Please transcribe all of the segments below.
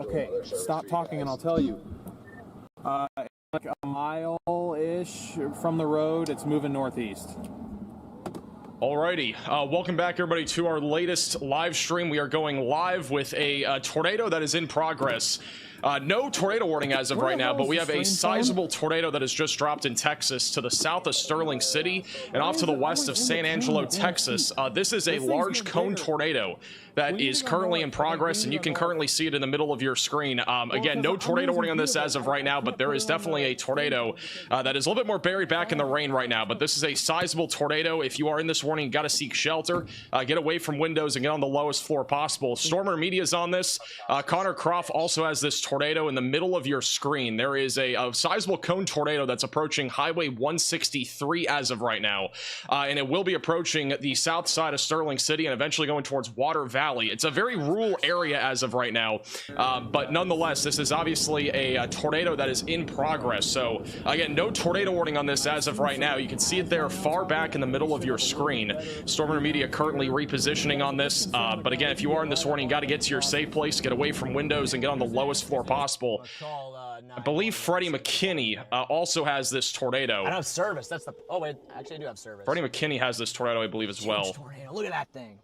Okay, stop talking and I'll tell you. Like a mile-ish from the road, it's moving northeast. Alrighty, welcome back everybody to our latest live stream. We are going live with a tornado that is in progress. No tornado warning as of right now, but we have a sizable tornado that has just dropped in Texas to the south of Sterling City and off to the west of San Angelo, Texas. This is a large cone tornado that is currently in progress, and you can currently see it in the middle of your screen. Again, no tornado warning on this as of right now, but there is definitely a tornado that is a little bit more buried back in the rain right now, but this is a sizable tornado. If you are in this warning, you got to seek shelter, get away from windows, and get on the lowest floor possible. Stormer Media is on this. Connor Croft also has this tornado in the middle of your screen. There is a sizable cone tornado that's approaching Highway 163 as of right now, and it will be approaching the south side of Sterling City and eventually going towards Water Valley. It's a very rural area as of right now, but nonetheless, this is obviously a tornado that is in progress. So again, no tornado warning on this as of right now. You can see it there far back in the middle of your screen. Stormer Media currently repositioning on this, but again, if you are in this warning, you got to get to your safe place, get away from windows, and get on the lowest floor possible. I believe Freddie McKinney also has this tornado. I don't have service. That's the. Oh wait, actually I do have service. Freddie McKinney has this tornado, I believe, as well. Tornado. Look at that thing.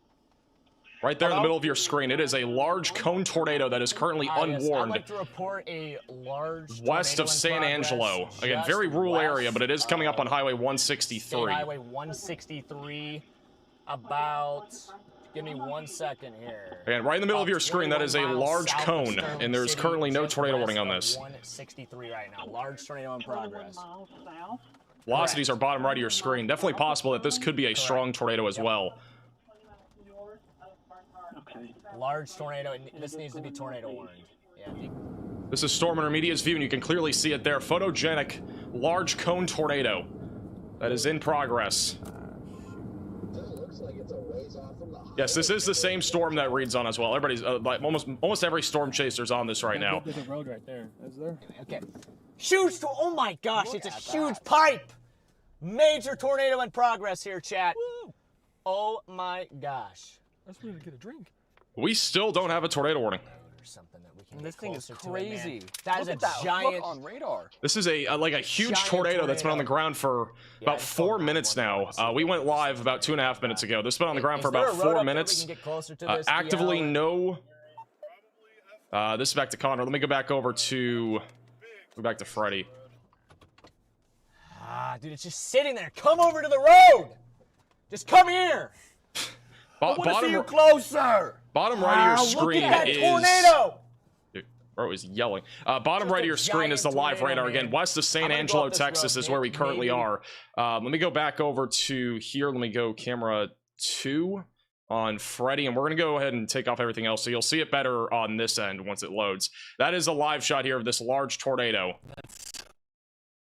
Right there in the middle of your screen, it is a large cone tornado that is currently unwarned. I'd like to report a large west of San Angelo. Again, very rural area, but it is coming up on Highway 163. Highway 163, about. Give me 1 second here. And right in the middle of your screen, that is a large cone, and there's currently no tornado warning on this. 163 right now. Large tornado in progress. Velocities are bottom right of your screen. Definitely possible that this could be a strong tornado as well. Large tornado. This needs to be tornado warned. Yeah. This is Stormer Media's view, and you can clearly see it there. Photogenic, large cone tornado that is in progress. Yes, this is the same storm that Reed's on as well. Everybody's like almost every storm chaser's on this right now. There's a road right there. Is there? Okay. Huge. Oh my gosh! It's a huge pipe. Major tornado in progress here, chat. Woo. Oh my gosh. Let's really get a drink. We still don't have a tornado warning. Something that we can this thing is crazy. That is a giant on radar. This is like a huge tornado that's been on the ground for about 4 minutes now. We went live about 2.5 minutes ago. This has been on the ground for about 4 minutes. Actively no. This is back to Connor. Let me go back over to Freddie. Dude, it's just sitting there. Come over to the road. Just come here. I want to see you closer. Bottom right of your screen look at that is tornado. Bro is yelling. Bottom right of your screen is the live radar. Again, west of San Angelo, Texas is where we currently are. Let me go back over to here. Let me go camera 2 on Freddie, and we're going to go ahead and take off everything else, so you'll see it better on this end once it loads. That is a live shot here of this large tornado.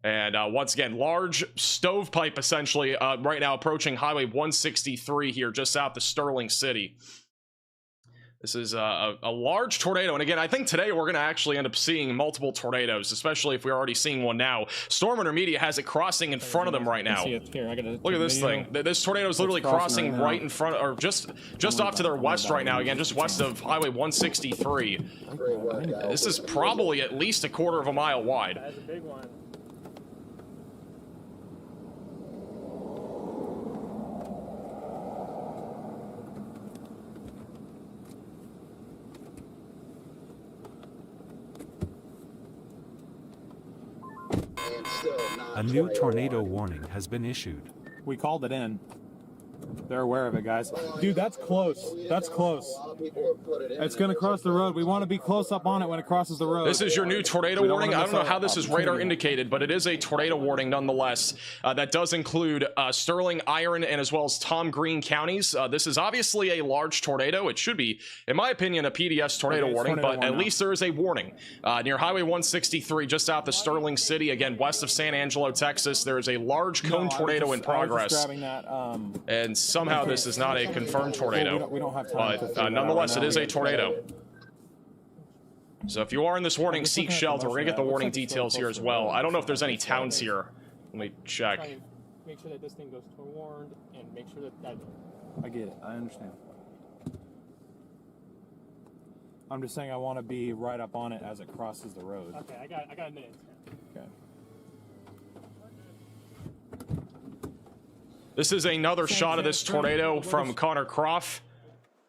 And once again, large stovepipe essentially right now approaching Highway 163 here just south of Sterling City. This is a large tornado, and again, I think today we're going to actually end up seeing multiple tornadoes, especially if we're already seeing one now. Stormer Media has it crossing in front of them right now. Look at this thing. This tornado is literally crossing right in front, or just off to their west right now. Again, just west of Highway 163. This is probably at least 1/4 of a mile wide. That's a big one. A new tornado warning has been issued. We called it in. They're aware of it, guys. Dude, that's close. That's close. It's going to cross the road. We want to be close up on it when it crosses the road. This is your new tornado warning. I don't know how this is radar indicated, but it is a tornado warning nonetheless. That does include Sterling, Iron, and as well as Tom Green counties. This is obviously a large tornado. It should be, in my opinion, a PDS tornado warning, but at least there is a warning. Near Highway 163, just south of Sterling City, again, west of San Angelo, Texas, there is a large cone tornado in progress. Grabbing that, and somehow this is not a confirmed tornado, we don't have time but nonetheless, it is a tornado. So if you are in this warning, seek shelter. We're going to get the warning details here as well. I don't know if there's any towns here. Let me check. Make sure that this thing goes to warned and make sure that... I get it. I understand. I'm just saying I want to be right up on it as it crosses the road. Okay, I got a minute. Okay. This is another shot of this tornado from Connor Croft,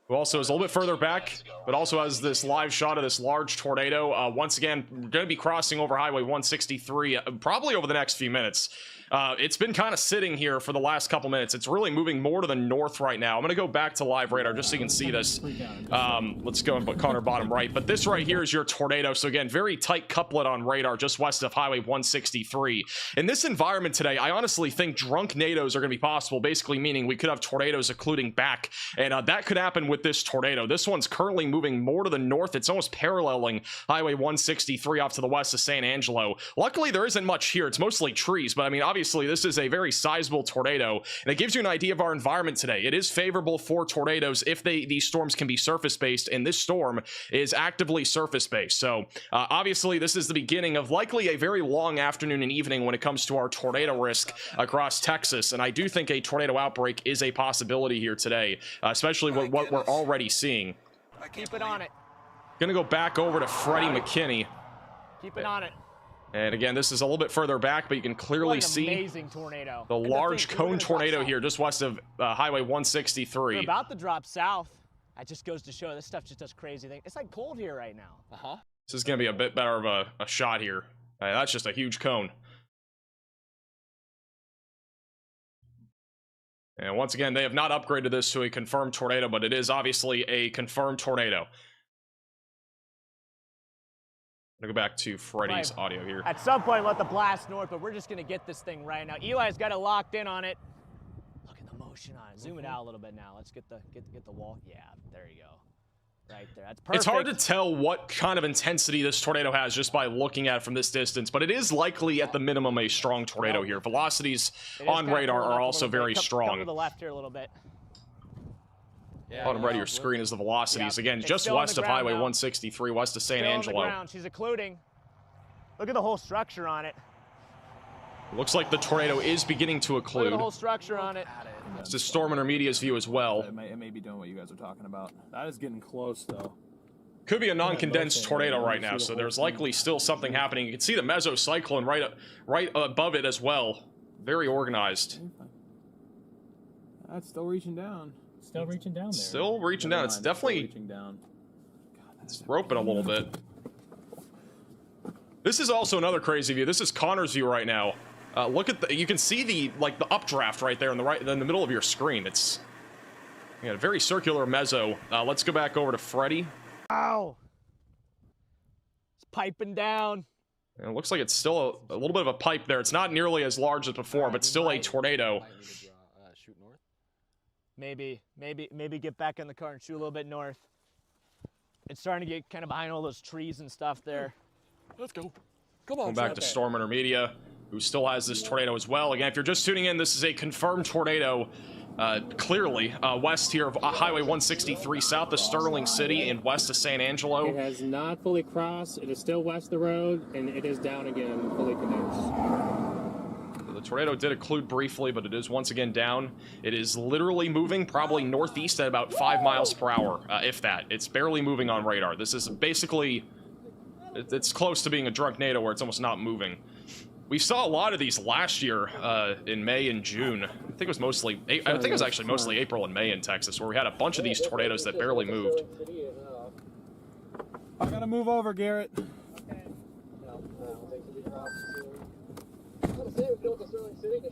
who also is a little bit further back, but also has this live shot of this large tornado. Once again, we're going to be crossing over Highway 163 probably over the next few minutes. It's been kind of sitting here for the last couple minutes. It's really moving more to the north right now. I'm going to go back to live radar just so you can see this. Let's go and put Connor bottom right. But this right here is your tornado. So again, very tight couplet on radar just west of Highway 163. In this environment today, I honestly think drunk nados are going to be possible, basically meaning we could have tornadoes occluding back. And that could happen with this tornado. This one's currently moving more to the north. It's almost paralleling Highway 163 off to the west of San Angelo. Luckily, there isn't much here. It's mostly trees. But I mean, obviously, this is a very sizable tornado, and it gives you an idea of our environment today. It is favorable for tornadoes if these storms can be surface-based, and this storm is actively surface-based. So obviously, this is the beginning of likely a very long afternoon and evening when it comes to our tornado risk across Texas, and I do think a tornado outbreak is a possibility here today, especially with what we're already seeing. Keep it on it. Gonna go back over to Freddie McKinney. Keep it on it. And again, this is a little bit further back, but you can clearly see amazing tornado. the large cone tornado here just west of Highway 163. We're about to drop south. That just goes to show this stuff just does crazy things. It's like cold here right now. This is going to be a bit better of a shot here. That's just a huge cone. And once again, they have not upgraded this to a confirmed tornado, but it is obviously a confirmed tornado. I'm gonna go back to Freddie's audio here. At some point, let the blast north, but we're just gonna get this thing right now. Eli's got it locked in on it. Look at the motion on it. Zoom it out a little bit now. Let's get the wall. Yeah, there you go. Right there. That's perfect. It's hard to tell what kind of intensity this tornado has just by looking at it from this distance, but it is likely at the minimum a strong tornado here. Velocities on radar are also very strong. Come to the left here a little bit. Bottom right of your screen is the velocities. Again, just west of Highway 163, west of San Angelo. She's occluding. Look at the whole structure on it. Looks like the tornado is beginning to Look at the occlude. whole structure on it. It's the Storm Intermedia's view as well. It may be doing what you guys are talking about. That is getting close, though. Could be a non-condensed tornado right now, so there's likely still something happening. You can see the mesocyclone right above it as well. Very organized. That's still reaching down. Still reaching down there. Still reaching down. It's definitely reaching down. it's roping a little bit. This is also another crazy view. This is Connor's view right now. Look at the, you can see the updraft right there in the middle of your screen. It's a very circular meso. Let's go back over to Freddie. Ow! It's piping down. And it looks like it's still a little bit of a pipe there. It's not nearly as large as before, but still a tornado. Shoot north. Maybe get back in the car and shoot a little bit north. It's starting to get kind of behind all those trees and stuff there. Let's go. Come on. Going back to Storm Intermedia, who still has this tornado as well. Again, if you're just tuning in, this is a confirmed tornado. Clearly, west here of Highway 163, south of Sterling City and west of San Angelo. It has not fully crossed. It is still west of the road, and it is down again, fully condensed. The tornado did occlude briefly, but it is once again down. It is literally moving probably northeast at about 5 miles per hour, if that. It's barely moving on radar. This is basically, it's close to being a drunk NATO where it's almost not moving. We saw a lot of these last year in May and June. I think it was mostly, I think it was actually mostly April and May in Texas, where we had a bunch of these tornadoes that barely moved. I gotta move over, Garrett.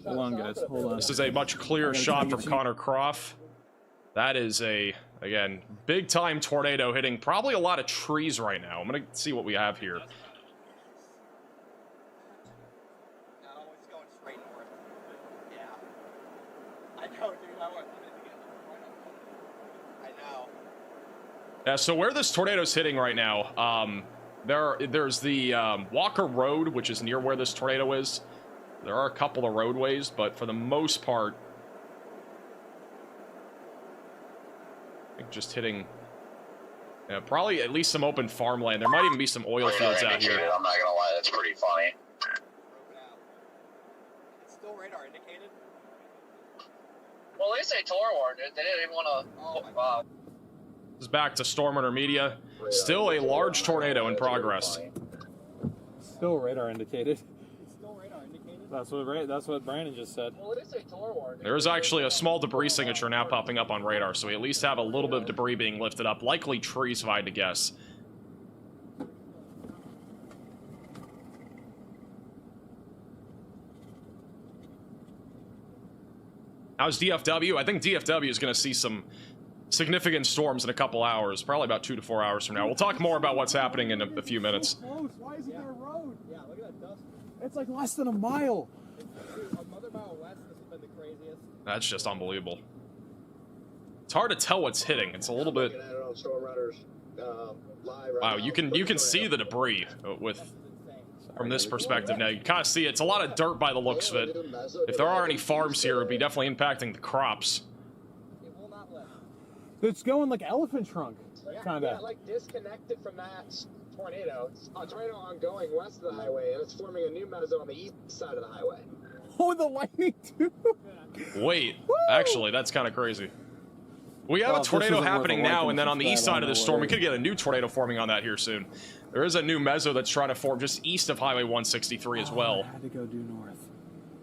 Hold on, guys. Hold on. This is a much clearer shot from Connor Croft. That is a, again, big time tornado hitting probably a lot of trees right now. I'm gonna see what we have here. Yeah, so where this tornado's hitting right now, there's the Walker Road, which is near where this tornado is. There are a couple of roadways, but for the most part, I think just hitting, probably at least some open farmland. There might even be some oil fields out here. I'm not gonna lie, that's pretty funny. It's still radar indicated. Well, they say Tor warned it. They didn't even want to. This is back to Storm Intermedia. Still a large tornado in progress. Still radar indicated. That's what Brandon just said. There is actually a small debris signature now popping up on radar, so we at least have a little bit of debris being lifted up. Likely trees, if I had to guess. How's DFW? I think DFW is going to see some significant storms in a couple hours, probably about 2 to 4 hours from now. We'll talk more about what's happening in a few minutes. Why isn't there a road? Yeah, look at that dust. It's like less than a mile. Another mile west, this has been the craziest. That's just unbelievable. It's hard to tell what's hitting. It's a little bit. Wow, you can see the debris from this perspective now. You kind of see it's a lot of dirt by the looks of it. If there are any farms here, it'd be definitely impacting the crops. It's going like elephant trunk, kind of. Yeah, like disconnected from that tornado. It's a tornado ongoing west of the highway, and it's forming a new meso on the east side of the highway. Oh, the lightning too. Wait, actually, that's kind of crazy. We have a tornado happening now, and then on the east side of the storm, we could get a new tornado forming on that here soon. There is a new meso that's trying to form just east of Highway 163 as well. It had to go due north.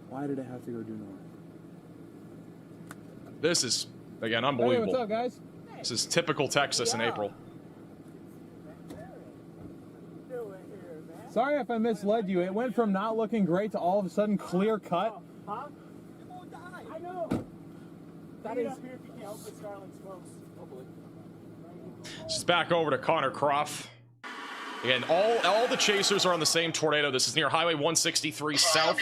Why did it have to go due north? This is, again, unbelievable. Hey, what's up, guys? This is typical Texas in April. Sorry if I misled you. It went from not looking great to all of a sudden clear cut. Huh? It won't die. I know. That is. Just back over to Connor Croft. Again, all the chasers are on the same tornado. This is near Highway 163 south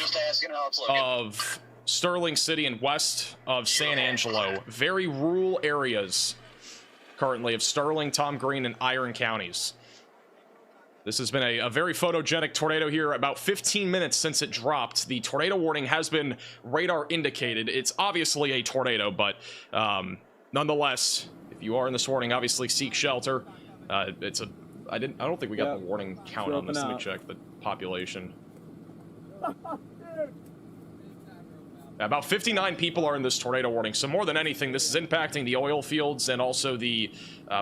of Sterling City and west of San Angelo. Very rural areas currently of Sterling, Tom Green, and Iron counties. This has been a very photogenic tornado here. About 15 minutes since it dropped. The tornado warning has been radar indicated. It's obviously a tornado, but nonetheless, if you are in this warning, obviously seek shelter. I don't think we got the warning count on this. Let me check the population. About 59 people are in this tornado warning, so more than anything, this is impacting the oil fields and also the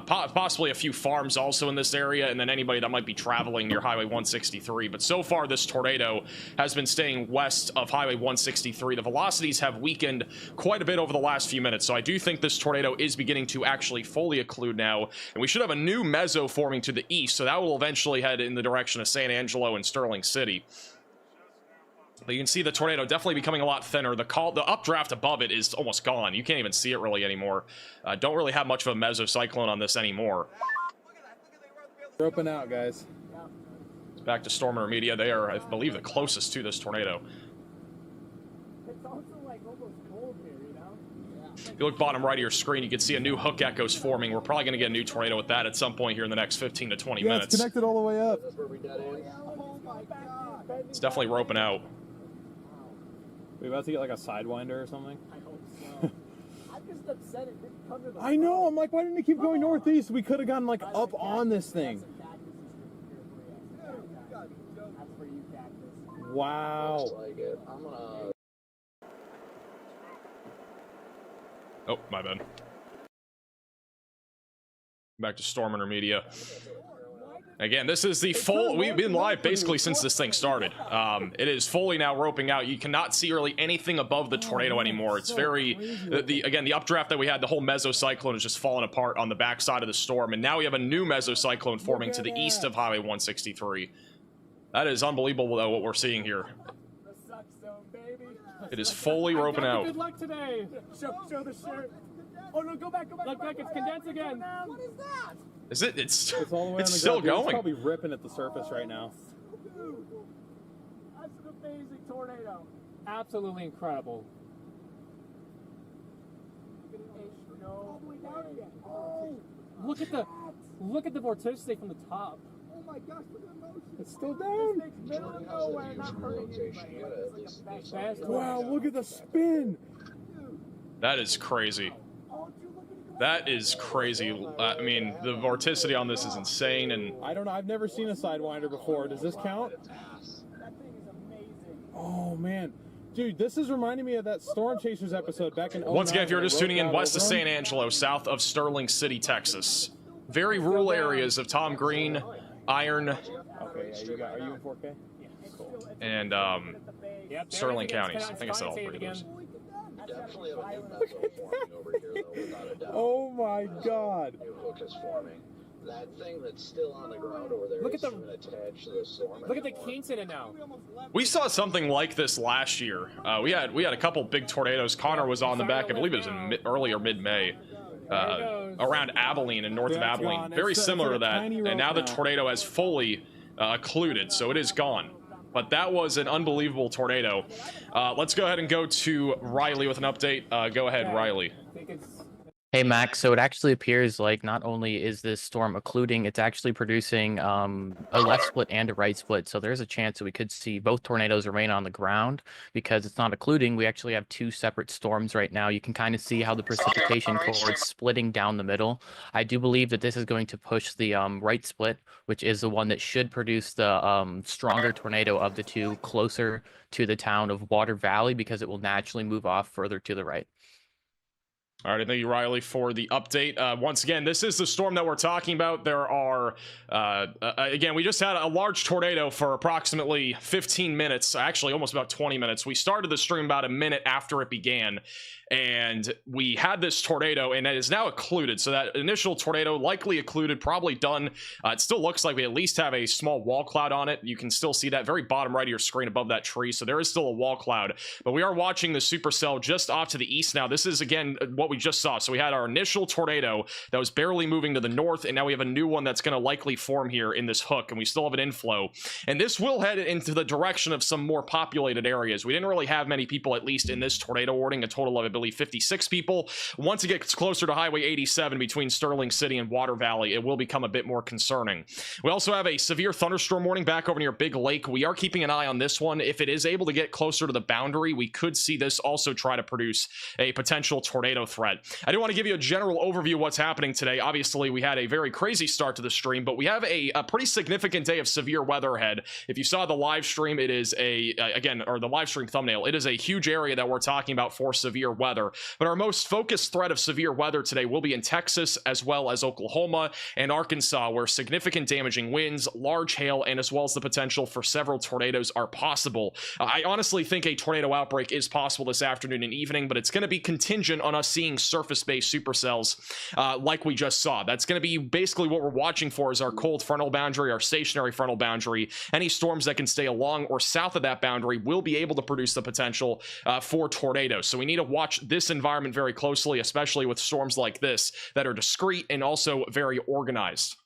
possibly a few farms also in this area, and then anybody that might be traveling near Highway 163. But so far, this tornado has been staying west of Highway 163. The velocities have weakened quite a bit over the last few minutes, so I do think this tornado is beginning to actually fully occlude now, and we should have a new meso forming to the east, so that will eventually head in the direction of San Angelo and Sterling City. But you can see the tornado definitely becoming a lot thinner. The updraft above it is almost gone. You can't even see it really anymore. Don't really have much of a mesocyclone on this anymore. Roping out, guys. Back to Storm Intermedia. They are, I believe, the closest to this tornado. It's also like almost cold here, you know? If you look bottom right of your screen, you can see a new hook echoes forming. We're probably going to get a new tornado with that at some point here in the next 15 to 20 minutes. It's connected all the way up. Oh my God. It's definitely roping out. We about to get like a sidewinder or something? I hope so. I'm just upset it didn't come to the I know, I'm like, why didn't it keep going northeast? We could have gotten like up on this thing. That's for you, cactus. Wow. Oh, my bad. Back to Storm Intermedia. Again, this is the full. We've been live basically since this thing started. It is fully now roping out. You cannot see really anything above the tornado anymore. It's very again, the updraft that we had, the whole mesocyclone is just falling apart on the backside of the storm, and now we have a new mesocyclone forming to the east of Highway 163. That is unbelievable, though, what we're seeing here. The suck zone, baby. It is fully roping out. Good luck today. Show the shirt. Oh no, go back. Look back, it's condensed again. What is that? Is it? It's all the way on the still ground. Dude, going. it's probably ripping at the surface right now. That's an amazing tornado. Absolutely incredible. Look at the vorticity from the top. Oh my gosh, look at the motion. It's still down. This thing's middle of nowhere, not hurting anybody. It's like a fast Wow, look at the spin. That is crazy. That is crazy. I mean, the vorticity on this is insane, and I don't know. I've never seen a sidewinder before. Does this count? That thing is amazing. Oh man, dude, this is reminding me of that Storm Chasers episode back in. Once again, if you're just tuning in, west of San Angelo, south of Sterling City, Texas. very rural areas of Tom Green, Iron, Okay, yeah, are you in 4K? and Yep, Sterling everything- counties. I think I said all fine, three of those. Definitely have a new meso forming over here, though, without a doubt. Oh my God. New hook is forming. That thing that's still on the ground over there Look at isn't the- even attached to the storm Look at the anymore. kinks in it now. We saw something like this last year. We had a couple big tornadoes. Connor was on the back. I believe it was in early or mid-May. Around Abilene and north of That's Abilene. gone. Very It's similar a to that. tiny And rope now the now. tornado has fully occluded, so it is gone. But that was an unbelievable tornado. Let's go ahead and go to Riley with an update. Go ahead, Riley. I think it's Hey Max, so it actually appears like not only is this storm occluding, it's actually producing a left split and a right split. So there's a chance that we could see both tornadoes remain on the ground because it's not occluding. We actually have two separate storms right now. You can kind of see how the precipitation core is splitting down the middle. I do believe that this is going to push the right split, which is the one that should produce the stronger tornado of the two, closer to the town of Water Valley because it will naturally move off further to the right. All right, thank you, Riley, for the update. Once again, this is the storm that we're talking about. There are, again, we just had a large tornado for approximately 15 minutes, actually almost about 20 minutes. We started the stream about a minute after it began, and we had this tornado, and it is now occluded. So that initial tornado likely occluded, probably done. It still looks like we at least have a small wall cloud on it. You can still see that very bottom right of your screen above that tree. So there is still a wall cloud, but we are watching the supercell just off to the east now. This is, again, what we just saw. So we had our initial tornado that was barely moving to the north, and now we have a new one that's going to likely form here in this hook, and we still have an inflow. And this will head into the direction of some more populated areas. We didn't really have many people, at least in this tornado warning, a total of, I believe, 56 people. Once it gets closer to Highway 87 between Sterling City and Water Valley, it will become a bit more concerning. We also have a severe thunderstorm warning back over near Big Lake. We are keeping an eye on this one. If it is able to get closer to the boundary, we could see this also try to produce a potential tornado threat. I do want to give you a general overview of what's happening today. Obviously, we had a very crazy start to the stream, but we have a pretty significant day of severe weather ahead. If you saw the live stream, it is or the live stream thumbnail, it is a huge area that we're talking about for severe weather. But our most focused threat of severe weather today will be in Texas, as well as Oklahoma and Arkansas, where significant damaging winds, large hail, and as well as the potential for several tornadoes are possible. I honestly think a tornado outbreak is possible this afternoon and evening, but it's going to be contingent on us seeing surface-based supercells like we just saw. That's going to be basically what we're watching for, is our cold frontal boundary, our stationary frontal boundary. Any storms that can stay along or south of that boundary will be able to produce the potential for tornadoes. So we need to watch this environment very closely, especially with storms like this that are discrete and also very organized.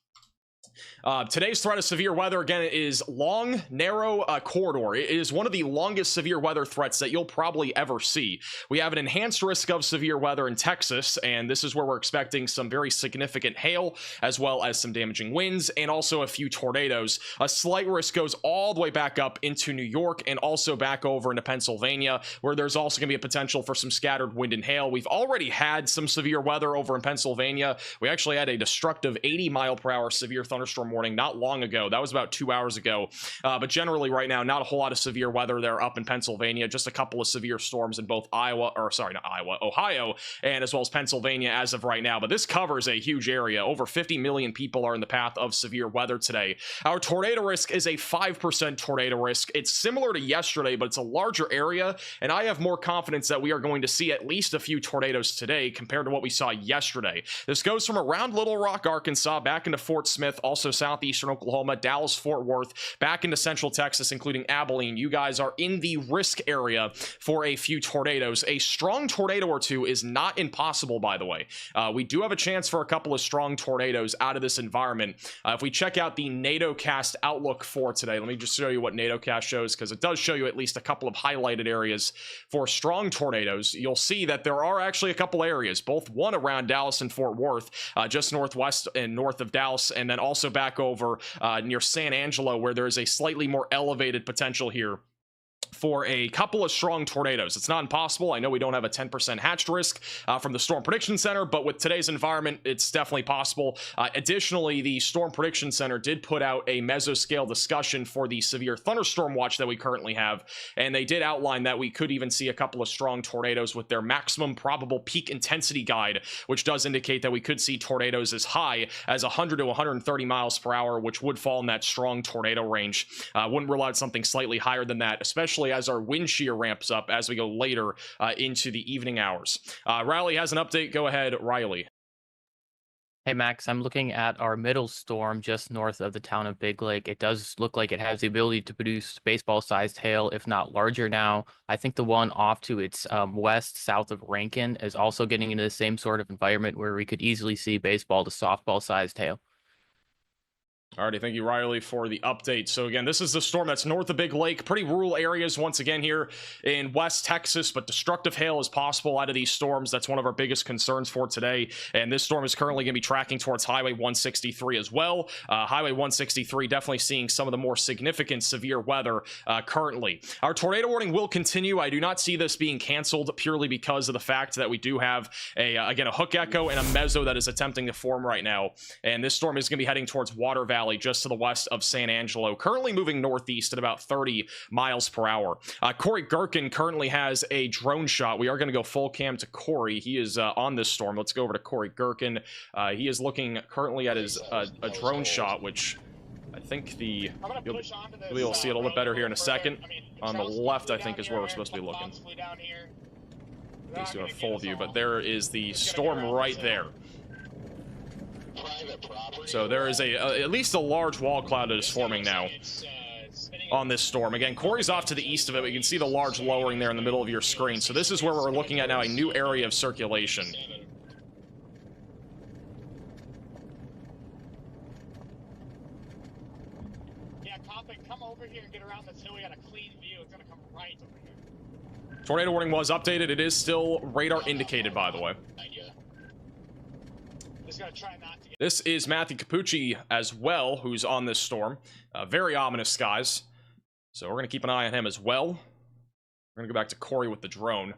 Today's threat of severe weather, again, is long, narrow corridor. It is one of the longest severe weather threats that you'll probably ever see. We have an enhanced risk of severe weather in Texas, and this is where we're expecting some very significant hail, as well as some damaging winds, and also a few tornadoes. A slight risk goes all the way back up into New York, and also back over into Pennsylvania, where there's also going to be a potential for some scattered wind and hail. We've already had some severe weather over in Pennsylvania. We actually had a destructive 80-mile-per-hour severe thunderstorm warning not long ago. That was about 2 hours ago. But generally right now, not a whole lot of severe weather there up in Pennsylvania. Just a couple of severe storms in both Ohio, and as well as Pennsylvania as of right now. But this covers a huge area. Over 50 million people are in the path of severe weather today. Our tornado risk is a 5% tornado risk. It's similar to yesterday, but it's a larger area, and I have more confidence that we are going to see at least a few tornadoes today compared to what we saw yesterday. This goes from around Little Rock, Arkansas, back into Fort Smith, also southeastern Oklahoma, Dallas, Fort Worth, back into central Texas, including Abilene. You guys are in the risk area for a few tornadoes. A strong tornado or two is not impossible, by the way. We do have a chance for a couple of strong tornadoes out of this environment. If we check out the NATOcast outlook for today, let me just show you what NATOcast shows, because it does show you at least a couple of highlighted areas for strong tornadoes. You'll see that there are actually a couple areas, both one around Dallas and Fort Worth, just northwest and north of Dallas, and then also back over near San Angelo, where there is a slightly more elevated potential here for a couple of strong tornadoes. It's not impossible. I know we don't have a 10% hatched risk from the Storm Prediction Center, but with today's environment, it's definitely possible. Additionally, the Storm Prediction Center did put out a mesoscale discussion for the severe thunderstorm watch that we currently have, and they did outline that we could even see a couple of strong tornadoes with their maximum probable peak intensity guide, which does indicate that we could see tornadoes as high as 100 to 130 miles per hour, which would fall in that strong tornado range. Wouldn't rule out something slightly higher than that, especially as our wind shear ramps up as we go later into the evening hours. Riley has an update. Go ahead, Riley. Hey Max, I'm looking at our middle storm just north of the town of Big Lake. It does look like it has the ability to produce baseball-sized hail, if not larger now. I think the one off to its west, south of Rankin, is also getting into the same sort of environment where we could easily see baseball to softball-sized hail. Alrighty, thank you, Riley, for the update. So again, this is the storm that's north of Big Lake. Pretty rural areas once again here in West Texas, but destructive hail is possible out of these storms. That's one of our biggest concerns for today. And this storm is currently going to be tracking towards Highway 163 as well. Highway 163 definitely seeing some of the more significant severe weather currently. Our tornado warning will continue. I do not see this being canceled purely because of the fact that we do have again, a hook echo and a meso that is attempting to form right now. And this storm is going to be heading towards Water Valley, just to the west of San Angelo, currently moving northeast at about 30 miles per hour. Corey Gherkin currently has a drone shot. We are going to go full cam to Corey. He is on this storm. Let's go over to Corey Gherkin. He is looking currently at his a drone shot, which I think you'll be able to see it a little bit better here in a second. On the left, I think, is where we're supposed to be looking. He's doing a full view, but there is the storm right there. So there is at least a large wall cloud that is forming now on this storm. Again, Corey's off to the east of it. We can see the large lowering there in the middle of your screen. So this is where we're looking at now, a new area of circulation. Yeah, Coppin, come over here and get around this hill. We got a clean view. It's gonna come right over here. Tornado warning was updated. It is still radar indicated, by the way. This is Matthew Capucci as well, who's on this storm. Very ominous skies. So we're going to keep an eye on him as well. We're going to go back to Corey with the drone.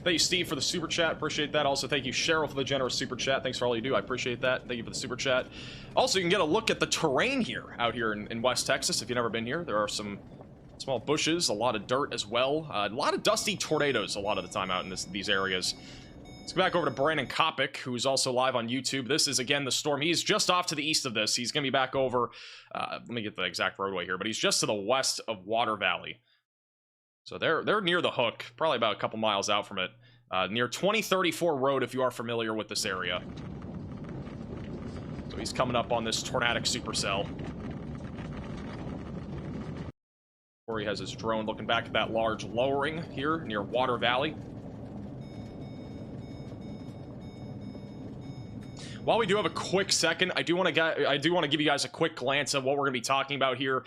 Thank you, Steve, for the super chat. Appreciate that. Also, thank you, Cheryl, for the generous super chat. Thanks for all you do. I appreciate that. Thank you for the super chat. Also, you can get a look at the terrain here, out here in West Texas. If you've never been here, there are some small bushes, a lot of dirt as well. A lot of dusty tornadoes a lot of the time out in these areas. Let's go back over to Brandon Kopic, who's also live on YouTube. This is, again, the storm. He's just off to the east of this. He's going to be back over, let me get the exact roadway here, but he's just to the west of Water Valley. So they're near the hook, probably about a couple miles out from it. Near 2034 Road, if you are familiar with this area. So he's coming up on this tornadic supercell. Where he has his drone looking back at that large lowering here near Water Valley. While we do have a quick second, I do want to give you guys a quick glance at what we're going to be talking about here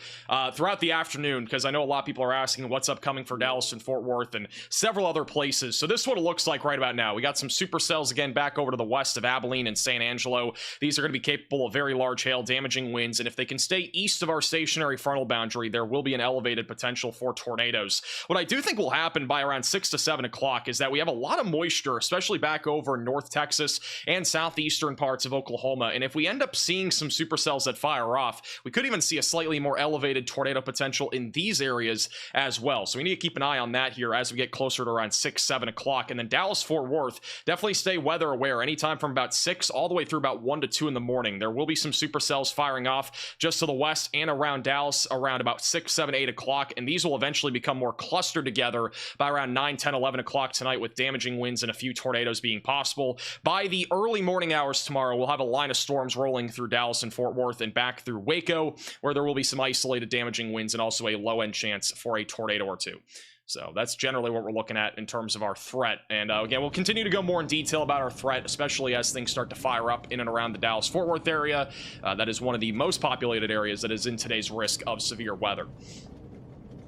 throughout the afternoon, because I know a lot of people are asking what's upcoming for Dallas and Fort Worth and several other places. So this is what it looks like right about now. We got some supercells again back over to the west of Abilene and San Angelo. These are going to be capable of very large hail, damaging winds, and if they can stay east of our stationary frontal boundary, there will be an elevated potential for tornadoes. What I do think will happen by around 6 to 7 o'clock is that we have a lot of moisture, especially back over North Texas and southeastern parts of Oklahoma, and if we end up seeing some supercells that fire off, we could even see a slightly more elevated tornado potential in these areas as well. So we need to keep an eye on that here as we get closer to around 6, 7 o'clock. And then Dallas, Fort Worth, definitely stay weather aware anytime from about 6 all the way through about 1 to 2 in the morning. There will be some supercells firing off just to the west and around Dallas around about 6, 7, 8 o'clock, and these will eventually become more clustered together by around 9, 10, 11 o'clock tonight, with damaging winds and a few tornadoes being possible. By the early morning hours tomorrow, we'll have a line of storms rolling through Dallas and Fort Worth and back through Waco, where there will be some isolated damaging winds and also a low-end chance for a tornado or two. So that's generally what we're looking at in terms of our threat. And again, we'll continue to go more in detail about our threat, especially as things start to fire up in and around the Dallas-Fort Worth area. That is one of the most populated areas that is in today's risk of severe weather.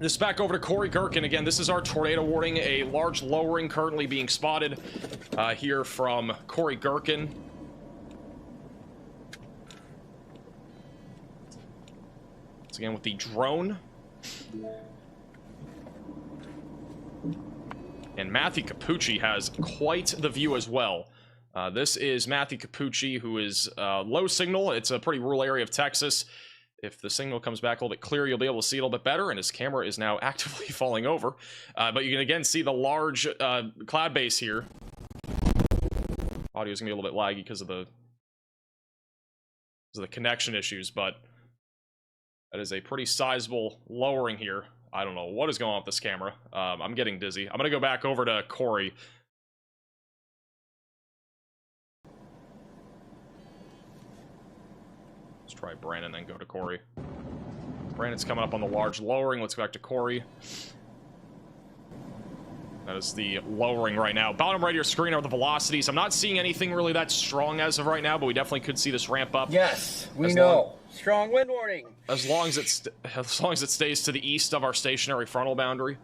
This back over to Corey Gherkin. Again, this is our tornado warning. A large lowering currently being spotted here from Corey Gherkin. Once again with the drone. And Matthew Capucci has quite the view as well. This is Matthew Capucci, who is low signal. It's a pretty rural area of Texas. If the signal comes back a little bit clearer, you'll be able to see it a little bit better, and his camera is now actively falling over. But you can again see the large cloud base here. Audio is going to be a little bit laggy because of the connection issues, but that is a pretty sizable lowering here. I don't know what is going on with this camera. I'm getting dizzy. I'm going to go back over to Corey. Let's try Brandon, then go to Corey. Brandon's coming up on the large lowering. Let's go back to Corey. That is the lowering right now. Bottom right of your screen are the velocities. I'm not seeing anything really that strong as of right now, but we definitely could see this ramp up. Yes, we know. Strong wind warning. As long as it stays to the east of our stationary frontal boundary.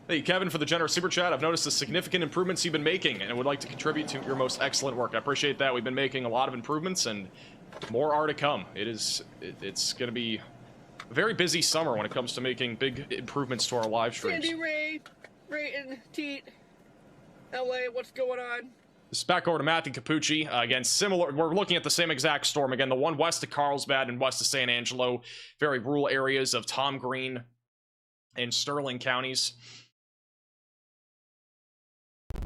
Hey, Kevin, for the generous super chat. I've noticed the significant improvements you've been making, and I would like to contribute to your most excellent work. I appreciate that. We've been making a lot of improvements, and more are to come. It's going to be a very busy summer when it comes to making big improvements to our live streams. Sandy, Ray, and Teet, LA, what's going on? This is back over to Matthew Capucci. Again, similar. We're looking at the same exact storm. Again, the one west of Carlsbad and west of San Angelo. Very rural areas of Tom Green and Sterling counties. This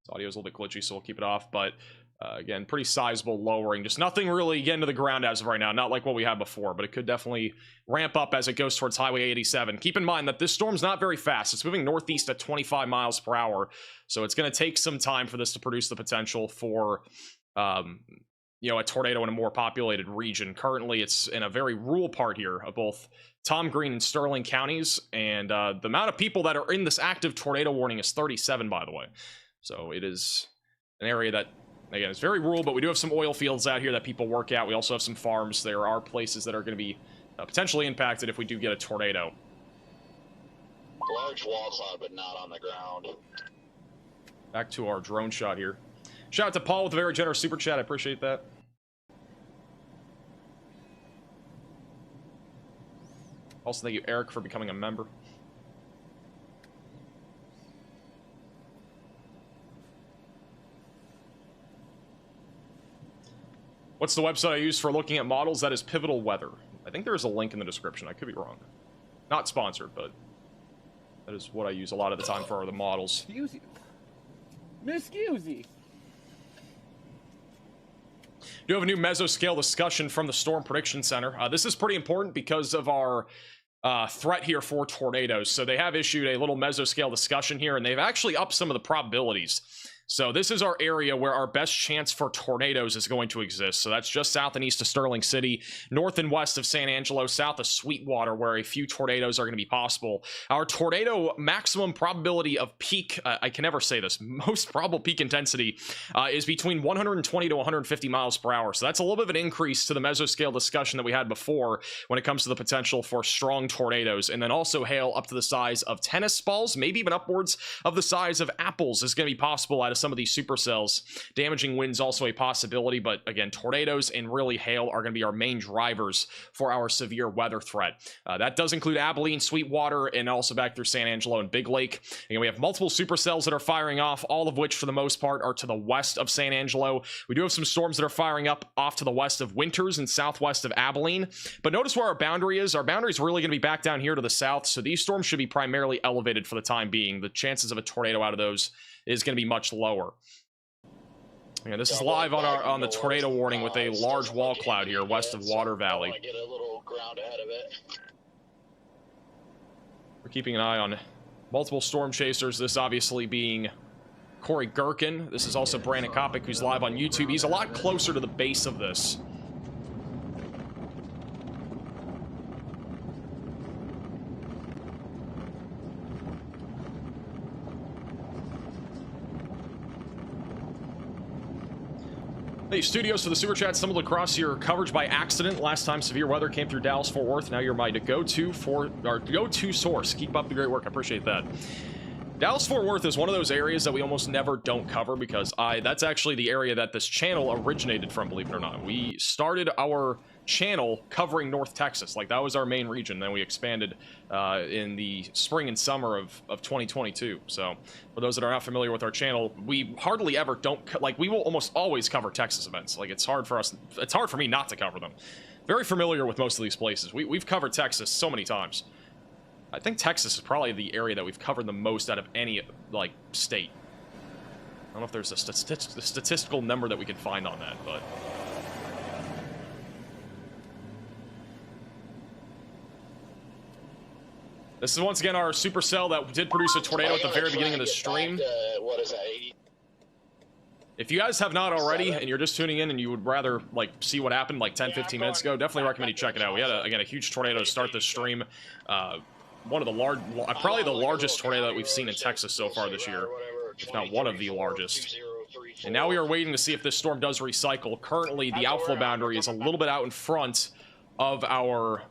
audio is a little bit glitchy, so we'll keep it off. But again, pretty sizable lowering. Just nothing really getting to the ground as of right now. Not like what we had before, but it could definitely ramp up as it goes towards Highway 87. Keep in mind that this storm's not very fast. It's moving northeast at 25 miles per hour. So it's going to take some time for this to produce the potential for, you know, a tornado in a more populated region. Currently, it's in a very rural part here of both Tom Green and Sterling counties. And the amount of people that are in this active tornado warning is 37, by the way. So it is an area that, again, it's very rural, but we do have some oil fields out here that people work at. We also have some farms. There are places that are going to be potentially impacted if we do get a tornado. Large wall cloud, but not on the ground. Back to our drone shot here. Shout out to Paul with a very generous super chat. I appreciate that. Also, thank you, Eric, for becoming a member. What's the website I use for looking at models? That is Pivotal Weather. I think there is a link in the description. I could be wrong. Not sponsored, but that is what I use a lot of the time for the models. Excuse you. Excuse you. Do have a new mesoscale discussion from the Storm Prediction Center. This is pretty important because of our threat here for tornadoes. So they have issued a little mesoscale discussion here, and they've actually upped some of the probabilities. So this is our area where our best chance for tornadoes is going to exist. So that's just south and east of Sterling City, north and west of San Angelo, south of Sweetwater, where a few tornadoes are going to be possible. Our tornado maximum probability of peak, I can never say this, most probable peak intensity is between 120 to 150 miles per hour. So that's a little bit of an increase to the mesoscale discussion that we had before when it comes to the potential for strong tornadoes. And then also hail up to the size of tennis balls, maybe even upwards of the size of apples is going to be possible out of some of these supercells. Damaging winds also a possibility, but again, tornadoes and really hail are going to be our main drivers for our severe weather threat. That does include Abilene, Sweetwater, and also back through San Angelo and Big Lake. Again, we have multiple supercells that are firing off, all of which for the most part are to the west of San Angelo. We do have some storms that are firing up off to the west of Winters and southwest of Abilene, but notice where our boundary is. Our boundary is really going to be back down here to the south, so these storms should be primarily elevated for the time being. The chances of a tornado out of those is going to be much lower. Yeah, this is live on the tornado warning with a large wall cloud here west of Water Valley. Get a little ground ahead of it. We're keeping an eye on multiple storm chasers, this obviously being Corey Gherkin. This is also Brandon Kopic, who's live on YouTube. He's a lot closer to the base of this. Hey, Studios, for the super chat, stumbled across your coverage by accident. Last time severe weather came through Dallas-Fort Worth. Now you're my go-to source. Keep up the great work. I appreciate that. Dallas-Fort Worth is one of those areas that we almost never don't cover because that's actually the area that this channel originated from, believe it or not. We started our channel covering North Texas. Like, that was our main region. Then we expanded in the spring and summer of 2022. So for those that are not familiar with our channel, we hardly ever we will almost always cover Texas events. Like, it's hard for me not to cover them. Very familiar with most of these places. We've covered Texas so many times. I think Texas is probably the area that we've covered the most out of any, like, state. I don't know if there's a statistical number that we can find on that, but... This is once again our Supercell that did produce a tornado at the very beginning of the stream. What is that, 80? If you guys have not already, and you're just tuning in and you would rather, like, see what happened, like, 10-15 minutes ago, definitely recommend you check it out. We had, again, a huge tornado to start this stream. One of the probably the largest tornado that we've seen in Texas so far this year, if not one of the largest. And now we are waiting to see if this storm does recycle. Currently, the outflow boundary is a little bit out in front of our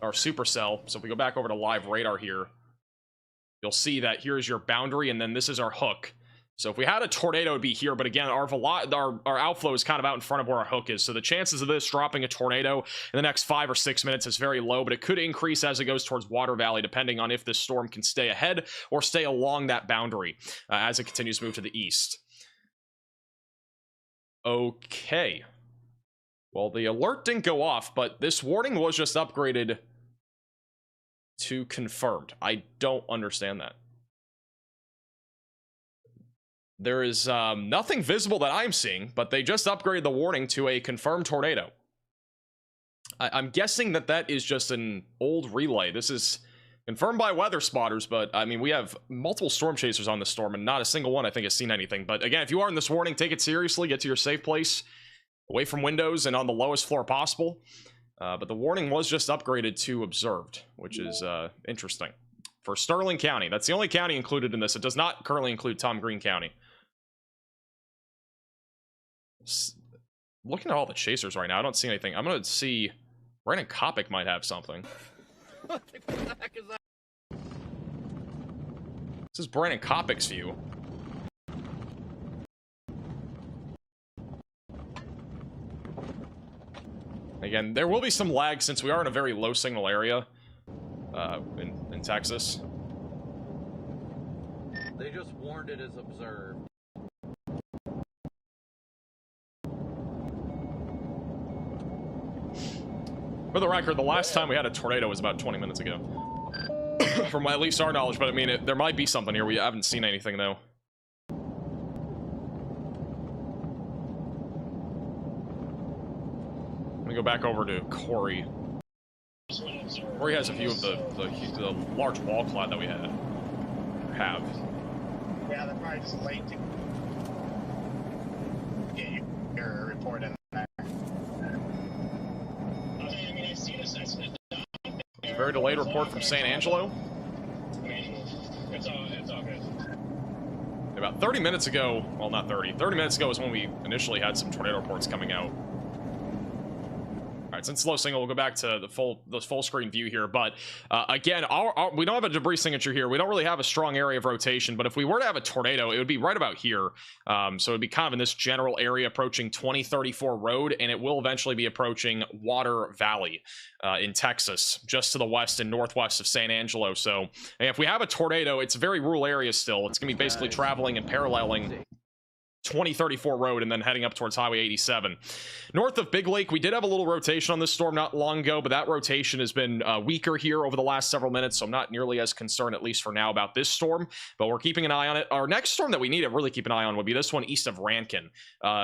Supercell. So if we go back over to live radar here, you'll see that here's your boundary, and then this is our hook. So if we had a tornado, it'd be here, but again, our outflow is kind of out in front of where our hook is. So the chances of this dropping a tornado in the next 5 or 6 minutes is very low, but it could increase as it goes towards Water Valley, depending on if this storm can stay ahead or stay along that boundary as it continues to move to the east. Okay. Well, the alert didn't go off, but this warning was just upgraded to confirmed. I don't understand that. There is nothing visible that I'm seeing, but they just upgraded the warning to a confirmed tornado. I'm guessing that is just an old relay. This is confirmed by weather spotters, but I mean, we have multiple storm chasers on this storm, and not a single one I think has seen anything. But again, if you are in this warning, take it seriously. Get to your safe place, away from windows and on the lowest floor possible. But the warning was just upgraded to observed, which is interesting. For Sterling County, that's the only county included in this. It does not currently include Tom Green County. Looking at all the chasers right now, I don't see anything. I'm gonna see Brandon Kopic might have something. What the heck is that? This is Brandon Kopic's view. Again, there will be some lag since we are in a very low signal area in Texas. They just warned it as observed. For the record, the last time we had a tornado was about 20 minutes ago. From at least our knowledge, but I mean, there might be something here. We haven't seen anything, though. Let me go back over to Corey. Corey has a view of the large wall cloud that we have. Yeah, they're probably just late to get your report in there. A very delayed report from San Angelo. It's all good. About 30 minutes ago, well, not 30 minutes ago is when we initially had some tornado reports coming out. All right, since low signal, we'll go back to the full screen view here. But again, we don't have a debris signature here. We don't really have a strong area of rotation. But if we were to have a tornado, it would be right about here. So it'd be kind of in this general area approaching 2034 Road, and it will eventually be approaching Water Valley in Texas, just to the west and northwest of San Angelo. So if we have a tornado, it's a very rural area still. It's going to be basically traveling and paralleling 2034 Road and then heading up towards Highway 87. North of Big Lake, we did have a little rotation on this storm not long ago, but that rotation has been weaker here over the last several minutes, so I'm not nearly as concerned, at least for now, about this storm, but we're keeping an eye on it. Our next storm that we need to really keep an eye on would be this one east of Rankin,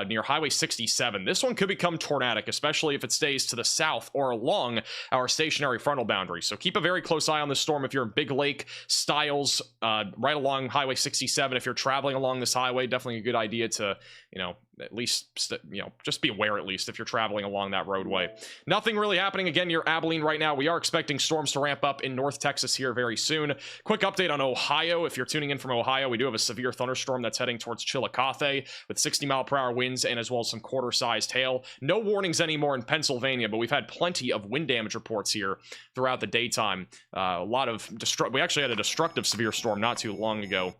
near Highway 67. This one could become tornadic, especially if it stays to the south or along our stationary frontal boundary. So keep a very close eye on this storm if you're in Big Lake, Stiles, right along Highway 67. If you're traveling along this highway, definitely a good idea it to, you know, at least, you know, just be aware at least if you're traveling along that roadway. Nothing really happening again near Abilene right now. We are expecting storms to ramp up in North Texas here very soon. Quick update on Ohio. If you're tuning in from Ohio, we do have a severe thunderstorm that's heading towards Chillicothe with 60-mile-per-hour winds and as well as some quarter-sized hail. No warnings anymore in Pennsylvania, but we've had plenty of wind damage reports here throughout the daytime. A lot of we actually had a destructive severe storm not too long ago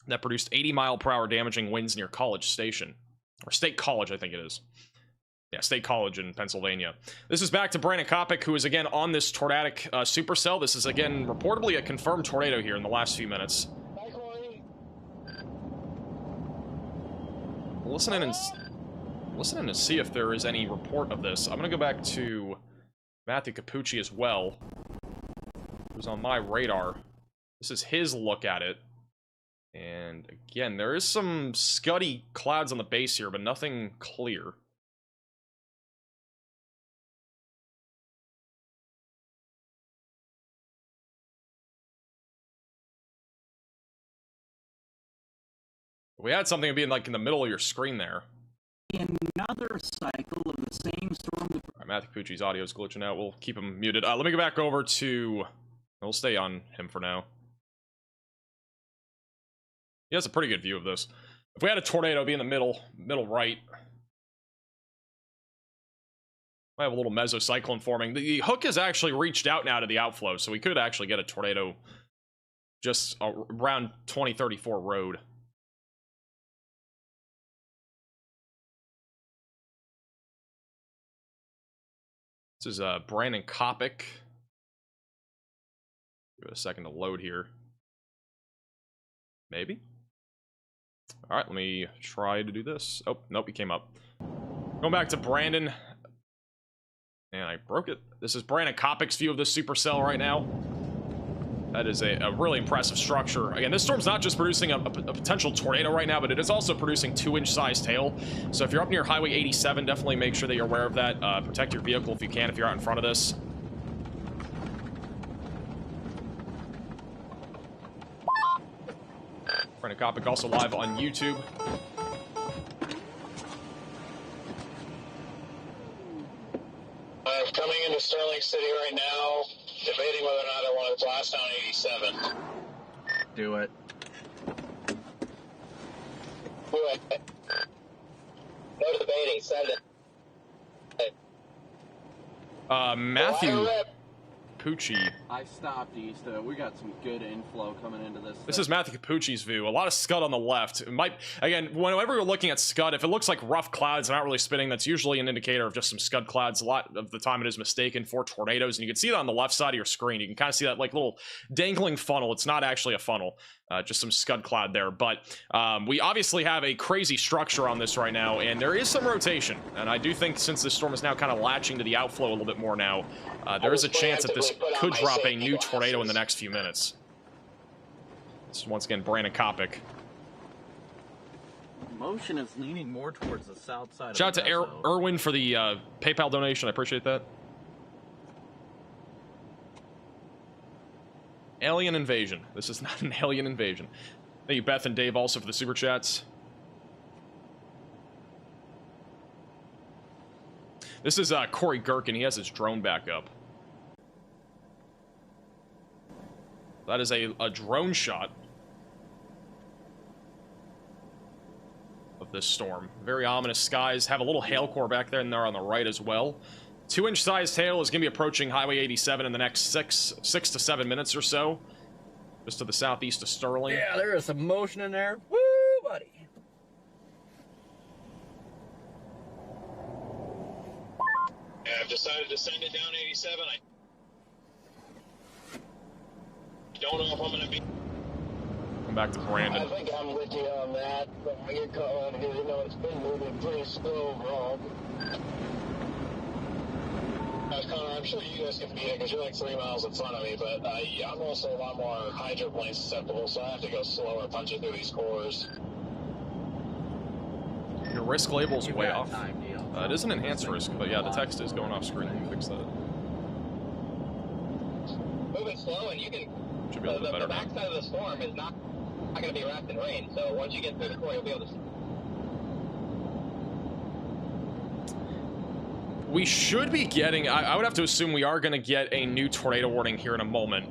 that produced 80-mile-per-hour damaging winds near College Station. Or State College, I think it is. Yeah, State College in Pennsylvania. This is back to Brandon Kopic, who is again on this tornadic supercell. This is again reportedly a confirmed tornado here in the last few minutes. Listen in to see if there is any report of this. I'm gonna go back to Matthew Capucci as well, who's on my radar. This is his look at it. And again, there is some scuddy clouds on the base here, but nothing clear. We had something being like in the middle of your screen there. Another cycle of the same storm. All right, Matthew Capucci's audio is glitching out. We'll keep him muted. Let me go back over to... We'll stay on him for now. He has a pretty good view of this. If we had a tornado, it'd be in the middle right. I have a little mesocyclone forming. The hook has actually reached out now to the outflow, so we could actually get a tornado just around 2034 road. This is Brandon Kopic. Give it a second to load here. Maybe. All right, let me try to do this. Oh, nope, he came up. Going back to Brandon. And I broke it. This is Brandon Kopic's view of this supercell right now. That is a really impressive structure. Again, this storm's not just producing a potential tornado right now, but it is also producing 2-inch sized hail. So if you're up near Highway 87, definitely make sure that you're aware of that. Protect your vehicle if you can, if you're out in front of this. Brandon Kopic also live on YouTube. I'm coming into Sterling City right now, debating whether or not I want to blast down 87. Do it. Do it. No debating, send it. Matthew Capucci. I stopped east. We got some good inflow coming into this. This is Matthew Capucci's view. A lot of scud on the left. It might, again, whenever you're looking at scud, if it looks like rough clouds and not really spinning, that's usually an indicator of just some scud clouds. A lot of the time it is mistaken for tornadoes, and you can see that on the left side of your screen. You can kind of see that like little dangling funnel. It's not actually a funnel. Just some scud cloud there, but we obviously have a crazy structure on this right now, and there is some rotation, and I do think since this storm is now kind of latching to the outflow a little bit more now, there is a chance that this could drop a new tornado in the next few minutes. This is once again Brandon Kopic. Motion is leaning more towards the south side. Shout out to Erwin for the PayPal donation. I appreciate that. Alien invasion. This is not an alien invasion. Thank you, Beth and Dave, also for the super chats. This is Corey Gherkin. He has his drone back up. That is a drone shot of this storm. Very ominous skies. Have a little hail core back there and there on the right as well. 2-inch sized hail is going to be approaching Highway 87 in the next 6 to 7 minutes or so. Just to the southeast of Sterling. Yeah, there is some motion in there. Woo, buddy. Yeah, I've decided to send it down 87. I don't know if I'm going to be... Come back to Brandon. I think I'm with you on that, but I get caught on here. You know, it's been moving pretty slow overall. Connor, I'm sure you guys can beat it because you're like 3 miles in front of me, but I'm also a lot more hydroplane susceptible, so I have to go slower punching through these cores. Your risk label's way off. It is an enhanced risk, but yeah, the text is going off screen. You can fix that. Moving slow, and you can. Should be a little bit better the backside of the storm is not going to be wrapped in rain, so once you get through the core, you'll be able to we should be getting, I would have to assume we are going to get a new tornado warning here in a moment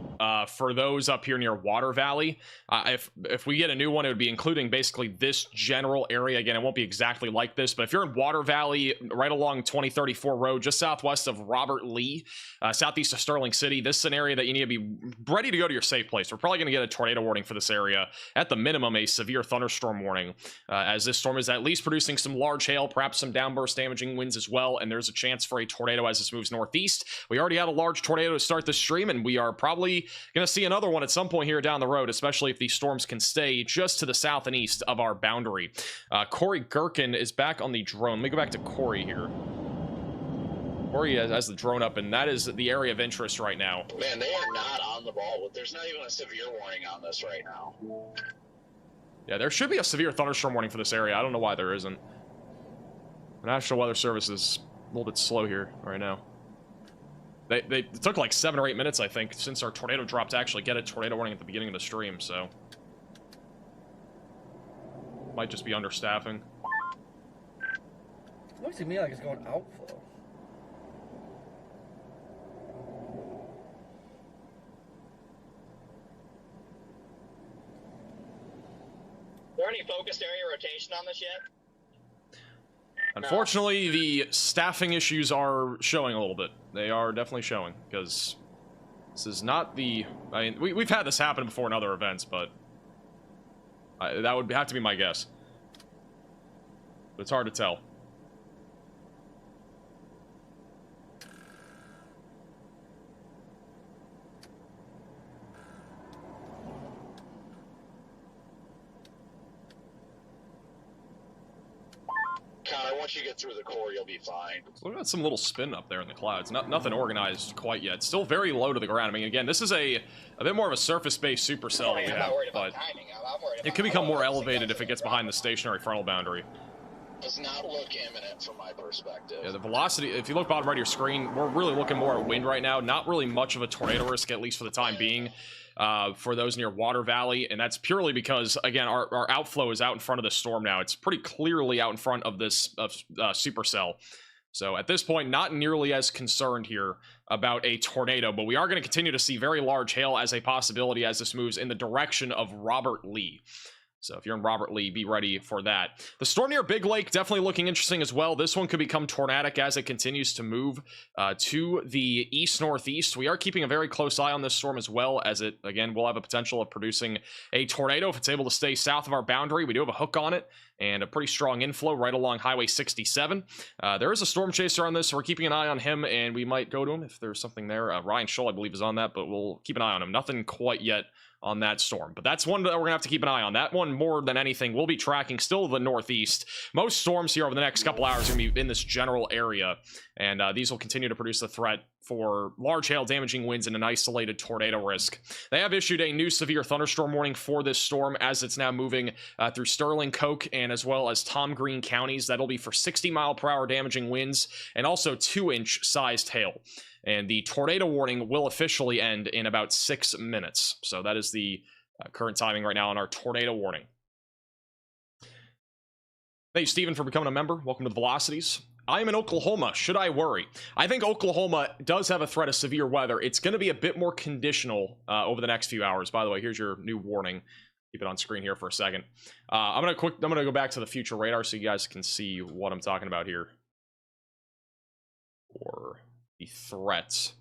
for those up here near Water Valley. If we get a new one, it would be including basically this general area. Again, it won't be exactly like this, but if you're in Water Valley, right along 2034 road, just southwest of Robert Lee, southeast of Sterling City, this is an area that you need to be ready to go to your safe place. We're probably going to get a tornado warning for this area. At the minimum, a severe thunderstorm warning, as this storm is at least producing some large hail, perhaps some downburst damaging winds as well, and there's a chance for a tornado as this moves northeast. We already had a large tornado to start the stream, and we are probably going to see another one at some point here down the road, especially if these storms can stay just to the south and east of our boundary. Corey Gherkin is back on the drone. Let me go back to Corey here. Corey has the drone up, and that is the area of interest right now. Man, they are not on the ball. There's not even a severe warning on this right now. Yeah, there should be a severe thunderstorm warning for this area. I don't know why there isn't. The National Weather Service is a little bit slow here right now. It took like 7 or 8 minutes, I think, since our tornado drop to actually get a tornado warning at the beginning of the stream, so might just be understaffing. It looks to me like it's going outflow. Is there any focused area rotation on this yet? Unfortunately, the staffing issues are showing a little bit. They are definitely showing, because this is not the... I mean, we've had this happen before in other events, but that would have to be my guess. But it's hard to tell. Once you get through the core, you'll be fine. So we've got some little spin up there in the clouds. Nothing organized quite yet. Still very low to the ground. I mean, again, this is a bit more of a surface-based supercell that we have, but it could become more elevated if it gets behind the stationary frontal boundary. Does not look imminent from my perspective. Yeah, the velocity, if you look bottom right of your screen, we're really looking more at wind right now. Not really much of a tornado risk, at least for the time being. For those near Water Valley, and that's purely because, again, our outflow is out in front of the storm now. It's pretty clearly out in front of this supercell. So at this point, not nearly as concerned here about a tornado, but we are going to continue to see very large hail as a possibility as this moves in the direction of Robert Lee. So if you're in Robert Lee, be ready for that. The storm near Big Lake, definitely looking interesting as well. This one could become tornadic as it continues to move to the east-northeast. We are keeping a very close eye on this storm as well, as it, again, will have a potential of producing a tornado if it's able to stay south of our boundary. We do have a hook on it and a pretty strong inflow right along Highway 67. There is a storm chaser on this, so we're keeping an eye on him, and we might go to him if there's something there. Ryan Scholl, I believe, is on that, but we'll keep an eye on him. Nothing quite yet on that storm, but that's one that we're gonna have to keep an eye on. That one, more than anything, we'll be tracking still the northeast. Most storms here over the next couple hours are gonna be in this general area, and these will continue to produce a threat for large hail, damaging winds, and an isolated tornado risk. They have issued a new severe thunderstorm warning for this storm as it's now moving through Sterling, Coke, and as well as Tom Green counties. That'll be for 60-mile-per-hour damaging winds and also 2-inch sized hail. And the tornado warning will officially end in about 6 minutes. So that is the current timing right now on our tornado warning. Thank you, Stephen, for becoming a member. Welcome to the Velocities. I am in Oklahoma. Should I worry? I think Oklahoma does have a threat of severe weather. It's going to be a bit more conditional over the next few hours. By the way, here's your new warning. Keep it on screen here for a second. I'm gonna go back to the future radar so you guys can see what I'm talking about here. Or the threats.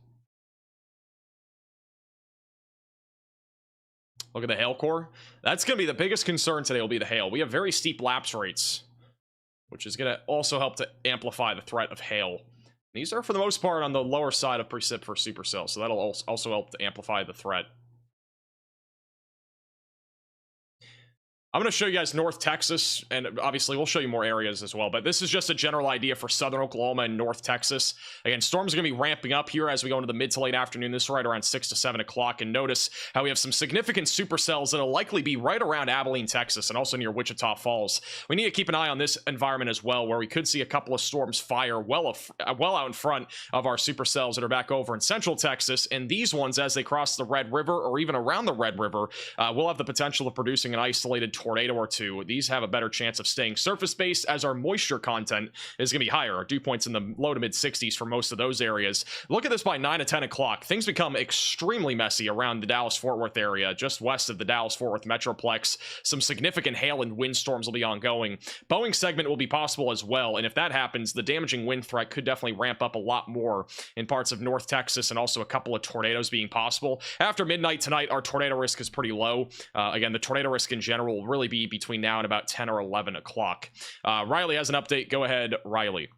Look at the hail core. That's going to be the biggest concern today, will be the hail. We have very steep lapse rates, which is going to also help to amplify the threat of hail. These are, for the most part, on the lower side of precip for Supercell, so that'll also help to amplify the threat. I'm going to show you guys North Texas, and obviously we'll show you more areas as well, but this is just a general idea for Southern Oklahoma and North Texas. Again, storms are going to be ramping up here as we go into the mid to late afternoon. This is right around 6 to 7 o'clock, and notice how we have some significant supercells that'll likely be right around Abilene, Texas, and also near Wichita Falls. We need to keep an eye on this environment as well, where we could see a couple of storms fire well out in front of our supercells that are back over in Central Texas, and these ones, as they cross the Red River or even around the Red River, will have the potential of producing an isolated tornado or two, these have a better chance of staying surface-based, as our moisture content is going to be higher. Our dew points in the low to mid 60s for most of those areas. Look at this by 9 to 10 o'clock. Things become extremely messy around the Dallas-Fort Worth area, just west of the Dallas-Fort Worth Metroplex. Some significant hail and windstorms will be ongoing. Boeing segment will be possible as well, and if that happens, the damaging wind threat could definitely ramp up a lot more in parts of North Texas, and also a couple of tornadoes being possible. After midnight tonight, our tornado risk is pretty low. Again, the tornado risk in general will really be between now and about 10 or 11 o'clock. Riley has an update. Go ahead, Riley.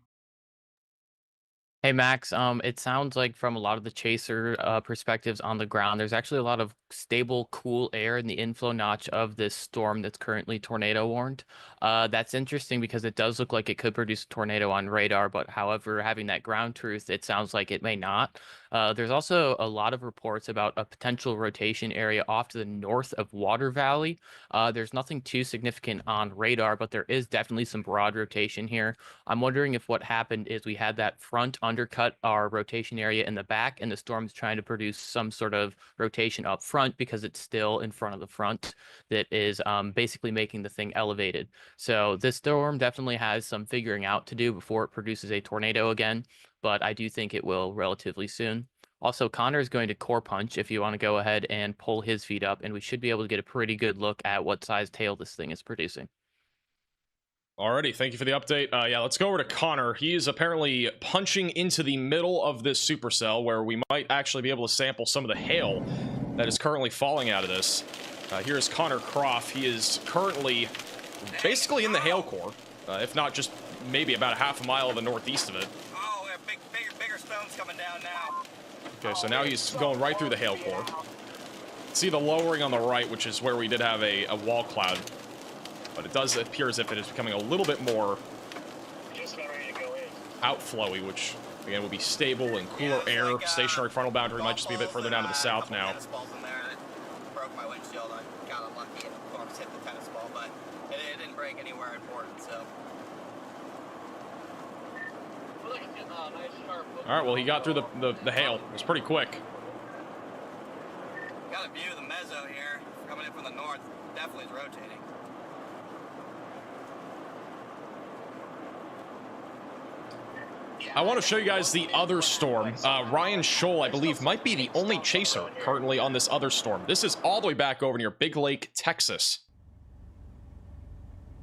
Hey Max, it sounds like from a lot of the chaser perspectives on the ground, there's actually a lot of stable, cool air in the inflow notch of this storm that's currently tornado warned. That's interesting because it does look like it could produce a tornado on radar, but however, having that ground truth, it sounds like it may not. There's also a lot of reports about a potential rotation area off to the north of Water Valley. There's nothing too significant on radar, but there is definitely some broad rotation here. I'm wondering if what happened is we had that front undercut our rotation area in the back, and the storm's trying to produce some sort of rotation up front because it's still in front of the front that is basically making the thing elevated. So this storm definitely has some figuring out to do before it produces a tornado again, but I do think it will relatively soon. Also, Connor is going to core punch if you want to go ahead and pull his feet up, and we should be able to get a pretty good look at what size tail this thing is producing. Alrighty, thank you for the update. Yeah, let's go over to Connor. He is apparently punching into the middle of this supercell, where we might actually be able to sample some of the hail that is currently falling out of this. Here's Connor Croft. He is currently basically in the hail core, if not just maybe about a half a mile to the northeast of it. Oh, bigger stones coming down now. Okay, so now he's going right through the hail core. See the lowering on the right, which is where we did have a wall cloud. But it does appear as if it is becoming a little bit more outflowy, which again will be stable and cooler air. Stationary frontal boundary might just be a bit further down to the south now. Broke my windshield. I got unlucky and almost hit the tennis ball, but it didn't break anywhere important. So. All right, well he got through the hail. It was pretty quick. Got a view of the mezzo here coming in from the north. Definitely is rotating. I want to show you guys the other storm. Ryan Scholl, I believe, might be the only chaser currently on this other storm. This is all the way back over near Big Lake, Texas.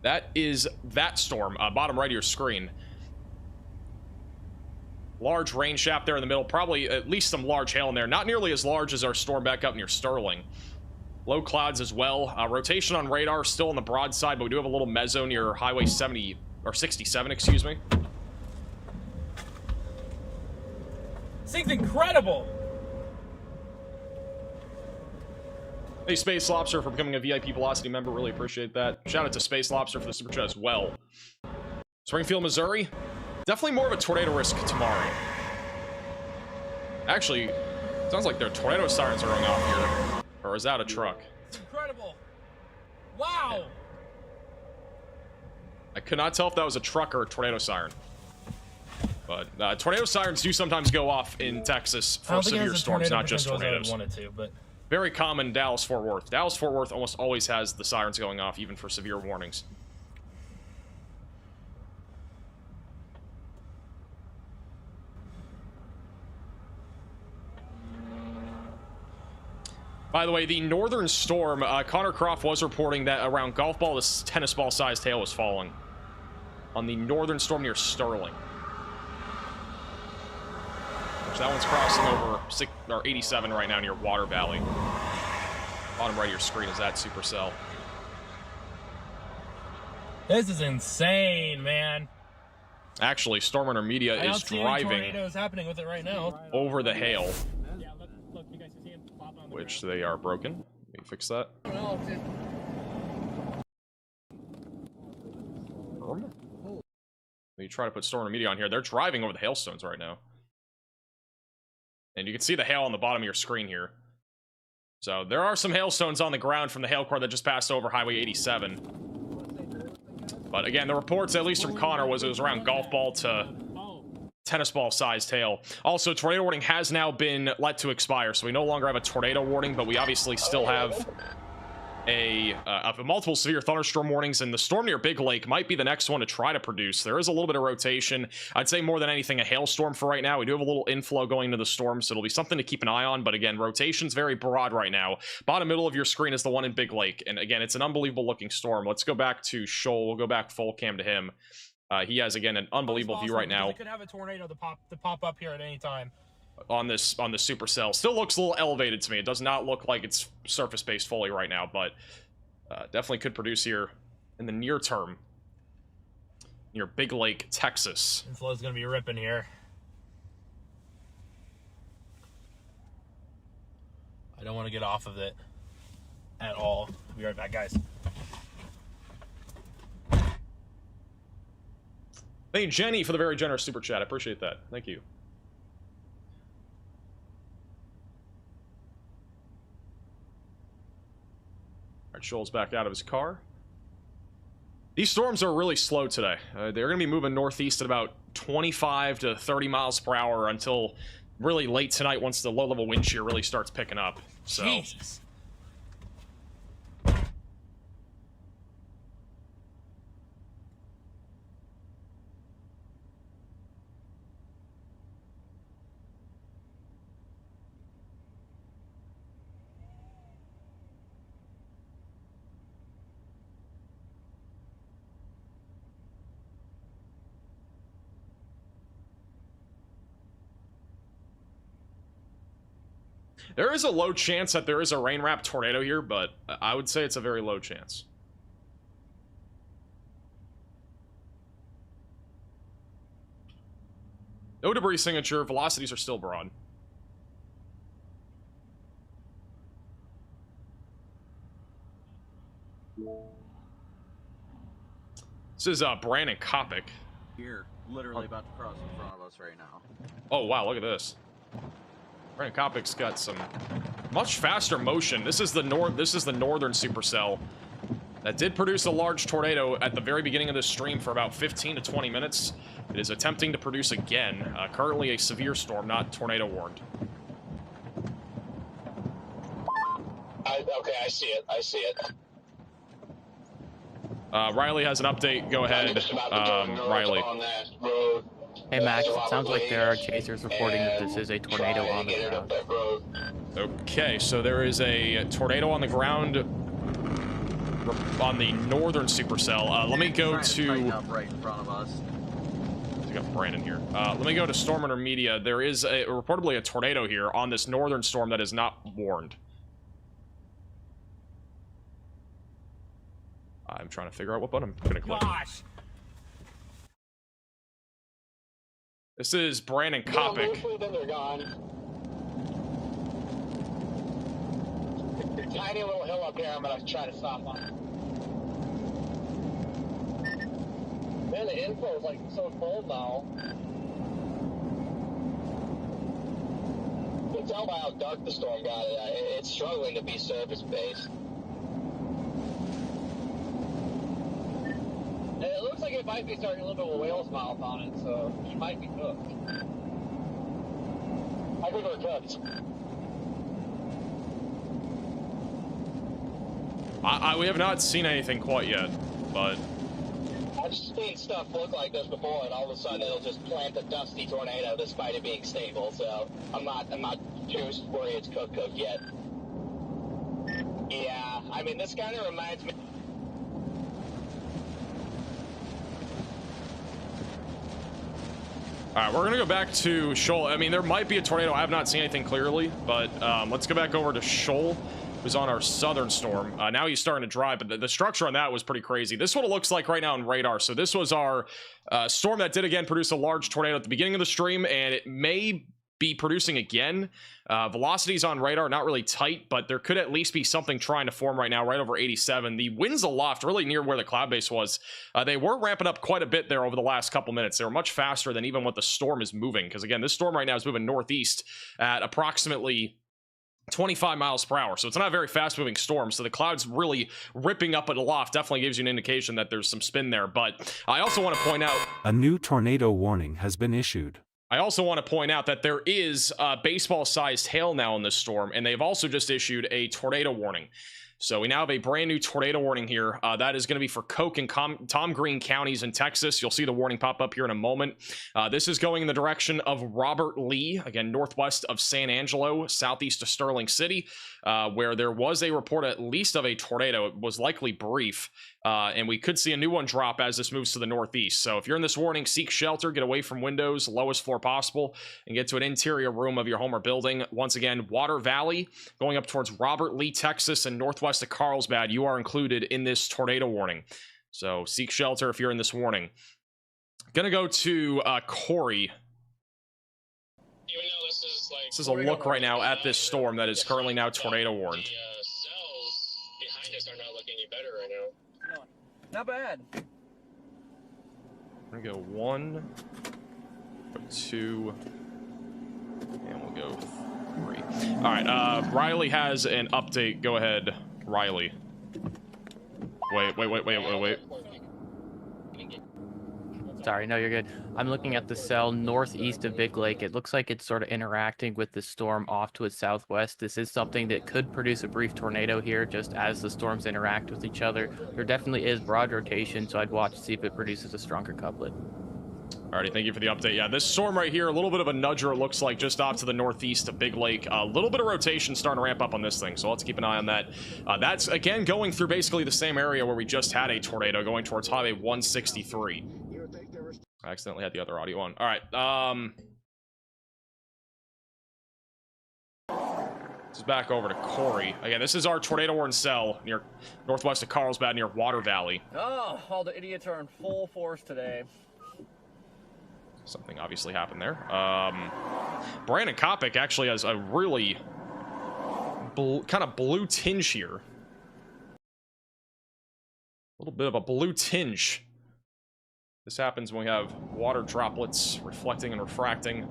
That is that storm, bottom right of your screen. Large rain shaft there in the middle, probably at least some large hail in there. Not nearly as large as our storm back up near Sterling. Low clouds as well. Rotation on radar still on the broadside, but we do have a little mezzo near Highway 70, or 67, excuse me. This thing's incredible! Hey, Space Lobster, for becoming a VIP Velocity member. Really appreciate that. Shout out to Space Lobster for the super chat as well. Springfield, Missouri. Definitely more of a tornado risk tomorrow. Actually, sounds like their tornado sirens are going off here. Or is that a truck? It's incredible! Wow! I could not tell if that was a truck or a tornado siren. But tornado sirens do sometimes go off in Texas for severe storms, not just tornadoes. Very common in Dallas-Fort Worth. Dallas-Fort Worth almost always has the sirens going off, even for severe warnings. By the way, the northern storm, Connor Croft was reporting that around golf ball to tennis ball sized hail was falling on the northern storm near Sterling. That one's crossing over 87 right now near Water Valley. Bottom right of your screen is that Supercell. This is insane, man. Actually, Storm Runner Media is driving tornadoes happening with it right now. over the hail, Yeah, look, you guys can see him pop on the which they are broken. Let me fix that. You try to put Storm Runner Media on here. They're driving over the hailstones right now. And you can see the hail on the bottom of your screen here. So there are some hailstones on the ground from the hail core that just passed over Highway 87. But again, the reports, at least from Connor, was it was around golf ball to tennis ball sized hail. Also, tornado warning has now been let to expire, so we no longer have a tornado warning, but we obviously still have multiple severe thunderstorm warnings, and the storm near Big Lake might be the next one to try to produce. There is a little bit of rotation. I'd say more than anything a hailstorm for right now. We do have a little inflow going into the storm, so it'll be something to keep an eye on. But again, rotation's very broad right now. Bottom middle of your screen is the one in Big Lake, and again, it's an unbelievable looking storm. Let's go back to Shoal. We'll go back full cam to him. He has, again, an unbelievable view right now. We could have a tornado to pop up here at any time. On the Supercell. Still looks a little elevated to me. It does not look like it's surface based fully right now, but definitely could produce here in the near term near Big Lake, Texas. Inflow's gonna be ripping here. I don't want to get off of it at all. I'll be right back, guys. Thank you, Jenny, for the very generous super chat. I appreciate that. Thank you. Shoal's back out of his car. These storms are really slow today. They're going to be moving northeast at about 25 to 30 miles per hour until really late tonight once the low-level wind shear really starts picking up. So. Jesus. There is a low chance that there is a rain-wrapped tornado here, but I would say it's a very low chance. No debris signature. Velocities are still broad. This is Brandon Kopic. Here, literally about to cross in front of us right now. Oh, wow, look at this. Brandon Kopic's got some much faster motion. This is the northern supercell that did produce a large tornado at the very beginning of this stream for about 15 to 20 minutes. It is attempting to produce again. Currently a severe storm, not tornado warned. Okay, I see it. I see it. Riley has an update. Go ahead, Riley. Hey Max, it sounds like there are chasers reporting that this is a tornado on the ground. Okay, so there is a tornado on the ground on the northern supercell. Let me go to... right in front of us. I got Brandon here. Let me go to Storm Intermedia. There is reportedly a tornado here on this northern storm that is not warned. I'm trying to figure out what button I'm gonna click. Gosh. This is Brandon Kopic. Then they're gone. Tiny little hill up here I'm gonna try to stop on. Man, the inflow is like so cold now. You can tell by how dark the storm got it. It's struggling to be surface based. It looks like it might be starting a little bit of a whale's mouth on it, so he might be cooked. I think we're cooked. We have not seen anything quite yet, but... I've seen stuff look like this before, and all of a sudden it'll just plant a dusty tornado despite it being stable, so I'm not too worried it's cooked yet. Yeah, I mean, this kind of reminds me... Alright, we're gonna go back to Shoal. I mean, there might be a tornado. I have not seen anything clearly, but let's go back over to Shoal, who's on our southern storm. Now he's starting to dry, but the structure on that was pretty crazy. This is what it looks like right now in radar. So this was our storm that did again produce a large tornado at the beginning of the stream, and it may be producing again. Velocities on radar not really tight, but there could at least be something trying to form right now, right over 87. The winds aloft, really near where the cloud base was, they were ramping up quite a bit there over the last couple minutes. They were much faster than even what the storm is moving, because again, this storm right now is moving northeast at approximately 25 miles per hour, so it's not a very fast-moving storm, so the clouds really ripping up at aloft definitely gives you an indication that there's some spin there. But I also want to point out... A new tornado warning has been issued. I also want to point out that there is baseball-sized hail now in this storm, and they've also just issued a tornado warning. So we now have a brand new tornado warning here. That is going to be for Coke and Tom Green counties in Texas. You'll see the warning pop up here in a moment. This is going in the direction of Robert Lee, again, northwest of San Angelo, southeast of Sterling City, where there was a report at least of a tornado. It was likely brief, and we could see a new one drop as this moves to the northeast. So if you're in this warning, seek shelter, get away from windows, lowest floor possible, and get to an interior room of your home or building. Once again, Water Valley, going up towards Robert Lee, Texas, and northwest of Carlsbad, you are included in this tornado warning. So seek shelter if you're in this warning. Gonna go to Corey. This is a look right now at this storm that is currently now tornado warned. Cells behind us are not looking any better right now. Not bad. We're gonna go 1, 2, and we'll go 3. All right, Riley has an update. Go ahead, Riley. Wait. Sorry, no, you're good. I'm looking at the cell northeast of Big Lake. It looks like it's sort of interacting with the storm off to its southwest. This is something that could produce a brief tornado here just as the storms interact with each other. There definitely is broad rotation, so I'd watch to see if it produces a stronger couplet. Alrighty, thank you for the update. Yeah, this storm right here, a little bit of a nudger, it looks like, just off to the northeast of Big Lake. A little bit of rotation starting to ramp up on this thing, so let's keep an eye on that. That's, again, going through basically the same area where we just had a tornado, going towards Highway 163. I accidentally had the other audio on. Alright, this is back over to Corey. Again, this is our tornado warning cell near northwest of Carlsbad, near Water Valley. Oh, all the idiots are in full force today. Something obviously happened there. Brandon Kopic actually has a really kind of blue tinge here. A little bit of a blue tinge. This happens when we have water droplets reflecting and refracting.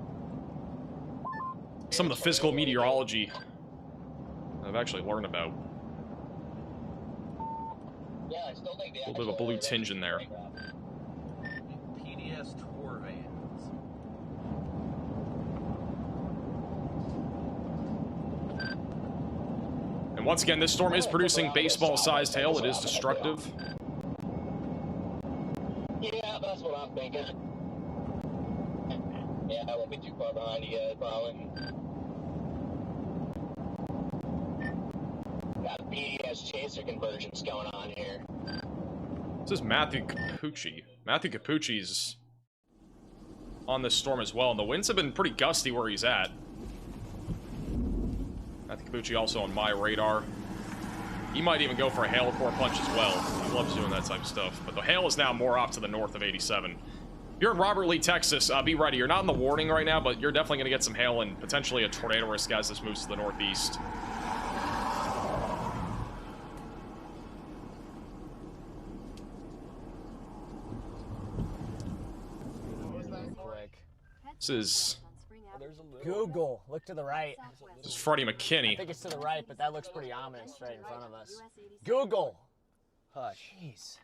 Some of the physical meteorology I've actually learned about. Yeah, I still think A little bit of a blue tinge in there. PDS tour vans. And once again, this storm is producing baseball-sized hail. It is destructive. Yeah, that's what I'm thinking. Yeah, I won't be too far behind you guys, probably. Got BDS chaser conversions going on here. This is Matthew Capucci. Matthew Capucci's on this storm as well, and the winds have been pretty gusty where he's at. Matthew Capucci also on my radar. He might even go for a hail core punch as well. He loves doing that type of stuff. But the hail is now more off to the north of 87. If you're in Robert Lee, Texas, be ready. You're not in the warning right now, but you're definitely going to get some hail and potentially a tornado risk as this moves to the northeast. This is Google. Look to the right. This is Freddie McKinney. I think it's to the right, but that looks pretty ominous right in front of us. Google. Hush. Jeez.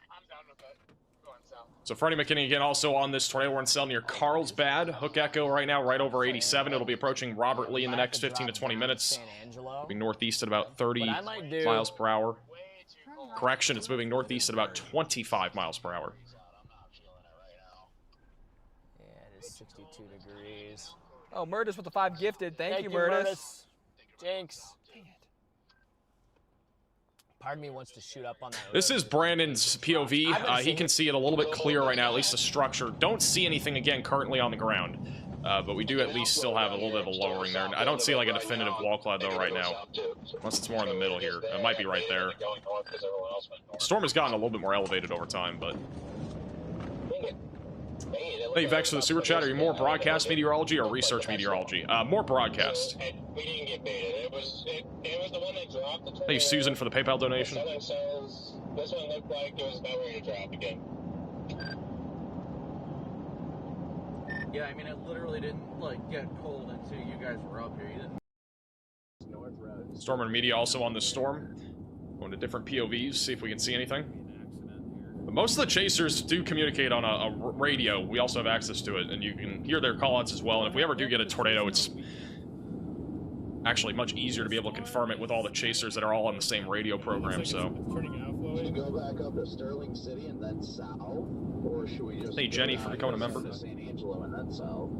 So Freddie McKinney again also on this tornado warning cell near Carlsbad. Hook echo right now right over 87. It'll be approaching Robert Lee in the next 15 to 20 minutes. Moving northeast at about 30 miles per hour. Correction, it's moving northeast at about 25 miles per hour. Yeah, it is 62 degrees. Oh, Murtis with the 5 gifted. Thank you, Murtis. Jinx. Dang it. Part of me wants to shoot up on that. This is Brandon's POV. He can see it a little bit clearer right now, at least the structure. Don't see anything, again, currently on the ground. But we do at least still have a little bit of a lowering there. I don't see like a definitive wall cloud, though, right now. Unless it's more in the middle here. It might be right there. The storm has gotten a little bit more elevated over time, but... Thank you, Vex, for the super chat. Are you more broadcast meteorology or research meteorology? More broadcast. We didn't get baited. It was the one that dropped the tornado. Thank you, Susan, for the PayPal donation. This one looked like it was about ready to drop again. Yeah, I mean, it literally didn't, like, get cold until you guys were up here. You didn't... Stormer Media also on this storm. Going to different POVs, see if we can see anything. But most of the chasers do communicate on a radio. We also have access to it, and you can hear their callouts as well. And if we ever do get a tornado, it's actually much easier to be able to confirm it with all the chasers that are all on the same radio program. So, Should we go back up to Sterling City and then south, or should we just? hey Jenny for becoming a member. To San Angelo and then south.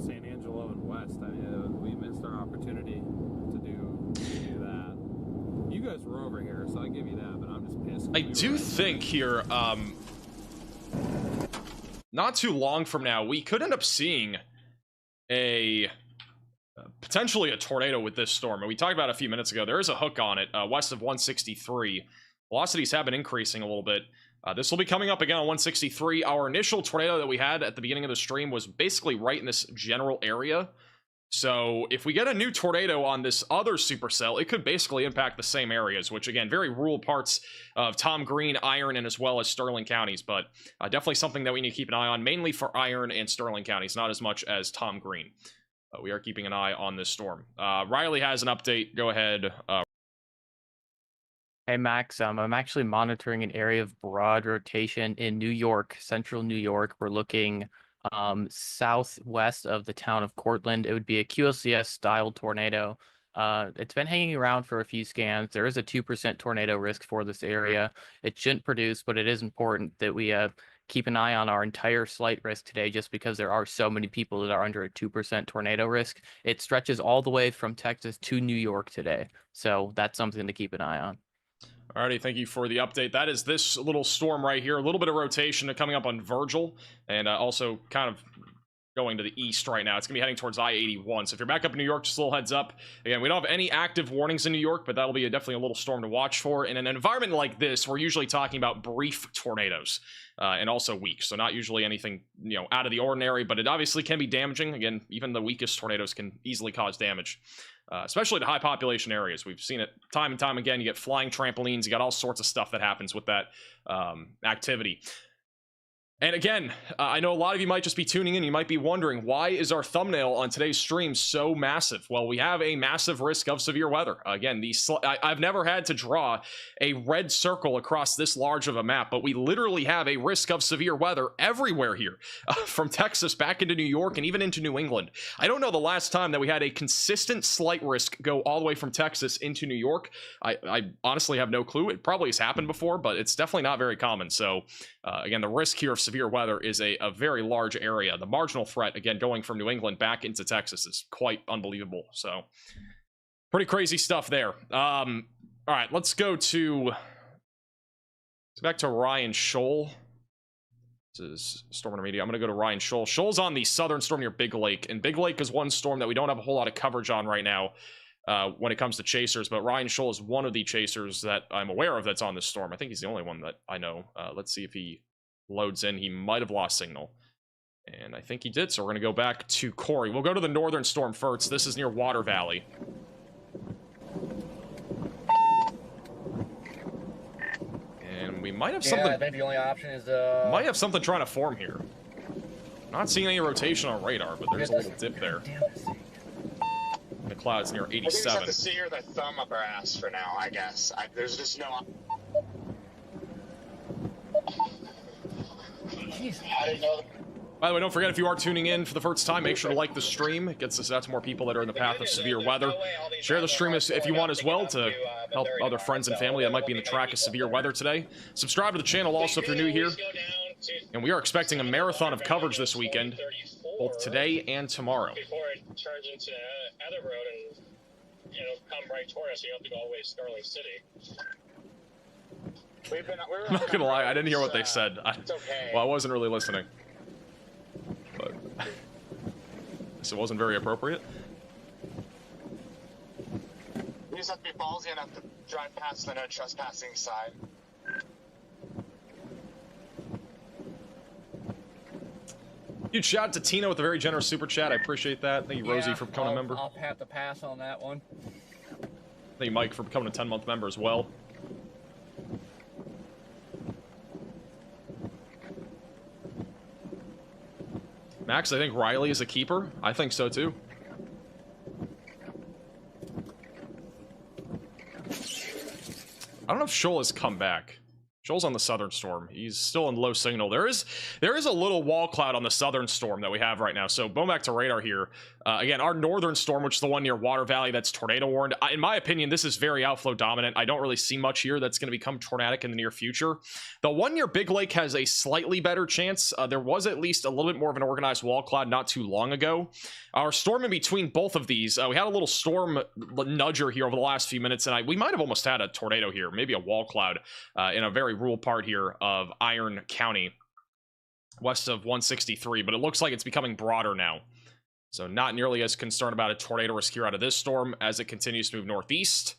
San Angelo and west. I mean, we missed our opportunity to do that. You guys were over here, so I give you that. But I'm just pissed. I do think here, not too long from now, we could end up seeing a potentially a tornado with this storm. And we talked about it a few minutes ago. There is a hook on it west of 163. Velocities have been increasing a little bit. This will be coming up again on 163. Our initial tornado that we had at the beginning of the stream was basically right in this general area. So if we get a new tornado on this other supercell, it could basically impact the same areas, which again, very rural parts of Tom Green, Iron, and as well as Sterling counties, but definitely something that we need to keep an eye on, mainly for Iron and Sterling counties, not as much as Tom Green. We are keeping an eye on this storm. Riley has an update. Go ahead. Hey Max, I'm actually monitoring an area of broad rotation in New York, central New York. We're looking southwest of the town of Cortland. It would be a QLCS style tornado. It's been hanging around for a few scans. There is a 2% tornado risk for this area. It shouldn't produce, but it is important that we keep an eye on our entire slight risk today, just because there are so many people that are under a 2% tornado risk. It stretches all the way from Texas to New York today. So that's something to keep an eye on. Alrighty, thank you for the update. That is this little storm right here. A little bit of rotation coming up on Virgil, and also kind of going to the east right now. It's going to be heading towards I-81. So if you're back up in New York, just a little heads up. Again, we don't have any active warnings in New York, but that'll be definitely a little storm to watch for. In an environment like this, we're usually talking about brief tornadoes and also weak. So not usually anything, you know, out of the ordinary, but it obviously can be damaging. Again, even the weakest tornadoes can easily cause damage. Especially to high population areas. We've seen it time and time again. You get flying trampolines, you got all sorts of stuff that happens with that activity. And again, I know a lot of you might just be tuning in. You might be wondering, why is our thumbnail on today's stream so massive? Well, we have a massive risk of severe weather. Again, I've never had to draw a red circle across this large of a map, but we literally have a risk of severe weather everywhere here, from Texas back into New York and even into New England. I don't know the last time that we had a consistent slight risk go all the way from Texas into New York. I honestly have no clue. It probably has happened before, but it's definitely not very common. So again, the risk here of severe weather is a very large area. The marginal threat, again, going from New England back into Texas is quite unbelievable. So pretty crazy stuff there. All right, let's go back to Ryan Shoal. This is Storm Media. I'm going to go to Ryan Shoal. Shoal's on the southern storm near Big Lake, and Big Lake is one storm that we don't have a whole lot of coverage on right now when it comes to chasers, but Ryan Shoal is one of the chasers that I'm aware of that's on this storm. I think he's the only one that I know. Let's see if he loads in. He might have lost signal, and I think he did, so we're going to go back to Corey. We'll go to the northern storm first. This is near Water Valley. And we might have something. I think the only option is might have something trying to form here. Not seeing any rotation on radar, but there's a little dip there. The clouds near 87. I think we just have to see her the thumb up our ass for now, I guess. There's just no... I didn't know... By the way, don't forget, if you are tuning in for the first time, make sure to like the stream. It gets us out to more people that are in the path of severe weather. Share the stream if you want as well to help other friends and family that might be in the track of severe weather today. Subscribe to the channel also if you're new here. And we are expecting a marathon of coverage this weekend, both today and tomorrow. Before it turns into other road and, you know, come right toward us, you have to go all the way to Sterling City. I'm not gonna lie, I didn't hear what they said. Well, I wasn't really listening. But this wasn't very appropriate. You just have to be ballsy enough to drive past the no trespassing sign. Huge shout out to Tina with a very generous super chat. I appreciate that. Thank you, Rosie, for becoming a member. I'll have to pass on that one. Thank you, Mike, for becoming a 10-month member as well. Max, I think Riley is a keeper. I think so, too. I don't know if Shoal has come back. Joel's on the southern storm. He's still in low signal. There is a little wall cloud on the southern storm that we have right now. So going back to radar here, again, our northern storm, which is the one near Water Valley, that's tornado warned. In my opinion, this is very outflow dominant. I don't really see much here that's going to become tornadic in the near future. The one near Big Lake has a slightly better chance. There was at least a little bit more of an organized wall cloud not too long ago. Our storm in between both of these, we had a little storm nudger here over the last few minutes, and we might have almost had a tornado here, maybe a wall cloud in a very rural part here of Iron County, west of 163, but it looks like it's becoming broader now. So not nearly as concerned about a tornado risk here out of this storm as it continues to move northeast.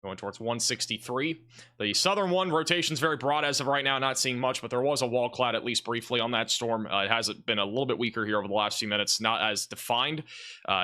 Going towards 163. The southern one, rotation's very broad as of right now, not seeing much, but there was a wall cloud at least briefly on that storm. It has been a little bit weaker here over the last few minutes, not as defined.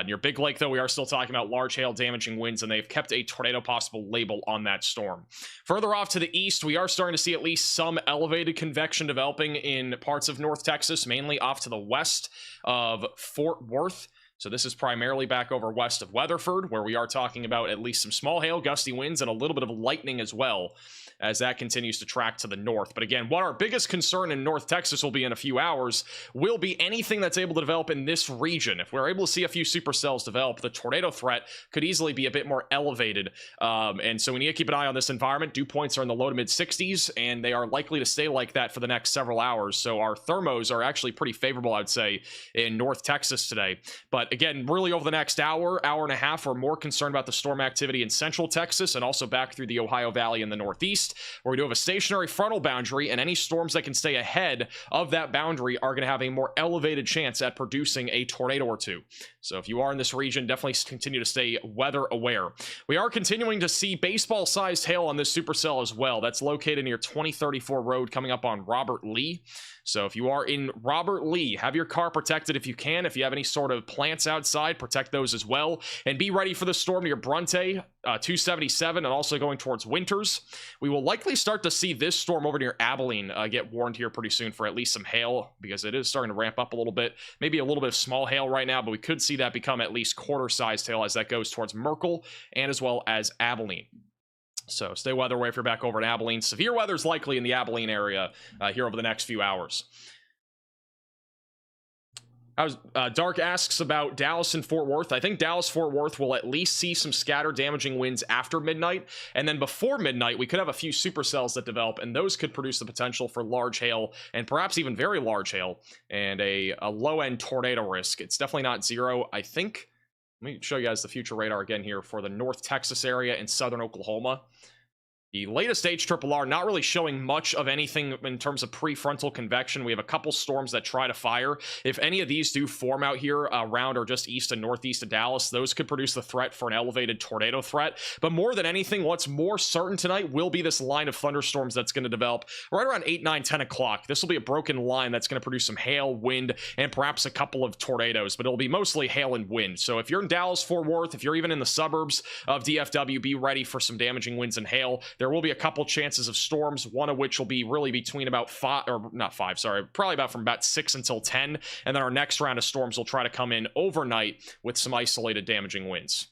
Near Big Lake, though, we are still talking about large hail damaging winds, and they've kept a tornado possible label on that storm. Further off to the east, we are starting to see at least some elevated convection developing in parts of North Texas, mainly off to the west of Fort Worth. So this is primarily back over west of Weatherford, where we are talking about at least some small hail, gusty winds, and a little bit of lightning as well, as that continues to track to the north. But again, what our biggest concern in North Texas will be in a few hours will be anything that's able to develop in this region. If we're able to see a few supercells develop, the tornado threat could easily be a bit more elevated. And so we need to keep an eye on this environment. Dew points are in the low to mid 60s, and they are likely to stay like that for the next several hours. So our thermos are actually pretty favorable, I'd say, in North Texas today. But again, really over the next hour and a half, we're more concerned about the storm activity in central Texas and also back through the Ohio Valley in the northeast, where we do have a stationary frontal boundary, and any storms that can stay ahead of that boundary are going to have a more elevated chance at producing a tornado or two. So if you are in this region, definitely continue to stay weather aware. We are continuing to see baseball-sized hail on this supercell as well. That's located near 2034 Road coming up on Robert Lee. So if you are in Robert Lee, have your car protected if you can. If you have any sort of plants outside, protect those as well. And be ready for the storm near Bronte, 277, and also going towards Winters. We will likely start to see this storm over near Abilene get warned here pretty soon for at least some hail, because it is starting to ramp up a little bit. Maybe a little bit of small hail right now, but we could see that become at least quarter-sized hail as that goes towards Merkel and as well as Abilene. So stay weather away if you're back over in Abilene. Severe weather is likely in the Abilene area here over the next few hours. Dark asks about Dallas and Fort Worth. I think Dallas-Fort Worth will at least see some scattered damaging winds after midnight. And then before midnight, we could have a few supercells that develop, and those could produce the potential for large hail and perhaps even very large hail and a low-end tornado risk. It's definitely not zero, I think. Let me show you guys the future radar again here for the North Texas area and southern Oklahoma. The latest HRRR not really showing much of anything in terms of prefrontal convection. We have a couple storms that try to fire. If any of these do form out here around or just east and northeast of Dallas, those could produce the threat for an elevated tornado threat. But more than anything, what's more certain tonight will be this line of thunderstorms that's going to develop right around 8, 9, 10 o'clock. This will be a broken line that's going to produce some hail, wind, and perhaps a couple of tornadoes, but it'll be mostly hail and wind. So if you're in Dallas, Fort Worth, if you're even in the suburbs of DFW, be ready for some damaging winds and hail. There will be a couple chances of storms, one of which will be really between about probably about from about 6 until 10. And then our next round of storms will try to come in overnight with some isolated damaging winds.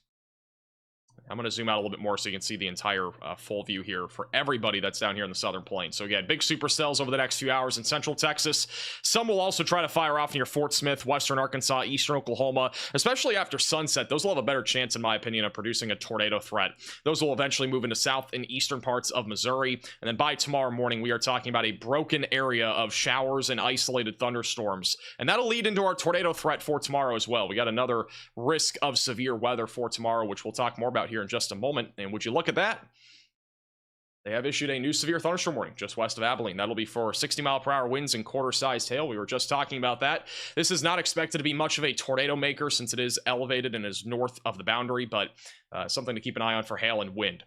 I'm going to zoom out a little bit more so you can see the entire full view here for everybody that's down here in the southern plains. So again, big supercells over the next few hours in central Texas. Some will also try to fire off near Fort Smith, western Arkansas, eastern Oklahoma, especially after sunset. Those will have a better chance, in my opinion, of producing a tornado threat. Those will eventually move into south and eastern parts of Missouri. And then by tomorrow morning, we are talking about a broken area of showers and isolated thunderstorms. And that'll lead into our tornado threat for tomorrow as well. We got another risk of severe weather for tomorrow, which we'll talk more about here in just a moment. And would you look at that? They have issued a new severe thunderstorm warning just west of Abilene. That'll be for 60-mile-per-hour winds and quarter-sized hail. We were just talking about that. This is not expected to be much of a tornado maker since it is elevated and is north of the boundary, but something to keep an eye on for hail and wind.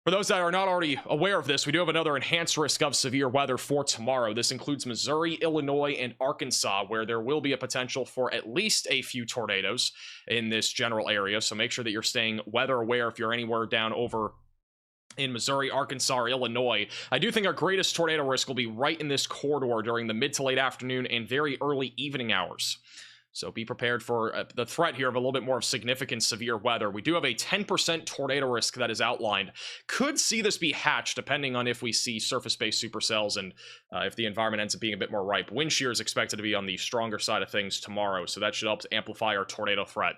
For those that are not already aware of this, we do have another enhanced risk of severe weather for tomorrow. This includes Missouri, Illinois, and Arkansas, where there will be a potential for at least a few tornadoes in this general area. So make sure that you're staying weather aware if you're anywhere down over in Missouri, Arkansas, or Illinois. I do think our greatest tornado risk will be right in this corridor during the mid to late afternoon and very early evening hours. So be prepared for the threat here of a little bit more of significant severe weather. We do have a 10% tornado risk that is outlined. Could see this be hatched depending on if we see surface-based supercells and if the environment ends up being a bit more ripe. Wind shear is expected to be on the stronger side of things tomorrow, so that should help to amplify our tornado threat.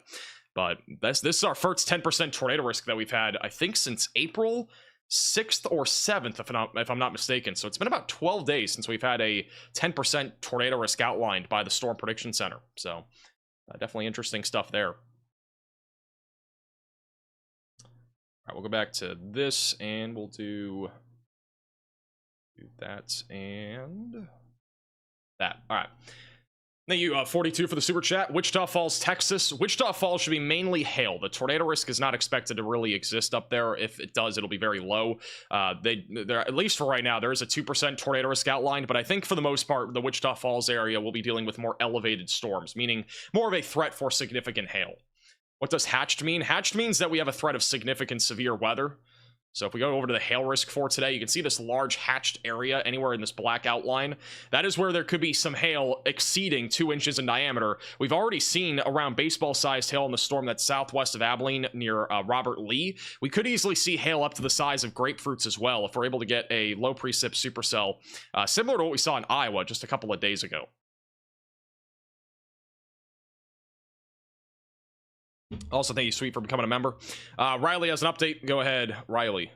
But this is our first 10% tornado risk that we've had, I think, since April 6th or 7th, if I'm not mistaken. So it's been about 12 days since we've had a 10% tornado risk outlined by the Storm Prediction Center. So definitely interesting stuff there. All right, we'll go back to this and we'll do that and that. All right. Thank you, 42 for the super chat. Wichita Falls, Texas. Wichita Falls should be mainly hail. The tornado risk is not expected to really exist up there. If it does, it'll be very low. They're, at least for right now, there is a 2% tornado risk outlined, but I think for the most part, the Wichita Falls area will be dealing with more elevated storms, meaning more of a threat for significant hail. What does hatched mean? Hatched means that we have a threat of significant severe weather. So if we go over to the hail risk for today, you can see this large hatched area anywhere in this black outline. That is where there could be some hail exceeding 2 inches in diameter. We've already seen around baseball-sized hail in the storm that's southwest of Abilene near Robert Lee. We could easily see hail up to the size of grapefruits as well if we're able to get a low precip supercell, similar to what we saw in Iowa just a couple of days ago. Also, thank you, Sweet, for becoming a member. Riley has an update. Go ahead, Riley.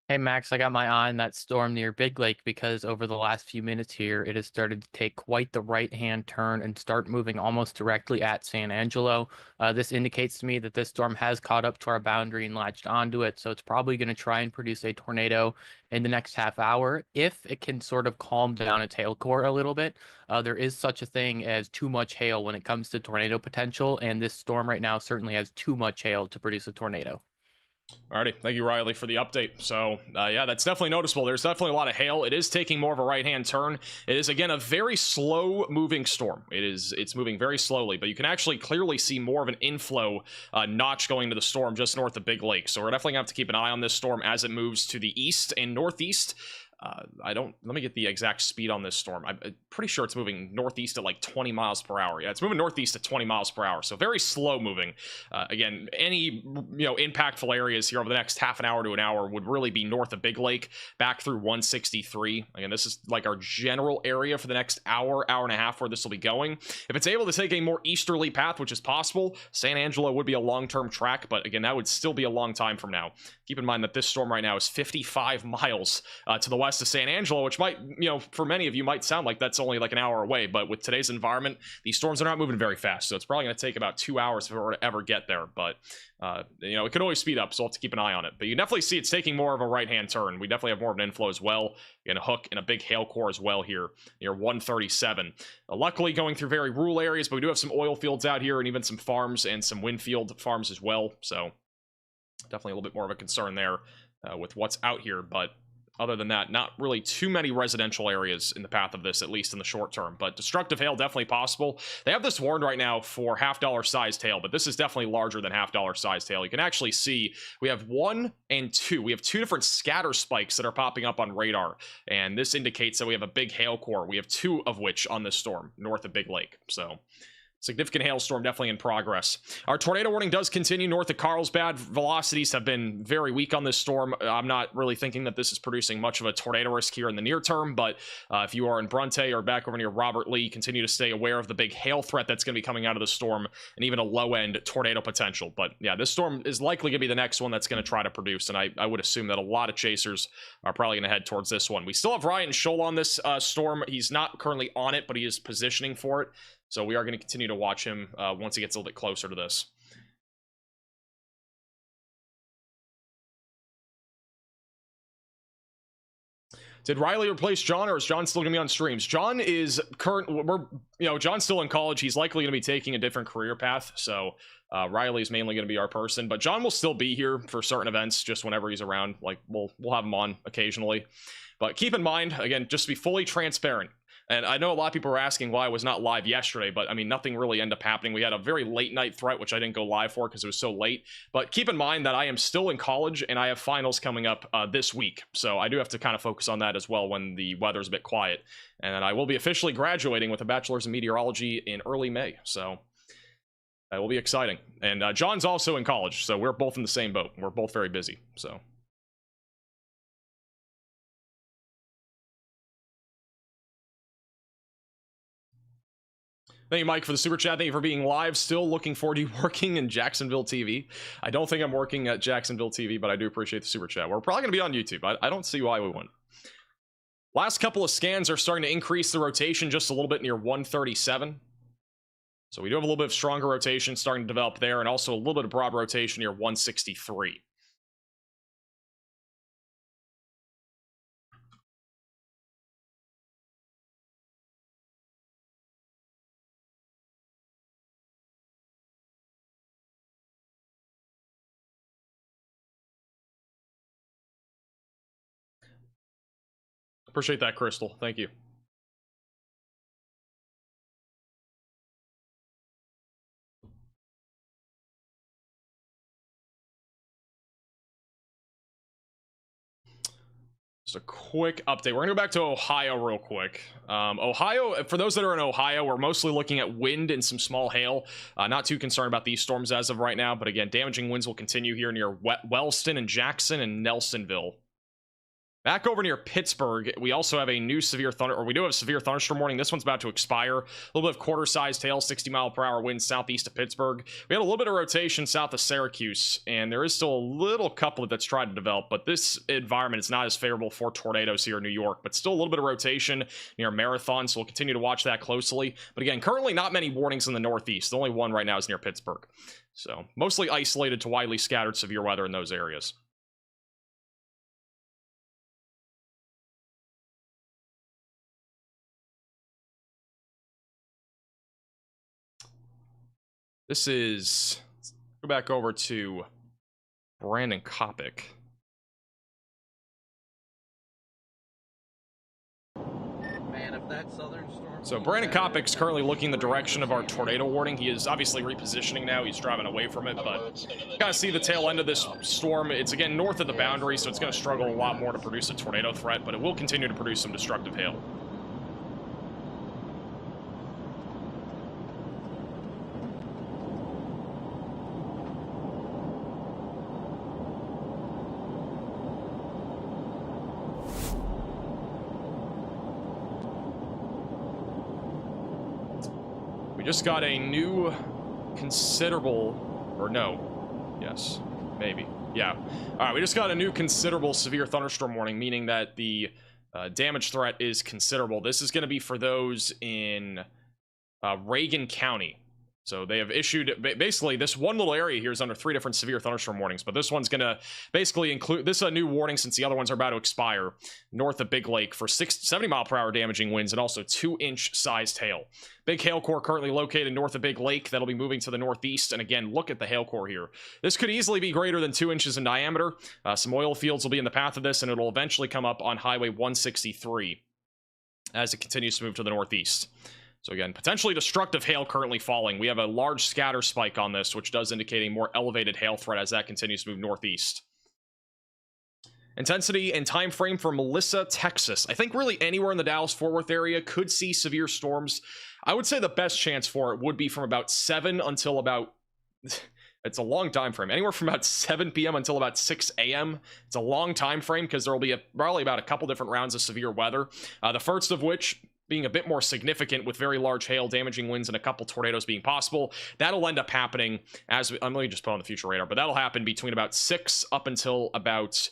Hey Max, I got my eye on that storm near Big Lake because over the last few minutes here, it has started to take quite the right-hand turn and start moving almost directly at San Angelo. This indicates to me that this storm has caught up to our boundary and latched onto it, so it's probably going to try and produce a tornado in the next half hour. If it can sort of calm down its hail core a little bit, there is such a thing as too much hail when it comes to tornado potential, and this storm right now certainly has too much hail to produce a tornado. Alrighty, thank you, Riley, for the update. So, yeah, that's definitely noticeable. There's definitely a lot of hail. It is taking more of a right-hand turn. It is, again, a very slow-moving storm. It's moving very slowly, but you can actually clearly see more of an inflow notch going to the storm just north of Big Lake. So we're definitely going to have to keep an eye on this storm as it moves to the east and northeast. Let me get the exact speed on this storm. I'm pretty sure it's moving northeast at like 20 miles per hour. Yeah, it's moving northeast at 20 miles per hour. So very slow moving. Again, any, impactful areas here over the next half an hour to an hour would really be north of Big Lake, back through 163. Again, this is like our general area for the next hour and a half where this will be going. If it's able to take a more easterly path, which is possible, San Angelo would be a long-term track, but again, that would still be a long time from now. Keep in mind that this storm right now is 55 miles to the west of San Angelo, which might, for many of you might sound like that's only like an hour away, but with today's environment, these storms are not moving very fast, so it's probably going to take about 2 hours if it were to ever get there, but it could always speed up, so we'll have to keep an eye on it. But you definitely see it's taking more of a right-hand turn. We definitely have more of an inflow as well, and a hook and a big hail core as well here near 137. Luckily going through very rural areas, but we do have some oil fields out here and even some farms and some wind field farms as well, so definitely a little bit more of a concern there with what's out here, but other than that, not really too many residential areas in the path of this, at least in the short term. But destructive hail, definitely possible. They have this warned right now for half-dollar sized hail, but this is definitely larger than half-dollar sized hail. You can actually see we have 1 and 2. We have 2 different scatter spikes that are popping up on radar, and this indicates that we have a big hail core. We have 2 of which on this storm, north of Big Lake. So significant hailstorm definitely in progress. Our tornado warning does continue north of Carlsbad. Velocities have been very weak on this storm. I'm not really thinking that this is producing much of a tornado risk here in the near term, but if you are in Bronte or back over near Robert Lee, continue to stay aware of the big hail threat that's going to be coming out of the storm and even a low-end tornado potential. But yeah, this storm is likely going to be the next one that's going to try to produce, and I would assume that a lot of chasers are probably going to head towards this one. We still have Ryan Scholl on this storm. He's not currently on it, but he is positioning for it. So we are going to continue to watch him once he gets a little bit closer to this. Did Riley replace John, or is John still going to be on streams? John is John's still in college. He's likely going to be taking a different career path. So Riley is mainly going to be our person, but John will still be here for certain events, just whenever he's around. Like we'll have him on occasionally. But keep in mind, again, just to be fully transparent, And I know a lot of people were asking why I was not live yesterday, but I mean, nothing really ended up happening. We had a very late night threat, which I didn't go live for because it was so late. But keep in mind that I am still in college and I have finals coming up this week. So I do have to kind of focus on that as well when the weather's a bit quiet. And I will be officially graduating with a bachelor's in meteorology in early May. So that will be exciting. And John's also in college, so we're both in the same boat. We're both very busy, so. Thank you, Mike, for the super chat. Thank you for being live. Still looking forward to you working in Jacksonville TV. I don't think I'm working at Jacksonville TV, but I do appreciate the super chat. We're probably going to be on YouTube. I don't see why we wouldn't. Last couple of scans are starting to increase the rotation just a little bit near 137. So we do have a little bit of stronger rotation starting to develop there, and also a little bit of broad rotation near 163. Appreciate that, Crystal. Thank you. Just a quick update. We're gonna go back to Ohio real quick. Ohio, for those that are in Ohio, we're mostly looking at wind and some small hail. Not too concerned about these storms as of right now, but again, damaging winds will continue here near Wellston and Jackson and Nelsonville. Back over near Pittsburgh, we also have a new severe thunder, or we do have a severe thunderstorm warning. This one's about to expire. A little bit of quarter-sized hail, 60-mile-per-hour winds southeast of Pittsburgh. We had a little bit of rotation south of Syracuse, and there is still a little couplet that's tried to develop, but this environment is not as favorable for tornadoes here in New York, but still a little bit of rotation near Marathon, so we'll continue to watch that closely. But again, currently not many warnings in the Northeast. The only one right now is near Pittsburgh. So mostly isolated to widely scattered severe weather in those areas. This is, let's go back over to Brandon Kopic. Man, if that southern storm. So Brandon Kopic's currently looking the direction of our tornado warning. He is obviously repositioning now. He's driving away from it, but you gotta see the tail end of this storm. It's again north of the boundary, so it's gonna struggle a lot more to produce a tornado threat, but it will continue to produce some destructive hail. Just got a new considerable, or no, yes, maybe, yeah. All right, we just got a new considerable severe thunderstorm warning, meaning that the damage threat is considerable. This is going to be for those in Reagan County. So they have issued, basically this one little area here is under 3 different severe thunderstorm warnings, but this one's gonna basically include, this is a new warning since the other ones are about to expire, north of Big Lake for 70-mile-per-hour damaging winds and also 2-inch sized hail. Big hail core currently located north of Big Lake. That'll be moving to the northeast, and again, look at the hail core here. This could easily be greater than 2 inches in diameter. Some oil fields will be in the path of this, and it'll eventually come up on Highway 163 as it continues to move to the northeast. So again, potentially destructive hail currently falling. We have a large scatter spike on this, which does indicate a more elevated hail threat as that continues to move northeast. Intensity and time frame for Melissa, Texas. I think really anywhere in the Dallas-Fort Worth area could see severe storms. I would say the best chance for it would be from about 7 until about... It's a long time frame. Anywhere from about 7 p.m. until about 6 a.m. It's a long time frame because there will be probably about a couple different rounds of severe weather. The first of which being a bit more significant with very large hail, damaging winds, and a couple tornadoes being possible. That'll end up happening as let me just put on the future radar, but that'll happen between about 6 up until about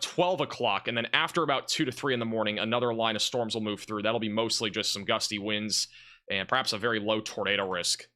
12 o'clock, and then after about 2 to 3 in the morning, another line of storms will move through. That'll be mostly just some gusty winds and perhaps a very low tornado risk.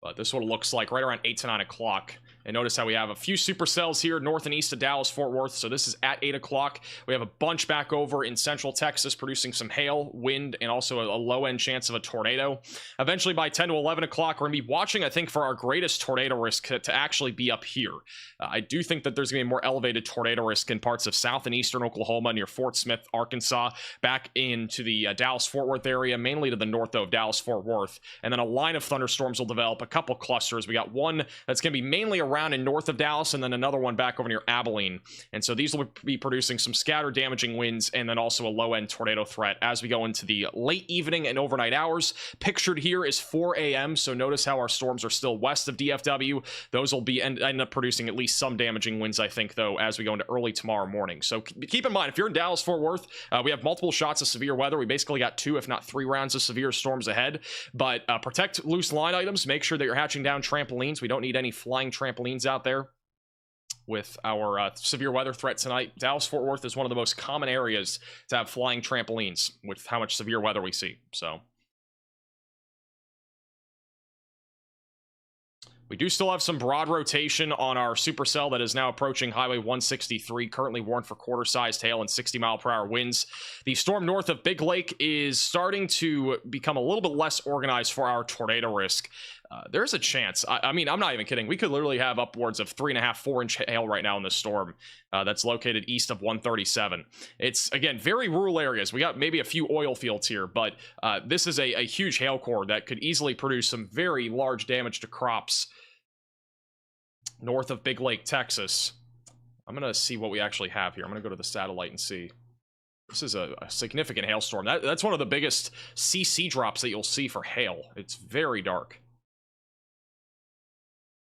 But this is what it looks like right around 8 to 9 o'clock. And notice how we have a few supercells here north and east of Dallas-Fort Worth. So this is at 8 o'clock. We have a bunch back over in central Texas producing some hail, wind, and also a low-end chance of a tornado. Eventually by 10 to 11 o'clock, we're going to be watching, I think, for our greatest tornado risk to actually be up here. I do think that there's going to be more elevated tornado risk in parts of south and eastern Oklahoma near Fort Smith, Arkansas, back into the Dallas-Fort Worth area, mainly to the north of Dallas-Fort Worth. And then a line of thunderstorms will develop, a couple clusters. We got one that's going to be mainly around and north of Dallas, and then another one back over near Abilene. And so these will be producing some scattered damaging winds and then also a low-end tornado threat as we go into the late evening and overnight hours. Pictured here is 4 a.m. So notice how our storms are still west of DFW. Those will be end up producing at least some damaging winds, I think, though, as we go into early tomorrow morning. So keep in mind, if you're in Dallas-Fort Worth, we have multiple shots of severe weather. We basically got 2, if not 3 rounds of severe storms ahead. But protect loose line items. Make sure that you're hatching down trampolines. We don't need any flying trampolines out there with our severe weather threat tonight. Dallas-Fort Worth is one of the most common areas to have flying trampolines with how much severe weather we see. So we do still have some broad rotation on our supercell that is now approaching Highway 163, currently warned for quarter-sized hail and 60-mile-per-hour winds. The storm north of Big Lake is starting to become a little bit less organized for our tornado risk. There's a chance. I mean, I'm not even kidding. We could literally have upwards of 3.5, 4-inch hail right now in this storm that's located east of 137. It's, again, very rural areas. We got maybe a few oil fields here, but this is a huge hail core that could easily produce some very large damage to crops north of Big Lake, Texas. I'm going to see what we actually have here. I'm going to go to the satellite and see. This is a significant hailstorm. That's one of the biggest CC drops that you'll see for hail. It's very dark.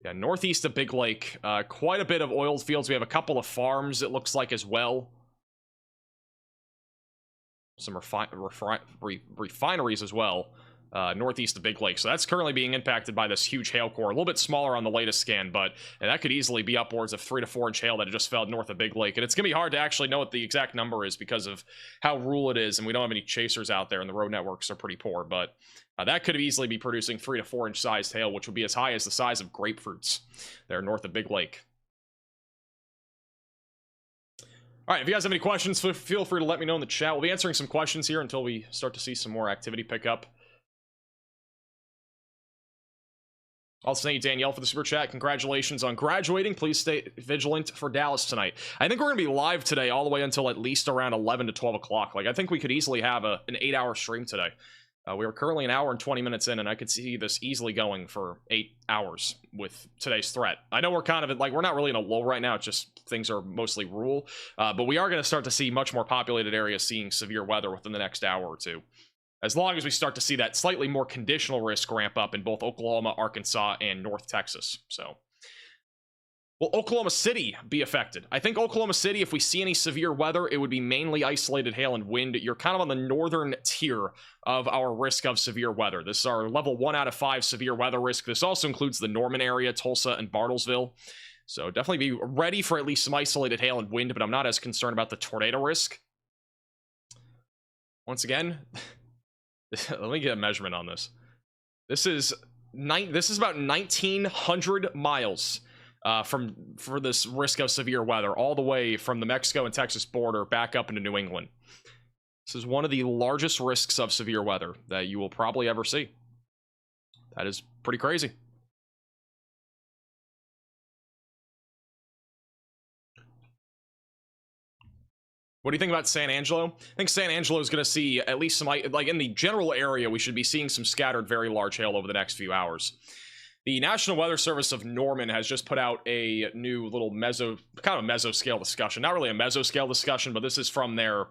Yeah, northeast of Big Lake, quite a bit of oil fields. We have a couple of farms, it looks like, as well. Some refineries as well, northeast of Big Lake. So that's currently being impacted by this huge hail core. A little bit smaller on the latest scan, but that could easily be upwards of 3 to 4 inch hail that just fell north of Big Lake. And it's going to be hard to actually know what the exact number is because of how rural it is, and we don't have any chasers out there, and the road networks are pretty poor. But that could easily be producing 3 to 4 inch sized hail, which would be as high as the size of grapefruits there north of Big Lake. All right, if you guys have any questions, feel free to let me know in the chat. We'll be answering some questions here until we start to see some more activity pick up. Also, thank you, Danielle, for the super chat. Congratulations on graduating. Please stay vigilant for Dallas tonight. I think we're going to be live today all the way until at least around 11 to 12 o'clock. Like, I think we could easily have an 8-hour stream today. We are currently 1 hour and 20 minutes in, and I could see this easily going for 8 hours with today's threat. I know we're kind of, like, we're not really in a lull right now. It's just things are mostly rural. But we are going to start to see much more populated areas seeing severe weather within the next hour or two, as long as we start to see that slightly more conditional risk ramp up in both Oklahoma, Arkansas, and North Texas. So, will Oklahoma City be affected? I think Oklahoma City, if we see any severe weather, it would be mainly isolated hail and wind. You're kind of on the northern tier of our risk of severe weather. This is our level 1 out of 5 severe weather risk. This also includes the Norman area, Tulsa, and Bartlesville. So definitely be ready for at least some isolated hail and wind, but I'm not as concerned about the tornado risk. Once again, let me get a measurement on this. This is about 1,900 miles for this risk of severe weather, all the way from the Mexico and Texas border back up into New England. This is one of the largest risks of severe weather that you will probably ever see. That is pretty crazy. What do you think about San Angelo? I think San Angelo is going to see at least some, like in the general area, we should be seeing some scattered very large hail over the next few hours. The National Weather Service of Norman has just put out a new little mesoscale discussion. Not really a mesoscale discussion, but this is from their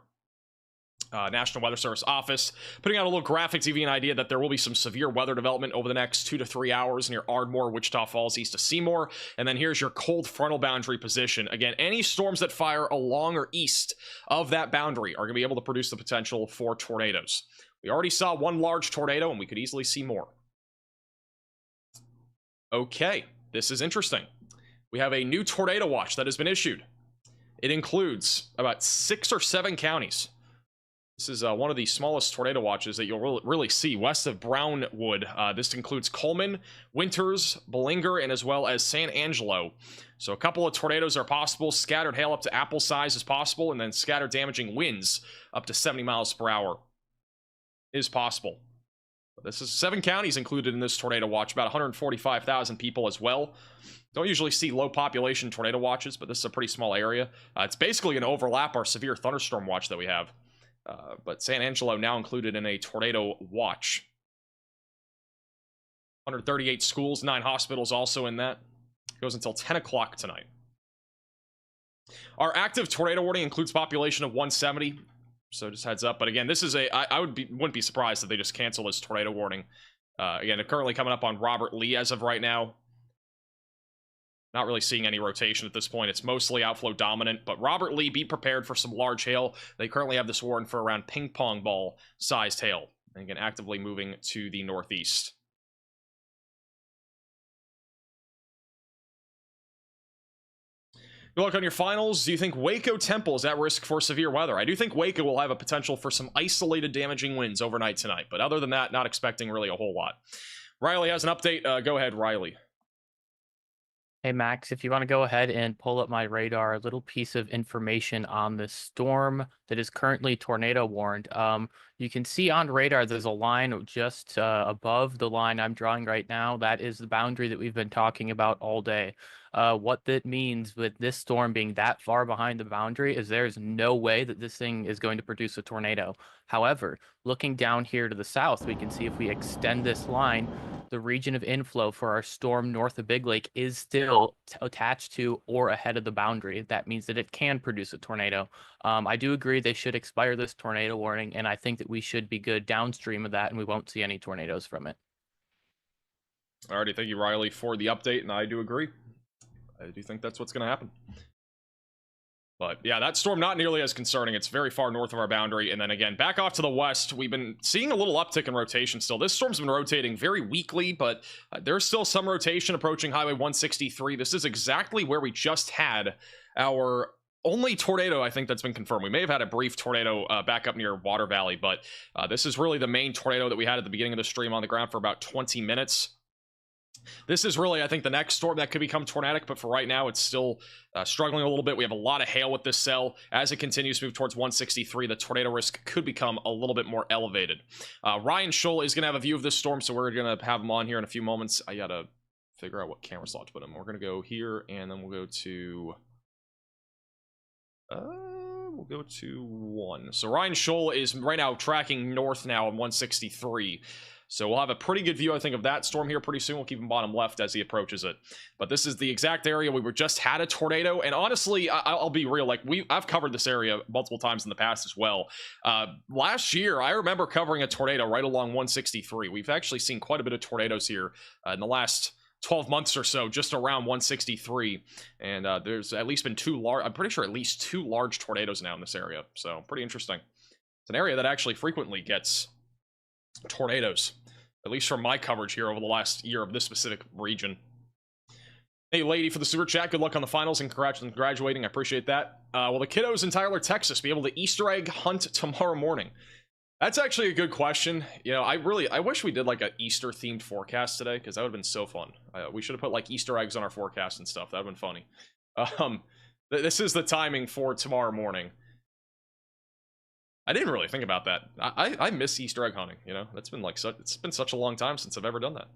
National Weather Service office, putting out a little graphic to give you an idea that there will be some severe weather development over the next 2 to 3 hours near Ardmore, Wichita Falls, east of Seymour. And then here's your cold frontal boundary position. Again, any storms that fire along or east of that boundary are going to be able to produce the potential for tornadoes. We already saw one large tornado, and we could easily see more. Okay, this is interesting. We have a new tornado watch that has been issued. It includes about 6 or 7 counties. This is one of the smallest tornado watches that you'll really see west of Brownwood. This includes Coleman, Winters, Bellinger, and as well as San Angelo. So a couple of tornadoes are possible. Scattered hail up to apple size is possible, and then scattered damaging winds up to 70 miles per hour is possible. This is 7 counties included in this tornado watch, about 145,000 people as well. Don't usually see low population tornado watches, but this is a pretty small area. It's basically going to overlap our severe thunderstorm watch that we have. But San Angelo now included in a tornado watch. 138 schools, 9 hospitals also in that. Goes until 10 o'clock tonight. Our active tornado warning includes population of 170. So just heads up. But again, this is I wouldn't be surprised if they just cancel this tornado warning. Again, they're currently coming up on Robert Lee as of right now. Not really seeing any rotation at this point. It's mostly outflow dominant, but Robert Lee, be prepared for some large hail. They currently have this warning for around ping pong ball sized hail. And again, actively moving to the northeast. Good luck on your finals. Do you think Waco Temple is at risk for severe weather? I do think Waco will have a potential for some isolated damaging winds overnight tonight, but other than that, not expecting really a whole lot. Riley has an update. Go ahead, Riley. Hey, Max, if you want to go ahead and pull up my radar, a little piece of information on the storm that is currently tornado warned. You can see on radar there's a line just above the line I'm drawing right now. That is the boundary that we've been talking about all day. What that means with this storm being that far behind the boundary is there's no way that this thing is going to produce a tornado. However, looking down here to the south, we can see if we extend this line, the region of inflow for our storm north of Big Lake is still attached to or ahead of the boundary. That means that it can produce a tornado. I do agree they should expire this tornado warning, and I think that we should be good downstream of that, and we won't see any tornadoes from it. Alrighty, thank you, Riley, for the update, and I do agree. I do think that's what's going to happen. But yeah, that storm not nearly as concerning. It's very far north of our boundary. And then again, back off to the west, we've been seeing a little uptick in rotation still. This storm's been rotating very weakly, but there's still some rotation approaching Highway 163. This is exactly where we just had our only tornado, I think, that's been confirmed. We may have had a brief tornado back up near Water Valley, but this is really the main tornado that we had at the beginning of the stream on the ground for about 20 minutes. This is really, I think, the next storm that could become tornadic, but for right now, it's still struggling a little bit. We have a lot of hail with this cell. As it continues to move towards 163, the tornado risk could become a little bit more elevated. Ryan Scholl is going to have a view of this storm, so we're going to have him on here in a few moments. I got to figure out what camera slot to put him. We're going to go here, and then we'll go to... we'll go to 1. So Ryan Scholl is right now tracking north now on 163. So we'll have a pretty good view, I think, of that storm here pretty soon. We'll keep him bottom left as he approaches it. But this is the exact area we were just had a tornado. And honestly, I'll be real. Like I've covered this area multiple times in the past as well. Last year, I remember covering a tornado right along 163. We've actually seen quite a bit of tornadoes here in the last 12 months or so, just around 163. And there's at least been 2 large, I'm pretty sure at least 2 large tornadoes now in this area. So pretty interesting. It's an area that actually frequently gets tornadoes, at least from my coverage here over the last year of this specific region. Hey, lady, for the super chat, good luck on the finals and congrats on graduating. I appreciate that. Will the kiddos in Tyler, Texas be able to Easter egg hunt tomorrow morning? That's actually a good question. You know, I wish we did like an Easter themed forecast today, because that would have been so fun. We should have put like Easter eggs on our forecast and stuff. That would have been funny. This is the timing for tomorrow morning. I didn't really think about that. I miss Easter egg hunting, you know? That's been like it's been such a long time since I've ever done that.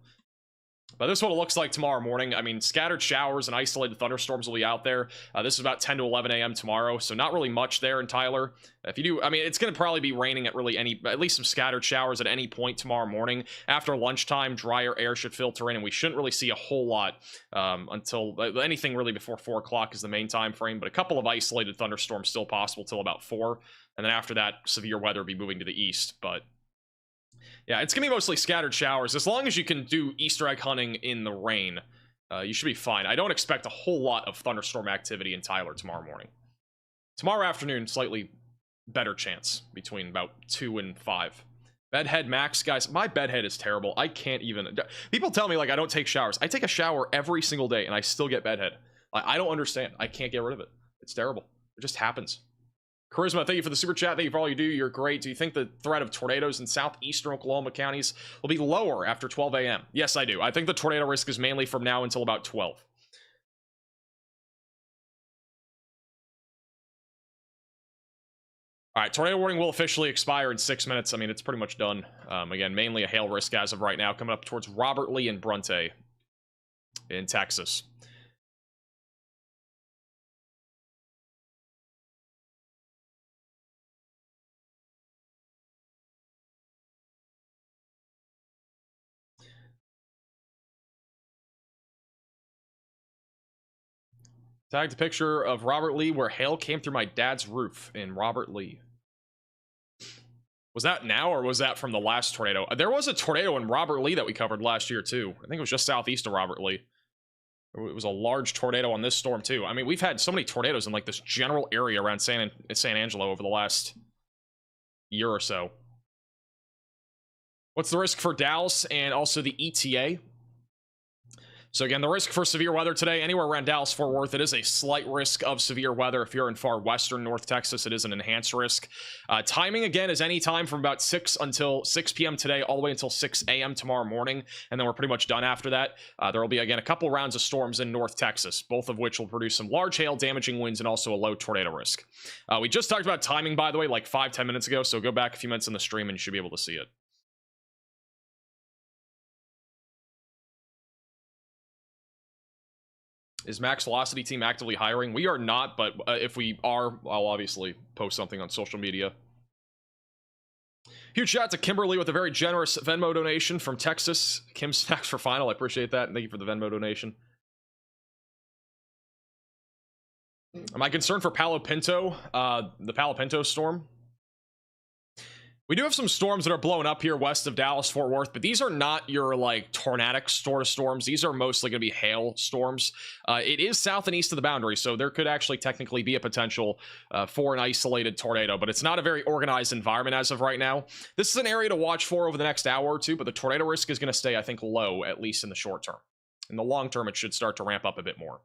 But this is what it looks like tomorrow morning. I mean, scattered showers and isolated thunderstorms will be out there. This is about 10 to 11 a.m. tomorrow, so not really much there in Tyler. If you do, I mean, it's going to probably be raining at at least some scattered showers at any point tomorrow morning. After lunchtime, drier air should filter in, and we shouldn't really see a whole lot until anything really before 4 o'clock is the main time frame. But a couple of isolated thunderstorms still possible till about 4. And then after that, severe weather will be moving to the east. But yeah, it's going to be mostly scattered showers. As long as you can do Easter egg hunting in the rain, you should be fine. I don't expect a whole lot of thunderstorm activity in Tyler tomorrow morning. Tomorrow afternoon, slightly better chance between about 2 and 5. Bedhead max, guys, my bedhead is terrible. I can't even... People tell me, like, I don't take showers. I take a shower every single day, and I still get bedhead. I don't understand. I can't get rid of it. It's terrible. It just happens. Charisma, thank you for the super chat. Thank you for all you do. You're great. Do you think the threat of tornadoes in southeastern Oklahoma counties will be lower after 12 a.m.? Yes, I do. I think the tornado risk is mainly from now until about 12. All right, tornado warning will officially expire in 6 minutes. I mean, it's pretty much done. Again, mainly a hail risk as of right now, coming up towards Robert Lee and Bronte in Texas. Tagged a picture of Robert Lee where hail came through my dad's roof in Robert Lee. Was that now, or was that from the last tornado? There was a tornado in Robert Lee that we covered last year, too. I think it was just southeast of Robert Lee. It was a large tornado on this storm, too. I mean, we've had so many tornadoes in, like, this general area around San Angelo over the last year or so. What's the risk for Dallas and also the ETA? So again, the risk for severe weather today, anywhere around Dallas-Fort Worth, it is a slight risk of severe weather. If you're in far western North Texas, it is an enhanced risk. Timing, again, is any time from about 6 until 6 p.m. today, all the way until 6 a.m. tomorrow morning, and then we're pretty much done after that. There will be, again, a couple rounds of storms in North Texas, both of which will produce some large hail, damaging winds, and also a low tornado risk. We just talked about timing, by the way, like 5-10 minutes ago, so go back a few minutes in the stream and you should be able to see it. Is Max Velocity team actively hiring? We are not, but if we are, I'll obviously post something on social media. Huge shout out to Kimberly with a very generous Venmo donation from Texas. Kim Snacks for final. I appreciate that. And thank you for the Venmo donation. Am I concerned for Palo Pinto? The Palo Pinto storm? We do have some storms that are blowing up here west of Dallas, Fort Worth, but these are not your, like, tornadic sort of storms. These are mostly going to be hail storms. It is south and east of the boundary, so there could actually technically be a potential for an isolated tornado, but it's not a very organized environment as of right now. This is an area to watch for over the next hour or two, but the tornado risk is going to stay, I think, low, at least in the short term. In the long term, it should start to ramp up a bit more.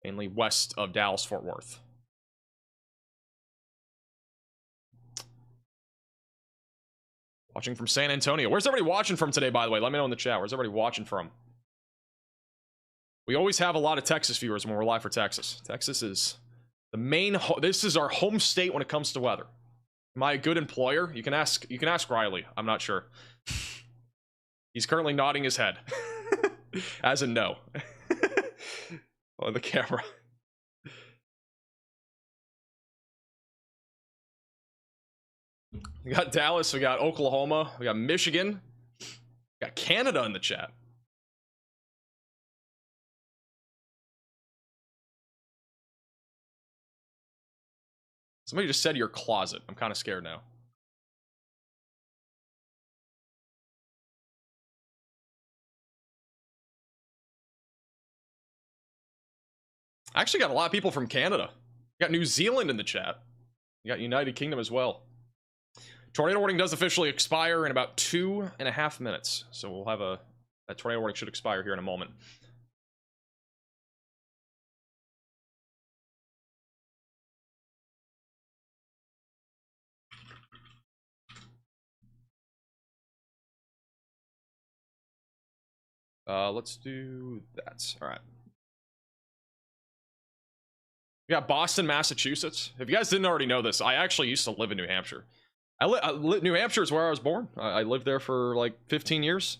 Mainly west of Dallas, Fort Worth. Watching from San Antonio. Where's everybody watching from today, by the way? Let me know in the chat. Where's everybody watching from? We always have a lot of Texas viewers when we're live for Texas. Texas is the main... This is our home state when it comes to weather. Am I a good employer? You can ask Riley. I'm not sure. He's currently nodding his head. As in no. On the camera. We got Dallas, we got Oklahoma, we got Michigan, we got Canada in the chat. Somebody just said your closet. I'm kind of scared now. I actually got a lot of people from Canada. We got New Zealand in the chat. We got United Kingdom as well. Tornado warning does officially expire in about 2.5 minutes. So we'll have that tornado warning should expire here in a moment. Let's do that. All right. We got Boston, Massachusetts. If you guys didn't already know this, I actually used to live in New Hampshire. New Hampshire is where I was born. I lived there for like 15 years.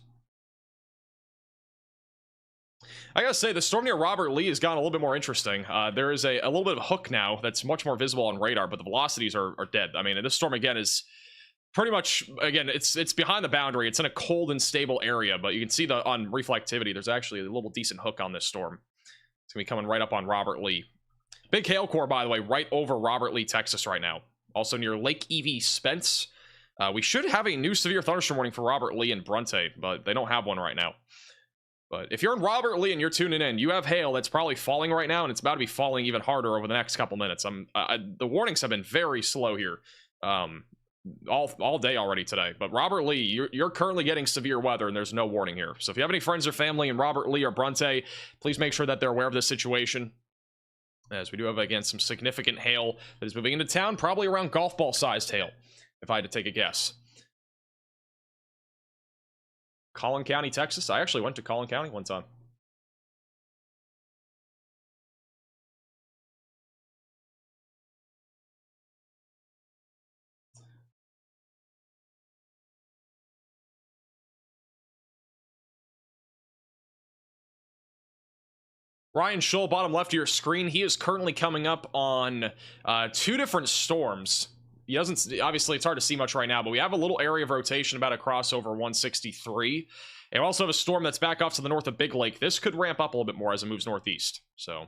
I gotta say, the storm near Robert Lee has gotten a little bit more interesting. There is a little bit of a hook now that's much more visible on radar, but the velocities are dead. I mean, this storm, again, is pretty much, again, it's behind the boundary. It's in a cold and stable area, but you can see on reflectivity, there's actually a little decent hook on this storm. It's gonna be coming right up on Robert Lee. Big hail core, by the way, right over Robert Lee, Texas right now. Also near Lake Evie, Spence. We should have a new severe thunderstorm warning for Robert Lee and Bronte, but they don't have one right now. But if you're in Robert Lee and you're tuning in, you have hail that's probably falling right now, and it's about to be falling even harder over the next couple minutes. The warnings have been very slow here all day already today. But Robert Lee, you're currently getting severe weather, and there's no warning here. So if you have any friends or family in Robert Lee or Bronte, please make sure that they're aware of this situation. as we do have, again, some significant hail that is moving into town, probably around golf ball sized hail, if I had to take a guess. Collin County, Texas. I actually went to Collin County one time. Ryan Schull, bottom left of your screen, he is currently coming up on 2 different storms. He doesn't, obviously it's hard to see much right now, but we have a little area of rotation about a crossover 163. And we also have a storm that's back off to the north of Big Lake. This could ramp up a little bit more as it moves northeast. So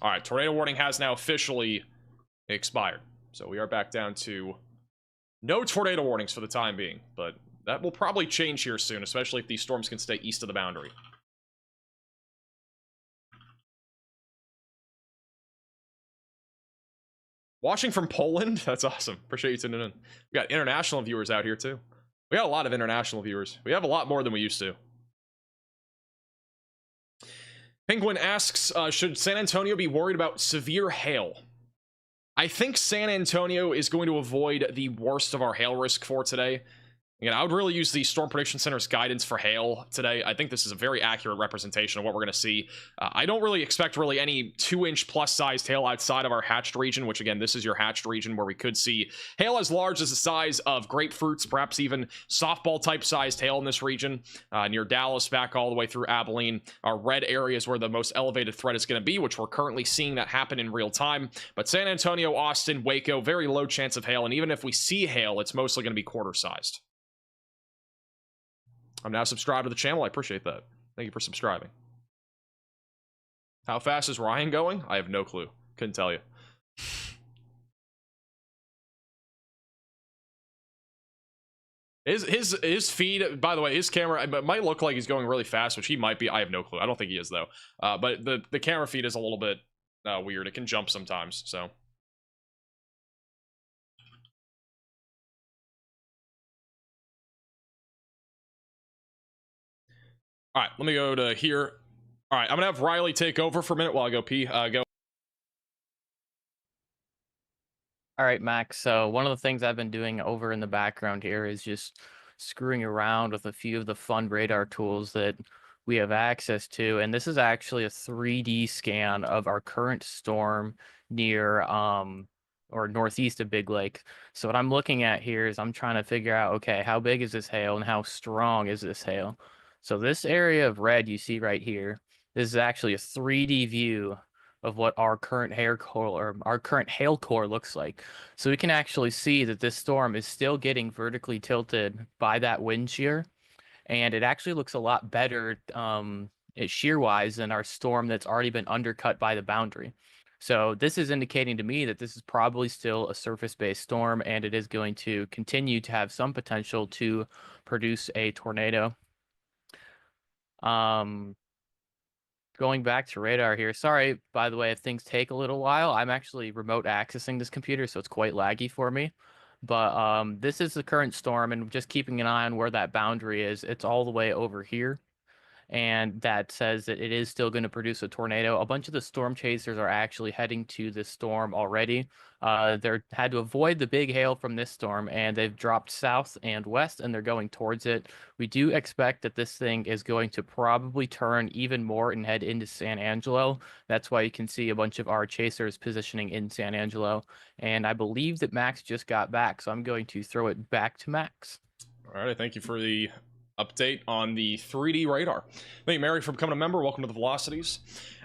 all right, tornado warning has now officially expired. So we are back down to no tornado warnings for the time being, but that will probably change here soon, especially if these storms can stay east of the boundary. Watching from Poland? That's awesome. Appreciate you tuning in. We got international viewers out here too. We got a lot of international viewers. We have a lot more than we used to. Penguin asks, should San Antonio be worried about severe hail? I think San Antonio is going to avoid the worst of our hail risk for today. Again, I would really use the Storm Prediction Center's guidance for hail today. I think this is a very accurate representation of what we're going to see. I don't really expect any 2-inch plus sized hail outside of our hatched region, which again, this is your hatched region where we could see hail as large as the size of grapefruits, perhaps even softball type sized hail in this region. Near Dallas, back all the way through Abilene, our red areas where the most elevated threat is going to be, which we're currently seeing that happen in real time. But San Antonio, Austin, Waco, very low chance of hail. And even if we see hail, it's mostly going to be quarter sized. I'm now subscribed to the channel. I appreciate that. Thank you for subscribing. How fast is Ryan going? I have no clue. Couldn't tell you. His feed, by the way, his camera might look like he's going really fast, which he might be. I have no clue. I don't think he is though. But the camera feed is a little bit weird. It can jump sometimes. So. All right, let me go to here. All right, I'm gonna have Riley take over for a minute while I go pee. Go. All right, Max. So one of the things I've been doing over in the background here is just screwing around with a few of the fun radar tools that we have access to. And this is actually a 3D scan of our current storm near or northeast of Big Lake. So what I'm looking at here is I'm trying to figure out, okay, how big is this hail and how strong is this hail? So this area of red you see right here, this is actually a 3D view of what our current hail core looks like. So we can actually see that this storm is still getting vertically tilted by that wind shear, and it actually looks a lot better shear-wise than our storm that's already been undercut by the boundary. So this is indicating to me that this is probably still a surface-based storm, and it is going to continue to have some potential to produce a tornado. Going back to radar here. Sorry, by the way, if things take a little while. I'm actually remote accessing this computer, so it's quite laggy for me. But this is the current storm, and just keeping an eye on where that boundary is. It's all the way over here. And that says that it is still going to produce a tornado. A bunch of the storm chasers are actually heading to this storm already. They had to avoid the big hail from this storm, and they've dropped south and west, and they're going towards it. We do expect that this thing is going to probably turn even more and head into San Angelo. That's why you can see a bunch of our chasers positioning in San Angelo. And I believe that Max just got back, so I'm going to throw it back to Max. All right, thank you for the update on the 3D radar. Thank you, Mary, for becoming a member. Welcome to the Velocities.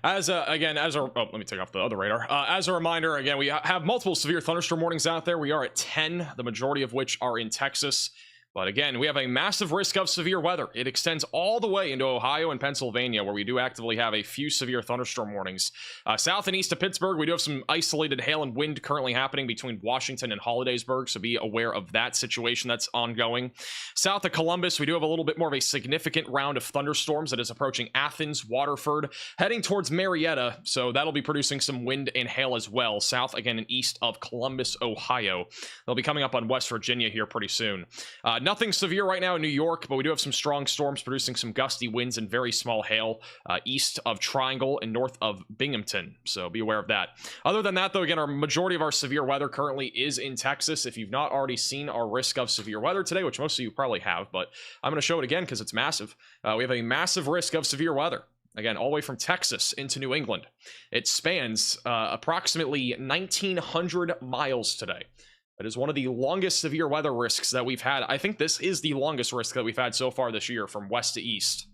Let me take off the other radar. As a reminder, again, we have multiple severe thunderstorm warnings out there. We are at 10, the majority of which are in Texas. But again, we have a massive risk of severe weather. It extends all the way into Ohio and Pennsylvania, where we do actively have a few severe thunderstorm warnings. South and east of Pittsburgh, we do have some isolated hail and wind currently happening between Washington and Hollidaysburg, so be aware of that situation that's ongoing. South of Columbus, we do have a little bit more of a significant round of thunderstorms that is approaching Athens, Waterford, heading towards Marietta, so that'll be producing some wind and hail as well. South, again, and east of Columbus, Ohio. They'll be coming up on West Virginia here pretty soon. Nothing severe right now in New York, but we do have some strong storms producing some gusty winds and very small hail east of Triangle and north of Binghamton, so be aware of that. Other than that, though, again, our majority of our severe weather currently is in Texas. If you've not already seen our risk of severe weather today, which most of you probably have, but I'm going to show it again because it's massive. We have a massive risk of severe weather. Again, all the way from Texas into New England. It spans approximately 1,900 miles today. It is one of the longest severe weather risks that we've had. I think this is the longest risk that we've had so far this year from west to east.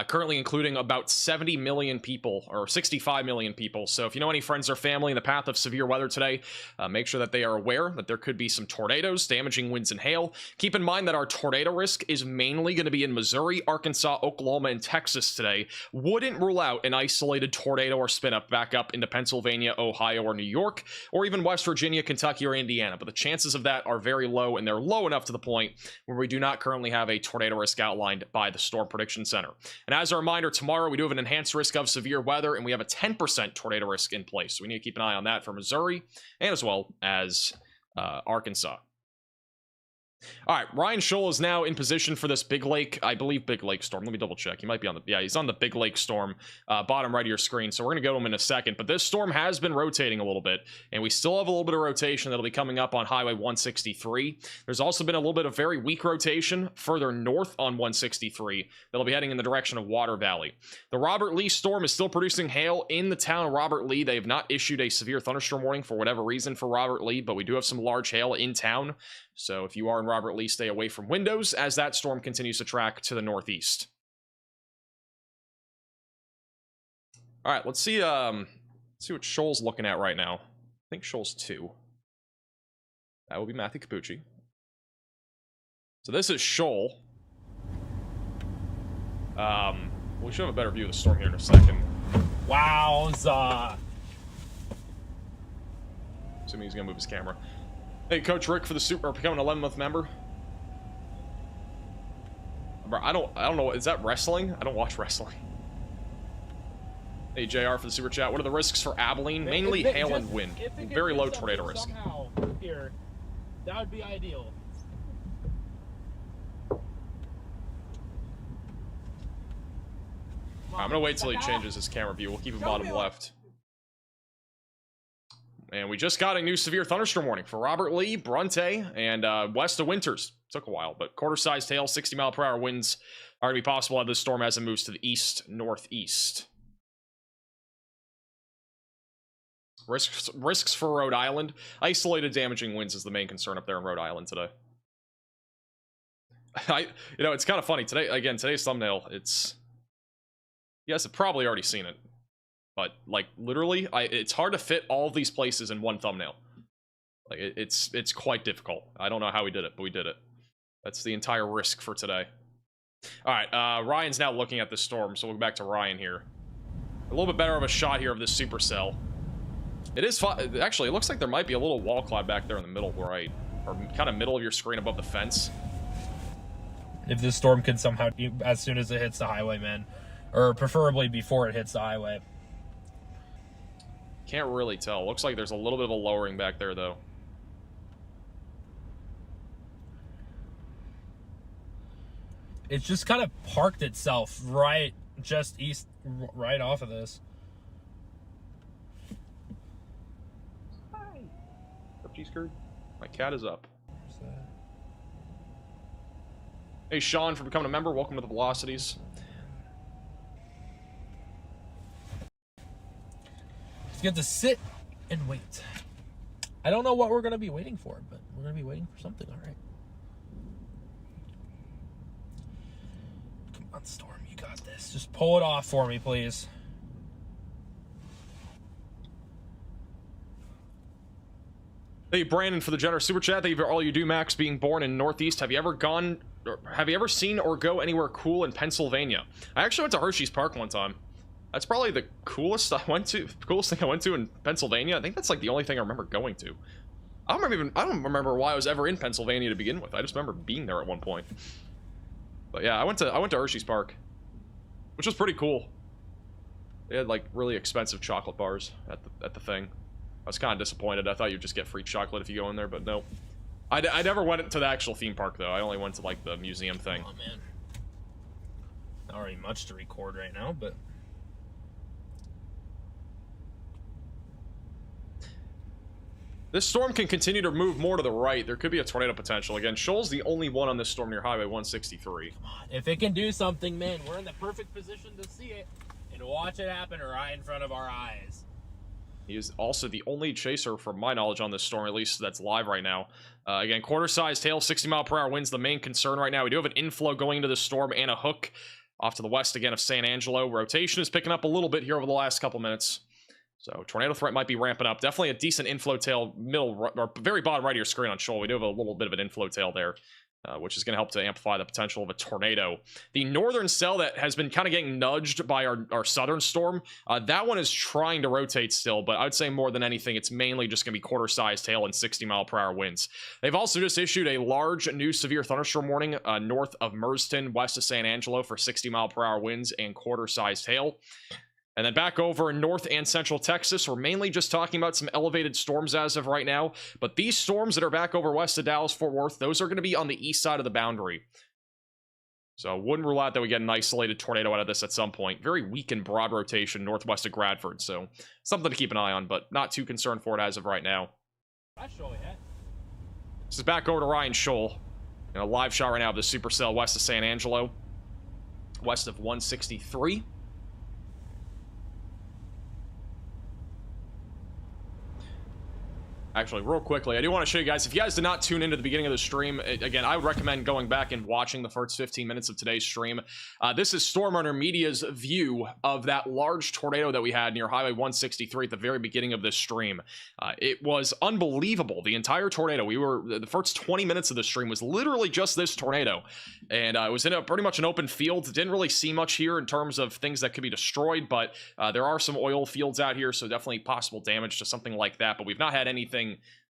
Currently including about 70 million people, or 65 million people. So if you know any friends or family in the path of severe weather today, make sure that they are aware that there could be some tornadoes, damaging winds, and hail. Keep in mind that our tornado risk is mainly going to be in Missouri, Arkansas, Oklahoma, and Texas today. Wouldn't rule out an isolated tornado or spin-up back up into Pennsylvania, Ohio, or New York, or even West Virginia, Kentucky, or Indiana. But the chances of that are very low, and they're low enough to the point where we do not currently have a tornado risk outlined by the Storm Prediction Center. And as a reminder, tomorrow we do have an enhanced risk of severe weather, and we have a 10% tornado risk in place. So we need to keep an eye on that for Missouri and as well as Arkansas. All right, Ryan Scholl is now in position for this Big Lake, I believe Big Lake storm. Let me double check. He might be on the, yeah, he's on the Big Lake storm, bottom right of your screen. So we're going to go to him in a second. But this storm has been rotating a little bit, and we still have a little bit of rotation that'll be coming up on Highway 163. There's also been a little bit of very weak rotation further north on 163 that'll be heading in the direction of Water Valley. The Robert Lee storm is still producing hail in the town of Robert Lee. They have not issued a severe thunderstorm warning for whatever reason for Robert Lee, but we do have some large hail in town. So if you are in Robert Lee, stay away from windows as that storm continues to track to the northeast. All right, let's see what Scholl's looking at right now. I think Scholl's 2. That would be Matthew Capucci. So this is Scholl. We should have a better view of the storm here in a second. Wowza. Assuming he's gonna move his camera. Hey, Coach Rick for the Super, becoming an 11-month member. Bro, I don't know. Is that wrestling? I don't watch wrestling. Hey, JR for the Super Chat. What are the risks for Abilene? Mainly hail and wind. Very low tornado risk. Here, that would be ideal. I'm gonna wait till he changes his camera view. We'll keep him bottom left. And we just got a new severe thunderstorm warning for Robert Lee, Bronte, and west of Winters. Took a while, but quarter-sized hail, 60-mile-per-hour winds are going to be possible as this storm as it moves to the east-northeast. Risks for Rhode Island. Isolated damaging winds is the main concern up there in Rhode Island today. It's kind of funny. Today's thumbnail, it's... You guys have probably already seen it. But, like, literally, it's hard to fit all of these places in one thumbnail. Like, it's quite difficult. I don't know how we did it, but we did it. That's the entire risk for today. Alright, Ryan's now looking at the storm, so we'll go back to Ryan here. A little bit better of a shot here of this Supercell. It is actually, it looks like there might be a little wall cloud back there in the middle right, or kind of middle of your screen above the fence. If this storm can somehow, as soon as it hits the highway, man. Or preferably before it hits the highway. Can't really tell. Looks like there's a little bit of a lowering back there, though. It's just kind of parked itself right just east, right off of this. Hi. Up, G-Skirt? My cat is up. Hey, Sean, for becoming a member. Welcome to the Velocities. You have to sit and wait. I don't know what we're going to be waiting for, but we're going to be waiting for something, all right. Come on, Storm, you got this. Just pull it off for me, please. Hey, Brandon, for the generous super chat. Thank you for all you do, Max. Being born in Northeast, have you ever seen or go anywhere cool in Pennsylvania? I actually went to Hershey's Park one time. That's probably the coolest thing I went to in Pennsylvania. I think that's like the only thing I remember going to. I don't remember why I was ever in Pennsylvania to begin with. I just remember being there at one point. But yeah, I went to Hershey's Park, which was pretty cool. They had like really expensive chocolate bars at the thing. I was kind of disappointed. I thought you'd just get free chocolate if you go in there, but no. I never went to the actual theme park though. I only went to like the museum thing. Oh man, not really much to record right now, but this storm can continue to move more to the right. There could be a tornado potential. Again, Shoal's the only one on this storm near Highway 163. Come on, if it can do something, man, we're in the perfect position to see it and watch it happen right in front of our eyes. He is also the only chaser, from my knowledge, on this storm, at least that's live right now. Again, quarter-sized tail, 60-mile-per-hour winds, the main concern right now. We do have an inflow going into the storm and a hook off to the west again of San Angelo. Rotation is picking up a little bit here over the last couple minutes. So tornado threat might be ramping up. Definitely a decent inflow tail, middle or very bottom right of your screen on Shoal. We do have a little bit of an inflow tail there, which is going to help to amplify the potential of a tornado. The northern cell that has been kind of getting nudged by our southern storm, that one is trying to rotate still, but I would say more than anything, it's mainly just going to be quarter-sized tail and 60-mile-per-hour winds. They've also just issued a large new severe thunderstorm warning north of Merston, west of San Angelo for 60-mile-per-hour winds and quarter-sized hail. And then back over in North and Central Texas, we're mainly just talking about some elevated storms as of right now. But these storms that are back over west of Dallas-Fort Worth, those are going to be on the east side of the boundary. So wouldn't rule out that we get an isolated tornado out of this at some point. Very weak and broad rotation northwest of Bradford. So something to keep an eye on, but not too concerned for it as of right now. This is back over to Ryan Shoal. In a live shot right now of the Supercell west of San Angelo. West of 163. Actually, real quickly, I do want to show you guys, if you guys did not tune into the beginning of the stream, again, I would recommend going back and watching the first 15 minutes of today's stream. This is Storm Runner Media's view of that large tornado that we had near Highway 163 at the very beginning of this stream. It was unbelievable. The entire tornado, the first 20 minutes of the stream was literally just this tornado. And it was in pretty much an open field. Didn't really see much here in terms of things that could be destroyed, but there are some oil fields out here, so definitely possible damage to something like that. But we've not had anything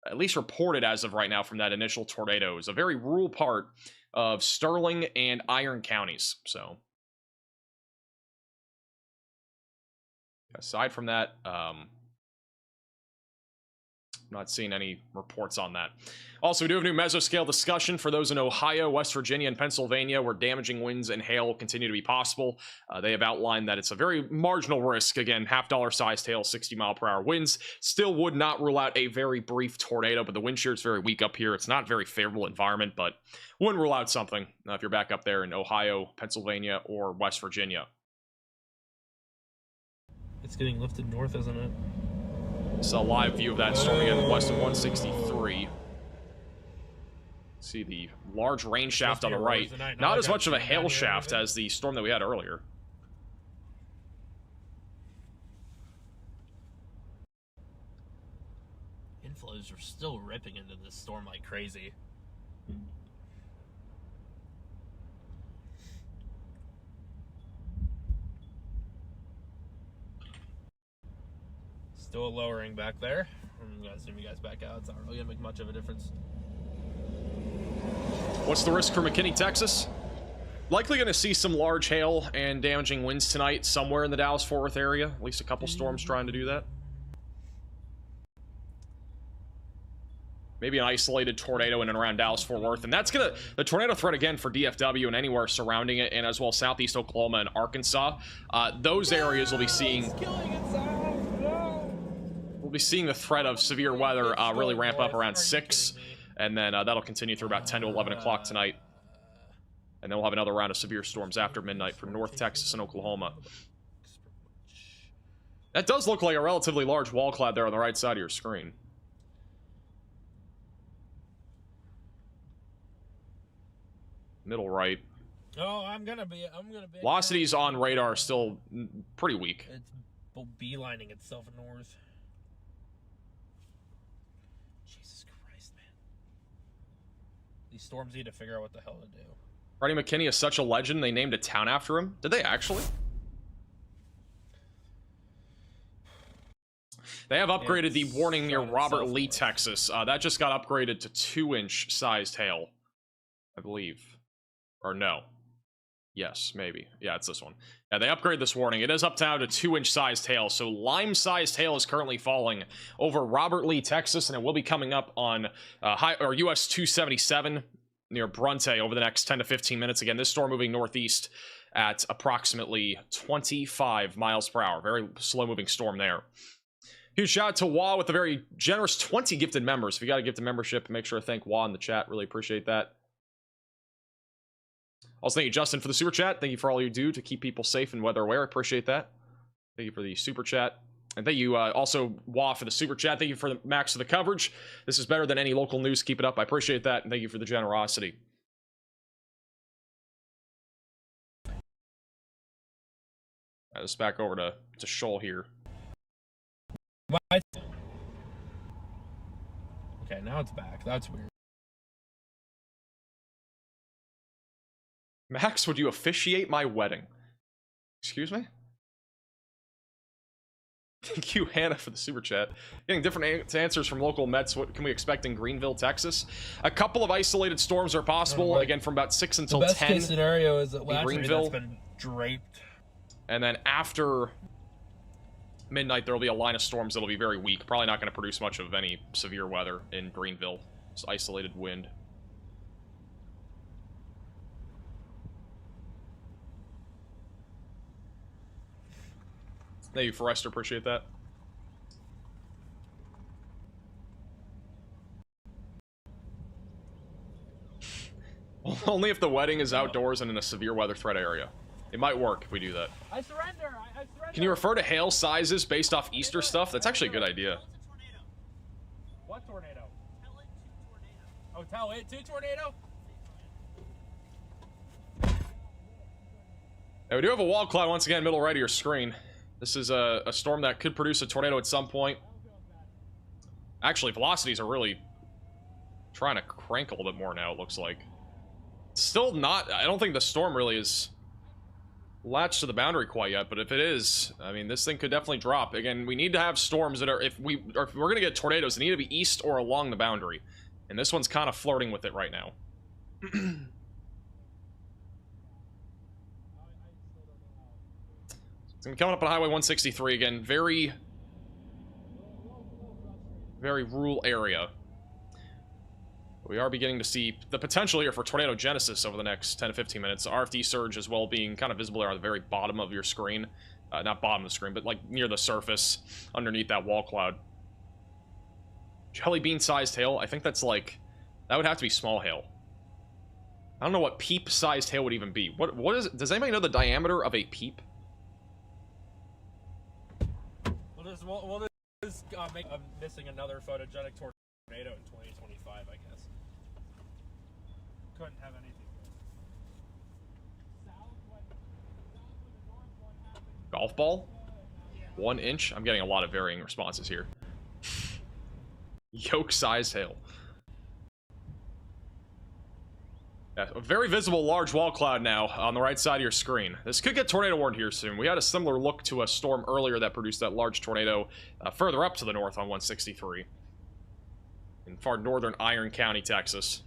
at least reported as of right now from that initial tornado. It was a very rural part of Sterling and Iron counties. So aside from that, not seeing any reports on that. Also, we do have a new mesoscale discussion for those in Ohio, West Virginia, and Pennsylvania, where damaging winds and hail will continue to be possible. They have outlined that it's a very marginal risk. Again, $half sized hail, 60-mile-per-hour winds. Still would not rule out a very brief tornado, but the wind shear is very weak up here. It's not a very favorable environment, but wouldn't rule out something if you're back up there in Ohio, Pennsylvania, or West Virginia. It's getting lifted north, isn't it? It's a live view of that storm again, west of 163. See the large rain shaft on the right. Not as much of a hail shaft as the storm that we had earlier. Inflows are still ripping into this storm like crazy. Still lowering back there. I'm gonna zoom you guys back out. It's not really gonna make much of a difference. What's the risk for McKinney, Texas? Likely going to see some large hail and damaging winds tonight somewhere in the Dallas-Fort Worth area. At least a couple storms trying to do that. Maybe an isolated tornado in and around Dallas-Fort Worth. And that's going to... The tornado threat again for DFW and anywhere surrounding it, and as well southeast Oklahoma and Arkansas. Those areas will be seeing... We'll be seeing the threat of severe weather really ramp up around 6. And then that'll continue through about 10 to 11 o'clock tonight. And then we'll have another round of severe storms after midnight for North Texas and Oklahoma. That does look like a relatively large wall cloud there on the right side of your screen. Middle right. Oh, I'm gonna be. Velocities on radar are still pretty weak. It's beelining itself north. Jesus Christ. These storms need to figure out what the hell to do. Freddie McKinney is such a legend, they named a town after him. Did they actually? They have upgraded the warning near Robert Lee, Texas. That just got upgraded to 2-inch sized hail, I believe. Or no. Yes, maybe. Yeah, it's this one. Yeah, they upgraded this warning. It is up now to 2-inch sized hail. So lime-sized hail is currently falling over Robert Lee, Texas, and it will be coming up on US 277 near Bronte over the next 10 to 15 minutes. Again, this storm moving northeast at approximately 25 miles per hour. Very slow-moving storm there. Huge shout out to Wah with a very generous 20 gifted members. If you got a gifted membership, make sure to thank Wah in the chat. Really appreciate that. Also, thank you, Justin, for the super chat. Thank you for all you do to keep people safe and weather aware. Appreciate that. Thank you for the super chat. And thank you also, Wah, for the super chat. Thank you for the Max for the coverage. This is better than any local news. Keep it up. I appreciate that. And thank you for the generosity. Let's back over to Shoal here. What? Okay, now it's back. That's weird. Max, would you officiate my wedding? Excuse me? Thank you, Hannah, for the super chat. Getting different answers from local Mets. What can we expect in Greenville, Texas? A couple of isolated storms are possible. Again, from about 6 until 10. The best case scenario is that Greenville that's been draped. And then after midnight, there will be a line of storms that'll be very weak. Probably not going to produce much of any severe weather in Greenville. It's isolated wind. Thank you, Forrester. Appreciate that. Only if the wedding is outdoors and in a severe weather threat area. It might work if we do that. I surrender. I surrender. Can you refer to hail sizes based off Easter stuff? That's actually a good idea. What tornado? Oh, tell it to tornado? Now, we do have a wall cloud once again, middle right of your screen. This is a storm that could produce a tornado at some point. Actually, velocities are really trying to crank a little bit more now, it looks like. Still not, I don't think the storm really is latched to the boundary quite yet, but if it is, I mean, this thing could definitely drop. Again, we need to have storms that are, if we're going to get tornadoes, they need to be east or along the boundary. And this one's kind of flirting with it right now. It's going to be coming up on Highway 163 again. Very rural area. We are beginning to see the potential here for tornado genesis over the next 10 to 15 minutes. RFD surge as well being kind of visible there on the very bottom of your screen. Not bottom of the screen, but like near the surface underneath that wall cloud. Jelly bean sized hail. I think that's like, that would have to be small hail. I don't know what peep sized hail would even be. What is it? Does anybody know the diameter of a peep? We'll just make missing another photogenic tornado in 2025, I guess. Couldn't have anything good. Golf ball? 1 inch? I'm getting a lot of varying responses here. Yoke-sized hail. Yeah, a very visible large wall cloud now on the right side of your screen. This could get tornado warned here soon. We had a similar look to a storm earlier that produced that large tornado further up to the north on 163 in far northern Iron County, Texas.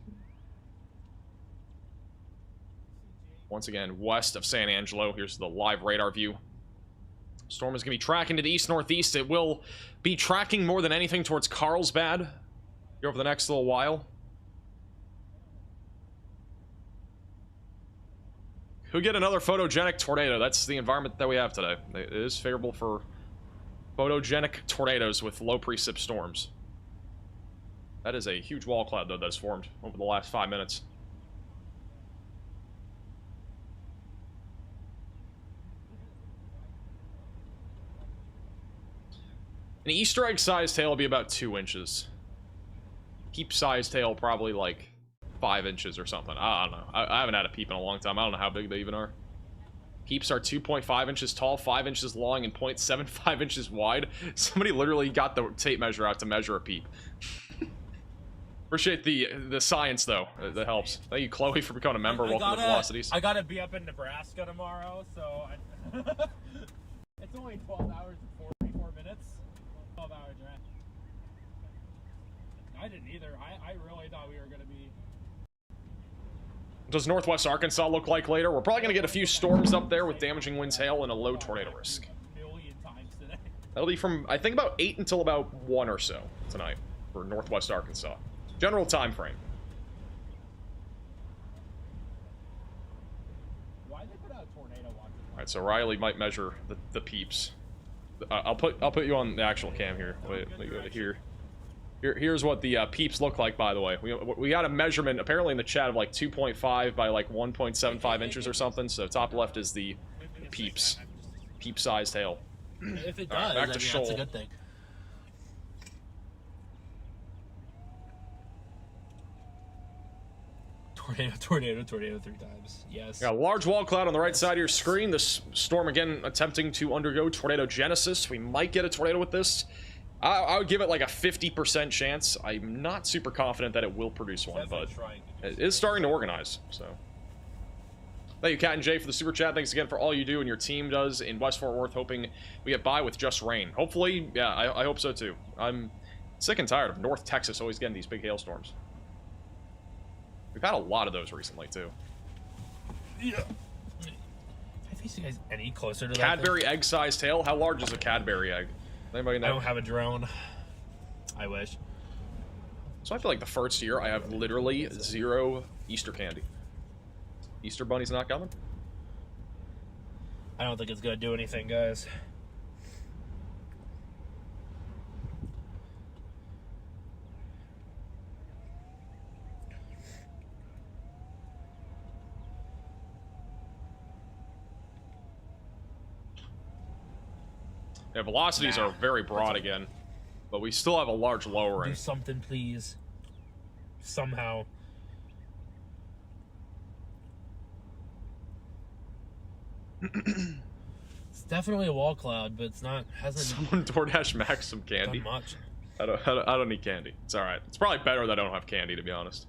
Once again, west of San Angelo. Here's the live radar view. Storm is going to be tracking to the east-northeast. It will be tracking more than anything towards Carlsbad here over the next little while. Who get another photogenic tornado? That's the environment that we have today. It is favorable for photogenic tornadoes with low precip storms. That is a huge wall cloud, though, that's formed over the last 5 minutes. An Easter egg-sized hail will be about 2 inches. Peep-sized hail probably like 5 inches or something. I don't know. I haven't had a peep in a long time. I don't know how big they even are. Peeps are 2.5 inches tall, 5 inches long, and 0.75 inches wide. Somebody literally got the tape measure out to measure a peep. Appreciate the science though. That helps. Thank you, Chloe, for becoming a member. Welcome to Velocities. I gotta be up in Nebraska tomorrow, so it's only 12 hours and 44 minutes. 12-hour drive. I didn't either. I really thought we were gonna be. Does Northwest Arkansas look like later? We're probably gonna get a few storms up there with damaging winds, hail, and a low tornado risk. That'll be from, I think, about 8 until about 1 or so tonight for Northwest Arkansas. General time frame. Why they put out a tornado watch? All right, so Riley might measure the peeps. I'll put you on the actual cam here. Wait, let me go to here. Here's what the peeps look like, by the way. We got a measurement apparently in the chat of like 2.5 by like 1.75 inches or something. So top left is the peeps, peep-sized hail. If it does, right, back to that's Shoal. a good thing. Tornado 3 times. Yes. Got a large wall cloud on the right side of your screen. This storm again attempting to undergo tornado genesis. We might get a tornado with this. I would give it like a 50% chance. I'm not super confident that it will produce one, but it is starting to organize. So, thank you, Cat and Jay, for the super chat. Thanks again for all you do and your team does in West Fort Worth. Hoping we get by with just rain. Hopefully, yeah, I hope so too. I'm sick and tired of North Texas always getting these big hailstorms. We've had a lot of those recently too. Yeah. Can I face you guys any closer to that? Cadbury egg-sized hail. How large is a Cadbury egg? Anybody know? I don't have a drone. I wish. So I feel like the first year I have literally 0 Easter candy. Easter bunny's not coming? I don't think it's gonna do anything, guys. Yeah, velocities are very broad again, but we still have a large lowering. Do something, please. Somehow. It's definitely a wall cloud, but it's not. Hasn't. Someone DoorDash Max some candy. Done much. I don't need candy. It's all right. It's probably better that I don't have candy, to be honest.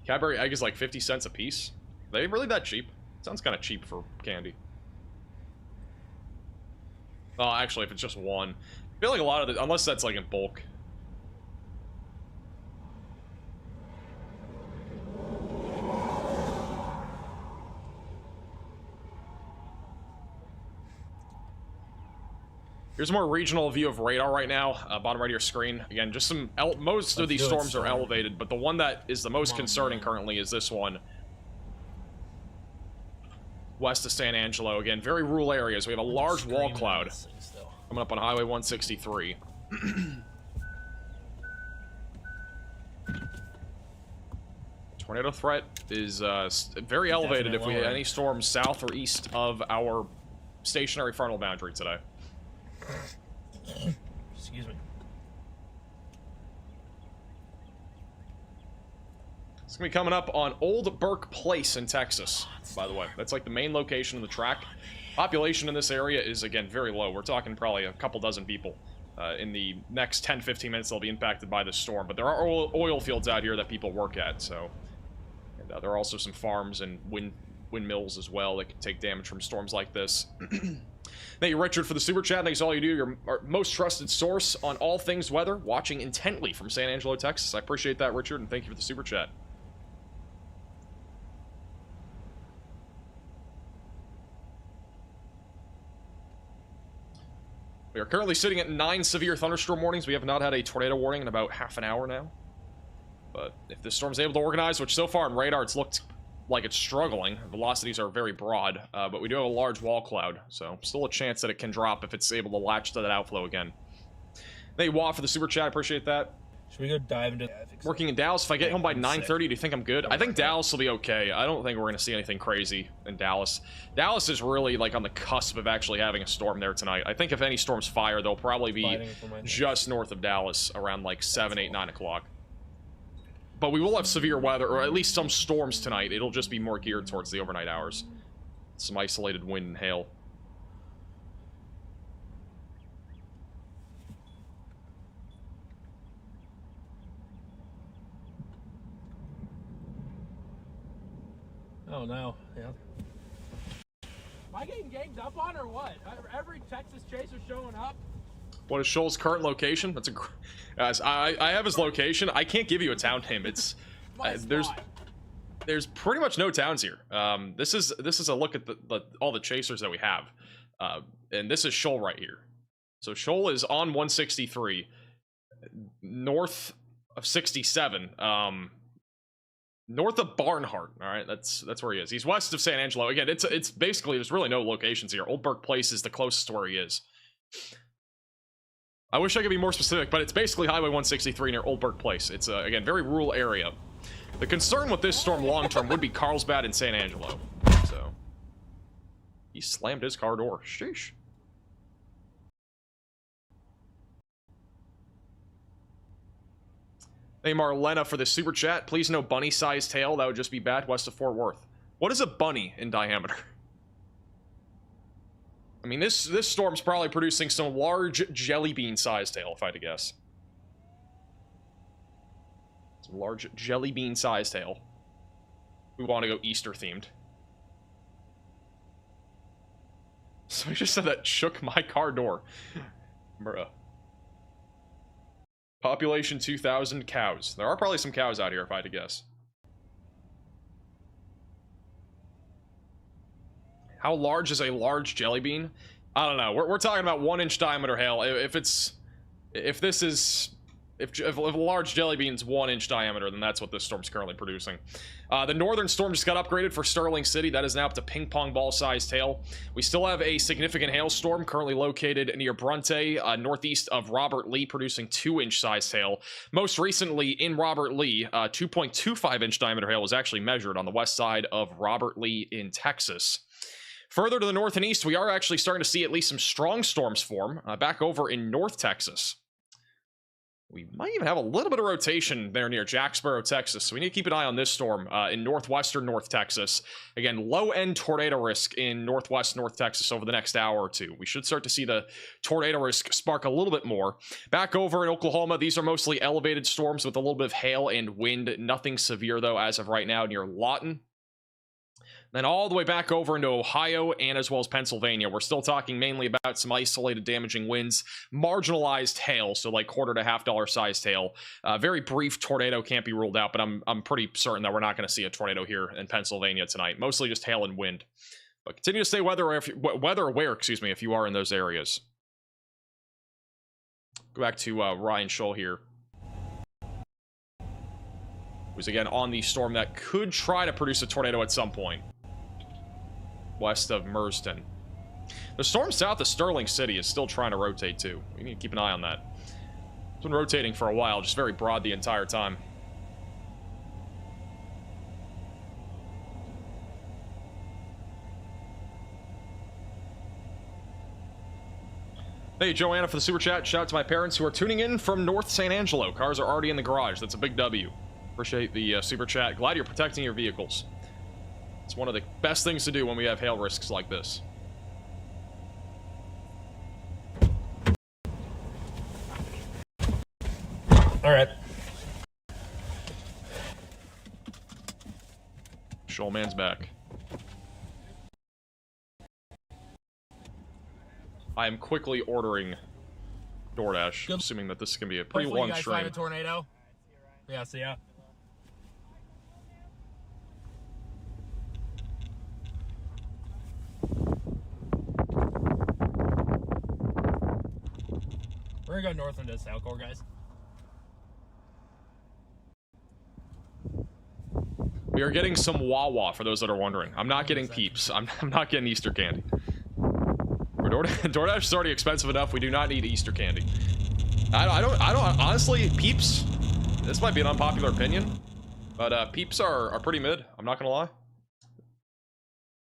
Cadbury egg is like 50 cents a piece. Are they really that cheap? Sounds kind of cheap for candy. Oh, actually, if it's just one. I feel like a lot of the, unless that's like in bulk. Here's a more regional view of radar right now, bottom right of your screen. Again, just some, most of these storms are elevated, but the one that is the most concerning currently is this one. West of San Angelo. Again, very rural areas. We have a large wall cloud coming up on Highway 163. Tornado threat is very elevated if we had any storms south or east of our stationary frontal boundary today. Excuse me. It's gonna be coming up on Old Burke Place in Texas, by the way. That's like the main location of the track. Population in this area is, again, very low. We're talking probably a couple dozen people. In the next 10-15 minutes, they'll be impacted by this storm. But there are oil fields out here that people work at, so... And there are also some farms and windmills as well that can take damage from storms like this. Thank you, Richard, for the super chat. Thanks to all you do. Your most trusted source on all things weather, watching intently from San Angelo, Texas. I appreciate that, Richard, and thank you for the super chat. We are currently sitting at 9 severe thunderstorm warnings. We have not had a tornado warning in about half an hour now. But if this storm's able to organize, which so far in radar it's looked like it's struggling. Velocities are very broad, but we do have a large wall cloud, so still a chance that it can drop if it's able to latch to that outflow again. Thank you, Wah, for the super chat. I appreciate that. Should we go dive into... Working in Dallas, if I get home by 9:30, do you think I'm good? I think Dallas will be okay. I don't think we're going to see anything crazy in Dallas. Dallas is really, like, on the cusp of actually having a storm there tonight. I think if any storms fire, they'll probably be just north of Dallas around, like, 7, 8, 9 o'clock. But we will have severe weather, or at least some storms tonight. It'll just be more geared towards the overnight hours. Some isolated wind and hail. Oh no, yeah. Am I getting ganged up on or what? Every Texas chaser showing up. What is Shoal's current location? That's a. Guys, I have his location. I can't give you a town name. It's there's pretty much no towns here. This is a look at all the chasers that we have, and this is Shoal right here. So Shoal is on 163, north of 67, north of Barnhart. All right, that's where he is. He's west of San Angelo. Again, it's basically there's really no locations here. Old Burke Place is the closest to where he is. I wish I could be more specific, but it's basically Highway 163 near Old Burke Place. It's again very rural area. The concern with this storm long term would be Carlsbad and San Angelo. So he slammed his car door. Sheesh. Hey Marlena for the super chat. Please no bunny-sized tail. That would just be bad. West of Fort Worth. What is a bunny in diameter? I mean, this storm's probably producing some large jelly bean-sized tail, if I had to guess. Some large jelly bean-sized tail. We want to go Easter-themed. So I just said that shook my car door. Bruh. Population 2,000 cows. There are probably some cows out here, if I had to guess. How large is a large jelly bean? I don't know. We're talking about 1-inch diameter hail. If a large jelly bean's 1-inch diameter, then that's what this storm's currently producing. The northern storm just got upgraded for Sterling City. That is now up to ping pong ball sized hail. We still have a significant hailstorm currently located near Bronte, northeast of Robert Lee, producing 2-inch sized hail. Most recently in Robert Lee, 2.25-inch diameter hail was actually measured on the west side of Robert Lee in Texas. Further to the north and east, we are actually starting to see at least some strong storms form back over in North Texas. We might even have a little bit of rotation there near Jacksboro, Texas. So we need to keep an eye on this storm in northwestern North Texas. Again, low-end tornado risk in northwest North Texas over the next hour or two. We should start to see the tornado risk spark a little bit more. Back over in Oklahoma, these are mostly elevated storms with a little bit of hail and wind. Nothing severe, though, as of right now near Lawton. Then all the way back over into Ohio and as well as Pennsylvania. We're still talking mainly about some isolated damaging winds, marginalized hail, so like $1/4 to $1/2 sized hail. Very brief tornado can't be ruled out, but I'm pretty certain that we're not going to see a tornado here in Pennsylvania tonight. Mostly just hail and wind. But continue to stay weather aware, excuse me, if you are in those areas. Go back to Ryan Scholl here. Who's again on the storm that could try to produce a tornado at some point. West of Merston. The storm south of Sterling City is still trying to rotate too. We need to keep an eye on that. It's been rotating for a while, just very broad the entire time. Hey, Joanna for the super chat. Shout out to my parents who are tuning in from North San Angelo. Cars are already in the garage. That's a big W. Appreciate the super chat. Glad you're protecting your vehicles. It's one of the best things to do when we have hail risks like this. All right. Shoalman's back. I am quickly ordering DoorDash, assuming that this is going to be a pretty Hopefully long you guys stream. find a tornado. Yeah, see ya. We're gonna go north into Salcor, guys. We are getting some Wawa, for those that are wondering. I'm not getting Peeps. I'm not getting Easter candy. DoorDash is already expensive enough. We do not need Easter candy. I don't honestly, Peeps, this might be an unpopular opinion, but Peeps are pretty mid. I'm not gonna lie.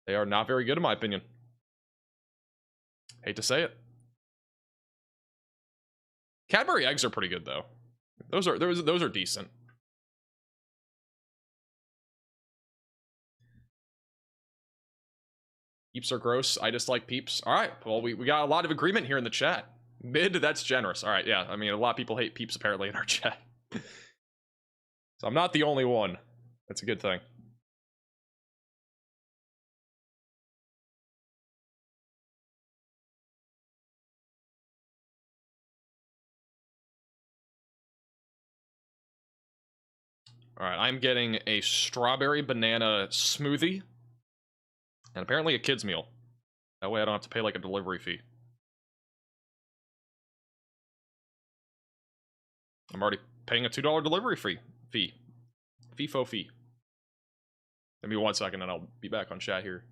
They are not very good in my opinion. Hate to say it. Cadbury eggs are pretty good though. Those are decent. Peeps are gross. I dislike Peeps. All right. Well, we got a lot of agreement here in the chat. Mid, that's generous. All right. Yeah. I mean, a lot of people hate Peeps apparently in our chat. So I'm not the only one. That's a good thing. All right, I'm getting a strawberry banana smoothie and apparently a kid's meal. That way I don't have to pay like a delivery fee. I'm already paying a $2 delivery fee. FIFO fee. Give me 1 second and I'll be back on chat here.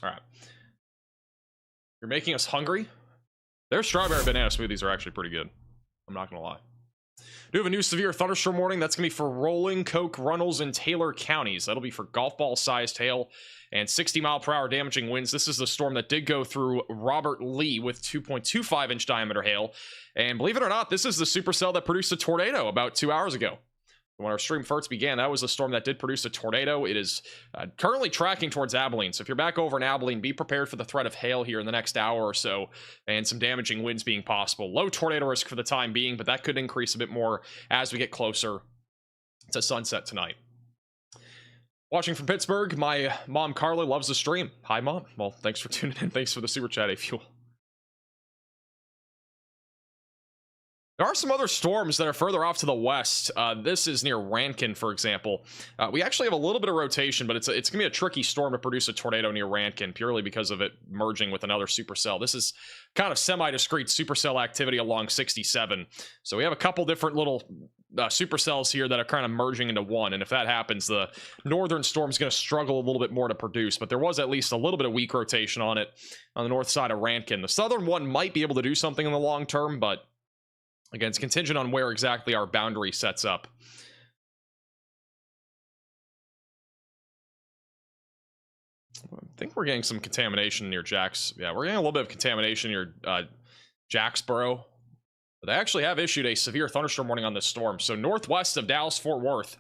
All right. You're making us hungry? Their strawberry banana smoothies are actually pretty good. I'm not gonna lie. Do have a new severe thunderstorm warning. That's gonna be for Rolling, Coke, Runnels, and Taylor counties. That'll be for golf ball sized hail and 60-mile-per-hour damaging winds. This is the storm that did go through Robert Lee with 2.25-inch diameter hail. And believe it or not, this is the supercell that produced a tornado about 2 hours ago. When our stream first began, that was the storm that did produce a tornado. It is currently tracking towards Abilene. So if you're back over in Abilene, be prepared for the threat of hail here in the next hour or so and some damaging winds being possible. Low tornado risk for the time being, but that could increase a bit more as we get closer to sunset tonight. Watching from Pittsburgh, my mom Carla loves the stream. Hi, Mom. Well, thanks for tuning in. Thanks for the super chat, A-Fuel. There are some other storms that are further off to the west. This is near Rankin, for example. We actually have a little bit of rotation, but it's going to be a tricky storm to produce a tornado near Rankin purely because of it merging with another supercell. This is kind of semi-discrete supercell activity along 67. So we have a couple different little supercells here that are kind of merging into one. And if that happens, the northern storm is going to struggle a little bit more to produce. But there was at least a little bit of weak rotation on it on the north side of Rankin. The southern one might be able to do something in the long term, but again, it's contingent on where exactly our boundary sets up. I think we're getting some contamination near Yeah, we're getting a little bit of contamination near Jacksboro. But they actually have issued a severe thunderstorm warning on this storm. So northwest of Dallas-Fort Worth,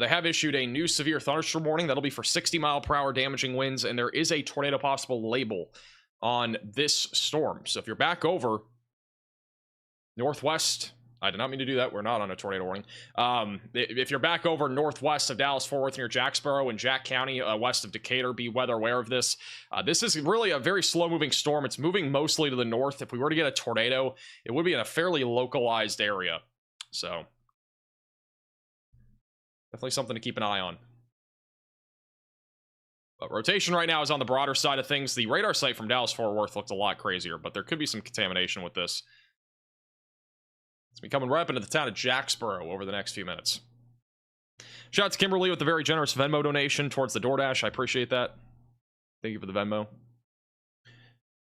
they have issued a new severe thunderstorm warning. That'll be for 60-mile-per-hour damaging winds, and there is a tornado possible label on this storm. So if you're back over northwest, I did not mean to do that. We're not on a tornado warning. If you're back over northwest of Dallas-Fort Worth near Jacksboro and Jack County, west of Decatur, be weather aware of this. This is really a very slow-moving storm. It's moving mostly to the north. If we were to get a tornado, it would be in a fairly localized area. So definitely something to keep an eye on. But rotation right now is on the broader side of things. The radar site from Dallas-Fort Worth looked a lot crazier, but there could be some contamination with this. It's be coming right up into the town of Jacksboro over the next few minutes. Shout out to Kimberly with the very generous Venmo donation towards the DoorDash. I appreciate that. Thank you for the Venmo.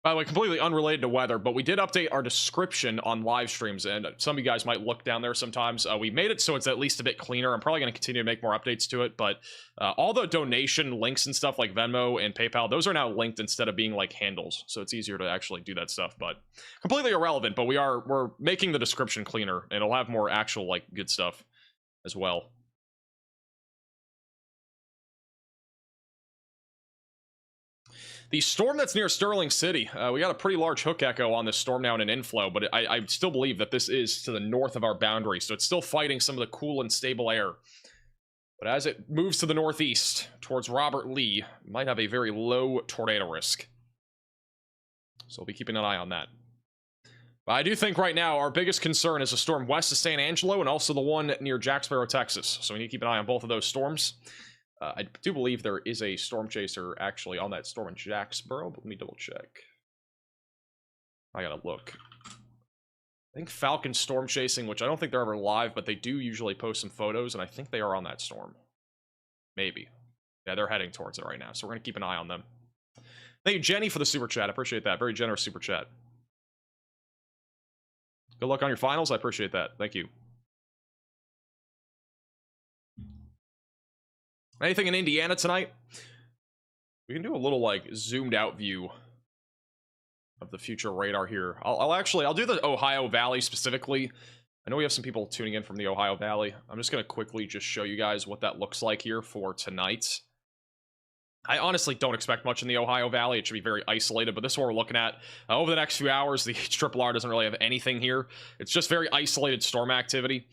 By the way, completely unrelated to weather, but we did update our description on live streams, and some of you guys might look down there sometimes. We made it so it's at least a bit cleaner. I'm probably going to continue to make more updates to it, but all the donation links and stuff like Venmo and PayPal, those are now linked instead of being like handles, so it's easier to actually do that stuff. But completely irrelevant, but we're making the description cleaner, and it'll have more actual like good stuff as well. The storm that's near Sterling City, we got a pretty large hook echo on this storm now in an inflow, but I still believe that this is to the north of our boundary, so it's still fighting some of the cool and stable air. But as it moves to the northeast towards Robert Lee, it might have a very low tornado risk. So we'll be keeping an eye on that. But I do think right now our biggest concern is the storm west of San Angelo and also the one near Jacksboro, Texas. So we need to keep an eye on both of those storms. I do believe there is a storm chaser actually on that storm in Jacksboro, but let me double check. I gotta look. I think Falcon storm chasing, which I don't think they're ever live, but they do usually post some photos, and I think they are on that storm. Maybe. Yeah, they're heading towards it right now, so we're gonna keep an eye on them. Thank you, Jenny, for the super chat. I appreciate that. Very generous super chat. Good luck on your finals. I appreciate that. Thank you. Anything in Indiana tonight? We can do a little like zoomed out view of the future radar here. I'll do the Ohio Valley specifically. I know we have some people tuning in from the Ohio Valley. I'm just going to quickly just show you guys what that looks like here for tonight. I honestly don't expect much in the Ohio Valley. It should be very isolated, but this is what we're looking at. Over the next few hours, the HRRR doesn't really have anything here. It's just very isolated storm activity.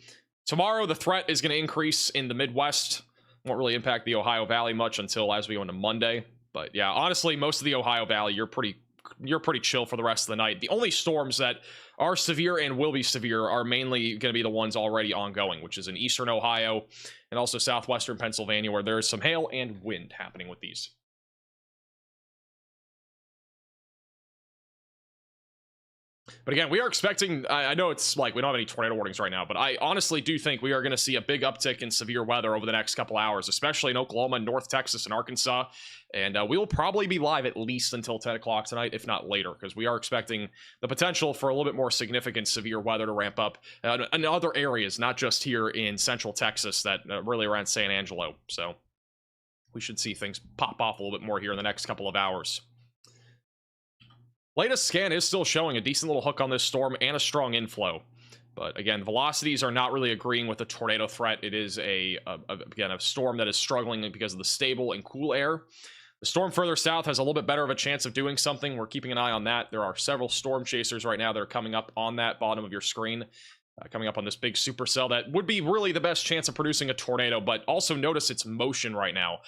Tomorrow, the threat is going to increase in the Midwest. Won't really impact the Ohio Valley much until as we go into Monday. But yeah, honestly, most of the Ohio Valley, you're pretty you're pretty chill for the rest of the night. The only storms that are severe and will be severe are mainly going to be the ones already ongoing, which is in eastern Ohio and also southwestern Pennsylvania, where there is some hail and wind happening with these. But again, we are expecting, I know it's like we don't have any tornado warnings right now, but I honestly do think we are going to see a big uptick in severe weather over the next couple hours, especially in Oklahoma, North Texas, and Arkansas. And we will probably be live at least until 10 o'clock tonight, if not later, because we are expecting the potential for a little bit more significant severe weather to ramp up in other areas, not just here in central Texas, that really around San Angelo. So we should see things pop off a little bit more here in the next couple of hours. Latest scan is still showing a decent little hook on this storm and a strong inflow. But again, velocities are not really agreeing with the tornado threat. It is again, a storm that is struggling because of the stable and cool air. The storm further south has a little bit better of a chance of doing something. We're keeping an eye on that. There are several storm chasers right now that are coming up on that bottom of your screen. Coming up on this big supercell that would be really the best chance of producing a tornado, but also notice its motion right now.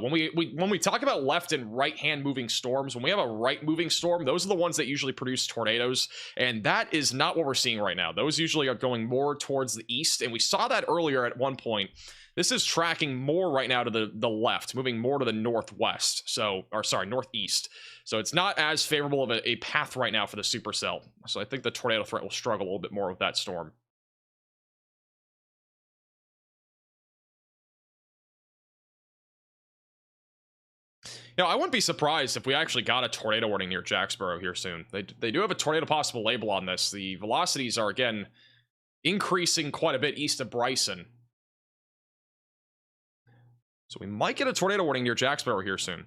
When we talk about left and right hand moving storms, when we have a right moving storm, those are the ones that usually produce tornadoes, and that is not what we're seeing right now. Those usually are going more towards the east, and we saw that earlier at one point. This is tracking more right now to the left, moving more to the northwest. So, or sorry, northeast. So it's not as favorable of a path right now for the supercell. So I think the tornado threat will struggle a little bit more with that storm. You know, I wouldn't be surprised if we actually got a tornado warning near Jacksboro here soon. They do have a tornado possible label on this. The velocities are, again, increasing quite a bit east of Bryson. So we might get a tornado warning near Jacksboro here soon.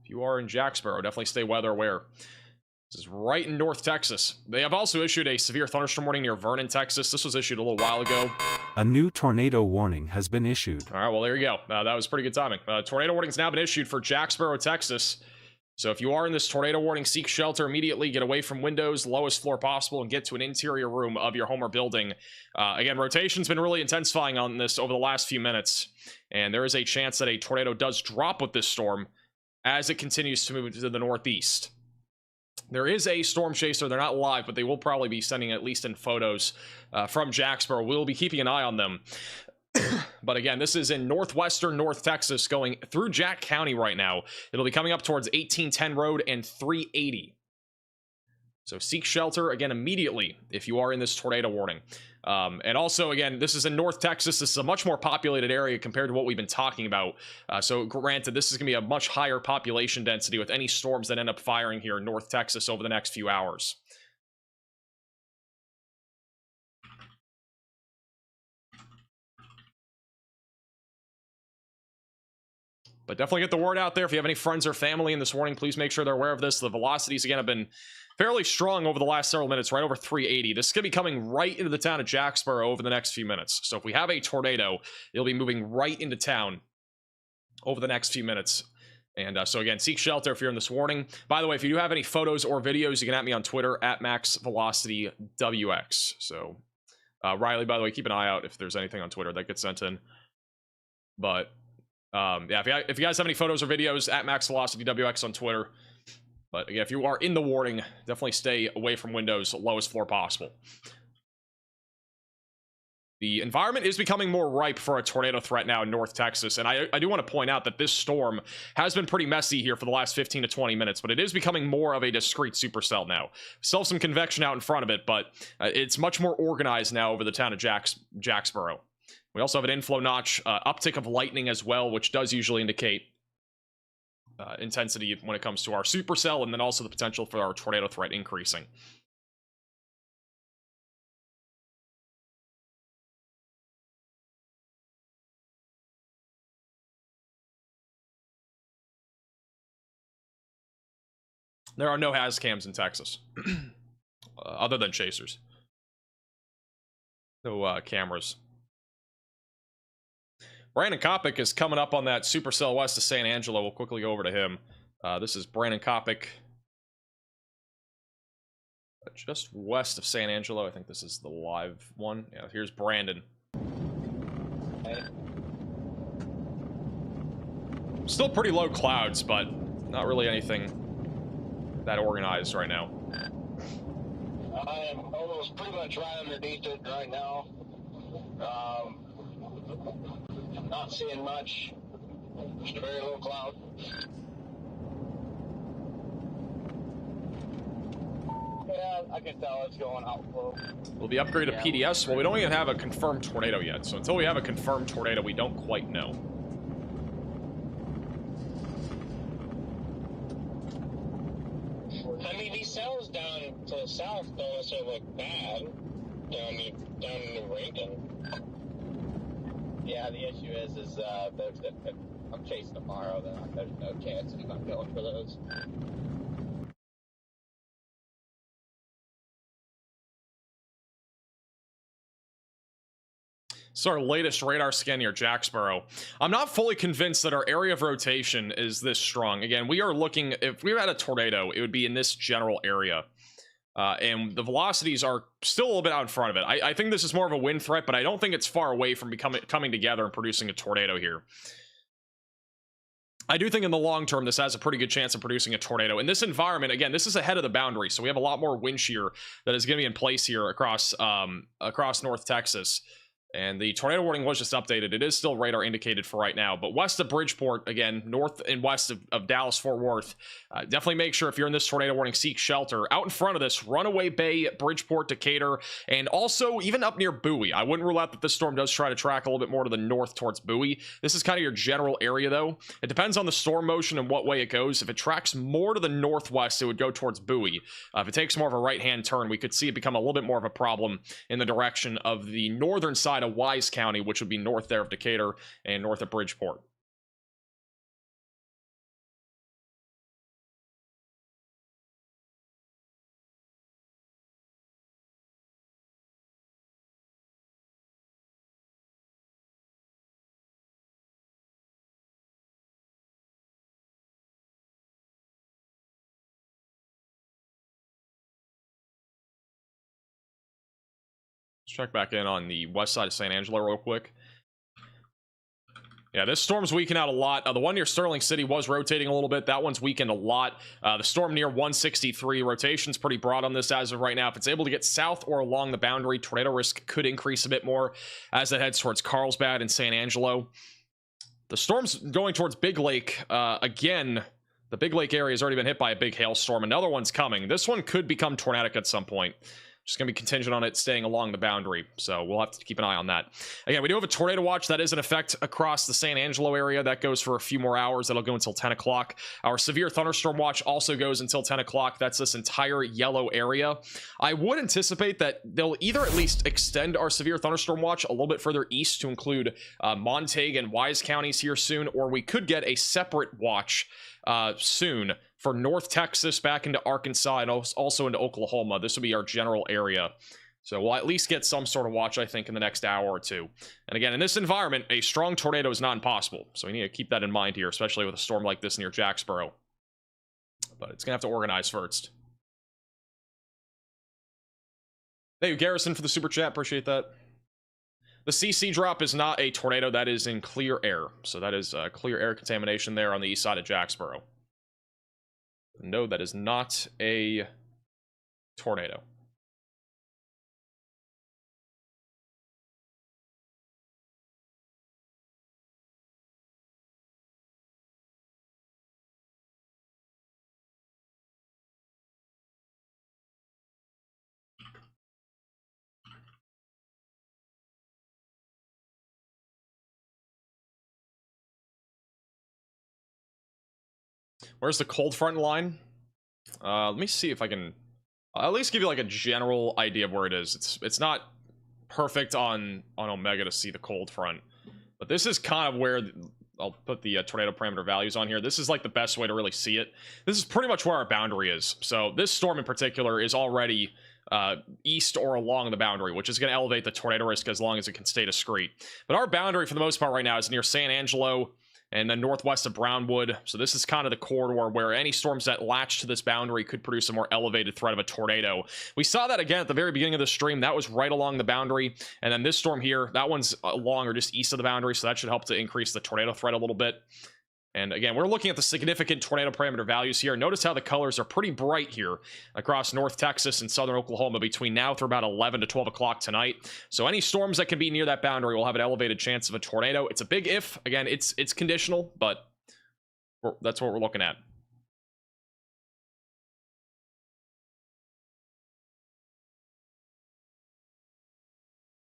If you are in Jacksboro, definitely stay weather aware. This is right in North Texas. They have also issued a severe thunderstorm warning near Vernon, Texas. This was issued a little while ago. A new tornado warning has been issued. All right, well, there you go. That was pretty good timing. Tornado warning has now been issued for Jacksboro, Texas. So if you are in this tornado warning, seek shelter immediately, get away from windows, lowest floor possible, and get to an interior room of your home or building. Again, rotation's been really intensifying on this over the last few minutes, and there is a chance that a tornado does drop with this storm as it continues to move to the northeast. There is a storm chaser. They're not live, but they will probably be sending at least in photos from Jacksboro. We'll be keeping an eye on them. But again, this is in northwestern North Texas going through Jack County right now. It'll be coming up towards 1810 Road and 380. So seek shelter, again, immediately if you are in this tornado warning. And also, again, this is in North Texas. This is a much more populated area compared to what we've been talking about. So granted, this is going to be a much higher population density with any storms that end up firing here in North Texas over the next few hours. But definitely get the word out there. If you have any friends or family in this warning, please make sure they're aware of this. The velocities, again, have been fairly strong over the last several minutes, right over 380. This is going to be coming right into the town of Jacksboro over the next few minutes. So if we have a tornado, it'll be moving right into town over the next few minutes. And so again, seek shelter if you're in this warning. By the way, if you do have any photos or videos, you can at me on Twitter, at MaxVelocityWX. So Riley, by the way, keep an eye out if there's anything on Twitter that gets sent in. But yeah, if you guys have any photos or videos, at MaxVelocityWX on Twitter. But again, if you are in the warning, definitely stay away from windows, lowest floor possible. The environment is becoming more ripe for a tornado threat now in North Texas, and I do want to point out that this storm has been pretty messy here for the last 15 to 20 minutes, but it is becoming more of a discrete supercell now. Still some convection out in front of it, but it's much more organized now over the town of Jacksboro. We also have an inflow notch, uptick of lightning as well, which does usually indicate intensity when it comes to our supercell, and then also the potential for our tornado threat increasing. There are no has cams in Texas, other than chasers. No cameras. Brandon Kopic is coming up on that supercell west of San Angelo. We'll quickly go over to him. This is Brandon Kopic, just west of San Angelo. I think this is the live one. Yeah, here's Brandon. Still pretty low clouds, but not really anything that organized right now. I am almost pretty much right underneath it right now. Not seeing much. Just a very low cloud. Yeah, I can tell it's going outflow. Will be upgraded to PDS? Well, we don't even have a confirmed tornado yet, so until we have a confirmed tornado, we don't quite know. I mean, these cells down to the south don't necessarily look bad. Down in New Rankin. Yeah, the issue is if I'm chasing tomorrow, then there's no chance I'm not going for those. This is our latest radar scan near Jacksboro. I'm not fully convinced that our area of rotation is this strong. Again, we are looking, if we had a tornado, it would be in this general area. And the velocities are still a little bit out in front of it. I think this is more of a wind threat, but I don't think it's far away from coming together and producing a tornado here. I do think in the long term, this has a pretty good chance of producing a tornado. In this environment, again, this is ahead of the boundary, so we have a lot more wind shear that is going to be in place here across North Texas. And the tornado warning was just updated. It is still radar indicated for right now. But west of Bridgeport, again, north and west of Dallas-Fort Worth, definitely make sure if you're in this tornado warning, seek shelter. Out in front of this, Runaway Bay, Bridgeport, Decatur, and also even up near Bowie. I wouldn't rule out that this storm does try to track a little bit more to the north towards Bowie. This is kind of your general area, though. It depends on the storm motion and what way it goes. If it tracks more to the northwest, it would go towards Bowie. If it takes more of a right-hand turn, we could see it become a little bit more of a problem in the direction of the northern side of Wise County, which would be north there of Decatur and north of Bridgeport. Let's check back in on the west side of San Angelo real quick. Yeah, this storm's weakened out a lot. The one near Sterling City was rotating a little bit. That one's weakened a lot. The storm near 163, rotation's pretty broad on this as of right now. If it's able to get south or along the boundary, tornado risk could increase a bit more as it heads towards Carlsbad and San Angelo. The storm's going towards Big Lake. Again, the Big Lake area has already been hit by a big hailstorm. Another one's coming. This one could become tornadic at some point. Just going to be contingent on it staying along the boundary, so we'll have to keep an eye on that. Again, we do have a tornado watch that is in effect across the San Angelo area. That goes for a few more hours. That'll go until 10 o'clock. Our severe thunderstorm watch also goes until 10 o'clock. That's this entire yellow area. I would anticipate that they'll either at least extend our severe thunderstorm watch a little bit further east to include Montague and Wise counties here soon, or we could get a separate watch soon for North Texas back into Arkansas and also into Oklahoma. This will be our general area. So we'll at least get some sort of watch, I think, in the next hour or two. And again, in this environment, a strong tornado is not impossible. So we need to keep that in mind here, especially with a storm like this near Jacksboro. But it's going to have to organize first. Thank you, Garrison, for the super chat. Appreciate that. The CC drop is not a tornado. That is in clear air. So that is clear air contamination there on the east side of Jacksboro. No, that is not a tornado. Where's the cold front line? Let me see if I can at least give you like a general idea of where it is. It's not perfect on Omega to see the cold front, but this is kind of where I'll put the tornado parameter values on here. This is like the best way to really see it. This is pretty much where our boundary is. So this storm in particular is already east or along the boundary, which is going to elevate the tornado risk as long as it can stay discrete. But our boundary for the most part right now is near San Angelo, and then northwest of Brownwood. So this is kind of the corridor where any storms that latch to this boundary could produce a more elevated threat of a tornado. We saw that again at the very beginning of the stream. That was right along the boundary. And then this storm here, that one's along or just east of the boundary. So that should help to increase the tornado threat a little bit. And again, we're looking at the significant tornado parameter values here. Notice how the colors are pretty bright here across North Texas and southern Oklahoma between now through about 11 to 12 o'clock tonight. So any storms that can be near that boundary will have an elevated chance of a tornado. It's a big if. Again, it's conditional, but that's what we're looking at.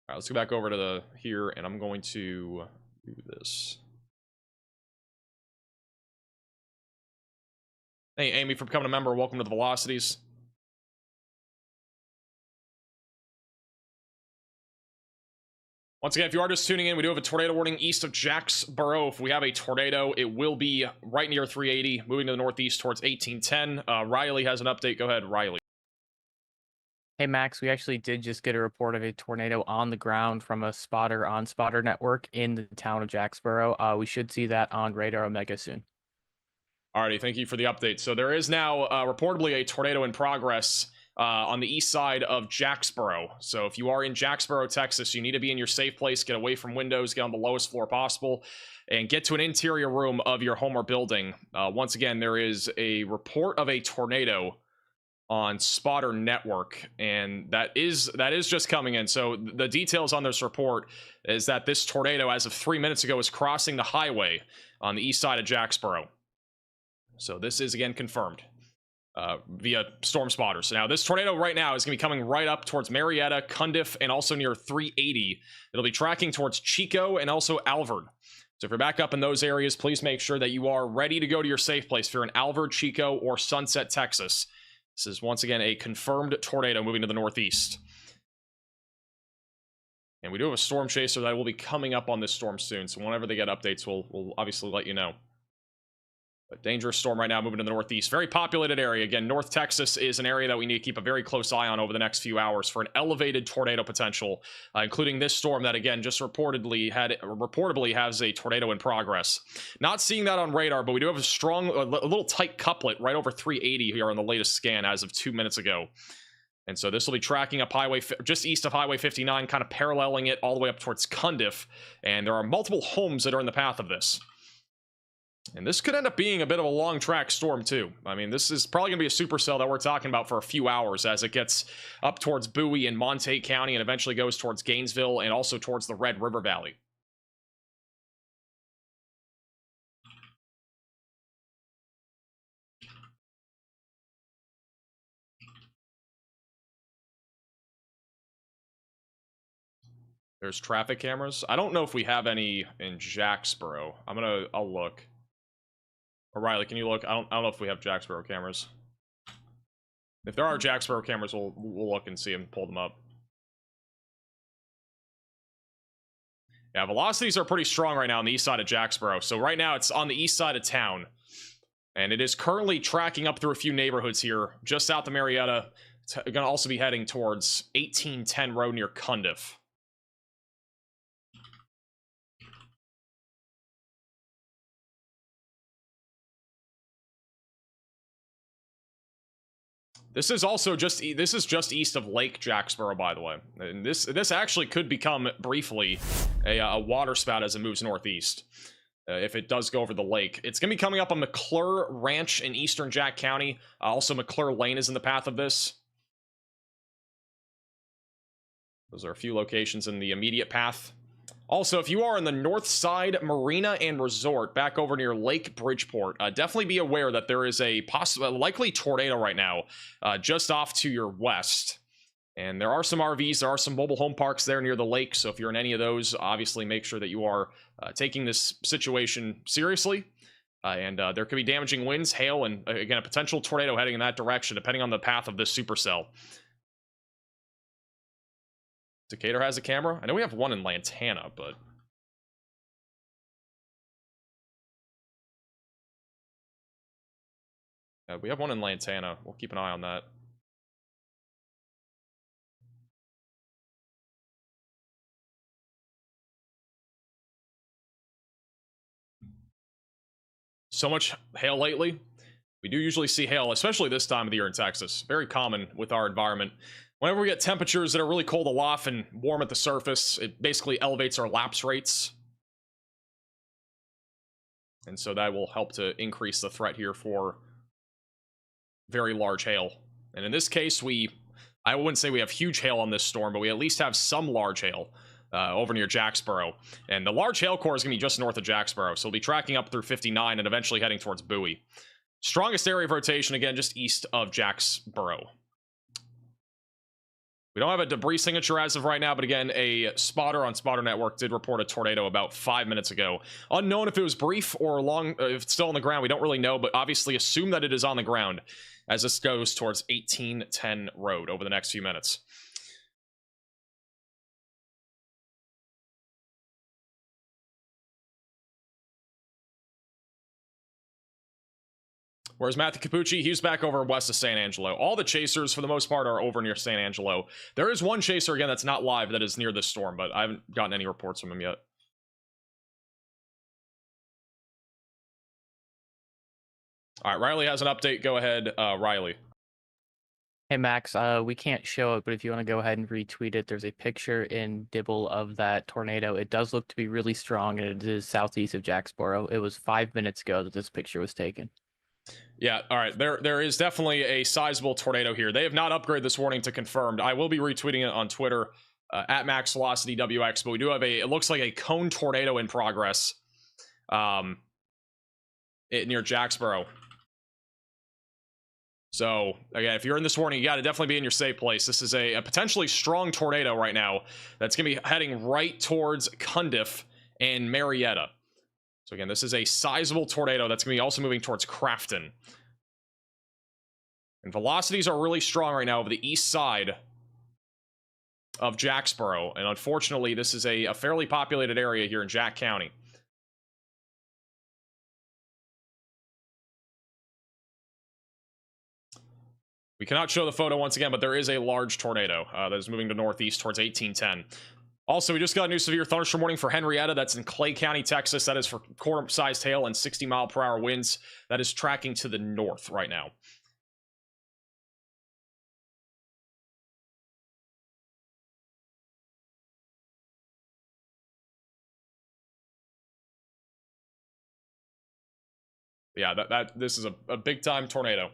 All right, let's go back over to the here, and I'm going to do this. Hey, Amy, for becoming a member. Welcome to the Velocities. Once again, if you are just tuning in, we do have a tornado warning east of Jacksboro. If we have a tornado, it will be right near 380, moving to the northeast towards 1810. Riley has an update. Go ahead, Riley. Hey, Max, we actually did just get a report of a tornado on the ground from a spotter on Spotter Network in the town of Jacksboro. We should see that on Radar Omega soon. Alrighty, thank you for the update. So there is now reportedly a tornado in progress on the east side of Jacksboro. So if you are in Jacksboro, Texas, you need to be in your safe place, get away from windows, get on the lowest floor possible, and get to an interior room of your home or building. Once again, there is a report of a tornado on Spotter Network, and that is just coming in. So the details on this report is that this tornado, as of 3 minutes ago, is crossing the highway on the east side of Jacksboro. So this is again confirmed via Storm Spotter. So now this tornado right now is going to be coming right up towards Marietta, Cundiff, and also near 380. It'll be tracking towards Chico and also Alvord. So if you're back up in those areas, please make sure that you are ready to go to your safe place if you're in Alvord, Chico, or Sunset, Texas. This is once again a confirmed tornado moving to the northeast. And we do have a storm chaser that will be coming up on this storm soon. So whenever they get updates, we'll obviously let you know. A dangerous storm right now moving to the northeast. Very populated area. Again, North Texas is an area that we need to keep a very close eye on over the next few hours for an elevated tornado potential, including this storm that, again, just reportedly has a tornado in progress. Not seeing that on radar, but we do have a little tight couplet right over 380 here on the latest scan as of 2 minutes ago. And so this will be tracking up just east of Highway 59, kind of paralleling it all the way up towards Cundiff. And there are multiple homes that are in the path of this. And this could end up being a bit of a long track storm too. I mean, this is probably going to be a supercell that we're talking about for a few hours as it gets up towards Bowie and Montague County and eventually goes towards Gainesville and also towards the Red River Valley. There's traffic cameras. I don't know if we have any in Jacksboro. I'll look. O'Reilly, can you look? I don't know if we have Jacksboro cameras. If there are Jacksboro cameras, we'll look and see them, pull them up. Yeah, velocities are pretty strong right now on the east side of Jacksboro. So right now it's on the east side of town. And it is currently tracking up through a few neighborhoods here, just south of Marietta. It's going to also be heading towards 1810 Road near Cundiff. This is just east of Lake Jacksboro, by the way. And this actually could become briefly a water spout as it moves northeast. If it does go over the lake. It's going to be coming up on McClure Ranch in eastern Jack County. Also, McClure Lane is in the path of this. Those are a few locations in the immediate path. Also, if you are in the north side marina and resort back over near Lake Bridgeport, definitely be aware that there is a likely tornado right now just off to your west. And there are some RVs, there are some mobile home parks there near the lake. So if you're in any of those, obviously make sure that you are taking this situation seriously. And there could be damaging winds, hail, and again, a potential tornado heading in that direction, depending on the path of this supercell. Decatur has a camera. I know we have one in Lantana, but we have one in Lantana. We'll keep an eye on that. So much hail lately. We do usually see hail, especially this time of the year in Texas. Very common with our environment. Whenever we get temperatures that are really cold aloft and warm at the surface, it basically elevates our lapse rates. And so that will help to increase the threat here for very large hail. And in this case, I wouldn't say we have huge hail on this storm, but we at least have some large hail over near Jacksboro. And the large hail core is going to be just north of Jacksboro, so we'll be tracking up through 59 and eventually heading towards Bowie. Strongest area of rotation, again, just east of Jacksboro. We don't have a debris signature as of right now, but again, a spotter on Spotter Network did report a tornado about 5 minutes ago. Unknown if it was brief or long, if it's still on the ground, we don't really know, but obviously assume that it is on the ground as this goes towards 1810 Road over the next few minutes. Whereas Matthew Capucci, he's back over west of San Angelo. All the chasers, for the most part, are over near San Angelo. There is one chaser, again, that's not live that is near this storm, but I haven't gotten any reports from him yet. All right, Riley has an update. Go ahead, Riley. Hey Max, we can't show it, but if you want to go ahead and retweet it, there's a picture in Dibble of that tornado. It does look to be really strong, and it is southeast of Jacksboro. It was 5 minutes ago that this picture was taken. Yeah, all right. There is definitely a sizable tornado here. They have not upgraded this warning to confirmed. I will be retweeting it on Twitter at MaxVelocityWX, but we do have it looks like a cone tornado in progress near Jacksboro. So, again, if you're in this warning, you got to definitely be in your safe place. This is a potentially strong tornado right now that's going to be heading right towards Cundiff and Marietta. So again, this is a sizable tornado that's going to be also moving towards Crafton. And velocities are really strong right now over the east side of Jacksboro. And unfortunately, this is a fairly populated area here in Jack County. We cannot show the photo once again, but there is a large tornado that is moving to northeast towards 1810. Also, we just got a new severe thunderstorm warning for Henrietta. That's in Clay County, Texas. That is for quarter-sized hail and 60-mile-per-hour winds. That is tracking to the north right now. Yeah, this is a big-time tornado.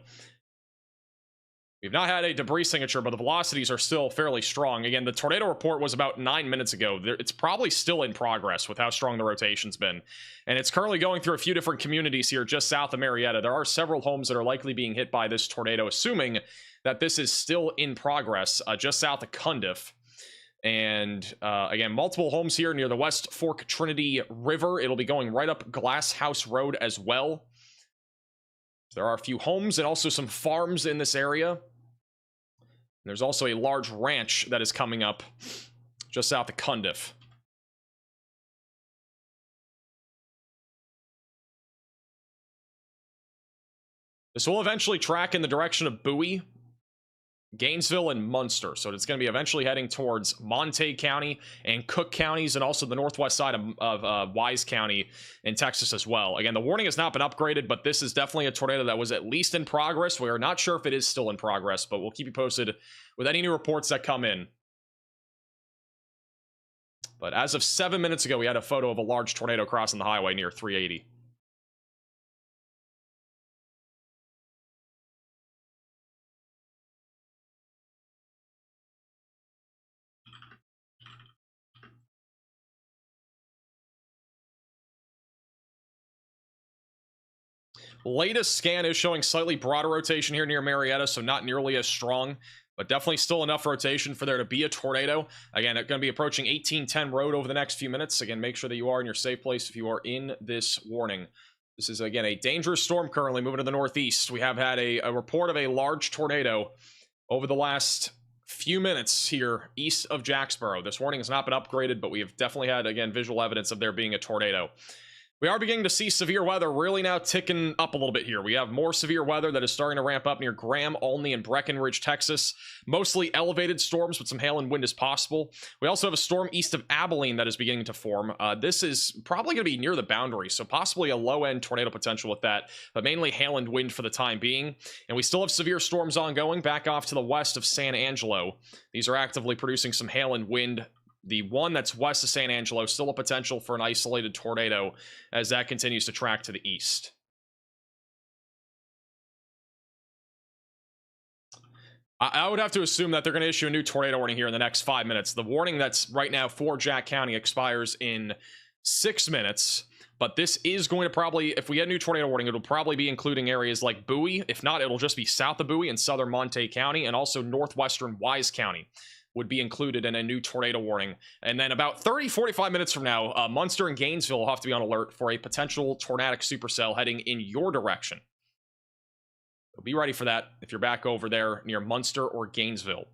We've not had a debris signature, but the velocities are still fairly strong. Again, the tornado report was about 9 minutes ago. It's probably still in progress with how strong the rotation's been. And it's currently going through a few different communities here just south of Marietta. There are several homes that are likely being hit by this tornado, assuming that this is still in progress just south of Cundiff. And again, multiple homes here near the West Fork Trinity River. It'll be going right up Glass House Road as well. There are a few homes and also some farms in this area. There's also a large ranch that is coming up just south of Cundiff. This will eventually track in the direction of Bowie, Gainesville, and Munster. So it's going to be eventually heading towards Montague County and Cook counties, and also the northwest side of Wise County in Texas as well. Again, the warning has not been upgraded, but this is definitely a tornado that was at least in progress. We are not sure if it is still in progress, but we'll keep you posted with any new reports that come in. But as of 7 minutes ago, we had a photo of a large tornado crossing the highway near 380. Latest scan is showing slightly broader rotation here near Marietta, so not nearly as strong, but definitely still enough rotation for there to be a tornado. Again, it's going to be approaching 1810 Road over the next few minutes. Again, make sure that you are in your safe place if you are in this warning. This is, again, a dangerous storm currently moving to the northeast. We have had a report of a large tornado over the last few minutes here east of Jacksboro. This warning has not been upgraded, but we have definitely had, again, visual evidence of there being a tornado. We are beginning to see severe weather really now ticking up a little bit here. We have more severe weather that is starting to ramp up near Graham, Olney, and Breckenridge, Texas. Mostly elevated storms, but some hail and wind is possible. We also have a storm east of Abilene that is beginning to form. This is probably going to be near the boundary, so possibly a low-end tornado potential with that, but mainly hail and wind for the time being. And we still have severe storms ongoing back off to the west of San Angelo. These are actively producing some hail and wind. The one that's west of San Angelo, still a potential for an isolated tornado as that continues to track to the east. I would have to assume that they're going to issue a new tornado warning here in the next 5 minutes. The warning that's right now for Jack County expires in 6 minutes. But this is going to probably, if we get a new tornado warning, it'll probably be including areas like Bowie. If not, it'll just be south of Bowie in southern Monte County and also northwestern Wise County would be included in a new tornado warning. And then about 30-45 minutes from now, Munster and Gainesville will have to be on alert for a potential tornadic supercell heading in your direction. So be ready for that if you're back over there near Munster or Gainesville.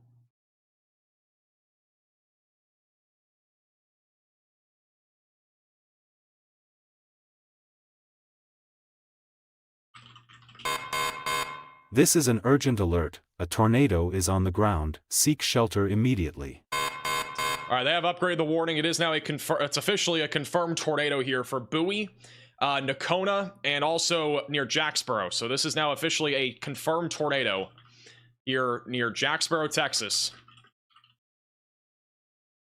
This is an urgent alert. A tornado is on the ground. Seek shelter immediately. All right, they have upgraded the warning. It is now it's officially a confirmed tornado here for Bowie, Nakona, and also near Jacksboro. So this is now officially a confirmed tornado here near Jacksboro, Texas.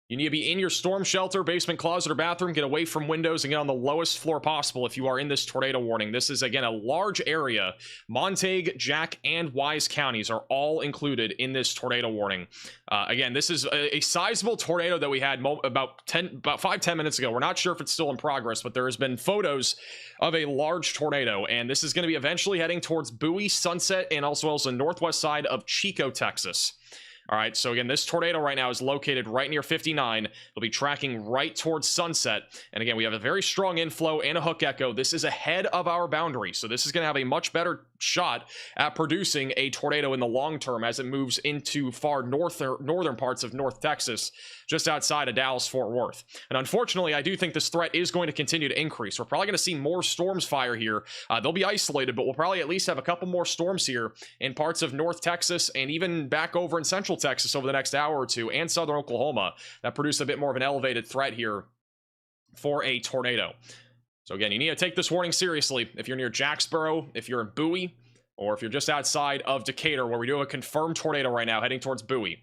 You need to be in your storm shelter, basement, closet, or bathroom. Get away from windows and get on the lowest floor possible if you are in this tornado warning. This is, again, a large area. Montague, Jack, and Wise counties are all included in this tornado warning. Again, this is a sizable tornado that we had about 5-10 minutes ago. We're not sure if it's still in progress, but there has been photos of a large tornado, and this is going to be eventually heading towards Bowie, Sunset, and also the northwest side of Chico, Texas. All right, so again, this tornado right now is located right near 59. It'll be tracking right towards Sunset. And again, we have a very strong inflow and a hook echo. This is ahead of our boundary, so this is going to have a much better shot at producing a tornado in the long term as it moves into far northern parts of North Texas, just outside of Dallas-Fort Worth. And unfortunately, I do think this threat is going to continue to increase. We're probably going to see more storms fire here. They'll be isolated, but we'll probably at least have a couple more storms here in parts of North Texas and even back over in Central Texas over the next hour or two, and southern Oklahoma, that produce a bit more of an elevated threat here for a tornado. So again, you need to take this warning seriously if you're near Jacksboro, if you're in Bowie, or if you're just outside of Decatur, where we do have a confirmed tornado right now heading towards Bowie.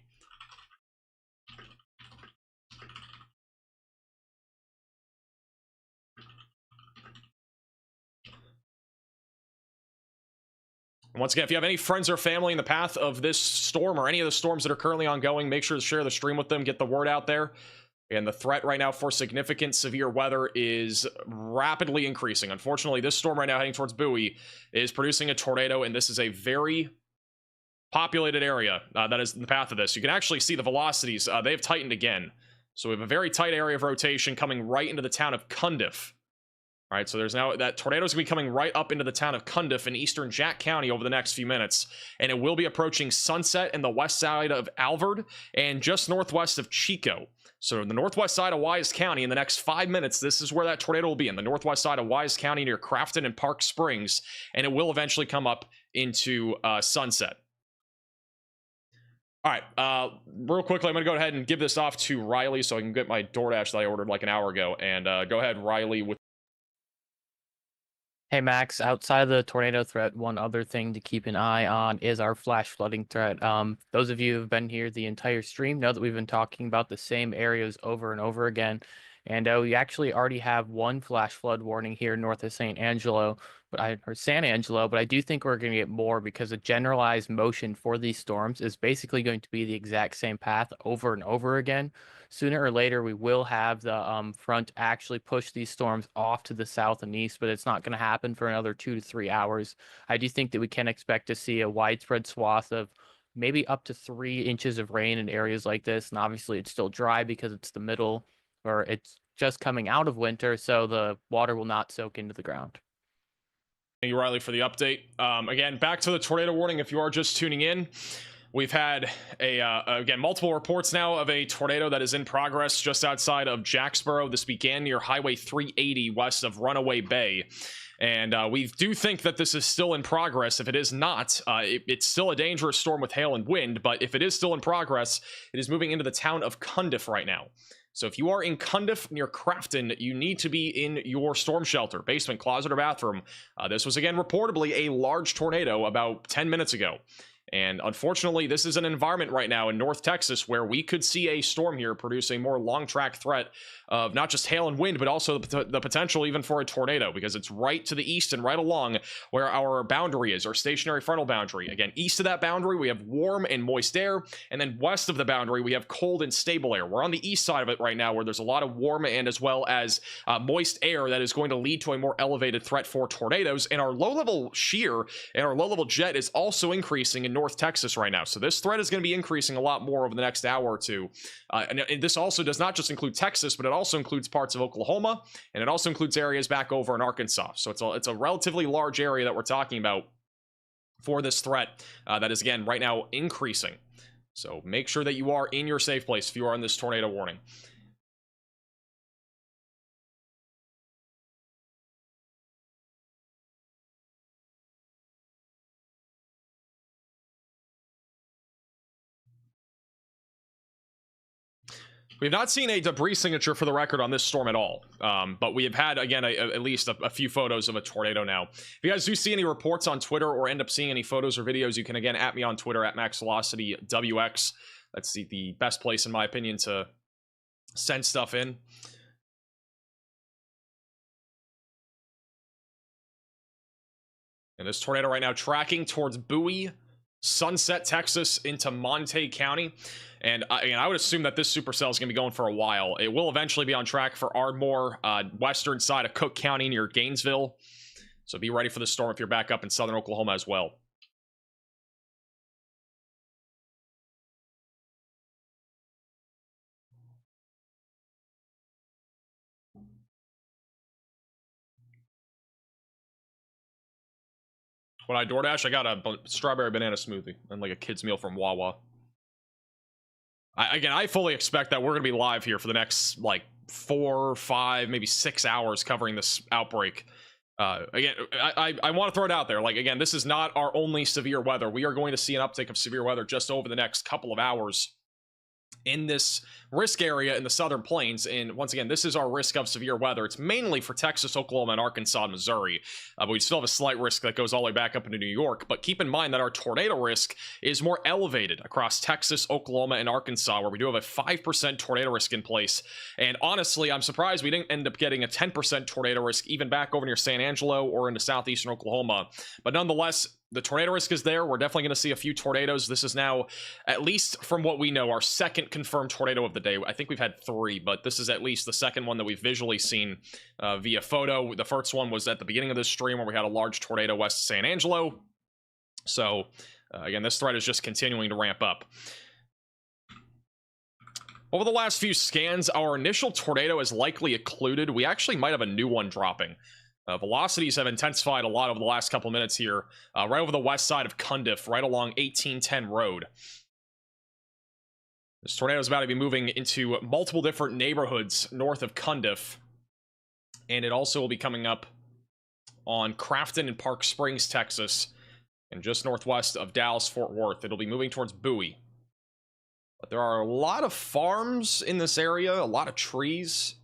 Once again, if you have any friends or family in the path of this storm or any of the storms that are currently ongoing, make sure to share the stream with them, get the word out there. And the threat right now for significant severe weather is rapidly increasing. Unfortunately, this storm right now heading towards Bowie is producing a tornado, and this is a very populated area that is in the path of this. You can actually see the velocities. They've tightened again. So we have a very tight area of rotation coming right into the town of Cundiff. All right, so there's now that tornado is going to be coming right up into the town of Cundiff in eastern Jack County over the next few minutes, and it will be approaching Sunset and the west side of Alvord and just northwest of Chico. So the northwest side of Wise County in the next 5 minutes, this is where that tornado will be, in the northwest side of Wise County near Crafton and Park Springs, and it will eventually come up into Sunset. All right, real quickly, I'm going to go ahead and give this off to Riley so I can get my DoorDash that I ordered like an hour ago, and go ahead, Riley, with Hey Max, outside of the tornado threat, one other thing to keep an eye on is our flash flooding threat. Those of you who have been here the entire stream know that we've been talking about the same areas over and over again. And we actually already have one flash flood warning here north of San Angelo, but I do think we're going to get more because the generalized motion for these storms is basically going to be the exact same path over and over again. Sooner or later, we will have the front actually push these storms off to the south and east, but it's not going to happen for another 2 to 3 hours. I do think that we can expect to see a widespread swath of maybe up to 3 inches of rain in areas like this. And obviously, it's still dry because it's the middle, or it's just coming out of winter, so the water will not soak into the ground. Thank you, Riley, for the update. Again, back to the tornado warning if you are just tuning in. We've had again multiple reports now of a tornado that is in progress just outside of Jacksboro. This began near Highway 380 west of Runaway Bay. And we do think that this is still in progress. If it is not, it's still a dangerous storm with hail and wind. But if it is still in progress, it is moving into the town of Cundiff right now. So if you are in Cundiff near Crafton, you need to be in your storm shelter, basement, closet, or bathroom. This was, again, reportedly a large tornado about 10 minutes ago. And unfortunately, this is an environment right now in North Texas where we could see a storm here produce a more long-track threat of not just hail and wind, but also the potential even for a tornado, because it's right to the east and right along where our boundary is, our stationary frontal boundary. Again, east of that boundary, we have warm and moist air, and then west of the boundary, we have cold and stable air. We're on the east side of it right now, where there's a lot of warm and as well as moist air that is going to lead to a more elevated threat for tornadoes. And our low-level shear and our low-level jet is also increasing in North Texas right now. So this threat is going to be increasing a lot more over the next hour or two. And this also does not just include Texas, but it also includes parts of Oklahoma, and it also includes areas back over in Arkansas. So it's a relatively large area that we're talking about for this threat that is, again, right now increasing. So make sure that you are in your safe place if you are on this tornado warning. We have not seen a debris signature for the record on this storm at all, but we have had, again, at least a few photos of a tornado now. If you guys do see any reports on Twitter or end up seeing any photos or videos, you can, again, at me on Twitter, at MaxVelocityWX. That's the best place, in my opinion, to send stuff in. And this tornado right now tracking towards Bowie, Sunset, Texas, into Monte County. And I would assume that this supercell is going to be going for a while. It will eventually be on track for Ardmore, western side of Cook County near Gainesville. So be ready for the storm if you're back up in southern Oklahoma as well. When I DoorDash, I got a strawberry banana smoothie and like a kid's meal from Wawa. I fully expect that we're going to be live here for the next like 4, 5, maybe 6 hours covering this outbreak. Again, I want to throw it out there. Like, again, this is not our only severe weather. We are going to see an uptick of severe weather just over the next couple of hours in this risk area in the southern plains. And once again, this is our risk of severe weather. It's mainly for Texas, Oklahoma, and Arkansas, and Missouri, but we still have a slight risk that goes all the way back up into New York. But keep in mind that our tornado risk is more elevated across Texas, Oklahoma, and Arkansas, where we do have a 5% tornado risk in place. And honestly, I'm surprised we didn't end up getting a 10% tornado risk even back over near San Angelo or into southeastern Oklahoma. But nonetheless, the tornado risk is there. We're definitely going to see a few tornadoes. This is now, at least from what we know, our second confirmed tornado of the day. I think we've had 3, but this is at least the second one that we've visually seen via photo. The first one was at the beginning of this stream where we had a large tornado west of San Angelo. So, again, this threat is just continuing to ramp up. Over the last few scans, our initial tornado is likely occluded. We actually might have a new one dropping. Velocities have intensified a lot over the last couple minutes here, right over the west side of Cundiff, right along 1810 Road. This tornado is about to be moving into multiple different neighborhoods north of Cundiff, and it also will be coming up on Crafton and Park Springs, Texas, and just northwest of Dallas-Fort Worth. It'll be moving towards Bowie. But there are a lot of farms in this area, a lot of trees.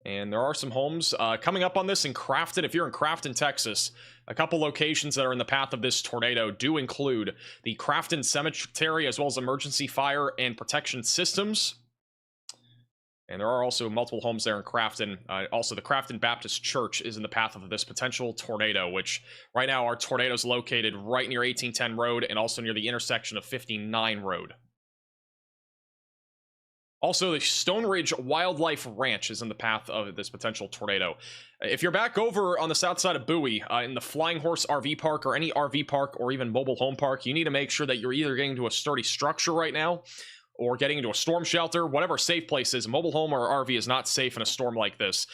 And there are some homes coming up on this in Crafton. If you're in Crafton, Texas, a couple locations that are in the path of this tornado do include the Crafton Cemetery, as well as emergency fire and protection systems. And there are also multiple homes there in Crafton. Also, the Crafton Baptist Church is in the path of this potential tornado, which right now our tornado is located right near 1810 Road and also near the intersection of 59 Road. Also, the Stone Ridge Wildlife Ranch is in the path of this potential tornado. If you're back over on the south side of Bowie, in the Flying Horse RV Park or any RV park or even mobile home park, you need to make sure that you're either getting to a sturdy structure right now, or getting into a storm shelter, whatever safe place is. Mobile home or RV is not safe in a storm like this.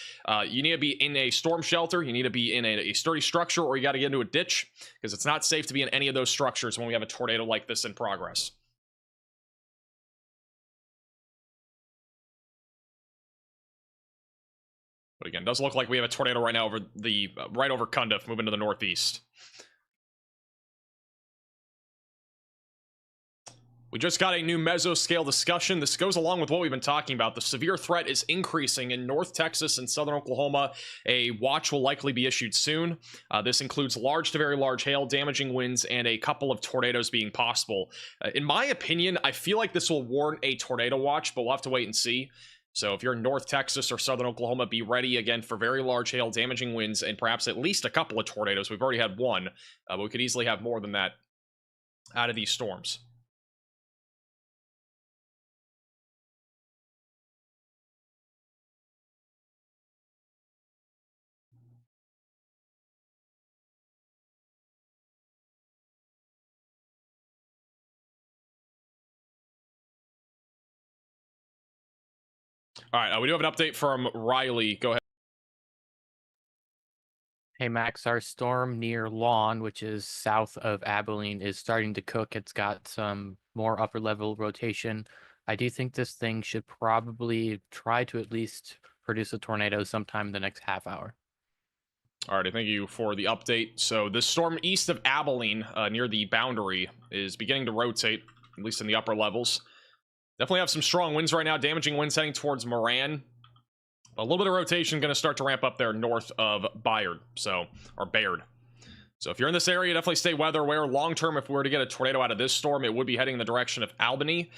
You need to be in a storm shelter, you need to be in a sturdy structure, or you got to get into a ditch, because it's not safe to be in any of those structures when we have a tornado like this in progress. But again, doesn't look like we have a tornado right now over the right over Cundiff, moving to the northeast. We just got a new mesoscale discussion. This goes along with what we've been talking about. The severe threat is increasing in North Texas and southern Oklahoma. A watch will likely be issued soon. This includes large to very large hail, damaging winds, and a couple of tornadoes being possible. In my opinion, I feel like this will warrant a tornado watch, but we'll have to wait and see. So if you're in North Texas or southern Oklahoma, be ready again for very large hail, damaging winds, and perhaps at least a couple of tornadoes. We've already had one, but we could easily have more than that out of these storms. All right, we do have an update from Riley. Go ahead. Hey Max, our storm near Lawn, which is south of Abilene, is starting to cook. It's got some more upper level rotation. I do think this thing should probably try to at least produce a tornado sometime in the next half hour. All right, thank you for the update. So this storm east of Abilene, near the boundary, is beginning to rotate, at least in the upper levels. Definitely have some strong winds right now, damaging winds heading towards Moran. A little bit of rotation going to start to ramp up there north of Bayard, or Bayard. So if you're in this area, definitely stay weather aware. Long term, if we were to get a tornado out of this storm, it would be heading in the direction of Albany.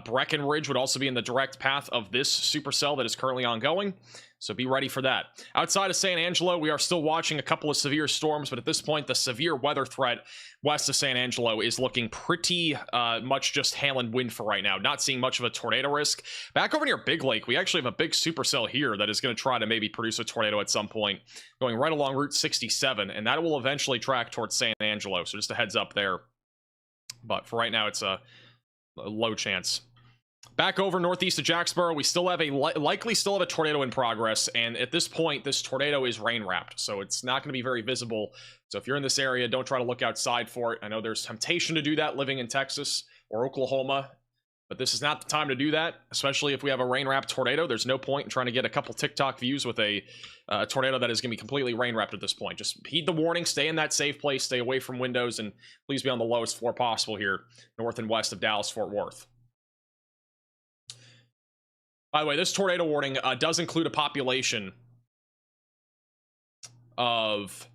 Breckenridge would also be in the direct path of this supercell that is currently ongoing. So be ready for that. Outside of San Angelo, we are still watching a couple of severe storms, but at this point, the severe weather threat west of San Angelo is looking pretty much just hail and wind for right now. Not seeing much of a tornado risk. Back over near Big Lake, we actually have a big supercell here that is going to try to maybe produce a tornado at some point, going right along Route 67, and that will eventually track towards San Angelo. So just a heads up there. But for right now, it's a low chance. Back over northeast of Jacksboro, we still have likely still have a tornado in progress, and at this point, this tornado is rain wrapped, so it's not going to be very visible. So if you're in this area, don't try to look outside for it. I know there's temptation to do that living in Texas or Oklahoma, but this is not the time to do that, especially if we have a rain wrapped tornado. There's no point in trying to get a couple TikTok views with a tornado that is going to be completely rain wrapped at this point. Just heed the warning, stay in that safe place, stay away from windows, and please be on the lowest floor possible here, north and west of Dallas-Fort Worth. By the way, this tornado warning does include a population of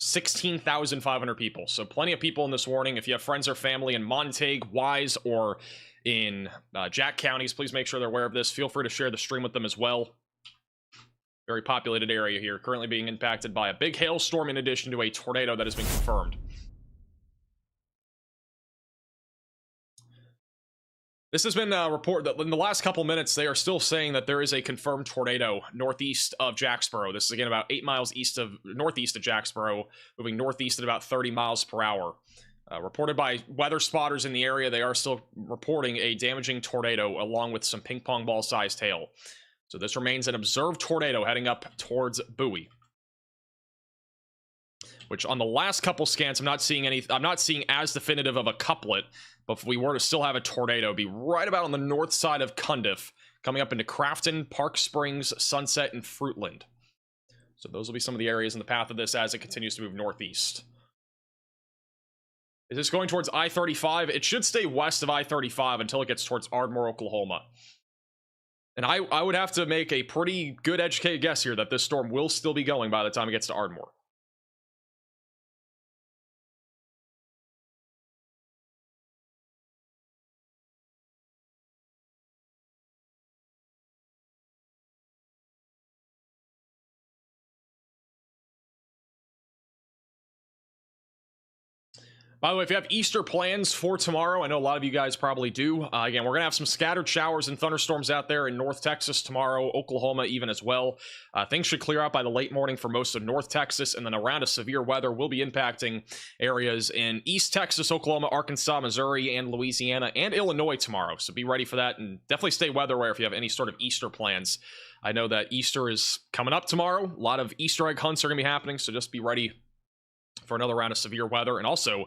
16,500 people. So plenty of people in this warning. If you have friends or family in Montague, Wise, or in Jack counties, please make sure they're aware of this. Feel free to share the stream with them as well. Very populated area here, currently being impacted by a big hailstorm in addition to a tornado that has been confirmed. This has been a report that in the last couple minutes, they are still saying that there is a confirmed tornado northeast of Jacksboro. This is again about 8 miles northeast of Jacksboro, moving northeast at about 30 miles per hour. Reported by weather spotters in the area, they are still reporting a damaging tornado along with some ping pong ball sized hail. So this remains an observed tornado heading up towards Bowie. Which on the last couple scans, I'm not seeing as definitive of a couplet. But if we were to still have a tornado, it'd be right about on the north side of Cundiff, coming up into Crafton, Park Springs, Sunset, and Fruitland. So those will be some of the areas in the path of this as it continues to move northeast. Is this going towards I-35? It should stay west of I-35 until it gets towards Ardmore, Oklahoma. And I would have to make a pretty good educated guess here that this storm will still be going by the time it gets to Ardmore. By the way, if you have Easter plans for tomorrow, I know a lot of you guys probably do. Again, we're going to have some scattered showers and thunderstorms out there in North Texas tomorrow, Oklahoma even as well. Things should clear out by the late morning for most of North Texas, and then a round of severe weather will be impacting areas in East Texas, Oklahoma, Arkansas, Missouri, and Louisiana, and Illinois tomorrow. So be ready for that, and definitely stay weather aware if you have any sort of Easter plans. I know that Easter is coming up tomorrow. A lot of Easter egg hunts are going to be happening, so just be ready for another round of severe weather, and also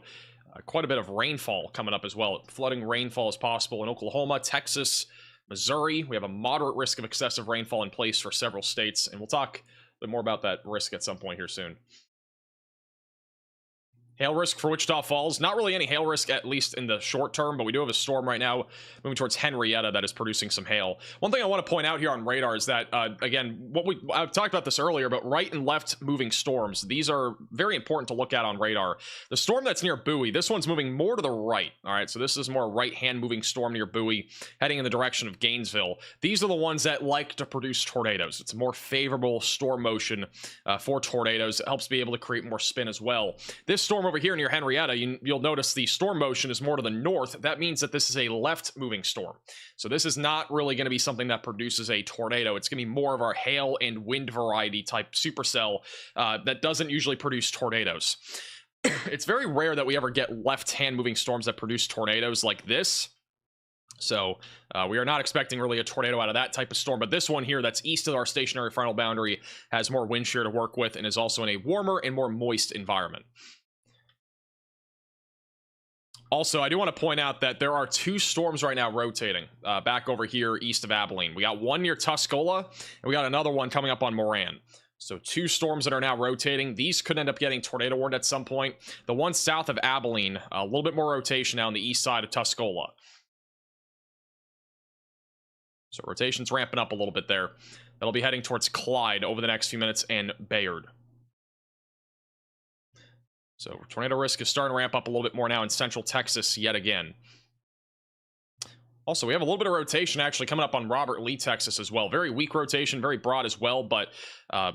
quite a bit of rainfall coming up as well. Flooding rainfall is possible in Oklahoma, Texas, Missouri. We have a moderate risk of excessive rainfall in place for several states, and we'll talk a bit more about that risk at some point here soon. Hail risk for Wichita Falls. Not really any hail risk, at least in the short term, but we do have a storm right now moving towards Henrietta that is producing some hail. One thing I want to point out here on radar is that, again, I've talked about this earlier, but right and left moving storms, these are very important to look at on radar. The storm that's near Bowie, this one's moving more to the right, all right? So this is more right-hand moving storm near Bowie, heading in the direction of Gainesville. These are the ones that like to produce tornadoes. It's a more favorable storm motion for tornadoes. It helps be able to create more spin as well. This storm over here near Henrietta, you'll notice the storm motion is more to the north. That means that this is a left-moving storm. So this is not really going to be something that produces a tornado. It's going to be more of our hail and wind variety type supercell that doesn't usually produce tornadoes. It's very rare that we ever get left-hand moving storms that produce tornadoes like this. So we are not expecting really a tornado out of that type of storm, but this one here that's east of our stationary frontal boundary has more wind shear to work with and is also in a warmer and more moist environment. Also, I do want to point out that there are two storms right now rotating back over here east of Abilene. We got one near Tuscola, and we got another one coming up on Moran. So two storms that are now rotating. These could end up getting tornado warned at some point. The one south of Abilene, a little bit more rotation now on the east side of Tuscola. So rotation's ramping up a little bit there. That'll be heading towards Clyde over the next few minutes and Bayard. So tornado risk is starting to ramp up a little bit more now in central Texas yet again. Also, we have a little bit of rotation actually coming up on Robert Lee, Texas as well. Very weak rotation, very broad as well, but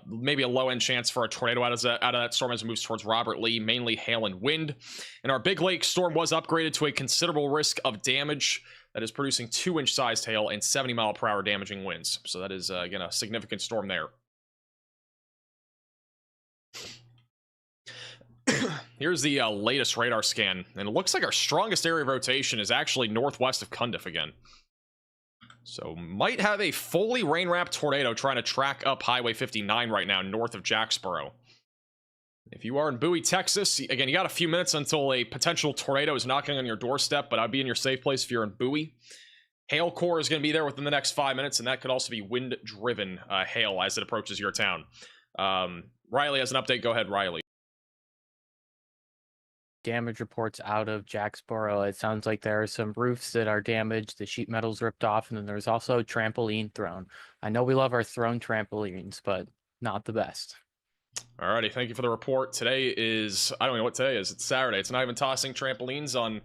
maybe a low-end chance for a tornado out of that storm as it moves towards Robert Lee, mainly hail and wind. And our Big Lake storm was upgraded to a considerable risk of damage that is producing 2-inch sized hail and 70-mile-per-hour damaging winds. So that is, again, a significant storm there. Here's the latest radar scan, and it looks like our strongest area of rotation is actually northwest of Cundiff again. So might have a fully rain-wrapped tornado trying to track up Highway 59 right now north of Jacksboro. If you are in Bowie, Texas, again, you got a few minutes until a potential tornado is knocking on your doorstep, but I'd be in your safe place if you're in Bowie. Hail core is going to be there within the next 5 minutes, and that could also be wind-driven hail as it approaches your town. Riley has an update. Go ahead, Riley. Damage reports out of Jacksboro. It sounds like there are some roofs that are damaged, the sheet metal's ripped off, and then there's also a trampoline thrown. I know we love our thrown trampolines, but not the best. Alrighty, thank you for the report. Today is, I don't know what today is. It's Saturday. It's not even tossing trampolines on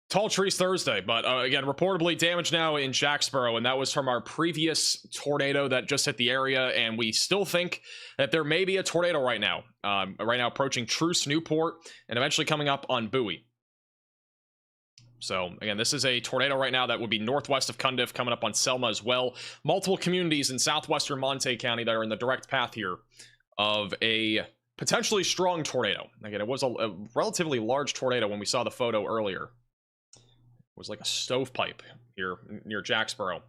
Tall Trees Thursday, but again, reportedly damage now in Jacksboro, and that was from our previous tornado that just hit the area, and we still think that there may be a tornado right now approaching Truce, Newport, and eventually coming up on Bowie. So again, this is a tornado right now that would be northwest of Cundiff, coming up on Selma as well. Multiple communities in southwestern Monte County that are in the direct path here of a potentially strong tornado. Again, it was a relatively large tornado when we saw the photo earlier. It was like a stovepipe here near Jacksboro.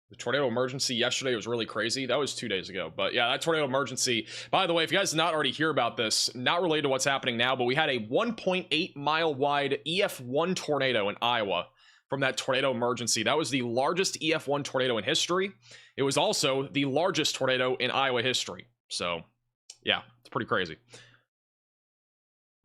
The tornado emergency yesterday was really crazy. That was 2 days ago. But yeah, that tornado emergency, by the way, if you guys did not already hear about this, not related to what's happening now, but we had a 1.8 mile wide EF1 tornado in Iowa from that tornado emergency. That was the largest EF1 tornado in history. It was also the largest tornado in Iowa history. So yeah, it's pretty crazy.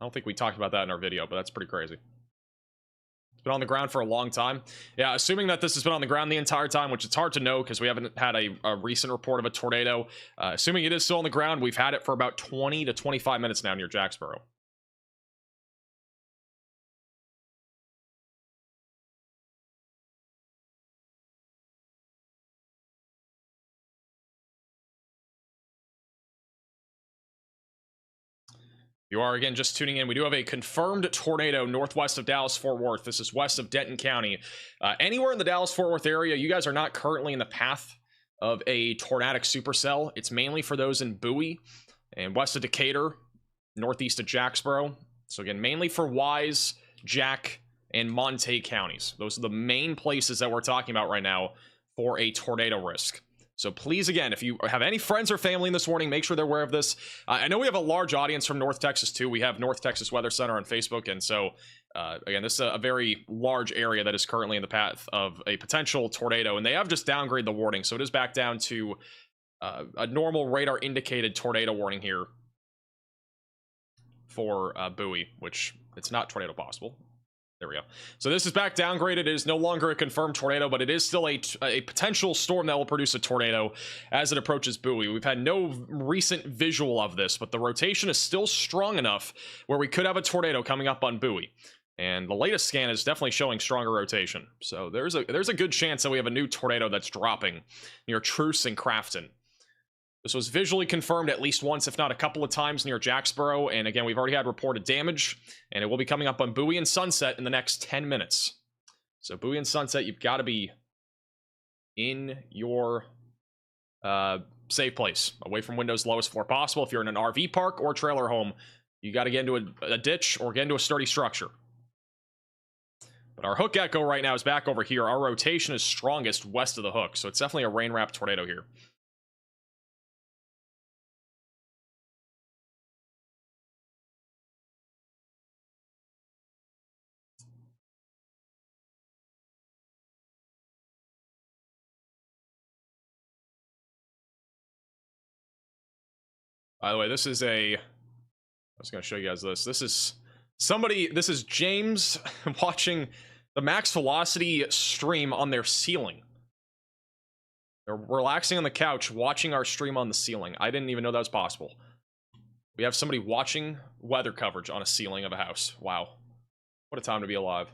I don't think we talked about that in our video, but that's pretty crazy. It's been on the ground for a long time. Yeah, assuming that this has been on the ground the entire time, which it's hard to know because we haven't had a recent report of a tornado. Assuming it is still on the ground, we've had it for about 20 to 25 minutes now near Jacksboro. You are, again, just tuning in. We do have a confirmed tornado northwest of Dallas-Fort Worth. This is west of Denton County. Anywhere in the Dallas-Fort Worth area, you guys are not currently in the path of a tornadic supercell. It's mainly for those in Bowie and west of Decatur, northeast of Jacksboro. So again, mainly for Wise, Jack, and Montague counties. Those are the main places that we're talking about right now for a tornado risk. So please, again, if you have any friends or family in this warning, make sure they're aware of this. I know we have a large audience from North Texas, too. We have North Texas Weather Center on Facebook. And so, again, this is a very large area that is currently in the path of a potential tornado. And they have just downgraded the warning. So it is back down to a normal radar-indicated tornado warning here for Bowie, which it's not tornado possible. There we go. So this is back downgraded. It is no longer a confirmed tornado, but it is still a potential storm that will produce a tornado as it approaches Bowie. We've had no recent visual of this, but the rotation is still strong enough where we could have a tornado coming up on Bowie. And the latest scan is definitely showing stronger rotation. So there's a good chance that we have a new tornado that's dropping near Truce and Crafton. This was visually confirmed at least once, if not a couple of times, near Jacksboro. And again, we've already had reported damage, and it will be coming up on Bowie and Sunset in the next 10 minutes. So Bowie and Sunset, you've got to be in your safe place, away from windows, lowest floor possible. If you're in an RV park or trailer home, you got to get into a ditch or get into a sturdy structure. But our hook echo right now is back over here. Our rotation is strongest west of the hook, so it's definitely a rain-wrapped tornado here. By the way, this is I was going to show you guys this. This is James watching the Max Velocity stream on their ceiling. They're relaxing on the couch, watching our stream on the ceiling. I didn't even know that was possible. We have somebody watching weather coverage on a ceiling of a house. Wow. What a time to be alive.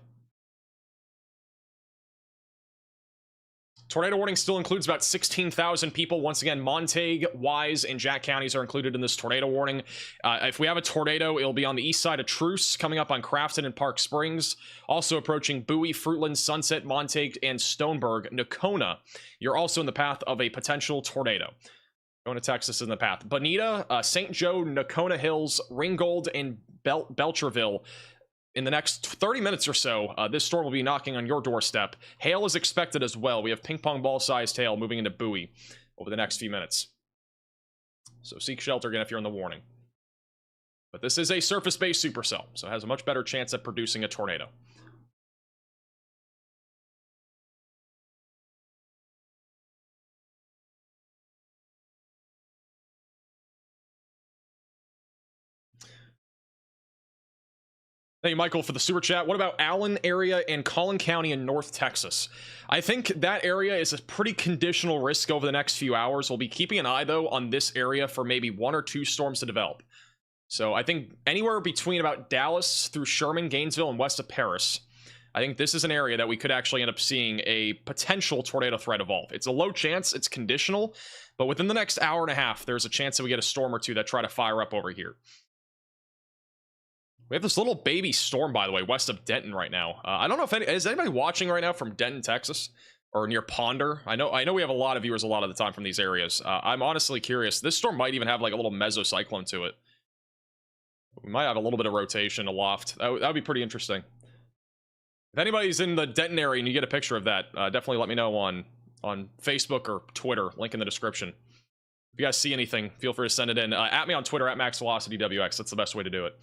Tornado warning still includes about 16,000 people. Once again, Montague, Wise, and Jack counties are included in this tornado warning. If we have a tornado, it'll be on the east side of Truce, coming up on Crafton and Park Springs. Also approaching Bowie, Fruitland, Sunset, Montague, and Stoneburg. Nocona, you're also in the path of a potential tornado. Going to Texas in the path. Bonita, St. Joe, Nocona Hills, Ringgold, and Belcherville. In the next 30 minutes or so, this storm will be knocking on your doorstep. Hail is expected as well. We have ping pong ball-sized hail moving into Bowie over the next few minutes. So seek shelter again if you're in the warning. But this is a surface-based supercell, so it has a much better chance at producing a tornado. Thank you, Michael, for the super chat. What about Allen area and Collin County in North Texas? I think that area is a pretty conditional risk over the next few hours. We'll be keeping an eye, though, on this area for maybe 1 or 2 storms to develop. So I think anywhere between about Dallas through Sherman, Gainesville, and west of Paris, I think this is an area that we could actually end up seeing a potential tornado threat evolve. It's a low chance, it's conditional, but within the next hour and a half, there's a chance that we get a storm or two that try to fire up over here. We have this little baby storm, by the way, west of Denton right now. I don't know if is anybody watching right now from Denton, Texas, or near Ponder. I know we have a lot of viewers a lot of the time from these areas. I'm honestly curious. This storm might even have like a little mesocyclone to it. We might have a little bit of rotation aloft. That would be pretty interesting. If anybody's in the Denton area and you get a picture of that, definitely let me know on Facebook or Twitter. Link in the description. If you guys see anything, feel free to send it in. At me on Twitter, at MaxVelocityWX. That's the best way to do it.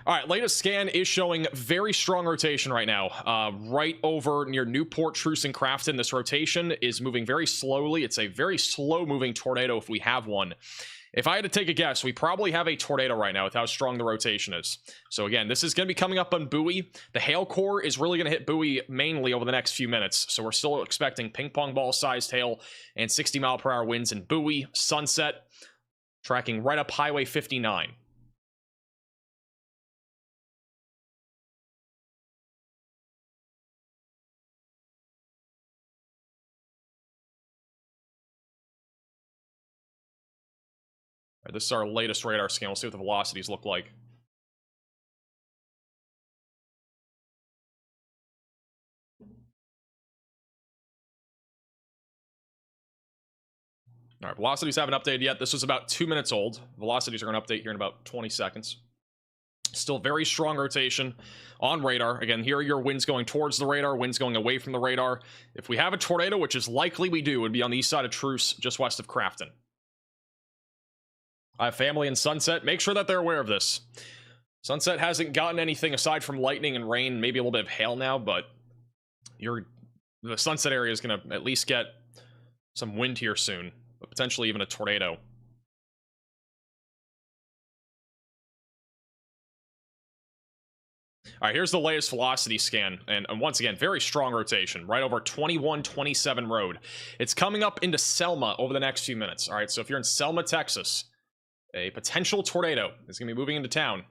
All right, latest scan is showing very strong rotation right now. Right over near Newport, Truce, and Crafton. This rotation is moving very slowly. It's a very slow-moving tornado if we have one. If I had to take a guess, we probably have a tornado right now with how strong the rotation is. So again, this is going to be coming up on Bowie. The hail core is really going to hit Bowie mainly over the next few minutes. So we're still expecting ping pong ball-sized hail and 60-mile-per-hour winds in Bowie. Sunset, tracking right up Highway 59. This is our latest radar scan. We'll see what the velocities look like. All right, velocities haven't updated yet. This was about 2 minutes old. Velocities are going to update here in about 20 seconds. Still very strong rotation on radar. Again, here are your winds going towards the radar, winds going away from the radar. If we have a tornado, which is likely we do, it would be on the east side of Truce, just west of Crafton. I have family in Sunset. Make sure that they're aware of this. Sunset hasn't gotten anything aside from lightning and rain, maybe a little bit of hail now, but the Sunset area is going to at least get some wind here soon, but potentially even a tornado. All right, here's the latest velocity scan, and once again, very strong rotation, right over 2127 road. It's coming up into Selma over the next few minutes. All right, so if you're in Selma, Texas, a potential tornado is going to be moving into town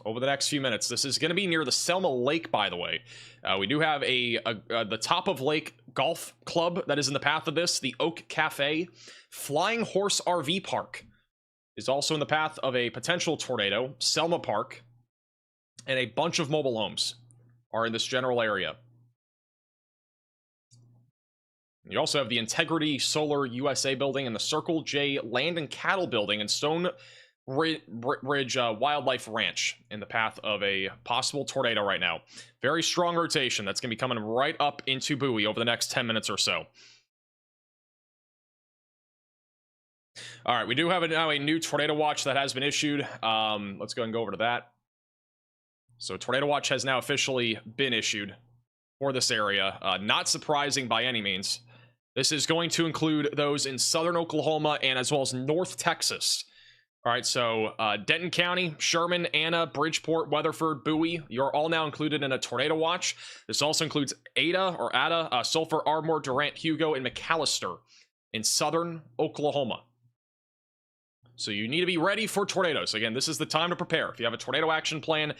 over the next few minutes. This is going to be near the Selma Lake, by the way. We do have the Top of Lake Golf Club that is in the path of this. The Oak Cafe. Flying Horse RV Park is also in the path of a potential tornado. Selma Park. And a bunch of mobile homes are in this general area. You also have the Integrity Solar USA building and the Circle J Land and Cattle building and Stone Ridge Wildlife Ranch in the path of a possible tornado right now. Very strong rotation that's going to be coming right up into Bowie over the next 10 minutes or so. All right, we do have now a new tornado watch that has been issued. Let's go and go over to that. So Tornado Watch has now officially been issued for this area. Not surprising by any means. This is going to include those in southern Oklahoma and as well as North Texas. All right, so Denton County, Sherman, Anna, Bridgeport, Weatherford, Bowie, you're all now included in a Tornado Watch. This also includes Ada, Sulphur, Ardmore, Durant, Hugo, and McAllister in southern Oklahoma. So you need to be ready for tornadoes. Again, this is the time to prepare. If you have a tornado action plan,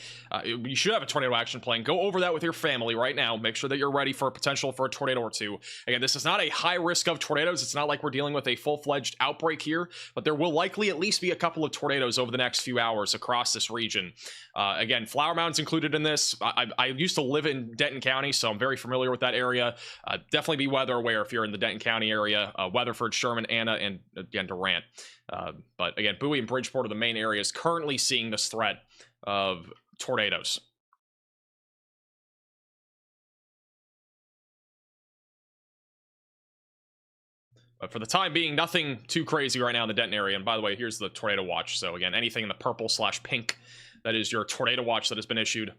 you should have a tornado action plan. Go over that with your family right now. Make sure that you're ready for a potential for a tornado or two. Again, this is not a high risk of tornadoes. It's not like we're dealing with a full-fledged outbreak here, but there will likely at least be a couple of tornadoes over the next few hours across this region. Again, Flower Mound's included in this. I used to live in Denton County, so I'm very familiar with that area. Definitely be weather aware if you're in the Denton County area. Weatherford, Sherman, Anna, and again, Durant. But again, Bowie and Bridgeport are the main areas currently seeing this threat of tornadoes. But for the time being, nothing too crazy right now in the Denton area. And by the way, here's the tornado watch. So again, anything in the purple/pink, that is your tornado watch that has been issued.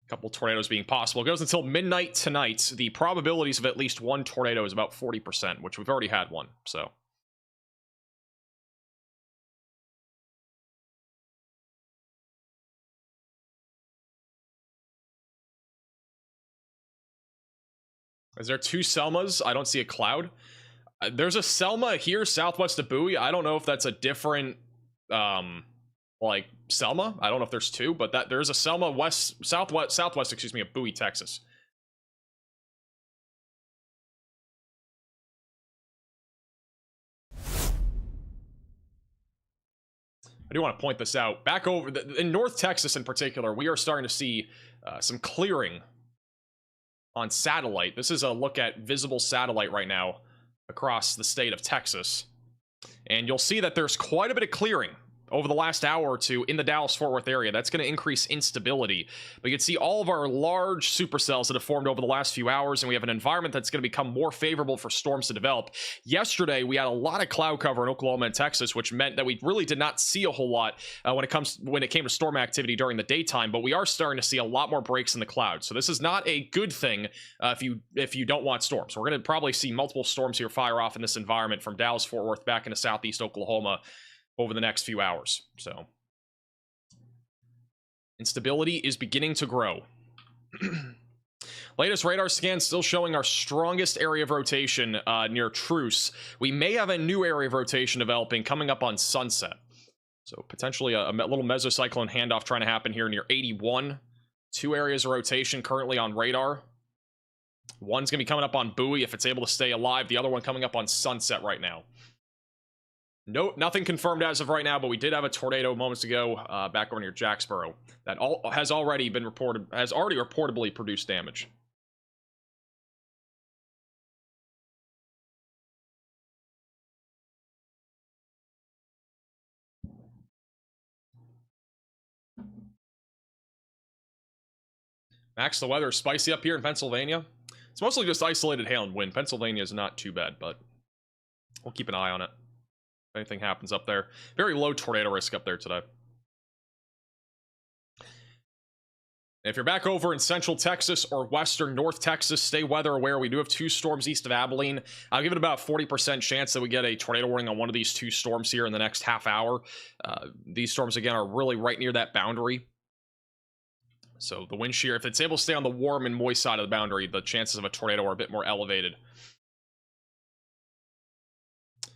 Couple tornadoes being possible. It goes until midnight tonight. The probabilities of at least one tornado is about 40%, which we've already had one, so. Is there two Selmas? I don't see a cloud. There's a Selma here southwest of Bowie. I don't know if that's a different like Selma. I don't know if there's two, but there's a Selma southwest, excuse me, of Bowie, Texas. I do want to point this out. Back over in North Texas in particular, we are starting to see some clearing on satellite. This is a look at visible satellite right now across the state of Texas. And you'll see that there's quite a bit of clearing over the last hour or two in the Dallas-Fort Worth area. That's going to increase instability. But you can see all of our large supercells that have formed over the last few hours, and we have an environment that's going to become more favorable for storms to develop. Yesterday, we had a lot of cloud cover in Oklahoma and Texas, which meant that we really did not see a whole lot when it came to storm activity during the daytime, but we are starting to see a lot more breaks in the clouds. So this is not a good thing if you don't want storms. We're going to probably see multiple storms here fire off in this environment from Dallas-Fort Worth back into southeast Oklahoma over the next few hours. So instability is beginning to grow. Latest radar scan still showing our strongest area of rotation near Truce. We may have a new area of rotation developing coming up on Sunset. So potentially a little mesocyclone handoff trying to happen here near 81. Two areas of rotation currently on radar. One's going to be coming up on Bowie if it's able to stay alive. The other one coming up on Sunset right now. No, nothing confirmed as of right now, but we did have a tornado moments ago back over near Jacksboro that has already reportedly produced damage. Max, the weather is spicy up here in Pennsylvania. It's mostly just isolated hail and wind. Pennsylvania is not too bad, but we'll keep an eye on it. If anything happens up there. Very low tornado risk up there today. If you're back over in central Texas or western North Texas, stay weather aware. We do have 2 storms east of Abilene. I'll give it about 40% chance that we get a tornado warning on one of these 2 storms here in the next half hour. These storms, again, are really right near that boundary. So the wind shear, if it's able to stay on the warm and moist side of the boundary, the chances of a tornado are a bit more elevated.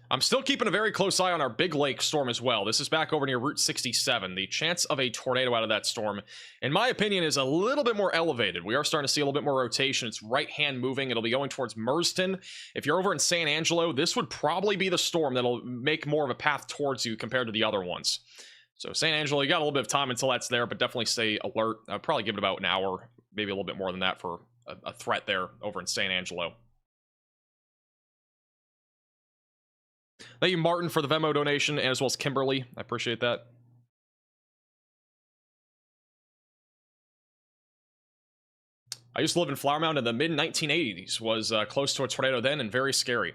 I'm still keeping a very close eye on our Big Lake storm as well. This is back over near Route 67. The chance of a tornado out of that storm, in my opinion, is a little bit more elevated. We are starting to see a little bit more rotation. It's right-hand moving. It'll be going towards Merston. If you're over in San Angelo, this would probably be the storm that'll make more of a path towards you compared to the other ones. So San Angelo, you got a little bit of time until that's there, but definitely stay alert. I'd probably give it about an hour, maybe a little bit more than that for a threat there over in San Angelo. Thank you, Martin, for the Venmo donation, and as well as Kimberly. I appreciate that. I used to live in Flower Mound in the mid-1980s. Was close to a tornado then and very scary.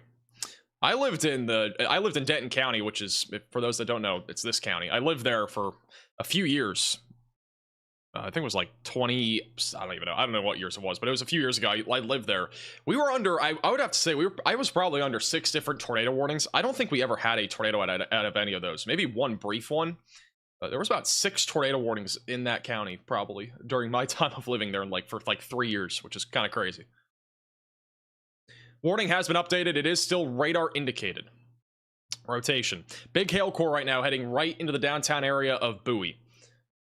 I lived in Denton County, which is, for those that don't know, it's this county. I lived there for a few years. I think it was like 20, I don't even know. I don't know what years it was, but it was a few years ago. I lived there. We were under, I would have to say, I was probably under 6 different tornado warnings. I don't think we ever had a tornado out of any of those. Maybe one brief one. There was about 6 tornado warnings in that county, probably, during my time of living there for 3 years, which is kind of crazy. Warning has been updated. It is still radar indicated. Rotation. Big hail core right now heading right into the downtown area of Bowie.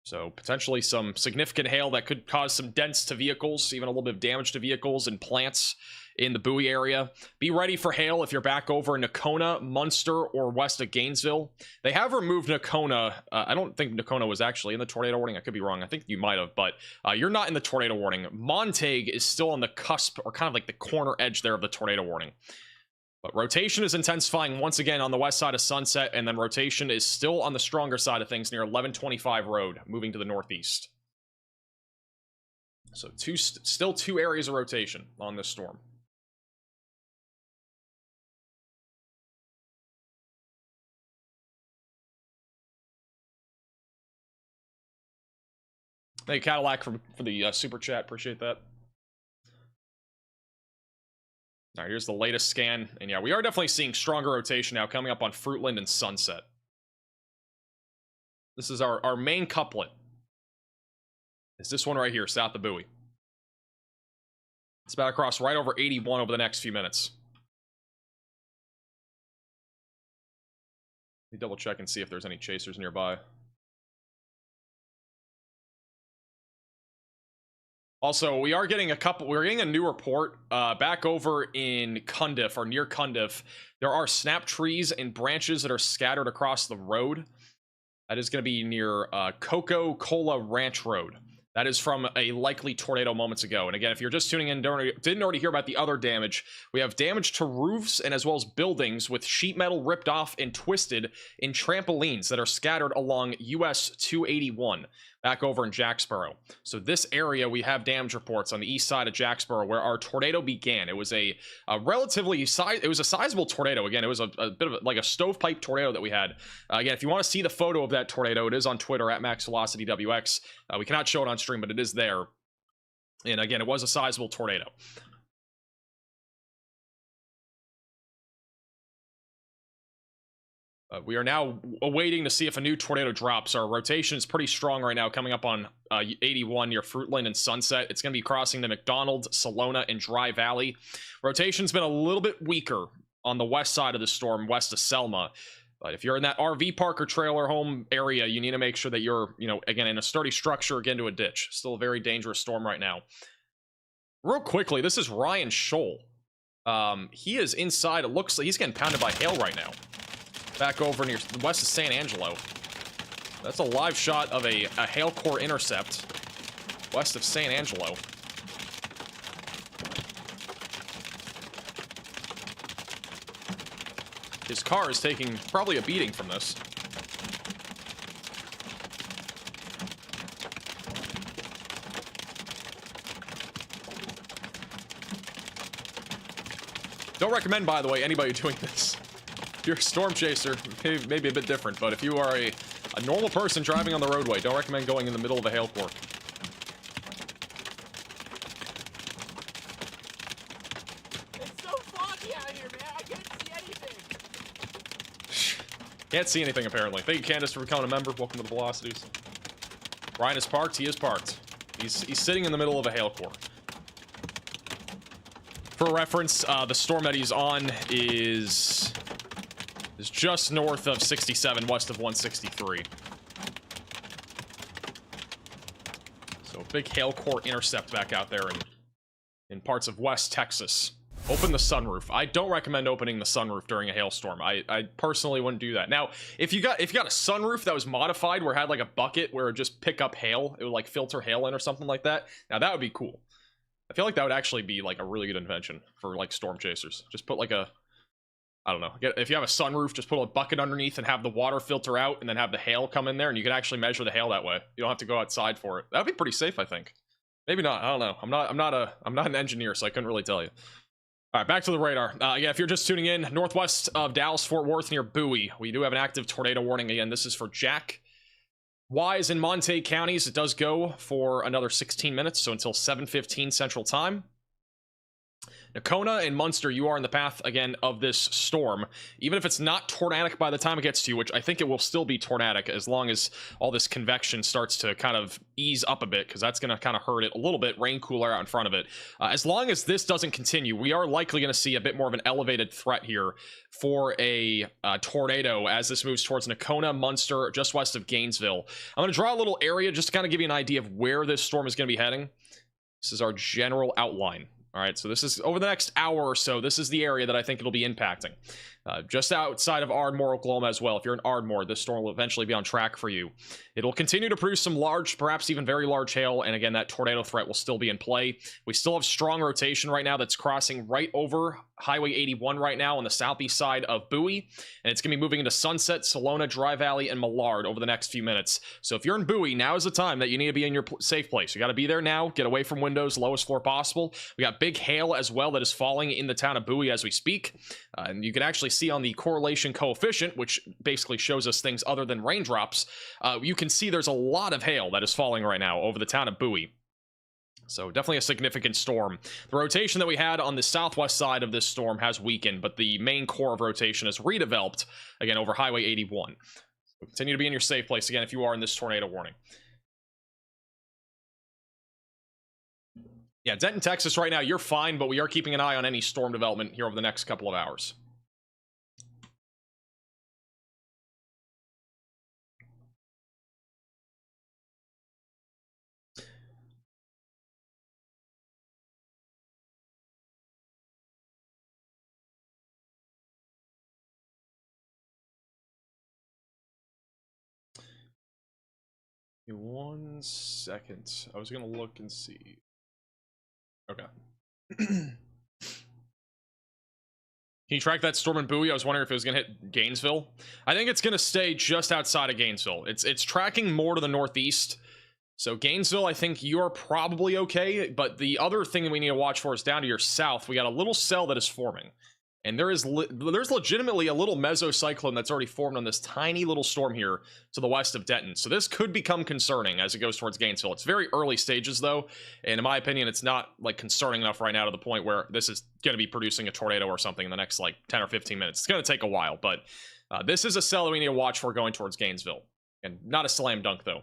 So potentially some significant hail that could cause some dents to vehicles, even a little bit of damage to vehicles and plants in the Bowie area. Be ready for hail if you're back over in Nakona, Munster, or west of Gainesville. They have removed Nakona. I don't think Nakona was actually in the tornado warning. I could be wrong. I think you might have, but you're not in the tornado warning. Montague is still on the cusp, or kind of like the corner edge there of the tornado warning. But rotation is intensifying once again on the west side of Sunset, and then rotation is still on the stronger side of things near 1125 Road, moving to the northeast. So still 2 areas of rotation on this storm. Thank you, Cadillac, for the super chat. Appreciate that. All right, here's the latest scan. And yeah, we are definitely seeing stronger rotation now coming up on Fruitland and Sunset. This is our main couplet. It's this one right here, south of Bowie. It's about to cross right over 81 over the next few minutes. Let me double check and see if there's any chasers nearby. Also, we're getting a new report back over in Cundiff, or near Cundiff. There are snap trees and branches that are scattered across the road. That is going to be near Coca-Cola Ranch Road. That is from a likely tornado moments ago. And again, if you're just tuning in, didn't already hear about the other damage, we have damage to roofs and as well as buildings with sheet metal ripped off and twisted in trampolines that are scattered along US 281 back over in Jacksboro. So this area, we have damage reports on the east side of Jacksboro where our tornado began. It was a sizable tornado. Again, it was a bit of like a stovepipe tornado that we had. Again, if you want to see the photo of that tornado, it is on Twitter at MaxVelocityWX. We cannot show it on stream, but it is there. And again, it was a sizable tornado. We are now awaiting to see if a new tornado drops. Our rotation is pretty strong right now, coming up on 81 near Fruitland and Sunset. It's going to be crossing the McDonald, Salona, and Dry Valley. Rotation's been a little bit weaker on the west side of the storm, west of Selma. But if you're in that RV park or trailer home area, you need to make sure that you're, again, in a sturdy structure, again, to a ditch. Still a very dangerous storm right now. Real quickly, this is Ryan Scholl. He is inside. It looks like he's getting pounded by hail right now. Back over near west of San Angelo. That's a live shot of a hail core intercept west of San Angelo. His car is taking probably a beating from this. Don't recommend, by the way, anybody doing this. If you're a storm chaser, maybe a bit different, but if you are a normal person driving on the roadway, don't recommend going in the middle of a hail core. It's so foggy out here, man. I can't see anything. Can't see anything, apparently. Thank you, Candace, for becoming a member. Welcome to the Velocities. Ryan is parked. He is parked. He's sitting in the middle of a hail core. For reference, the storm that he's on is just north of 67, west of 163. So a big hail core intercept back out there in parts of West Texas. Open the sunroof. I don't recommend opening the sunroof during a hailstorm. I personally wouldn't do that. Now, if you got a sunroof that was modified where it had like a bucket where it would just pick up hail, it would like filter hail in or something like that. Now that would be cool. I feel like that would actually be like a really good invention for like storm chasers. Just put like a, I don't know, if you have a sunroof, just put a bucket underneath and have the water filter out and then have the hail come in there and you can actually measure the hail that way. You don't have to go outside for it. That'd be pretty safe, I think. Maybe not. I don't know. I'm not an engineer, so I couldn't really tell you. All right, back to the radar. Yeah, if you're just tuning in, northwest of Dallas-Fort Worth near Bowie, we do have an active tornado warning. Again, this is for Jack, Wise, and Montague counties. It does go for another 16 minutes, so until 7:15 Central Time. Nakona and Munster, you are in the path, again, of this storm. Even if it's not tornadic by the time it gets to you, which I think it will still be tornadic as long as all this convection starts to kind of ease up a bit, because that's going to kind of hurt it a little bit, rain cooler out in front of it. As long as this doesn't continue, we are likely going to see a bit more of an elevated threat here for a tornado as this moves towards Nakona, Munster, just west of Gainesville. I'm going to draw a little area just to kind of give you an idea of where this storm is going to be heading. This is our general outline. All right, so this is over the next hour or so. This is the area that I think it'll be impacting. Just outside of Ardmore, Oklahoma as well. If you're in Ardmore, this storm will eventually be on track for you. It'll continue to produce some large, perhaps even very large hail, and again, that tornado threat will still be in play. We still have strong rotation right now that's crossing right over Highway 81 right now on the southeast side of Bowie, and it's going to be moving into Sunset, Salona, Dry Valley, and Millard over the next few minutes. So if you're in Bowie, now is the time that you need to be in your safe place. You got to be there now, get away from windows, lowest floor possible. We got big hail as well that is falling in the town of Bowie as we speak, and you can actually see on the correlation coefficient, which basically shows us things other than raindrops, you can see there's a lot of hail that is falling right now over the town of Bowie. So definitely a significant storm. The rotation that we had on the southwest side of this storm has weakened, but the main core of rotation is redeveloped, again, over Highway 81. So continue to be in your safe place, again, if you are in this tornado warning. Yeah, Denton, Texas right now, you're fine, but we are keeping an eye on any storm development here over the next couple of hours. Give me 1 second. I was gonna look and see. Okay. Can you track that storm in Bowie? I was wondering if it was gonna hit Gainesville. I think it's gonna stay just outside of Gainesville. It's tracking more to the northeast. So Gainesville, I think you're probably okay. But the other thing that we need to watch for is down to your south. We got a little cell that is forming. And there's legitimately a little mesocyclone that's already formed on this tiny little storm here to the west of Denton. So this could become concerning as it goes towards Gainesville. It's very early stages, though. And in my opinion, it's not like concerning enough right now to the point where this is going to be producing a tornado or something in the next like 10 or 15 minutes. It's going to take a while, but this is a cell that we need to watch for going towards Gainesville. And not a slam dunk, though.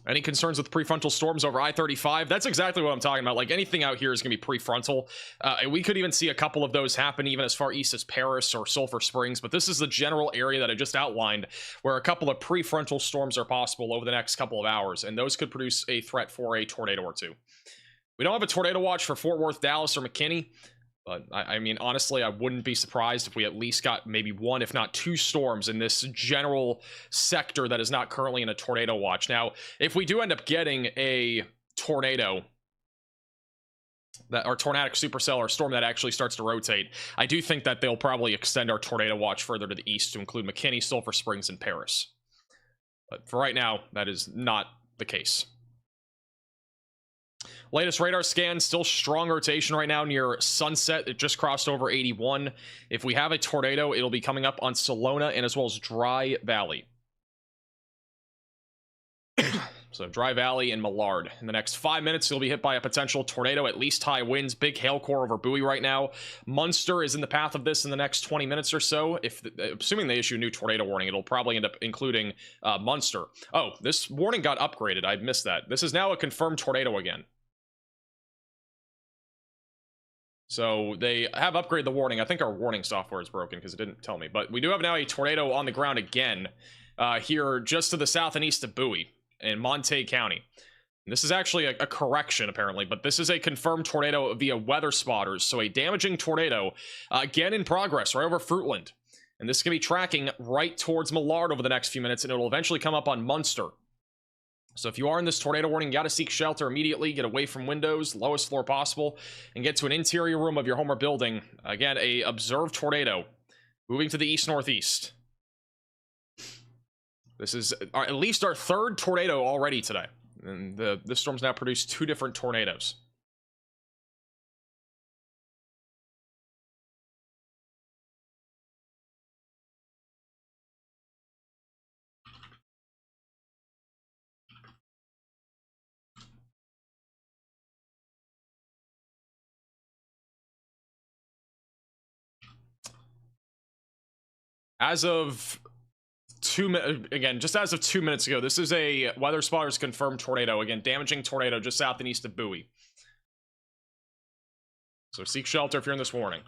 Any concerns with prefrontal storms over I-35? That's exactly what I'm talking about. Like, anything out here is going to be prefrontal. And we could even see a couple of those happen even as far east as Paris or Sulphur Springs. But this is the general area that I just outlined where a couple of prefrontal storms are possible over the next couple of hours. And those could produce a threat for a tornado or two. We don't have a tornado watch for Fort Worth, Dallas, or McKinney. But, I mean, honestly, I wouldn't be surprised if we at least got maybe one, if not two storms in this general sector that is not currently in a tornado watch. Now, if we do end up getting a tornado, or tornadic supercell, or storm that actually starts to rotate, I do think that they'll probably extend our tornado watch further to the east to include McKinney, Sulphur Springs, and Paris. But for right now, that is not the case. Latest radar scan, still strong rotation right now near Sunset. It just crossed over 81. If we have a tornado, it'll be coming up on Salona and as well as Dry Valley. So Dry Valley and Millard. In the next 5 minutes, you'll be hit by a potential tornado, at least high winds, big hail core over Bowie right now. Munster is in the path of this in the next 20 minutes or so. Assuming they issue a new tornado warning, it'll probably end up including Munster. Oh, this warning got upgraded. I missed that. This is now a confirmed tornado again. So they have upgraded the warning. I think our warning software is broken because it didn't tell me. But we do have now a tornado on the ground again here just to the south and east of Bowie in Montague County. And this is actually a correction, apparently, but this is a confirmed tornado via weather spotters. So a damaging tornado, again in progress, right over Fruitland. And this is going to be tracking right towards Millard over the next few minutes, and it'll eventually come up on Munster. So if you are in this tornado warning, you got to seek shelter immediately, get away from windows, lowest floor possible, and get to an interior room of your home or building. Again, a observed tornado moving to the east-northeast. This is at least our third tornado already today. And this storm's now produced 2 different tornadoes. As of 2 minutes, again, just as of 2 minutes ago, this is a weather spotters confirmed tornado. Again, damaging tornado just south and east of Bowie. So seek shelter if you're in this warning.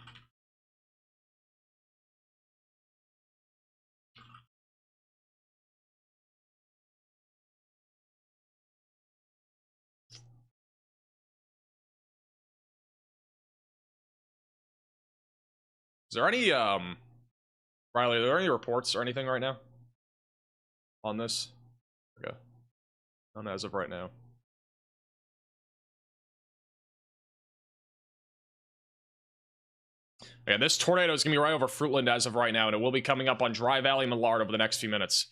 Is there any, Riley, are there any reports or anything right now on this? Okay. None as of right now. Yeah, this tornado is going to be right over Fruitland as of right now, and it will be coming up on Dry Valley Millard over the next few minutes.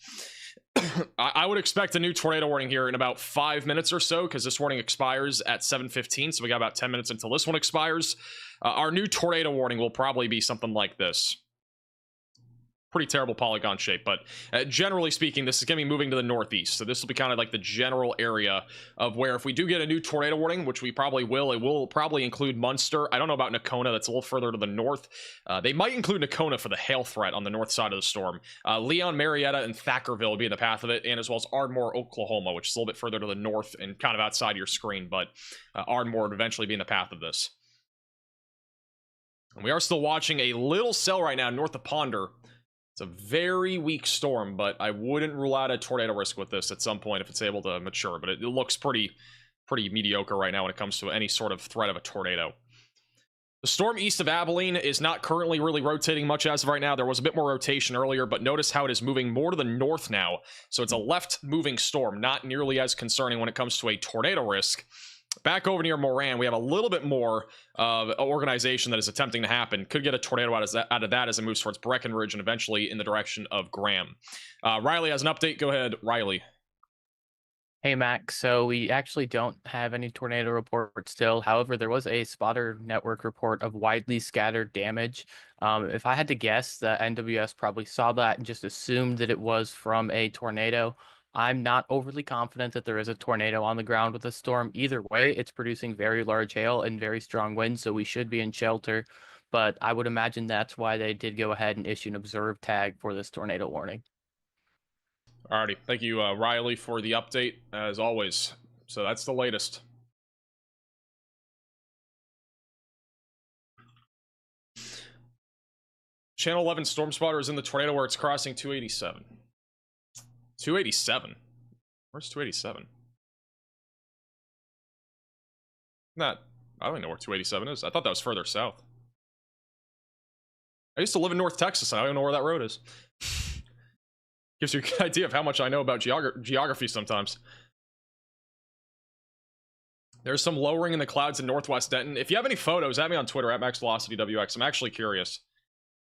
I would expect a new tornado warning here in about 5 minutes or so, because this warning expires at 7:15, so we got about 10 minutes until this one expires. Our new tornado warning will probably be something like this. Pretty terrible polygon shape, but generally speaking, this is going to be moving to the northeast. So this will be kind of like the general area of where if we do get a new tornado warning, which we probably will, it will probably include Munster. I don't know about Nakona. That's a little further to the north. They might include Nakona for the hail threat on the north side of the storm. Leon, Marietta, and Thackerville will be in the path of it, and as well as Ardmore, Oklahoma, which is a little bit further to the north and kind of outside your screen, but Ardmore would eventually be in the path of this. And we are still watching a little cell right now north of Ponder. It's a very weak storm, but I wouldn't rule out a tornado risk with this at some point if it's able to mature, but it looks pretty mediocre right now when it comes to any sort of threat of a tornado. The storm east of Abilene is not currently really rotating much as of right now. There was a bit more rotation earlier, but notice how it is moving more to the north now. So it's a left-moving storm, not nearly as concerning when it comes to a tornado risk. Back over near Moran, we have a little bit more of an organization that is attempting to happen. Could get a tornado out of that as it moves towards Breckenridge and eventually in the direction of Graham. Riley has an update. Go ahead, Riley. Hey, Mac. So we actually don't have any tornado report still. However, there was a spotter network report of widely scattered damage. If I had to guess, the NWS probably saw that and just assumed that it was from a tornado. I'm not overly confident that there is a tornado on the ground with a storm. Either way, it's producing very large hail and very strong winds, so we should be in shelter. But I would imagine that's why they did go ahead and issue an observed tag for this tornado warning. Alrighty, thank you, Riley, for the update, as always. So that's the latest. Channel 11 Storm Spotter is in the tornado where it's crossing 287. 287? Where's 287? Not, I don't even know where 287 is. I thought that was further south. I used to live in North Texas, and I don't even know where that road is. Gives you an idea of how much I know about geography sometimes. There's some lowering in the clouds in Northwest Denton. If you have any photos, add me on Twitter, at MaxVelocityWX. I'm actually curious.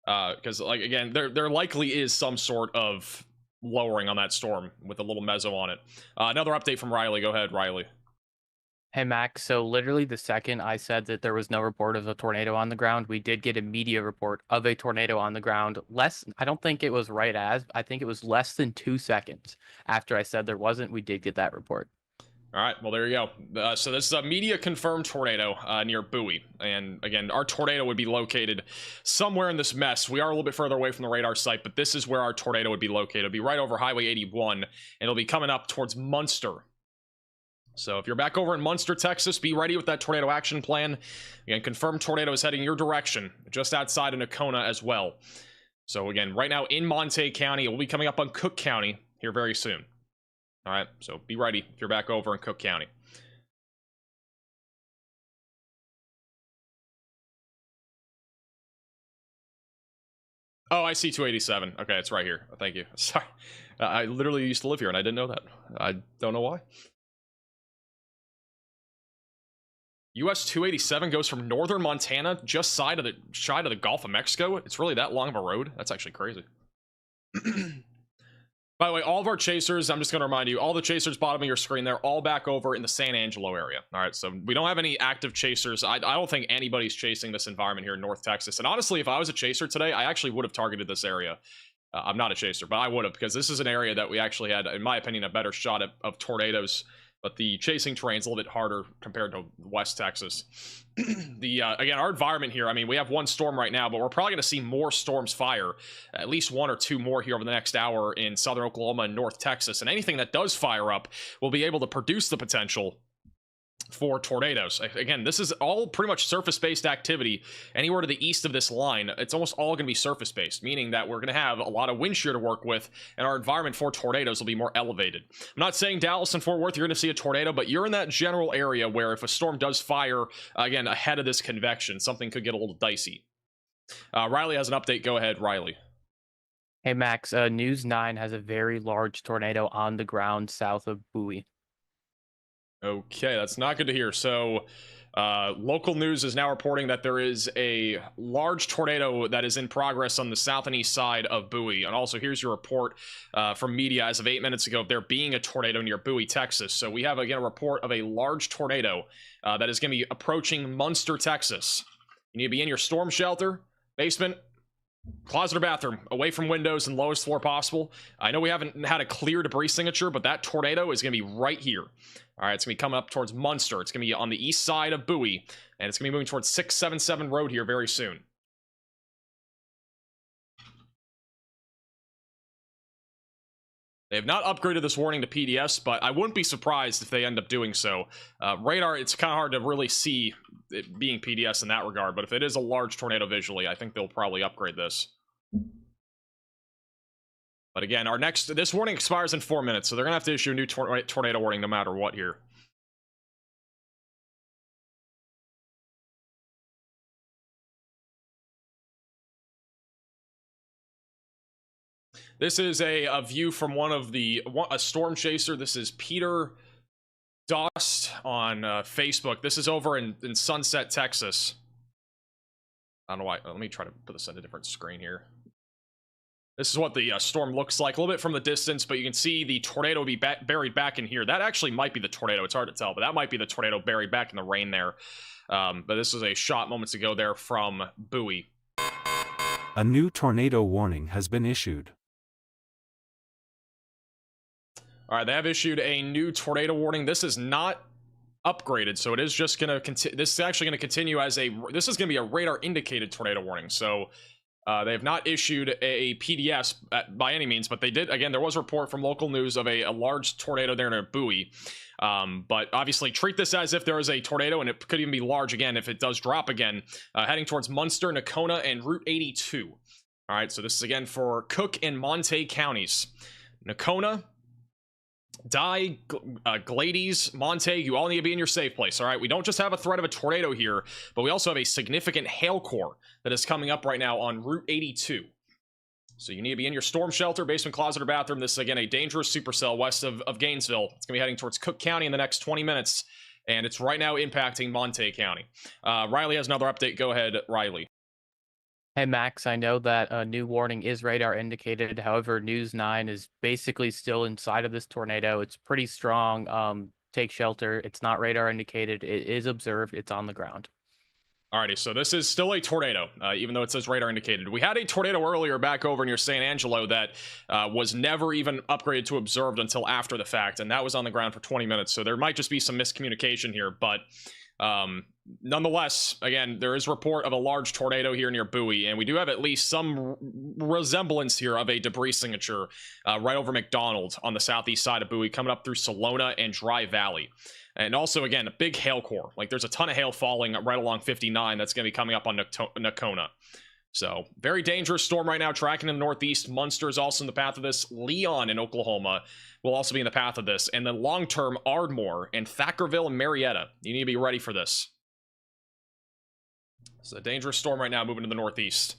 Because, like, again, there likely is some sort of lowering on that storm with a little mezzo on it. Another update from Riley. Go ahead, Riley. Hey, Max. So literally the second I said that there was no report of a tornado on the ground, we did get a media report of a tornado on the ground. I don't think it was I think it was less than 2 seconds after I said there wasn't, we did get that report. All right, well, there you go. So this is a media-confirmed tornado near Bowie. And again, our tornado would be located somewhere in this mess. We are a little bit further away from the radar site, but this is where our tornado would be located. It'll be right over Highway 81, and it'll be coming up towards Munster. So if you're back over in Munster, Texas, be ready with that tornado action plan. Again, confirmed tornado is heading your direction, just outside of Nocona as well. So again, right now in Montague County, it will be coming up on Cook County here very soon. All right, so be ready if you're back over in Cook County. Oh, I see 287. Okay, it's right here. Thank you. Sorry. I literally used to live here and I didn't know that. I don't know why. US 287 goes from northern Montana just shy of the Gulf of Mexico. It's really that long of a road? That's actually crazy. By the way, all of our chasers, I'm just going to remind you, all the chasers bottom of your screen, they're all back over in the San Angelo area. All right, so we don't have any active chasers. I don't think anybody's chasing this environment here in North Texas. And honestly, if I was a chaser today, I actually would have targeted this area. I'm not a chaser, but I would have, because this is an area that we actually had, in my opinion, a better shot of tornadoes. But the chasing terrain's a little bit harder compared to West Texas. Again, our environment here, I mean, we have one storm right now, but we're probably going to see more storms fire, at least 1 or 2 more here over the next hour in southern Oklahoma and North Texas. And anything that does fire up will be able to produce the potential for tornadoes. Again, this is all pretty much surface-based activity. Anywhere to the east of this line, it's almost all going to be surface-based, meaning that we're going to have a lot of wind shear to work with, and our environment for tornadoes will be more elevated. I'm not saying Dallas and Fort Worth, you're going to see a tornado, but you're in that general area where if a storm does fire, again, ahead of this convection, something could get a little dicey. Riley has an update. Go ahead, Riley. Hey, Max. News 9 has a very large tornado on the ground south of Bowie. Okay, that's not good to hear. So, local news is now reporting that there is a large tornado that is in progress on the south and east side of Bowie. And also, here's your report from media as of 8 minutes ago of there being a tornado near Bowie, Texas. So we have, again, a report of a large tornado that is going to be approaching Munster, Texas. You need to be in your storm shelter, basement, closet or bathroom, away from windows and lowest floor possible. I know we haven't had a clear debris signature, but that tornado is going to be right here. All right, it's going to be coming up towards Munster. It's going to be on the east side of Bowie, and it's going to be moving towards 677 Road here very soon. They have not upgraded this warning to PDS, but I wouldn't be surprised if they end up doing so. Radar, it's kind of hard to really see it being PDS in that regard, but if it is a large tornado visually, I think they'll probably upgrade this. But again, this warning expires in 4 minutes, so they're going to have to issue a new tornado warning no matter what here. This is a view from a storm chaser. This is Peter Dost on Facebook. This is over in Sunset, Texas. I don't know why. Let me try to put this on a different screen here. This is what the storm looks like a little bit from the distance, but you can see the tornado will be buried back in here. That actually might be the tornado. It's hard to tell, but that might be the tornado buried back in the rain there. But this is a shot moments ago there from Bowie. A new tornado warning has been issued. All right, they have issued a new tornado warning. This is not upgraded, so it is just going to continue. This is actually going to continue as this is going to be a radar indicated tornado warning. So they have not issued a PDS by any means, but they did. Again, there was a report from local news of a large tornado there near Bowie. But obviously treat this as if there is a tornado, and it could even be large again if it does drop again, heading towards Munster, Nocona, and Route 82. All right, so this is again for Cook and Montague counties. Nocona, Dye, Glades, Montague, you all need to be in your safe place, all right? We don't just have a threat of a tornado here, but we also have a significant hail core that is coming up right now on Route 82. So you need to be in your storm shelter, basement, closet, or bathroom. This is, again, a dangerous supercell west of Gainesville. It's going to be heading towards Cook County in the next 20 minutes, and it's right now impacting Montague County. Riley has another update. Go ahead, Riley. Hey Max, I know that a new warning is radar indicated. However, News 9 is basically still inside of this tornado. It's pretty strong. Take shelter. It's not radar indicated. It is observed. It's on the ground. Alrighty, so this is still a tornado, even though it says radar indicated. We had a tornado earlier back over near San Angelo that was never even upgraded to observed until after the fact, and that was on the ground for 20 minutes, so there might just be some miscommunication here, but nonetheless, again, there is report of a large tornado here near Bowie, and we do have at least some resemblance here of a debris signature right over McDonald on the southeast side of Bowie, coming up through Salona and Dry Valley. And also, again, a big hail core. Like, there's a ton of hail falling right along 59 that's going to be coming up on Nakona. So, very dangerous storm right now, tracking in the northeast. Munster is also in the path of this. Leon in Oklahoma will also be in the path of this. And then long-term, Ardmore and Thackerville and Marietta. You need to be ready for this. It's a dangerous storm right now moving to the northeast.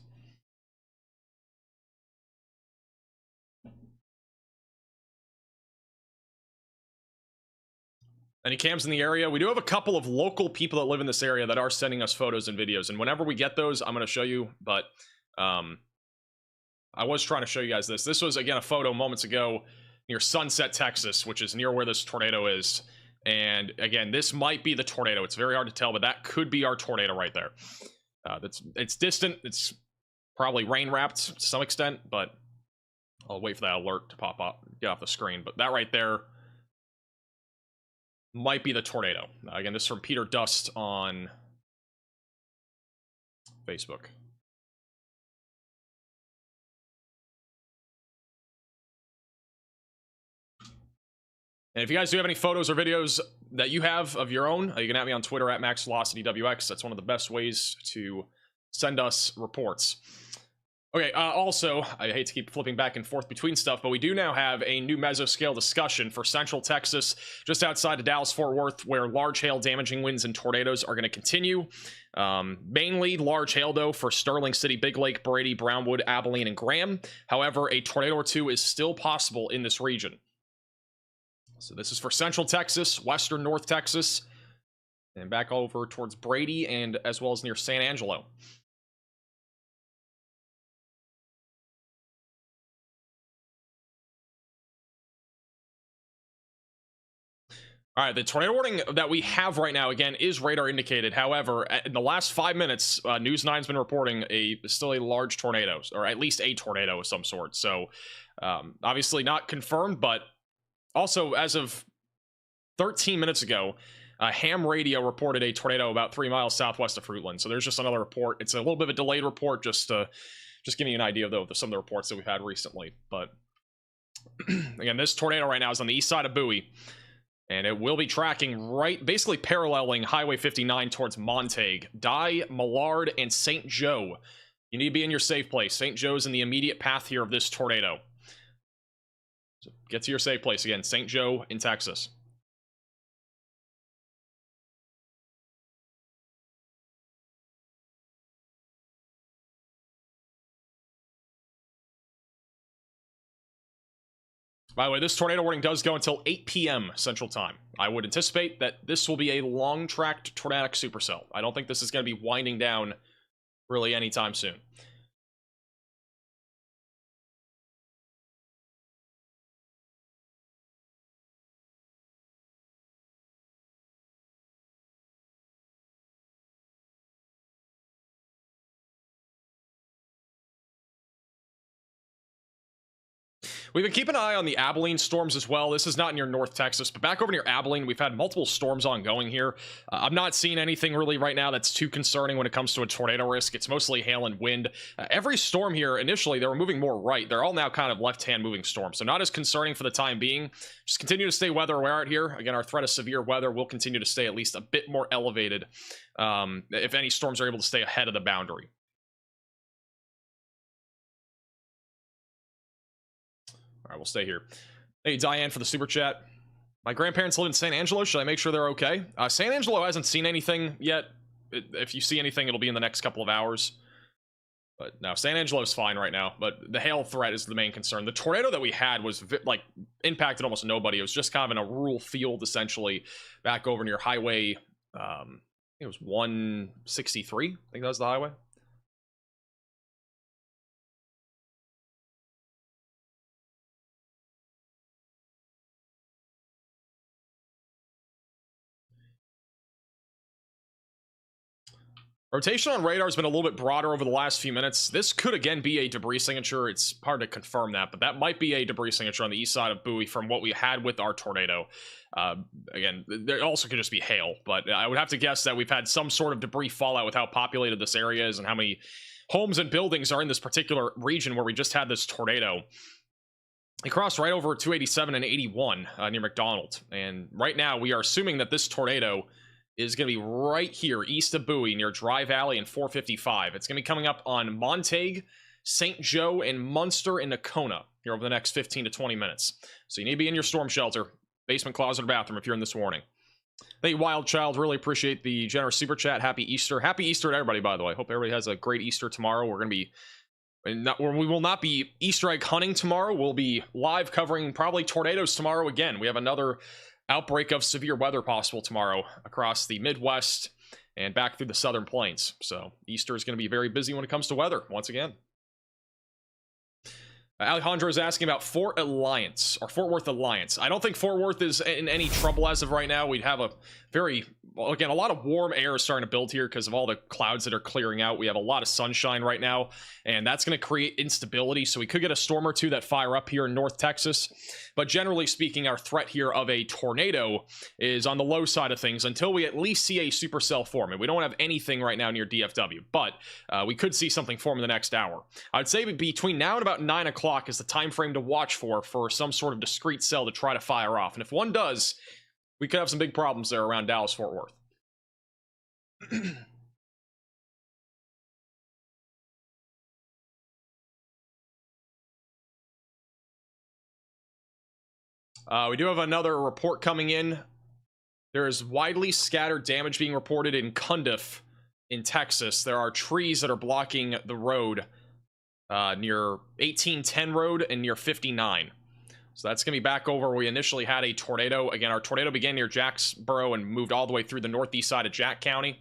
Any cams in the area? We do have a couple of local people that live in this area that are sending us photos and videos, and whenever we get those, I'm going to show you, but I was trying to show you guys this. This was, again, a photo moments ago near Sunset, Texas, which is near where this tornado is, and again, this might be the tornado. It's very hard to tell, but that could be our tornado right there. It's distant. It's probably rain-wrapped to some extent, but I'll wait for that alert to pop up, get off the screen, but that right there might be the tornado. Again, this is from Peter Dust on Facebook. And if you guys do have any photos or videos that you have of your own, you can at me on Twitter at MaxVelocityWX. That's one of the best ways to send us reports. Okay, also, I hate to keep flipping back and forth between stuff, but we do now have a new mesoscale discussion for Central Texas, just outside of Dallas-Fort Worth, where large hail damaging winds and tornadoes are going to continue. Mainly large hail, though, for Sterling City, Big Lake, Brady, Brownwood, Abilene, and Graham. However, a tornado or two is still possible in this region. So this is for Central Texas, Western North Texas, and back over towards Brady, and as well as near San Angelo. All right, the tornado warning that we have right now, again, is radar indicated. However, in the last 5 minutes, News 9's been reporting still a large tornado, or at least a tornado of some sort. So, obviously not confirmed, but also as of 13 minutes ago, Ham Radio reported a tornado about 3 miles southwest of Fruitland. So there's just another report. It's a little bit of a delayed report, just giving you an idea, though, of some of the reports that we've had recently. But, again, this tornado right now is on the east side of Bowie. And it will be tracking right, basically paralleling Highway 59 towards Montague, Dye, Millard, and St. Joe. You need to be in your safe place. St. Joe's in the immediate path here of this tornado. So get to your safe place again, St. Joe in Texas. By the way, this tornado warning does go until 8 p.m. Central Time. I would anticipate that this will be a long-tracked tornadic supercell. I don't think this is going to be winding down really anytime soon. We've been keeping an eye on the Abilene storms as well. This is not near North Texas, but back over near Abilene, we've had multiple storms ongoing here. I'm not seeing anything really right now that's too concerning when it comes to a tornado risk. It's mostly hail and wind. Every storm here, initially, they were moving more right. They're all now kind of left-hand moving storms, so not as concerning for the time being. Just continue to stay weather aware out here. Again, our threat of severe weather will continue to stay at least a bit more elevated if any storms are able to stay ahead of the boundary. All right, we'll stay here. Hey, Diane, for the super chat. My grandparents live in San Angelo. Should I make sure they're okay? San Angelo hasn't seen anything yet. If you see anything, it'll be in the next couple of hours. But no, San Angelo's fine right now. But the hail threat is the main concern. The tornado that we had was, like, impacted almost nobody. It was just kind of in a rural field, essentially, back over near Highway, I think it was 163. I think that was the highway. Rotation on radar has been a little bit broader over the last few minutes. This could again be a debris signature. It's hard to confirm that, but that might be a debris signature on the east side of Bowie from what we had with our tornado. Again, there also could just be hail, but I would have to guess that we've had some sort of debris fallout with how populated this area is and how many homes and buildings are in this particular region where we just had this tornado. It crossed right over 287 and 81 near McDonald, and right now we are assuming that this tornado is going to be right here east of Bowie near Dry Valley and 455. It's going to be coming up on Montague, St. Joe, and Munster and Nakona here over the next 15 to 20 minutes. So you need to be in your storm shelter, basement, closet, or bathroom if you're in this warning. Thank you, Wild Child. Really appreciate the generous super chat. Happy Easter. Happy Easter to everybody, by the way. Hope everybody has a great Easter tomorrow. We're going to be we will not be Easter egg hunting tomorrow. We'll be live covering probably tornadoes tomorrow again. We have another outbreak of severe weather possible tomorrow across the Midwest and back through the Southern Plains. So Easter is going to be very busy when it comes to weather once again. Alejandro is asking about Fort Alliance or Fort Worth Alliance. I don't think Fort Worth is in any trouble as of right now. We'd have a very, again, a lot of warm air is starting to build here because of all the clouds that are clearing out. We have a lot of sunshine right now, and that's going to create instability. So we could get a storm or two that fire up here in North Texas. But generally speaking, our threat here of a tornado is on the low side of things until we at least see a supercell form. And we don't have anything right now near DFW, but we could see something form in the next hour. I'd say between now and about 9 o'clock is the time frame to watch for some sort of discrete cell to try to fire off. And if one does, we could have some big problems there around Dallas-Fort Worth. We do have another report coming in. There is widely scattered damage being reported in Cundiff in Texas. There are trees that are blocking the road near 1810 Road and near 59. So that's going to be back over where we initially had a tornado. Again, our tornado began near Jacksboro and moved all the way through the northeast side of Jack County.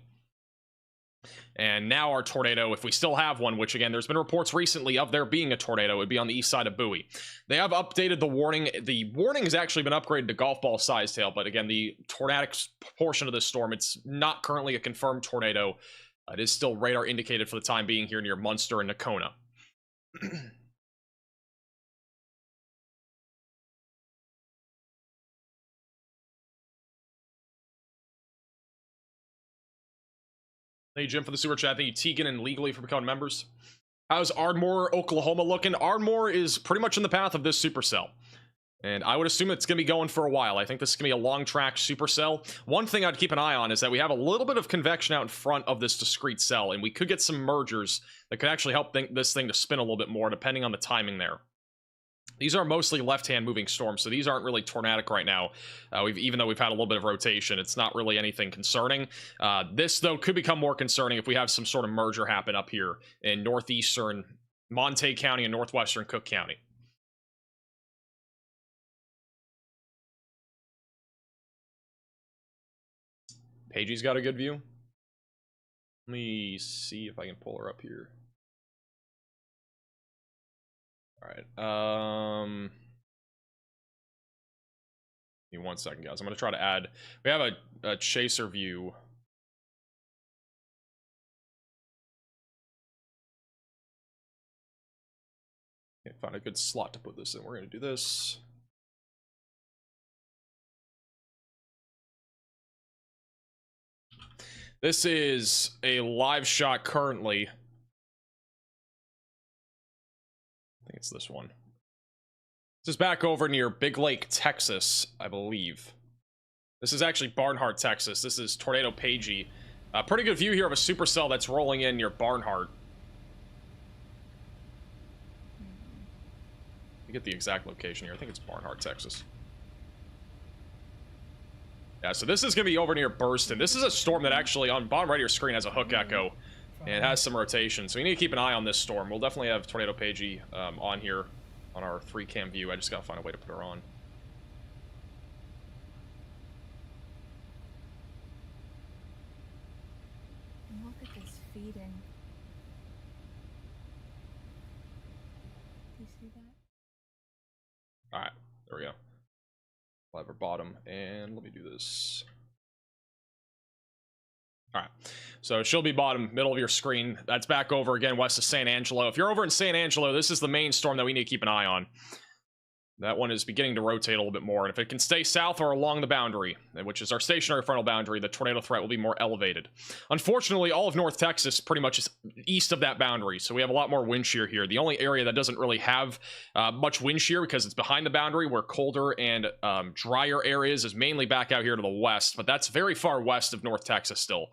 And now our tornado, if we still have one, which again, there's been reports recently of there being a tornado, it would be on the east side of Bowie. They have updated the warning. The warning has actually been upgraded to golf ball size tail, but again, the tornadic portion of this storm, it's not currently a confirmed tornado. It is still radar indicated for the time being here near Munster and Nakona. Thank you, Jim, for the super chat. Thank you, Tegan and Legally for becoming members. How's Ardmore, Oklahoma looking? Ardmore is pretty much in the path of this supercell, and I would assume it's going to be going for a while. I think this is going to be a long track supercell. One thing I'd keep an eye on is that we have a little bit of convection out in front of this discrete cell, and we could get some mergers that could actually help this thing to spin a little bit more, depending on the timing there. These are mostly left-hand moving storms, so these aren't really tornadic right now. Even though we've had a little bit of rotation, it's not really anything concerning. This, though, could become more concerning if we have some sort of merger happen up here in northeastern Montague County and northwestern Cook County. Pagey's got a good view. Let me see if I can pull her up here. All right. Give me 1 second, guys. I'm going to try to add. We have a chaser view. Can't find a good slot to put this in. We're going to do this. This is a live shot currently. I think it's this one. This is back over near Big Lake, Texas, I believe. This is actually Barnhart, Texas. This is Tornado Pagey. Pretty good view here of a supercell that's rolling in near Barnhart. Let me get the exact location here. I think it's Barnhart, Texas. Yeah, so this is going to be over near Burston. This is a storm that actually, on bottom right of your screen, has a hook echo. And it has some rotation, so we need to keep an eye on this storm. We'll definitely have Tornado Pagey on here on our 3-cam view. I just gotta find a way to put her on. Look at this feeding. Do you see that? Alright, there we go. I'll have her bottom, and let me do this. All right, so she'll be bottom middle of your screen. That's back over again west of San Angelo. If you're over in San Angelo, this is the main storm that we need to keep an eye on. That one is beginning to rotate a little bit more, and if it can stay south or along the boundary, which is our stationary frontal boundary, the tornado threat will be more elevated. Unfortunately, all of North Texas pretty much is east of that boundary, so we have a lot more wind shear here. The only area that doesn't really have much wind shear because it's behind the boundary where colder and drier areas is mainly back out here to the west, but that's very far west of North Texas still.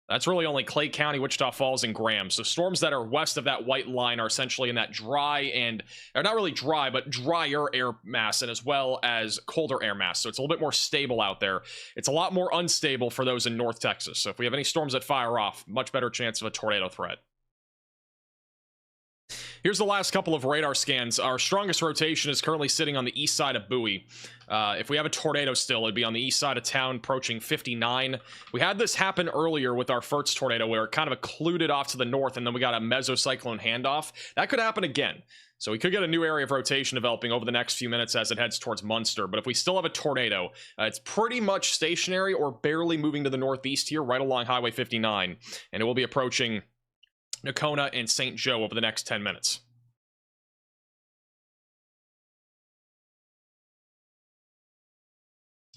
That's really only Clay County, Wichita Falls, and Graham. So storms that are west of that white line are essentially in that dry and, or not really dry, but drier air mass, and as well as colder air mass. So it's a little bit more stable out there. It's a lot more unstable for those in North Texas. So if we have any storms that fire off, much better chance of a tornado threat. Here's the last couple of radar scans. Our strongest rotation is currently sitting on the east side of Bowie. If we have a tornado still, it'd be on the east side of town, approaching 59. We had this happen earlier with our first tornado, where it kind of occluded off to the north, and then we got a mesocyclone handoff. That could happen again. So we could get a new area of rotation developing over the next few minutes as it heads towards Munster. But if we still have a tornado, it's pretty much stationary or barely moving to the northeast here, right along Highway 59. And it will be approaching Nakona and St. Joe over the next 10 minutes.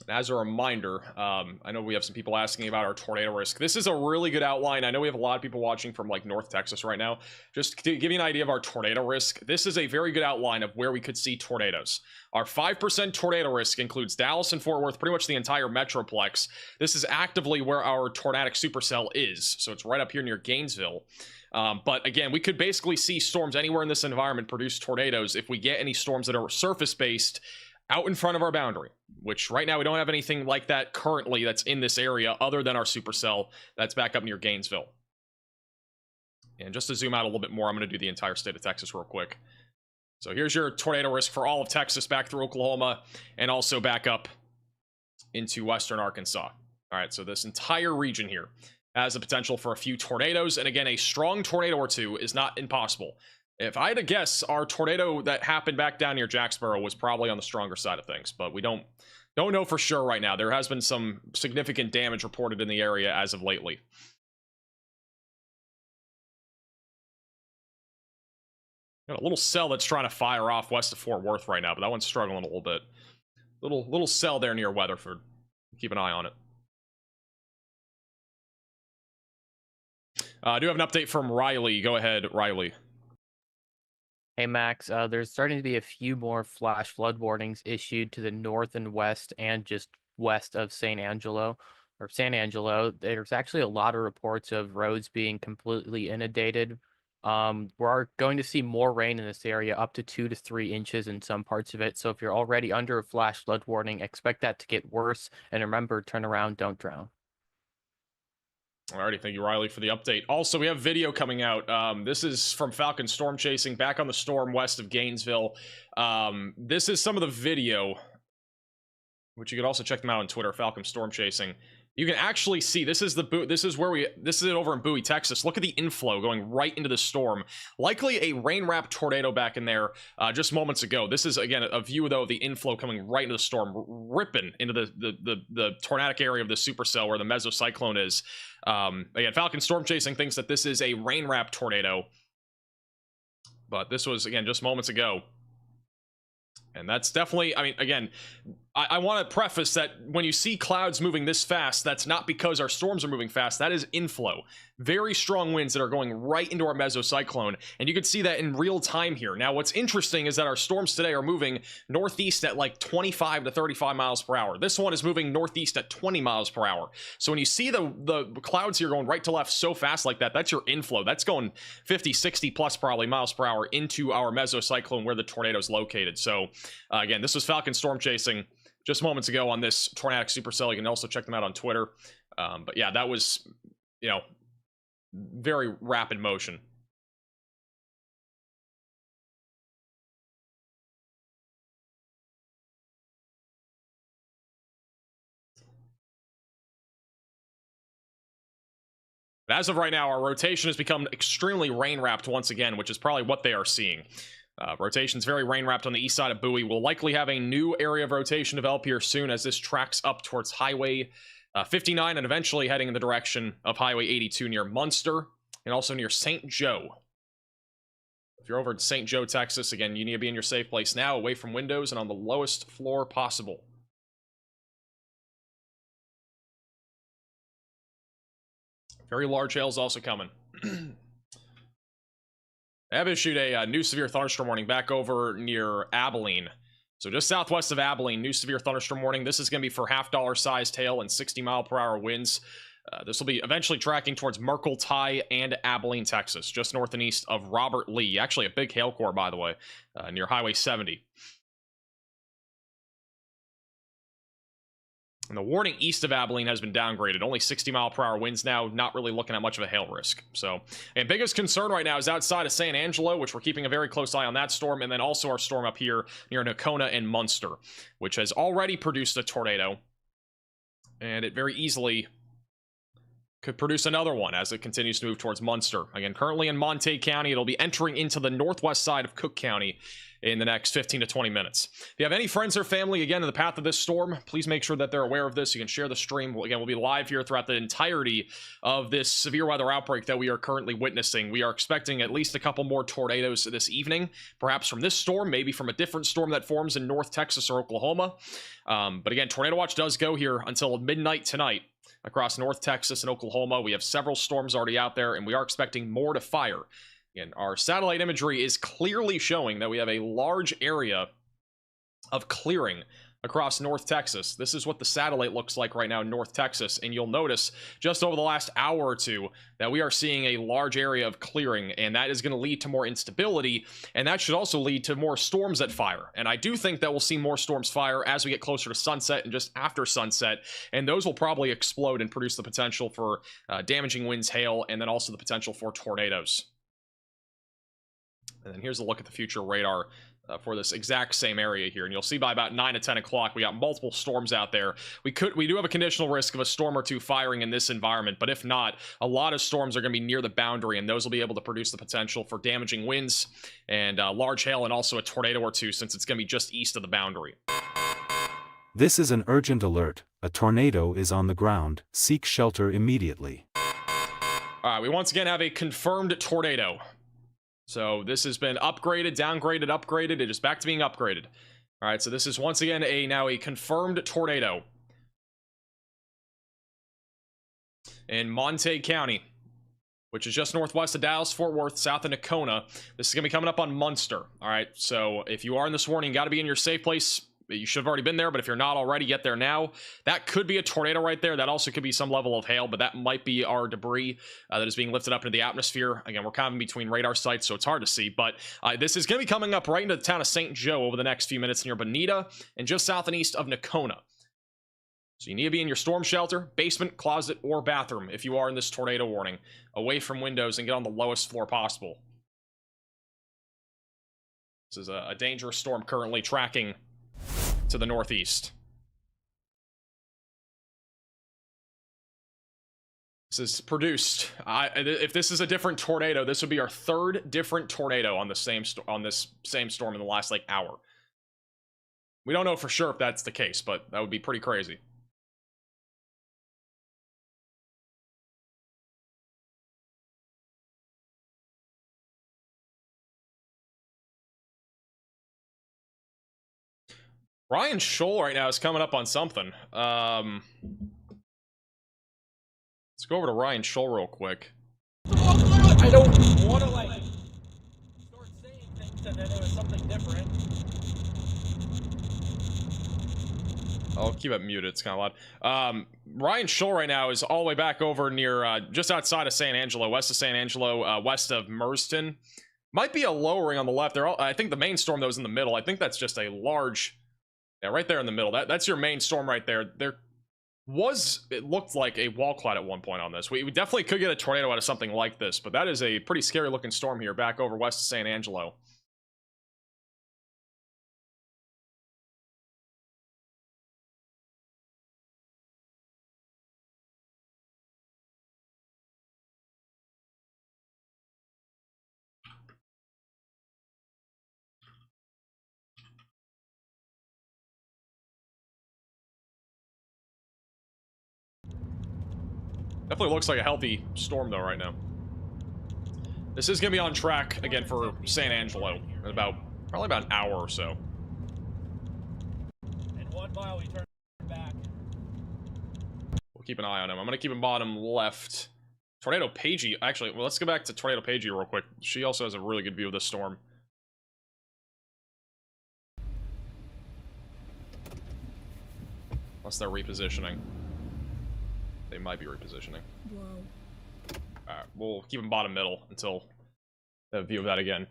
As a reminder, I know we have some people asking about our tornado risk. This is a really good outline. I know we have a lot of people watching from like North Texas right now. Just to give you an idea of our tornado risk, this is a very good outline of where we could see tornadoes. Our 5% tornado risk includes Dallas and Fort Worth, pretty much the entire Metroplex. This is actively where our tornadic supercell is. So it's right up here near Gainesville. But again, we could basically see storms anywhere in this environment produce tornadoes if we get any storms that are surface-based out in front of our boundary, which right now we don't have anything like that currently that's in this area other than our supercell that's back up near Gainesville. And just to zoom out a little bit more, I'm going to do the entire state of Texas real quick. So here's your tornado risk for all of Texas back through Oklahoma and also back up into western Arkansas. All right, so this entire region here has the potential for a few tornadoes, and again, a strong tornado or two is not impossible. If I had to guess, our tornado that happened back down near Jacksboro was probably on the stronger side of things, but we don't know for sure right now. There has been some significant damage reported in the area as of lately. Got a little cell that's trying to fire off west of Fort Worth right now, but that one's struggling a little bit. Little cell there near Weatherford. Keep an eye on it. I do have an update from Riley. Go ahead, Riley. Hey Max, there's starting to be a few more flash flood warnings issued to the north and west and just west of San Angelo. There's actually a lot of reports of roads being completely inundated. We're going to see more rain in this area, up to 2 to 3 inches in some parts of it. So if you're already under a flash flood warning, expect that to get worse. And remember, turn around, don't drown. Alrighty, thank you, Riley, for the update. Also, we have video coming out. This is from Falcon Storm Chasing, back on the storm west of Gainesville. This is some of the video, which you could also check them out on Twitter, Falcon Storm Chasing. You can actually see, this is it over in Bowie, Texas. Look at the inflow going right into the storm. Likely a rain-wrapped tornado back in there just moments ago. This is, again, a view, though, of the inflow coming right into the storm, ripping into the tornadic area of the supercell where the mesocyclone is. Again, Falcon Storm Chasing thinks that this is a rain-wrapped tornado. But this was, again, just moments ago. And that's definitely, I mean, again, I want to preface that when you see clouds moving this fast, that's not because our storms are moving fast. That is inflow. Very strong winds that are going right into our mesocyclone. And you can see that in real time here. Now, what's interesting is that our storms today are moving northeast at like 25 to 35 miles per hour. This one is moving northeast at 20 miles per hour. So when you see the clouds here going right to left so fast like that, that's your inflow. That's going 50, 60 plus probably miles per hour into our mesocyclone where the tornado is located. So again, this was Falcon Storm Chasing just moments ago on this tornadic supercell. You can also check them out on Twitter. But yeah, that was, you know, very rapid motion. But as of right now, our rotation has become extremely rain-wrapped once again, which is probably what they are seeing. Rotation's very rain-wrapped on the east side of Bowie. We'll likely have a new area of rotation develop here soon as this tracks up towards Highway 59, and eventually heading in the direction of Highway 82 near Munster and also near St. Joe. If you're over at St. Joe, Texas, again, you need to be in your safe place now, away from windows and on the lowest floor possible. Very large hail is also coming. I have issued a new severe thunderstorm warning back over near Abilene. So just southwest of Abilene, new severe thunderstorm warning. This is going to be for half-dollar sized hail and 60-mile-per-hour winds. This will be eventually tracking towards Merkel, Ty, and Abilene, Texas, just north and east of Robert Lee. Actually, a big hail core, by the way, near Highway 70. And the warning east of Abilene has been downgraded. Only 60-mile-per-hour winds now, not really looking at much of a hail risk. So, and biggest concern right now is outside of San Angelo, which we're keeping a very close eye on that storm, and then also our storm up here near Nakona and Munster, which has already produced a tornado. And it very easily could produce another one as it continues to move towards Munster. Again, currently in Montague County, it'll be entering into the northwest side of Cook County in the next 15 to 20 minutes. If you have any friends or family, again, in the path of this storm, please make sure that they're aware of this. You can share the stream. Again, we'll be live here throughout the entirety of this severe weather outbreak that we are currently witnessing. We are expecting at least a couple more tornadoes this evening, perhaps from this storm, maybe from a different storm that forms in North Texas or Oklahoma. But again, Tornado Watch does go here until midnight tonight across North Texas and Oklahoma. We have several storms already out there, and we are expecting more to fire. Again, our satellite imagery is clearly showing that we have a large area of clearing across North Texas. This is what the satellite looks like right now in North Texas, and you'll notice just over the last hour or two that we are seeing a large area of clearing, and that is going to lead to more instability, and that should also lead to more storms that fire. And I do think that we'll see more storms fire as we get closer to sunset and just after sunset, and those will probably explode and produce the potential for damaging winds, hail, and then also the potential for tornadoes. And then here's a look at the future radar for this exact same area here, and you'll see by about 9 to 10 o'clock we got multiple storms out there. We do have a conditional risk of a storm or two firing in this environment, but if not, a lot of storms are going to be near the boundary, and those will be able to produce the potential for damaging winds and large hail, and also a tornado or two, since it's going to be just east of the boundary. This is an urgent alert. A tornado is on the ground. Seek shelter immediately. All right, we once again have a confirmed tornado. So this has been upgraded, downgraded, upgraded. It is back to being upgraded. All right, so this is once again now a confirmed tornado in Montague County, which is just northwest of Dallas, Fort Worth, south of Nakona. This is going to be coming up on Munster. All right, so if you are in this warning, you got to be in your safe place. You should have already been there, but if you're not already, get there now. That could be a tornado right there. That also could be some level of hail, but that might be our debris that is being lifted up into the atmosphere. Again, we're kind of in between radar sites, so it's hard to see, but this is going to be coming up right into the town of St. Joe over the next few minutes near Bonita and just south and east of Nakona. So you need to be in your storm shelter, basement, closet, or bathroom if you are in this tornado warning, away from windows and get on the lowest floor possible. This is a dangerous storm currently tracking to the northeast. This is produced. If this is a different tornado, this would be our third different tornado on this same storm in the last hour. We don't know for sure if that's the case, but that would be pretty crazy. Ryan Scholl right now is coming up on something. Let's go over to Ryan Scholl real quick. I don't want to start saying things and then it was something different. I'll keep it muted. It's kind of loud. Ryan Scholl right now is all the way back over near just outside of San Angelo, west of San Angelo, west of Merston. Might be a lowering on the left. I think the main storm though is in the middle. I think that's just a large. Yeah, right there in the middle. That's your main storm right there. It looked like a wall cloud at one point on this. We definitely could get a tornado out of something like this, but that is a pretty scary looking storm here back over west of San Angelo. Definitely looks like a healthy storm though right now. This is gonna be on track again for San Angelo in probably about an hour or so. In 1 mile, we turn back. We'll keep an eye on him. I'm gonna keep him bottom left. Tornado Pagey, actually, well, let's go back to Tornado Pagey real quick. She also has a really good view of this storm. Unless they're repositioning. They might be repositioning. Whoa. Alright, we'll keep them bottom middle until the view of that again.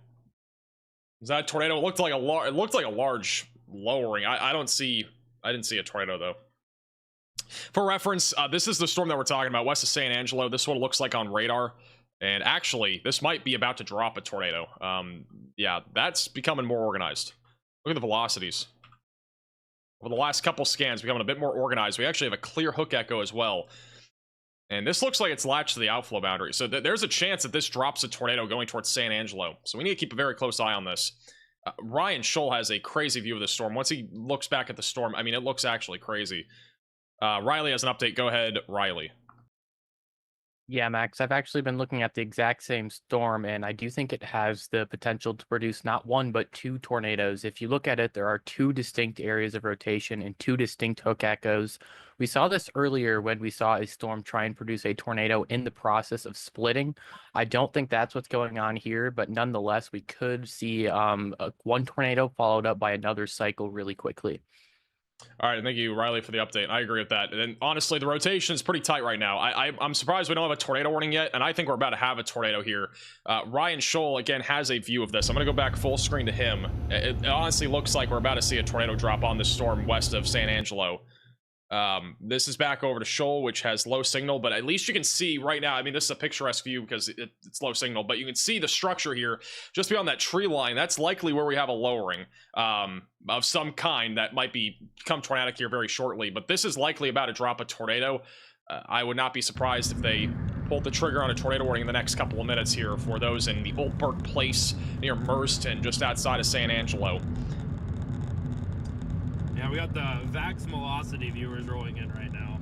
Is that a tornado? It looked like a large lowering. I didn't see a tornado though. For reference, this is the storm that we're talking about, west of San Angelo. This one looks like on radar. And actually, this might be about to drop a tornado. Yeah, that's becoming more organized. Look at the velocities. Over the last couple scans, becoming a bit more organized. We actually have a clear hook echo as well. And this looks like it's latched to the outflow boundary. So there's a chance that this drops a tornado going towards San Angelo. So we need to keep a very close eye on this. Ryan Scholl has a crazy view of the storm. Once he looks back at the storm, I mean, it looks actually crazy. Riley has an update. Go ahead, Riley. Yeah, Max, I've actually been looking at the exact same storm, and I do think it has the potential to produce not one, but 2 tornadoes. If you look at it, there are 2 distinct areas of rotation and 2 distinct hook echoes. We saw this earlier when we saw a storm try and produce a tornado in the process of splitting. I don't think that's what's going on here, but nonetheless, we could see one tornado followed up by another cycle really quickly. All right, thank you, Riley, for the update. I agree with that. And honestly, the rotation is pretty tight right now. I'm surprised we don't have a tornado warning yet, and I think we're about to have a tornado here. Ryan Scholl, again, has a view of this. I'm going to go back full screen to him. It honestly looks like we're about to see a tornado drop on this storm west of San Angelo. This is back over to Scholl, which has low signal, but at least you can see right now, I mean, this is a picturesque view because it's low signal, but you can see the structure here just beyond that tree line. That's likely where we have a lowering of some kind that might become tornadic here very shortly, but this is likely about to drop a tornado. I would not be surprised if they pulled the trigger on a tornado warning in the next couple of minutes here for those in the Old Burke Place near Merston, just outside of San Angelo. Yeah, we got the Vax Velocity viewers rolling in right now.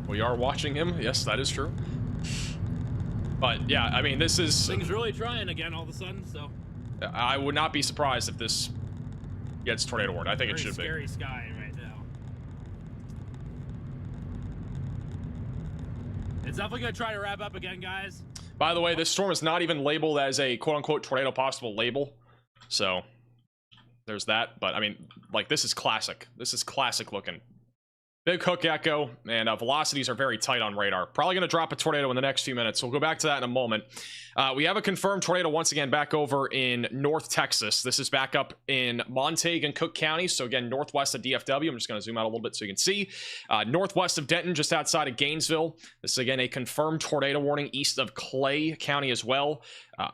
We are watching him. Yes, that is true. But yeah, I mean, this is... Things really trying again all of a sudden, so... I would not be surprised if this gets tornado warned. I think it should be. Scary sky right now. It's definitely going to try to wrap up again, guys. By the way, this storm is not even labeled as a quote-unquote tornado possible label. So... there's that, but I mean, like, this is classic. This is classic looking. Big hook echo, and velocities are very tight on radar. Probably going to drop a tornado in the next few minutes. We'll go back to that in a moment. We have a confirmed tornado once again back over in North Texas. This is back up in Montague and Cook County. So again, northwest of DFW. I'm just going to zoom out a little bit so you can see. Northwest of Denton, just outside of Gainesville. This is again a confirmed tornado warning east of Clay County as well.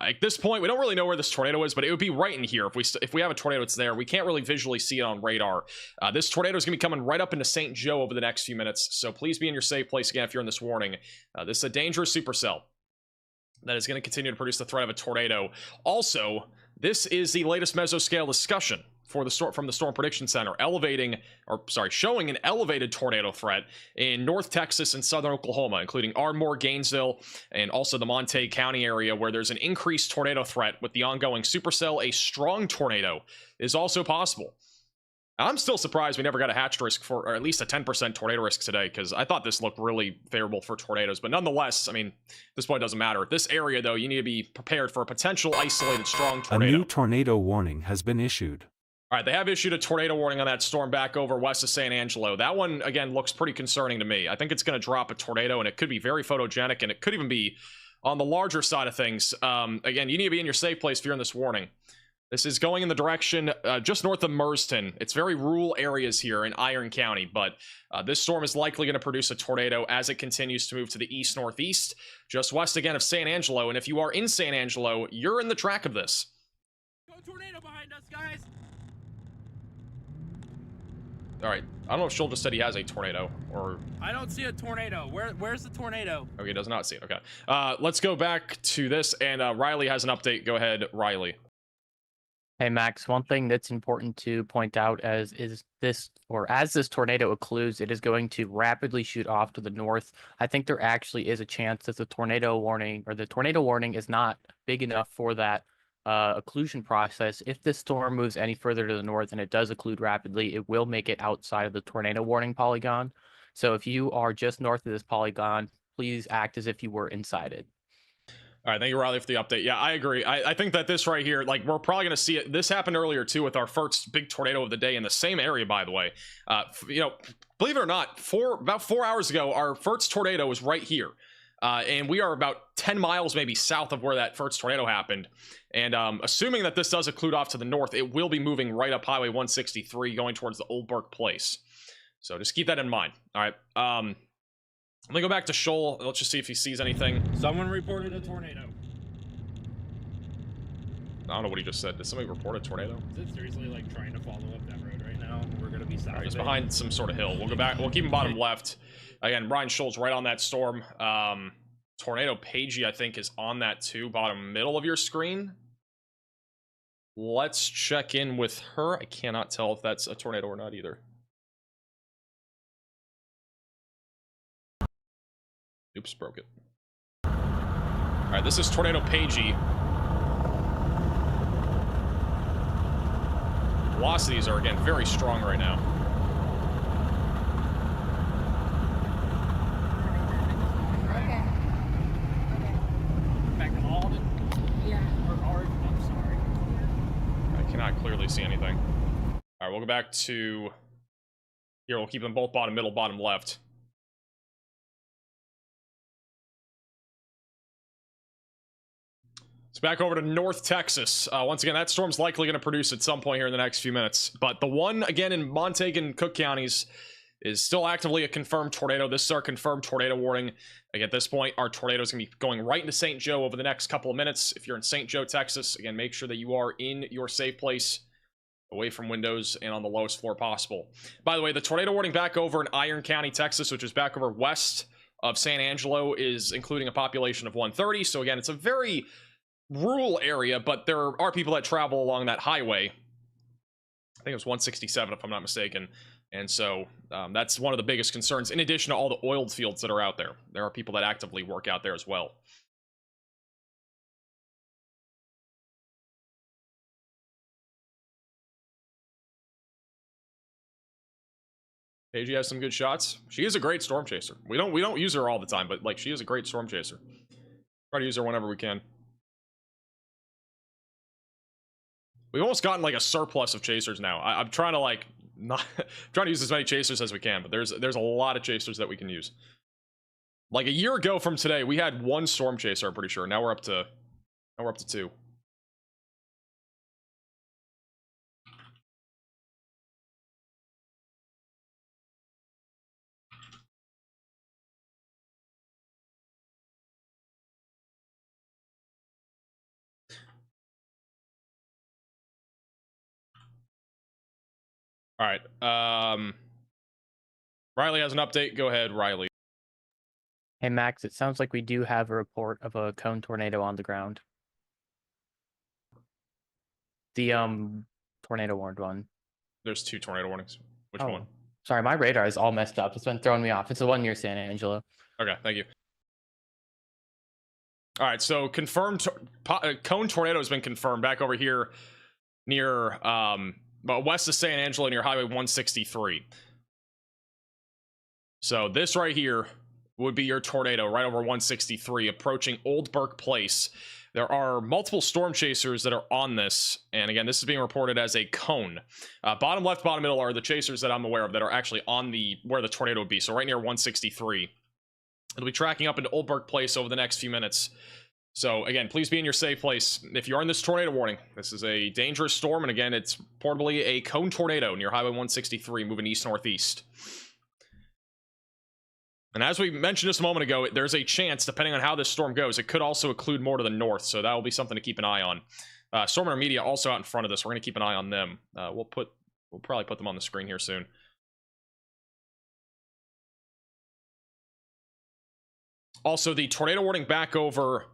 At this point, we don't really know where this tornado is, but it would be right in here. If we have a tornado, it's there. We can't really visually see it on radar. This tornado is going to be coming right up into St. Joe over the next few minutes, so please be in your safe place again if you're in this warning. This is a dangerous supercell that is going to continue to produce the threat of a tornado. Also, this is the latest mesoscale discussion for the from the Storm Prediction Center, showing an elevated tornado threat in North Texas and southern Oklahoma, including Ardmore, Gainesville, and also the Montague County area, where there's an increased tornado threat with the ongoing supercell. A strong tornado is also possible. I'm still surprised we never got a hatched risk or at least a 10% tornado risk today, because I thought this looked really favorable for tornadoes. But nonetheless, I mean, this point doesn't matter. This area, though, you need to be prepared for a potential isolated strong tornado. A new tornado warning has been issued. All right, they have issued a tornado warning on that storm back over west of San Angelo. That one, again, looks pretty concerning to me. I think it's going to drop a tornado, and it could be very photogenic, and it could even be on the larger side of things. Again, you need to be in your safe place if you're in this warning. This is going in the direction just north of Merston. It's very rural areas here in Iron County, but this storm is likely going to produce a tornado as it continues to move to the east-northeast, just west again of San Angelo. And if you are in San Angelo, you're in the track of this. Go tornado behind us, guys! All right, I don't know if Scholl just said he has a tornado, or... I don't see a tornado. Where's the tornado? Okay, does not see it. Okay. Let's go back to this, and Riley has an update. Go ahead, Riley. Hey Max, one thing that's important to point out as this tornado occludes, it is going to rapidly shoot off to the north. I think there actually is a chance that the tornado warning is not big enough for that occlusion process. If this storm moves any further to the north and it does occlude rapidly, it will make it outside of the tornado warning polygon. So if you are just north of this polygon, please act as if you were inside it. All right, thank you, Riley, for the update. Yeah, I agree. I think that this right here, like, we're probably going to see it. This happened earlier, too, with our first big tornado of the day in the same area, by the way. You know, believe it or not, about 4 hours ago, our first tornado was right here. And we are about 10 miles maybe south of where that first tornado happened. And assuming that this does occlude off to the north, it will be moving right up Highway 163 going towards the Old Burke Place. So just keep that in mind. All right. Let me go back to Shoal. Let's just see if he sees anything. Someone reported a tornado. I don't know what he just said. Did somebody report a tornado? Is it seriously like trying to follow up that road right now? We're gonna be south. He's behind some sort of hill. We'll go back. We'll keep him bottom left. Again, Brian Scholl's right on that storm. Tornado Pagey, I think, is on that too. Bottom middle of your screen. Let's check in with her. I cannot tell if that's a tornado or not either. Oops, broke it. All right, this is Tornado Pagey. Velocities are, again, very strong right now. Okay. Back to Alden? Yeah. Or I'm sorry. I cannot clearly see anything. All right, we'll go back to... Here, we'll keep them both bottom middle, bottom left. It's back over to North Texas. Once again, that storm's likely going to produce at some point here in the next few minutes. But the one, again, in Montague and Cook counties is still actively a confirmed tornado. This is our confirmed tornado warning. Like, at this point, our tornado is going to be going right into St. Joe over the next couple of minutes. If you're in St. Joe, Texas, again, make sure that you are in your safe place, away from windows and on the lowest floor possible. By the way, the tornado warning back over in Iron County, Texas, which is back over west of San Angelo, is including a population of 130. So, again, it's a very... rural area, but there are people that travel along that highway. I think it was 167 if I'm not mistaken, and so that's one of the biggest concerns, in addition to all the oiled fields that are out there. There are people that actively work out there as well. Paige has some good shots. She is a great storm chaser. We don't use her all the time, but like, she is a great storm chaser. Try to use her whenever we can. We've almost gotten like a surplus of chasers now. I'm trying to like not trying to use as many chasers as we can, but there's a lot of chasers that we can use. Like a year ago from today, we had one storm chaser, I'm pretty sure. Now we're up to two. All right. Riley has an update. Go ahead, Riley. Hey Max, it sounds like we do have a report of a cone tornado on the ground. The tornado warned one. There's two tornado warnings. Which one? Sorry, my radar is all messed up. It's been throwing me off. It's the one near San Angelo. Okay, thank you. All right, so confirmed cone tornado has been confirmed back over here near west of San Angelo near Highway 163. So this right here would be your tornado right over 163 approaching Old Burke Place. There are multiple storm chasers that are on this, and again, this is being reported as a cone. Bottom left, bottom middle are the chasers that I'm aware of that are actually on where the tornado would be, so right near 163. It'll be tracking up into Old Burke Place over the next few minutes. So again, please be in your safe place. If you are in this tornado warning, this is a dangerous storm, and again, it's portably a cone tornado near Highway 163 moving east-northeast. And as we mentioned just a moment ago, there's a chance, depending on how this storm goes, it could also occlude more to the north, so that will be something to keep an eye on. Storm Center Media also out in front of this. We're going to keep an eye on them. We'll probably put them on the screen here soon. Also, the tornado warning back over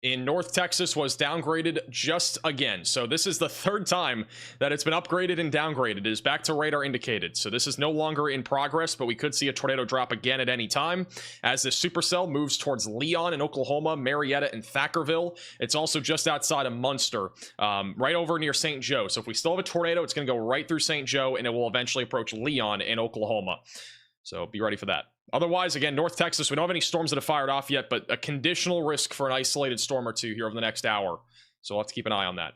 in North Texas was downgraded just again. So this is the third time that it's been upgraded and downgraded. It is back to radar indicated. So this is no longer in progress, but we could see a tornado drop again at any time as this supercell moves towards Leon in Oklahoma, Marietta, and Thackerville. It's also just outside of Munster, right over near St. Joe. So if we still have a tornado, it's going to go right through St. Joe, and it will eventually approach Leon in Oklahoma. So be ready for that. Otherwise, again, North Texas, we don't have any storms that have fired off yet, but a conditional risk for an isolated storm or two here over the next hour. So we'll have to keep an eye on that.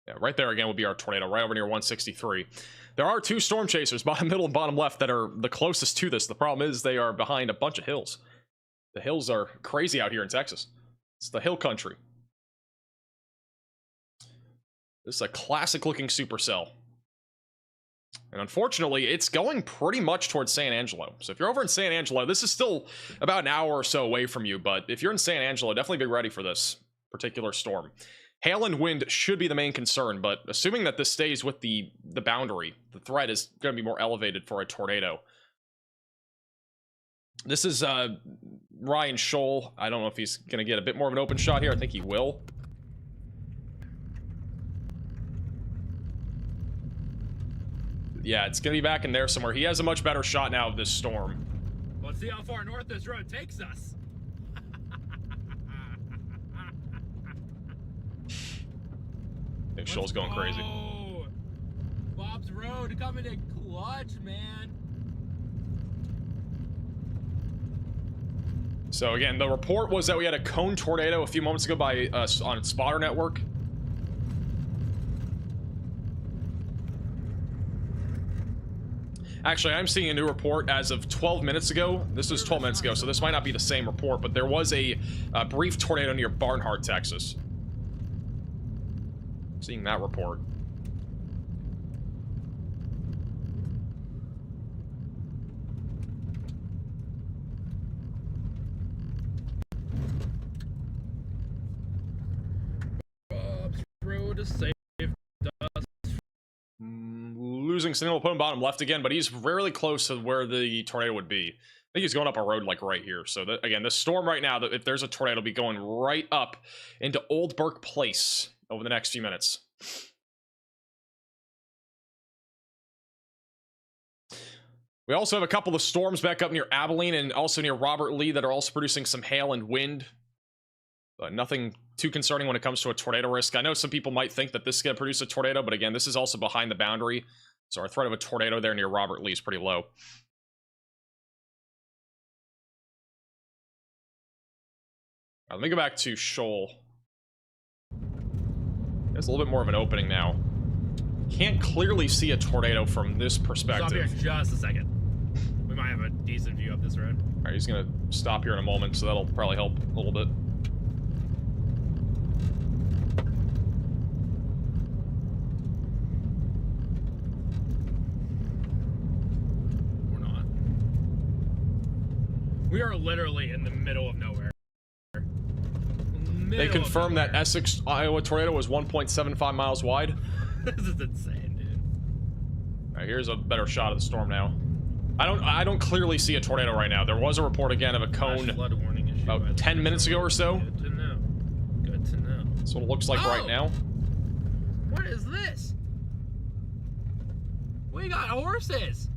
Yeah, right there again will be our tornado, right over near 163. There are two storm chasers, bottom middle and bottom left, that are the closest to this. The problem is they are behind a bunch of hills. The hills are crazy out here in Texas. It's the hill country. This is a classic looking supercell. And unfortunately, it's going pretty much towards San Angelo. So if you're over in San Angelo, this is still about an hour or so away from you. But if you're in San Angelo, definitely be ready for this particular storm. Hail and wind should be the main concern, but assuming that this stays with the boundary, the threat is going to be more elevated for a tornado. This is Ryan Scholl. I don't know if he's going to get a bit more of an open shot here. I think he will. Yeah, it's going to be back in there somewhere. He has a much better shot now of this storm. Let's see how far north this road takes us. I think Scholl's going crazy. Bob's Road coming in clutch, man. So again, the report was that we had a cone tornado a few moments ago by on Spotter Network. Actually, I'm seeing a new report as of 12 minutes ago. This was 12 minutes ago, so this might not be the same report, but there was a brief tornado near Barnhart, Texas. Seeing that report. Bob's Road is safe. Losing signal, put him bottom left again, but he's rarely close to where the tornado would be. I think he's going up a road like right here. So that, again, the storm right now, if there's a tornado, it'll be going right up into Old Burke Place over the next few minutes. We also have a couple of storms back up near Abilene and also near Robert Lee that are also producing some hail and wind. But nothing too concerning when it comes to a tornado risk. I know some people might think that this is going to produce a tornado, but again, this is also behind the boundary. So our threat of a tornado there near Robert Lee is pretty low. Let me go back to Scholl. There's a little bit more of an opening now. Can't clearly see a tornado from this perspective. Stop here just a second. We might have a decent view up this road. All right, he's gonna stop here in a moment, so that'll probably help a little bit. We're not. We are literally in the middle of nowhere. They confirmed that Essex, Iowa tornado was 1.75 miles wide. This is insane, dude. All right, here's a better shot of the storm now. I don't clearly see a tornado right now. There was a report again of a cone about 10 minutes ago or so. Good to know. Good to know. That's what it looks like right now. What is this? We got horses.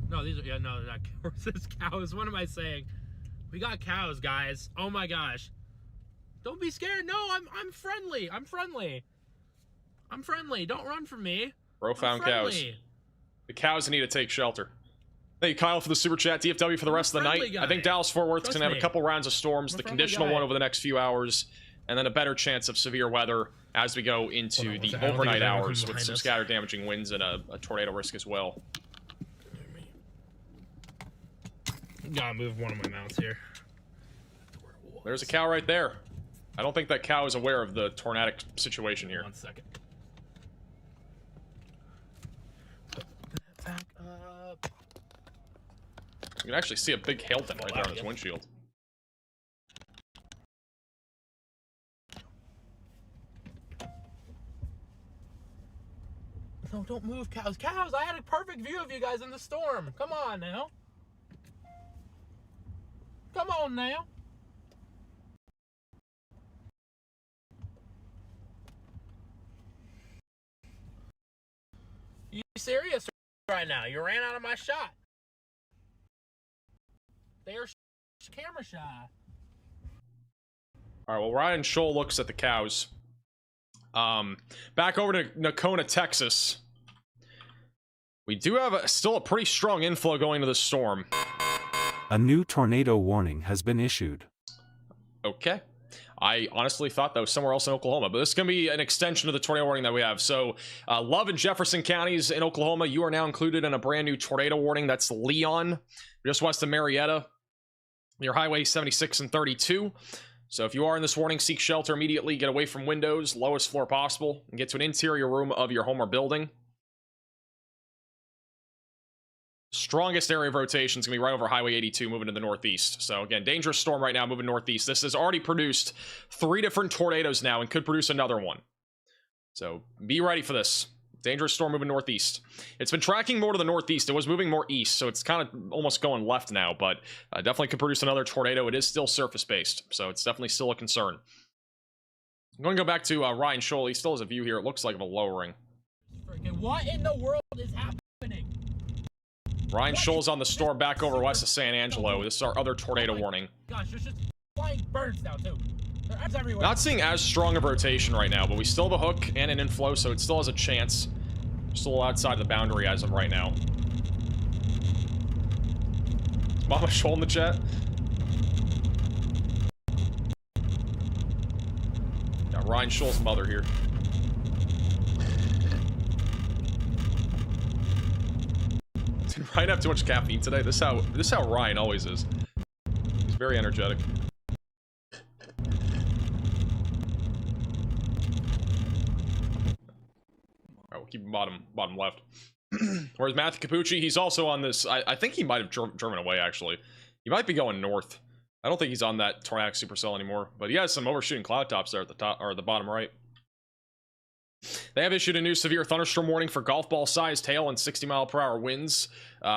No, these are no, they're not horses. Cows. What am I saying? We got cows, guys. Oh my gosh. Don't be scared. No, I'm friendly. I'm friendly. I'm friendly. Don't run from me. Bro found cows. The cows need to take shelter. Thank you, Kyle, for the super chat. DFW for the rest of the night. Guy. I think Dallas-Fort Worth is going to have a couple rounds of storms, the conditional guy. one over the next few hours, and then a better chance of severe weather as we go into the overnight hours with some scattered damaging winds and a tornado risk as well. Gotta move one of my mounts here. There's a cow right there. I don't think that cow is aware of the tornadic situation here. 1 second. Back up. You can actually see a big hail dent right there on his windshield. No, don't move, cows. Cows, I had a perfect view of you guys in the storm. Come on now. Come on now. You serious right now? You ran out of my shot. They are camera shy. All right, well, Ryan Scholl looks at the cows. Back over to Nocona, Texas. We do have still a pretty strong inflow going to the storm. A new tornado warning has been issued. Okay. I honestly thought that was somewhere else in Oklahoma, but this is going to be an extension of the tornado warning that we have. So, Love and Jefferson counties in Oklahoma, you are now included in a brand new tornado warning. That's Leon, just west of Marietta, near Highway 76 and 32. So if you are in this warning, seek shelter immediately, get away from windows, lowest floor possible, and get to an interior room of your home or building. Strongest area of rotation is going to be right over Highway 82, moving to the northeast. So again, dangerous storm right now, moving northeast. This has already produced 3 different tornadoes now and could produce another one. So be ready for this. Dangerous storm moving northeast. It's been tracking more to the northeast. It was moving more east, so it's kind of almost going left now, but definitely could produce another tornado. It is still surface-based, so it's definitely still a concern. I'm going to go back to Ryan Scholl. He still has a view here. It looks like of a lowering. What in the world is happening? Ryan Scholl's on the storm back over west of San Angelo. This is our other tornado warning. Gosh, there's just flying birds now, too. They're everywhere. Not seeing as strong of rotation right now, but we still have a hook and an inflow, so it still has a chance. Still outside the boundary as of right now. Is Mama Scholl in the chat? Got Ryan Scholl's mother here. Did Ryan have too much caffeine today? This is how Ryan always is. He's very energetic. We'll keep bottom left. Whereas Matthew Capucci, he's also on this. I think he might have driven away, actually. He might be going north. I don't think he's on that Tornadic Supercell anymore, but he has some overshooting cloud tops there at the top, or the bottom right. They have issued a new severe thunderstorm warning for golf ball sized hail and 60-mile-per-hour winds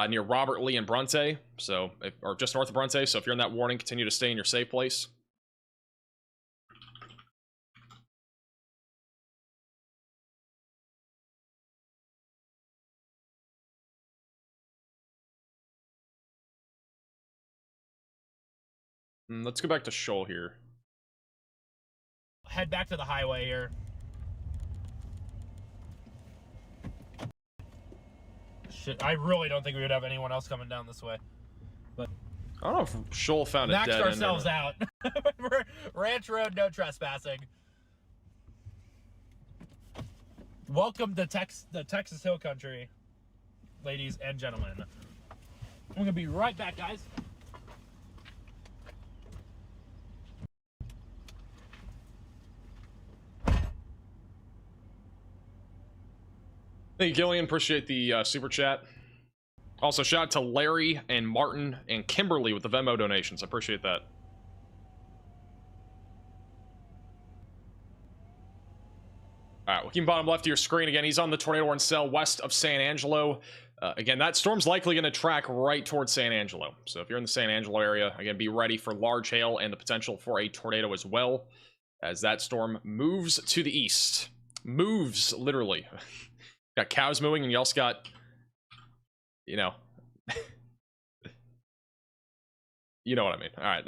near Robert Lee and Bronte, or just north of Bronte. So if you're in that warning, continue to stay in your safe place. Let's go back to Scholl here. Head back to the highway here. Shit, I really don't think we would have anyone else coming down this way. But I don't know if Scholl found a dead end. Maxed ourselves out. Ranch Road, no trespassing. Welcome to the Texas Hill Country, ladies and gentlemen. I'm gonna be right back, guys. Thank you, Gillian. Appreciate the super chat. Also, shout out to Larry and Martin and Kimberly with the Venmo donations. I appreciate that. All right, we'll keep bottom left of your screen again. He's on the tornado warning cell west of San Angelo. Again, that storm's likely going to track right towards San Angelo. So if you're in the San Angelo area, again, be ready for large hail and the potential for a tornado as well, as that storm moves to the east. Moves, literally. Got cows mooing, and you also got, you know, you know what I mean. All right,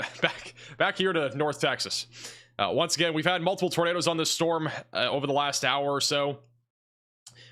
back here to North Texas. Once again, we've had multiple tornadoes on this storm over the last hour or so.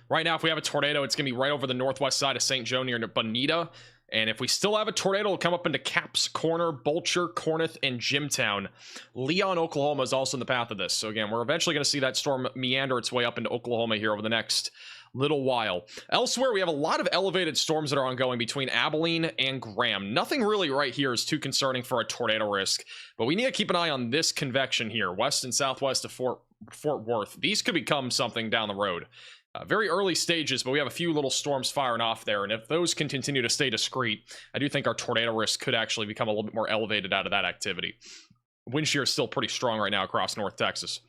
Right now, if we have a tornado, it's going to be right over the northwest side of St. Joe near Bonita. And if we still have a tornado, it'll come up into Capps Corner, Bolcher, Corneth, and Jimtown. Leon, Oklahoma is also in the path of this. So again, we're eventually going to see that storm meander its way up into Oklahoma here over the next little while. Elsewhere, we have a lot of elevated storms that are ongoing between Abilene and Graham. Nothing really right here is too concerning for a tornado risk, but we need to keep an eye on this convection here, west and southwest of Fort Worth. These could become something down the road. Very early stages, but we have a few little storms firing off there, and if those can continue to stay discreet, I do think our tornado risk could actually become a little bit more elevated out of that activity. Wind shear is still pretty strong right now across North Texas.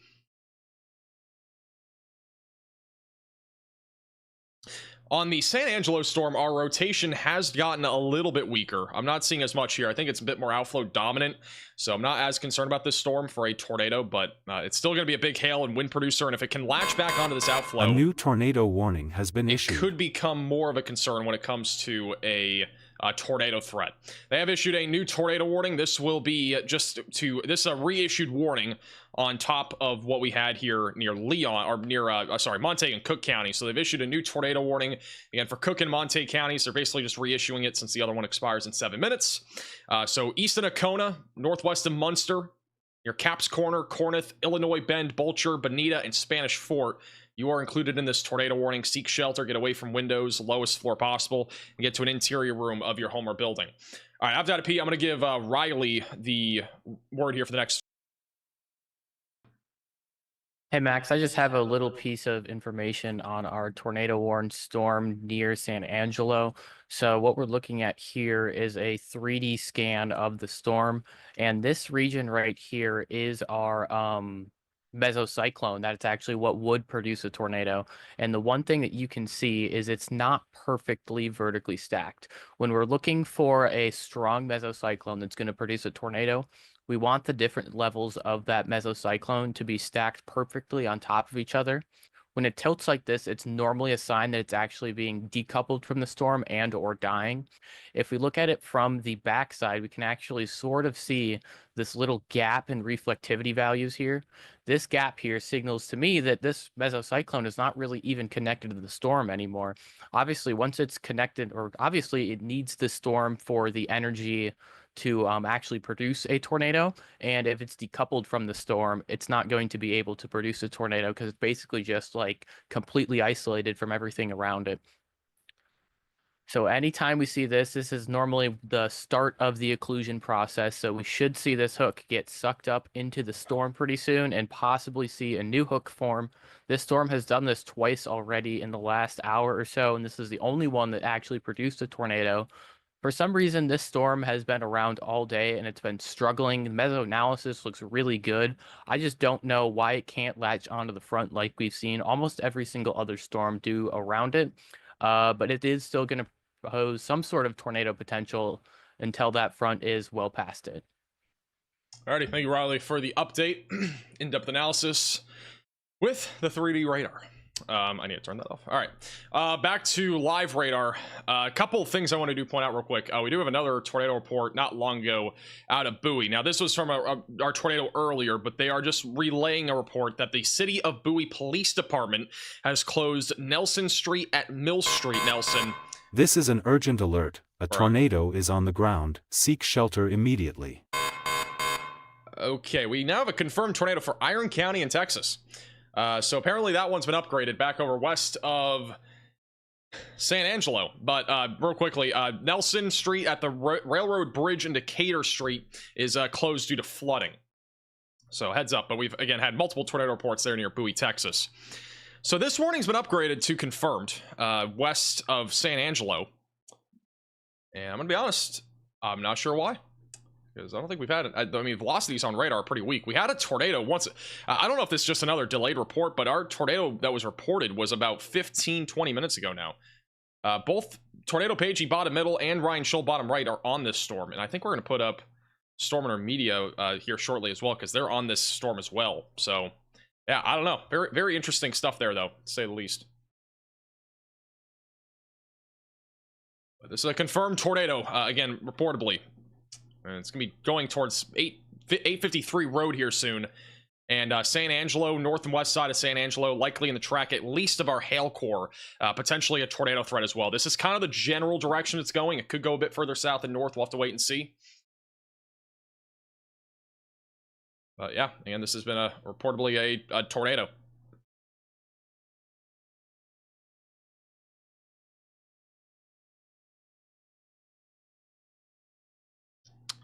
On the San Angelo storm, our rotation has gotten a little bit weaker. I'm not seeing as much here. I think it's a bit more outflow dominant, so I'm not as concerned about this storm for a tornado, but it's still going to be a big hail and wind producer, and if it can latch back onto this outflow, a new tornado warning has been it issued. could become more of a concern when it comes to a tornado threat. They have issued a new tornado warning. This will be this is a reissued warning on top of what we had here near Leon, or near Montague and Cook County. So they've issued a new tornado warning again for Cook and Montague counties. They're basically just reissuing it since the other one expires in 7 minutes. So east of Nakona, northwest of Munster, near Caps Corner, Corneth, Illinois Bend, Bolcher, Bonita, and Spanish Fort, you are included in this tornado warning. Seek shelter, get away from windows, lowest floor possible, and get to an interior room of your home or building. All right, I've got to pee. I'm going to give Riley the word here for the next. Hey Max, I just have a little piece of information on our tornado warned storm near San Angelo. So what we're looking at here is a 3D scan of the storm, and this region right here is our mesocyclone. That's actually what would produce a tornado. And the one thing that you can see is it's not perfectly vertically stacked. When we're looking for a strong mesocyclone that's going to produce a tornado, we want the different levels of that mesocyclone to be stacked perfectly on top of each other. When it tilts like this, it's normally a sign that it's actually being decoupled from the storm and or dying. If we look at it from the backside, we can actually sort of see this little gap in reflectivity values here. This gap here signals to me that this mesocyclone is not really even connected to the storm anymore. Obviously, once it's connected, or obviously it needs the storm for the energy to actually produce a tornado, and if it's decoupled from the storm, it's not going to be able to produce a tornado because it's basically just like completely isolated from everything around it. So anytime we see this is normally the start of the occlusion process, so we should see this hook get sucked up into the storm pretty soon and possibly see a new hook form. This storm has done this twice already in the last hour or so, and this is the only one that actually produced a tornado. For some reason, this storm has been around all day and it's been struggling. The meso-analysis looks really good. I just don't know why it can't latch onto the front like we've seen almost every single other storm do around it. But it is still going to pose some sort of tornado potential until that front is well past it. Alrighty, thank you, Riley, for the update. In-depth analysis with the 3D radar. I need to turn that off. All right, back to live radar. A couple of things I want to point out real quick. We do have another tornado report not long ago out of Bowie. Now, this was from our tornado earlier, but they are just relaying a report that the City of Bowie Police Department has closed Nelson Street at Mill Street, Nelson. This is an urgent alert. A tornado is on the ground. Seek shelter immediately. Okay, we now have a confirmed tornado for Iron County in Texas. So apparently that one's been upgraded back over west of San Angelo. But real quickly, Nelson Street at the railroad bridge into Decatur Street is closed due to flooding. So heads up, but we've again had multiple tornado reports there near Bowie, Texas. So this warning's been upgraded to confirmed west of San Angelo. And I'm gonna be honest, I'm not sure why. Because I don't think we've had it. I mean, velocities on radar are pretty weak. We had a tornado once. I don't know if this is just another delayed report, but our tornado that was reported was about 15-20 minutes ago now. Both Tornado Pagey bottom middle and Ryan Schull bottom right are on this storm, and I think we're going to put up Storm in our media here shortly as well, because they're on this storm as well. So yeah, I don't know. Very, very interesting stuff there, though, to say the least. But this is a confirmed tornado, again, reportedly. And it's going to be going towards 853 road here soon. And San Angelo, north and west side of San Angelo, likely in the track at least of our hail core. Potentially a tornado threat as well. This is kind of the general direction it's going. It could go a bit further south and north. We'll have to wait and see. But yeah, and this has been reportedly a tornado.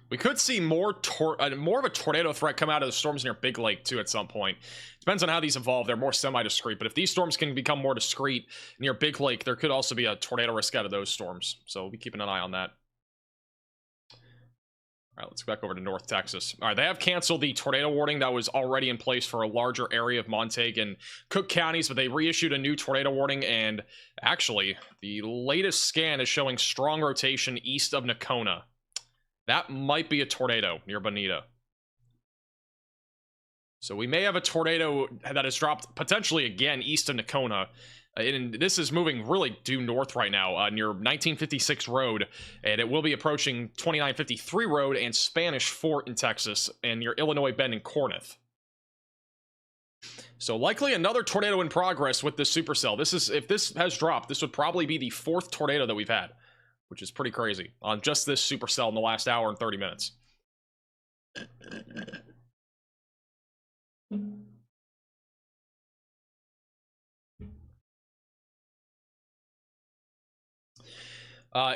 We could see more of a tornado threat come out of the storms near Big Lake, too, at some point. Depends on how these evolve. They're more semi-discrete, but if these storms can become more discrete near Big Lake, there could also be a tornado risk out of those storms. So we'll be keeping an eye on that. All right, let's go back over to North Texas. All right, they have canceled the tornado warning that was already in place for a larger area of Montague and Cook counties, but they reissued a new tornado warning, and actually, the latest scan is showing strong rotation east of Nocona. That might be a tornado near Bonita. So we may have a tornado that has dropped potentially again east of Nocona. And this is moving really due north right now near 1956 Road, and it will be approaching 2953 Road and Spanish Fort in Texas, and near Illinois Bend and Corinth. So likely another tornado in progress with this supercell. This is, if this has dropped, this would probably be the 4th tornado that we've had, which is pretty crazy on just this supercell in the last hour and 30 minutes.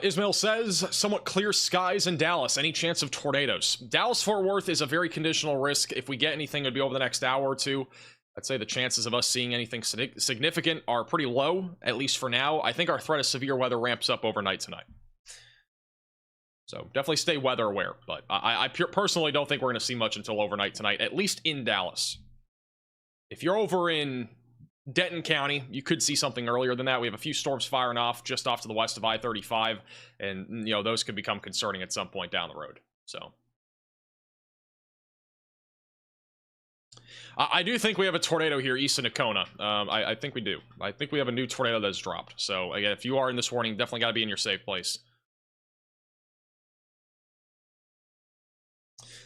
Ismail says, somewhat clear skies in Dallas. Any chance of tornadoes? Dallas-Fort Worth is a very conditional risk. If we get anything, it would be over the next hour or two. I'd say the chances of us seeing anything significant are pretty low, at least for now. I think our threat of severe weather ramps up overnight tonight. So definitely stay weather aware. But I personally don't think we're going to see much until overnight tonight, at least in Dallas. If you're over in Denton County, you could see something earlier than that. We have a few storms firing off just off to the west of I-35, and you know those could become concerning at some point down the road. So I do think we have a tornado here east of Nocona. I think we do. I think we have a new tornado that's dropped. So again, if you are in this warning, definitely got to be in your safe place.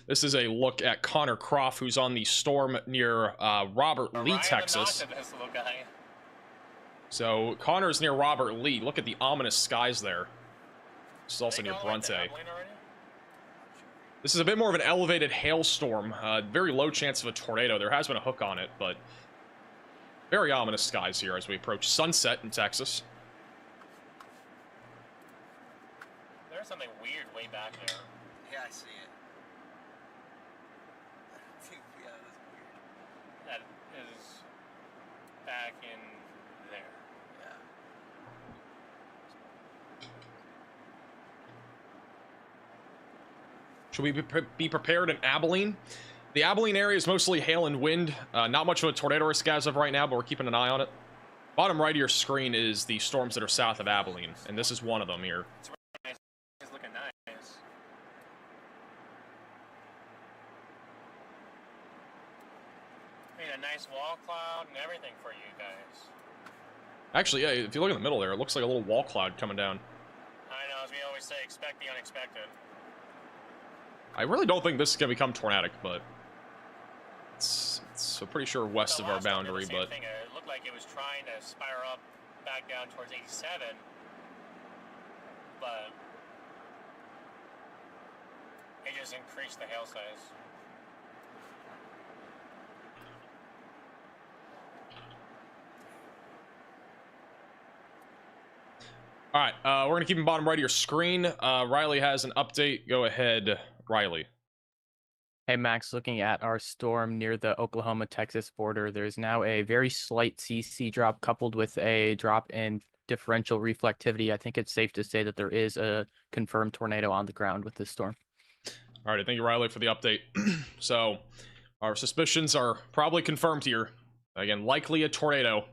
This is a look at Connor Croft, who's on the storm near Robert Lee, Texas. So Connor's near Robert Lee. Look at the ominous skies there. This is also near Bronte. This is a bit more of an elevated hailstorm. Very low chance of a tornado. There has been a hook on it, but very ominous skies here as we approach sunset in Texas. There's something weird way back there. Yeah, I see it. Yeah, that's weird. That is back in there. Yeah. Should we be prepared in Abilene? The Abilene area is mostly hail and wind. Not much of a tornado risk as of right now, but we're keeping an eye on it. Bottom right of your screen is the storms that are south of Abilene, and this is one of them here. It's looking nice. Made a nice wall cloud and everything for you guys. Actually, yeah, if you look in the middle there, it looks like a little wall cloud coming down. I know, as we always say, expect the unexpected. I really don't think this is going to become tornadic, but it's pretty sure west of our boundary, but Thing. It looked like it was trying to spiral up back down towards 87, but it just increased the hail size. all right, we're going to keep in bottom right of your screen. Riley has an update. Go ahead, Riley. Hey Max, looking at our storm near the Oklahoma-Texas border, there's now a very slight CC drop coupled with a drop in differential reflectivity. I think it's safe to say that there is a confirmed tornado on the ground with this storm. All right, thank you, Riley, for the update. So our suspicions are probably confirmed here. Again, likely a tornado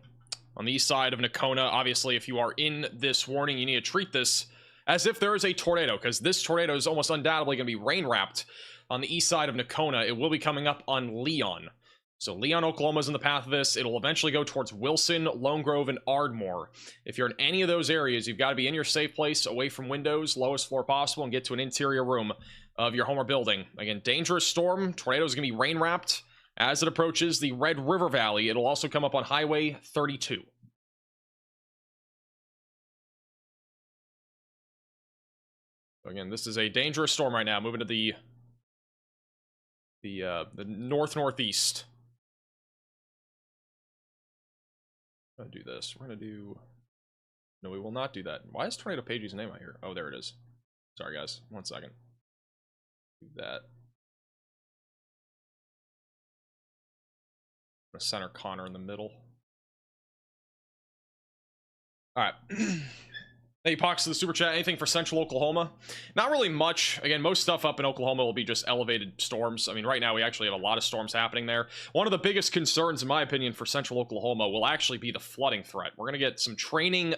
on the east side of Nocona. Obviously, if you are in this warning, you need to treat this as if there is a tornado, because this tornado is almost undoubtedly going to be rain-wrapped on the east side of Nocona. It will be coming up on Leon. So Leon, Oklahoma is in the path of this. It'll eventually go towards Wilson, Lone Grove, and Ardmore. If you're in any of those areas, you've got to be in your safe place, away from windows, lowest floor possible, and get to an interior room of your home or building. Again, dangerous storm. Tornado is going to be rain-wrapped as it approaches the Red River Valley. It'll also come up on Highway 32. Again, this is a dangerous storm right now, moving to the northeast. I'm gonna do this. We're gonna do. No, we will not do that. Why is Tornado Pagey's name out here? Oh, there it is. Sorry, guys. 1 second. Do that. I'm gonna center Connor in the middle. All right. Hey, Pox to the super chat. Anything for Central Oklahoma? Not really much. Again, most stuff up in Oklahoma will be just elevated storms. I mean, right now we actually have a lot of storms happening there. One of the biggest concerns, in my opinion, for Central Oklahoma will actually be the flooding threat. We're going to get some training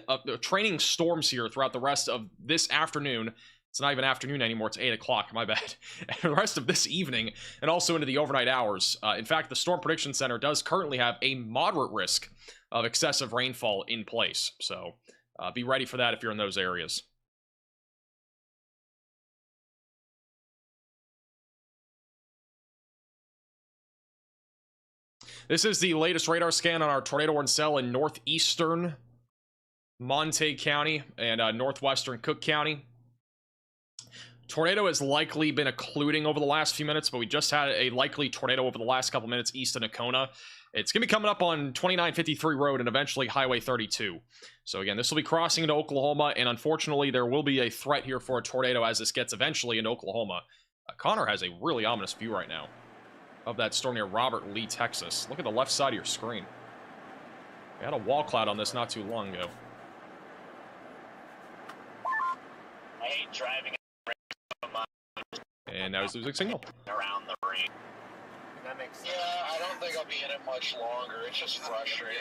storms here throughout the rest of this afternoon. It's not even afternoon anymore. It's 8 o'clock. My bad. And the rest of this evening and also into the overnight hours. In fact, the Storm Prediction Center does currently have a moderate risk of excessive rainfall in place. So be ready for that if you're in those areas. This is the latest radar scan on our tornado warning cell in northeastern Montague County and northwestern Cook County. Tornado has likely been occluding over the last few minutes, but we just had a likely tornado over the last couple minutes east of Nakona. It's going to be coming up on 2953 Road and eventually Highway 32. So again, this will be crossing into Oklahoma, and unfortunately, there will be a threat here for a tornado as this gets eventually into Oklahoma. Connor has a really ominous view right now of that storm near Robert Lee, Texas. Look at the left side of your screen. We had a wall cloud on this not too long ago. I hate driving And now he's losing signal. around the ring. That makes sense. Yeah, I don't think I'll be in it much longer. It's just frustrating.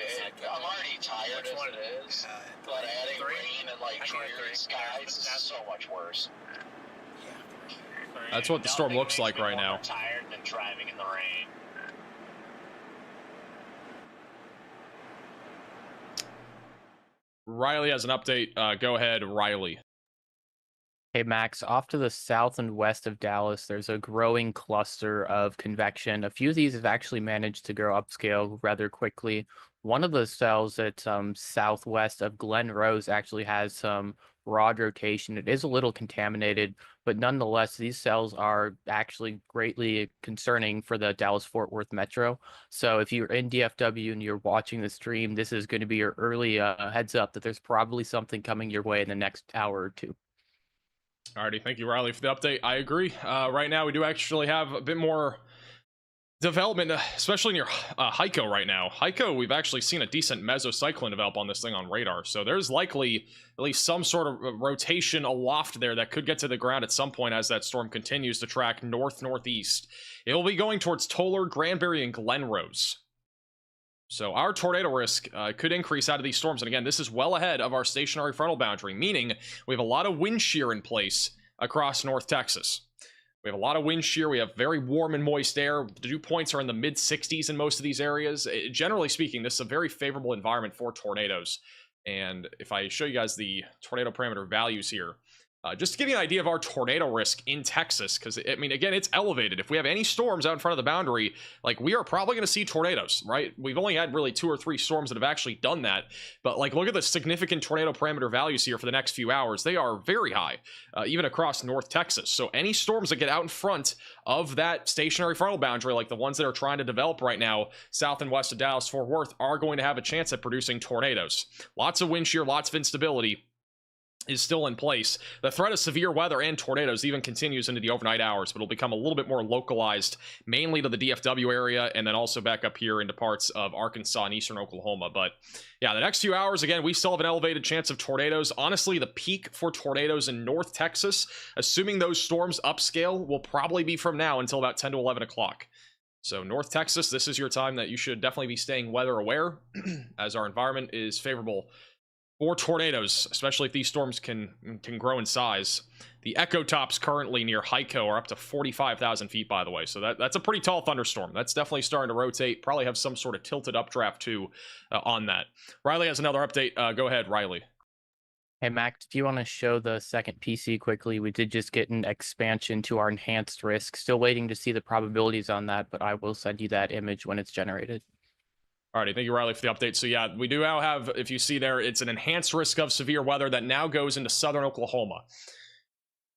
I'm already tired as it is. But adding rain and like dreary skies is so much worse. That's what the storm looks like right now. Tired than driving in the rain. Riley has an update. Go ahead, Riley. Hey Max, off to the south and west of Dallas, there's a growing cluster of convection. A few of these have actually managed to grow upscale rather quickly. One of the cells at southwest of Glen Rose actually has some rod rotation. It is a little contaminated, but nonetheless, these cells are actually greatly concerning for the Dallas-Fort Worth Metro. So if you're in DFW and you're watching the stream, this is going to be your early heads up that there's probably something coming your way in the next hour or two. Alrighty, thank you, Riley, for the update. I agree. Right now, we do actually have a bit more development, especially near Hyco right now. Hyco, we've actually seen a decent mesocyclone develop on this thing on radar, so there's likely at least some sort of rotation aloft there that could get to the ground at some point as that storm continues to track north-northeast. It will be going towards Toller, Granbury, and Glen Rose. So our tornado risk could increase out of these storms. And again, this is well ahead of our stationary frontal boundary, meaning we have a lot of wind shear in place across North Texas. We have a lot of wind shear. We have very warm and moist air. The dew points are in the mid-60s in most of these areas. Generally speaking, this is a very favorable environment for tornadoes. And if I show you guys the tornado parameter values here, just to give you an idea of our tornado risk in Texas, because, I mean, again, it's elevated. If we have any storms out in front of the boundary, like, we are probably going to see tornadoes, right? We've only had really 2 or 3 storms that have actually done that. But, like, look at the significant tornado parameter values here for the next few hours. They are very high, even across North Texas. So any storms that get out in front of that stationary frontal boundary, like the ones that are trying to develop right now, south and west of Dallas-Fort Worth, are going to have a chance at producing tornadoes. Lots of wind shear, lots of instability is still in place. The threat of severe weather and tornadoes even continues into the overnight hours, but it'll become a little bit more localized, mainly to the DFW area, and then also back up here into parts of Arkansas and eastern Oklahoma. But yeah, the next few hours, again, we still have an elevated chance of tornadoes. Honestly, the peak for tornadoes in North Texas, assuming those storms upscale, will probably be from now until about 10 to 11 o'clock. So North Texas, this is your time that you should definitely be staying weather aware, as our environment is favorable for tornadoes, especially if these storms can grow in size. The echo tops currently near Hyco are up to 45,000 feet, by the way. So that's a pretty tall thunderstorm. That's definitely starting to rotate. Probably have some sort of tilted updraft, too, on that. Riley has another update. Go ahead, Riley. Hey, Max, do you want to show the second PC quickly? We did just get an expansion to our enhanced risk. Still waiting to see the probabilities on that, but I will send you that image when it's generated. Alrighty, thank you, Riley, for the update. So yeah, we do now have, if you see there, it's an enhanced risk of severe weather that now goes into southern Oklahoma.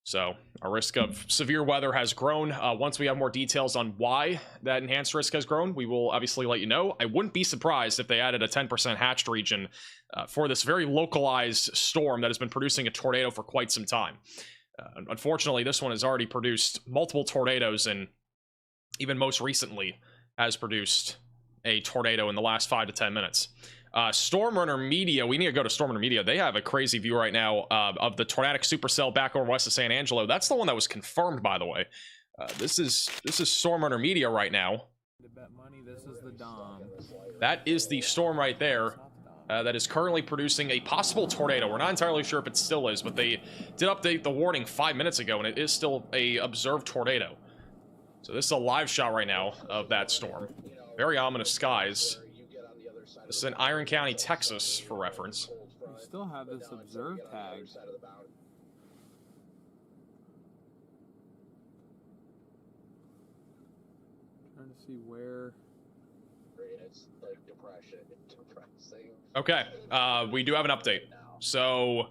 So our risk of severe weather has grown. Once we have more details on why that enhanced risk has grown, we will obviously let you know. I wouldn't be surprised if they added a 10% hatched region for this very localized storm that has been producing a tornado for quite some time. Unfortunately, this one has already produced multiple tornadoes, and even most recently has produced a tornado in the last 5 to 10 minutes. Storm Runner Media, we need to go to Storm Runner Media. They have a crazy view right now of the tornadic supercell back over west of San Angelo. That's the one that was confirmed, by the way. This is Storm Runner Media right now. This is the Dom. That is the storm right there. That is currently producing a possible tornado. We're not entirely sure if it still is, but they did update the warning 5 minutes ago, and it is still a observed tornado. So this is a live shot right now of that storm. Very ominous skies. This is in Iron County, Texas, for reference. We still have this observed tag. Trying to see where. It's like depressing. Okay, we do have an update. So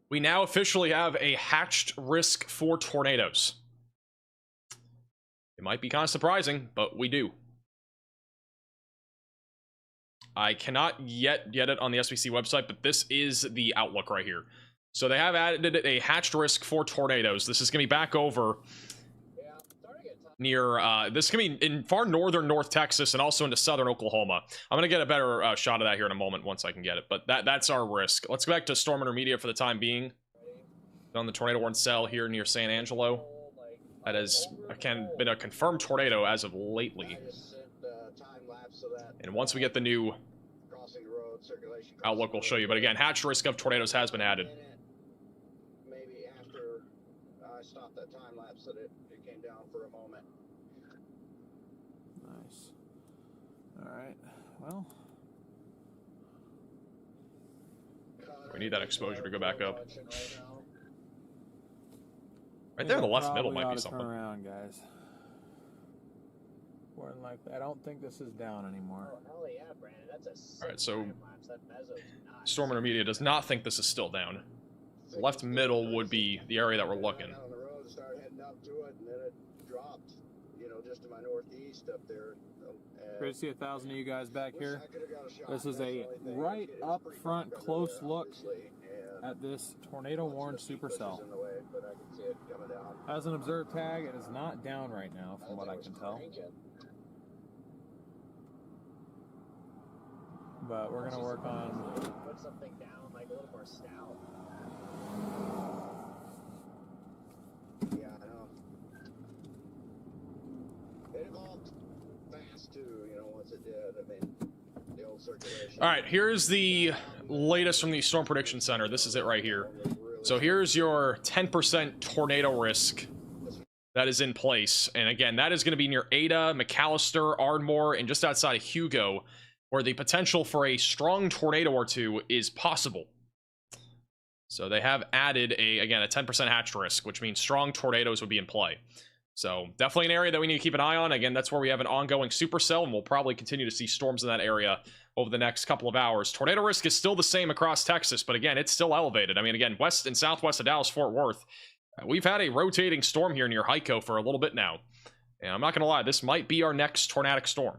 we now officially have a hatched risk for tornadoes. It might be kind of surprising, but we do. I cannot yet get it on the SBC website, but this is the outlook right here. So they have added a hatched risk for tornadoes. This is going to be back over near, this is going to be in far northern North Texas and also into southern Oklahoma. I'm going to get a better shot of that here in a moment once I can get it, but that's our risk. Let's go back to Storm Runner Media for the time being. On the tornado warning cell here near San Angelo. That has, again, been a confirmed tornado as of lately. And once we get the new outlook, we'll show you. But again, hatched risk of tornadoes has been added. Maybe after I stopped that time lapse that it came down for a moment. Nice. All right. Well. We need that exposure to go back up. Right there in the left middle might be something. Turn around, guys. More than likely. I don't think this is down anymore. Oh, hell yeah, Brandon. That's a All right, so time-lapse. That meso's nice. Storm Runner Media does not think this is still down. The left middle would be the area that we're looking. Down the road, started heading up to it, and then it dropped, you know, just to my northeast up there. Great to see 1,000 of you guys back here. This is a right up front close look at this tornado warned supercell. Has an observed tag. It is not down right now, from what I can tell. But we're gonna work on. Put something down like a little more stout. Yeah, I know. It evolved fast too, you know, once it did. I mean, the old circulation. All right, here's the latest from the Storm Prediction Center. This is it right here. So here's your 10% tornado risk that is in place. And again, that is going to be near Ada, McAllister, Ardmore, and just outside of Hugo, where the potential for a strong tornado or two is possible. So they have added, again, a 10% hatched risk, which means strong tornadoes would be in play. So definitely an area that we need to keep an eye on. Again, that's where we have an ongoing supercell, and we'll probably continue to see storms in that area over the next couple of hours. Tornado risk is still the same across Texas, but again, it's still elevated. I mean, again, west and southwest of Dallas-Fort Worth, we've had a rotating storm here near Hyco for a little bit now. And I'm not going to lie, this might be our next tornadic storm.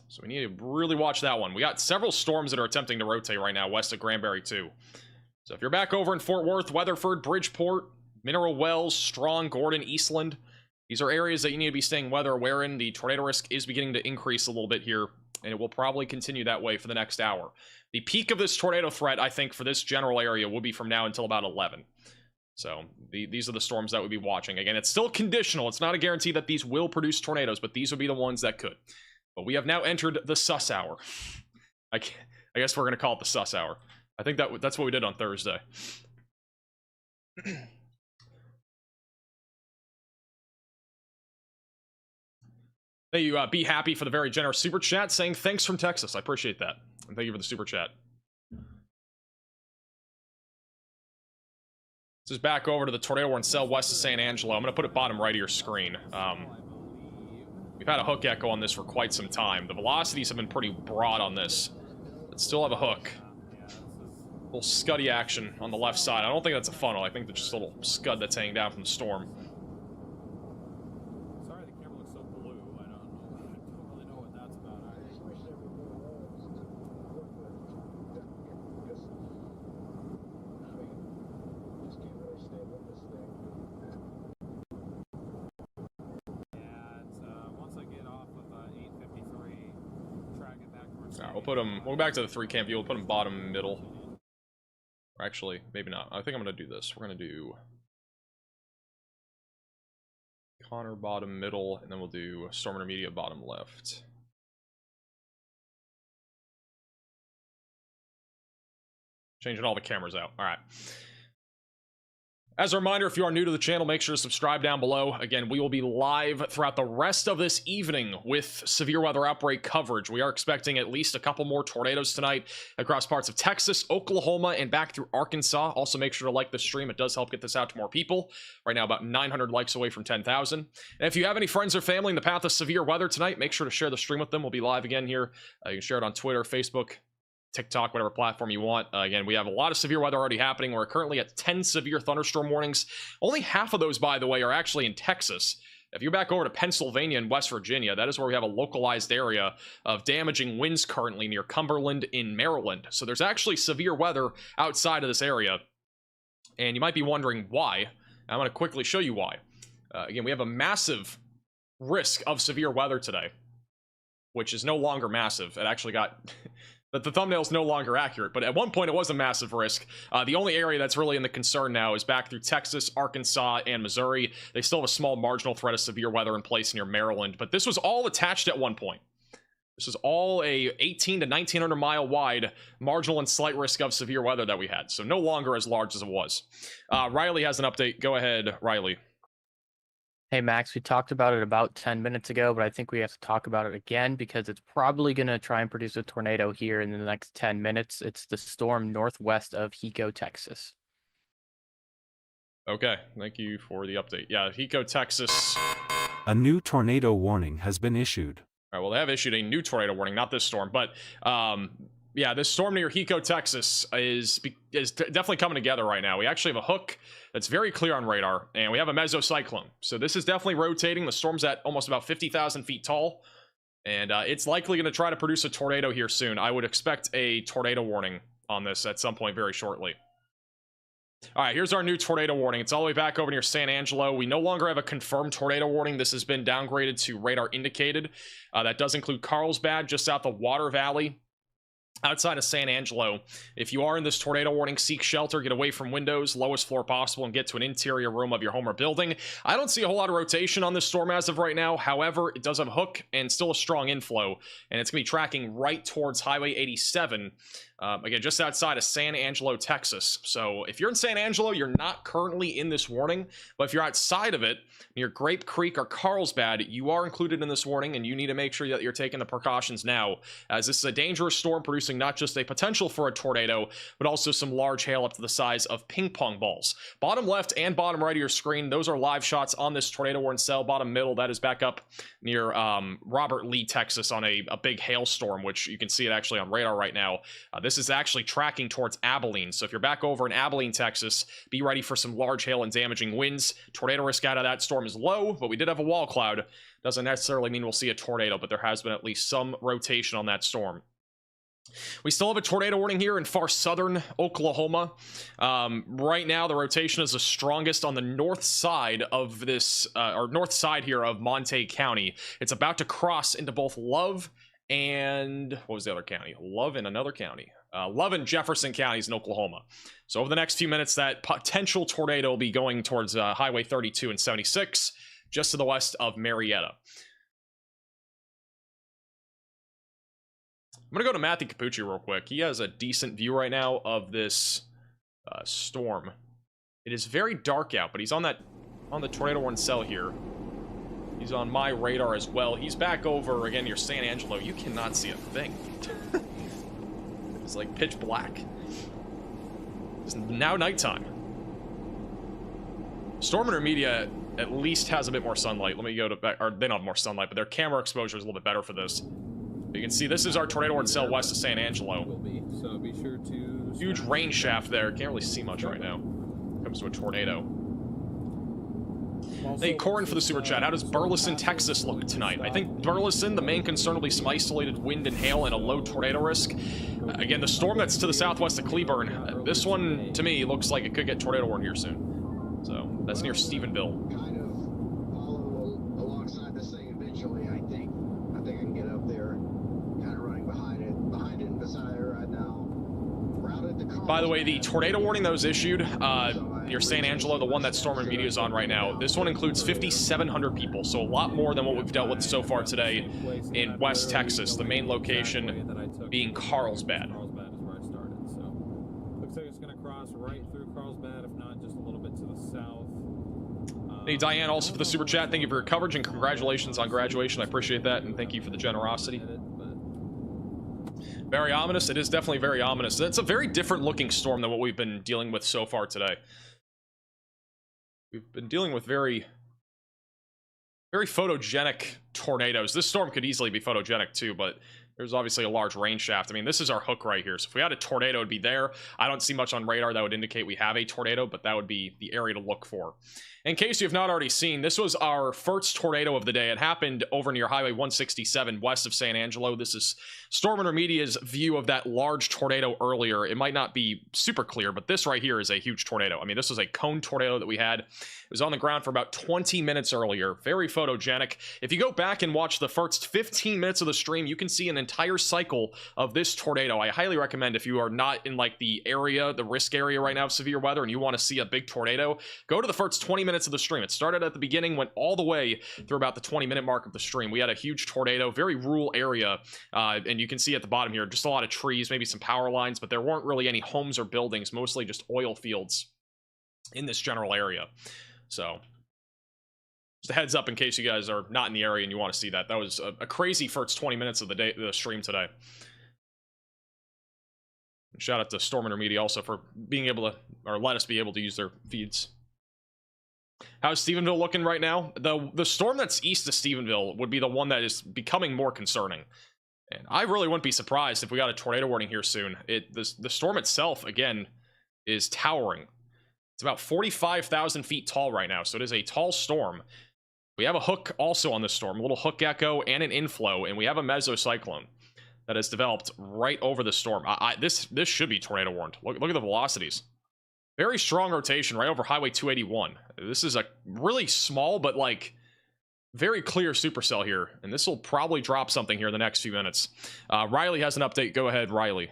So we need to really watch that one. We got several storms that are attempting to rotate right now west of Granbury too. So if you're back over in Fort Worth, Weatherford, Bridgeport, Mineral Wells, Strong, Gordon, Eastland, these are areas that you need to be staying weather aware in. The tornado risk is beginning to increase a little bit here, and it will probably continue that way for the next hour. The peak of this tornado threat, I think, for this general area will be from now until about 11. So these are the storms that we'll be watching. Again, it's still conditional. It's not a guarantee that these will produce tornadoes, but these would be the ones that could. But we have now entered the sus hour. I guess we're going to call it the sus hour. I think that's what we did on Thursday. Hey, you be happy for the very generous super chat saying thanks from Texas. I appreciate that. And thank you for the super chat. This is back over to the tornado warning cell west of San Angelo. I'm going to put it bottom right of your screen. We've had a hook echo on this for quite some time. The velocities have been pretty broad on this, but still have a hook. A little scuddy action on the left side. I don't think that's a funnel. I think that's just a little scud that's hanging down from the storm. Sorry, the camera looks so blue. I don't really know what that's about. Yeah, it's once I get off Alright, we'll put him. We'll go back to the 3 cam view. We'll put him bottom middle. Or actually, maybe not. I think I'm gonna do this. We're gonna do Connor bottom middle, and then we'll do Storm Intermediate bottom left. Changing all the cameras out. All right. As a reminder, if you are new to the channel, make sure to subscribe down below. Again, we will be live throughout the rest of this evening with severe weather outbreak coverage. We are expecting at least a couple more tornadoes tonight across parts of Texas, Oklahoma, and back through Arkansas. Also, make sure to like the stream. It does help get this out to more people. Right now, about 900 likes away from 10,000. And if you have any friends or family in the path of severe weather tonight, make sure to share the stream with them. We'll be live again here. You can share it on Twitter, Facebook, TikTok, whatever platform you want. Again, we have a lot of severe weather already happening. We're currently at 10 severe thunderstorm warnings. Only half of those, by the way, are actually in Texas. If you're back over to Pennsylvania and West Virginia, that is where we have a localized area of damaging winds currently near Cumberland in Maryland. So there's actually severe weather outside of this area. And you might be wondering why. I'm going to quickly show you why. Again, we have a massive risk of severe weather today, which is no longer massive. It actually got... But the thumbnail's no longer accurate, but at one point it was a massive risk. The only area that's really in the concern now is back through Texas, Arkansas, and Missouri. They still have a small marginal threat of severe weather in place near Maryland, but this was all attached at one point. This is all a 18 to 1900 mile wide marginal and slight risk of severe weather that we had, so no longer as large as it was. Riley has an update. Go ahead, Riley. Hey, Max, we talked about it about 10 minutes ago, but I think we have to talk about it again because it's probably going to try and produce a tornado here in the next 10 minutes. It's the storm northwest of Hico, Texas. Okay, thank you for the update. Yeah, Hico, Texas. A new tornado warning has been issued. All right, well, they have issued a new tornado warning, not this storm, but yeah, this storm near Hico, Texas is definitely coming together right now. We actually have a hook that's very clear on radar, and we have a mesocyclone. So this is definitely rotating. The storm's at almost about 50,000 feet tall, and it's likely going to try to produce a tornado here soon. I would expect a tornado warning on this at some point very shortly. All right, here's our new tornado warning. It's all the way back over near San Angelo. We no longer have a confirmed tornado warning. This has been downgraded to radar indicated. That does include Carlsbad, just south of Water Valley, outside of San Angelo. If you are in this tornado warning, seek shelter, get away from windows, lowest floor possible, and get to an interior room of your home or building. I don't see a whole lot of rotation on this storm as of right now. However, it does have a hook and still a strong inflow, and it's going to be tracking right towards Highway 87. Again, just outside of San Angelo, Texas. So if you're in San Angelo, you're not currently in this warning, but if you're outside of it, near Grape Creek or Carlsbad, you are included in this warning, and you need to make sure that you're taking the precautions now, as this is a dangerous storm producing not just a potential for a tornado, but also some large hail up to the size of ping pong balls. Bottom left and bottom right of your screen, those are live shots on this tornado warning cell. Bottom middle, that is back up near Robert Lee, Texas, on a big hailstorm, which you can see it actually on radar right now. This is actually tracking towards Abilene. So if you're back over in Abilene, Texas, be ready for some large hail and damaging winds. Tornado risk out of that storm is low, but we did have a wall cloud. Doesn't necessarily mean we'll see a tornado, but there has been at least some rotation on that storm. We still have a tornado warning here in far southern Oklahoma. Right now, the rotation is the strongest on the north side of this, or north side here of Montague County. It's about to cross into both Love and, what was the other county? Love and another county. Love and Jefferson counties in Oklahoma. So over the next few minutes, that potential tornado will be going towards Highway 32 and 76, just to the west of Marietta. I'm going to go to Matthew Capucci real quick. He has a decent view right now of this storm. It is very dark out, but he's on the tornado warning cell here. He's on my radar as well. He's back over again near San Angelo. You cannot see a thing. It's like pitch black. It's now nighttime. Storm Intermediate at least has a bit more sunlight. Let me go to back, or they don't have more sunlight, but their camera exposure is a little bit better for this. You can see this is our tornado warning cell west of San Angelo. So be sure to... Huge rain shaft there. Can't really see much right now. Comes to a tornado. Hey, Corin for the super chat. How does Burleson, Texas look tonight? I think Burleson, the main concern will be some isolated wind and hail and a low tornado risk. Again, the storm that's to the southwest of Cleburne, this one, to me, looks like it could get tornado warned here soon. So, that's near Stephenville. Kind of follow alongside this thing eventually, I think. I think I can get up there, kind of running behind it. By the way, the tornado warning that was issued near San Angelo, the one that Storm and Media is on right now, this one includes 5,700 people, so a lot more than what we've dealt with so far today in West Texas, the main location being Carlsbad. Carlsbad is where I started, so looks like it's going to cross right through Carlsbad, if not just a little bit to the south. Hey, Diane, also for the super chat, thank you for your coverage and congratulations on graduation. I appreciate that, and thank you for the generosity. Very ominous. It is definitely very ominous. It's a very different looking storm than what we've been dealing with so far today. We've been dealing with very photogenic tornadoes. This storm could easily be photogenic too, but there's obviously a large rain shaft. I mean, this is our hook right here. So if we had a tornado, it'd be there. I don't see much on radar that would indicate we have a tornado, but that would be the area to look for. In case you have not already seen, this was our first tornado of the day. It happened over near Highway 167 west of San Angelo. This is Storm Intermedia's view of that large tornado earlier. It might not be super clear, but this right here is a huge tornado. I mean, this was a cone tornado that we had. It was on the ground for about 20 minutes earlier. Very photogenic. If you go back and watch the first 15 minutes of the stream, you can see an entire cycle of this tornado. I highly recommend, if you are not in like the area, the risk area right now of severe weather, and you want to see a big tornado, go to the first 20 minutes of the stream. It started at the beginning, went all the way through about the 20-minute mark of the stream. We had a huge tornado, very rural area, and you can see at the bottom here just a lot of trees, maybe some power lines, but there weren't really any homes or buildings, mostly just oil fields in this general area. So just a heads up in case you guys are not in the area and you want to see that. That was a crazy first 20 minutes of the stream today. Shout out to Storm Intermediate also for being able to, or let us be able to use their feeds. How's Stephenville looking right now? The storm that's east of Stephenville would be the one that is becoming more concerning. And I really wouldn't be surprised if we got a tornado warning here soon. The storm itself, again, is towering. It's about 45,000 feet tall right now, so it is a tall storm. We have a hook also on this storm, a little hook echo and an inflow, and we have a mesocyclone that has developed right over the storm. This should be tornado warned. Look at the velocities. Very strong rotation right over Highway 281. This is a really small, but like very clear supercell here, and this will probably drop something here in the next few minutes. Riley has an update. Go ahead, Riley.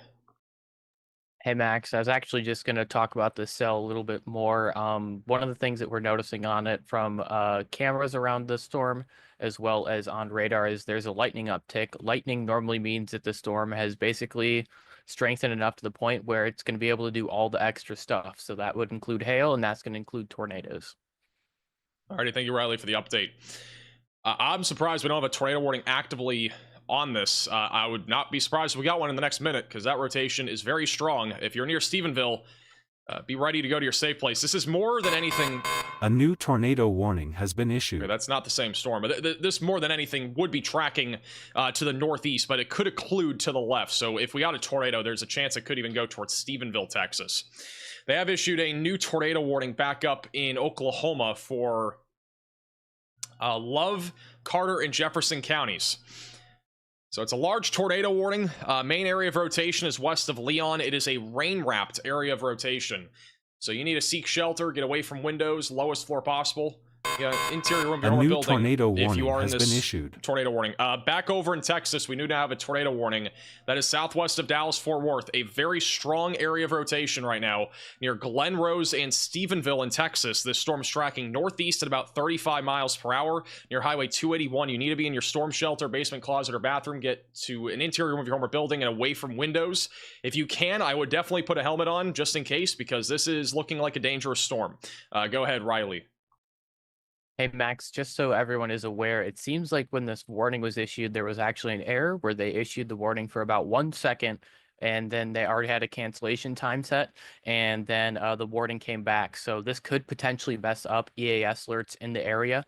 Hey Max, I was actually just going to talk about this cell a little bit more. One of the things that we're noticing on it from cameras around the storm, as well as on radar, is there's a lightning uptick. Lightning normally means that the storm has basically strengthened enough to the point where it's going to be able to do all the extra stuff. So that would include hail, and that's going to include tornadoes. Alrighty, thank you, Riley, for the update. I'm surprised we don't have a tornado warning actively on this. I would not be surprised if we got one in the next minute, because that rotation is very strong. If you're near Stephenville, be ready to go to your safe place. This is more than anything... A new tornado warning has been issued. Okay, that's not the same storm, but this more than anything would be tracking to the northeast, but it could occlude to the left. So if we got a tornado, there's a chance it could even go towards Stephenville, Texas. They have issued a new tornado warning back up in Oklahoma for Love, Carter, and Jefferson counties. So it's a large tornado warning. Main area of rotation is west of Leon. It is a rain-wrapped area of rotation. So you need to seek shelter, get away from windows, lowest floor possible. Interior room of your A new building, tornado if warning you are in has this been issued. tornado warning. Back over in Texas, we do now have a tornado warning that is southwest of Dallas-Fort Worth, a very strong area of rotation right now near Glen Rose and Stephenville in Texas. This storm's tracking northeast at about 35 miles per hour near Highway 281. You need to be in your storm shelter, basement, closet, or bathroom. Get to an interior room of your home or building and away from windows. If you can, I would definitely put a helmet on just in case, because this is looking like a dangerous storm. Go ahead, Riley. Hey Max, just so everyone is aware, it seems like when this warning was issued, there was actually an error where they issued the warning for about 1 second, and then they already had a cancellation time set, and then the warning came back. So this could potentially mess up EAS alerts in the area.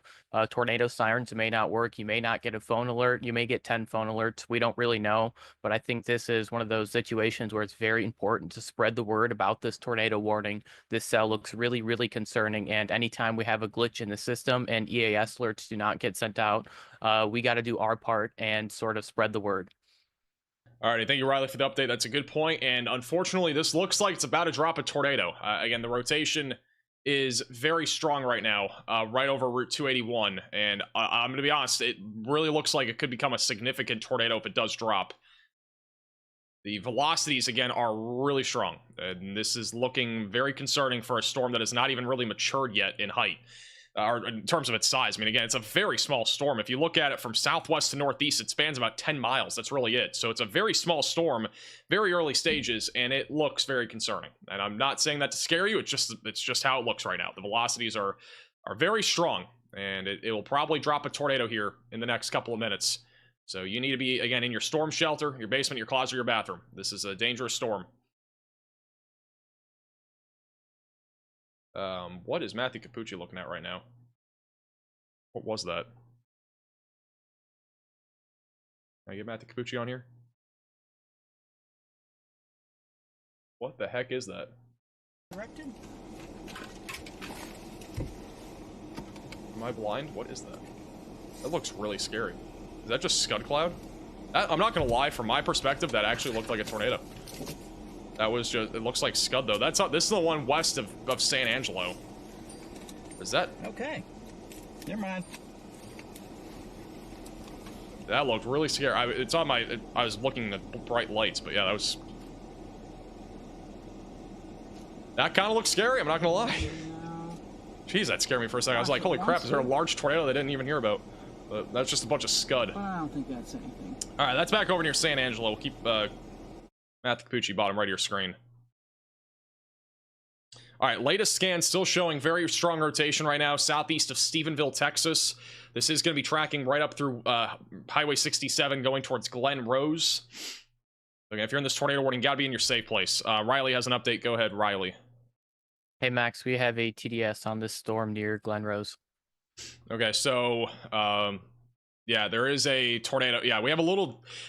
Tornado sirens may not work. You may not get a phone alert. You may get 10 phone alerts. We don't really know, but I think this is one of those situations where it's very important to spread the word about this tornado warning. This cell looks really, really concerning, and anytime we have a glitch in the system and EAS alerts do not get sent out, we got to do our part and sort of spread the word. All right, thank you, Riley, for the update. That's a good point. And unfortunately, this looks like it's about to drop a tornado. Again, the rotation is very strong right now, right over Route 281. And I'm going to be honest, it really looks like it could become a significant tornado if it does drop. The velocities, again, are really strong. And this is looking very concerning for a storm that has not even really matured yet in height. Or in terms of its size. I mean, again, it's a very small storm. If you look at it from southwest to northeast, it spans about 10 miles. That's really it. So it's a very small storm, very early stages, and it looks very concerning. And I'm not saying that to scare you. It's just how it looks right now. The velocities are very strong, and it will probably drop a tornado here in the next couple of minutes. So you need to be, again, in your storm shelter, your basement, your closet, your bathroom. This is a dangerous storm. What is Matthew Capucci looking at right now? What was that? Can I get Matthew Capucci on here? What the heck is that? Directed? Am I blind? What is that? That looks really scary. Is that just scud cloud? I'm not gonna lie, from my perspective, that actually looked like a tornado. That was just, it looks like scud though. This is the one west of San Angelo. Is that? Okay. Never mind. That looked really scary. It's on my, I was looking at bright lights, but yeah, that was... That kind of looks scary, I'm not gonna lie. Jeez, that scared me for a second. I was like, holy crap, is there a large tornado that I didn't even hear about? But that's just a bunch of scud. I don't think that's anything. Alright, that's back over near San Angelo. We'll keep, Matthew Capucci, bottom right of your screen. All right, latest scan still showing very strong rotation right now, southeast of Stephenville, Texas. This is going to be tracking right up through Highway 67, going towards Glen Rose. Okay, if you're in this tornado warning, got to be in your safe place. Riley has an update. Go ahead, Riley. Hey, Max, we have a TDS on this storm near Glen Rose. Okay, so... yeah, there is a tornado. Yeah, we have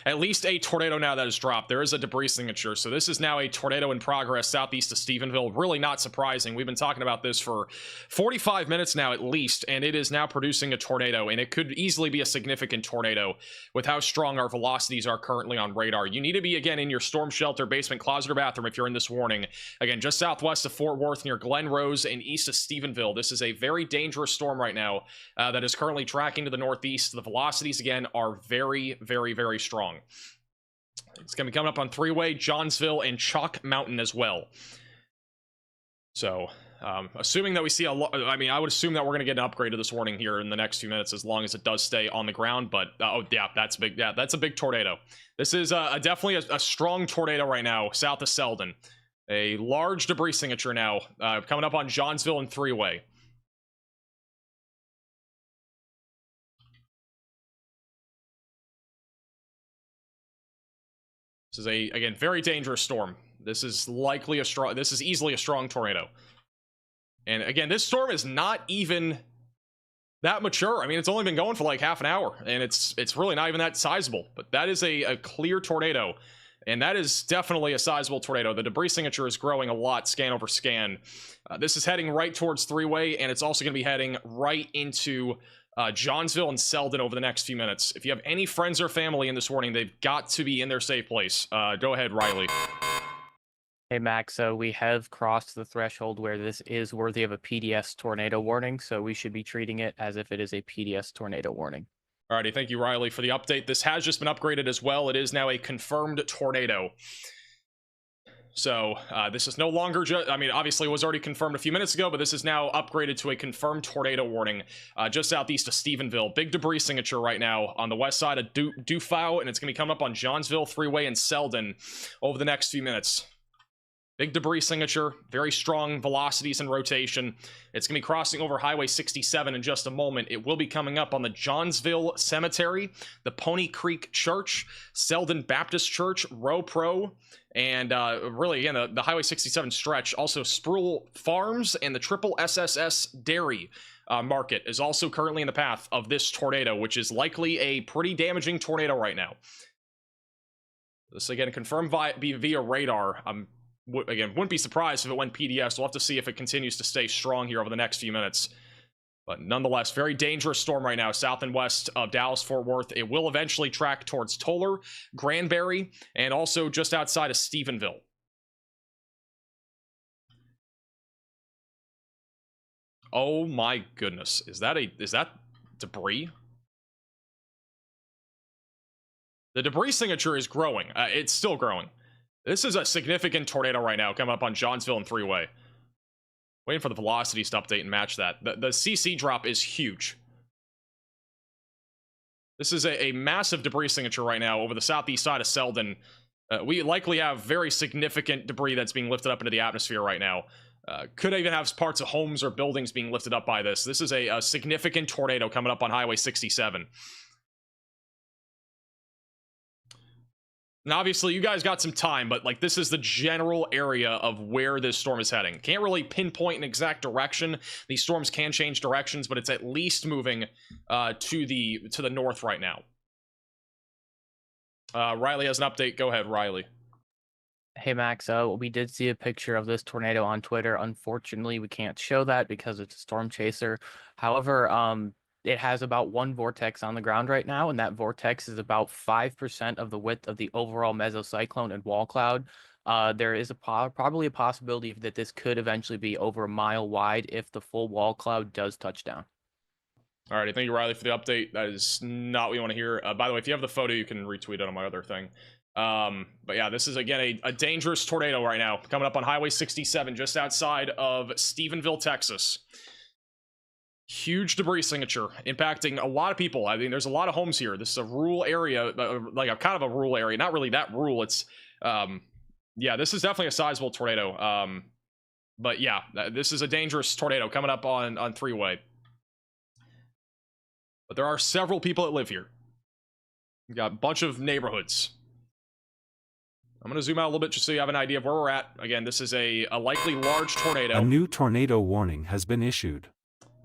at least a tornado now that has dropped. There is a debris signature. So this is now a tornado in progress southeast of Stephenville. Really not surprising. We've been talking about this for 45 minutes now at least, and it is now producing a tornado, and it could easily be a significant tornado with how strong our velocities are currently on radar. You need to be, again, in your storm shelter, basement, closet, or bathroom if you're in this warning. Again, just southwest of Fort Worth near Glen Rose and east of Stephenville. This is a very dangerous storm right now that is currently tracking to the northeast. The velocities again are very, very, very strong. It's going to be coming up on three-way, Johnsville, and Chalk Mountain as well. So, assuming that we see I mean, I would assume that we're going to get an upgrade to this warning here in the next few minutes, as long as it does stay on the ground. But oh yeah, that's big. Yeah, that's a big tornado. This is definitely a strong tornado right now, south of Selden. A large debris signature now coming up on Johnsville and three-way. This is again, very dangerous storm. This is easily a strong tornado. And again, this storm is not even that mature. I mean, it's only been going for like half an hour, and it's really not even that sizable. But that is a clear tornado, and that is definitely a sizable tornado. The debris signature is growing a lot, scan over scan. This is heading right towards three-way, and it's also going to be heading right into Johnsville and Selden over the next few minutes. If you have any friends or family in this warning, they've got to be in their safe place. Go ahead, Riley. Hey, Max, so we have crossed the threshold where this is worthy of a PDS tornado warning, so we should be treating it as if it is a PDS tornado warning. Alrighty, thank you, Riley, for the update. This has just been upgraded as well. It is now a confirmed tornado. So this is no longer I mean, obviously it was already confirmed a few minutes ago, but this is now upgraded to a confirmed tornado warning just southeast of Stephenville. Big debris signature right now on the west side of Dufau, and it's going to be coming up on Johnsville, three-way, and Selden over the next few minutes. Big debris signature, very strong velocities and rotation. It's going to be crossing over Highway 67 in just a moment. It will be coming up on the Johnsville Cemetery, the Pony Creek Church, Selden Baptist Church, Row Pro, and really, again, the Highway 67 stretch. Also, Sproul Farms and the Triple SSS Dairy Market is also currently in the path of this tornado, which is likely a pretty damaging tornado right now. This, again, confirmed via radar. Again, wouldn't be surprised if it went PDS. We'll have to see if it continues to stay strong here over the next few minutes. But nonetheless, very dangerous storm right now, south and west of Dallas-Fort Worth. It will eventually track towards Toller, Granbury, and also just outside of Stephenville. Oh my goodness. Is that debris? The debris signature is growing. It's still growing. This is a significant tornado right now coming up on Johnsville and Three-Way. Waiting for the velocities to update and match that. The CC drop is huge. This is a massive debris signature right now over the southeast side of Selden. We likely have very significant debris that's being lifted up into the atmosphere right now. Could even have parts of homes or buildings being lifted up by this. This is a significant tornado coming up on Highway 67. And obviously, you guys got some time, but like this is the general area of where this storm is heading. Can't really pinpoint an exact direction. These storms can change directions, but it's at least moving to the north right now. Riley has an update. Go ahead, Riley. Hey Max, we did see a picture of this tornado on Twitter. Unfortunately, we can't show that because it's a storm chaser. However, it has about one vortex on the ground right now, and that vortex is about 5% of the width of the overall mesocyclone and wall cloud. There is probably a possibility that this could eventually be over a mile wide if the full wall cloud does touch down. All right, thank you, Riley, for the update. That is not what you want to hear. By the way, if you have the photo, you can retweet it on my other thing. But yeah, this is again a dangerous tornado right now coming up on Highway 67 just outside of Stephenville, Texas. Huge debris signature impacting a lot of people. I mean, there's a lot of homes here. This is a rural area, like a kind of a rural area. Not really that rural. It's yeah, this is definitely a sizable tornado. But yeah, this is a dangerous tornado coming up on Three-Way. But there are several people that live here. We've got a bunch of neighborhoods. I'm going to zoom out a little bit just so you have an idea of where we're at. Again, this is a likely large tornado. A new tornado warning has been issued.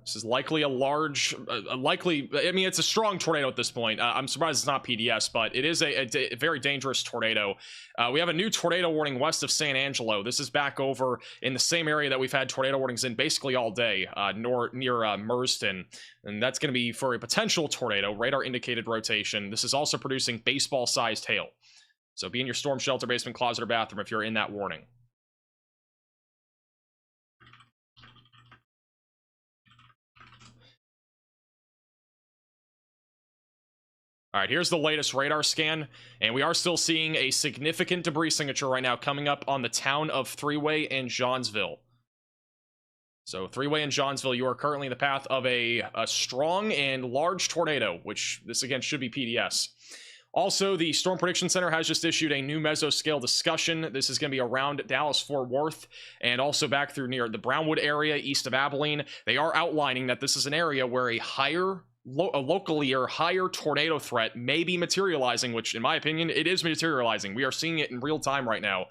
This is likely a large, I mean, it's a strong tornado at this point. I'm surprised it's not PDS, but it is a very dangerous tornado. We have a new tornado warning west of San Angelo. This is back over in the same area that we've had tornado warnings in basically all day, near Merston. And that's going to be for a potential tornado, radar indicated rotation. This is also producing baseball-sized hail. So be in your storm shelter, basement, closet, or bathroom if you're in that warning. All right, here's the latest radar scan, and we are still seeing a significant debris signature right now coming up on the town of Three-Way and Johnsville. So Three-Way and Johnsville, you are currently in the path of a strong and large tornado, which this again should be PDS. Also, the Storm Prediction Center has just issued a new mesoscale discussion. This is going to be around Dallas-Fort Worth and also back through near the Brownwood area east of Abilene. They are outlining that this is an area where a locally or higher tornado threat may be materializing, which in my opinion, it is materializing. We are seeing it in real time right now.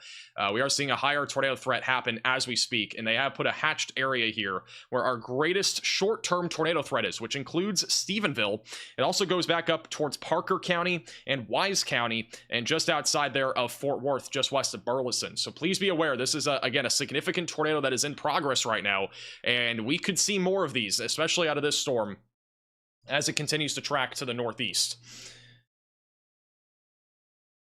We are seeing a higher tornado threat happen as we speak, and they have put a hatched area here where our greatest short-term tornado threat is, which includes Stephenville. It also goes back up towards Parker County and Wise County, and just outside there of Fort Worth, just west of Burleson. So please be aware, this is, again, a significant tornado that is in progress right now, and we could see more of these, especially out of this storm, as it continues to track to the northeast.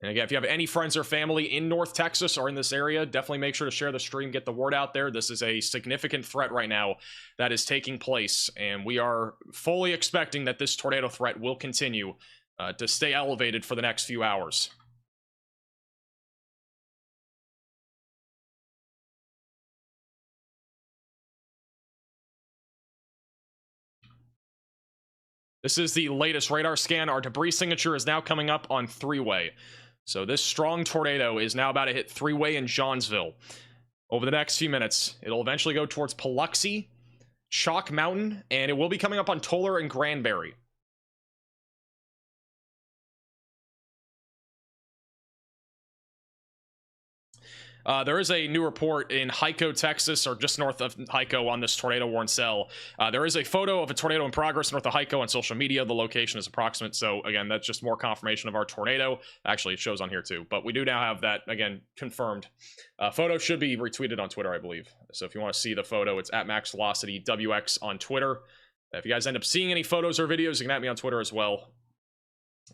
And again, if you have any friends or family in North Texas or in this area, definitely make sure to share the stream, get the word out there. This is a significant threat right now that is taking place, and we are fully expecting that this tornado threat will continue to stay elevated for the next few hours. This is the latest radar scan. Our debris signature is now coming up on Three-Way. So this strong tornado is now about to hit Three-Way in Johnsville. Over the next few minutes, it'll eventually go towards Paluxy, Chalk Mountain, and it will be coming up on Toller and Granbury. There is a new report in Hico, Texas, or just north of Hico on this tornado warning cell. There is a photo of a tornado in progress north of Hico on social media. The location is approximate. So again, that's just more confirmation of our tornado. Actually, it shows on here too, but we do now have that, again, confirmed. Photo should be retweeted on Twitter, I believe. So if you want to see the photo, it's at MaxVelocityWX on Twitter. If you guys end up seeing any photos or videos, you can at me on Twitter as well.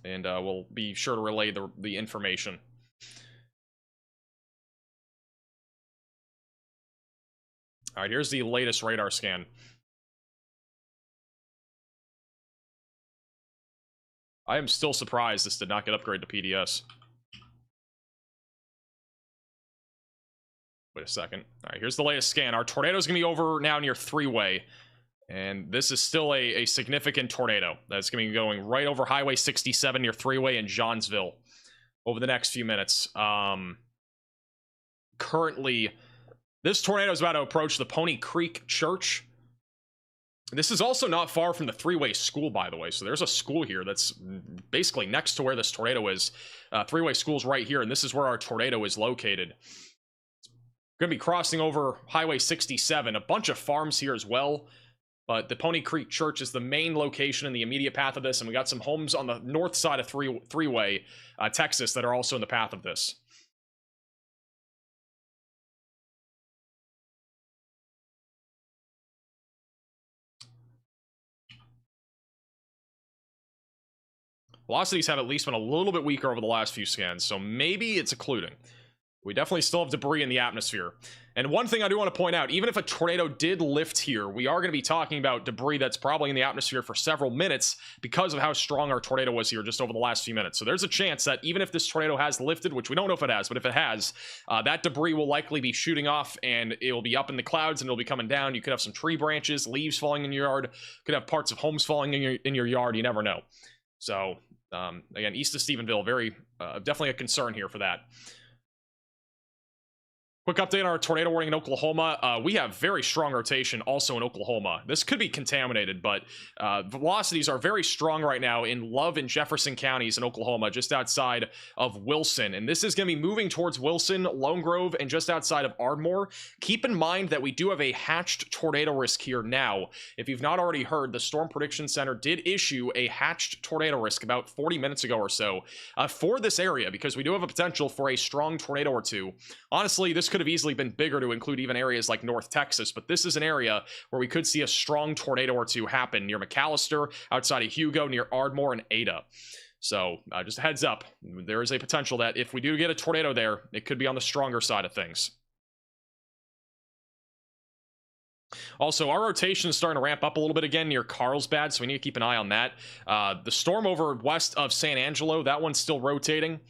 And we'll be sure to relay the information. All right, here's the latest radar scan. I am still surprised this did not get upgraded to PDS. Wait a second. All right, here's the latest scan. Our tornado is going to be over now near 3-way. And this is still a significant tornado. That's going to be going right over Highway 67 near 3-way in Johnsville over the next few minutes. Currently, this tornado is about to approach the Pony Creek Church. This is also not far from the 3-way school, by the way. So there's a school here that's basically next to where this tornado is. 3-way school's right here, and this is where our tornado is located. Going to be crossing over Highway 67. A bunch of farms here as well. But the Pony Creek Church is the main location in the immediate path of this, and we got some homes on the north side of 3-way, Texas, that are also in the path of this. Velocities have at least been a little bit weaker over the last few scans, so maybe it's occluding. We definitely still have debris in the atmosphere. And one thing I do want to point out, even if a tornado did lift here, we are going to be talking about debris that's probably in the atmosphere for several minutes because of how strong our tornado was here just over the last few minutes. So there's a chance that even if this tornado has lifted, which we don't know if it has, but if it has, that debris will likely be shooting off and it will be up in the clouds and it'll be coming down. You could have some tree branches, leaves falling in your yard, could have parts of homes falling in your yard. You never know. So again, east of Stephenville, very definitely a concern here for that. Quick update on our tornado warning in Oklahoma. We have very strong rotation also in Oklahoma. This could be contaminated, but velocities are very strong right now in Love and Jefferson counties in Oklahoma, just outside of Wilson. And this is going to be moving towards Wilson, Lone Grove, and just outside of Ardmore. Keep in mind that we do have a hatched tornado risk here now. If you've not already heard, the Storm Prediction Center did issue a hatched tornado risk about 40 minutes ago or so for this area, because we do have a potential for a strong tornado or two. Honestly, this could have easily been bigger to include even areas like North Texas, but this is an area where we could see a strong tornado or two happen near McAllister, outside of Hugo, near Ardmore and Ada. So just a heads up, there is a potential that if we do get a tornado there, it could be on the stronger side of things. Also, our rotation is starting to ramp up a little bit again near Carlsbad, so we need to keep an eye on that. The storm over west of San Angelo, that one's still rotating.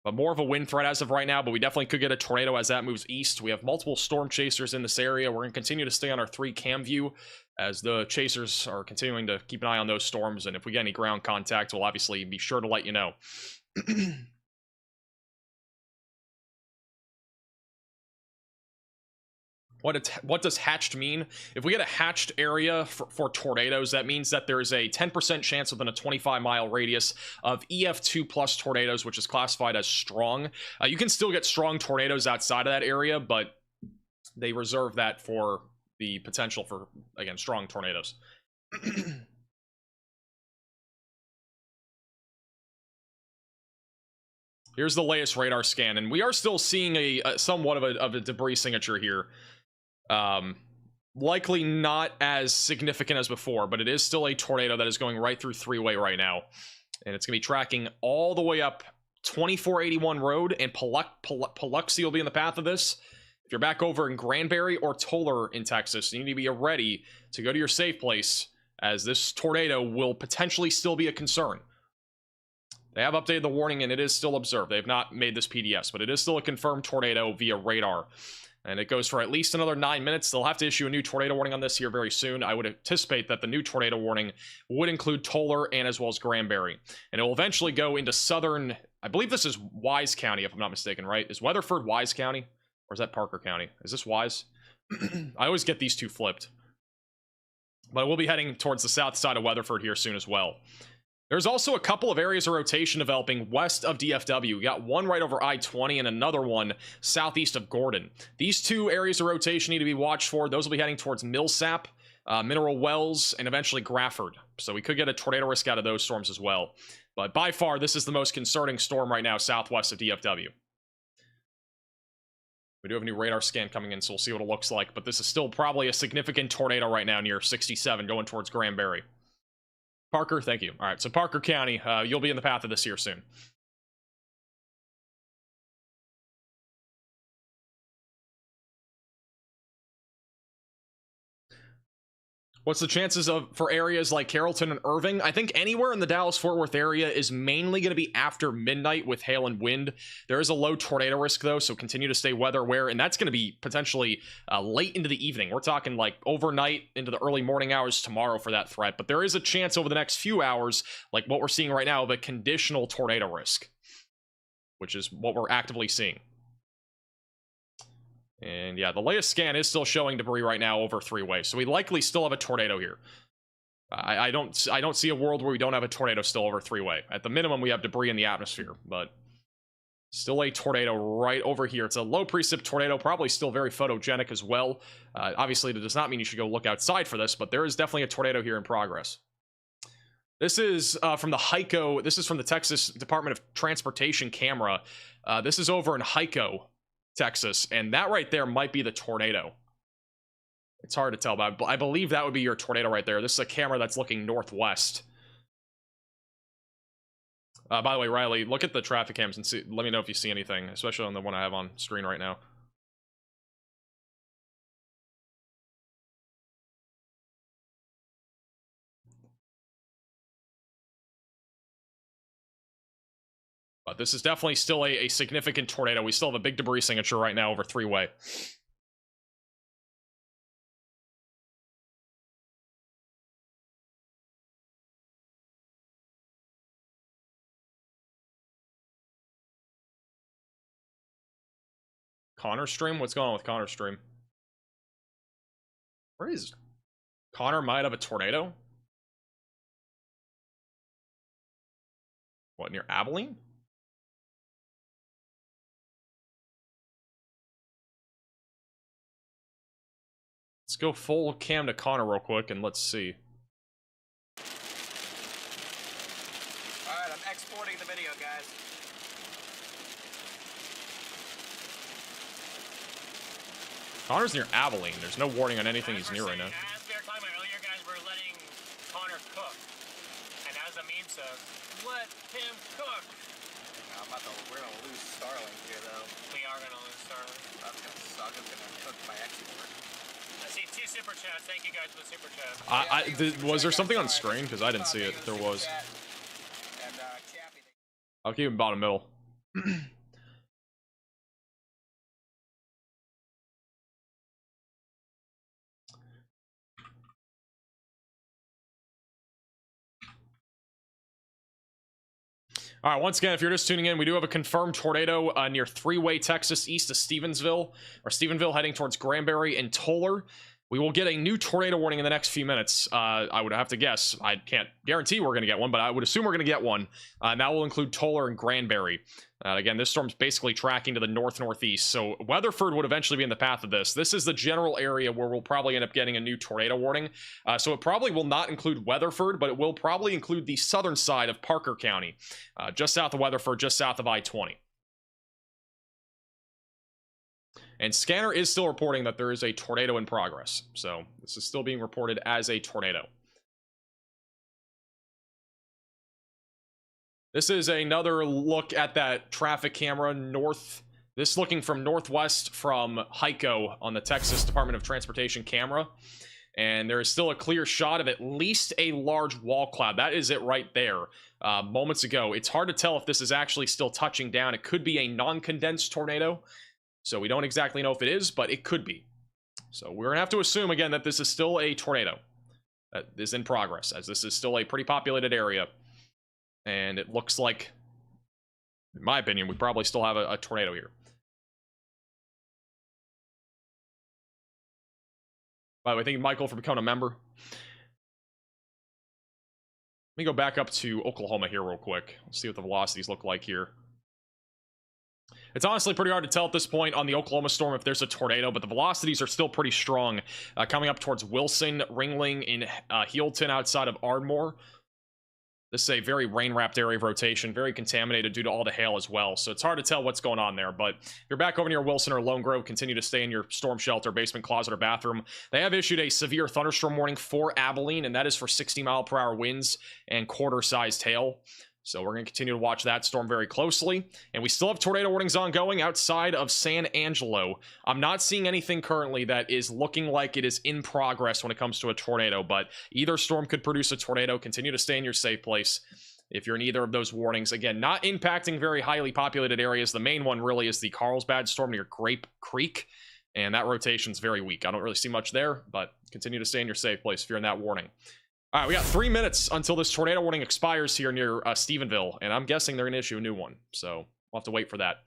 But more of a wind threat as of right now, but we definitely could get a tornado as that moves east. We have multiple storm chasers in this area. We're going to continue to stay on our 3 cam view as the chasers are continuing to keep an eye on those storms. And if we get any ground contact, we'll obviously be sure to let you know. What does hatched mean? If we get a hatched area for tornadoes, that means that there is a 10% chance within a 25-mile radius of EF2 plus tornadoes, which is classified as strong. You can still get strong tornadoes outside of that area, but they reserve that for the potential for, again, strong tornadoes. Here's the latest radar scan, and we are still seeing a somewhat of a debris signature here. Likely not as significant as before, but it is still a tornado that is going right through 3-way right now. And it's going to be tracking all the way up 2481 Road, and Paluxy will be in the path of this. If you're back over in Granbury or Toller in Texas, you need to be ready to go to your safe place, as this tornado will potentially still be a concern. They have updated the warning, and it is still observed. They have not made this PDS, but it is still a confirmed tornado via radar. And it goes for at least another 9 minutes. They'll have to issue a new tornado warning on this here very soon. I would anticipate that the new tornado warning would include Toller and as well as Granbury. And it will eventually go into southern, I believe this is Wise County, if I'm not mistaken, right? Is Weatherford Wise County? Or is that Parker County? Is this Wise? I always get these two flipped. But we'll be heading towards the south side of Weatherford here soon as well. There's also a couple of areas of rotation developing west of DFW. We got one right over I-20 and another one southeast of Gordon. These two areas of rotation need to be watched for. Those will be heading towards Millsap, Mineral Wells, and eventually Grafford. So we could get a tornado risk out of those storms as well. But by far, this is the most concerning storm right now southwest of DFW. We do have a new radar scan coming in, so we'll see what it looks like. But this is still probably a significant tornado right now near 67 going towards Granbury. Parker, thank you. All right, so Parker County, you'll be in the path of this here soon. What's the chances for areas like Carrollton and Irving? I think anywhere in the Dallas-Fort Worth area is mainly going to be after midnight with hail and wind. There is a low tornado risk, though, so continue to stay weather aware, and that's going to be potentially late into the evening. We're talking like overnight into the early morning hours tomorrow for that threat, but there is a chance over the next few hours, like what we're seeing right now, of a conditional tornado risk, which is what we're actively seeing. And yeah, the latest scan is still showing debris right now over three-way, so we likely still have a tornado here. I don't see a world where we don't have a tornado still over three-way. At the minimum, we have debris in the atmosphere, but still a tornado right over here. It's a low precip tornado, probably still very photogenic as well. Obviously, that does not mean you should go look outside for this, but there is definitely a tornado here in progress. This is from the HICO. This is from the Texas Department of Transportation camera. This is over in HICO, Texas, and that right there might be the tornado. It's hard to tell, but I believe that would be your tornado right there. This is a camera that's looking northwest. By the way, Riley, look at the traffic cams and see. Let me know if you see anything, especially on the one I have on screen right now. But this is definitely still a significant tornado. We still have a big debris signature right now over three-way. Connor stream? What's going on with Connor stream? Where is Connor? Might have a tornado? What, near Abilene? Let's go full cam to Connor real quick and let's see. Alright, I'm exporting the video, guys. Connor's near Abilene. There's no warning on anything he's near right now. As we were talking about earlier, guys, we're letting Connor cook. And as the meme says, let him cook. We're gonna lose Starlink here, though. We are gonna lose Starlink. That's gonna suck. It's gonna cook my export. I see 2 super chats. Thank you guys for the super chat. Was there something on screen? Because I didn't see it. There was. I'll keep it bottom middle. All right, once again, if you're just tuning in, we do have a confirmed tornado near three-way Texas, east of Stephenville, heading towards Granbury and Toller. We will get a new tornado warning in the next few minutes. I would have to guess. I can't guarantee we're going to get one, but I would assume we're going to get one. And that will include Toller and Granbury. Again, this storm's basically tracking to the north-northeast, so Weatherford would eventually be in the path of this. This is the general area where we'll probably end up getting a new tornado warning. So it probably will not include Weatherford, but it will probably include the southern side of Parker County, just south of Weatherford, just south of I-20. And Scanner is still reporting that there is a tornado in progress, so this is still being reported as a tornado. This is another look at that traffic camera north. This looking from northwest from HICO on the Texas Department of Transportation camera. And there is still a clear shot of at least a large wall cloud. That is it right there. Moments ago. It's hard to tell if this is actually still touching down. It could be a non-condensed tornado. So we don't exactly know if it is, but it could be. So we're going to have to assume again that this is still a tornado that is in progress, as this is still a pretty populated area. And it looks like, in my opinion, we probably still have a tornado here. By the way, thank you, Michael, for becoming a member. Let me go back up to Oklahoma here real quick. Let's see what the velocities look like here. It's honestly pretty hard to tell at this point on the Oklahoma storm if there's a tornado, but the velocities are still pretty strong. Coming up towards Wilson, Ringling, in Healdton outside of Ardmore. This is a very rain-wrapped area of rotation, very contaminated due to all the hail as well. So it's hard to tell what's going on there. But if you're back over near Wilson or Lone Grove, continue to stay in your storm shelter, basement, closet, or bathroom. They have issued a severe thunderstorm warning for Abilene, and that is for 60-mile-per-hour winds and quarter-sized hail. So we're going to continue to watch that storm very closely. And we still have tornado warnings ongoing outside of San Angelo. I'm not seeing anything currently that is looking like it is in progress when it comes to a tornado, but either storm could produce a tornado. Continue to stay in your safe place if you're in either of those warnings. Again, not impacting very highly populated areas. The main one really is the Carlsbad storm near Grape Creek, and that rotation's very weak. I don't really see much there, but continue to stay in your safe place if you're in that warning. All right, we got 3 minutes until this tornado warning expires here near Stephenville, and I'm guessing they're going to issue a new one, so we'll have to wait for that.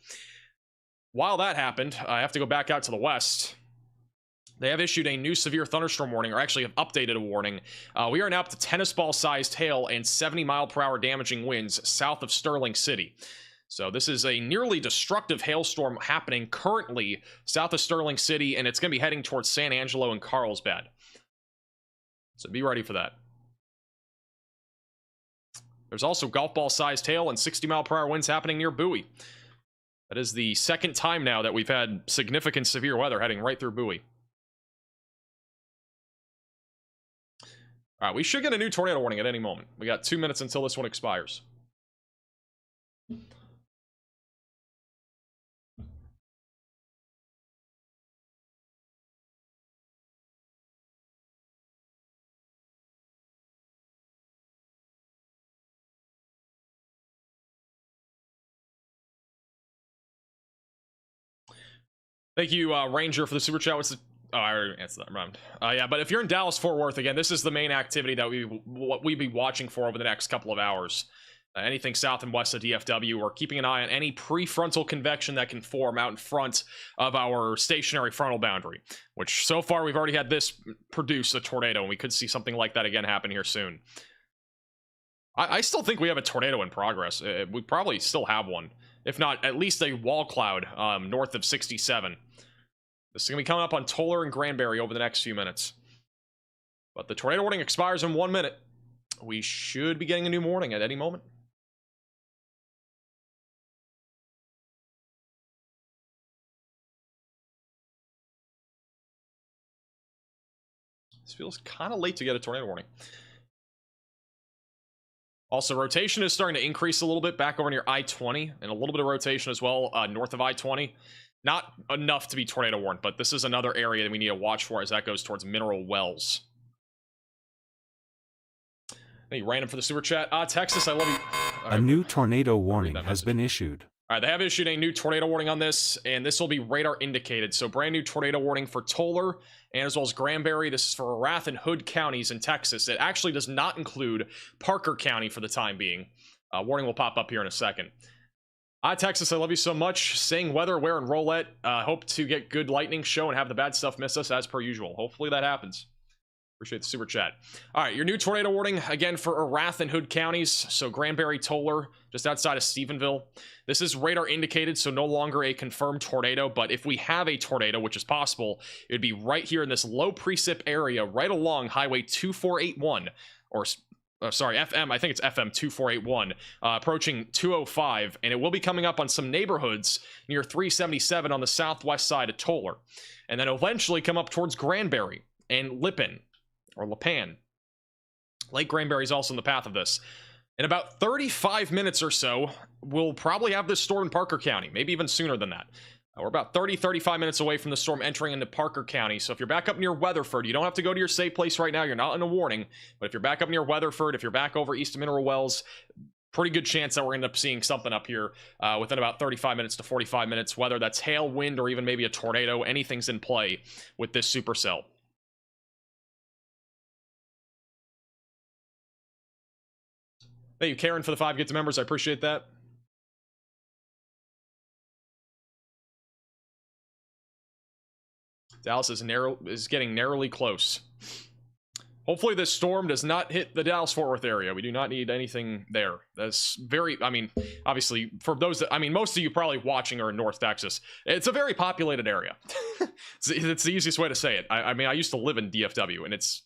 While that happened, I have to go back out to the west. They have issued a new severe thunderstorm warning, or actually have updated a warning. We are now up to tennis ball-sized hail and 70-mile-per-hour damaging winds south of Sterling City. So this is a nearly destructive hailstorm happening currently south of Sterling City, and it's going to be heading towards San Angelo and Carlsbad. So be ready for that. There's also golf ball-sized hail and 60-mile-per-hour winds happening near Bowie. That is the second time now that we've had significant severe weather heading right through Bowie. All right, we should get a new tornado warning at any moment. We got 2 minutes until this one expires. Thank you, Ranger, for the super chat. What's the... Oh, I already answered that. Remember. Yeah, but if you're in Dallas-Fort Worth, again, this is the main activity that we'd be watching for over the next couple of hours. Anything south and west of DFW, we're keeping an eye on any prefrontal convection that can form out in front of our stationary frontal boundary, which so far we've already had this produce a tornado, and we could see something like that again happen here soon. I still think we have a tornado in progress. We probably still have one. If not, at least a wall cloud north of 67. This is going to be coming up on Toller and Granbury over the next few minutes. But the tornado warning expires in 1 minute. We should be getting a new warning at any moment. This feels kind of late to get a tornado warning. Also, rotation is starting to increase a little bit back over near I-20, and a little bit of rotation as well north of I-20. Not enough to be tornado warned, but this is another area that we need to watch for as that goes towards Mineral Wells. Hey, random for the super chat. Texas, I love you. A new tornado warning has been issued. All right, they have issued a new tornado warning on this, and this will be radar indicated. So brand new tornado warning for Toller and as well as Granbury. This is for Arath and Hood counties in Texas. It actually does not include Parker County for the time being. Warning will pop up here in a second. Texas, I love you so much. Saying weather, wear, and roulette. Hope to get good lightning show and have the bad stuff miss us as per usual. Hopefully that happens. Appreciate the super chat. All right, your new tornado warning again for Arath and Hood counties. So Granbury, Toller, just outside of Stephenville. This is radar indicated, so no longer a confirmed tornado. But if we have a tornado, which is possible, it would be right here in this low precip area, right along Highway 2481, or sorry, FM, I think it's FM 2481, approaching 205, and it will be coming up on some neighborhoods near 377 on the southwest side of Toller, and then eventually come up towards Granbury and Lipan, or Lipan. Lake Granbury is also in the path of this. In about 35 minutes or so, we'll probably have this storm in Parker County, maybe even sooner than that. We're about 35 minutes away from the storm entering into Parker County. So if you're back up near Weatherford, you don't have to go to your safe place right now. You're not in a warning. But if you're back up near Weatherford, if you're back over east of Mineral Wells, pretty good chance that we're going to end up seeing something up here within about 35 minutes to 45 minutes, whether that's hail, wind, or even maybe a tornado. Anything's in play with this supercell. Thank you, Karen, for the 5 gifted members. I appreciate that. Dallas is getting narrowly close. Hopefully this storm does not hit the Dallas-Fort Worth area. We do not need anything there. That's very, I mean, obviously, for those that, I mean, most of you probably watching are in North Texas. It's a very populated area. It's the easiest way to say it. I mean, I used to live in DFW, and it's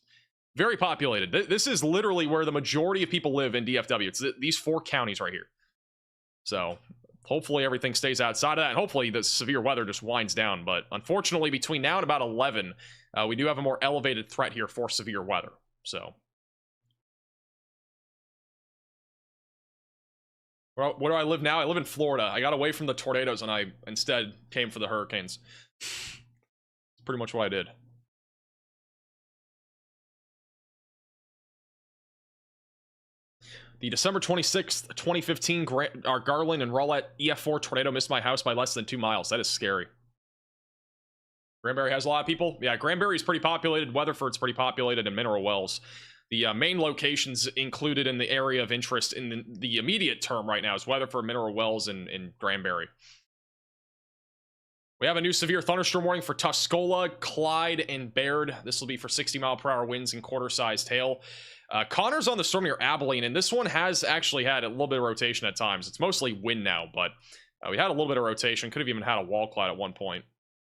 very populated. This is literally where the majority of people live in DFW. It's these 4 counties right here. So hopefully everything stays outside of that, and hopefully the severe weather just winds down. But unfortunately, between now and about 11, we do have a more elevated threat here for severe weather. So Where do I live now? I live in Florida. I got away from the tornadoes and I instead came for the hurricanes. That's pretty much what I did. The December 26th, 2015 Garland and Rowlett EF4 tornado missed my house by less than 2 miles. That is scary. Granbury has a lot of people. Yeah, Granbury's pretty populated. Weatherford's pretty populated, and Mineral Wells. The main locations included in the area of interest in the immediate term right now is Weatherford, Mineral Wells, and Granbury. We have a new severe thunderstorm warning for Tuscola, Clyde, and Baird. This will be for 60-mile-per-hour winds and quarter-sized hail. Connor's on the storm near Abilene, and this one has actually had a little bit of rotation at times. It's mostly wind now, but we had a little bit of rotation. Could have even had a wall cloud at one point,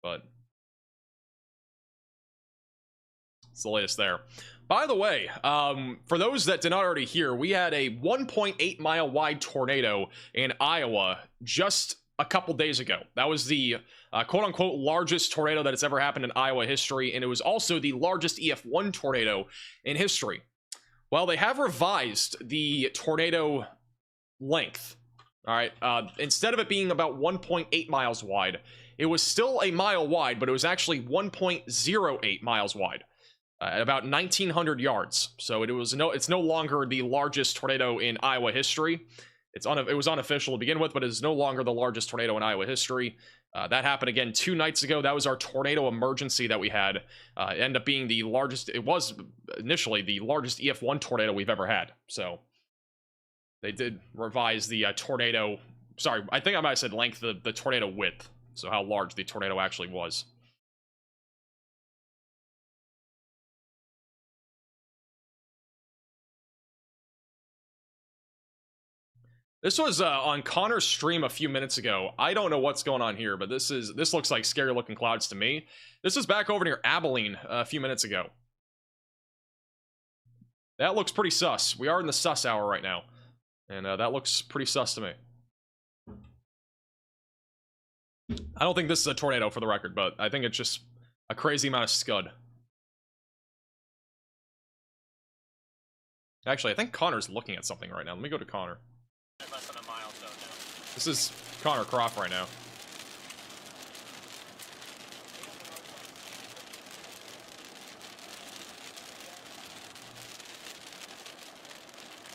but it's the latest there. By the way, for those that did not already hear, we had a 1.8-mile wide tornado in Iowa just a couple days ago. That was the quote-unquote largest tornado that has ever happened in Iowa history, and it was also the largest EF1 tornado in history. Well, they have revised the tornado length. All right, instead of it being about 1.8 miles wide, it was still a mile wide, but it was actually 1.08 miles wide, at about 1,900 yards. So it's no longer the largest tornado in Iowa history. It was unofficial to begin with, but it is no longer the largest tornado in Iowa history. That happened again 2 nights ago. That was our tornado emergency that we had. It ended up being the largest. It was initially the largest EF1 tornado we've ever had. So they did revise the tornado. Sorry, I think I might have said length, the tornado width. So how large the tornado actually was. This was on Connor's stream a few minutes ago. I don't know what's going on here, but this looks like scary looking clouds to me. This was back over near Abilene a few minutes ago. That looks pretty sus. We are in the sus hour right now, and that looks pretty sus to me. I don't think this is a tornado for the record, but I think it's just a crazy amount of scud. Actually, I think Connor's looking at something right now. Let me go to Connor. Less than a mile so now. This is Connor Croft right now.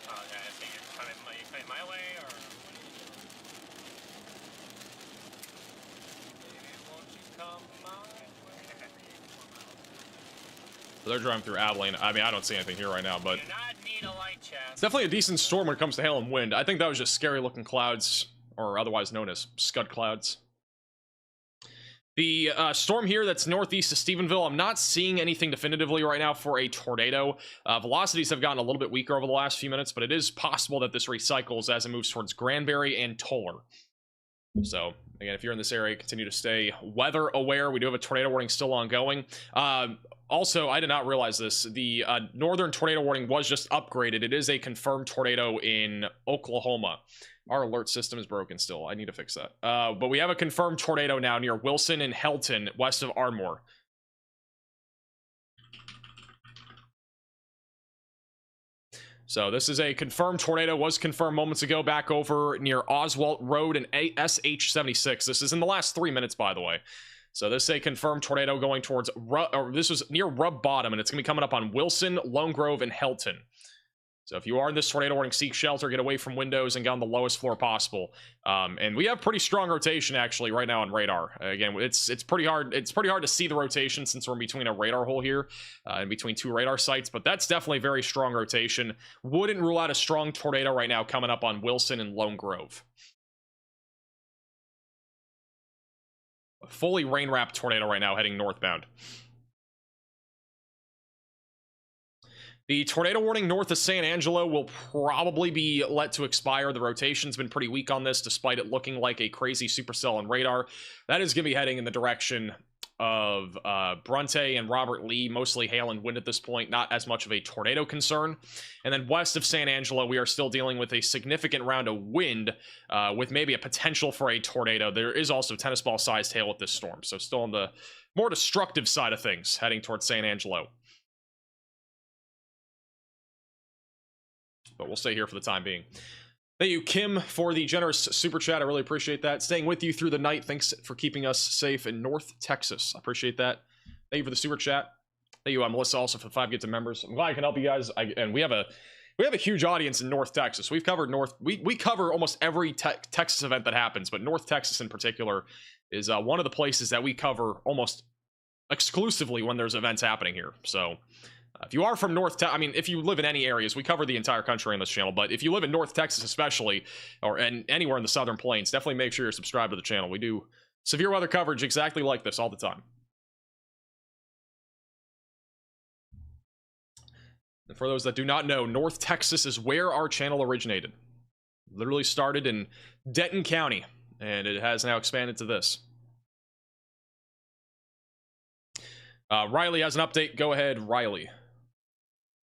Oh, yeah, I think you're coming my way, or... Maybe won't you come my way? So they're driving through Abilene. I mean, I don't see anything here right now, but... Do not need a light chest. It's definitely a decent storm when it comes to hail and wind. I think that was just scary looking clouds, or otherwise known as scud clouds. The storm here that's northeast of Stephenville, I'm not seeing anything definitively right now for a tornado. Velocities have gotten a little bit weaker over the last few minutes, but it is possible that this recycles as it moves towards Granbury and Toller. So, again, if you're in this area, continue to stay weather aware. We do have a tornado warning still ongoing. Also, I did not realize this. The northern tornado warning was just upgraded. It is a confirmed tornado in Oklahoma. Our alert system is broken still. I need to fix that. But we have a confirmed tornado now near Wilson and Helton, west of Ardmore. So this is a confirmed tornado, was confirmed moments ago back over near Oswalt Road and SH-76. This is in the last 3 minutes, by the way. So this is a confirmed tornado going towards, this was near Rub Bottom, and it's going to be coming up on Wilson, Lone Grove, and Helton. So if you are in this tornado warning, seek shelter, get away from windows, and get on the lowest floor possible. And we have pretty strong rotation actually right now on radar. Again, it's pretty hard. It's pretty hard to see the rotation since we're in between a radar hole here, in between 2 radar sites. But that's definitely very strong rotation. Wouldn't rule out a strong tornado right now coming up on Wilson and Lone Grove. A fully rain-wrapped tornado right now heading northbound. The tornado warning north of San Angelo will probably be let to expire. The rotation's been pretty weak on this, despite it looking like a crazy supercell on radar. That is going to be heading in the direction of Bronte and Robert Lee, mostly hail and wind at this point, not as much of a tornado concern. And then west of San Angelo, we are still dealing with a significant round of wind, with maybe a potential for a tornado. There is also tennis ball sized hail with this storm, so still on the more destructive side of things, heading towards San Angelo. But we'll stay here for the time being. Thank you, Kim, for the generous super chat. I really appreciate that. Staying with you through the night. Thanks for keeping us safe in North Texas. I appreciate that. Thank you for the super chat. Thank you, Melissa, also for the 5 gifts of members. I'm glad I can help you guys. And we have a huge audience in North Texas. We've covered we cover almost every Texas event that happens, but North Texas in particular is one of the places that we cover almost exclusively when there's events happening here. So if you are from if you live in any areas, we cover the entire country on this channel, but if you live in North Texas especially, and anywhere in the Southern Plains, definitely make sure you're subscribed to the channel. We do severe weather coverage exactly like this all the time. And for those that do not know, North Texas is where our channel originated. Literally started in Denton County, and it has now expanded to this. Riley has an update. Go ahead, Riley.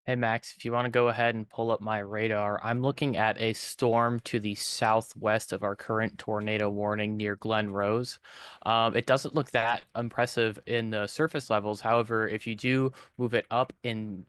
Hey Max, if you want to go ahead and pull up my radar, I'm looking at a storm to the southwest of our current tornado warning near Glen Rose. It doesn't look that impressive in the surface levels. However, if you do move it up in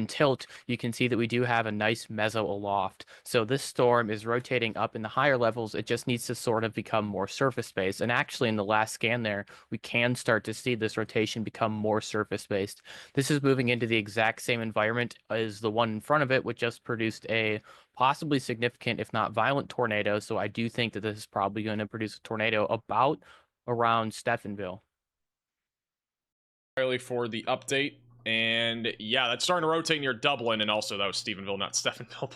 tilt, you can see that we do have a nice meso aloft. So this storm is rotating up in the higher levels. It just needs to sort of become more surface based. And actually in the last scan there, we can start to see this rotation become more surface based. This is moving into the exact same environment as the one in front of it, which just produced a possibly significant, if not violent, tornado. So I do think that this is probably going to produce a tornado about around Stephenville. Riley for the update. And yeah, that's starting to rotate near Dublin, and also that was Stephenville, not Stephenville,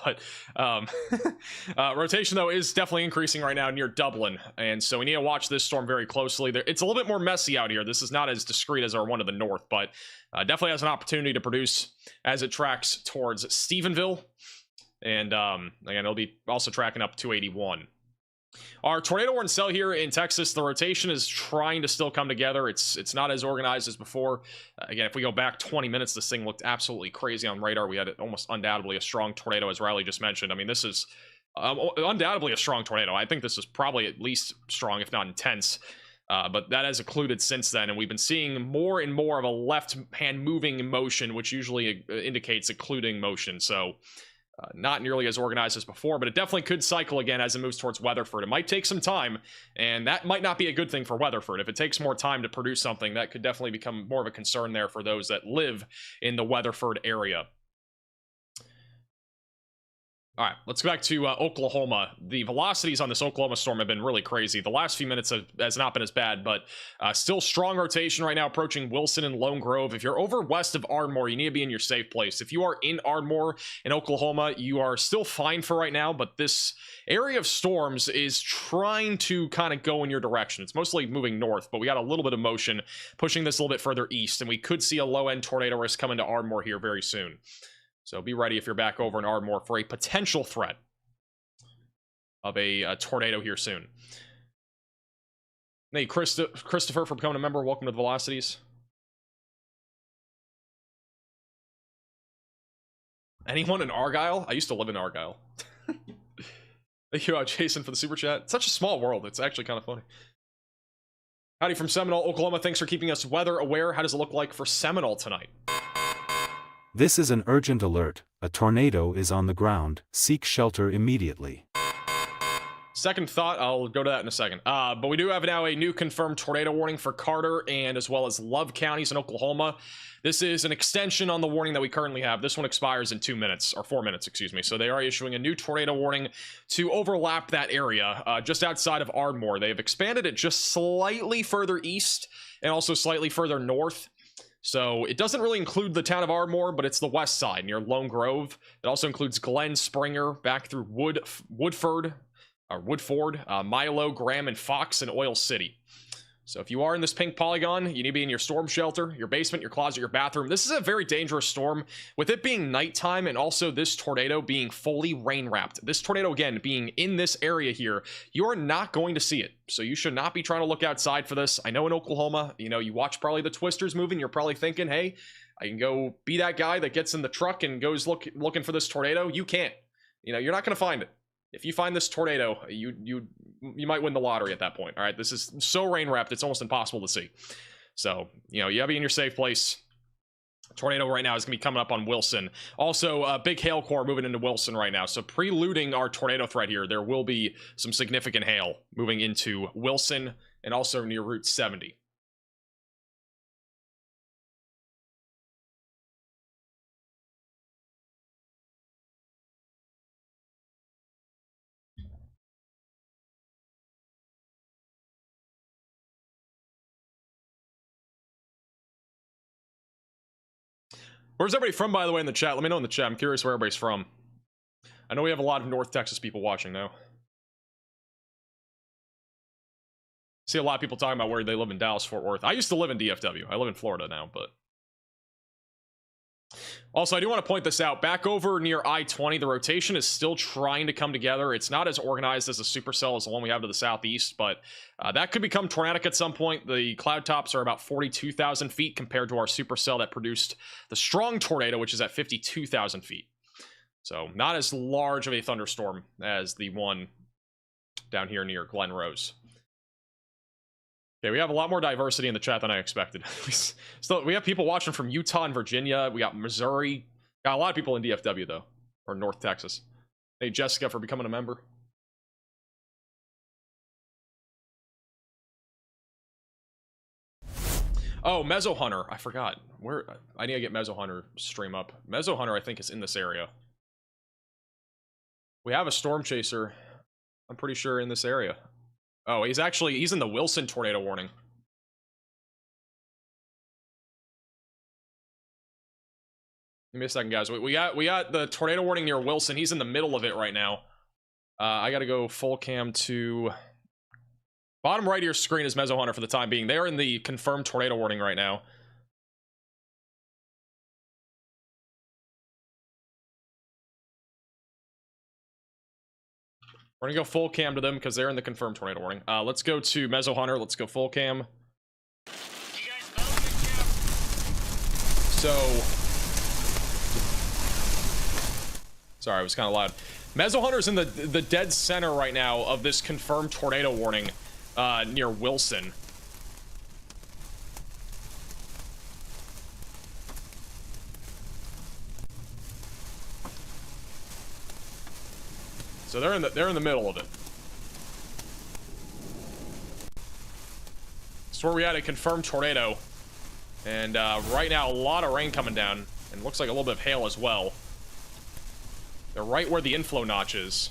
but rotation though is definitely increasing right now near Dublin, and so we need to watch this storm very closely. It's a little bit more messy out here. This is not as discreet as our one to the north, but definitely has an opportunity to produce as it tracks towards Stephenville, and again, it'll be also tracking up 281. Our tornado warning cell here in Texas, the rotation is trying to still come together. It's not as organized as before. Again, if we go back 20 minutes, this thing looked absolutely crazy on radar. We had almost undoubtedly a strong tornado, as Riley just mentioned. I mean, this is undoubtedly a strong tornado. I think this is probably at least strong, if not intense. But that has occluded since then, and we've been seeing more and more of a left hand moving motion, which usually indicates occluding motion. So not nearly as organized as before, but it definitely could cycle again as it moves towards Weatherford. It might take some time, and that might not be a good thing for Weatherford. If it takes more time to produce something, that could definitely become more of a concern there for those that live in the Weatherford area. All right, let's go back to Oklahoma. The velocities on this Oklahoma storm have been really crazy. The last few minutes has not been as bad, but still strong rotation right now approaching Wilson and Lone Grove. If you're over west of Ardmore, you need to be in your safe place. If you are in Ardmore in Oklahoma, you are still fine for right now, but this area of storms is trying to kind of go in your direction. It's mostly moving north, but we got a little bit of motion pushing this a little bit further east, and we could see a low-end tornado risk come into Ardmore here very soon. So be ready if you're back over in Ardmore for a potential threat of a tornado here soon. Hey, Christopher, for becoming a member. Welcome to the Velocities. Anyone in Argyle? I used to live in Argyle. Thank you, Jason, for the super chat. It's such a small world. It's actually kind of funny. Howdy from Seminole, Oklahoma. Thanks for keeping us weather aware. How does it look like for Seminole tonight? This is an urgent alert. A tornado is on the ground. Seek shelter immediately. Second thought, I'll go to that in a second. But we do have now a new confirmed tornado warning for Carter and as well as Love counties in Oklahoma. This is an extension on the warning that we currently have. This one expires in 2 minutes, or 4 minutes, excuse me. So they are issuing a new tornado warning to overlap that area just outside of Ardmore. They've expanded it just slightly further east and also slightly further north. So it doesn't really include the town of Ardmore, but it's the west side near Lone Grove. It also includes Glen, Springer, back through Woodford, Milo, Graham, and Fox, and Oil City. So if you are in this pink polygon, you need to be in your storm shelter, your basement, your closet, your bathroom. This is a very dangerous storm, with it being nighttime and also this tornado being fully rain wrapped. This tornado, again, being in this area here, you are not going to see it. So you should not be trying to look outside for this. I know in Oklahoma, you know, you watch probably the Twisters moving, you're probably thinking, hey, I can go be that guy that gets in the truck and goes looking for this tornado. You can't. You know, you're not going to find it. If you find this tornado, you might win the lottery at that point. All right, this is so rain wrapped, it's almost impossible to see. So, you know, you gotta be in your safe place. Tornado right now is going to be coming up on Wilson. Also, big hail core moving into Wilson right now. So preluding our tornado threat here, there will be some significant hail moving into Wilson and also near Route 70. Where's everybody from, by the way, in the chat? Let me know in the chat. I'm curious where everybody's from. I know we have a lot of North Texas people watching now. See a lot of people talking about where they live in Dallas, Fort Worth. I used to live in DFW. I live in Florida now, but... Also, I do want to point this out. Back over near I-20, the rotation is still trying to come together. It's not as organized as a supercell as the one we have to the southeast, but that could become tornadic at some point. The cloud tops are about 42,000 feet compared to our supercell that produced the strong tornado, which is at 52,000 feet. So not as large of a thunderstorm as the one down here near Glen Rose. Okay, we have a lot more diversity in the chat than I expected. So we have people watching from Utah and Virginia. We got Missouri. Got a lot of people in DFW, though. Or North Texas. Hey, Jessica, for becoming a member. Oh, Mezzo Hunter. I forgot. Where? I need to get Mezzo Hunter stream up. Mezzo Hunter, I think, is in this area. We have a Storm Chaser. I'm pretty sure in this area. Oh, he's in the Wilson tornado warning. Give me a second, guys. We got the tornado warning near Wilson. He's in the middle of it right now. I gotta go full cam to bottom right of your screen is Mezzo Hunter for the time being. They are in the confirmed tornado warning right now. We're gonna go full cam to them because they're in the confirmed tornado warning. Let's go to Mezzo Hunter. Let's go full cam. So, sorry, it was kind of loud. Mezzo Hunter's in the dead center right now of this confirmed tornado warning near Wilson. So they're in the middle of it. It's where we had a confirmed tornado, and right now a lot of rain coming down, and looks like a little bit of hail as well. They're right where the inflow notch is.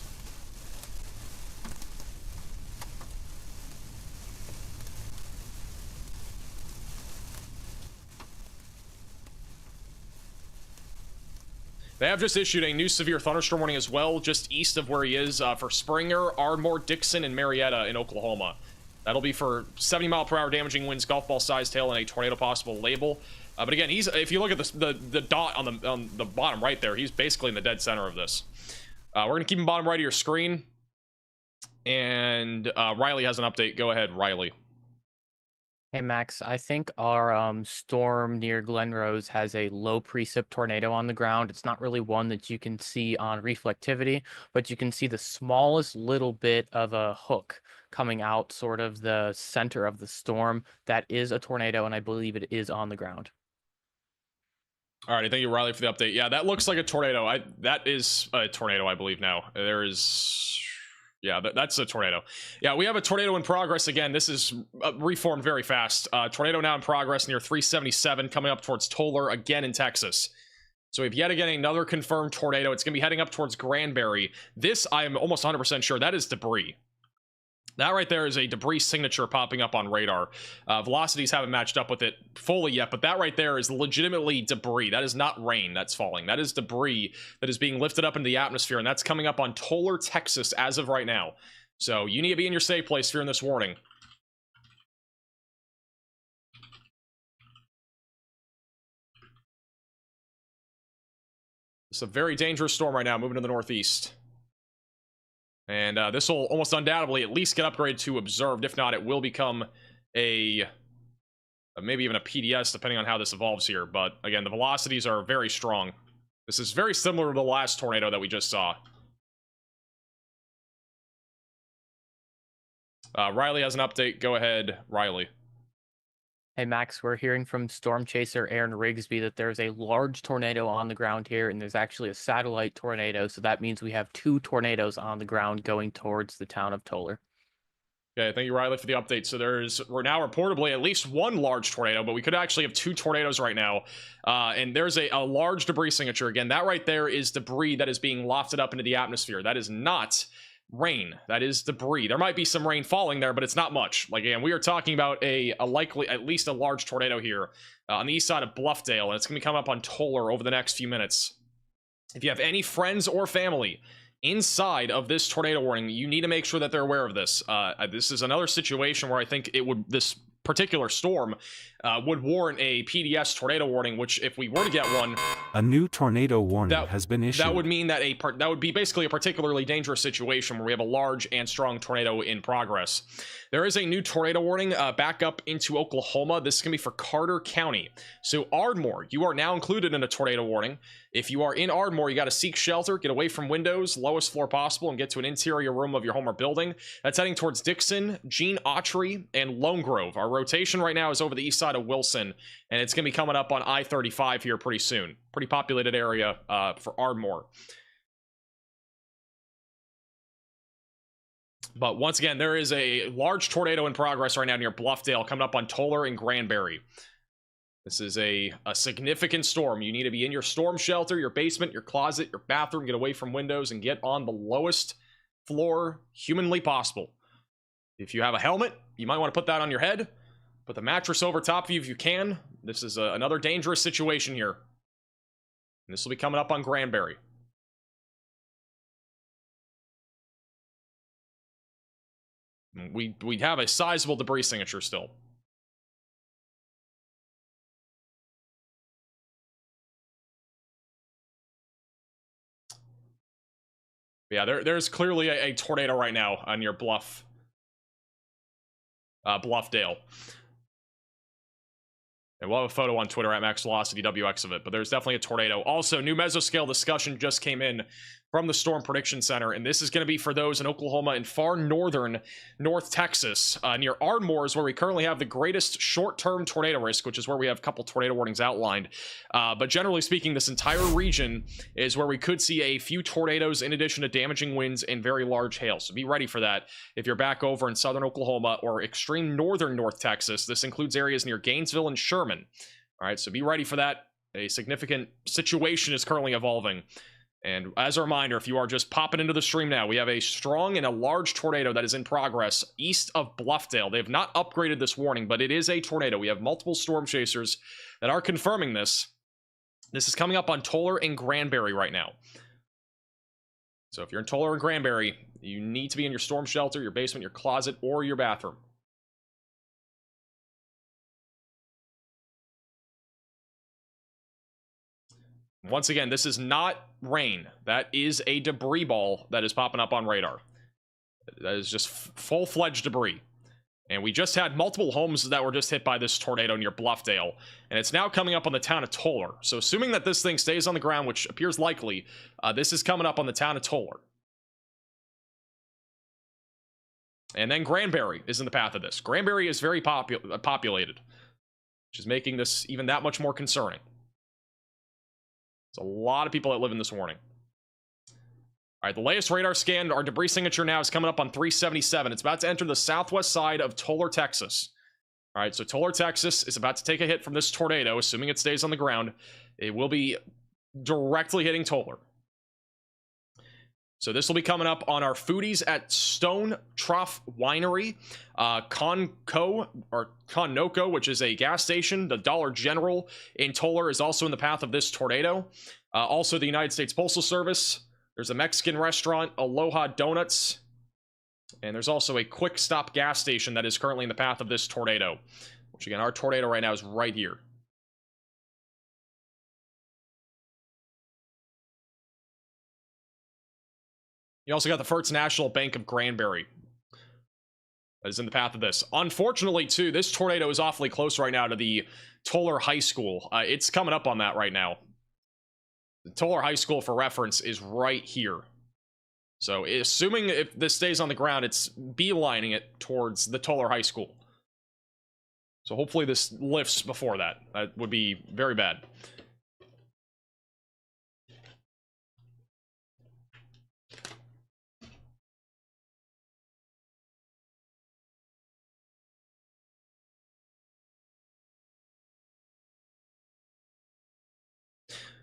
They have just issued a new severe thunderstorm warning as well, just east of where he is, for Springer, Ardmore, Dixon, and Marietta in Oklahoma. That'll be for 70-mile-per-hour damaging winds, golf ball-sized hail, and a tornado possible label. But again, if you look at the dot on the bottom right there, he's basically in the dead center of this. We're going to keep him bottom right of your screen. And Riley has an update. Go ahead, Riley. Hey Max, I think our storm near Glen Rose has a low precip tornado on the ground. It's not really one that you can see on reflectivity, but you can see the smallest little bit of a hook coming out sort of the center of the storm. That is a tornado, and I believe it is on the ground. All right, thank you, Riley, for the update. Yeah, that looks like a tornado. That is a tornado, I believe now. There is... Yeah, that's a tornado. Yeah, we have a tornado in progress again. This is reformed very fast. Tornado now in progress near 377, coming up towards Toller, again in Texas. So we have yet again another confirmed tornado. It's going to be heading up towards Granbury. This, I am almost 100% sure, that is debris. That right there is a debris signature popping up on radar. Velocities haven't matched up with it fully yet, but that right there is legitimately debris. That is not rain that's falling. That is debris that is being lifted up into the atmosphere, and that's coming up on Toller, Texas as of right now. So you need to be in your safe place if you're in this warning. It's a very dangerous storm right now, moving to the northeast. And this will almost undoubtedly at least get upgraded to observed. If not, it will become a maybe even a PDS, depending on how this evolves here. But again, the velocities are very strong. This is very similar to the last tornado that we just saw. Riley has an update. Go ahead, Riley. Hey Max, we're hearing from Storm Chaser Aaron Rigsby that there's a large tornado on the ground here, and there's actually a satellite tornado, so that means we have 2 tornadoes on the ground going towards the town of Toller. Okay, thank you, Riley, for the update. So we're now reportedly at least 1 large tornado, but we could actually have 2 tornadoes right now. And there's a large debris signature. Again, that right there is debris that is being lofted up into the atmosphere. That is not rain. That is debris. There might be some rain falling there, but it's not much. Like, again, we are talking about a likely, at least a large tornado here on the east side of Bluffdale, and it's going to be coming up on Toller over the next few minutes. If you have any friends or family inside of this tornado warning, you need to make sure that they're aware of this. This is another situation where I think this particular storm would warrant a PDS tornado warning, which if we were to get one, a new tornado warning has been issued. That would mean that that would be basically a particularly dangerous situation where we have a large and strong tornado in progress. There is a new tornado warning back up into Oklahoma. This is going to be for Carter County. So Ardmore, you are now included in a tornado warning. If you are in Ardmore, you got to seek shelter, get away from windows, lowest floor possible, and get to an interior room of your home or building. That's heading towards Dixon, Gene Autry, and Lone Grove. Our rotation right now is over the east side of Wilson, and it's going to be coming up on I-35 here pretty soon. Pretty populated area for Ardmore. But once again, there is a large tornado in progress right now near Bluffdale, coming up on Toller and Granbury. This is a significant storm. You need to be in your storm shelter, your basement, your closet, your bathroom, get away from windows, and get on the lowest floor humanly possible. If you have a helmet, you might want to put that on your head. Put the mattress over top of you if you can. This is another dangerous situation here. And this will be coming up on Granbury. We have a sizable debris signature still. Yeah, there's clearly a tornado right now on your Bluffdale. And we'll have a photo on Twitter at MaxVelocityWX of it, but there's definitely a tornado. Also, new mesoscale discussion just came in from the Storm Prediction Center, and this is going to be for those in Oklahoma and far northern North Texas. Near Ardmore is where we currently have the greatest short-term tornado risk, which is where we have a couple tornado warnings outlined. But generally speaking, this entire region is where we could see a few tornadoes in addition to damaging winds and very large hail. So be ready for that if you're back over in southern Oklahoma or extreme northern North Texas. This includes areas near Gainesville and Sherman. All right, so be ready for that. A significant situation is currently evolving. And as a reminder, if you are just popping into the stream now, we have a strong and a large tornado that is in progress east of Bluffdale. They have not upgraded this warning, but it is a tornado. We have multiple storm chasers that are confirming this. This is coming up on Toller and Granbury right now. So if you're in Toller and Granbury, you need to be in your storm shelter, your basement, your closet, or your bathroom. Once again, this is not rain. That is a debris ball that is popping up on radar. That is just full-fledged debris. And we just had multiple homes that were just hit by this tornado near Bluffdale. And it's now coming up on the town of Toller. So assuming that this thing stays on the ground, which appears likely, this is coming up on the town of Toller. And then Granbury is in the path of this. Granbury is very populated, which is making this even that much more concerning. There's a lot of people that live in this warning. All right, the latest radar scan, our debris signature now is coming up on 377. It's about to enter the southwest side of Toller, Texas. All right, so Toller, Texas is about to take a hit from this tornado, assuming it stays on the ground. It will be directly hitting Toller. So this will be coming up on our foodies at Stone Trough Winery, Conoco, which is a gas station. The Dollar General in Toller is also in the path of this tornado. Also, the United States Postal Service. There's a Mexican restaurant, Aloha Donuts. And there's also a Quick Stop gas station that is currently in the path of this tornado. Which, again, our tornado right now is right here. You also got the First National Bank of Granbury that is in the path of this. Unfortunately, too, this tornado is awfully close right now to the Toller High School. It's coming up on that right now. The Toller High School, for reference, is right here. So, assuming if this stays on the ground, it's beelining it towards the Toller High School. So hopefully this lifts before that. That would be very bad.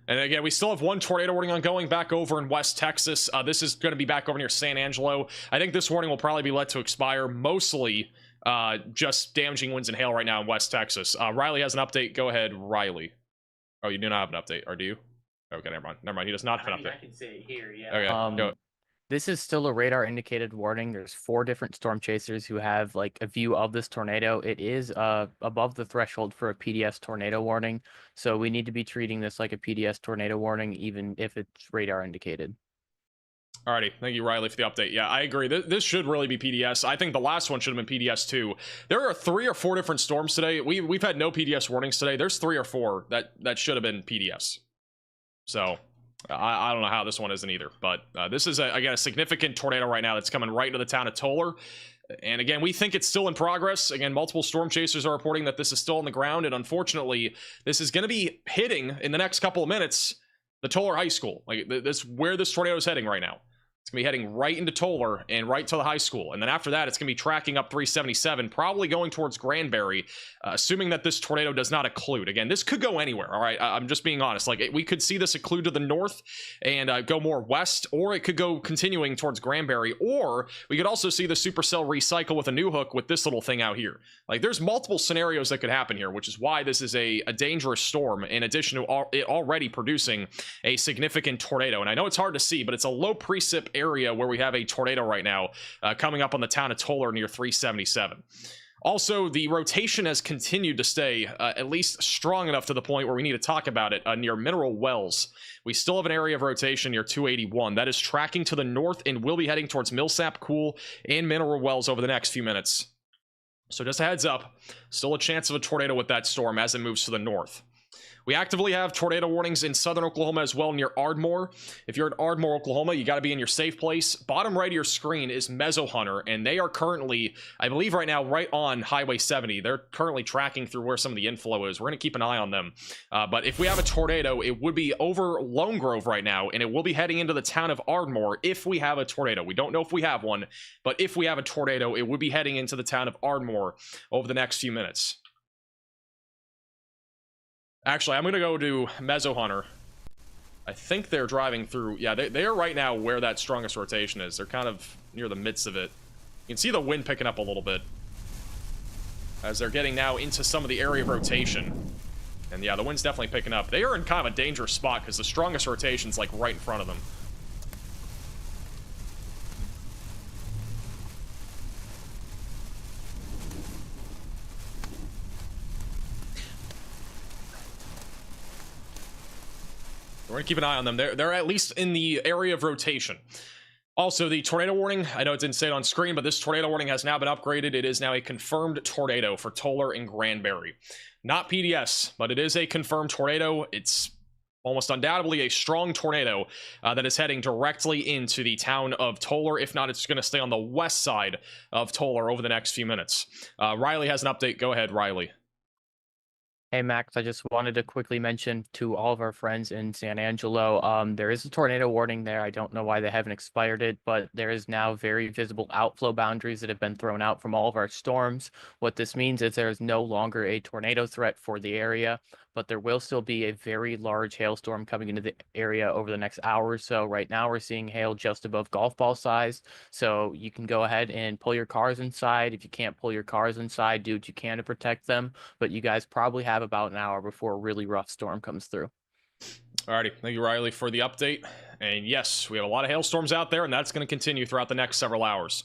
And again, we still have one tornado warning ongoing back over in West Texas. This is going to be back over near San Angelo. I think this warning will probably be let to expire, mostly just damaging winds and hail right now in West Texas. Riley has an update. Go ahead, Riley. Oh, you do not have an update, or do you? Okay, never mind. Never mind. He does not have an update. I can say it here, yeah. Okay, go. This is still a radar indicated warning. There's 4 different storm chasers who have like a view of this tornado. It is above the threshold for a PDS tornado warning. So we need to be treating this like a PDS tornado warning, even if it's radar indicated. Alrighty, thank you, Riley, for the update. Yeah, I agree. This should really be PDS. I think the last one should have been PDS too. There are 3 or 4 different storms today. We've had no PDS warnings today. There's 3 or 4 that should have been PDS. So I don't know how this one isn't either, but this is again a significant tornado right now that's coming right into the town of Tolar. And again, we think it's still in progress. Again, multiple storm chasers are reporting that this is still on the ground, and unfortunately, this is going to be hitting in the next couple of minutes the Tolar High School. Like this, where this tornado is heading right now. It's going to be heading right into Tolar and right to the high school. And then after that, it's going to be tracking up 377, probably going towards Granbury, assuming that this tornado does not occlude. Again, this could go anywhere, all right? I'm just being honest. Like, we could see this occlude to the north and go more west, or it could go continuing towards Granbury, or we could also see the Supercell recycle with a new hook with this little thing out here. Like, there's multiple scenarios that could happen here, which is why this is a dangerous storm, in addition to it already producing a significant tornado. And I know it's hard to see, but it's a low precip area where we have a tornado right now coming up on the town of Tolar near 377. Also, the rotation has continued to stay at least strong enough to the point where we need to talk about it near Mineral Wells. We still have an area of rotation near 281 that is tracking to the north and will be heading towards Millsap, Cool, and Mineral Wells over the next few minutes. So just a heads up, still a chance of a tornado with that storm as it moves to the north. We actively have tornado warnings in southern Oklahoma as well, near Ardmore. If you're at Ardmore, Oklahoma, you got to be in your safe place. Bottom right of your screen is Mezzo Hunter, and they are currently, I believe right now, right on Highway 70. They're currently tracking through where some of the inflow is. We're going to keep an eye on them. But if we have a tornado, it would be over Lone Grove right now, and it will be heading into the town of Ardmore if we have a tornado. We don't know if we have one, but if we have a tornado, it would be heading into the town of Ardmore over the next few minutes. Actually, I'm going to go to Mezzo Hunter. I think they're driving through... Yeah, they are right now where that strongest rotation is. They're kind of near the midst of it. You can see the wind picking up a little bit as they're getting now into some of the area of rotation. And yeah, the wind's definitely picking up. They are in kind of a dangerous spot because the strongest rotation's like right in front of them. We're going to keep an eye on them. They're at least in the area of rotation. Also, the tornado warning, I know it didn't say it on screen, but this tornado warning has now been upgraded. It is now a confirmed tornado for Tolar and Granbury. Not PDS, but it is a confirmed tornado. It's almost undoubtedly a strong tornado that is heading directly into the town of Tolar. If not, it's going to stay on the west side of Tolar over the next few minutes. Riley has an update. Go ahead, Riley. Hey, Max, I just wanted to quickly mention to all of our friends in San Angelo, there is a tornado warning there. I don't know why they haven't expired it, but there is now very visible outflow boundaries that have been thrown out from all of our storms. What this means is there is no longer a tornado threat for the area, but there will still be a very large hailstorm coming into the area over the next hour or so. Right now, we're seeing hail just above golf ball size, so you can go ahead and pull your cars inside. If you can't pull your cars inside, do what you can to protect them, but you guys probably have about an hour before a really rough storm comes through. Alrighty, thank you, Riley, for the update. And yes, we have a lot of hailstorms out there, and that's going to continue throughout the next several hours.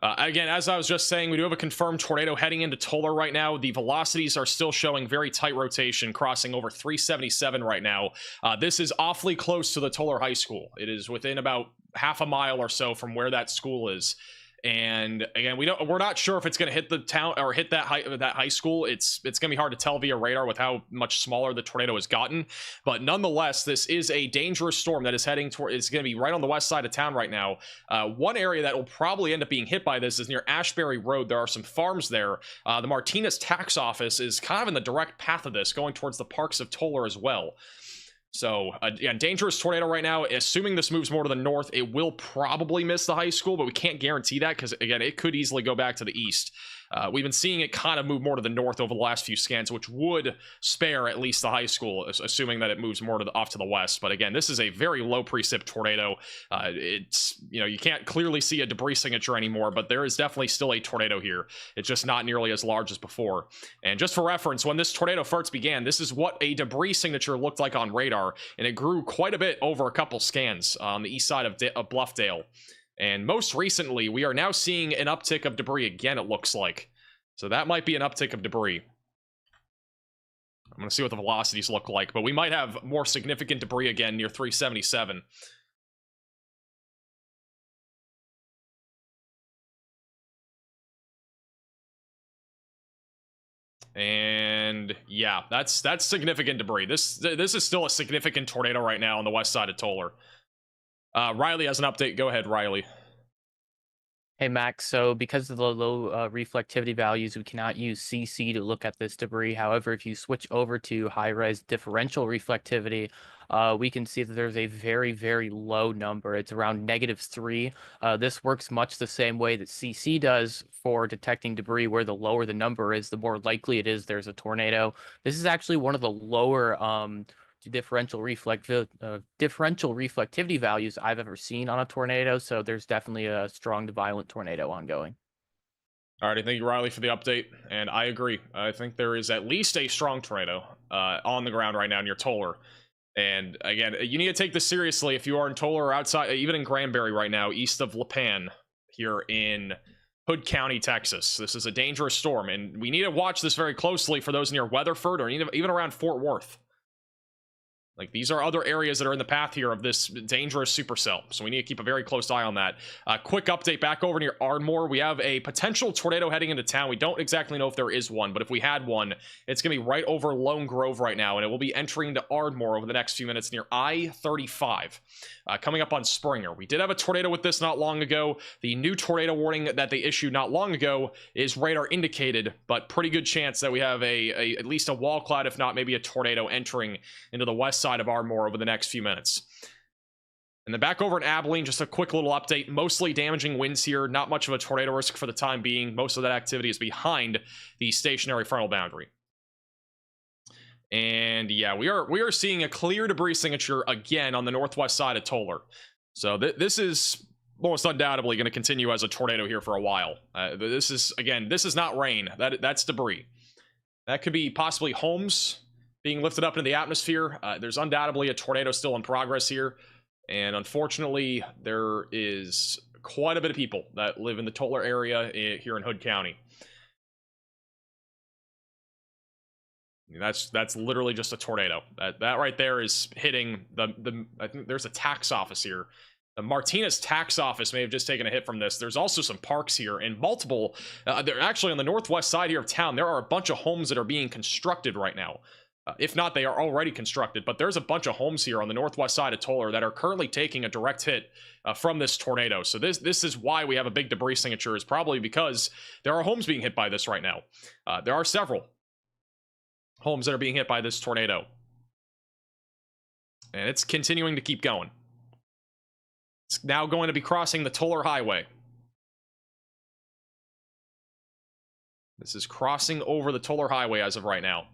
Again, as I was just saying, we do have a confirmed tornado heading into Tolar right now. The velocities are still showing very tight rotation, crossing over 377 right now. This is awfully close to the Tolar High School. It is within about half a mile or so from where that school is. And again, we're not sure if it's going to hit the town or hit that high school. It's going to be hard to tell via radar with how much smaller the tornado has gotten. But nonetheless, this is a dangerous storm that is heading toward. It's going to be right on the west side of town right now. One area that will probably end up being hit by this is near Ashbury Road. There are some farms there. The Martinez tax office is kind of in the direct path of this, going towards the parks of Toller as well. So, again, dangerous tornado right now. Assuming this moves more to the north, it will probably miss the high school, but we can't guarantee that because, again, it could easily go back to the east. We've been seeing it kind of move more to the north over the last few scans, which would spare at least the high school, assuming that it moves more to off to the west. But again, this is a very low precip tornado. It's, you can't clearly see a debris signature anymore, but there is definitely still a tornado here. It's just not nearly as large as before. And just for reference, when this tornado first began, this is what a debris signature looked like on radar, and it grew quite a bit over a couple scans on the east side of Bluffdale. And most recently, we are now seeing an uptick of debris again, it looks like. So that might be an uptick of debris. I'm going to see what the velocities look like, but we might have more significant debris again near 377. And yeah, that's significant debris. This is still a significant tornado right now on the west side of Toller. Riley has an update. Go ahead, Riley. Hey, Max. So because of the low reflectivity values, we cannot use CC to look at this debris. However, if you switch over to high-res differential reflectivity, we can see that there's a very, very low number. It's around -3. This works much the same way that CC does for detecting debris, where the lower the number is, the more likely it is there's a tornado. This is actually one of the lower differential reflectivity values I've ever seen on a tornado, so there's definitely a strong to violent tornado ongoing. All right, thank you, Riley, for the update, and I agree. I think there is at least a strong tornado on the ground right now near Toller. And again, you need to take this seriously if you are in Toller or outside, even in Granbury right now, east of Lipan, here in Hood County, Texas. This is a dangerous storm, and we need to watch this very closely for those near Weatherford or even around Fort Worth. Like, these are other areas that are in the path here of this dangerous supercell, so we need to keep a very close eye on that. Quick update back over near Ardmore. We have a potential tornado heading into town. We don't exactly know if there is one, but if we had one, it's going to be right over Lone Grove right now, and it will be entering into Ardmore over the next few minutes near I-35, coming up on Springer. We did have a tornado with this not long ago. The new tornado warning that they issued not long ago is radar indicated, but pretty good chance that we have at least a wall cloud, if not maybe a tornado entering into the west side of Ardmore over the next few minutes. And then back over in Abilene, just a quick little update. Mostly damaging winds here, not much of a tornado risk for the time being. Most of that activity is behind the stationary frontal boundary. And yeah, we are seeing a clear debris signature again on the northwest side of Toller. So this is most undoubtedly going to continue as a tornado here for a while. This is not rain. That's debris. That could be possibly homes being lifted up into the atmosphere. There's undoubtedly a tornado still in progress here. And unfortunately, there is quite a bit of people that live in the Toller area here in Hood County. That's literally just a tornado. That right there is hitting I think there's a tax office here. The Martinez tax office may have just taken a hit from this. There's also some parks here and multiple. They're actually on the northwest side here of town. There are a bunch of homes that are being constructed right now. If not, they are already constructed, but there's a bunch of homes here on the northwest side of Toller that are currently taking a direct hit from this tornado. So this is why we have a big debris signature, is probably because there are homes being hit by this right now. There are several homes that are being hit by this tornado. And it's continuing to keep going. It's now going to be crossing the Toller Highway. This is crossing over the Toller Highway as of right now.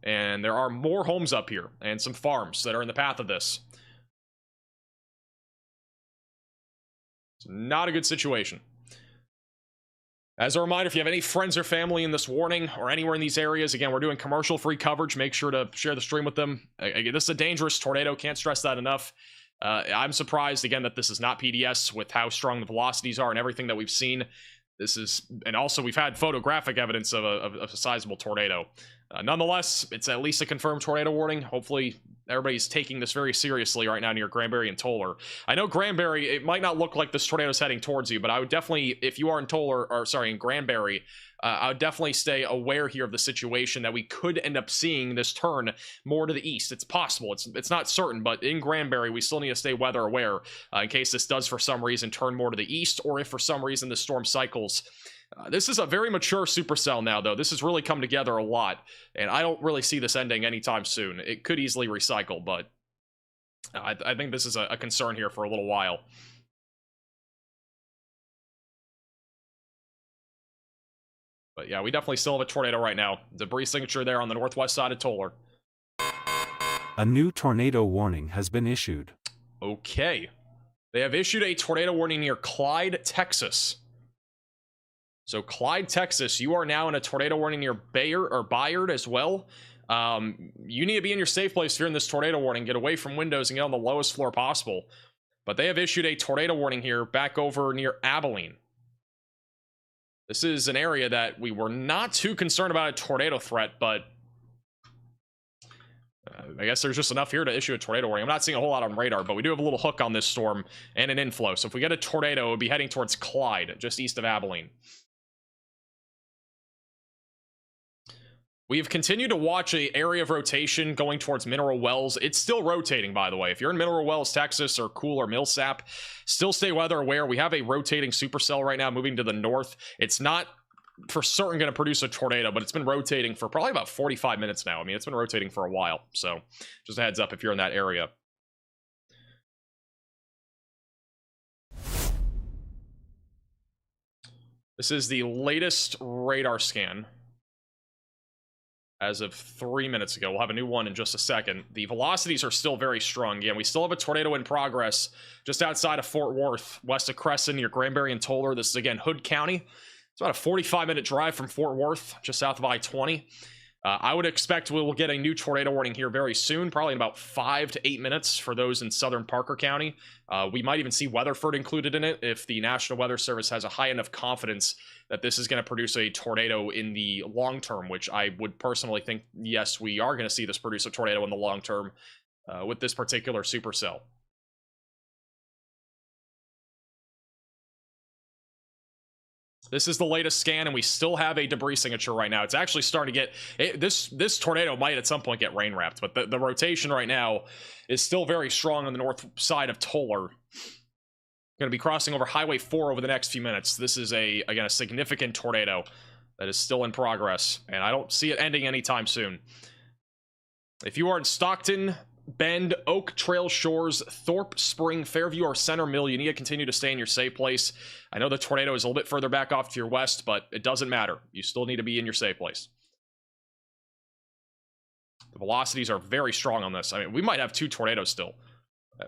And there are more homes up here and some farms that are in the path of this. It's not a good situation. As a reminder, if you have any friends or family in this warning or anywhere in these areas, again, we're doing commercial-free coverage. Make sure to share the stream with them. Again, this is a dangerous tornado. Can't stress that enough. I'm surprised, again, that this is not PDS with how strong the velocities are and everything that we've seen. This is, and also we've had photographic evidence of a sizable tornado. Nonetheless, it's at least a confirmed tornado warning. Hopefully everybody's taking this very seriously right now near Granbury and Toller. I know Granbury, it might not look like this tornado's heading towards you, but I would definitely, if you are in Toller, or sorry, in Granbury, I would definitely stay aware here of the situation that we could end up seeing this turn more to the east. It's possible. It's not certain, but in Granbury, we still need to stay weather aware in case this does for some reason turn more to the east, or if for some reason the storm cycles. This is a very mature supercell now, though. This has really come together a lot, and I don't really see this ending anytime soon. It could easily recycle, but I think this is a concern here for a little while. But yeah, we definitely still have a tornado right now. Debris signature there on the northwest side of Toller. A new tornado warning has been issued. Okay. They have issued a tornado warning near Clyde, Texas. So Clyde, Texas, you are now in a tornado warning near Bayard as well. You need to be in your safe place if you're in this tornado warning. Get away from windows and get on the lowest floor possible. But they have issued a tornado warning here back over near Abilene. This is an area that we were not too concerned about a tornado threat, but I guess there's just enough here to issue a tornado warning. I'm not seeing a whole lot on radar, but we do have a little hook on this storm and an inflow. So if we get a tornado, it would be heading towards Clyde, just east of Abilene. We've continued to watch an area of rotation going towards Mineral Wells. It's still rotating, by the way. If you're in Mineral Wells, Texas, or Cool or Millsap, still stay weather aware. We have a rotating supercell right now moving to the north. It's not for certain going to produce a tornado, but it's been rotating for probably about 45 minutes now. I mean, it's been rotating for a while. So just a heads up if you're in that area. This is the latest radar scan. As of 3 minutes ago. We'll have a new one in just a second. The velocities are still very strong. Again, we still have a tornado in progress just outside of Fort Worth, west of Crescent, near Granbury and Toller. This is, again, Hood County. It's about a 45-minute drive from Fort Worth, just south of I-20. I would expect we will get a new tornado warning here very soon, probably in about 5 to 8 minutes for those in southern Parker County. We might even see Weatherford included in it if the National Weather Service has a high enough confidence that this is going to produce a tornado in the long term, which I would personally think, yes, we are going to see this produce a tornado in the long term with this particular supercell. This is the latest scan, and we still have a debris signature right now. It's actually starting to get... This tornado might at some point get rain-wrapped, but the rotation right now is still very strong on the north side of Toller. Going to be crossing over Highway 4 over the next few minutes. This is, again, a significant tornado that is still in progress, and I don't see it ending anytime soon. If you are in Stockton, Bend, Oak Trail Shores, Thorpe, Spring, Fairview, or Center Mill, you need to continue to stay in your safe place. I know the tornado is a little bit further back off to your west, but it doesn't matter. You still need to be in your safe place. The velocities are very strong on this. I mean, we might have 2 tornadoes still.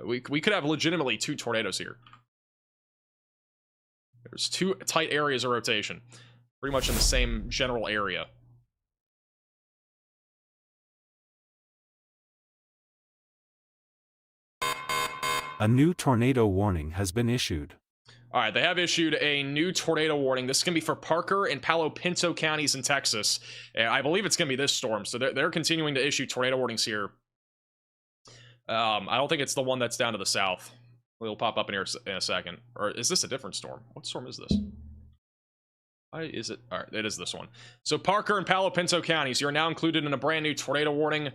We could have legitimately 2 tornadoes here. There's 2 tight areas of rotation, pretty much in the same general area. A new tornado warning has been issued. All right, they have issued a new tornado warning. This is going to be for Parker and Palo Pinto counties in Texas. And I believe it's going to be this storm, so they're continuing to issue tornado warnings here. I don't think it's the one that's down to the south. It'll pop up in here in a second. Or is this a different storm? What storm is this? Why is it? All right, it is this one. So Parker and Palo Pinto counties, you're now included in a brand new tornado warning.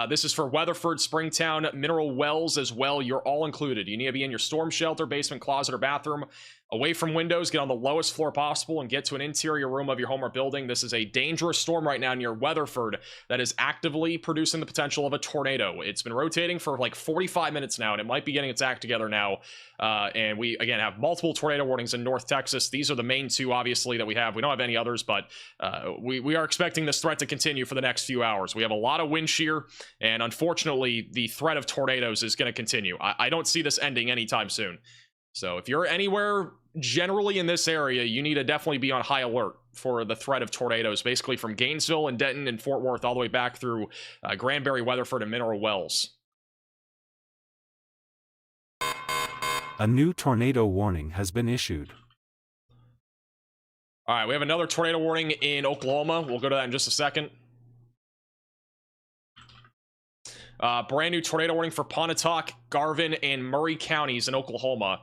This is for Weatherford, Springtown, Mineral Wells as well. You're all included. You need to be in your storm shelter, basement, closet, or bathroom. Away from windows, get on the lowest floor possible and get to an interior room of your home or building. This is a dangerous storm right now near Weatherford that is actively producing the potential of a tornado. It's been rotating for like 45 minutes now, and it might be getting its act together now. And we, again, have multiple tornado warnings in North Texas. These are the main 2, obviously, that we have. We don't have any others, but we are expecting this threat to continue for the next few hours. We have a lot of wind shear, and unfortunately, the threat of tornadoes is going to continue. I don't see this ending anytime soon. So if you're anywhere generally in this area, you need to definitely be on high alert for the threat of tornadoes, basically from Gainesville and Denton and Fort Worth all the way back through Granbury, Weatherford, and Mineral Wells. A new tornado warning has been issued. All right, we have another tornado warning in Oklahoma. We'll go to that in just a second. Brand new tornado warning for Pontotoc, Garvin, and Murray counties in Oklahoma.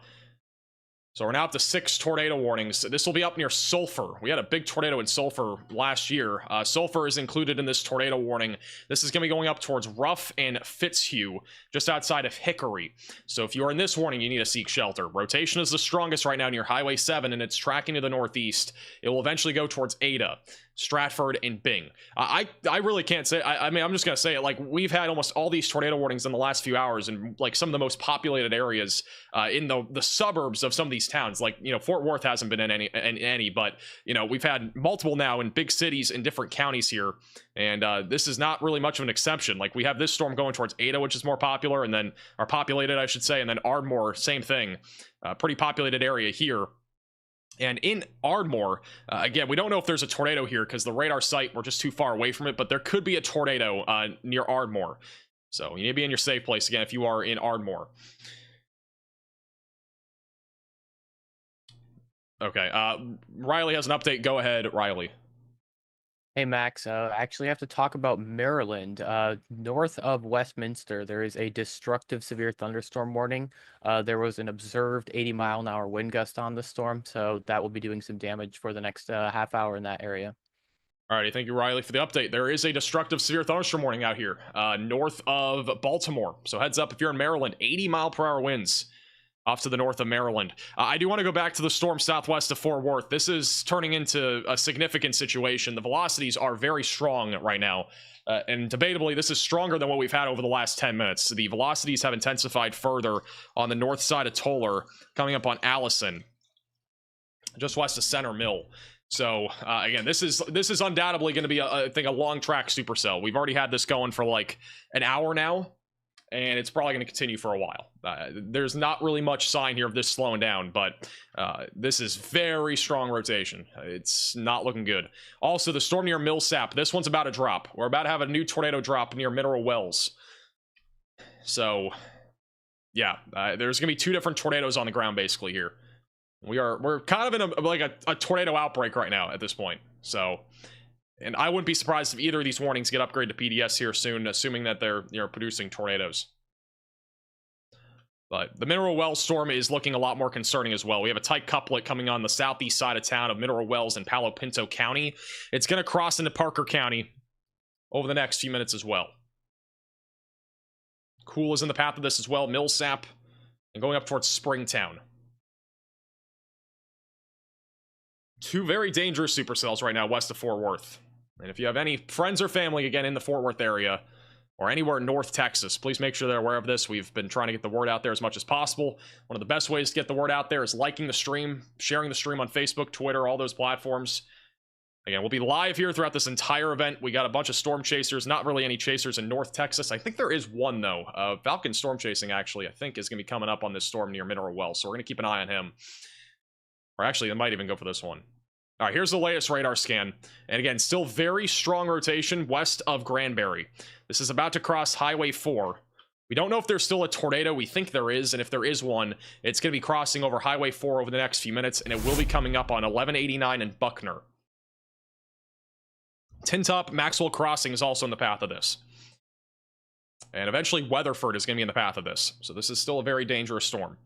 So we're now up to 6 tornado warnings. This will be up near Sulphur. We had a big tornado in Sulphur last year. Sulphur is included in this tornado warning. This is going to be going up towards Ruff and Fitzhugh, just outside of Hickory. So if you are in this warning, you need to seek shelter. Rotation is the strongest right now near Highway 7, and it's tracking to the northeast. It will eventually go towards Ada, Stratford, and Bing. I really can't say. I mean, I'm just going to say it. Like, we've had almost all these tornado warnings in the last few hours in, like, some of the most populated areas in the suburbs of some of these towns. Like, you know, Fort Worth hasn't been in any, but, you know, we've had multiple now in big cities in different counties here, and this is not really much of an exception. Like, we have this storm going towards Ada, which is more popular, and then, or populated, I should say, and then Ardmore, same thing. Pretty populated area here. And in Ardmore, again, we don't know if there's a tornado here because the radar site, we're just too far away from it, but there could be a tornado near Ardmore. So you need to be in your safe place, again, if you are in Ardmore. Okay, Riley has an update. Go ahead, Riley. Hey Max, I actually have to talk about Maryland. North of Westminster, there is a destructive severe thunderstorm warning. There was an observed 80-mile-an-hour wind gust on the storm, so that will be doing some damage for the next half hour in that area. Alrighty, thank you, Riley, for the update. There is a destructive severe thunderstorm warning out here, north of Baltimore. So heads up if you're in Maryland, 80-mile-per-hour winds off to the north of Maryland. I do want to go back to the storm southwest of Fort Worth. This is turning into a significant situation. The velocities are very strong right now. And debatably, this is stronger than what we've had over the last 10 minutes. The velocities have intensified further on the north side of Toller, coming up on Allison, just west of Center Mill. So, again, this is undoubtedly going to be, I think, a long track supercell. We've already had this going for like an hour now, and it's probably going to continue for a while. There's not really much sign here of this slowing down, but this is very strong rotation. It's not looking good. Also, the storm near Millsap, this one's about to drop. We're about to have a new tornado drop near Mineral Wells. So, yeah, there's going to be 2 different tornadoes on the ground basically here. We're kind of in a tornado outbreak right now at this point. So, and I wouldn't be surprised if either of these warnings get upgraded to PDS here soon, assuming that they're, you know, producing tornadoes. But the Mineral Wells storm is looking a lot more concerning as well. We have a tight couplet coming on the southeast side of town of Mineral Wells in Palo Pinto County. It's going to cross into Parker County over the next few minutes as well. Cool is in the path of this as well, Millsap, and going up towards Springtown. 2 very dangerous supercells right now west of Fort Worth. And if you have any friends or family, again, in the Fort Worth area or anywhere in North Texas, please make sure they're aware of this. We've been trying to get the word out there as much as possible. One of the best ways to get the word out there is liking the stream, sharing the stream on Facebook, Twitter, all those platforms. Again, we'll be live here throughout this entire event. We got a bunch of storm chasers, not really any chasers in North Texas. I think there is one, though. Falcon storm chasing, actually, I think is going to be coming up on this storm near Mineral Wells, so we're going to keep an eye on him. Or actually, it might even go for this one. All right, here's the latest radar scan. And again, still very strong rotation west of Granbury. This is about to cross Highway 4. We don't know if there's still a tornado. We think there is, and if there is one, it's going to be crossing over Highway 4 over the next few minutes, and it will be coming up on 1189 and Buckner. Tin Top Maxwell Crossing is also in the path of this. And eventually Weatherford is going to be in the path of this. So this is still a very dangerous storm.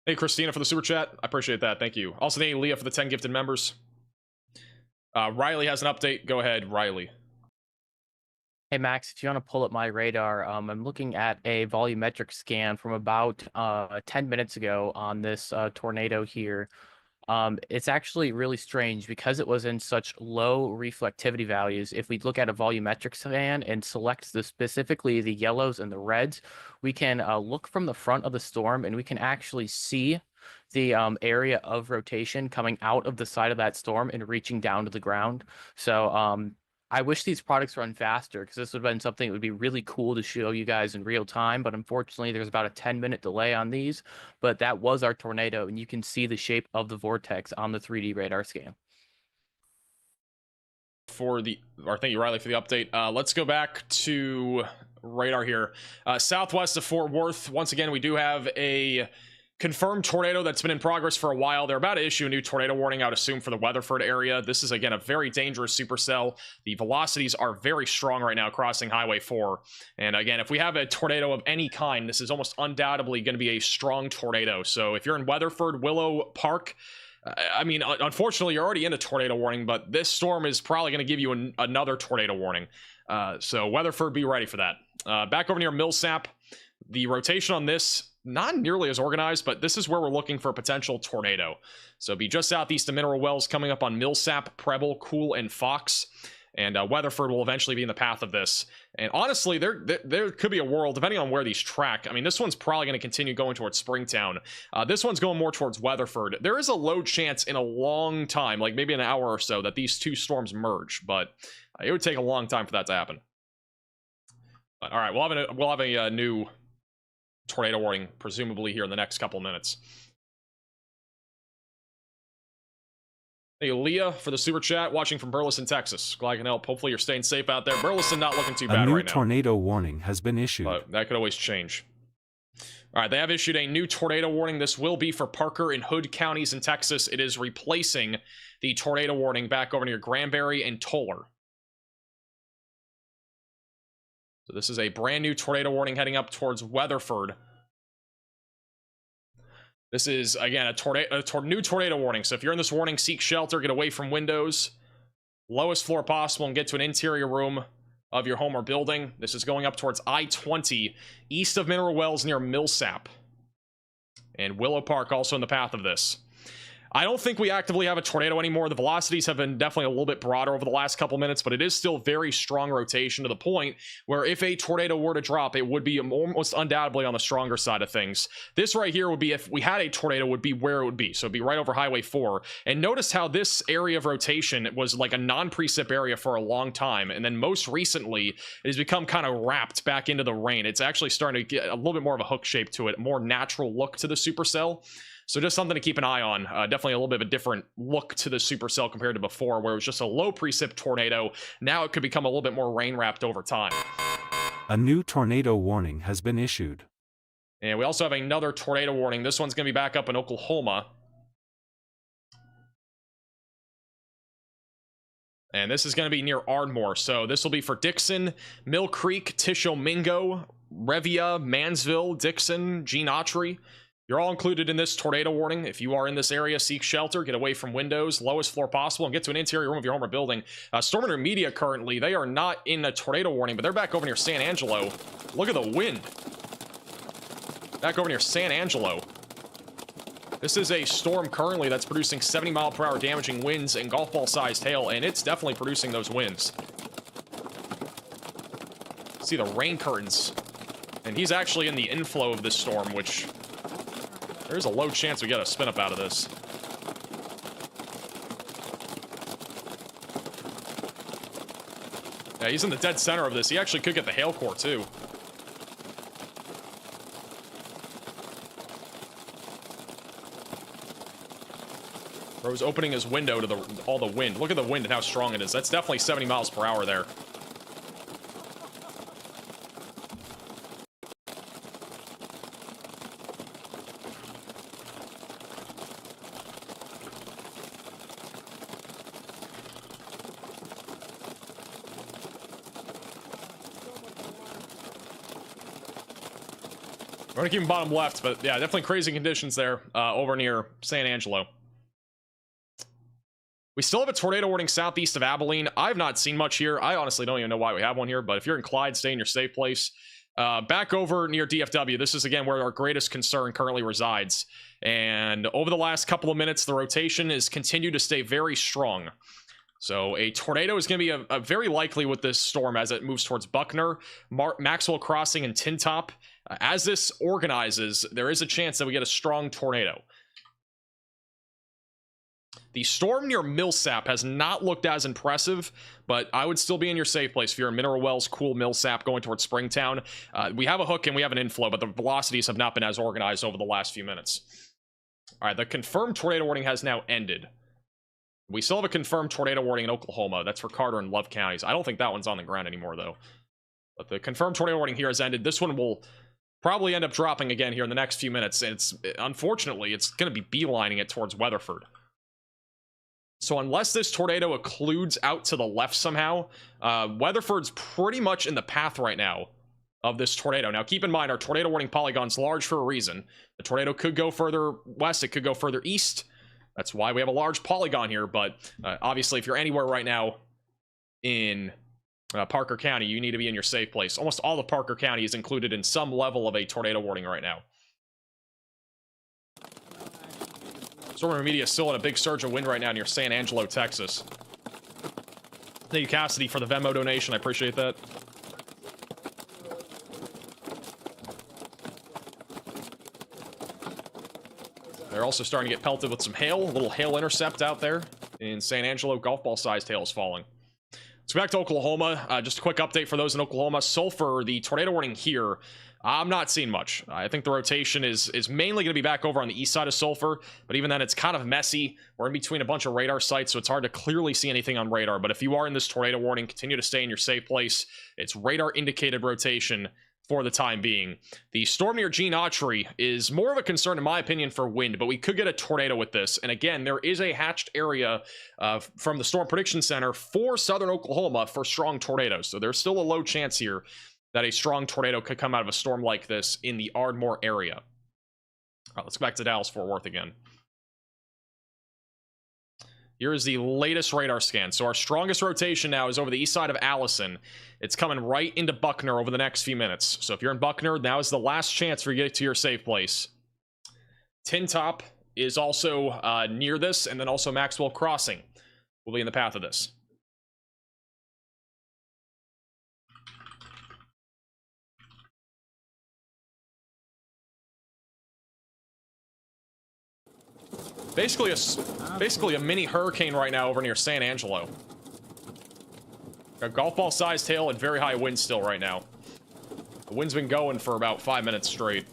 Hey, Christina, for the super chat. I appreciate that. Thank you. Also, thank you, Leah, for the 10 gifted members. Riley has an update. Go ahead, Riley. Hey, Max, if you want to pull up my radar, I'm looking at a volumetric scan from about 10 minutes ago on this tornado here. It's actually really strange because it was in such low reflectivity values. If we look at a volumetric scan and select specifically the yellows and the reds, we can look from the front of the storm and we can actually see the area of rotation coming out of the side of that storm and reaching down to the ground. So I wish these products run faster because this would have been something that would be really cool to show you guys in real time. But unfortunately, there's about a 10-minute delay on these. But that was our tornado, and you can see the shape of the vortex on the 3D radar scan. Thank you, Riley, for the update. Let's go back to radar here. Southwest of Fort Worth. Once again, we do have a confirmed tornado that's been in progress for a while. They're about to issue a new tornado warning, I would assume, for the Weatherford area. This is, again, a very dangerous supercell. The velocities are very strong right now crossing Highway 4. And again, if we have a tornado of any kind, this is almost undoubtedly going to be a strong tornado. So if you're in Weatherford, Willow Park, I mean, unfortunately, you're already in a tornado warning, but this storm is probably going to give you another tornado warning. So Weatherford, be ready for that. Back over near Millsap, the rotation on this, not nearly as organized, but this is where we're looking for a potential tornado. So be just southeast of Mineral Wells, coming up on Millsap, Preble, Cool, and Fox. And Weatherford will eventually be in the path of this. And honestly, there could be a world, depending on where these track. I mean, this one's probably going to continue going towards Springtown. This one's going more towards Weatherford. There is a low chance in a long time, like maybe an hour or so, that these two storms merge. But it would take a long time for that to happen. But, all right, we'll have a new tornado warning, presumably here in the next couple minutes. Hey, Leah, for the super chat, watching from Burleson, Texas. Glad I can help. Hopefully you're staying safe out there. Burleson not looking too bad right now. A new tornado warning has been issued. But that could always change. All right, they have issued a new tornado warning. This will be for Parker and Hood counties in Texas. It is replacing the tornado warning back over near Granbury and Toller. So this is a brand new tornado warning heading up towards Weatherford. This is, again, a new tornado warning. So if you're in this warning, seek shelter, get away from windows, lowest floor possible, and get to an interior room of your home or building. This is going up towards I-20, east of Mineral Wells near Millsap. And Willow Park also in the path of this. I don't think we actively have a tornado anymore. The velocities have been definitely a little bit broader over the last couple minutes, but it is still very strong rotation to the point where if a tornado were to drop, it would be almost undoubtedly on the stronger side of things. This right here would be, if we had a tornado, would be where it would be. So it'd be right over Highway 4. And notice how this area of rotation was like a non-precip area for a long time. And then most recently, it has become kind of wrapped back into the rain. It's actually starting to get a little bit more of a hook shape to it, a more natural look to the supercell. So just something to keep an eye on. Definitely a little bit of a different look to the supercell compared to before, where it was just a low precip tornado. Now it could become a little bit more rain wrapped over time. A new tornado warning has been issued. And we also have another tornado warning. This one's going to be back up in Oklahoma. And this is going to be near Ardmore. So this will be for Dixon, Mill Creek, Tishomingo, Revia, Mansville, Dixon, Gene Autry. You're all included in this tornado warning. If you are in this area, seek shelter, get away from windows, lowest floor possible, and get to an interior room of your home or building. Storm Intermedia currently, they are not in a tornado warning, but they're back over near San Angelo. Look at the wind. Back over near San Angelo. This is a storm currently that's producing 70-mile-per-hour damaging winds and golf ball-sized hail, and it's definitely producing those winds. See the rain curtains. And he's actually in the inflow of this storm, which... there's a low chance we get a spin up out of this. Yeah, he's in the dead center of this. He actually could get the hail core too. Bro's opening his window to all the wind. Look at the wind and how strong it is. That's definitely 70 miles per hour there. We're gonna keep him bottom left, but yeah, definitely crazy conditions there over near San Angelo. We still have a tornado warning southeast of Abilene. I've not seen much here. I honestly don't even know why we have one here, but if you're in Clyde, stay in your safe place. Back over near DFW, this is again where our greatest concern currently resides. And over the last couple of minutes, the rotation has continued to stay very strong. So a tornado is going to be a very likely with this storm as it moves towards Buckner, Maxwell Crossing, and Tintop. As this organizes, there is a chance that we get a strong tornado. The storm near Millsap has not looked as impressive, but I would still be in your safe place if you're in Mineral Wells, Cool, Millsap, going towards Springtown. We have a hook and we have an inflow, but the velocities have not been as organized over the last few minutes. All right, the confirmed tornado warning has now ended. We still have a confirmed tornado warning in Oklahoma. That's for Carter and Love counties. I don't think that one's on the ground anymore, though. But the confirmed tornado warning here has ended. This one will probably end up dropping again here in the next few minutes. And unfortunately, it's going to be beelining it towards Weatherford. So unless this tornado occludes out to the left somehow, Weatherford's pretty much in the path right now of this tornado. Now, keep in mind, our tornado warning polygon's large for a reason. The tornado could go further west. It could go further east. That's why we have a large polygon here. But obviously, if you're anywhere right now in Parker County, you need to be in your safe place. Almost all of Parker County is included in some level of a tornado warning right now. Storm Media is still in a big surge of wind right now near San Angelo, Texas. Thank you, Cassidy, for the Venmo donation. I appreciate that. They're also starting to get pelted with some hail. A little hail intercept out there in San Angelo. Golf ball-sized hail is falling. Let's go back to Oklahoma. Just a quick update for those in Oklahoma. Sulphur, the tornado warning here, I'm not seeing much. I think the rotation is mainly going to be back over on the east side of Sulphur, but even then, it's kind of messy. We're in between a bunch of radar sites, so it's hard to clearly see anything on radar. But if you are in this tornado warning, continue to stay in your safe place. It's radar-indicated rotation for the time being. The storm near Gene Autry is more of a concern, in my opinion, for wind, but we could get a tornado with this. And again, there is a hatched area from the Storm Prediction Center for southern Oklahoma for strong tornadoes. So there's still a low chance here that a strong tornado could come out of a storm like this in the Ardmore area. All right, let's go back to Dallas-Fort Worth again. Here is the latest radar scan. So our strongest rotation now is over the east side of Allison. It's coming right into Buckner over the next few minutes. So if you're in Buckner, now is the last chance for you to get to your safe place. Tin Top is also near this, and then also Maxwell Crossing will be in the path of this. Basically a mini hurricane right now over near San Angelo. Got golf ball sized hail and very high wind still right now. The wind's been going for about 5 minutes straight.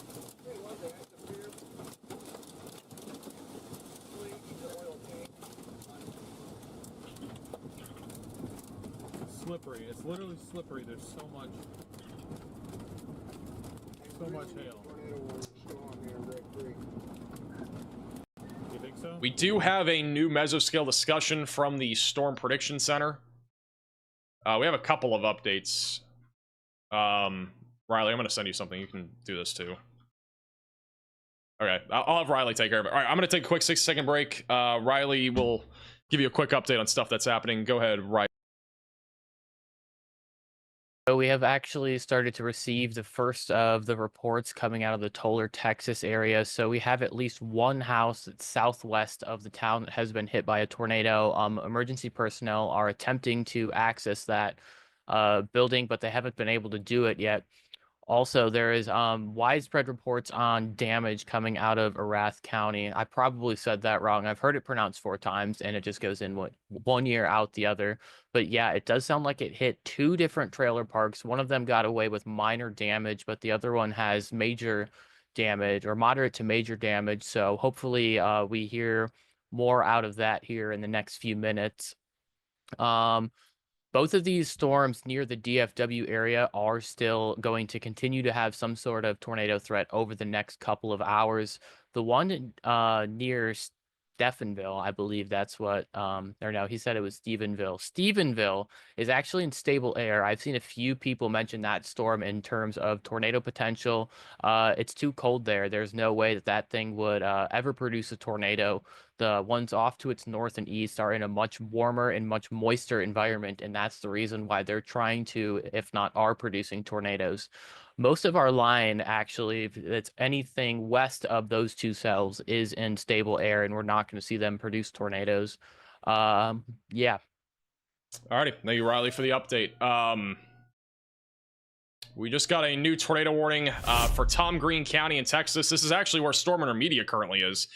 It's slippery. It's literally slippery. There's so much hail. So? We do have a new mesoscale discussion from the Storm Prediction Center. We have a couple of updates. Riley, I'm going to send you something. You can do this too. Okay, I'll have Riley take care of it. All right, I'm going to take a quick 6-second break. Riley will give you a quick update on stuff that's happening. Go ahead, Riley. So we have actually started to receive the first of the reports coming out of the Toller, Texas area. So we have at least one house that's southwest of the town that has been hit by a tornado. Emergency personnel are attempting to access that building, but they haven't been able to do it yet. Also, there is widespread reports on damage coming out of Erath County. I probably said that wrong. I've heard it pronounced 4 times, and it just goes in one ear out the other. But yeah, it does sound like it hit 2 different trailer parks. One of them got away with minor damage, but the other one has major damage or moderate to major damage. So hopefully we hear more out of that here in the next few minutes. Both of these storms near the DFW area are still going to continue to have some sort of tornado threat over the next couple of hours. The one near Stephenville, I believe that's what, or no, he said it was Stephenville. Stephenville is actually in stable air. I've seen a few people mention that storm in terms of tornado potential. It's too cold there. There's no way that that thing would ever produce a tornado. The ones off to its north and east are in a much warmer and much moister environment, and that's the reason why they're trying to, if not are producing tornadoes. Most of our line, actually, that's anything west of those 2 cells, is in stable air, and we're not going to see them produce tornadoes. Yeah. Alrighty, thank you, Riley, for the update. We just got a new tornado warning for Tom Green County in Texas. This is actually where Storm Intermedia currently is.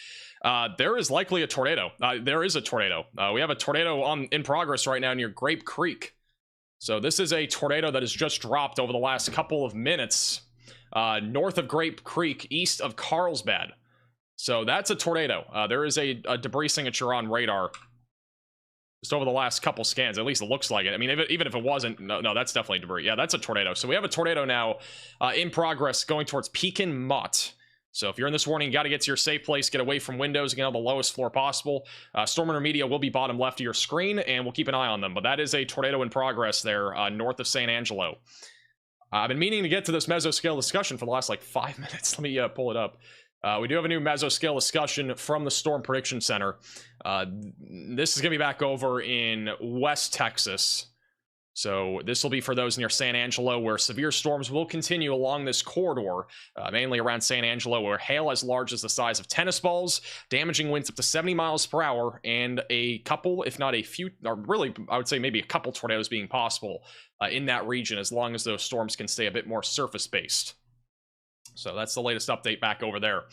There is likely a tornado. There is a tornado. We have a tornado in progress right now near Grape Creek. So this is a tornado that has just dropped over the last couple of minutes north of Grape Creek, east of Carlsbad. So that's a tornado. There is a debris signature on radar. just over the last couple scans. At least it looks like it. I mean, even if it wasn't, no, that's definitely debris. Yeah, that's a tornado. So we have a tornado now in progress going towards Pekin Mott. So if you're in this warning, you got to get to your safe place, get away from windows, get on the lowest floor possible. Storm intermedia will be bottom left of your screen, and we'll keep an eye on them. But that is a tornado in progress there north of San Angelo. I've been meaning to get to this mesoscale discussion for the last like 5 minutes. Let me pull it up. We do have a new mesoscale discussion from the Storm Prediction Center. This is going to be back over in West Texas. So this will be for those near San Angelo, where severe storms will continue along this corridor, mainly around San Angelo, where hail as large as the size of tennis balls, damaging winds up to 70 miles per hour, and a couple, if not a few, or really, I would say maybe a couple tornadoes being possible in that region, as long as those storms can stay a bit more surface-based. So that's the latest update back over there.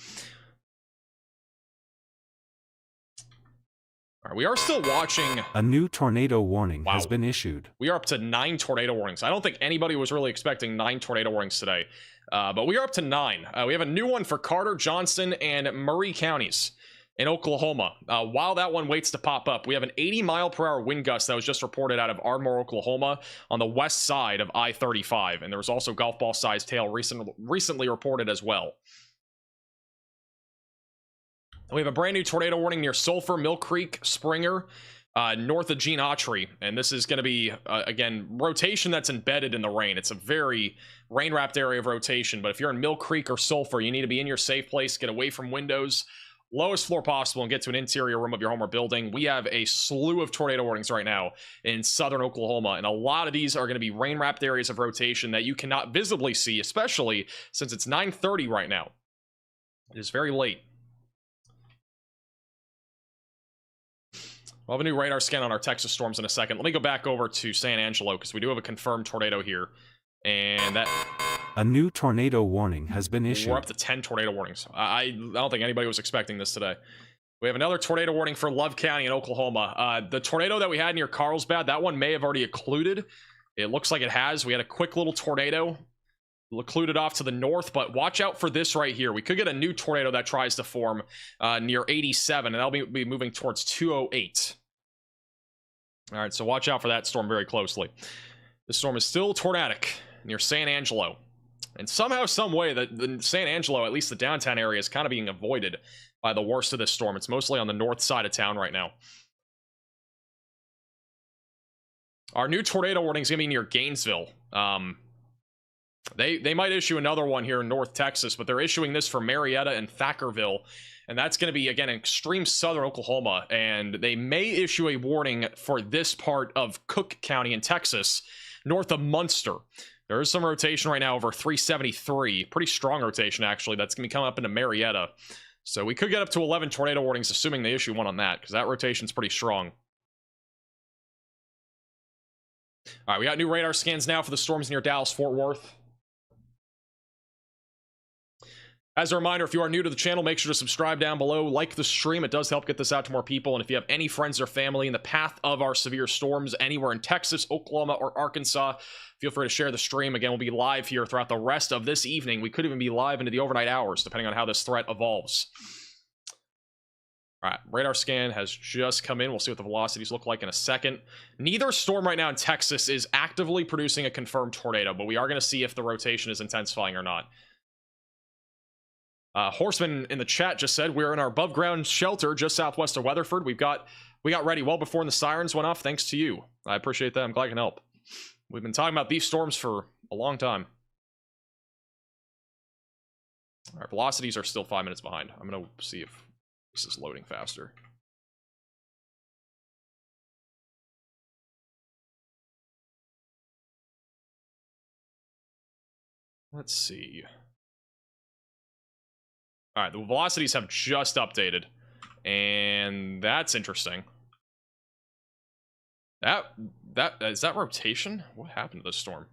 All right, we are still watching. A new tornado warning has been issued. We are up to 9 tornado warnings. I don't think anybody was really expecting 9 tornado warnings today, but we are up to 9. We have a new one for Carter, Johnston, and Murray counties in Oklahoma. While that one waits to pop up, we have an 80-mile-per-hour wind gust that was just reported out of Ardmore, Oklahoma, on the west side of I-35, and there was also golf ball-sized hail recently reported as well. We have a brand new tornado warning near Sulphur, Mill Creek, Springer, north of Gene Autry. And this is going to be, again, rotation that's embedded in the rain. It's a very rain-wrapped area of rotation. But if you're in Mill Creek or Sulphur, you need to be in your safe place, get away from windows, lowest floor possible, and get to an interior room of your home or building. We have a slew of tornado warnings right now in southern Oklahoma. And a lot of these are going to be rain-wrapped areas of rotation that you cannot visibly see, especially since it's 9:30 right now. It is very late. We'll have a new radar scan on our Texas storms in a second. Let me go back over to San Angelo, because we do have a confirmed tornado here. And that... A new tornado warning has been issued. We're up to 10 tornado warnings. I don't think anybody was expecting this today. We have another tornado warning for Love County in Oklahoma. The tornado that we had near Carlsbad, that one may have already occluded. It looks like it has. We had a quick little tornado. Occluded off to the north, but watch out for this right here. We could get a new tornado that tries to form near 87, and that'll be moving towards 208. All right, so watch out for that storm very closely. The storm is still tornadic near San Angelo, and somehow, some way, the San Angelo, at least the downtown area, is kind of being avoided by the worst of this storm. It's mostly on the north side of town right now. Our new tornado warning is going to be near Gainesville. They might issue another one here in North Texas, but they're issuing this for Marietta and Thackerville, and that's going to be, again, extreme southern Oklahoma, and they may issue a warning for this part of Cook County in Texas, north of Munster. There is some rotation right now over 373, pretty strong rotation, actually, that's going to be coming up into Marietta. So we could get up to 11 tornado warnings, assuming they issue one on that, because that rotation's pretty strong. All right, we got new radar scans now for the storms near Dallas-Fort Worth. As a reminder, if you are new to the channel, make sure to subscribe down below, like the stream. It does help get this out to more people. And if you have any friends or family in the path of our severe storms anywhere in Texas, Oklahoma, or Arkansas, feel free to share the stream. Again, we'll be live here throughout the rest of this evening. We could even be live into the overnight hours, depending on how this threat evolves. All right, radar scan has just come in. We'll see what the velocities look like in a second. Neither storm right now in Texas is actively producing a confirmed tornado, but we are going to see if the rotation is intensifying or not. Horseman in the chat just said we're in our above ground shelter just southwest of Weatherford. We got ready well before the sirens went off, thanks to you. I appreciate that. I'm glad I can help. We've been talking about these storms for a long time. Our velocities are still 5 minutes behind. I'm gonna see if this is loading faster. Let's see. All right, the velocities have just updated, and that's interesting. Is that rotation? What happened to this storm?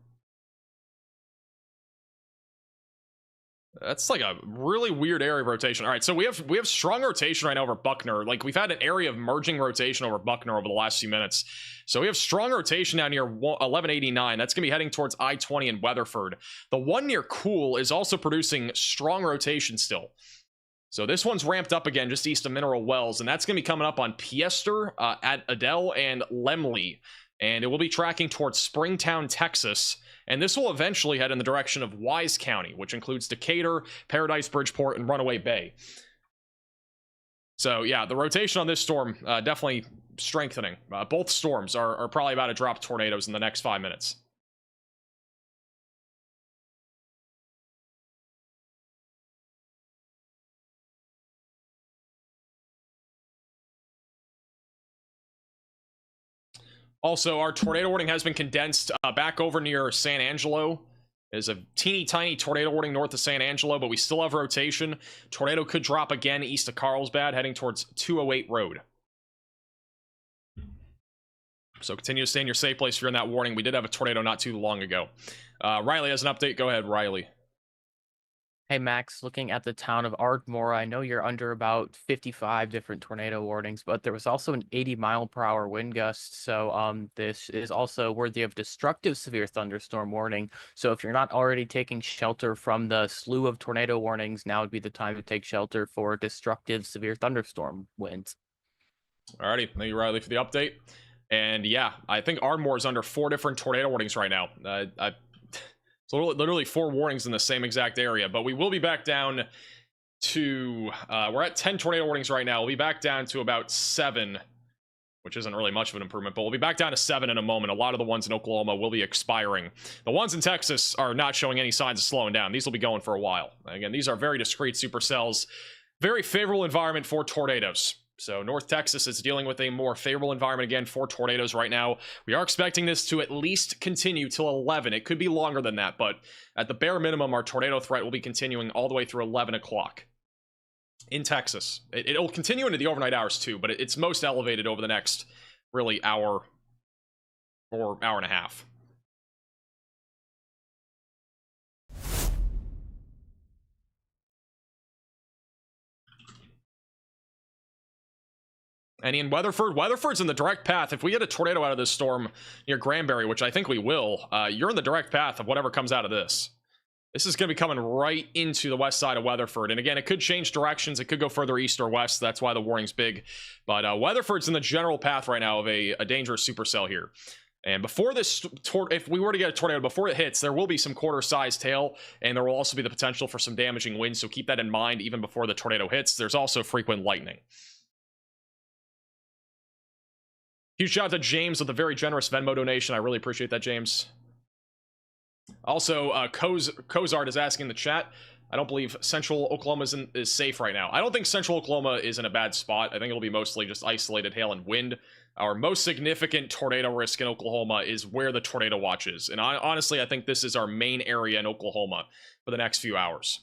That's like a really weird area of rotation. All right, so we have strong rotation right now over Buckner. Like, we've had an area of merging rotation over Buckner over the last few minutes. So we have strong rotation down near 1189. That's going to be heading towards I-20 and Weatherford. The one near Cool is also producing strong rotation still. So this one's ramped up again just east of Mineral Wells, and that's going to be coming up on Piester, at Adele, and Lemley. And it will be tracking towards Springtown, Texas. And this will eventually head in the direction of Wise County, which includes Decatur, Paradise, Bridgeport, and Runaway Bay. So yeah, the rotation on this storm definitely strengthening. Both storms are probably about to drop tornadoes in the next 5 minutes. Also, our tornado warning has been condensed back over near San Angelo. There's a teeny tiny tornado warning north of San Angelo, but we still have rotation. Tornado could drop again east of Carlsbad, heading towards 208 Road. So continue to stay in your safe place if you're in that warning. We did have a tornado not too long ago. Riley has an update. Go ahead, Riley. Hey Max, looking at the town of Ardmore, I know you're under about 55 different tornado warnings, but there was also an 80-mile-per-hour wind gust, so this is also worthy of destructive severe thunderstorm warning. So if you're not already taking shelter from the slew of tornado warnings, now would be the time to take shelter for destructive severe thunderstorm winds. Alrighty, thank you, Riley, for the update. And yeah, I think Ardmore is under 4 different tornado warnings right now. So literally 4 warnings in the same exact area, but we will be back down to, we're at 10 tornado warnings right now. We'll be back down to about 7, which isn't really much of an improvement, but we'll be back down to 7 in a moment. A lot of the ones in Oklahoma will be expiring. The ones in Texas are not showing any signs of slowing down. These will be going for a while. Again, these are very discrete supercells. Very favorable environment for tornadoes. So North Texas is dealing with a more favorable environment again for tornadoes right now. We are expecting this to at least continue till 11. It could be longer than that, but at the bare minimum, our tornado threat will be continuing all the way through 11 o'clock in Texas. It'll continue into the overnight hours too, but it's most elevated over the next really hour or hour and a half. And in Weatherford, Weatherford's in the direct path. If we get a tornado out of this storm near Granbury, which I think we will, you're in the direct path of whatever comes out of this. This is going to be coming right into the west side of Weatherford. And again, it could change directions. It could go further east or west. That's why the warning's big. But Weatherford's in the general path right now of a dangerous supercell here. And before this, if we were to get a tornado, before it hits, there will be some quarter-sized hail, and there will also be the potential for some damaging winds. So keep that in mind even before the tornado hits. There's also frequent lightning. Huge shout out to James with a very generous Venmo donation. I really appreciate that, James. Also, Kozart is asking in the chat, I don't believe Central Oklahoma is safe right now. I don't think Central Oklahoma is in a bad spot. I think it'll be mostly just isolated hail and wind. Our most significant tornado risk in Oklahoma is where the tornado watch is. And honestly, I think this is our main area in Oklahoma for the next few hours.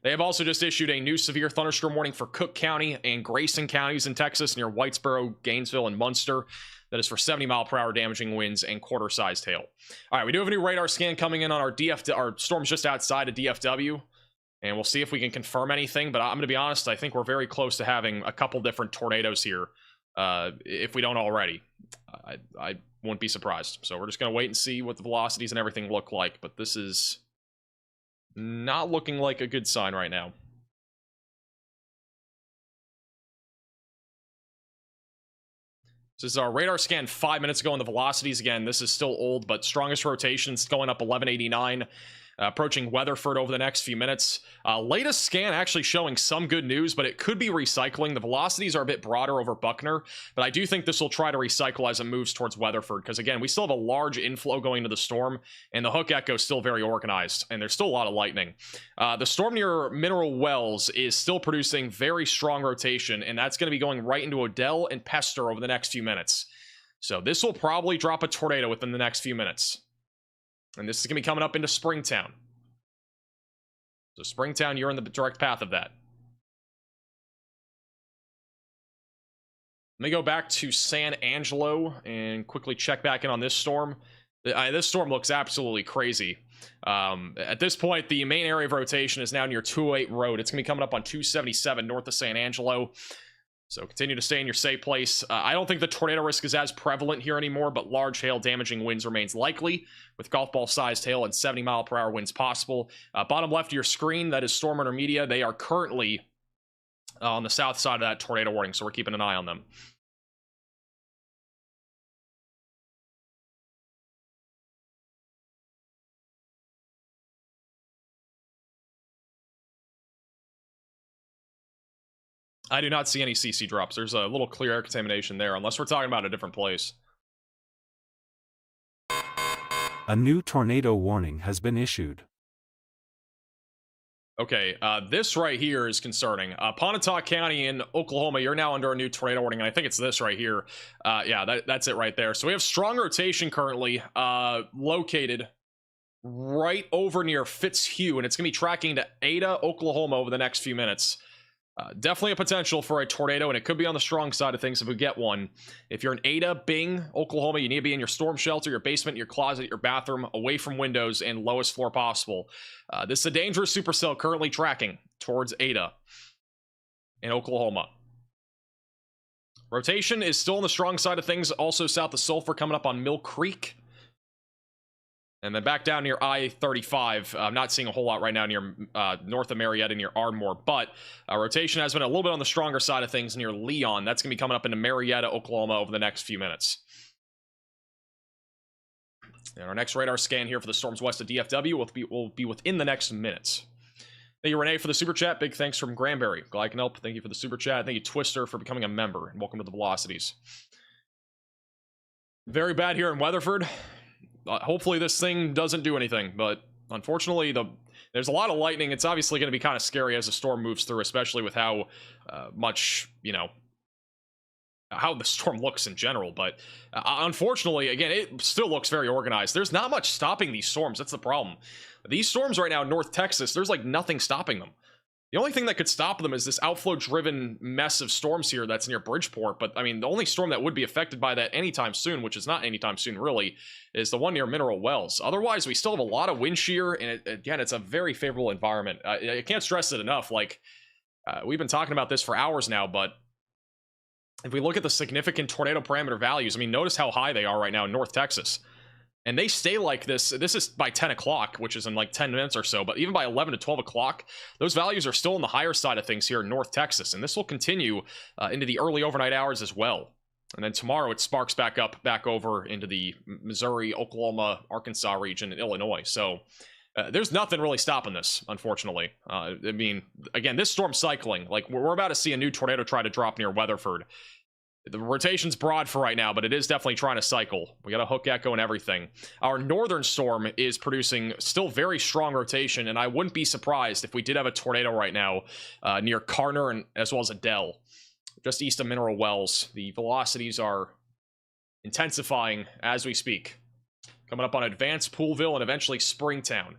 They have also just issued a new severe thunderstorm warning for Cook County and Grayson counties in Texas near Whitesboro, Gainesville, and Munster. That is for 70-mile-per-hour damaging winds and quarter-sized hail. All right, we do have a new radar scan coming in on our storms just outside of DFW, and we'll see if we can confirm anything. But I'm going to be honest, I think we're very close to having a couple different tornadoes here, if we don't already. I wouldn't be surprised. So we're just going to wait and see what the velocities and everything look like. But this is not looking like a good sign right now. This is our radar scan 5 minutes ago, and the velocities, again, this is still old, but strongest rotations going up 1189, approaching Weatherford over the next few minutes. Latest scan actually showing some good news, but it could be recycling. The velocities are a bit broader over Buckner, but I do think this will try to recycle as it moves towards Weatherford, because again, we still have a large inflow going into the storm, and the hook echo is still very organized, and there's still a lot of lightning. The storm near Mineral Wells is still producing very strong rotation, and that's going to be going right into Odell and Pester over the next few minutes. So this will probably drop a tornado within the next few minutes. And this is going to be coming up into Springtown. So Springtown, you're in the direct path of that. Let me go back to San Angelo and quickly check back in on this storm. This storm looks absolutely crazy. At this point, the main area of rotation is now near 208 Road. It's going to be coming up on 277 north of San Angelo. So continue to stay in your safe place. I don't think the tornado risk is as prevalent here anymore, but large hail damaging winds remains likely, with golf ball sized hail and 70-mile-per-hour winds possible. Bottom left of your screen, that is Storm Runner Media. They are currently on the south side of that tornado warning, so we're keeping an eye on them. I do not see any CC drops. There's a little clear air contamination there, unless we're talking about a different place. A new tornado warning has been issued. Okay, this right here is concerning. Pontotoc County in Oklahoma, you're now under a new tornado warning, and I think it's this right here. Yeah, that's it right there. So we have strong rotation currently located right over near Fitzhugh, and it's going to be tracking to Ada, Oklahoma over the next few minutes. Definitely a potential for a tornado, and it could be on the strong side of things if we get one. If you're in Ada, Bing, Oklahoma, you need to be in your storm shelter, your basement, your closet, your bathroom, away from windows, and lowest floor possible. This is a dangerous supercell currently tracking towards Ada in Oklahoma. Rotation is still on the strong side of things, also south of Sulphur, coming up on Mill Creek. And then back down near I-35. I'm not seeing a whole lot right now near north of Marietta, near Ardmore, but rotation has been a little bit on the stronger side of things near Leon. That's going to be coming up into Marietta, Oklahoma over the next few minutes. And our next radar scan here for the storms west of DFW will be within the next minutes. Thank you, Renee, for the super chat. Big thanks from Granberry. Glycanelp, thank you for the super chat. Thank you, Twister, for becoming a member. And welcome to the Velocities. Very bad here in Weatherford. Hopefully this thing doesn't do anything, but unfortunately there's a lot of lightning. It's obviously going to be kind of scary as the storm moves through, especially with how much, you know, how the storm looks in general. But unfortunately, again, it still looks very organized. There's not much stopping these storms. That's the problem. These storms right now in North Texas, there's like nothing stopping them. The only thing that could stop them is this outflow-driven mess of storms here that's near Bridgeport. But, I mean, the only storm that would be affected by that anytime soon, which is not anytime soon, really, is the one near Mineral Wells. Otherwise, we still have a lot of wind shear, and, again, it's a very favorable environment. I can't stress it enough. Like, we've been talking about this for hours now, but if we look at the significant tornado parameter values, I mean, notice how high they are right now in North Texas. And they stay like this. This is by 10 o'clock, which is in like 10 minutes or so. But even by 11 to 12 o'clock, those values are still on the higher side of things here in North Texas. And this will continue into the early overnight hours as well. And then tomorrow it sparks back up, back over into the Missouri, Oklahoma, Arkansas region, and Illinois. So there's nothing really stopping this, unfortunately. I mean, again, this storm cycling, like we're about to see a new tornado try to drop near Weatherford. The rotation's broad for right now, but it is definitely trying to cycle. We got a hook echo and everything. Our northern storm is producing still very strong rotation, and I wouldn't be surprised if we did have a tornado right now near Carner and as well as Adele, just east of Mineral Wells. The velocities are intensifying as we speak. Coming up on Advanced Poolville and eventually Springtown.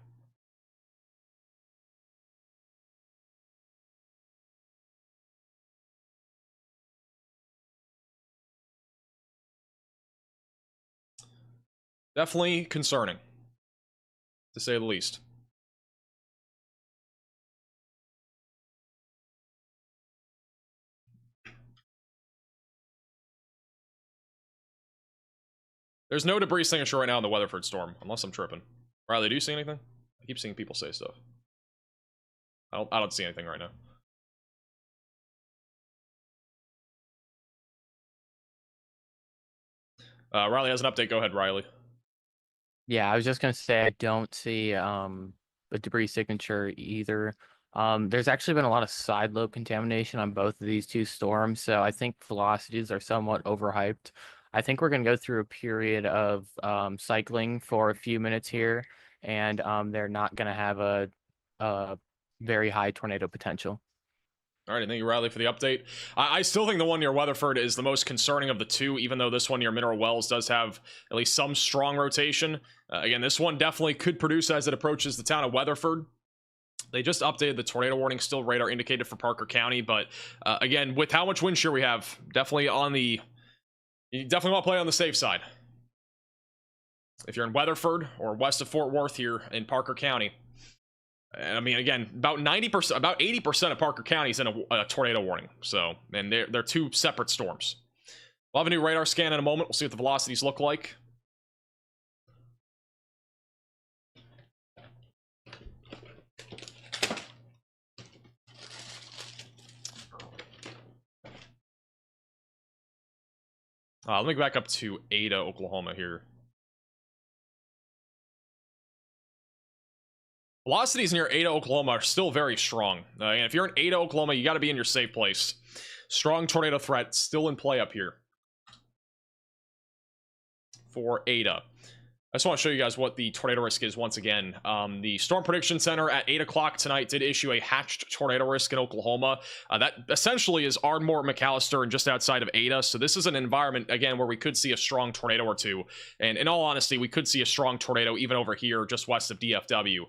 Definitely concerning, to say the least. There's no debris signature right now in the Weatherford storm, unless I'm tripping. Riley, do you see anything? I keep seeing people say stuff. I don't see anything right now. Riley has an update. Go ahead, Riley. Yeah, I was just gonna say I don't see a debris signature either. There's actually been a lot of side lobe contamination on both of these two storms, so I think velocities are somewhat overhyped. I think we're gonna go through a period of cycling for a few minutes here, and they're not gonna have a very high tornado potential. All right, thank you, Riley, for the update. I still think the one near Weatherford is the most concerning of the two, even though this one near Mineral Wells does have at least some strong rotation. Again, this one definitely could produce as it approaches the town of Weatherford. They just updated the tornado warning, still radar indicated for Parker County, but again, with how much wind shear we have, definitely on the... You definitely want to play on the safe side. If you're in Weatherford or west of Fort Worth here in Parker County. And I mean, again, about 90%, about 80% of Parker County is in a tornado warning. So, and they're two separate storms. We'll have a new radar scan in a moment. We'll see what the velocities look like. Let me go back up to Ada, Oklahoma here. Velocities near Ada, Oklahoma are still very strong. And if you're in Ada, Oklahoma, you got to be in your safe place. Strong tornado threat still in play up here for Ada. I just want to show you guys what the tornado risk is once again. The Storm Prediction Center at 8 o'clock tonight did issue a hatched tornado risk in Oklahoma. That essentially is Ardmore, McAllister, and just outside of Ada. So this is an environment, again, where we could see a strong tornado or two. And in all honesty, we could see a strong tornado even over here just west of DFW.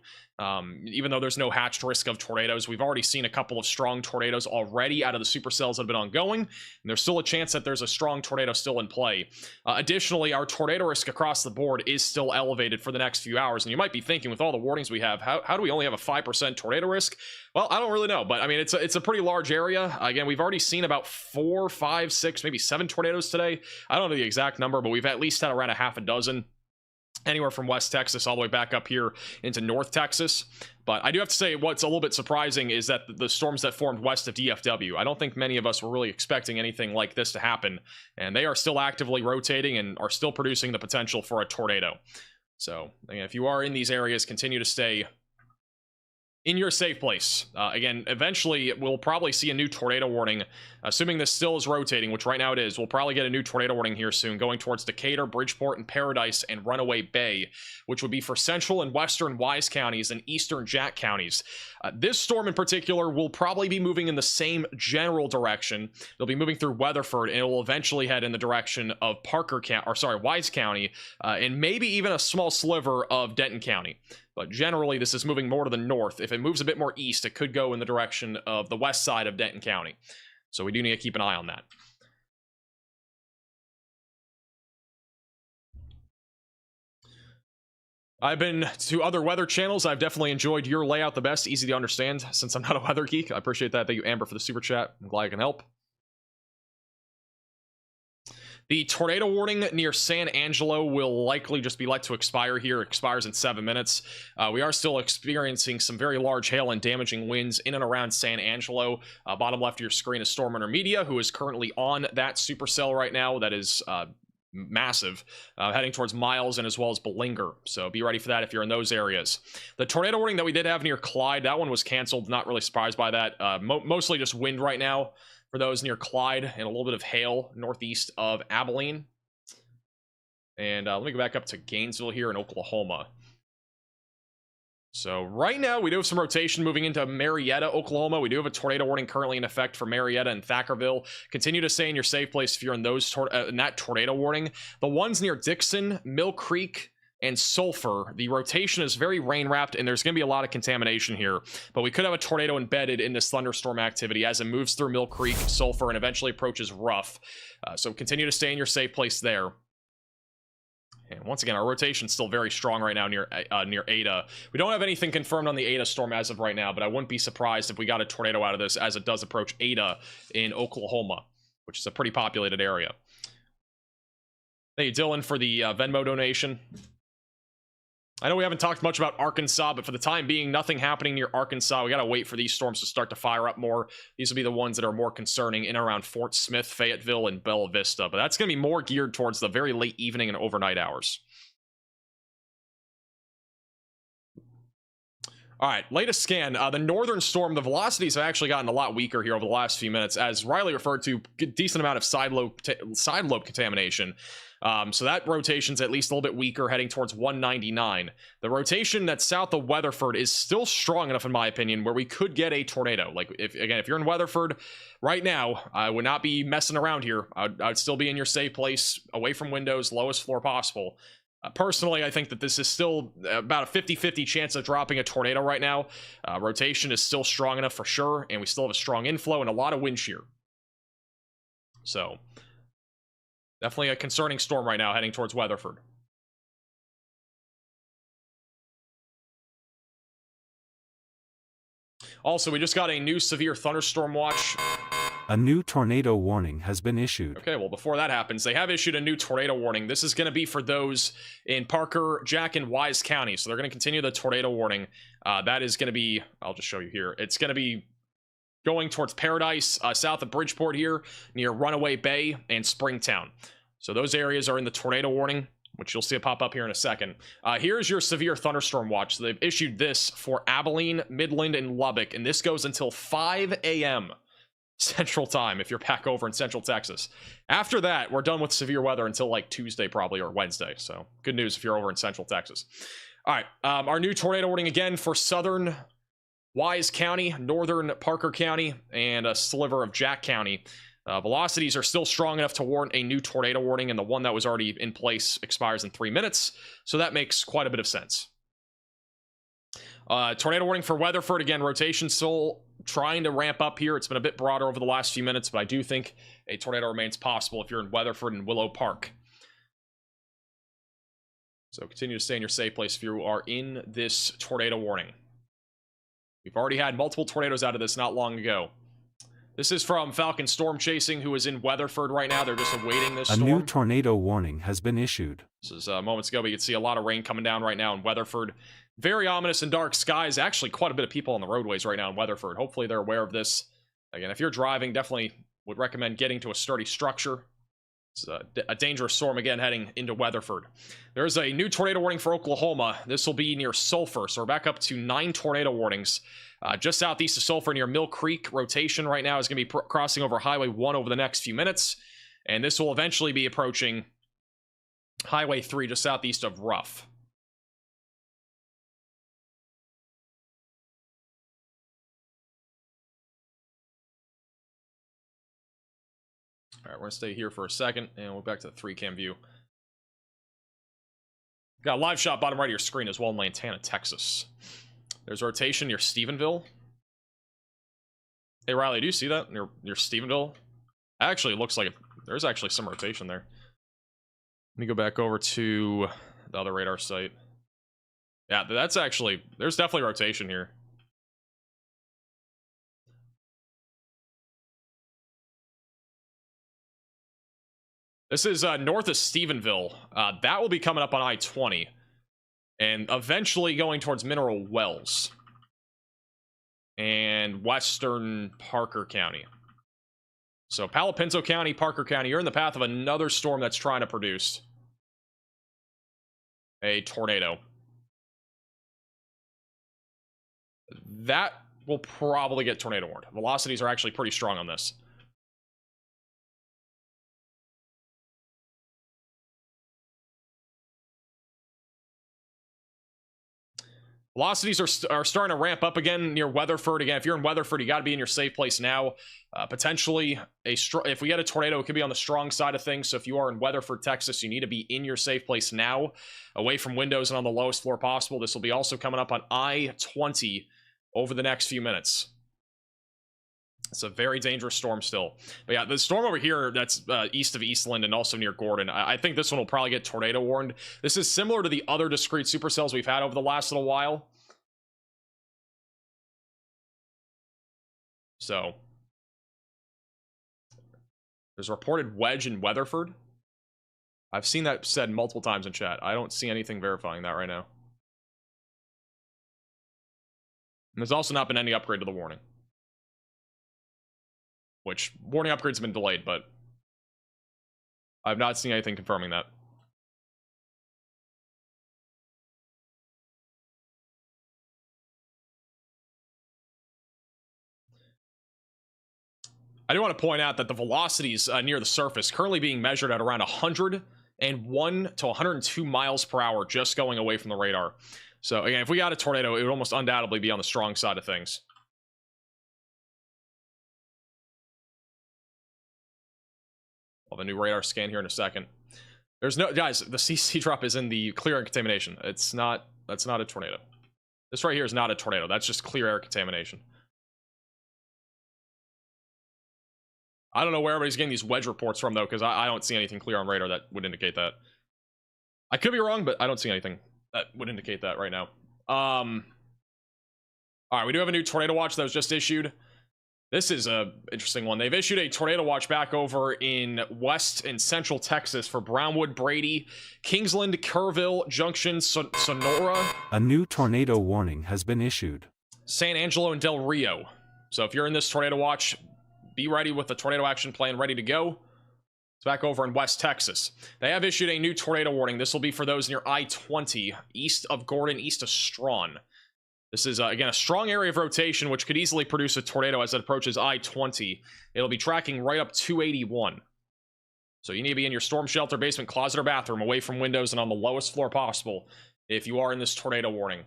Even though there's no hatched risk of tornadoes, we've already seen a couple of strong tornadoes already out of the supercells that have been ongoing, and there's still a chance that there's a strong tornado still in play. Additionally, our tornado risk across the board is still elevated for the next few hours, and you might be thinking, with all the warnings we have, how do we only have a 5% tornado risk? Well, I don't really know, but I mean, it's a pretty large area. Again, we've already seen about 4, 5, 6, maybe 7 tornadoes today. I don't know the exact number, but we've at least had around a half a dozen. Anywhere from West Texas all the way back up here into North Texas. But I do have to say, what's a little bit surprising is that the storms that formed west of DFW, I don't think many of us were really expecting anything like this to happen. And they are still actively rotating and are still producing the potential for a tornado. So, again, if you are in these areas, continue to stay in your safe place. Again, eventually we'll probably see a new tornado warning, assuming this still is rotating, which right now it is. We'll probably get a new tornado warning here soon, going towards Decatur, Bridgeport, and Paradise, and Runaway Bay, which would be for central and western Wise counties and eastern Jack counties. This storm in particular will probably be moving in the same general direction. It'll be moving through Weatherford, and it will eventually head in the direction of Wise County, and maybe even a small sliver of Denton County. But generally, this is moving more to the north. If it moves a bit more east, it could go in the direction of the west side of Denton County. So we do need to keep an eye on that. I've been to other weather channels. I've definitely enjoyed your layout the best. Easy to understand since I'm not a weather geek. I appreciate that. Thank you, Amber, for the super chat. I'm glad I can help. The tornado warning near San Angelo will likely just be let to expire here. It expires in 7 minutes. We are still experiencing some very large hail and damaging winds in and around San Angelo. Bottom left of your screen is Storm Hunter Media, who is currently on that supercell right now. That is massive, heading towards Miles and as well as Belinger. So be ready for that if you're in those areas. The tornado warning that we did have near Clyde, that one was canceled. Not really surprised by that. Mostly just wind right now for those near Clyde, and a little bit of hail northeast of Abilene. And let me go back up to Gainesville here in Oklahoma. So right now we do have some rotation moving into Marietta, Oklahoma. We do have a tornado warning currently in effect for Marietta and Thackerville. Continue to stay in your safe place if you're in those in that tornado warning. The ones near Dixon, Mill Creek, and Sulphur, the rotation is very rain wrapped, and there's going to be a lot of contamination here, but we could have a tornado embedded in this thunderstorm activity as it moves through Mill Creek, Sulphur, and eventually approaches Rough. So continue to stay in your safe place there. And once again, our rotation's still very strong right now near Ada. We don't have anything confirmed on the Ada storm as of right now, but I wouldn't be surprised if we got a tornado out of this as it does approach Ada in Oklahoma, which is a pretty populated area. Thank you, Dylan, for the Venmo donation. I know we haven't talked much about Arkansas, but for the time being, nothing happening near Arkansas. We got to wait for these storms to start to fire up more. These will be the ones that are more concerning in and around Fort Smith, Fayetteville, and Bella Vista. But that's going to be more geared towards the very late evening and overnight hours. All right, latest scan. The northern storm, the velocities have actually gotten a lot weaker here over the last few minutes. As Riley referred to, a decent amount of side lobe contamination. So that rotation's at least a little bit weaker, heading towards 199. The rotation that's south of Weatherford is still strong enough, in my opinion, where we could get a tornado. Like, if you're in Weatherford right now, I would not be messing around here. I'd still be in your safe place, away from windows, lowest floor possible. Personally, I think that this is still about a 50-50 chance of dropping a tornado right now. Rotation is still strong enough for sure, and we still have a strong inflow and a lot of wind shear. So definitely a concerning storm right now heading towards Weatherford. Also, we just got a new severe thunderstorm watch. A new tornado warning has been issued. Okay, well, before that happens, they have issued a new tornado warning. This is going to be for those in Parker, Jack, and Wise County. So they're going to continue the tornado warning. That is going to be, I'll just show you here. It's going to be going towards Paradise, south of Bridgeport here, near Runaway Bay and Springtown. So those areas are in the tornado warning, which you'll see it pop up here in a second. Here's your severe thunderstorm watch. So they've issued this for Abilene, Midland, and Lubbock, and this goes until 5 a.m. Central Time if you're back over in Central Texas. After that, we're done with severe weather until like Tuesday probably, or Wednesday. So good news if you're over in Central Texas. All right, our new tornado warning again for southern Wise County, northern Parker County, and a sliver of Jack County. Velocities are still strong enough to warrant a new tornado warning, and the one that was already in place expires in 3 minutes, so that makes quite a bit of sense. Tornado warning for Weatherford. Again, rotation still trying to ramp up here. It's been a bit broader over the last few minutes, but I do think a tornado remains possible if you're in Weatherford and Willow Park. So continue to stay in your safe place if you are in this tornado warning. We've already had multiple tornadoes out of this not long ago. This is from Falcon Storm Chasing, who is in Weatherford right now. They're just awaiting this storm. A new tornado warning has been issued. This is moments ago, but you can see a lot of rain coming down right now in Weatherford. Very ominous and dark skies. Actually, quite a bit of people on the roadways right now in Weatherford. Hopefully they're aware of this. Again, if you're driving, definitely would recommend getting to a sturdy structure. It's a dangerous storm again heading into Weatherford. There's a new tornado warning for Oklahoma. This will be near Sulphur, so we're back up to 9 tornado warnings. Just southeast of Sulphur near Mill Creek. Rotation right now is going to be crossing over Highway 1 over the next few minutes. And this will eventually be approaching Highway 3 just southeast of Ruff. All right, we're going to stay here for a second, and we'll back to the 3-cam view. Got a live shot bottom right of your screen as well in Lantana, Texas. There's rotation near Stephenville. Hey, Riley, do you see that near Stephenville? Actually, it looks like there's actually some rotation there. Let me go back over to the other radar site. Yeah, that's actually... There's definitely rotation here. This is north of Stephenville. That will be coming up on I-20. And eventually going towards Mineral Wells. And western Parker County. So Palo Pinto County, Parker County, you're in the path of another storm that's trying to produce a tornado. That will probably get tornado warned. Velocities are actually pretty strong on this. Velocities are starting to ramp up again near Weatherford. Again, if you're in Weatherford, you got to be in your safe place now. Potentially, if we get a tornado, it could be on the strong side of things. So if you are in Weatherford, Texas, you need to be in your safe place now, away from windows and on the lowest floor possible. This will be also coming up on I-20 over the next few minutes. It's a very dangerous storm still. But yeah, the storm over here that's east of Eastland and also near Gordon, I think this one will probably get tornado warned. This is similar to the other discrete supercells we've had over the last little while. So there's a reported wedge in Weatherford. I've seen that said multiple times in chat. I don't see anything verifying that right now. And there's also not been any upgrade to the warning. Which, warning upgrades have been delayed, but I've not seen anything confirming that. I do want to point out that the velocities near the surface currently being measured at around 101 to 102 miles per hour just going away from the radar. So again, if we got a tornado, it would almost undoubtedly be on the strong side of things. Well, the new radar scan here in a second. There's no, guys, the CC drop is in the clear air contamination. That's not a tornado. This right here is not a tornado. That's just clear air contamination. I don't know where everybody's getting these wedge reports from, though, because I don't see anything clear on radar that would indicate that. I could be wrong, but I don't see anything that would indicate that right now. All right, we do have a new tornado watch that was just issued. This is a interesting one. They've issued a tornado watch back over in West and Central Texas for Brownwood, Brady, Kingsland, Kerrville, Junction, Sonora. A new tornado warning has been issued. San Angelo and Del Rio. So if you're in this tornado watch, be ready with the tornado action plan ready to go. It's back over in West Texas. They have issued a new tornado warning. This will be for those near I-20, east of Gordon, east of Strawn. This is, again, a strong area of rotation, which could easily produce a tornado as it approaches I-20. It'll be tracking right up 281. So you need to be in your storm shelter, basement, closet, or bathroom, away from windows and on the lowest floor possible if you are in this tornado warning.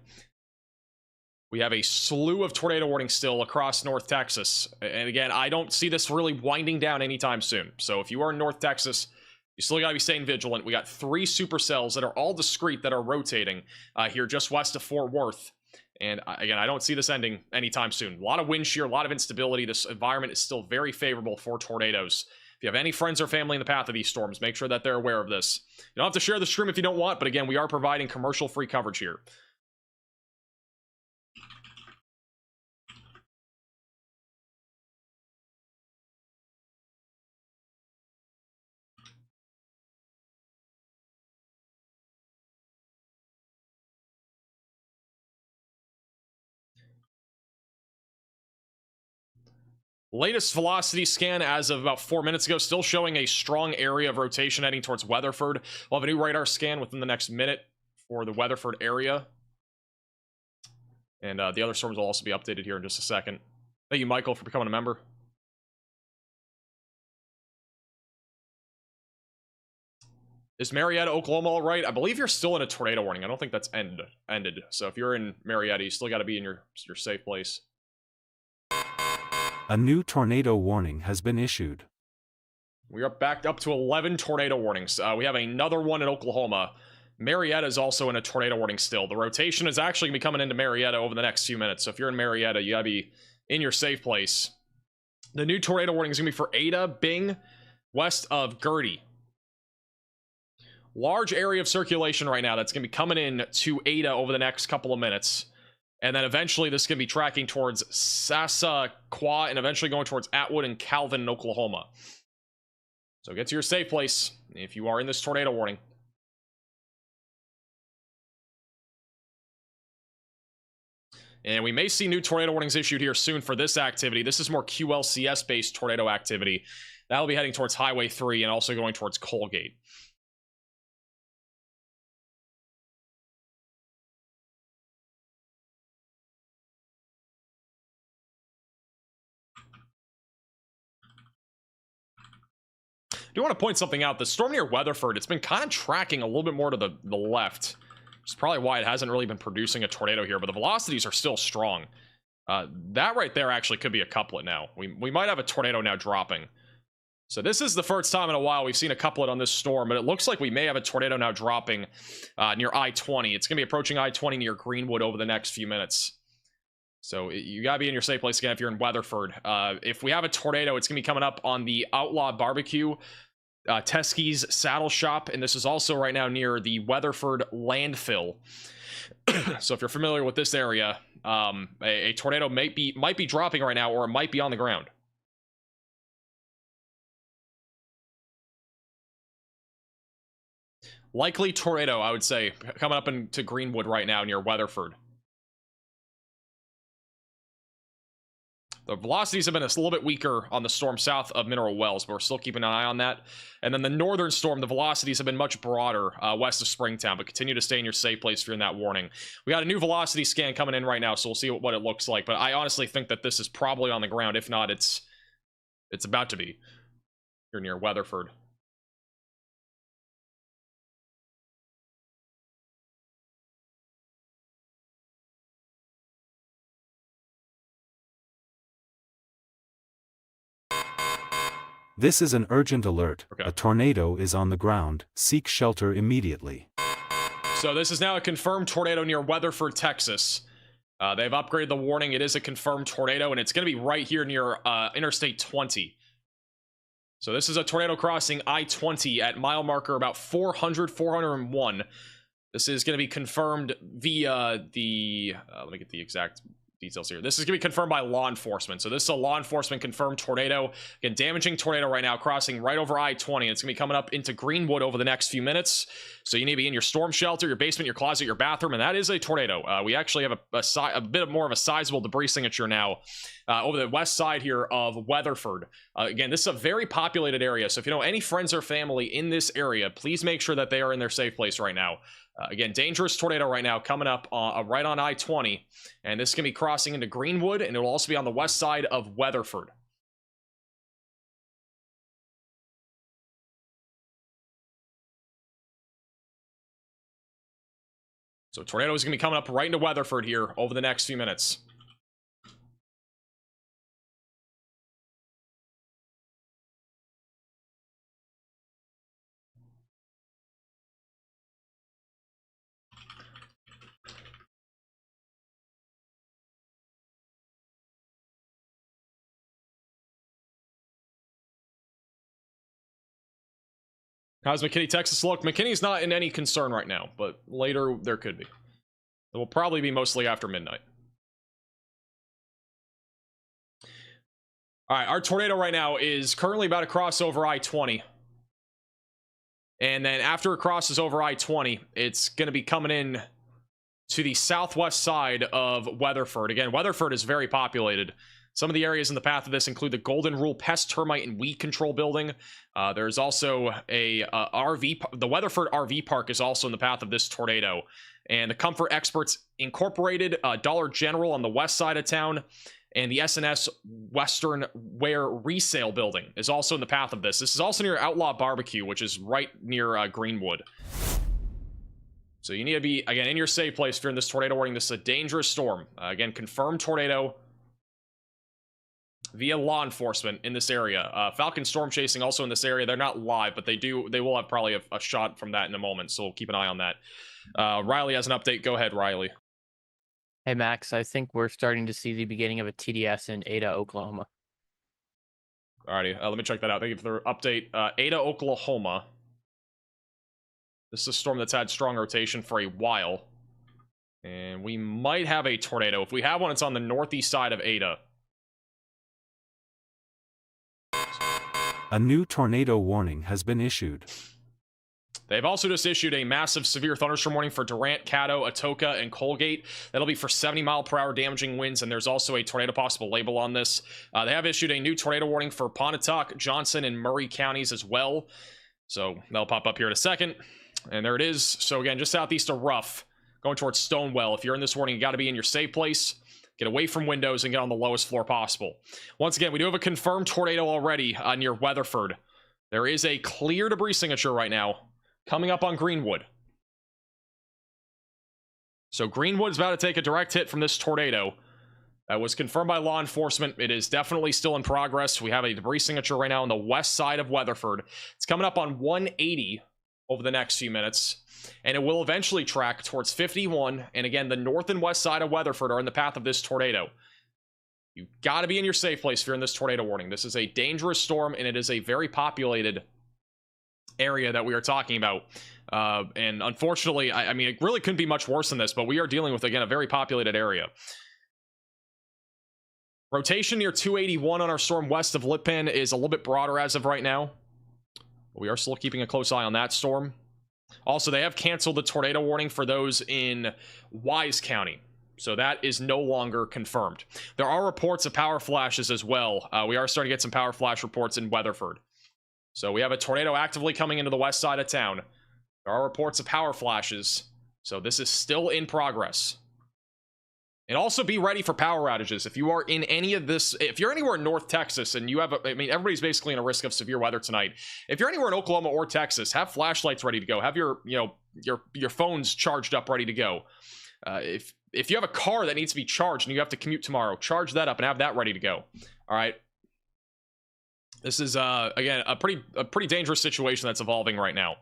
We have a slew of tornado warnings still across North Texas. And again, I don't see this really winding down anytime soon. So if you are in North Texas, you still got to be staying vigilant. We got 3 supercells that are all discrete that are rotating here just west of Fort Worth. And again, I don't see this ending anytime soon. A lot of wind shear, a lot of instability. This environment is still very favorable for tornadoes. If you have any friends or family in the path of these storms, make sure that they're aware of this. You don't have to share the stream if you don't want, but again, we are providing commercial-free coverage here. Latest velocity scan as of about 4 minutes ago, still showing a strong area of rotation heading towards Weatherford. We'll have a new radar scan within the next minute for the Weatherford area. And the other storms will also be updated here in just a second. Thank you, Michael, for becoming a member. Is Marietta, Oklahoma all right? I believe you're still in a tornado warning. I don't think that's ended. So if you're in Marietta, you still got to be in your safe place. A new tornado warning has been issued. We are back up to 11 tornado warnings. We have another one in Oklahoma. Marietta is also in a tornado warning still. The rotation is actually going to be coming into Marietta over the next few minutes. So if you're in Marietta, you got to be in your safe place. The new tornado warning is going to be for Ada, Bing, west of Gertie. Large area of circulation right now that's going to be coming in to Ada over the next couple of minutes. And then eventually this is going to be tracking towards Sassaquah and eventually going towards Atwood and Calvin in Oklahoma. So get to your safe place if you are in this tornado warning. And we may see new tornado warnings issued here soon for this activity. This is more QLCS based tornado activity. That'll be heading towards Highway 3 and also going towards Colgate. I do want to point something out. The storm near Weatherford, it's been kind of tracking a little bit more to the left. Which is probably why it hasn't really been producing a tornado here, but the velocities are still strong. That right there actually could be a couplet now. We might have a tornado now dropping. So this is the first time in a while we've seen a couplet on this storm, but it looks like we may have a tornado now dropping near I-20. It's going to be approaching I-20 near Greenwood over the next few minutes. So you got to be in your safe place again if you're in Weatherford. If we have a tornado, it's going to be coming up on the Outlaw Barbecue, Teskey's Saddle Shop, and this is also right now near the Weatherford landfill. So if you're familiar with this area, a tornado might be dropping right now, or it might be on the ground. Likely tornado, I would say, coming up into Greenwood right now near Weatherford. The velocities have been a little bit weaker on the storm south of Mineral Wells, but we're still keeping an eye on that. And then the northern storm, the velocities have been much broader west of Springtown, but continue to stay in your safe place if you're in that warning. We got a new velocity scan coming in right now, so we'll see what it looks like. But I honestly think that this is probably on the ground. If not, it's about to be. You're near Weatherford. This is an urgent alert. Okay. A tornado is on the ground. Seek shelter immediately. So this is now a confirmed tornado near Weatherford, Texas. They've upgraded the warning. It is a confirmed tornado, and it's going to be right here near Interstate 20. So this is a tornado crossing I-20 at mile marker about 401. This is going to be confirmed via the... let me get the exact details here. This is going to be confirmed by law enforcement. So this is a law enforcement confirmed tornado. Again, damaging tornado right now, crossing right over I-20. It's going to be coming up into Greenwood over the next few minutes. So you need to be in your storm shelter, your basement, your closet, your bathroom, and that is a tornado. We actually have a bit more of a sizable debris signature now over the west side here of Weatherford. Again, this is a very populated area, so if you know any friends or family in this area, please make sure that they are in their safe place right now. Again, dangerous tornado right now coming up right on I-20, and this can be crossing into Greenwood, and it will also be on the west side of Weatherford. So tornado is going to be coming up right into Weatherford here over the next few minutes. How's McKinney, Texas look? McKinney's not in any concern right now, but later there could be. It will probably be mostly after midnight. All right, our tornado right now is currently about to cross over I-20. And then after it crosses over I-20, it's going to be coming in to the southwest side of Weatherford. Again, Weatherford is very populated. Some of the areas in the path of this include the Golden Rule Pest, Termite, and Weed Control Building. There's also a RV. The Weatherford RV Park is also in the path of this tornado. And the Comfort Experts Incorporated, Dollar General on the west side of town, and the S&S Western Wear Resale Building is also in the path of this. This is also near Outlaw Barbecue, which is right near Greenwood. So you need to be, again, in your safe place if you're in this tornado warning. This is a dangerous storm. Again, confirmed tornado via law enforcement in this area. Falcon storm chasing also in this area. They're not live, but they will have probably a shot from that in a moment, so we'll keep an eye on that. Riley has an update. Go ahead, Riley. Hey, Max, I think we're starting to see the beginning of a TDS in Ada, Oklahoma. Alrighty, let me check that out. Thank you for the update. Ada, Oklahoma. This is a storm that's had strong rotation for a while. And we might have a tornado. If we have one, it's on the northeast side of Ada. A new tornado warning has been issued. They've also just issued a massive severe thunderstorm warning for Durant, Caddo, Atoka, and Colgate. That'll be for 70-mile-per-hour damaging winds, and there's also a tornado possible label on this. They have issued a new tornado warning for Pontotoc, Johnson, and Murray counties as well. So that'll pop up here in a second. And there it is. So again, just southeast of Ruff, going towards Stonewell. If you're in this warning, you got to be in your safe place. Get away from windows and get on the lowest floor possible. Once again, we do have a confirmed tornado already near Weatherford. There is a clear debris signature right now coming up on Greenwood. So Greenwood's about to take a direct hit from this tornado. That was confirmed by law enforcement. It is definitely still in progress. We have a debris signature right now on the west side of Weatherford. It's coming up on 180 over the next few minutes, and it will eventually track towards 51. And again, the north and west side of Weatherford are in the path of this tornado. You've got to be in your safe place if you're in this tornado warning. This is a dangerous storm, and it is a very populated area that we are talking about. And unfortunately, I mean, it really couldn't be much worse than this, but we are dealing with, again, a very populated area. Rotation near 281 on our storm west of Lipan is a little bit broader as of right now. We are still keeping a close eye on that storm. Also, they have canceled the tornado warning for those in Wise County. So that is no longer confirmed. There are reports of power flashes as well. We are starting to get some power flash reports in Weatherford. So we have a tornado actively coming into the west side of town. There are reports of power flashes. So this is still in progress. And also be ready for power outages. If you are in any of this, if you're anywhere in North Texas and you have, I mean, everybody's basically in a risk of severe weather tonight. If you're anywhere in Oklahoma or Texas, have flashlights ready to go. Have your phones charged up, ready to go. If you have a car that needs to be charged and you have to commute tomorrow, charge that up and have that ready to go. All right. This is again a pretty dangerous situation that's evolving right now.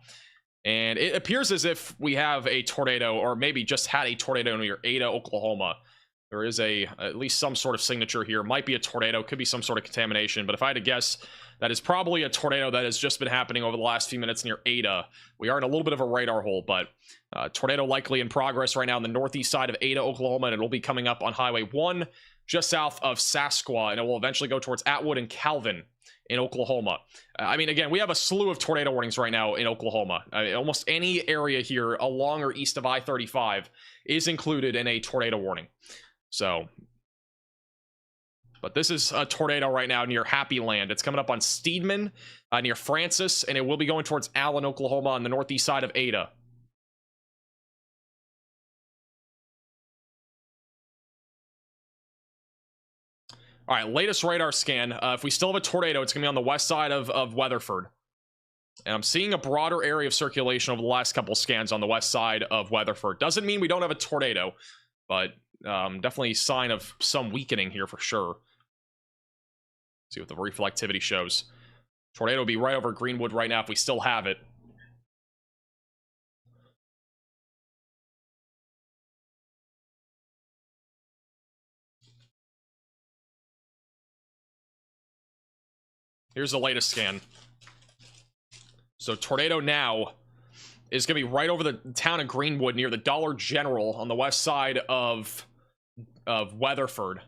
And it appears as if we have a tornado, or maybe just had a tornado near Ada, Oklahoma. There is at least some sort of signature here. Might be a tornado, could be some sort of contamination. But if I had to guess, that is probably a tornado that has just been happening over the last few minutes near Ada. We are in a little bit of a radar hole, but tornado likely in progress right now on the northeast side of Ada, Oklahoma. And it will be coming up on Highway 1, just south of Sasqua. And it will eventually go towards Atwood and Calvin in Oklahoma. I mean, again, we have a slew of tornado warnings right now in Oklahoma. Almost any area here along or east of I-35 is included in a tornado warning. So But this is a tornado right now near Happy Land. It's coming up on Steedman, near Francis, and it will be going towards Allen, Oklahoma, on the northeast side of Ada. All right, latest radar scan. If we still have a tornado, it's going to be on the west side of Weatherford. And I'm seeing a broader area of circulation over the last couple scans on the west side of Weatherford. Doesn't mean we don't have a tornado, but definitely a sign of some weakening here for sure. See what the reflectivity shows. Tornado will be right over Greenwood right now if we still have it. Here's the latest scan. So tornado now is going to be right over the town of Greenwood near the Dollar General on the west side of Weatherford.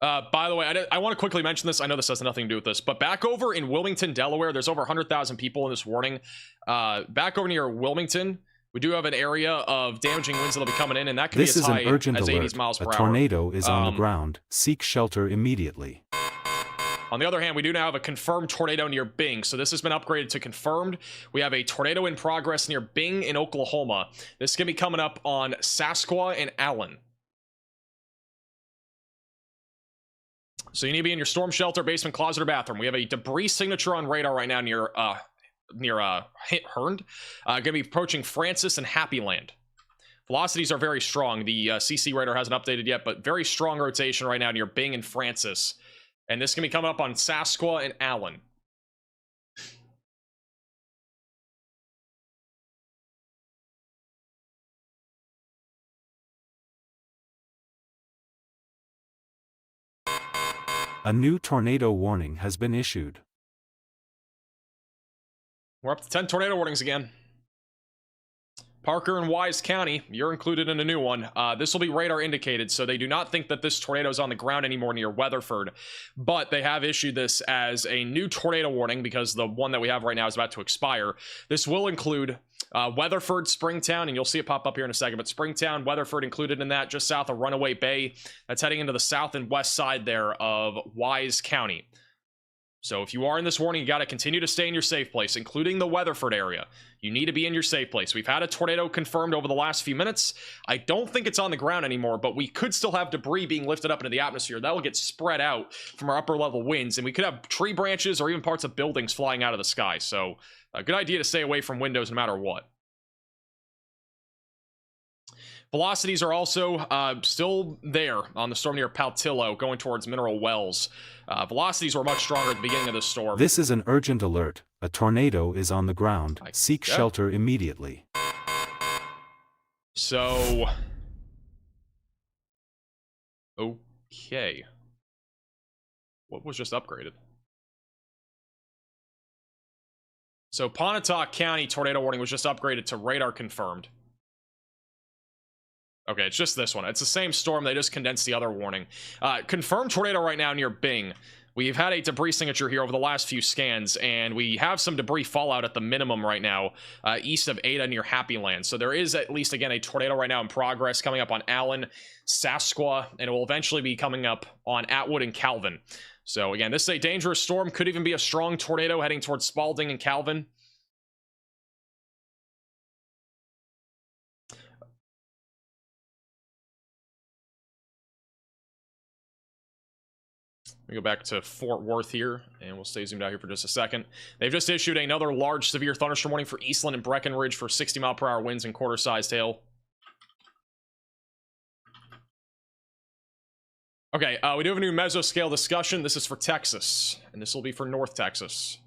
By the way, I want to quickly mention this. I know this has nothing to do with this, but back over in Wilmington, Delaware, there's over 100,000 people in this warning. Back over near Wilmington, we do have an area of damaging winds that'll be coming in, and that could This be as is an high urgent as 80 alert. miles per A hour. tornado is on the ground. Seek shelter immediately. On the other hand, we do now have a confirmed tornado near Bing, so this has been upgraded to confirmed. We have a tornado in progress near Bing in Oklahoma. This is going to be coming up on Sasqua and Allen. So you need to be in your storm shelter, basement, closet, or bathroom. We have a debris signature on radar right now near Hernd. Going to be approaching Francis and Happy Land. Velocities are very strong. The CC radar hasn't updated yet, but very strong rotation right now near Bing and Francis. And this is going to be coming up on Sasqua and Allen. A new tornado warning has been issued. We're up to 10 tornado warnings again. Parker and Wise County, you're included in a new one. This will be radar indicated, so they do not think that this tornado is on the ground anymore near Weatherford. But they have issued this as a new tornado warning because the one that we have right now is about to expire. This will include Weatherford, Springtown, and you'll see it pop up here in a second, but Springtown, Weatherford included in that, just south of Runaway Bay. That's heading into the south and west side there of Wise County. So if you are in this warning, you got to continue to stay in your safe place, including the Weatherford area. You need to be in your safe place. We've had a tornado confirmed over the last few minutes. I don't think it's on the ground anymore, but we could still have debris being lifted up into the atmosphere. That will get spread out from our upper level winds, and we could have tree branches or even parts of buildings flying out of the sky. So a good idea to stay away from windows no matter what. Velocities are also still there on the storm near Paltillo, going towards Mineral Wells. Velocities were much stronger at the beginning of the storm. This is an urgent alert. A tornado is on the ground. Seek shelter immediately. So, okay. What was just upgraded? So Pontotoc County tornado warning was just upgraded to radar confirmed. Okay, it's just this one. It's the same storm. They just condensed the other warning. Confirmed tornado right now near Bing. We've had a debris signature here over the last few scans, and we have some debris fallout at the minimum right now, east of Ada near Happy Land. So there is at least, again, a tornado right now in progress coming up on Allen, Sasqua, and it will eventually be coming up on Atwood and Calvin. So again, this is a dangerous storm. Could even be a strong tornado heading towards Spalding and Calvin. We go back to Fort Worth here, and we'll stay zoomed out here for just a second. They've just issued another large severe thunderstorm warning for Eastland and Breckenridge for 60-mile-per-hour winds and quarter-sized hail. Okay, we do have a new mesoscale discussion. This is for Texas, and this will be for North Texas.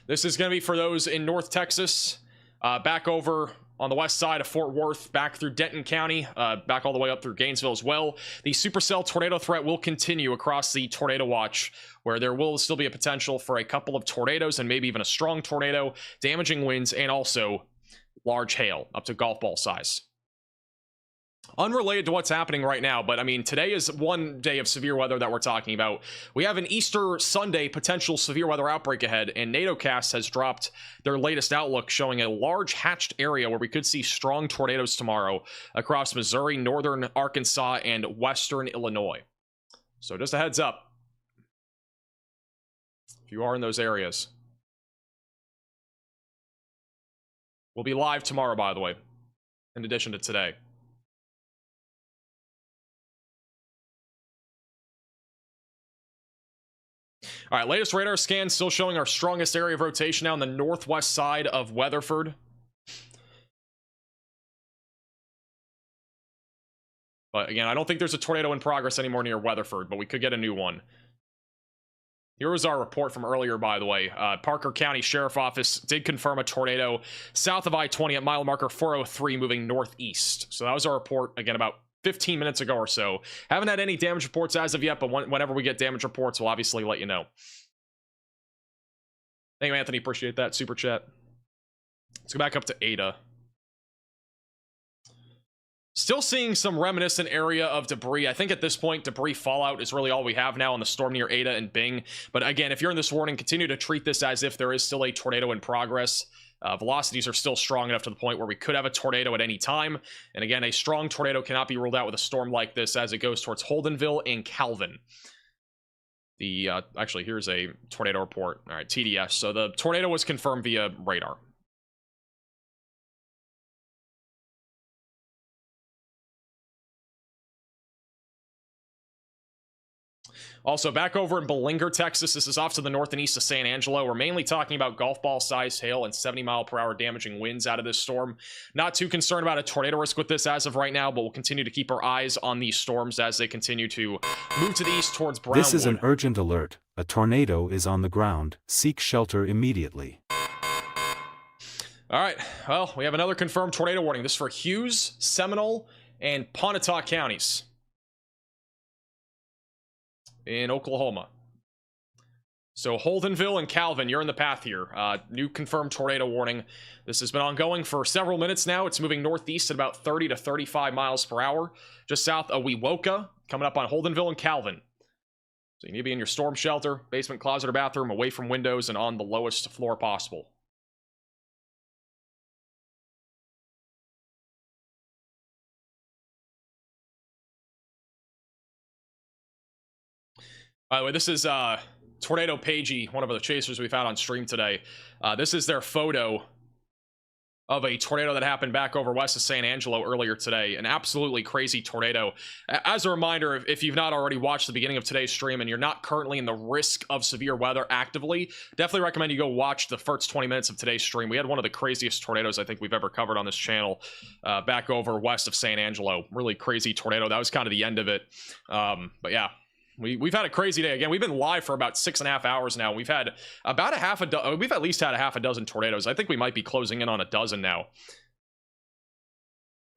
This is going to be for those in North Texas, back over on the west side of Fort Worth, back through Denton County, back all the way up through Gainesville as well. The supercell tornado threat will continue across the tornado watch, where there will still be a potential for a couple of tornadoes and maybe even a strong tornado, damaging winds, and also large hail up to golf ball size. Unrelated to what's happening right now, but I mean, today is one day of severe weather that we're talking about. We have an Easter Sunday potential severe weather outbreak ahead, and NATOcast has dropped their latest outlook showing a large hatched area where we could see strong tornadoes tomorrow across Missouri, northern Arkansas, and western Illinois. So just a heads up, if you are in those areas. We'll be live tomorrow, by the way, in addition to today. All right, latest radar scan still showing our strongest area of rotation now on the northwest side of Weatherford. But again, I don't think there's a tornado in progress anymore near Weatherford, but we could get a new one. Here was our report from earlier, by the way. Parker County Sheriff Office did confirm a tornado south of I-20 at mile marker 403 moving northeast. So that was our report, again, about 15 minutes ago or so. Haven't had any damage reports as of yet, but whenever we get damage reports, we'll obviously let you know. Thank you, Anthony. Appreciate that super chat. Let's go back up to Ada. Still seeing some reminiscent area of debris. I think at this point, debris fallout is really all we have now on the storm near Ada and Bing. But again, if you're in this warning, continue to treat this as if there is still a tornado in progress. Velocities are still strong enough to the point where we could have a tornado at any time. And again, a strong tornado cannot be ruled out with a storm like this as it goes towards Holdenville and Calvin. Actually, here's a tornado report. All right, TDS. So the tornado was confirmed via radar. Also, back over in Bolinger, Texas, this is off to the north and east of San Angelo. We're mainly talking about golf ball sized hail and 70-mile-per-hour damaging winds out of this storm. Not too concerned about a tornado risk with this as of right now, but we'll continue to keep our eyes on these storms as they continue to move to the east towards Brownwood. This is an urgent alert. A tornado is on the ground. Seek shelter immediately. All right, well, we have another confirmed tornado warning. This is for Hughes, Seminole, and Pontotoc counties in Oklahoma. So Holdenville and Calvin, you're in the path here. New confirmed tornado warning. This has been ongoing for several minutes now. It's moving northeast at about 30 to 35 miles per hour, just south of Wewoka, coming up on Holdenville and Calvin. So you need to be in your storm shelter, basement, closet, or bathroom, away from windows, and on the lowest floor possible. By the way, this is Tornado Pagey, one of the chasers we've had on stream today. This is their photo of a tornado that happened back over west of San Angelo earlier today. An absolutely crazy tornado. As a reminder, if you've not already watched the beginning of today's stream and you're not currently in the risk of severe weather actively, definitely recommend you go watch the first 20 minutes of today's stream. We had one of the craziest tornadoes I think we've ever covered on this channel back over west of San Angelo. Really crazy tornado. That was kind of the end of it. But yeah. We've had a crazy day. Again, we've been live for about 6.5 hours now. We've had about we've at least had a half a dozen tornadoes. I think we might be closing in on a dozen now.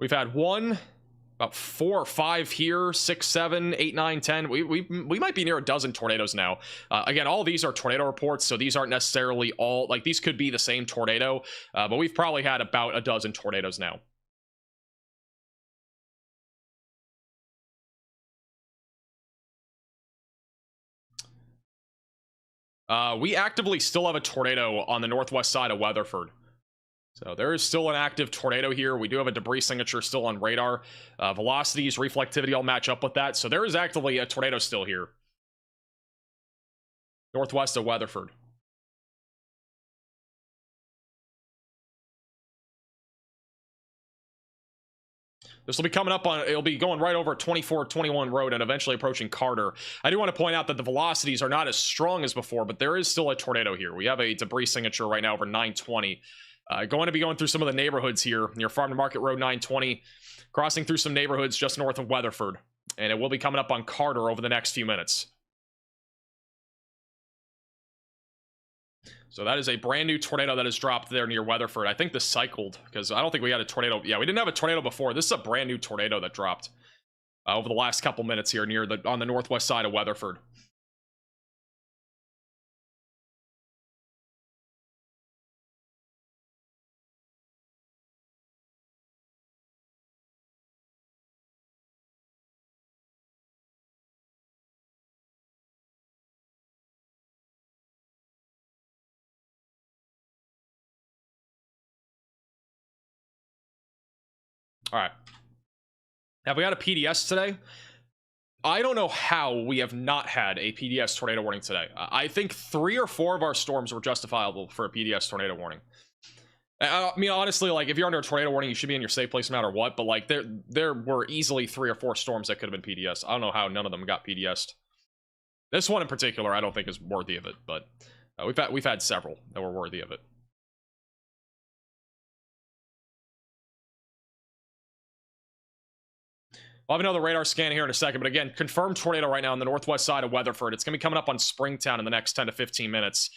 We've had about 4 or 5 here, 6, 7, 8, 9, 10. We might be near a dozen tornadoes now. Again, all these are tornado reports, so these aren't necessarily all, like, these could be the same tornado, but we've probably had about a dozen tornadoes now. We actively still have a tornado on the northwest side of Weatherford. So there is still an active tornado here. We do have a debris signature still on radar. Velocities, reflectivity all match up with that. So there is actively a tornado still here. Northwest of Weatherford. This will be coming up on, it'll be going right over 2421 road and eventually approaching Carter. I do want to point out that the velocities are not as strong as before, but there is still a tornado here. We have a debris signature right now over 920. Going to be going through some of the neighborhoods here near Farm to Market Road 920, crossing through some neighborhoods just north of Weatherford. And it will be coming up on Carter over the next few minutes. So that is a brand new tornado that has dropped there near Weatherford. I think this cycled because I don't think we had a tornado. Yeah, we didn't have a tornado before. This is a brand new tornado that dropped over the last couple minutes here near on the northwest side of Weatherford. All right. Have we got a PDS today? I don't know how we have not had a PDS tornado warning today. I think 3 or 4 of our storms were justifiable for a PDS tornado warning. I mean, honestly, like, if you're under a tornado warning, you should be in your safe place no matter what, but like, there were easily 3 or 4 storms that could have been PDS. I don't know how none of them got PDS'd. This one in particular, I don't think is worthy of it, but we've had several that were worthy of it. I'll have another radar scan here in a second, but again, confirmed tornado right now on the northwest side of Weatherford. It's going to be coming up on Springtown in the next 10 to 15 minutes.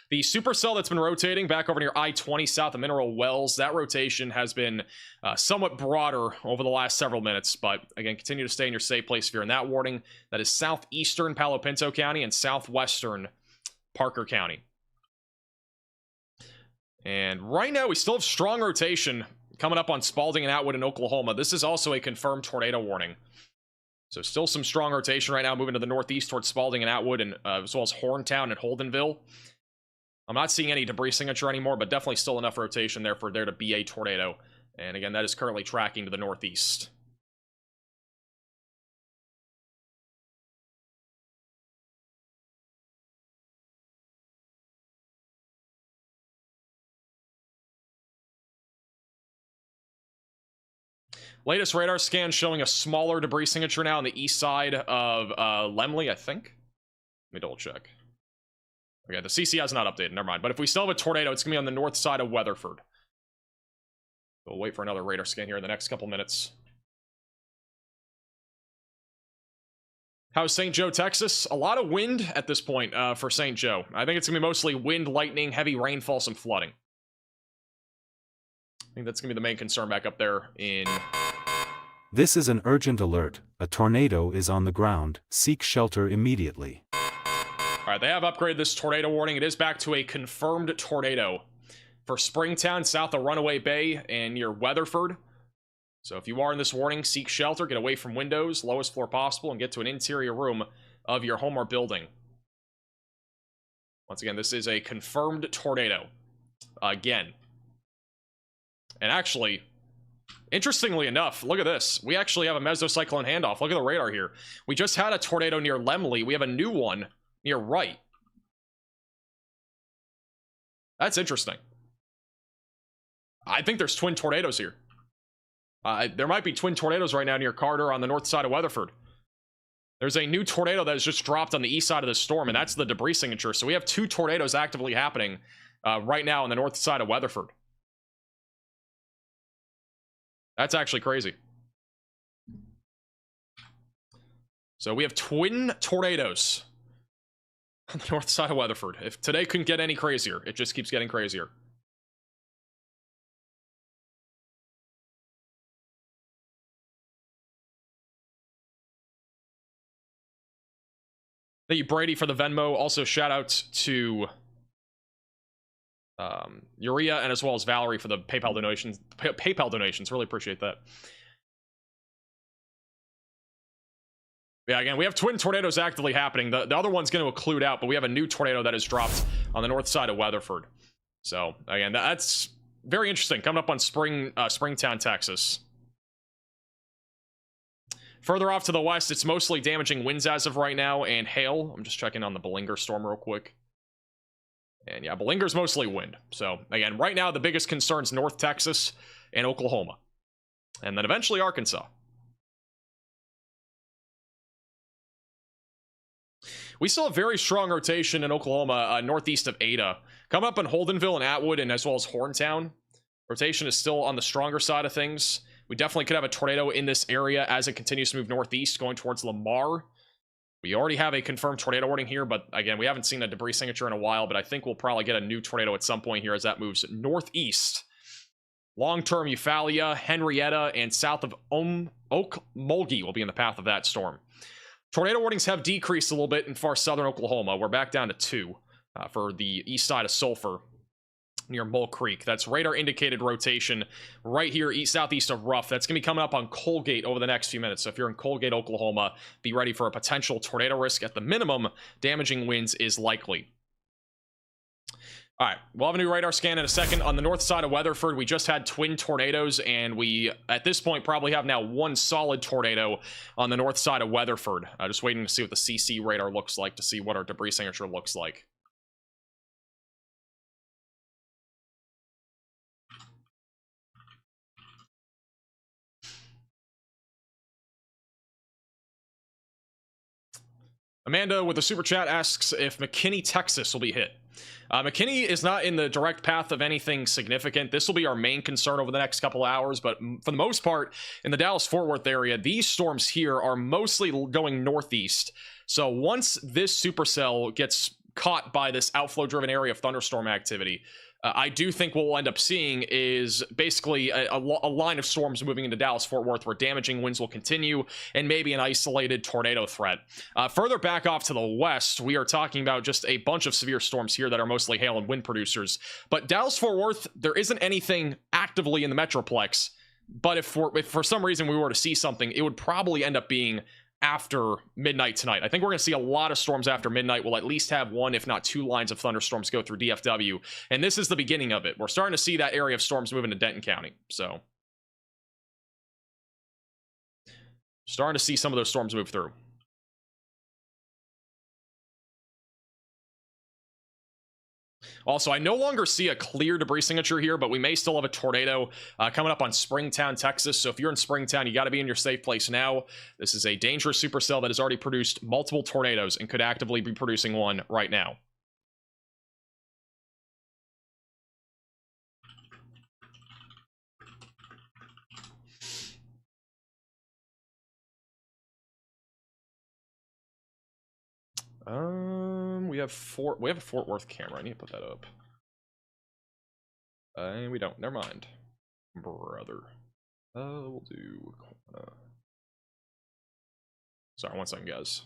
The supercell that's been rotating back over near I-20 south of Mineral Wells, that rotation has been somewhat broader over the last several minutes, but again, continue to stay in your safe place if you're in that warning. That is southeastern Palo Pinto County and southwestern Parker County. And right now, we still have strong rotation coming up on Spalding and Atwood in Oklahoma. This is also a confirmed tornado warning. So still some strong rotation right now, moving to the northeast towards Spalding and Atwood, and as well as Horntown and Holdenville. I'm not seeing any debris signature anymore, but definitely still enough rotation there for there to be a tornado. And again, that is currently tracking to the northeast. Latest radar scan showing a smaller debris signature now on the east side of Lemley, I think. Let me double check. Okay, the CC has not updated, never mind. But if we still have a tornado, it's going to be on the north side of Weatherford. We'll wait for another radar scan here in the next couple minutes. How's St. Joe, Texas? A lot of wind at this point for St. Joe. I think it's going to be mostly wind, lightning, heavy rainfall, some flooding. I think that's going to be the main concern back up there in... This is an urgent alert. A tornado is on the ground. Seek shelter immediately. All right, they have upgraded this tornado warning. It is back to a confirmed tornado for Springtown, south of Runaway Bay and near Weatherford. So if you are in this warning, seek shelter, get away from windows, lowest floor possible, and get to an interior room of your home or building. Once again, this is a confirmed tornado. Again. And actually, interestingly enough, look at this. We actually have a mesocyclone handoff. Look at the radar here. We just had a tornado near Lemley. We have a new one near Wright. That's interesting. I think there's twin tornadoes here. There might be twin tornadoes right now near Carter on the north side of Weatherford. There's a new tornado that has just dropped on the east side of the storm, and that's the debris signature. So we have 2 tornadoes actively happening right now on the north side of Weatherford. That's actually crazy. So we have twin tornadoes on the north side of Weatherford. If today couldn't get any crazier, it just keeps getting crazier. Thank you, Brady, for the Venmo. Also, shout out to Urea and as well as Valerie for the PayPal donations. PayPal donations, really appreciate that. Yeah, again, we have twin tornadoes actively happening. The other one's going to occlude out, but we have a new tornado that has dropped on the north side of Weatherford. So again, that's very interesting. Coming up on Springtown, Texas. Further off to the west, it's mostly damaging winds as of right now and hail. I'm just checking on the Belinger storm real quick. And yeah, Belinger's mostly wind. So again, right now the biggest concern's North Texas and Oklahoma. And then eventually Arkansas. We still have very strong rotation in Oklahoma, northeast of Ada. Coming up in Holdenville and Atwood and as well as Horntown. Rotation is still on the stronger side of things. We definitely could have a tornado in this area as it continues to move northeast, going towards Lamar. We already have a confirmed tornado warning here, but again, we haven't seen a debris signature in a while, but I think we'll probably get a new tornado at some point here as that moves northeast. Long-term Euphalia, Henrietta, and south of Okmulgee will be in the path of that storm. Tornado warnings have decreased a little bit in far southern Oklahoma. We're back down to 2 for the east side of Sulphur near Mole Creek. That's radar indicated rotation right here southeast of Ruff. That's going to be coming up on Colgate over the next few minutes. So if you're in Colgate, Oklahoma, be ready for a potential tornado risk. At the minimum, damaging winds is likely. All right, we'll have a new radar scan in a second. On the north side of Weatherford, we just had twin tornadoes, and we, at this point, probably have now one solid tornado on the north side of Weatherford. Just waiting to see what the CC radar looks like, to see what our debris signature looks like. Amanda with the super chat asks if McKinney, Texas will be hit. McKinney is not in the direct path of anything significant. This will be our main concern over the next couple of hours, but for the most part, in the Dallas-Fort Worth area, these storms here are mostly going northeast. So once this supercell gets caught by this outflow-driven area of thunderstorm activity, I do think what we'll end up seeing is basically a line of storms moving into Dallas-Fort Worth where damaging winds will continue and maybe an isolated tornado threat. Further back off to the west, we are talking about just a bunch of severe storms here that are mostly hail and wind producers. But Dallas-Fort Worth, there isn't anything actively in the Metroplex. But if for some reason we were to see something, it would probably end up being after midnight tonight. I think we're going to see a lot of storms after midnight. We'll at least have one, if not two lines of thunderstorms go through DFW. And this is the beginning of it. We're starting to see that area of storms move into Denton County. So starting to see some of those storms move through. Also, I no longer see a clear debris signature here, but we may still have a tornado coming up on Springtown, Texas. So if you're in Springtown, you got to be in your safe place now. This is a dangerous supercell that has already produced multiple tornadoes and could actively be producing one right now. We have a Fort Worth camera. I need to put that up. We don't. Never mind, brother. We'll do. Sorry, 1 second, guys.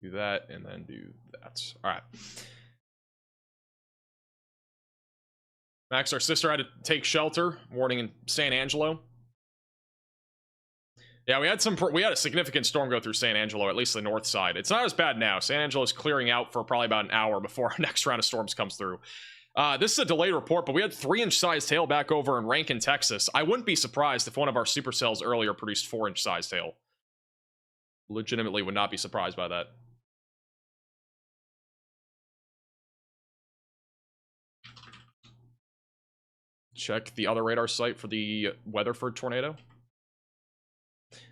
Do that and then do that. All right. Max, our sister had to take shelter. Warning in San Angelo. Yeah, we had a significant storm go through San Angelo, at least the north side. It's not as bad now. San Angelo is clearing out for probably about an hour before our next round of storms comes through. This is a delayed report, but we had 3-inch sized hail back over in Rankin, Texas. I wouldn't be surprised if one of our supercells earlier produced 4-inch sized hail. Legitimately would not be surprised by that. Check the other radar site for the Weatherford tornado.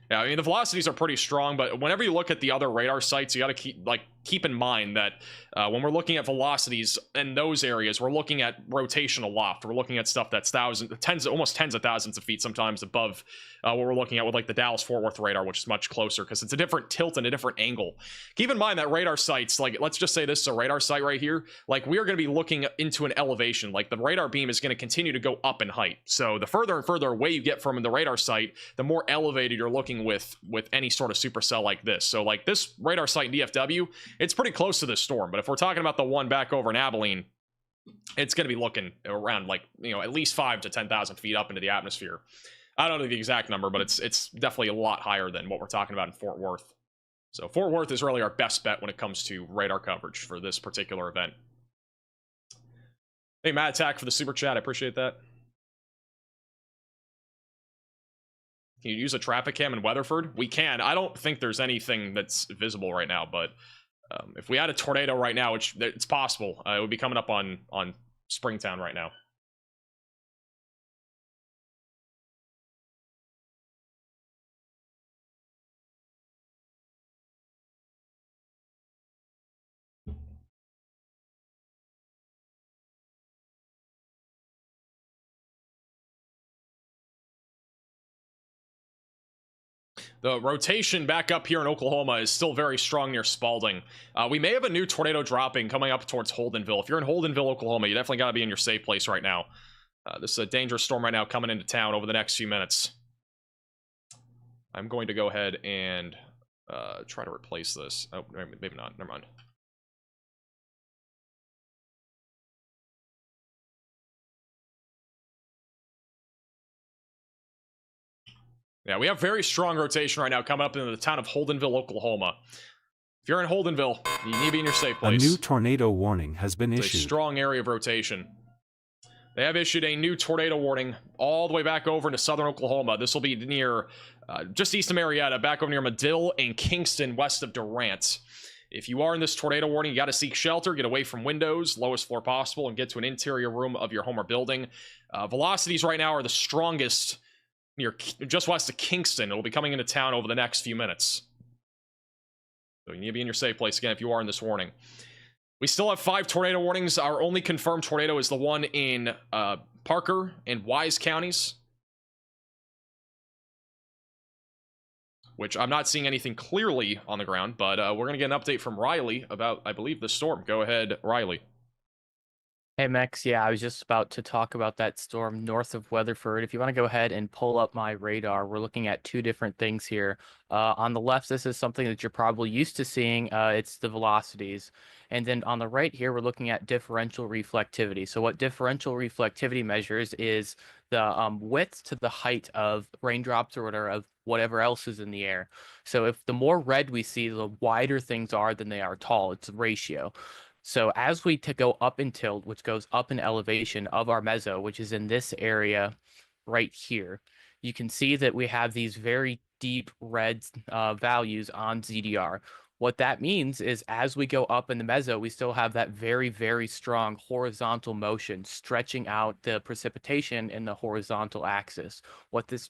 Yeah, I mean, the velocities are pretty strong, but whenever you look at the other radar sites, you got to keep in mind that when we're looking at velocities in those areas, we're looking at rotational loft. We're looking at stuff that's almost tens of thousands of feet sometimes above what we're looking at with like the Dallas-Fort Worth radar, which is much closer because it's a different tilt and a different angle. Keep in mind that radar sites, like let's just say this is a radar site right here, like we are going to be looking into an elevation. Like the radar beam is going to continue to go up in height. So the further and further away you get from the radar site, the more elevated you're looking with any sort of supercell like this. So like this radar site in DFW, it's pretty close to this storm. But if we're talking about the one back over in Abilene, it's going to be looking around like, at least 5,000 to 10,000 feet up into the atmosphere. I don't know the exact number, but it's definitely a lot higher than what we're talking about in Fort Worth. So Fort Worth is really our best bet when it comes to radar coverage for this particular event. Hey, Matt Attack for the super chat. I appreciate that. Can you use a traffic cam in Weatherford? We can. I don't think there's anything that's visible right now, but if we had a tornado right now, which it's possible, it would be coming up on Springtown right now. The rotation back up here in Oklahoma is still very strong near Spalding. We may have a new tornado dropping coming up towards Holdenville. If you're in Holdenville, Oklahoma, you definitely got to be in your safe place right now. This is a dangerous storm right now coming into town over the next few minutes. I'm going to go ahead and try to replace this. Oh, maybe not. Never mind. Yeah, we have very strong rotation right now coming up into the town of Holdenville, Oklahoma. If you're in Holdenville, you need to be in your safe A place. new tornado warning has been It's issued. a strong area of rotation. They have issued a new tornado warning all the way back over into southern Oklahoma. This will be near, just east of Marietta, back over near Medill and Kingston, west of Durant. If you are in this tornado warning, you got to seek shelter, get away from windows, lowest floor possible, and get to an interior room of your home or building. Velocities right now are the strongest near just west of Kingston. It'll be coming into town over the next few minutes. So you need to be in your safe place again if you are in this warning. We still have 5 tornado warnings. Our only confirmed tornado is the one in Parker and Wise counties, which I'm not seeing anything clearly on the ground, but we're going to get an update from Riley about, I believe, the storm. Go ahead, Riley. Hey, Mex. Yeah, I was just about to talk about that storm north of Weatherford. If you want to go ahead and pull up my radar, we're looking at 2 different things here. On the left, this is something that you're probably used to seeing. It's the velocities. And then on the right here, we're looking at differential reflectivity. So what differential reflectivity measures is the width to the height of raindrops or of whatever else is in the air. So if the more red we see, the wider things are than they are tall. It's a ratio. So as we go up in tilt, which goes up in elevation of our meso, which is in this area right here, you can see that we have these very deep red values on ZDR. What that means is as we go up in the meso, we still have that very, very strong horizontal motion stretching out the precipitation in the horizontal axis. What this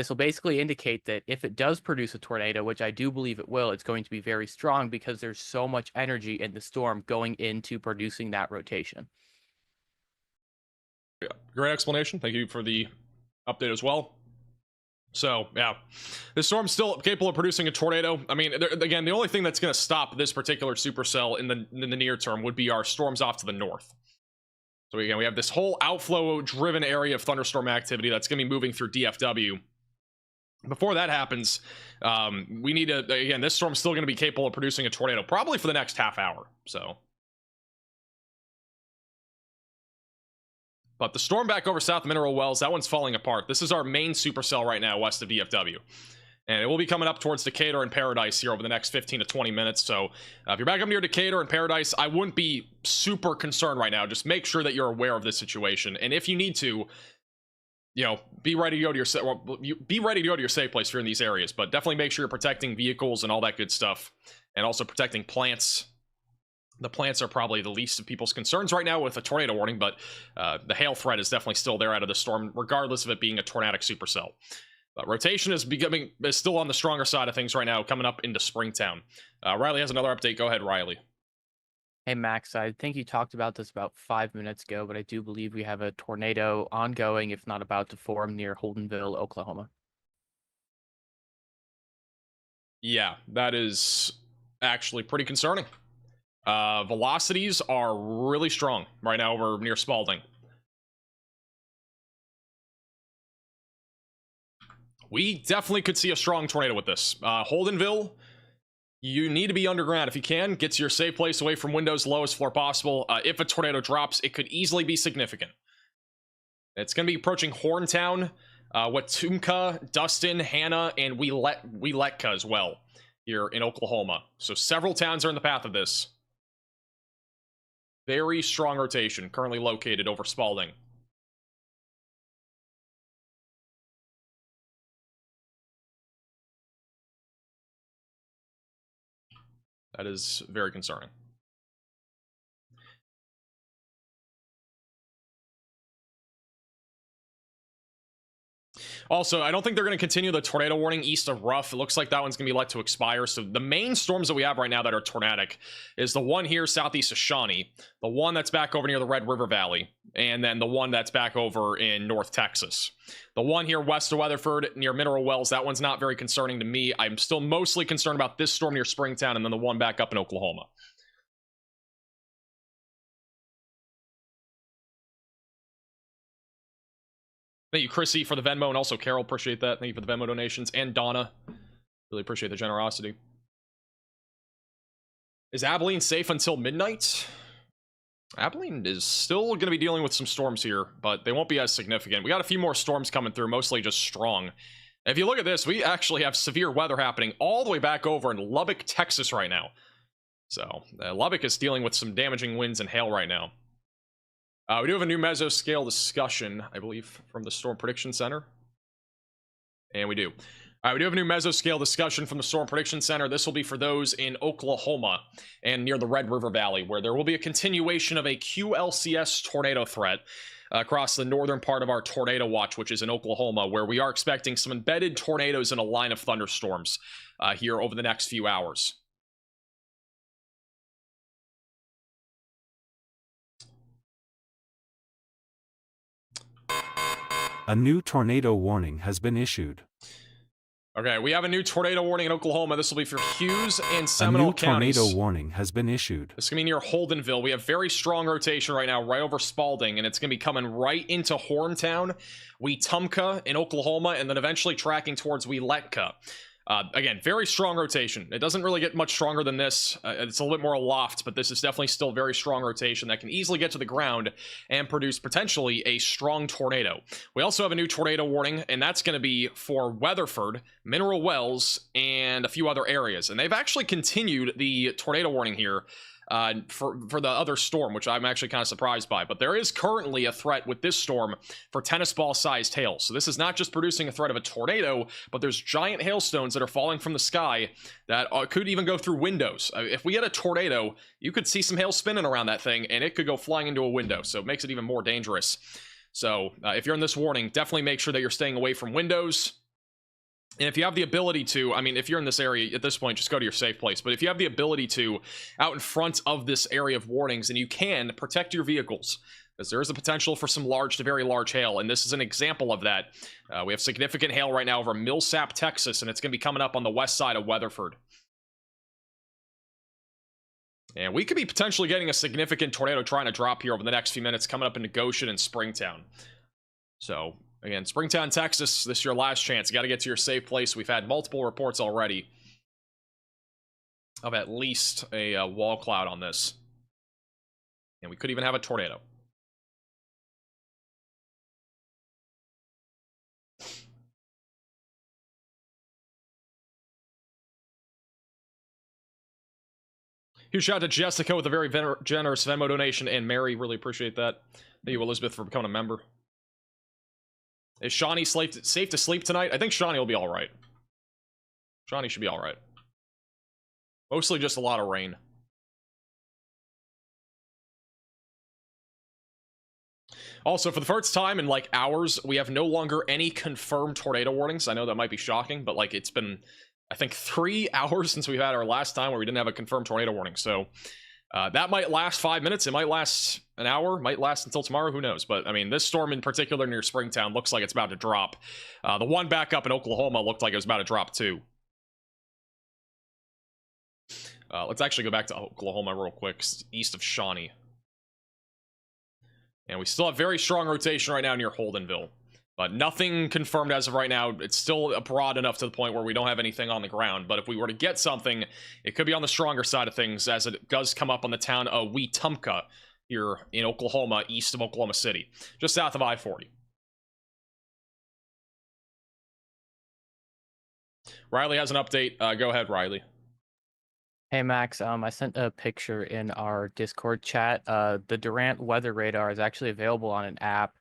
will basically indicate that if it does produce a tornado, which I do believe it will, it's going to be very strong because there's so much energy in the storm going into producing that rotation. Yeah, great explanation. Thank you for the update as well. So, yeah, this storm's still capable of producing a tornado. I mean, again, the only thing that's going to stop this particular supercell in the near term would be our storms off to the north. So, again, we have this whole outflow-driven area of thunderstorm activity that's going to be moving through DFW. Before that happens, we need to, again, this storm's still going to be capable of producing a tornado, probably for the next half hour, so. But the storm back over south Mineral Wells, that one's falling apart. This is our main supercell right now, west of DFW. And it will be coming up towards Decatur and Paradise here over the next 15 to 20 minutes. So if you're back up near Decatur and Paradise, I wouldn't be super concerned right now. Just make sure that you're aware of this situation. And if you need to, you know, be ready to go to your safe place if you're in these areas. But definitely make sure you're protecting vehicles and all that good stuff. And also protecting plants. The plants are probably the least of people's concerns right now with a tornado warning, but the hail threat is definitely still there out of the storm, regardless of it being a tornadic supercell. But rotation is still on the stronger side of things right now, coming up into Springtown. Riley has another update. Go ahead, Riley. Hey, Max, I think you talked about this about 5 minutes ago, but I do believe we have a tornado ongoing, if not about to form, near Holdenville, Oklahoma. Yeah, that is actually pretty concerning. Velocities are really strong right now over near Spalding. We definitely could see a strong tornado with this. Holdenville, you need to be underground if you can. Get to your safe place away from windows, lowest floor possible. If a tornado drops, it could easily be significant. It's going to be approaching Horntown, Wetumpka, Dustin, Hanna, and Wieletka as well here in Oklahoma. So several towns are in the path of this. Very strong rotation, currently located over Spalding. That is very concerning. Also, I don't think they're going to continue the tornado warning east of Rough. It looks like that one's going to be let to expire. So the main storms that we have right now that are tornadic is the one here southeast of Shawnee, the one that's back over near the Red River Valley, and then the one that's back over in North Texas. The one here west of Weatherford near Mineral Wells, that one's not very concerning to me. I'm still mostly concerned about this storm near Springtown and then the one back up in Oklahoma. Thank you, Chrissy, for the Venmo, and also Carol, appreciate that. Thank you for the Venmo donations, and Donna. Really appreciate the generosity. Is Abilene safe until midnight? Abilene is still going to be dealing with some storms here, but they won't be as significant. We got a few more storms coming through, mostly just strong. If you look at this, we actually have severe weather happening all the way back over in Lubbock, Texas right now. So Lubbock is dealing with some damaging winds and hail right now. We do have a new mesoscale discussion, I believe, from the Storm Prediction Center. And we do. All right, we do have a new mesoscale discussion from the Storm Prediction Center. This will be for those in Oklahoma and near the Red River Valley, where there will be a continuation of a QLCS tornado threat across the northern part of our tornado watch, which is in Oklahoma, where we are expecting some embedded tornadoes in a line of thunderstorms here over the next few hours. A new tornado warning has been issued. Okay, we have a new tornado warning in Oklahoma. This will be for Hughes and Seminole counties. A new tornado warning has been issued. This is going to be near Holdenville. We have very strong rotation right now, right over Spalding, and it's going to be coming right into Horntown, Wetumpka in Oklahoma, and then eventually tracking towards Wiletka. Again, very strong rotation. It doesn't really get much stronger than this. It's a little bit more aloft, but this is definitely still very strong rotation that can easily get to the ground and produce potentially a strong tornado. We also have a new tornado warning, and that's going to be for Weatherford, Mineral Wells, and a few other areas. And they've actually continued the tornado warning here for the other storm, which I'm actually kind of surprised by. But there is currently a threat with this storm for tennis ball sized hail. So this is not just producing a threat of a tornado, but there's giant hailstones that are falling from the sky that could even go through windows. If we get a tornado, you could see some hail spinning around that thing and it could go flying into a window. So it makes it even more dangerous. So if you're in this warning, definitely make sure that you're staying away from windows. And if you have the ability to, I mean, if you're in this area at this point, just go to your safe place. But if you have the ability to, out in front of this area of warnings, and you can, protect your vehicles, because there is a potential for some large to very large hail. And this is an example of that. We have significant hail right now over Millsap, Texas, and it's going to be coming up on the west side of Weatherford. And we could be potentially getting a significant tornado trying to drop here over the next few minutes, coming up into Goshen and Springtown. So again, Springtown, Texas, this is your last chance. You got to get to your safe place. We've had multiple reports already of at least a wall cloud on this. And we could even have a tornado. Huge shout out to Jessica with a very generous Venmo donation, and Mary, really appreciate that. Thank you, Elizabeth, for becoming a member. Is Shawnee safe to sleep tonight? I think Shawnee will be alright. Shawnee should be alright. Mostly just a lot of rain. Also, for the first time in like hours, we have no longer any confirmed tornado warnings. I know that might be shocking, but like it's been, I think, 3 hours since we've had our last time where we didn't have a confirmed tornado warning. So that might last 5 minutes. It might last an hour, might last until tomorrow. Who knows? But I mean, this storm in particular near Springtown looks like it's about to drop. The one back up in Oklahoma looked like it was about to drop too. Let's actually go back to Oklahoma real quick, east of Shawnee. And we still have very strong rotation right now near Holdenville. But nothing confirmed as of right now. It's still broad enough to the point where we don't have anything on the ground. But if we were to get something, it could be on the stronger side of things, as it does come up on the town of Wetumpka here in Oklahoma, east of Oklahoma City, just south of I-40. Riley has an update. Go ahead, Riley. Hey Max, I sent a picture in our Discord chat. The Durant weather radar is actually available on an app.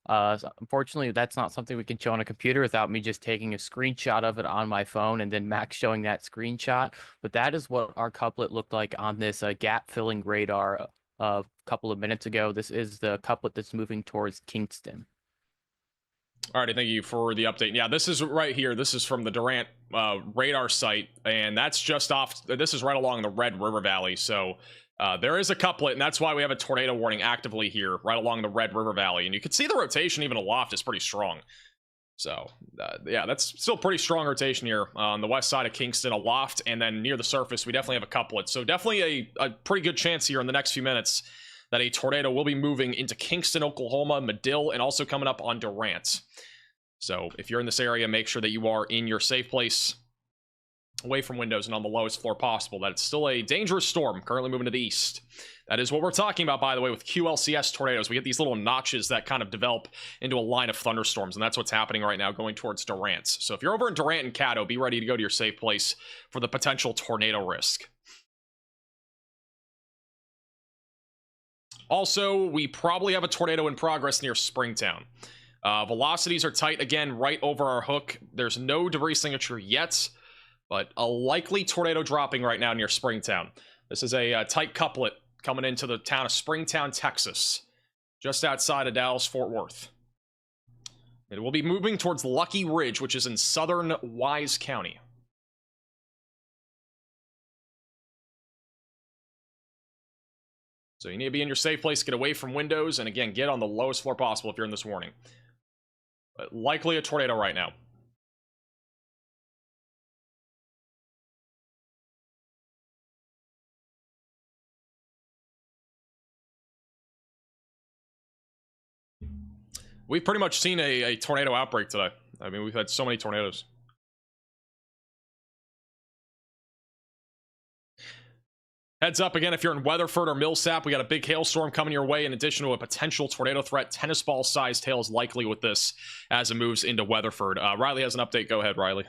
Unfortunately, that's not something we can show on a computer without me just taking a screenshot of it on my phone and then Max showing that screenshot. But that is what our couplet looked like on this gap-filling radar a couple of minutes ago. This is the couplet that's moving towards Kingston. Alrighty, thank you for the update. Yeah, this is right here. This is from the Durant radar site, and that's just off. This is right along the Red River Valley. So there is a couplet, and that's why we have a tornado warning actively here, right along the Red River Valley. And you can see the rotation even aloft is pretty strong. So yeah, that's still pretty strong rotation here on the west side of Kingston aloft, and then near the surface, we definitely have a couplet. So definitely a pretty good chance here in the next few minutes that a tornado will be moving into Kingston, Oklahoma, Medill, and also coming up on Durant. So if you're in this area, make sure that you are in your safe place. away from windows and on the lowest floor possible. That it's still a dangerous storm currently moving to the east. That is what we're talking about, by the way, with QLCS tornadoes. We get these little notches that kind of develop into a line of thunderstorms, and that's what's happening right now going towards Durant. So if you're over in Durant and Caddo, be ready to go to your safe place for the potential tornado risk. Also, we probably have a tornado in progress near Springtown. Velocities are tight again right over our hook. There's no debris signature yet, but a likely tornado dropping right now near Springtown. This is a tight couplet coming into the town of Springtown, Texas, just outside of Dallas-Fort Worth. It will be moving towards Lucky Ridge, which is in southern Wise County. So you need to be in your safe place, get away from windows, and again, get on the lowest floor possible if you're in this warning. But likely a tornado right now. We've pretty much seen a tornado outbreak today. I mean, we've had so many tornadoes. Heads up again, if you're in Weatherford or Millsap, we got a big hailstorm coming your way in addition to a potential tornado threat. Tennis ball sized hail is likely with this as it moves into Weatherford. Riley has an update. Go ahead, Riley.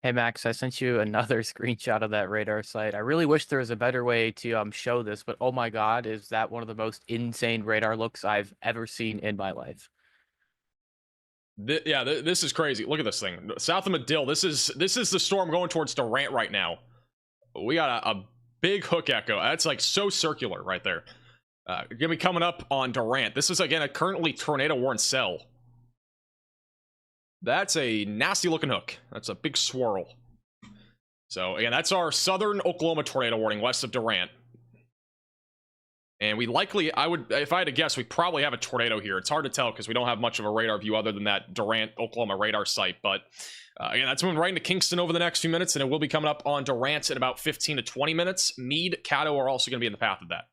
Hey Max, I sent you another screenshot of that radar site. I really wish there was a better way to show this, but oh my god, is that one of the most insane radar looks I've ever seen in my life. This is crazy. Look at this thing. South of Medill, this is the storm going towards Durant right now. We got a big hook echo. That's like so circular right there. Gonna be coming up on Durant. This is again a currently tornado warned cell. That's a nasty looking hook. That's a big swirl. So again, that's our southern Oklahoma tornado warning west of Durant. And we likely, if I had to guess, we probably have a tornado here. It's hard to tell because we don't have much of a radar view other than that Durant, Oklahoma radar site. But again, that's moving right into Kingston over the next few minutes, and it will be coming up on Durant in about 15 to 20 minutes. Meade, Caddo are also going to be in the path of that.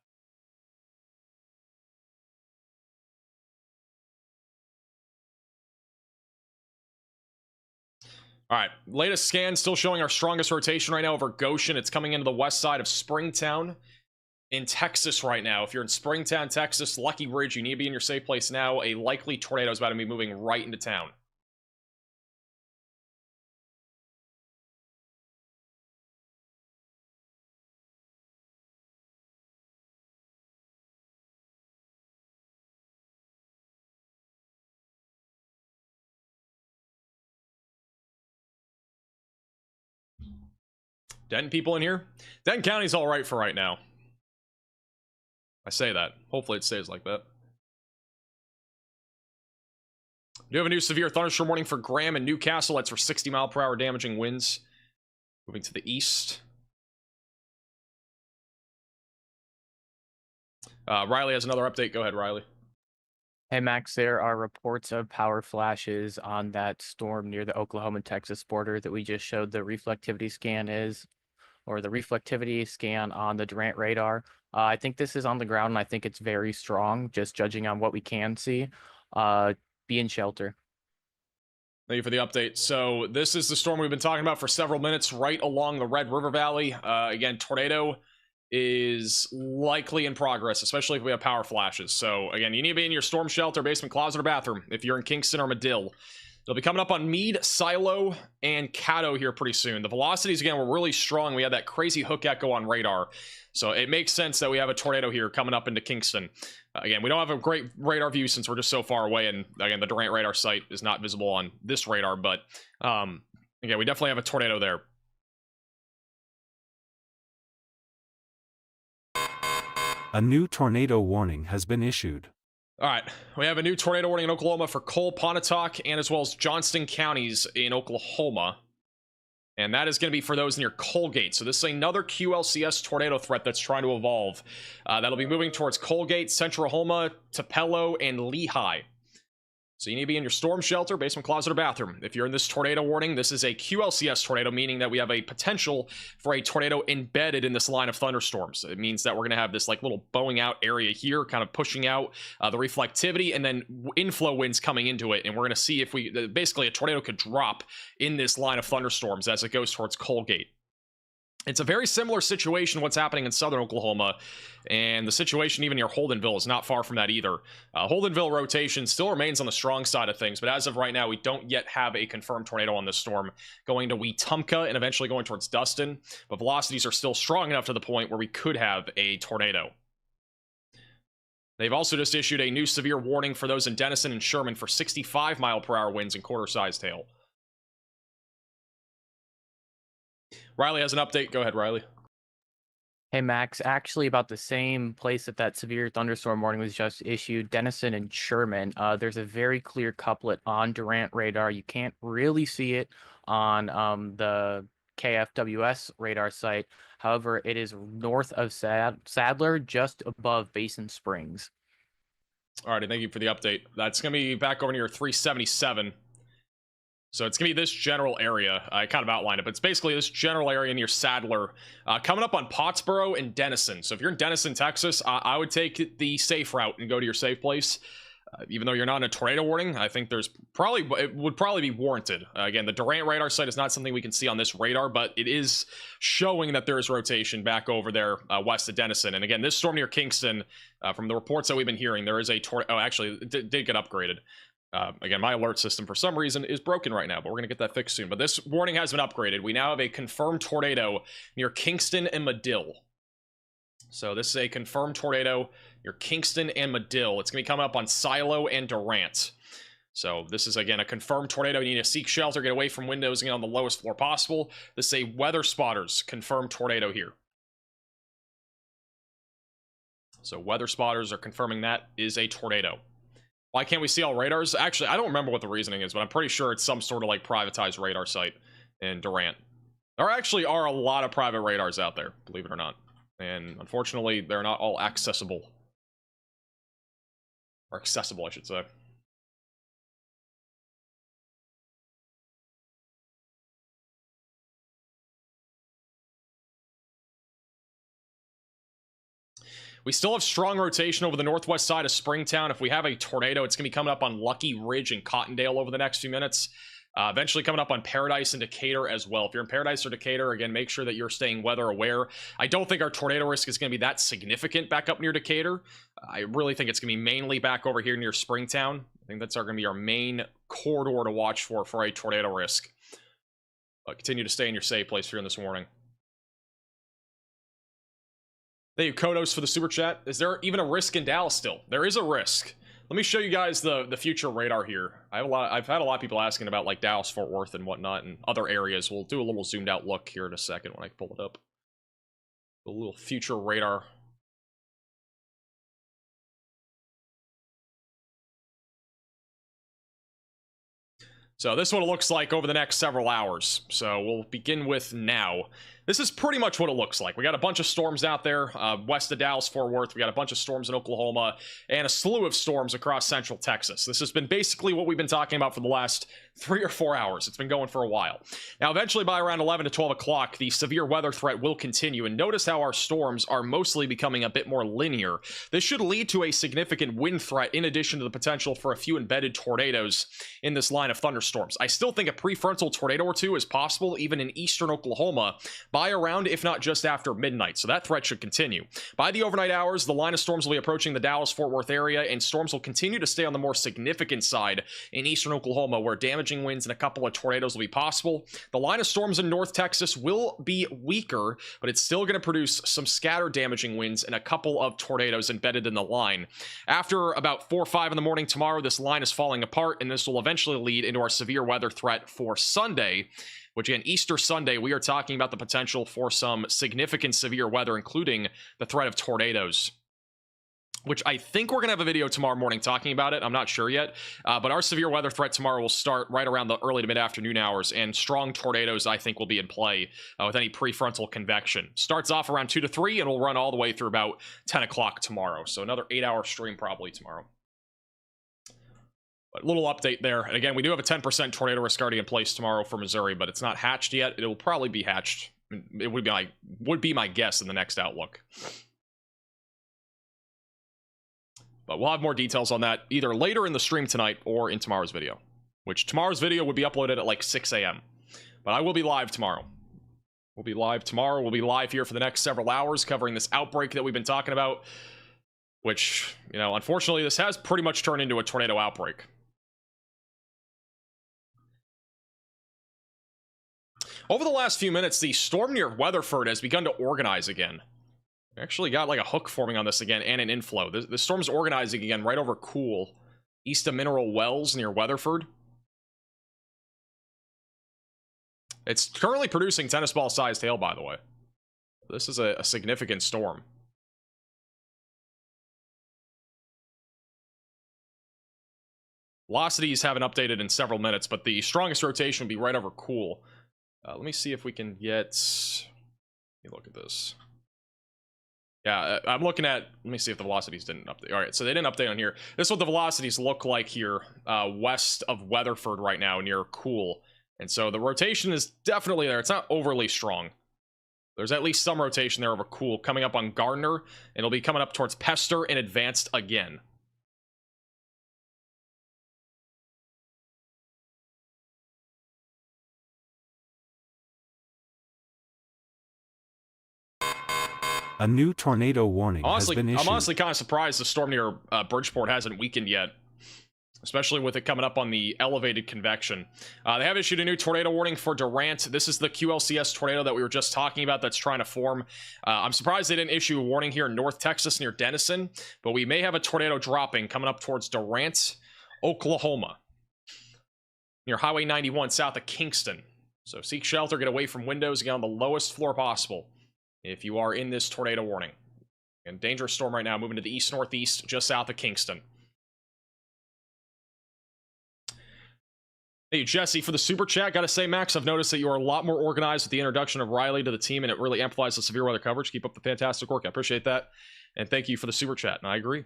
All right, latest scan still showing our strongest rotation right now over Goshen. It's coming into the west side of Springtown in Texas right now. If you're in Springtown, Texas, Lucky Ridge, you need to be in your safe place now. A likely tornado is about to be moving right into town. Denton people in here? Denton County's all right for right now. I say that. Hopefully it stays like that. We do have a new severe thunderstorm warning for Graham and Newcastle. That's for 60-mile-per-hour damaging winds. Moving to the east. Riley has another update. Go ahead, Riley. Hey Max, there are reports of power flashes on that storm near the Oklahoma-Texas border that we just showed the reflectivity scan or the reflectivity scan on the Durant radar. I think this is on the ground, and I think it's very strong, just judging on what we can see. Be in shelter. Thank you for the update. So this is the storm we've been talking about for several minutes right along the Red River Valley. Again, tornado is likely in progress, especially if we have power flashes. So again, you need to be in your storm shelter, basement, closet, or bathroom if you're in Kingston or Medill. They'll be coming up on Meade, Silo, and Caddo here pretty soon. The velocities, again, were really strong. We had that crazy hook echo on radar. So it makes sense that we have a tornado here coming up into Kingston. Again, we don't have a great radar view since we're just so far away. And again, the Durant radar site is not visible on this radar. But again, we definitely have a tornado there. A new tornado warning has been issued. All right, we have a new tornado warning in Oklahoma for Cole, Pontotoc, and as well as Johnston counties in Oklahoma. And that is going to be for those near Colgate. So this is another QLCS tornado threat that's trying to evolve. That'll be moving towards Colgate, Central Oklahoma, Tupelo, and Lehigh. So you need to be in your storm shelter, basement, closet, or bathroom. If you're in this tornado warning, this is a QLCS tornado, meaning that we have a potential for a tornado embedded in this line of thunderstorms. It means that we're going to have this like little bowing out area here, kind of pushing out the reflectivity, and then inflow winds coming into it. And we're going to see if we, basically a tornado could drop in this line of thunderstorms as it goes towards Colgate. It's a very similar situation what's happening in southern Oklahoma, and the situation even near Holdenville is not far from that either. Holdenville rotation still remains on the strong side of things, but as of right now, we don't yet have a confirmed tornado on this storm going to Wetumpka and eventually going towards Dustin, but velocities are still strong enough to the point where we could have a tornado. They've also just issued a new severe warning for those in Denison and Sherman for 65-mile-per-hour winds and quarter-sized hail. Riley has an update. Go ahead, Riley. Hey, Max. Actually, about the same place that severe thunderstorm warning was just issued, Denison and Sherman. There's a very clear couplet on Durant radar. You can't really see it on the KFWS radar site. However, it is north of Sadler, just above Basin Springs. All right, thank you for the update. That's going to be back over near 377. So it's going to be this general area. I kind of outlined it, but it's basically this general area near Sadler, coming up on Pottsboro and Denison. So if you're in Denison, Texas, I would take the safe route and go to your safe place. Even though you're not in a tornado warning, I think it would probably be warranted. Again, the Durant radar site is not something we can see on this radar, but it is showing that there is rotation back over there west of Denison. And again, this storm near Kingston, from the reports that we've been hearing, there is a tornado. Oh, actually, it did get upgraded. Again, my alert system for some reason is broken right now, but we're going to get that fixed soon. But this warning has been upgraded. We now have a confirmed tornado near Kingston and Medill. So this is a confirmed tornado near Kingston and Medill. It's going to be coming up on Silo and Durant. So this is, again, a confirmed tornado. You need to seek shelter, get away from windows, and get on the lowest floor possible. This is a weather spotters confirmed tornado here. So weather spotters are confirming that is a tornado. Why can't we see all radars? Actually, I don't remember what the reasoning is, but I'm pretty sure it's some sort of like privatized radar site in Durant. There actually are a lot of private radars out there, believe it or not. And unfortunately, they're not all accessible. Or accessible, I should say. We still have strong rotation over the northwest side of Springtown. If we have a tornado, it's going to be coming up on Lucky Ridge and Cottondale over the next few minutes. Eventually coming up on Paradise and Decatur as well. If you're in Paradise or Decatur, again, make sure that you're staying weather aware. I don't think our tornado risk is going to be that significant back up near Decatur. I really think it's going to be mainly back over here near Springtown. I think that's going to be our main corridor to watch for a tornado risk. But continue to stay in your safe place here in this warning. Thank you, Kodos, for the super chat. Is there even a risk in Dallas still? There is a risk. Let me show you guys the future radar here. I've had a lot of people asking about like Dallas, Fort Worth, and whatnot, and other areas. We'll do a little zoomed out look here in a second when I pull it up. A little future radar. So this is what it looks like over the next several hours. So we'll begin with now. This is pretty much what it looks like. We got a bunch of storms out there west of Dallas, Fort Worth. We got a bunch of storms in Oklahoma and a slew of storms across central Texas. This has been basically what we've been talking about for the last 3 or 4 hours. It's been going for a while. Now, eventually by around 11 to 12 o'clock, the severe weather threat will continue. And notice how our storms are mostly becoming a bit more linear. This should lead to a significant wind threat in addition to the potential for a few embedded tornadoes in this line of thunderstorms. I still think a prefrontal tornado or two is possible even in eastern Oklahoma by around, if not just after midnight. So that threat should continue. By the overnight hours, the line of storms will be approaching the Dallas-Fort Worth area, and storms will continue to stay on the more significant side in eastern Oklahoma, where damaging winds and a couple of tornadoes will be possible. The line of storms in North Texas will be weaker, but it's still going to produce some scattered damaging winds and a couple of tornadoes embedded in the line. After about 4 or 5 in the morning tomorrow, this line is falling apart, and this will eventually lead into our severe weather threat for Sunday, which again, Easter Sunday, we are talking about the potential for some significant severe weather, including the threat of tornadoes, which I think we're going to have a video tomorrow morning talking about it. I'm not sure yet, but our severe weather threat tomorrow will start right around the early to mid-afternoon hours, and strong tornadoes, I think, will be in play with any prefrontal convection. Starts off around 2 to 3, and will run all the way through about 10 o'clock tomorrow. So another 8-hour stream probably tomorrow. But a little update there. And again, we do have a 10% tornado risk already in place tomorrow for Missouri, but it's not hatched yet. It will probably be hatched. It would be my guess in the next outlook. But we'll have more details on that either later in the stream tonight or in tomorrow's video, which tomorrow's video would be uploaded at like 6 a.m. But I will be live tomorrow. We'll be live tomorrow. We'll be live here for the next several hours covering this outbreak that we've been talking about, which, you know, unfortunately, this has pretty much turned into a tornado outbreak. Over the last few minutes, the storm near Weatherford has begun to organize again. We actually got like a hook forming on this again and an inflow. The storm's organizing again right over Cool, east of Mineral Wells near Weatherford. It's currently producing tennis ball sized hail, by the way. This is a significant storm. Velocities haven't updated in several minutes, but the strongest rotation would be right over Cool. Let me see if we can get... Let me look at this. Yeah, I'm looking at... Let me see if the velocities didn't update. All right, so they didn't update on here. This is what the velocities look like here, west of Weatherford right now, near Cool. And so the rotation is definitely there. It's not overly strong. There's at least some rotation there over Cool, coming up on Gardner, and it'll be coming up towards Pester and advanced again. A new tornado warning has been issued. I'm honestly kind of surprised the storm near Bridgeport hasn't weakened yet, especially with it coming up on the elevated convection. They have issued a new tornado warning for Durant. This is the QLCS tornado that we were just talking about that's trying to form. I'm surprised they didn't issue a warning here in North Texas near Denison, but we may have a tornado dropping coming up towards Durant, Oklahoma, near Highway 91 south of Kingston. So seek shelter, get away from windows, get on the lowest floor possible if you are in this tornado warning. And dangerous storm right now, moving to the east-northeast, just south of Kingston. Hey, Jesse, for the super chat, gotta say, Max, I've noticed that you are a lot more organized with the introduction of Riley to the team, and it really amplifies the severe weather coverage. Keep up the fantastic work. I appreciate that. And thank you for the super chat, and I agree.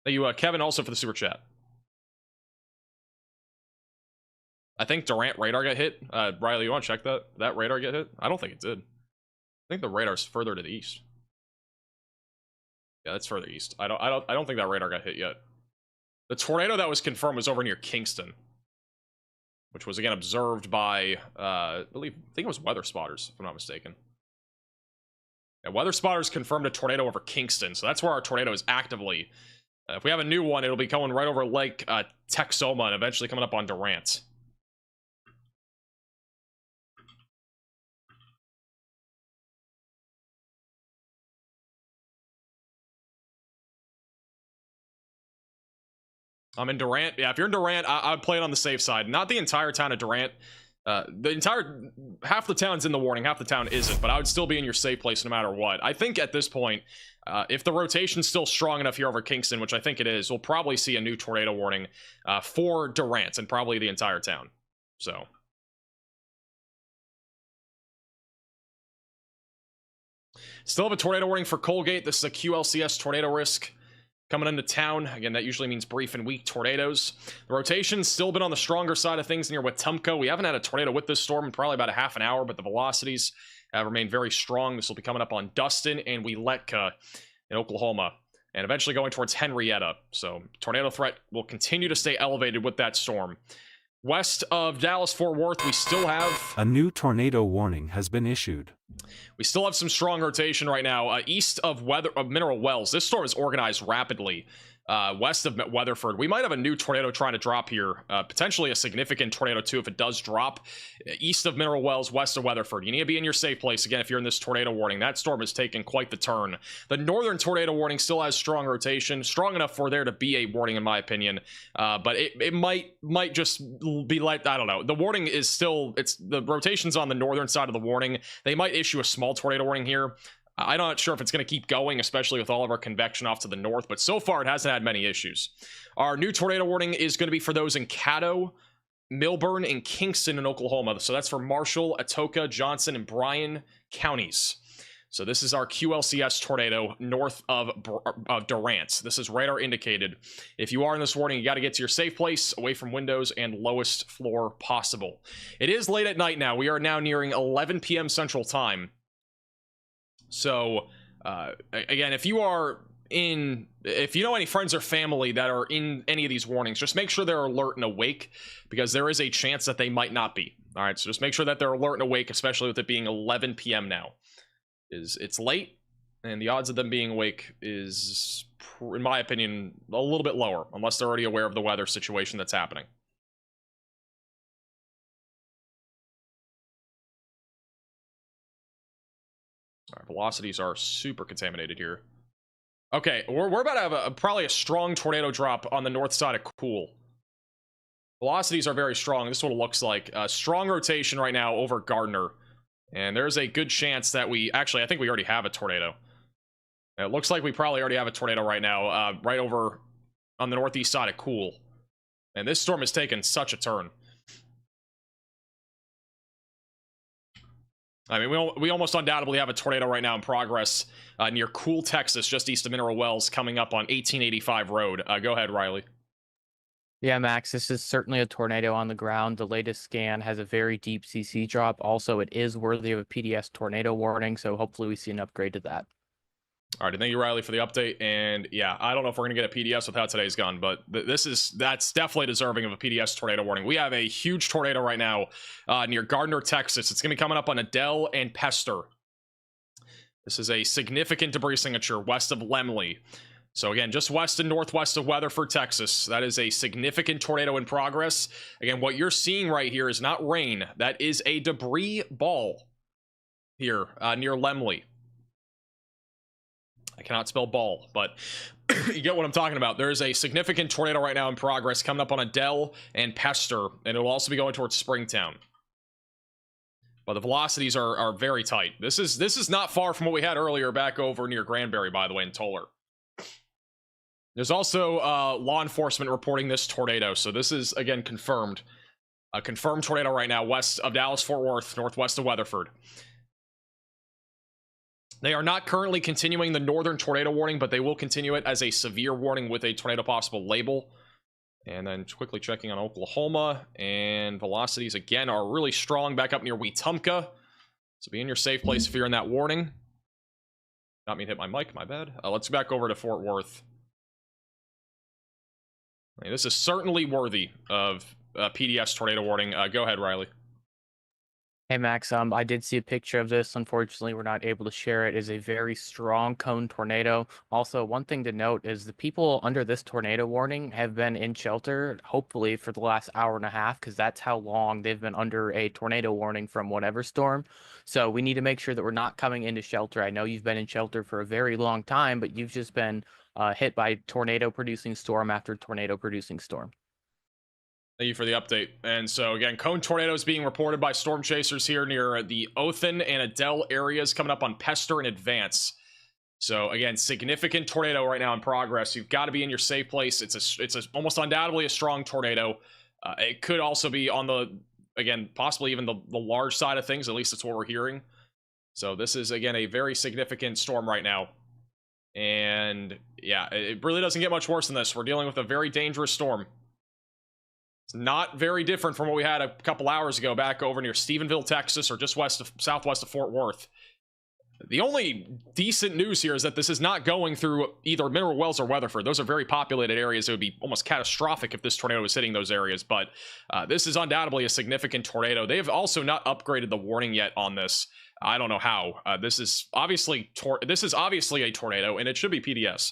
Thank you, Kevin, also for the super chat. I think Durant radar got hit. Riley, you want to check that radar get hit? I don't think it did. I think the radar's further to the east. Yeah, that's further east. I don't think that radar got hit yet. The tornado that was confirmed was over near Kingston, which was again observed by I think it was weather spotters, if I'm not mistaken. Yeah, weather spotters confirmed a tornado over Kingston, so that's where our tornado is actively. If we have a new one, it'll be coming right over Lake Texoma and eventually coming up on Durant. I'm in Durant. Yeah, if you're in Durant, I'd play it on the safe side. Not the entire town of Durant. Half the town's in the warning, half the town isn't, but I would still be in your safe place no matter what. I think at this point, if the rotation's still strong enough here over Kingston, which I think it is, we'll probably see a new tornado warning for Durant and probably the entire town. So. Still have a tornado warning for Colgate. This is a QLCS tornado risk coming into town. Again, that usually means brief and weak tornadoes. The rotation's still been on the stronger side of things near Wetumpka. We haven't had a tornado with this storm in probably about a half an hour, but the velocities remain very strong. This will be coming up on Dustin and Wieletka in Oklahoma, and eventually going towards Henrietta. So tornado threat will continue to stay elevated with that storm. West of Dallas-Fort Worth, we still have... A new tornado warning has been issued. We still have some strong rotation right now. East of Mineral Wells, this storm is organized rapidly. West of Weatherford, we might have a new tornado trying to drop here. Potentially a significant tornado too if it does drop. East of Mineral Wells, west of Weatherford. You need to be in your safe place again if you're in this tornado warning. That storm has taken quite the turn. The northern tornado warning still has strong rotation, strong enough for there to be a warning in my opinion. But it might just be like, I don't know. The warning is still, the rotation's on the northern side of the warning. They might issue a small tornado warning here. I'm not sure if it's going to keep going, especially with all of our convection off to the north, but so far it hasn't had many issues. Our new tornado warning is going to be for those in Caddo, Milburn, and Kingston in Oklahoma. So that's for Marshall, Atoka, Johnson, and Bryan counties. So this is our QLCS tornado north of Durant. This is radar indicated. If you are in this warning, you got to get to your safe place, away from windows and lowest floor possible. It is late at night now. We are now nearing 11 p.m. Central Time. So, again, if you know any friends or family that are in any of these warnings, just make sure they're alert and awake, because there is a chance that they might not be. All right, so just make sure that they're alert and awake, especially with it being 11 p.m. now. It's late, and the odds of them being awake is, in my opinion, a little bit lower, unless they're already aware of the weather situation that's happening. All right, velocities are super contaminated here. Okay, we're about to have probably a strong tornado drop on the north side of Cool. Velocities are very strong. This is what it looks like. Strong rotation right now over Gardner. And there's a good chance that I think we already have a tornado. It looks like we probably already have a tornado right now, right over on the northeast side of Cool. And this storm has taken such a turn. I mean, we almost undoubtedly have a tornado right now in progress near Cool, Texas, just east of Mineral Wells, coming up on 1885 Road. Go ahead, Riley. Yeah, Max, this is certainly a tornado on the ground. The latest scan has a very deep CC drop. Also, it is worthy of a PDS tornado warning, so hopefully we see an upgrade to that. All right, thank you, Riley, for the update. And yeah, I don't know if we're going to get a PDS with how today's gone, but that's definitely deserving of a PDS tornado warning. We have a huge tornado right now near Gardner, Texas. It's going to be coming up on Adele and Pester. This is a significant debris signature west of Lemley. So again, just west and northwest of Weatherford, Texas. That is a significant tornado in progress. Again, what you're seeing right here is not rain. That is a debris ball here near Lemley. I cannot spell ball, but you get what I'm talking about. There is a significant tornado right now in progress coming up on Adele and Pester, and it'll also be going towards Springtown. But the velocities are very tight. This is not far from what we had earlier back over near Granbury, by the way, in Toller. There's also law enforcement reporting this tornado, so this is, again, confirmed. A confirmed tornado right now west of Dallas-Fort Worth, northwest of Weatherford. They are not currently continuing the northern tornado warning, but they will continue it as a severe warning with a tornado possible label. And then quickly checking on Oklahoma, and velocities, again, are really strong back up near Wetumpka. So be in your safe place if you're in that warning. Not me to hit my mic, my bad. Let's go back over to Fort Worth. I mean, this is certainly worthy of PDS tornado warning. Go ahead, Riley. Hey, Max, I did see a picture of this. Unfortunately, we're not able to share it. It is a very strong cone tornado. Also, one thing to note is the people under this tornado warning have been in shelter, hopefully, for the last hour and a half, because that's how long they've been under a tornado warning from whatever storm. So we need to make sure that we're not coming into shelter. I know you've been in shelter for a very long time, but you've just been hit by tornado-producing storm after tornado-producing storm. Thank you for the update. And so again, cone tornadoes being reported by storm chasers here near the Othan and Adele areas, coming up on Pester and Advance. So again, significant tornado right now in progress. You've got to be in your safe place. It's almost undoubtedly a strong tornado. It could also be on the, again, possibly even the large side of things. At least that's what we're hearing. So this is, again, a very significant storm right now. And yeah, it really doesn't get much worse than this. We're dealing with a very dangerous storm. It's not very different from what we had a couple hours ago back over near Stephenville, Texas, or just southwest of Fort Worth. The only decent news here is that this is not going through either Mineral Wells or Weatherford. Those are very populated areas. It would be almost catastrophic if this tornado was hitting those areas, but this is undoubtedly a significant tornado. They have also not upgraded the warning yet on this. I don't know how. This is obviously a tornado, and it should be PDS.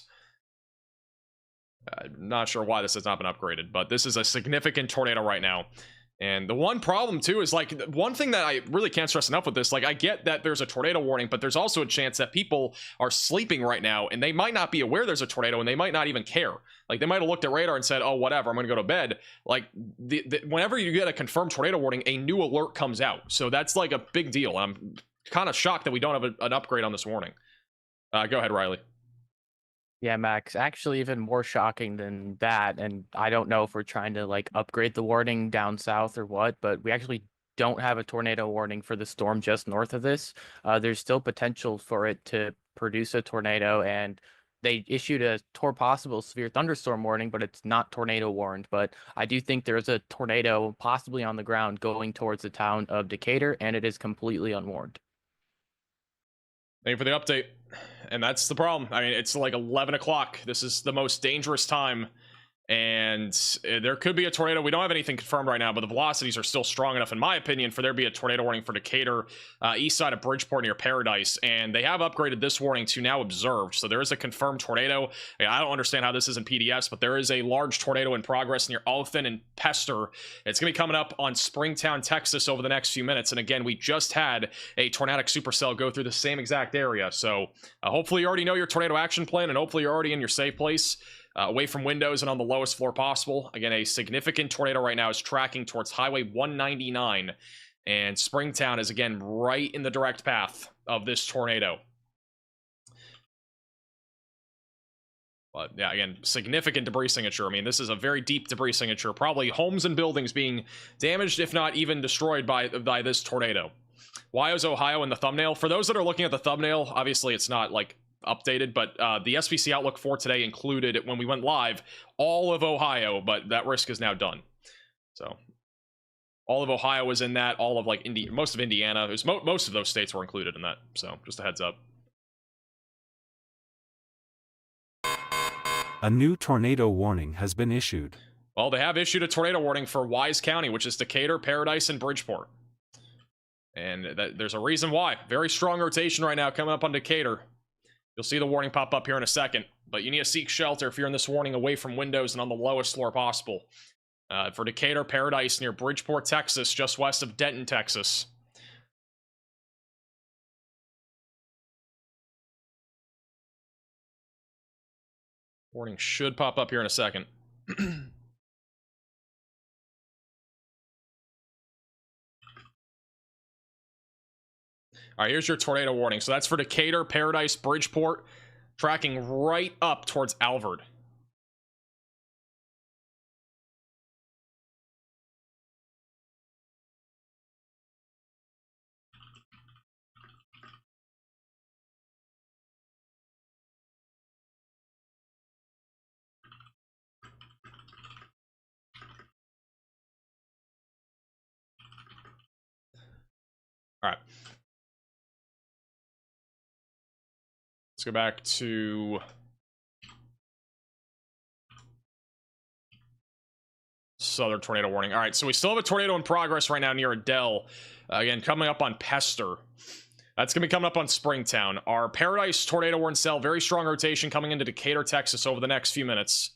I'm not sure why this has not been upgraded, but this is a significant tornado right now. And the one problem too is, like, one thing that I really can't stress enough with this, like, I get that there's a tornado warning, but there's also a chance that people are sleeping right now and they might not be aware there's a tornado and they might not even care. Like, they might have looked at radar and said, oh, whatever, I'm gonna go to bed. Like, whenever you get a confirmed tornado warning, a new alert comes out. So that's like a big deal. I'm kind of shocked that we don't have an upgrade on this warning. Go ahead, Riley. Yeah, Max, actually even more shocking than that, and I don't know if we're trying to, like, upgrade the warning down south or what, but we actually don't have a tornado warning for the storm just north of this. There's still potential for it to produce a tornado, and they issued a possible severe thunderstorm warning, but it's not tornado warned. But I do think there's a tornado possibly on the ground going towards the town of Decatur, and it is completely unwarned. Thank you for the update. And that's the problem. I mean, it's like 11 o'clock. This is the most dangerous time. And there could be a tornado. We don't have anything confirmed right now, but the velocities are still strong enough, in my opinion, for there to be a tornado warning for Decatur, east side of Bridgeport near Paradise. And they have upgraded this warning to now observed. So there is a confirmed tornado. I don't understand how this isn't PDS, but there is a large tornado in progress near Olphin and Pester. It's going to be coming up on Springtown, Texas over the next few minutes. And again, we just had a tornadic supercell go through the same exact area. So hopefully you already know your tornado action plan, and hopefully you're already in your safe place. Away from windows and on the lowest floor possible. Again, a significant tornado right now is tracking towards Highway 199, and Springtown is again right in the direct path of this tornado. But yeah, again, significant debris signature. I mean, this is a very deep debris signature. Probably homes and buildings being damaged, if not even destroyed by this tornado. Wyo's Ohio in the thumbnail. For those that are looking at the thumbnail, obviously it's not like updated, but the SPC outlook for today included, when we went live, all of Ohio, but that risk is now done. So all of Ohio was in that, all of like most of Indiana, it was most of those states were included in that. So just a heads up. A new tornado warning has been issued. Well, they have issued a tornado warning for Wise County, which is Decatur, Paradise, and Bridgeport. And there's a reason why. Very strong rotation right now coming up on Decatur. You'll see the warning pop up here in a second, but you need to seek shelter if you're in this warning away from windows and on the lowest floor possible. For Decatur, Paradise near Bridgeport, Texas, just west of Denton, Texas. Warning should pop up here in a second. All right, here's your tornado warning. So that's for Decatur, Paradise, Bridgeport, tracking right up towards Alvord. All right. Let's go back to southern tornado warning. All right, so we still have a tornado in progress right now near Adele. Again, coming up on Pester. That's going to be coming up on Springtown. Our Paradise tornado warning cell, very strong rotation coming into Decatur, Texas over the next few minutes.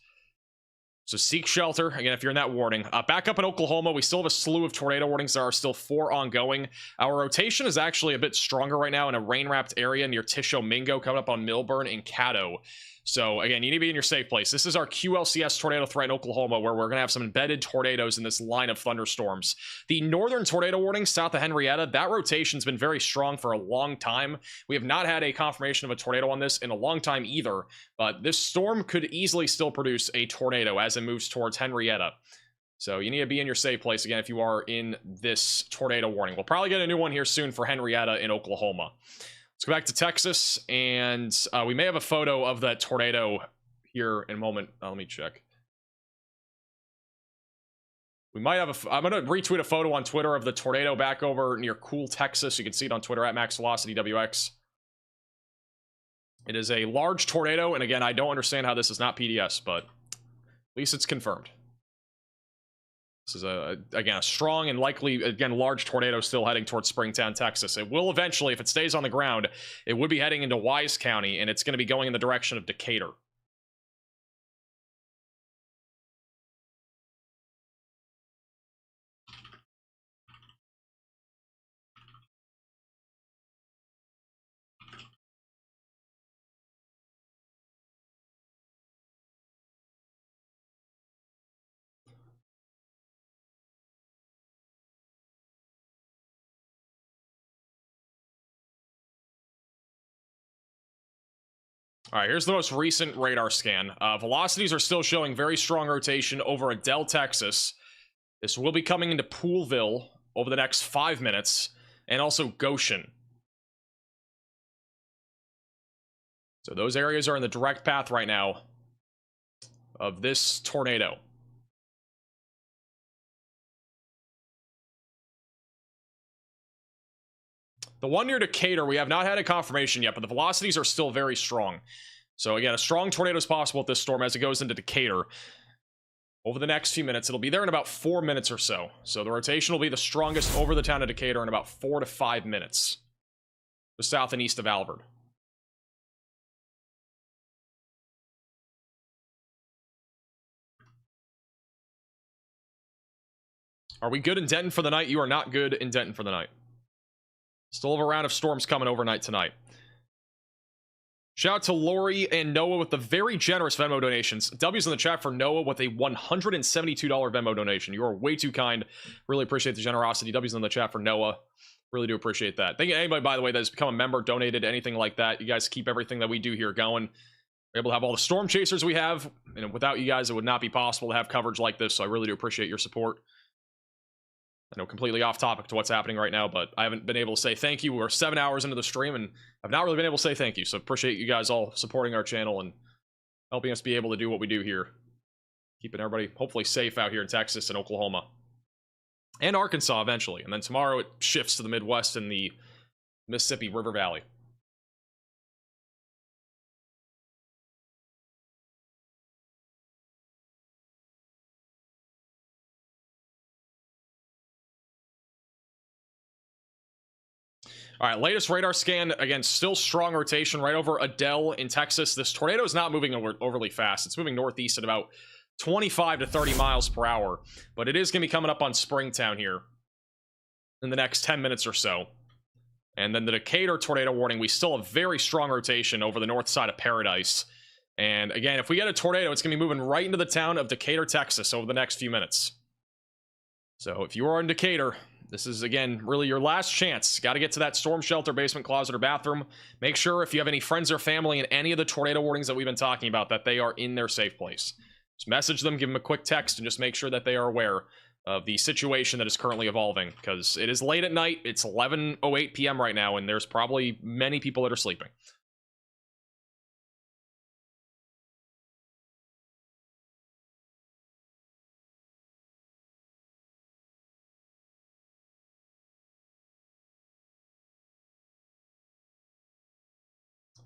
So seek shelter, again, if you're in that warning. Back up in Oklahoma, we still have a slew of tornado warnings. There are still 4 ongoing. Our rotation is actually a bit stronger right now in a rain-wrapped area near Tishomingo, coming up on Milburn and Caddo. So again, you need to be in your safe place. This is our QLCS tornado threat in Oklahoma, where we're going to have some embedded tornadoes in this line of thunderstorms. The northern tornado warning south of Henrietta, that rotation's been very strong for a long time. We have not had a confirmation of a tornado on this in a long time either, but this storm could easily still produce a tornado as it moves towards Henrietta. So you need to be in your safe place, again, if you are in this tornado warning. We'll probably get a new one here soon for Henrietta in Oklahoma. Let's go back to Texas, and we may have a photo of that tornado here in a moment. Let me check. We might have I'm going to retweet a photo on Twitter of the tornado back over near Cool, Texas. You can see it on Twitter at MaxVelocityWX. It is a large tornado, and again, I don't understand how this is not PDS, but at least it's confirmed. This is, again, a strong and likely, again, large tornado still heading towards Springtown, Texas. It will eventually, if it stays on the ground, it would be heading into Wise County, and it's going to be going in the direction of Decatur. All right, here's the most recent radar scan. Velocities are still showing very strong rotation over Adele, Texas. This will be coming into Poolville over the next 5 minutes, and also Goshen. So those areas are in the direct path right now of this tornado. The one near Decatur, we have not had a confirmation yet, but the velocities are still very strong. So again, a strong tornado is possible with this storm as it goes into Decatur. Over the next few minutes, it'll be there in about 4 minutes or so. So the rotation will be the strongest over the town of Decatur in about 4 to 5 minutes. The south and east of Weatherford. Are we good in Denton for the night? You are not good in Denton for the night. Still have a round of storms coming overnight tonight. Shout out to Lori and Noah with the very generous Venmo donations. W's in the chat for Noah with a $172 Venmo donation. You are way too kind. Really appreciate the generosity. W's in the chat for Noah. Really do appreciate that. Thank you to anybody, by the way, that has become a member, donated, anything like that. You guys keep everything that we do here going. We're able to have all the storm chasers we have. And without you guys, it would not be possible to have coverage like this. So I really do appreciate your support. I know, completely off topic to what's happening right now, but I haven't been able to say thank you. We're 7 hours into the stream, and I've not really been able to say thank you. So appreciate you guys all supporting our channel and helping us be able to do what we do here. Keeping everybody hopefully safe out here in Texas and Oklahoma. And Arkansas eventually. And then tomorrow it shifts to the Midwest and the Mississippi River Valley. All right, latest radar scan. Again, still strong rotation right over Adele in Texas. This tornado is not moving overly fast. It's moving northeast at about 25 to 30 miles per hour. But it is going to be coming up on Springtown here in the next 10 minutes or so. And then the Decatur tornado warning, we still have very strong rotation over the north side of Paradise. And again, if we get a tornado, it's going to be moving right into the town of Decatur, Texas over the next few minutes. So if you are in Decatur, this is, again, really your last chance. Got to get to that storm shelter, basement, closet, or bathroom. Make sure if you have any friends or family in any of the tornado warnings that we've been talking about, that they are in their safe place. Just message them, give them a quick text, and just make sure that they are aware of the situation that is currently evolving. Because it is late at night. It's 11:08 p.m. right now, and there's probably many people that are sleeping.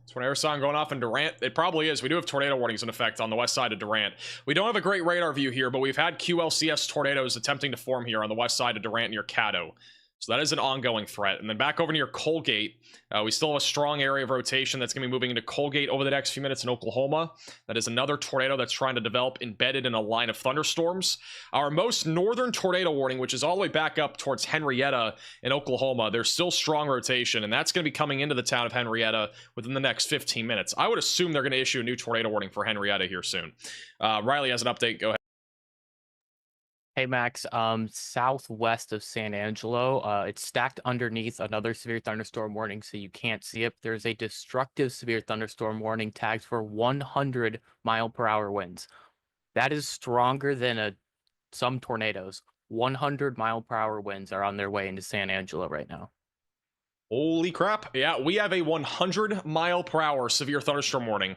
Tornado sign going off in Durant. It probably is. We do have tornado warnings in effect on the west side of Durant. We don't have a great radar view here, but we've had QLCS tornadoes attempting to form here on the west side of Durant near Caddo. So that is an ongoing threat. And then back over near Colgate, we still have a strong area of rotation that's going to be moving into Colgate over the next few minutes in Oklahoma. That is another tornado that's trying to develop embedded in a line of thunderstorms. Our most northern tornado warning, which is all the way back up towards Henrietta in Oklahoma, there's still strong rotation, and that's going to be coming into the town of Henrietta within the next 15 minutes. I would assume they're going to issue a new tornado warning for Henrietta here soon. Riley has an update. Go ahead. Hey Max, southwest of San Angelo, it's stacked underneath another severe thunderstorm warning, so you can't see it. There's a destructive severe thunderstorm warning tagged for 100-mile-per-hour winds. That is stronger than some tornadoes. 100-mile-per-hour winds are on their way into San Angelo right now. Holy crap. Yeah, we have a 100-mile-per-hour severe thunderstorm warning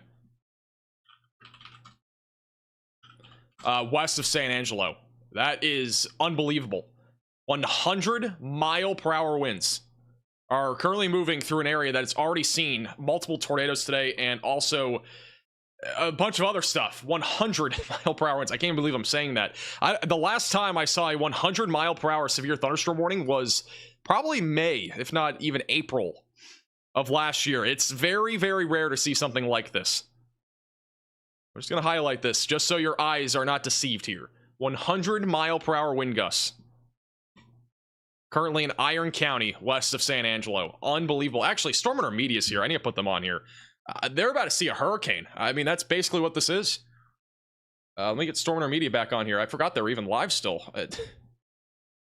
west of San Angelo. That is unbelievable. 100-mile-per-hour winds are currently moving through an area that has already seen multiple tornadoes today and also a bunch of other stuff. 100-mile-per-hour winds. I can't believe I'm saying that. The last time I saw a 100-mile-per-hour severe thunderstorm warning was probably May, if not even April of last year. It's very, very rare to see something like this. I'm just going to highlight this just so your eyes are not deceived here. 100-mile-per-hour wind gusts. Currently in Iron County, west of San Angelo. Unbelievable. Actually, Storm and Media's here. I need to put them on here. They're about to see a hurricane. I mean, that's basically what this is. Let me get Storm and Media back on here. I forgot they're even live still. They're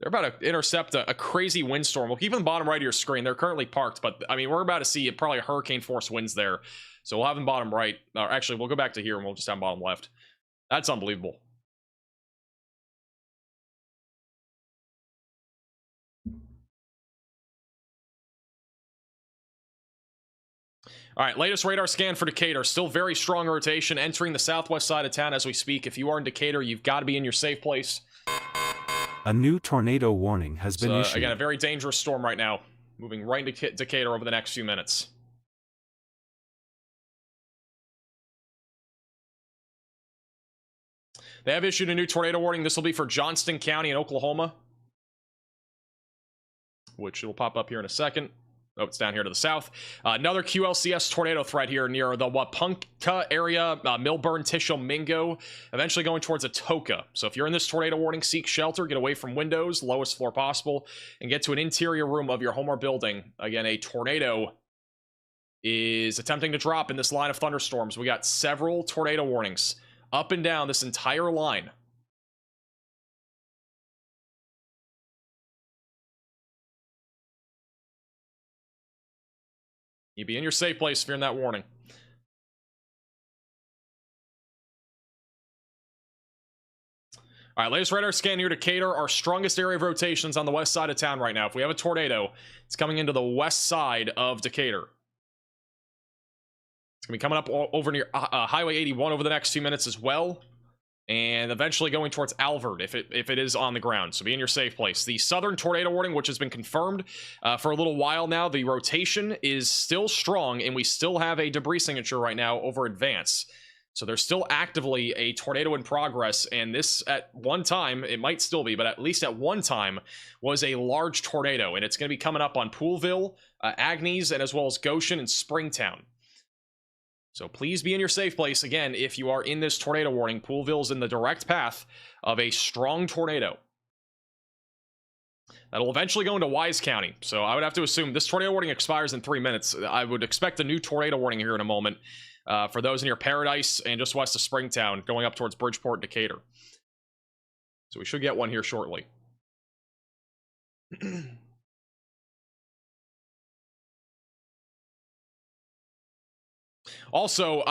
about to intercept a crazy windstorm. We'll keep them bottom right of your screen. They're currently parked, but I mean, we're about to see probably a hurricane force winds there. So we'll have them bottom right. Or actually, we'll go back to here and we'll just have them bottom left. That's unbelievable. All right, latest radar scan for Decatur. Still very strong rotation, entering the southwest side of town as we speak. If you are in Decatur, you've got to be in your safe place. A new tornado warning has been issued. Again, a very dangerous storm right now, moving right into Decatur over the next few minutes. They have issued a new tornado warning. This will be for Johnston County in Oklahoma, which will pop up here in a second. Oh, it's down here to the south. Another QLCS tornado threat here near the Wapunka area, Milburn, Tishomingo, eventually going towards Atoka. So if you're in this tornado warning, seek shelter, get away from windows, lowest floor possible, and get to an interior room of your home or building. Again, a tornado is attempting to drop in this line of thunderstorms. We got several tornado warnings up and down this entire line. You'd be in your safe place if you're in that warning. All right, latest radar scan here to Decatur. Our strongest area of rotations on the west side of town right now. If we have a tornado, it's coming into the west side of Decatur. It's going to be coming up over near Highway 81 over the next few minutes as well. And eventually going towards Alvord if it is on the ground. So be in your safe place. The southern tornado warning, which has been confirmed for a little while now, the rotation is still strong, and we still have a debris signature right now over Advance. So there's still actively a tornado in progress, and this at one time, it might still be, but at least at one time, was a large tornado, and it's going to be coming up on Poolville, Agnes, and as well as Goshen and Springtown. So please be in your safe place. Again, if you are in this tornado warning, Poolville's in the direct path of a strong tornado. That'll eventually go into Wise County. So I would have to assume this tornado warning expires in 3 minutes. I would expect a new tornado warning here in a moment for those near Paradise and just west of Springtown, going up towards Bridgeport, Decatur. So we should get one here shortly. Also,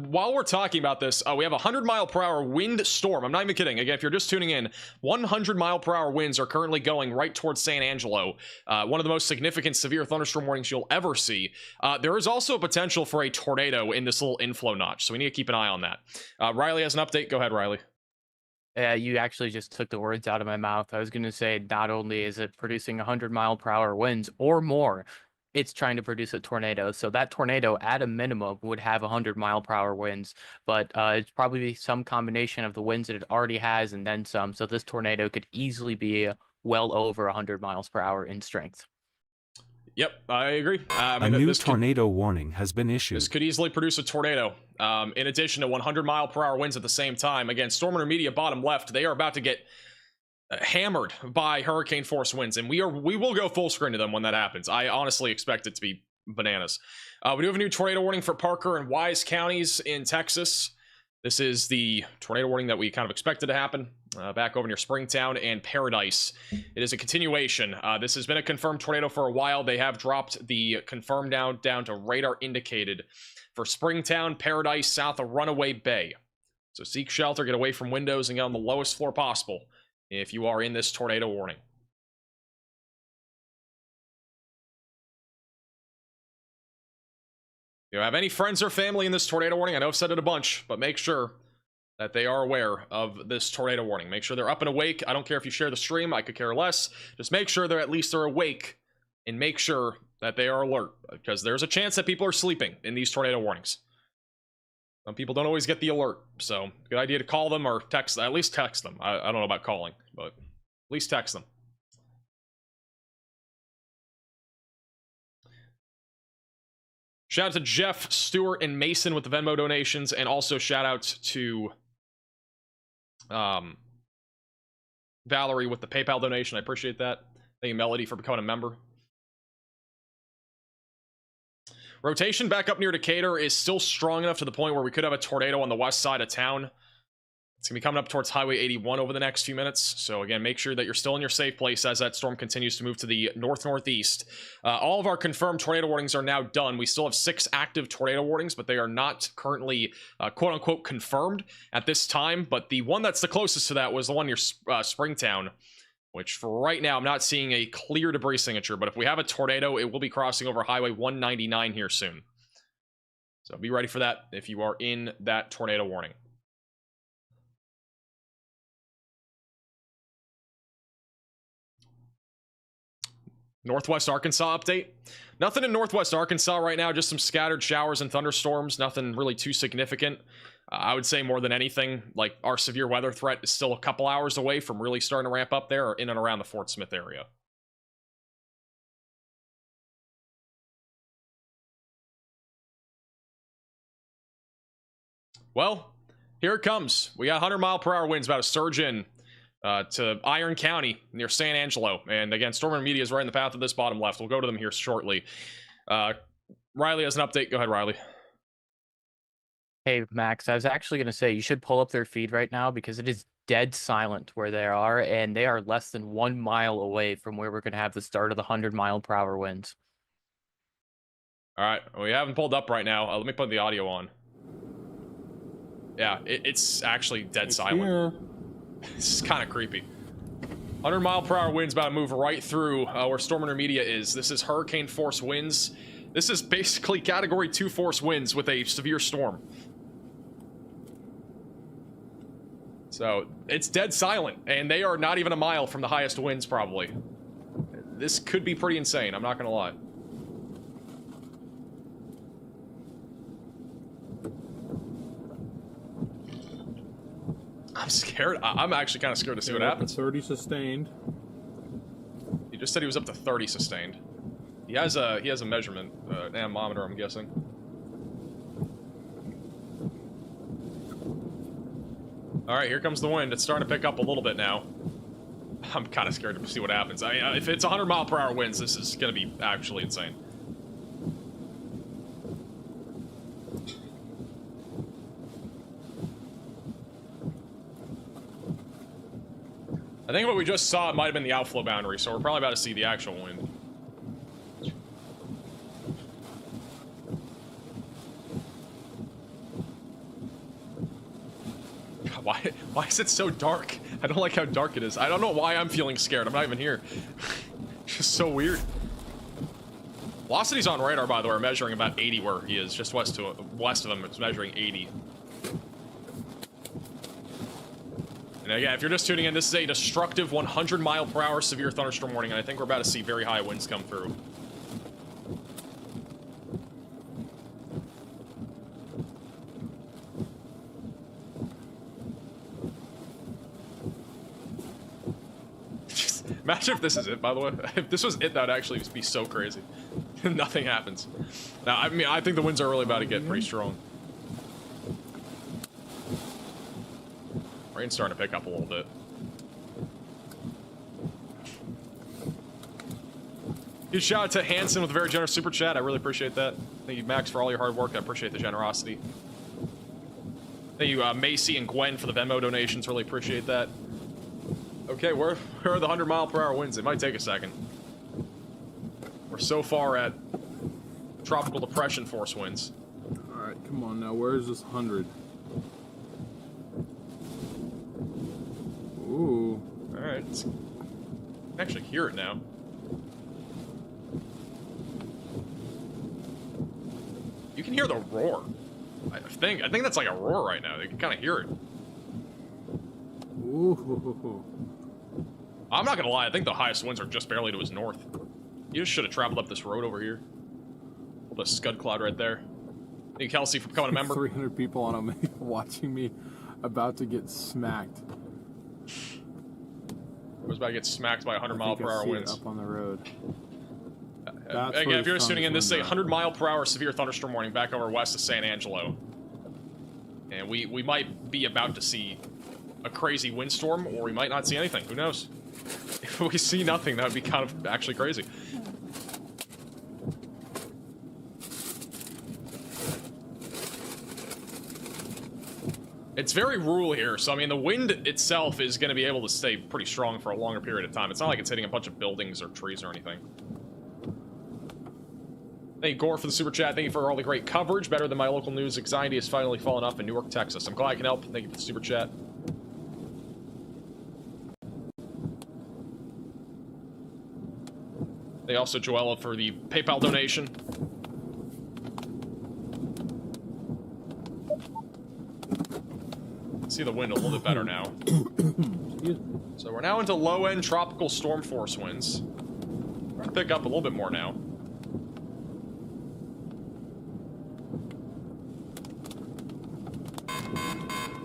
while we're talking about this, we have a 100-mile-per-hour wind storm. I'm not even kidding. Again, if you're just tuning in, 100-mile-per-hour winds are currently going right towards San Angelo. One of the most significant severe thunderstorm warnings you'll ever see. There is also a potential for a tornado in this little inflow notch, so we need to keep an eye on that. Riley has an update. Go ahead, Riley. You actually just took the words out of my mouth. I was going to say, not only is it producing 100-mile-per-hour winds or more, it's trying to produce a tornado. So that tornado, at a minimum, would have 100-mile-per-hour winds. But it's probably some combination of the winds that it already has and then some. So this tornado could easily be well over 100 miles per hour in strength. Yep, I agree. A new tornado warning has been issued. This could easily produce a tornado. In addition to 100-mile-per-hour winds at the same time. Again, Storm Intermediate bottom left, they are about to get hammered by hurricane force winds, and we will go full screen to them when that happens. I honestly expect it to be bananas. We do have a new tornado warning for Parker and Wise counties in Texas. This is the tornado warning that we kind of expected to happen back over near Springtown and Paradise. It is a continuation. This has been a confirmed tornado for a while. They have dropped the confirmed down to radar indicated for Springtown, Paradise, south of Runaway Bay. So seek shelter, get away from windows, and get on the lowest floor possible if you are in this tornado warning. If you have any friends or family in this tornado warning, I know I've said it a bunch, but make sure that they are aware of this tornado warning. Make sure they're up and awake. I don't care if you share the stream, I could care less. Just make sure they're at least awake, and make sure that they are alert, because there's a chance that people are sleeping in these tornado warnings. Some people don't always get the alert, so good idea to call them or text, at least text them. I don't know about calling, but at least text them. Shout out to Jeff, Stewart, and Mason with the Venmo donations, and also shout out to Valerie with the PayPal donation. I appreciate that. Thank you, Melody, for becoming a member. Rotation back up near Decatur is still strong enough to the point where we could have a tornado on the west side of town. It's going to be coming up towards Highway 81 over the next few minutes. So again, make sure that you're still in your safe place as that storm continues to move to the north-northeast. All of our confirmed tornado warnings are now done. We still have 6 active tornado warnings, but they are not currently quote-unquote confirmed at this time. But the one that's the closest to that was the one near Springtown, which for right now, I'm not seeing a clear debris signature. But if we have a tornado, it will be crossing over Highway 199 here soon. So be ready for that if you are in that tornado warning. Northwest Arkansas update. Nothing in Northwest Arkansas right now, just some scattered showers and thunderstorms. Nothing really too significant. I would say more than anything, like our severe weather threat is still a couple hours away from really starting to ramp up there or in and around the Fort Smith area. Well, here it comes. We got 100-mile-per-hour winds about to surge in to Iron County near San Angelo. And again, Storm Media is right in the path of this bottom left. We'll go to them here shortly. Riley has an update. Go ahead, Riley. Hey, Max, I was actually going to say you should pull up their feed right now because it is dead silent where they are, and they are less than 1 mile away from where we're going to have the start of the 100-mile-per-hour winds. All right, we haven't pulled up right now. Let me put the audio on. Yeah, it's actually dead silent. This is kind of creepy. 100-mile-per-hour winds about to move right through where Storm Intermedia is. This is hurricane force winds. This is basically category 2 force winds with a severe storm. So it's dead silent, and they are not even a mile from the highest winds probably. This could be pretty insane, I'm not gonna lie. I'm scared. I'm actually kind of scared to see what happens. 30 sustained. He just said he was up to 30 sustained. He has a measurement, anemometer, I'm guessing. All right, here comes the wind. It's starting to pick up a little bit now. I'm kind of scared to see what happens. I mean, if it's 100-mile-per-hour winds, this is going to be actually insane. I think what we just saw might have been the outflow boundary, so we're probably about to see the actual wind. Why is it so dark? I don't like how dark it is. I don't know why I'm feeling scared. I'm not even here. It's just so weird. Velocity's on radar, by the way, measuring about 80 where he is. Just west of him, it's measuring 80. And again, if you're just tuning in, this is a destructive 100-mile-per-hour severe thunderstorm warning, and I think we're about to see very high winds come through. Imagine if this is it, by the way. If this was it, that would actually just be so crazy. Nothing happens. Now, I mean, I think the winds are really about to get pretty strong. Rain's starting to pick up a little bit. Huge shout out to Hanson with a very generous super chat. I really appreciate that. Thank you, Max, for all your hard work. I appreciate the generosity. Thank you, Macy and Gwen, for the Venmo donations. Really appreciate that. Okay, where are the 100-mile-per-hour winds? It might take a second. We're so far at tropical depression force winds. Alright, come on now. Where is this 100? Ooh. Alright. I can actually hear it now. You can hear the roar. I think that's like a roar right now. You can kind of hear it. Ooh. I'm not gonna lie, I think the highest winds are just barely to his north. You just should have traveled up this road over here. Hold a scud cloud right there. Thank you, Kelsey, for becoming a member. 300 people on a watching me about to get smacked. I was about to get smacked by 100-mile-per-hour winds. Up on the road. Again, if you're just tuning in, this is a 100-mile-per-hour severe thunderstorm warning back over west of San Angelo. And we might be about to see a crazy windstorm, or we might not see anything. Who knows? If we see nothing, that would be kind of actually crazy. It's very rural here, so I mean the wind itself is going to be able to stay pretty strong for a longer period of time. It's not like it's hitting a bunch of buildings or trees or anything. Thank you, Gore, for the super chat. Thank you for all the great coverage. Better than my local news. Anxiety has finally fallen off in Newark, Texas. I'm glad I can help. Thank you for the super chat. Thank you also, Joella, for the PayPal donation. see the wind a little bit better now. So we're now into low-end tropical storm force winds. We're going to pick up a little bit more now.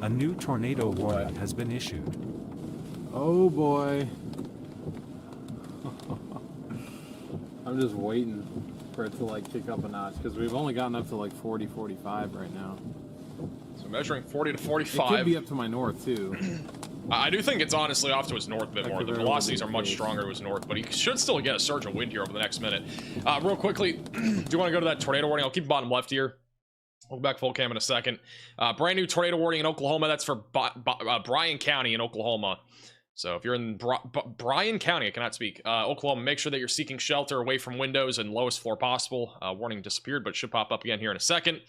A new tornado warning has been issued. Oh boy. I'm just waiting for it to like kick up a notch because we've only gotten up to like 40, 45 right now. So measuring 40 to 45. It could be up to my north too. I do think it's honestly off to his north a bit more. The velocities are much stronger to his north, but he should still get a surge of wind here over the next minute. Real quickly, do you want to go to that tornado warning? I'll keep bottom left here. We'll go back full cam in a second. Brand new tornado warning in Oklahoma. That's for Bryan County in Oklahoma. So if you're in Bryan County, I cannot speak, Oklahoma, make sure that you're seeking shelter away from windows and lowest floor possible. Warning disappeared, but should pop up again here in a second.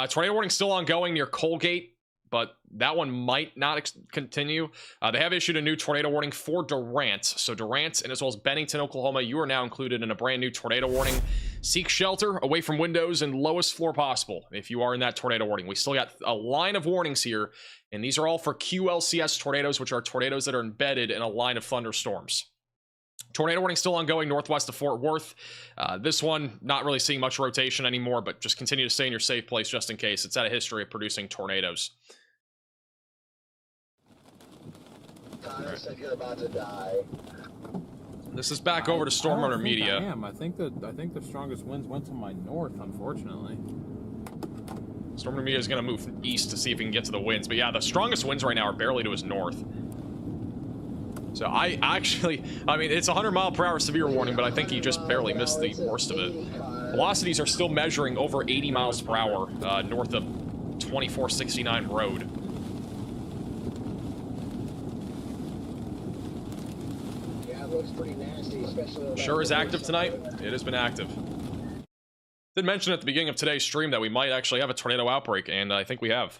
Tornado warning still ongoing near Colgate, but that one might not continue. They have issued a new tornado warning for Durant. So Durant and as well as Bennington, Oklahoma, you are now included in a brand new tornado warning. Seek shelter away from windows and lowest floor possible if you are in that tornado warning. We still got a line of warnings here, and these are all for QLCS tornadoes, which are tornadoes that are embedded in a line of thunderstorms. Tornado warning still ongoing northwest of Fort Worth. This one, not really seeing much rotation anymore, but just continue to stay in your safe place just in case. It's had a history of producing tornadoes. Connor said you're about to die. This is back over to Storm Runner Media. I think the strongest winds went to my north, unfortunately. Storm Runner Media is going to move east to see if he can get to the winds. But yeah, the strongest winds right now are barely to his north. So I mean, it's 100-mile-per-hour severe warning, but I think he just barely missed the worst of it. Velocities are still measuring over 80 miles per hour north of 2469 road. Looks pretty nasty, especially Sure is active tonight. It has been active. Did mention at the beginning of today's stream that we might actually have a tornado outbreak, and I think we have.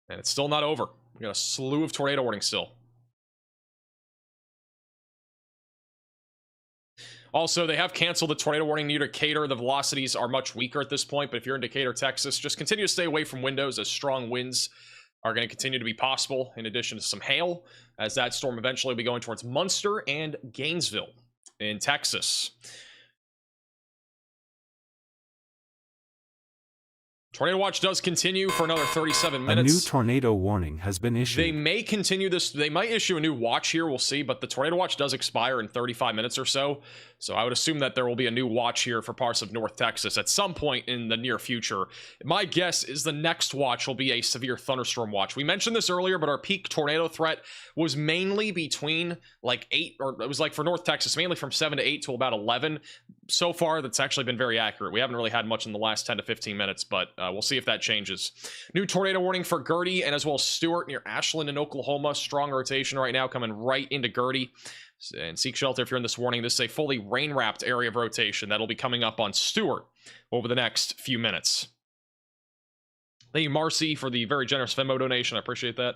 And it's still not over. We got a slew of tornado warnings still. Also, they have canceled the tornado warning near Decatur. The velocities are much weaker at this point, but if you're in Decatur, Texas, just continue to stay away from windows as strong winds are going to continue to be possible, in addition to some hail, as that storm eventually will be going towards Munster and Gainesville in Texas. Tornado watch does continue for another 37 minutes. A new tornado warning has been issued. They may continue this. They might issue a new watch here. We'll see. But the tornado watch does expire in 35 minutes or so. So I would assume that there will be a new watch here for parts of North Texas at some point in the near future. My guess is the next watch will be a severe thunderstorm watch. We mentioned this earlier, but our peak tornado threat was mainly between like 8, or it was like for North Texas, mainly from 7 to 8 to about 11. So far, that's actually been very accurate. We haven't really had much in the last 10 to 15 minutes, but we'll see if that changes. New tornado warning for Gertie and as well as Stewart near Ashland in Oklahoma. Strong rotation right now coming right into Gertie. And seek shelter if you're in this warning. This is a fully rain-wrapped area of rotation that'll be coming up on Stewart over the next few minutes. Thank you, Marcy, for the very generous Venmo donation. I appreciate that.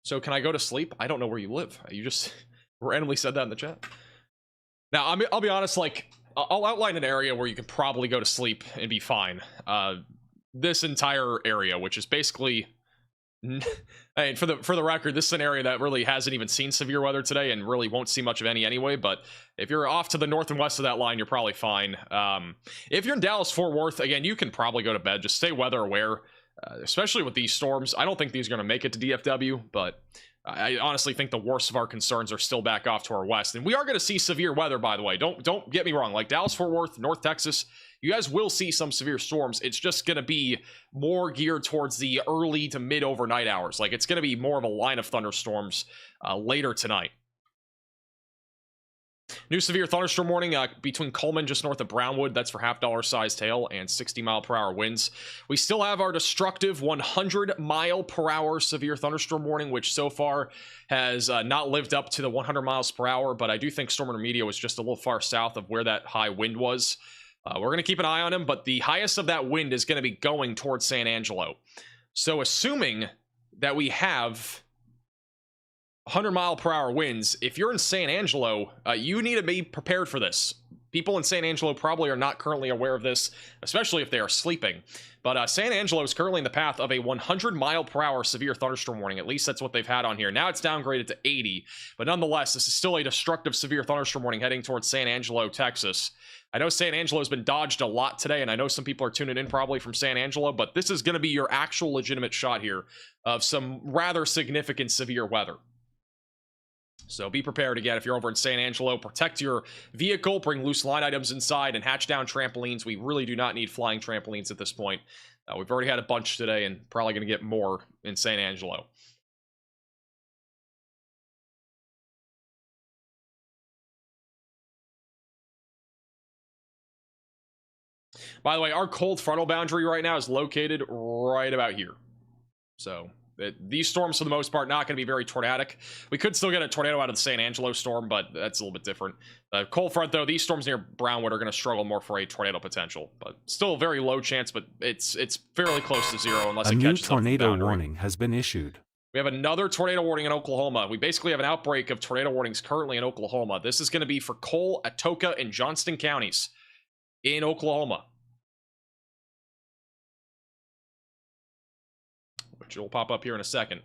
So can I go to sleep? I don't know where you live. You just randomly said that in the chat. Now, I'll be honest, like, I'll outline an area where you can probably go to sleep and be fine. This entire area, which is basically... I mean, for the record, this is an area that really hasn't even seen severe weather today and really won't see much of any anyway, but if you're off to the north and west of that line, you're probably fine. If you're in Dallas-Fort Worth, again, you can probably go to bed. Just stay weather aware, especially with these storms. I don't think these are going to make it to DFW, but I honestly think the worst of our concerns are still back off to our west. And we are going to see severe weather, by the way. Don't get me wrong. Like Dallas-Fort Worth, North Texas, you guys will see some severe storms. It's just going to be more geared towards the early to mid overnight hours. Like it's going to be more of a line of thunderstorms later tonight. New severe thunderstorm warning between Coleman just north of Brownwood. That's for $half sized hail and 60-mile-per-hour winds. We still have our destructive 100-mile-per-hour severe thunderstorm warning, which so far has not lived up to the 100 miles per hour, but I do think Storm Runner Media was just a little far south of where that high wind was. We're going to keep an eye on him, but the highest of that wind is going to be going towards San Angelo. So assuming that we have 100-mile-per-hour winds, if you're in San Angelo, you need to be prepared for this people in San Angelo probably are not currently aware of this, especially if they are sleeping. But San Angelo is currently in the path of a 100-mile-per-hour severe thunderstorm warning. At least that's what they've had on here. Now it's downgraded to 80, but nonetheless, this is still a destructive severe thunderstorm warning heading towards San Angelo, Texas. I know San Angelo has been dodged a lot today, and I know some people are tuning in probably from San Angelo, but this is going to be your actual legitimate shot here of some rather significant severe weather. So be prepared again if you're over in San Angelo. Protect your vehicle, bring loose line items inside, and hatch down trampolines. We really do not need flying trampolines at this point. We've already had a bunch today and probably going to get more in San Angelo. By the way, our cold frontal boundary right now is located right about here. So these storms, for the most part, not going to be very tornadic. We could still get a tornado out of the San Angelo storm, but that's a little bit different. Cold front, though, these storms near Brownwood are going to struggle more for a tornado potential. But still a very low chance, but it's fairly close to zero unless it catches up to the boundary. A new tornado warning has been issued. We have another tornado warning in Oklahoma. We basically have an outbreak of tornado warnings currently in Oklahoma. This is going to be for Cole, Atoka, and Johnston counties in Oklahoma, which will pop up here in a second.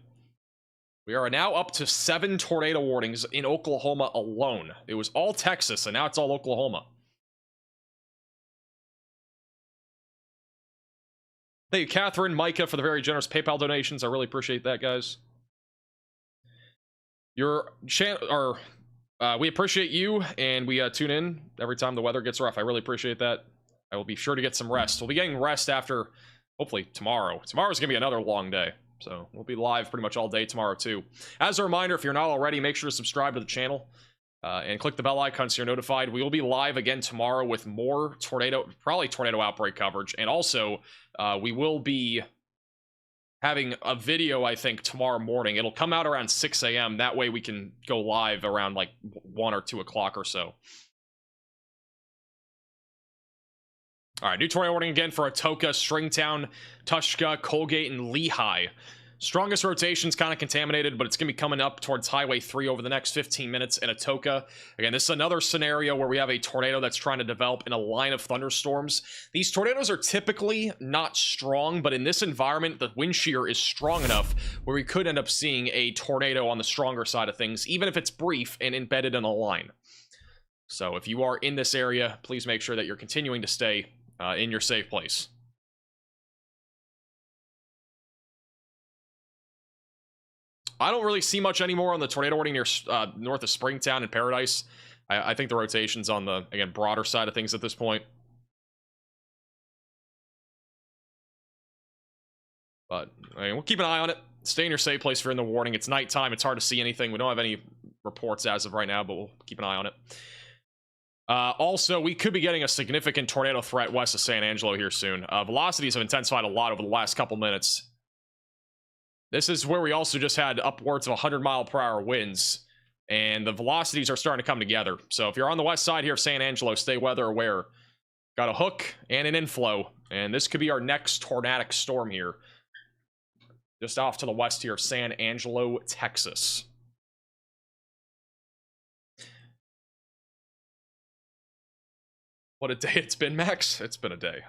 We are now up to 7 tornado warnings in Oklahoma alone. It was all Texas, and now it's all Oklahoma. Thank you, Catherine, Micah, for the very generous PayPal donations. I really appreciate that, guys. Your channel, we appreciate you, and we tune in every time the weather gets rough. I really appreciate that. I will be sure to get some rest. We'll be getting rest after, hopefully, tomorrow. Tomorrow's going to be another long day, so we'll be live pretty much all day tomorrow, too. As a reminder, if you're not already, make sure to subscribe to the channel and click the bell icon so you're notified. We will be live again tomorrow with more probably tornado outbreak coverage, and also we will be having a video, I think, tomorrow morning. It'll come out around 6 a.m. That way we can go live around like 1 or 2 o'clock or so. All right, new tornado warning again for Atoka, Stringtown, Tushka, Colgate, and Lehigh. Strongest rotation's kind of contaminated, but it's going to be coming up towards Highway 3 over the next 15 minutes in Atoka. Again, this is another scenario where we have a tornado that's trying to develop in a line of thunderstorms. These tornadoes are typically not strong, but in this environment, the wind shear is strong enough where we could end up seeing a tornado on the stronger side of things, even if it's brief and embedded in a line. So if you are in this area, please make sure that you're continuing to stay in your safe place. I don't really see much anymore on the tornado warning near north of Springtown and Paradise. I think the rotation's on the, again, broader side of things at this point. But I mean, we'll keep an eye on it. Stay in your safe place if you're in the warning. It's nighttime. It's hard to see anything. We don't have any reports as of right now, but we'll keep an eye on it. Also, we could be getting a significant tornado threat west of San Angelo here soon. Velocities have intensified a lot over the last couple minutes. This is where we also just had upwards of 100-mile-per-hour winds, and the velocities are starting to come together. So if you're on the west side here of San Angelo, stay weather aware. Got a hook and an inflow, and this could be our next tornadic storm here. Just off to the west here of San Angelo, Texas. What a day it's been, Max. It's been a day.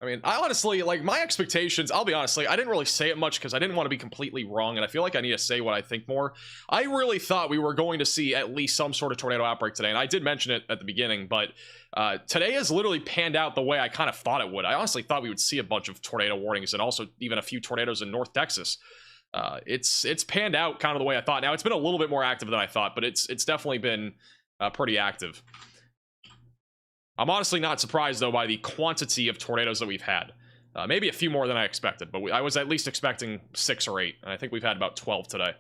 I mean, I honestly, like, my expectations, I'll be honest, like, I didn't really say it much because I didn't want to be completely wrong, and I feel like I need to say what I think more. I really thought we were going to see at least some sort of tornado outbreak today, and I did mention it at the beginning, but today has literally panned out the way I kind of thought it would. I honestly thought we would see a bunch of tornado warnings and also even a few tornadoes in North Texas. It's panned out kind of the way I thought. Now, it's been a little bit more active than I thought, but it's definitely been pretty active. I'm honestly not surprised, though, by the quantity of tornadoes that we've had. Maybe a few more than I expected, but I was at least expecting 6 or 8, and I think we've had about 12 today.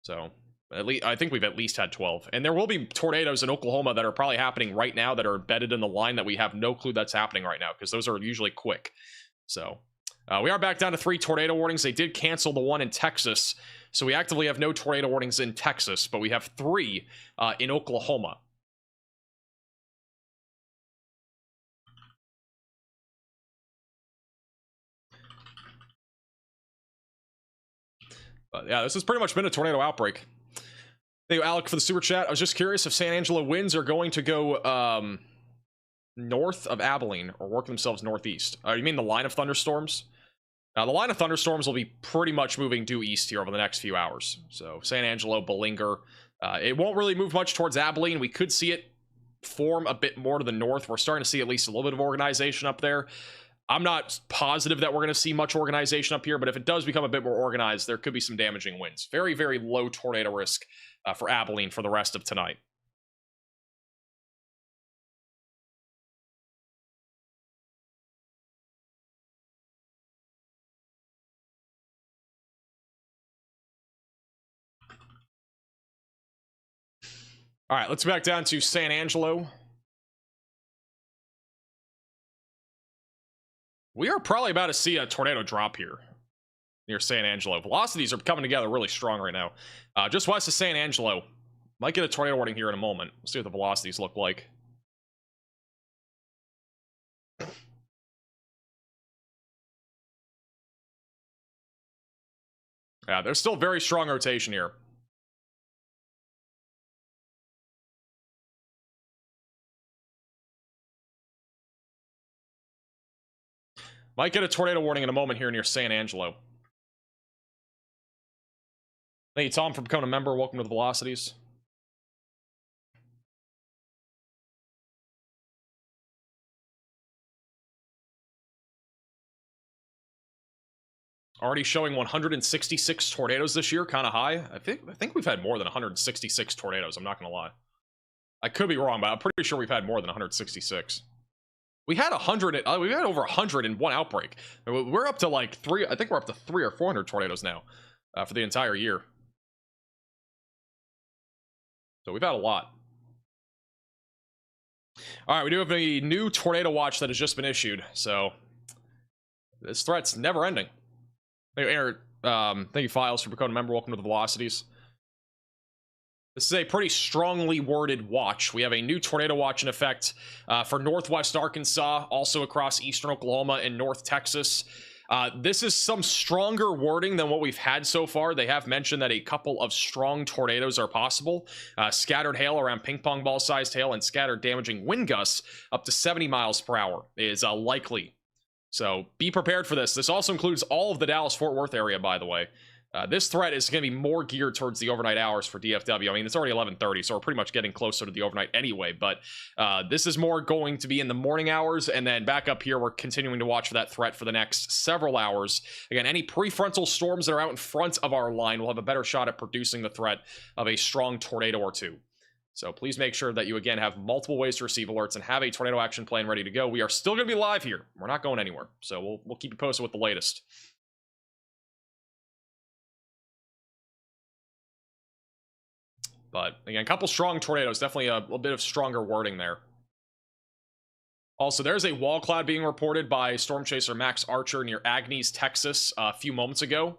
So, I think we've at least had 12. And there will be tornadoes in Oklahoma that are probably happening right now that are embedded in the line that we have no clue that's happening right now, because those are usually quick. So, we are back down to 3 tornado warnings. They did cancel the one in Texas, so we actively have no tornado warnings in Texas, but we have 3 in Oklahoma. But yeah, this has pretty much been a tornado outbreak. Thank you, Alec, for the super chat. I was just curious if San Angelo winds are going to go north of Abilene or work themselves northeast. You mean the line of thunderstorms? Now, the line of thunderstorms will be pretty much moving due east here over the next few hours. So San Angelo, Bolinger. It won't really move much towards Abilene. We could see it form a bit more to the north. We're starting to see at least a little bit of organization up there. I'm not positive that we're going to see much organization up here, but if it does become a bit more organized, there could be some damaging winds. Very, very low tornado risk for Abilene for the rest of tonight. All right, let's back down to San Angelo. We are probably about to see a tornado drop here near San Angelo. Velocities are coming together really strong right now. Just west of San Angelo. Might get a tornado warning here in a moment. We'll see what the velocities look like. Yeah, there's still very strong rotation here. Might get a tornado warning in a moment here near San Angelo. Thank you, Tom, for becoming a member. Welcome to the Velocities. Already showing 166 tornadoes this year, kind of high. I think we've had more than 166 tornadoes. I'm not gonna lie. I could be wrong, but I'm pretty sure we've had more than 166. We had 100. We had over 100 in one outbreak. We're up to like 3. I think we're up to 300 or 400 tornadoes now for the entire year. So we've had a lot. All right, we do have a new tornado watch that has just been issued. So this threat's never ending. Thank you, Aaron. Thank you, Files, for becoming a member. Welcome to the Velocities. This is a pretty strongly worded watch. We have a new tornado watch in effect for northwest Arkansas, also across eastern Oklahoma and north Texas. This is some stronger wording than what we've had so far. They have mentioned that a couple of strong tornadoes are possible. Scattered hail around ping pong ball sized hail and scattered damaging wind gusts up to 70 miles per hour is likely. So be prepared for this. This also includes all of the Dallas-Fort Worth area, by the way. This threat is going to be more geared towards the overnight hours for DFW. I mean, it's already 11:30, so we're pretty much getting closer to the overnight anyway. But this is more going to be in the morning hours, and then back up here, we're continuing to watch for that threat for the next several hours. Again, any prefrontal storms that are out in front of our line will have a better shot at producing the threat of a strong tornado or two. So please make sure that you, again, have multiple ways to receive alerts and have a tornado action plan ready to go. We are still going to be live here. We're not going anywhere. So we'll keep you posted with the latest. But again, a couple strong tornadoes, definitely a little bit of stronger wording there. Also, there's a wall cloud being reported by Storm Chaser Max Archer near Agnes, Texas, a few moments ago.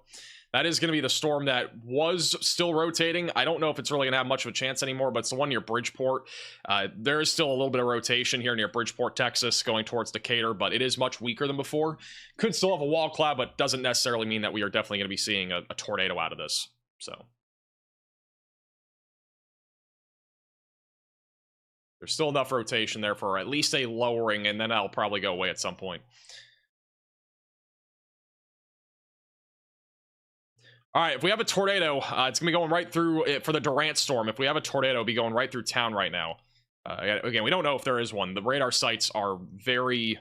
That is going to be the storm that was still rotating. I don't know if it's really going to have much of a chance anymore, but it's the one near Bridgeport. There is still a little bit of rotation here near Bridgeport, Texas, going towards Decatur, but it is much weaker than before. Could still have a wall cloud, but doesn't necessarily mean that we are definitely going to be seeing a tornado out of this. So there's still enough rotation there for at least a lowering, and then that'll probably go away at some point. All right, if we have a tornado, it's going to be going right through it for the Durant storm. If we have a tornado, it'll be going right through town right now. Again, we don't know if there is one. The radar sites are very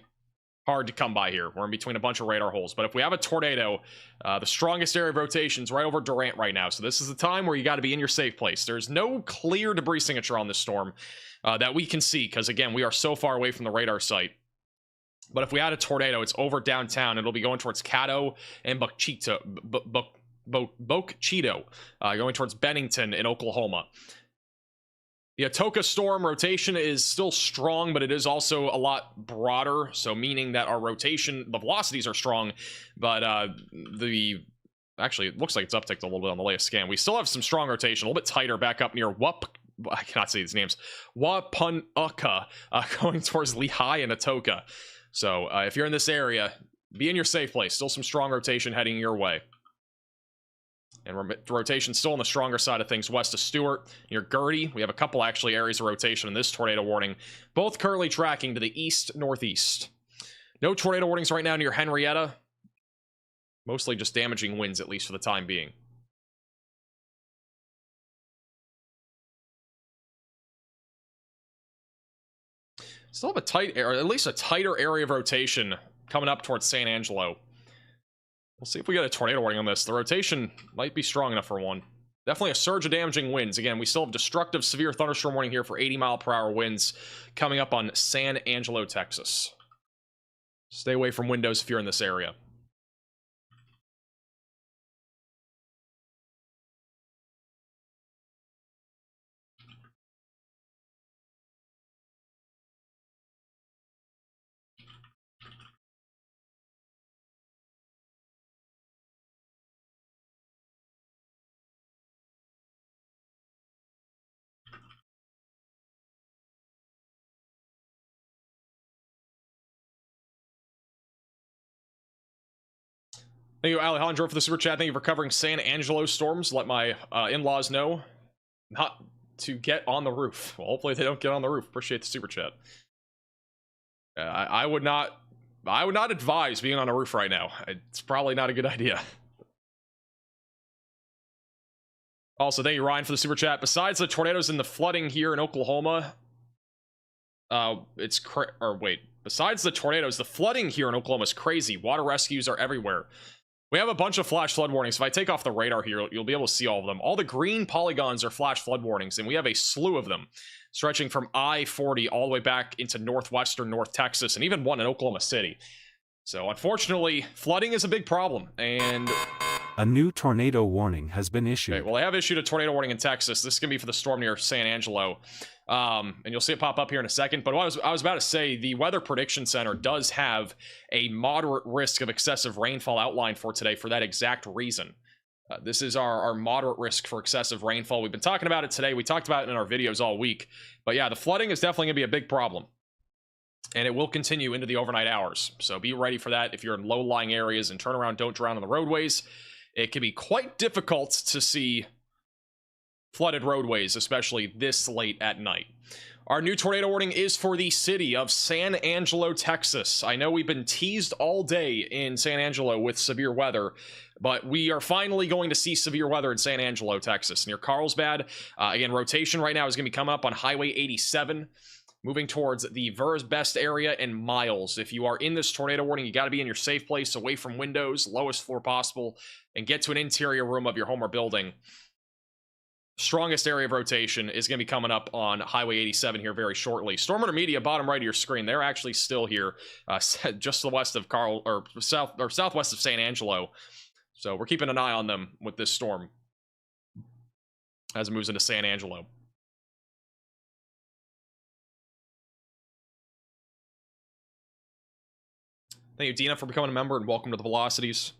hard to come by here. We're in between a bunch of radar holes. But if we have a tornado, the strongest area of rotation is right over Durant right now. So this is the time where you got to be in your safe place. There's no clear debris signature on this storm that we can see because, again, we are so far away from the radar site. But if we had a tornado, it's over downtown. It'll be going towards Caddo and Boke Cheeto, going towards Bennington in Oklahoma. The Atoka storm rotation is still strong, but it is also a lot broader, so meaning that our rotation, the velocities are strong, but actually, it looks like it's upticked a little bit on the latest scan. We still have some strong rotation, a little bit tighter back up near I cannot say these names, Wapunuka, going towards Lehigh and Atoka. So if you're in this area, be in your safe place. Still some strong rotation heading your way. And rotation still on the stronger side of things west of Stewart. Near Gertie, we have a couple actually areas of rotation in this tornado warning. Both currently tracking to the east-northeast. No tornado warnings right now near Henrietta. Mostly just damaging winds, at least for the time being. Still have a tight, or at least a tighter area of rotation coming up towards San Angelo. We'll see if we get a tornado warning on this. The rotation might be strong enough for one. Definitely a surge of damaging winds. Again, we still have destructive severe thunderstorm warning here for 80-mile-per-hour winds coming up on San Angelo, Texas. Stay away from windows if you're in this area. Thank you, Alejandro, for the super chat. Thank you for covering San Angelo storms. Let my in-laws know not to get on the roof. Well, hopefully they don't get on the roof. Appreciate the super chat. I would not advise being on a roof right now. It's probably not a good idea. Also, thank you, Ryan, for the super chat. Besides the tornadoes and the flooding here in Oklahoma, besides the tornadoes, the flooding here in Oklahoma is crazy. Water rescues are everywhere. We have a bunch of flash flood warnings. If I take off the radar here, you'll be able to see all of them. All the green polygons are flash flood warnings, and we have a slew of them stretching from I-40 all the way back into northwestern North Texas, and even one in Oklahoma City. So unfortunately, flooding is a big problem, and a new tornado warning has been issued. Okay, well, they have issued a tornado warning in Texas. This is going to be for the storm near San Angelo. And you'll see it pop up here in a second. But what I was about to say, the Weather Prediction Center does have a moderate risk of excessive rainfall outlined for today for that exact reason. This is our moderate risk for excessive rainfall. We've been talking about it today. We talked about it in our videos all week. But yeah, the flooding is definitely going to be a big problem. And it will continue into the overnight hours. So be ready for that if you're in low-lying areas, and turn around, don't drown on the roadways. It can be quite difficult to see flooded roadways, especially this late at night. Our new tornado warning is for the city of San Angelo, Texas. I know we've been teased all day in San Angelo with severe weather, but we are finally going to see severe weather in San Angelo, Texas, near Carlsbad. Again, rotation right now is going to be coming up on Highway 87, moving towards the Ver's Best area and Miles. If you are in this tornado warning, you got to be in your safe place, away from windows, lowest floor possible, and get to an interior room of your home or building. Strongest area of rotation is going to be coming up on Highway 87 here very shortly. Storm Media, bottom right of your screen, they're actually still here, just to the west of southwest of San Angelo. So we're keeping an eye on them with this storm as it moves into San Angelo. Thank you, Dina, for becoming a member, and welcome to the Velocities.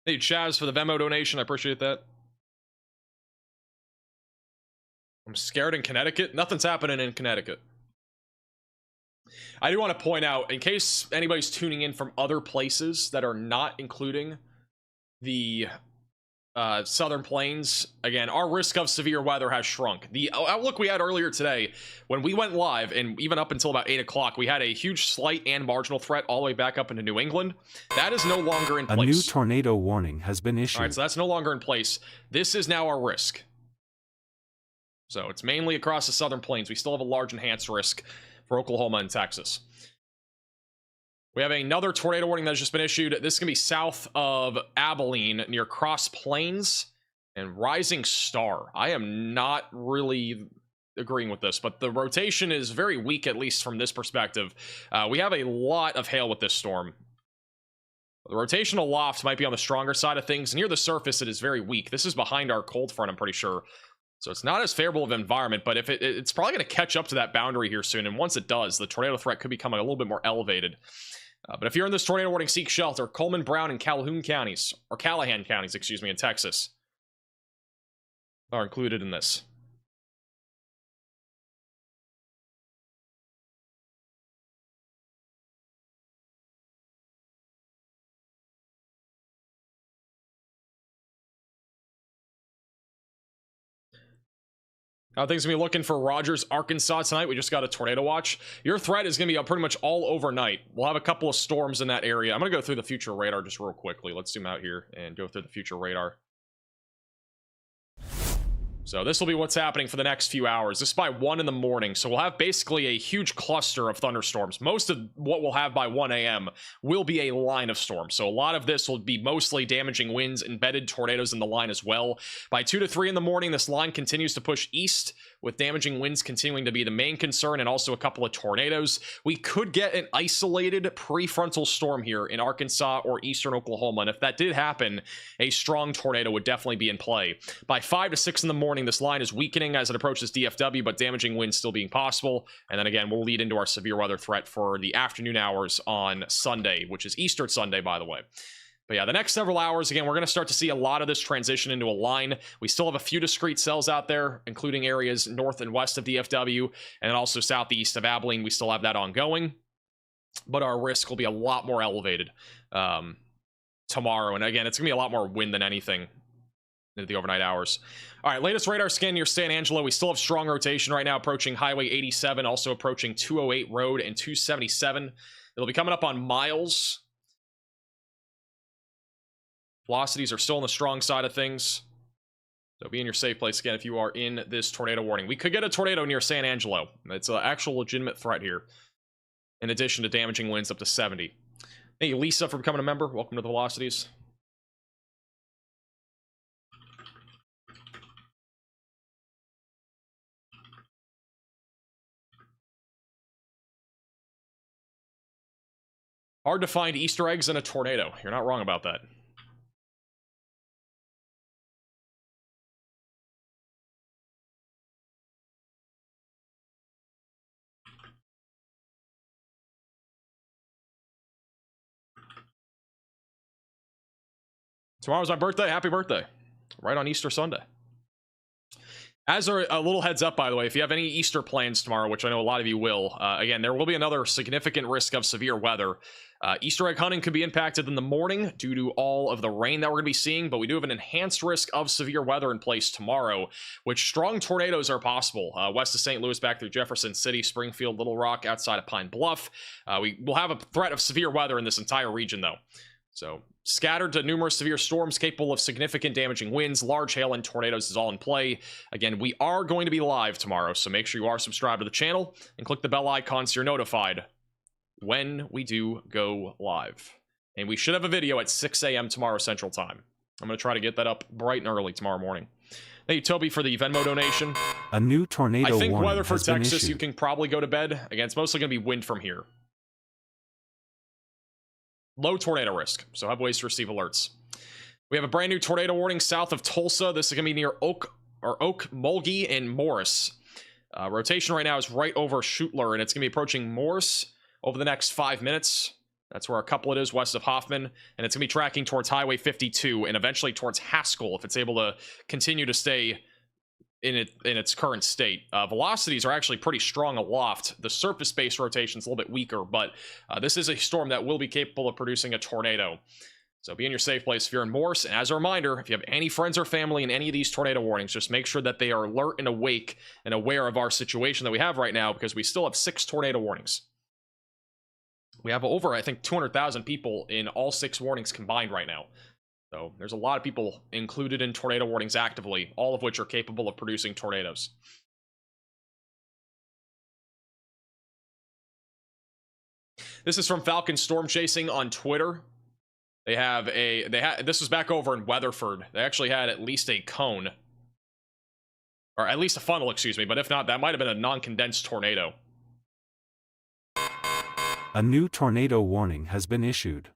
Thank you, Chaz, for the Venmo donation. I appreciate that. I'm scared in Connecticut. Nothing's happening in Connecticut. I do want to point out, in case anybody's tuning in from other places that are not including the Southern Plains, again, our risk of severe weather has shrunk. The outlook we had earlier today, when we went live, and even up until about 8 o'clock, we had a huge slight and marginal threat all the way back up into New England. That is no longer in place. A new tornado warning has been issued. All right, so that's no longer in place. This is now our risk. So it's mainly across the Southern Plains. We still have a large enhanced risk for Oklahoma and Texas. We have another tornado warning that has just been issued. This is going to be south of Abilene near Cross Plains and Rising Star. I am not really agreeing with this, but the rotation is very weak, at least from this perspective. We have a lot of hail with this storm. The rotational loft might be on the stronger side of things. Near the surface, it is very weak. This is behind our cold front, I'm pretty sure. So it's not as favorable of an environment, but if it's probably going to catch up to that boundary here soon. And once it does, the tornado threat could become a little bit more elevated. But if you're in this tornado warning, seek shelter. Coleman, Brown, and Calhoun counties, or Callahan counties, excuse me, in Texas, are included in this. How things gonna be looking for Rogers, Arkansas tonight? We just got a tornado watch. Your threat is gonna be pretty much all overnight. We'll have a couple of storms in that area. I'm gonna go through the future radar just real quickly. Let's zoom out here and go through the future radar. So this will be what's happening for the next few hours. This is by 1 in the morning. So we'll have basically a huge cluster of thunderstorms. Most of what we'll have by 1 a.m. will be a line of storms. So a lot of this will be mostly damaging winds, embedded tornadoes in the line as well. By 2 to 3 in the morning, this line continues to push east, with damaging winds continuing to be the main concern, and also a couple of tornadoes. We could get an isolated prefrontal storm here in Arkansas or eastern Oklahoma, and if that did happen, a strong tornado would definitely be in play. By 5 to 6 in the morning, this line is weakening as it approaches DFW, but damaging winds still being possible. And then again, we'll lead into our severe weather threat for the afternoon hours on Sunday, which is Easter Sunday, by the way. But yeah, the next several hours, again, we're going to start to see a lot of this transition into a line. We still have a few discrete cells out there, including areas north and west of DFW, and then also southeast of Abilene. We still have that ongoing, but our risk will be a lot more elevated tomorrow. And again, it's going to be a lot more wind than anything into the overnight hours. All right, latest radar scan near San Angelo. We still have strong rotation right now, approaching Highway 87, also approaching 208 Road and 277. It'll be coming up on Miles. Velocities are still on the strong side of things, so be in your safe place again if you are in this tornado warning. We could get a tornado near San Angelo. It's an actual legitimate threat here, in addition to damaging winds up to 70. Thank you, Lisa, for becoming a member. Welcome to the Velocities. Hard to find Easter eggs in a tornado. You're not wrong about that. Tomorrow's my birthday. Happy birthday. Right on Easter Sunday. As a little heads up, by the way, if you have any Easter plans tomorrow, which I know a lot of you will, again, there will be another significant risk of severe weather. Easter egg hunting could be impacted in the morning due to all of the rain that we're going to be seeing, but we do have an enhanced risk of severe weather in place tomorrow, which strong tornadoes are possible. West of St. Louis back through Jefferson City, Springfield, Little Rock, outside of Pine Bluff. We will have a threat of severe weather in this entire region, though. So scattered to numerous severe storms capable of significant damaging winds, large hail, and tornadoes is all in play. Again, we are going to be live tomorrow, so make sure you are subscribed to the channel and click the bell icon so you're notified when we do go live. And we should have a video at 6 a.m. tomorrow Central Time. I'm going to try to get that up bright and early tomorrow morning. Thank you, Toby, for the Venmo donation. A new tornado I think warning Weatherford, has been Texas, issued. you can probably go to bed. Again, it's mostly going to be wind from here. Low tornado risk, so have ways to receive alerts. We have a brand new tornado warning south of Tulsa. This is going to be near Oak, Mulgee, and Morris. Rotation right now is right over Schutler, and it's going to be approaching Morris over the next 5 minutes. That's where our couplet is, west of Hoffman, and it's going to be tracking towards Highway 52 and eventually towards Haskell if it's able to continue to stay in its current state. Velocities are actually pretty strong aloft. The surface-based rotation is a little bit weaker, but this is a storm that will be capable of producing a tornado. So be in your safe place if you're in Morse. And as a reminder, if you have any friends or family in any of these tornado warnings, just make sure that they are alert and awake and aware of our situation that we have right now, because we still have 6 tornado warnings. We have over, I think, 200,000 people in all 6 warnings combined right now. So there's a lot of people included in tornado warnings actively, all of which are capable of producing tornadoes. This is from Falcon Storm Chasing on Twitter. This was back over in Weatherford. They actually had at least a cone, or at least a funnel, excuse me, but if not, that might have been a non-condensed tornado. A new tornado warning has been issued.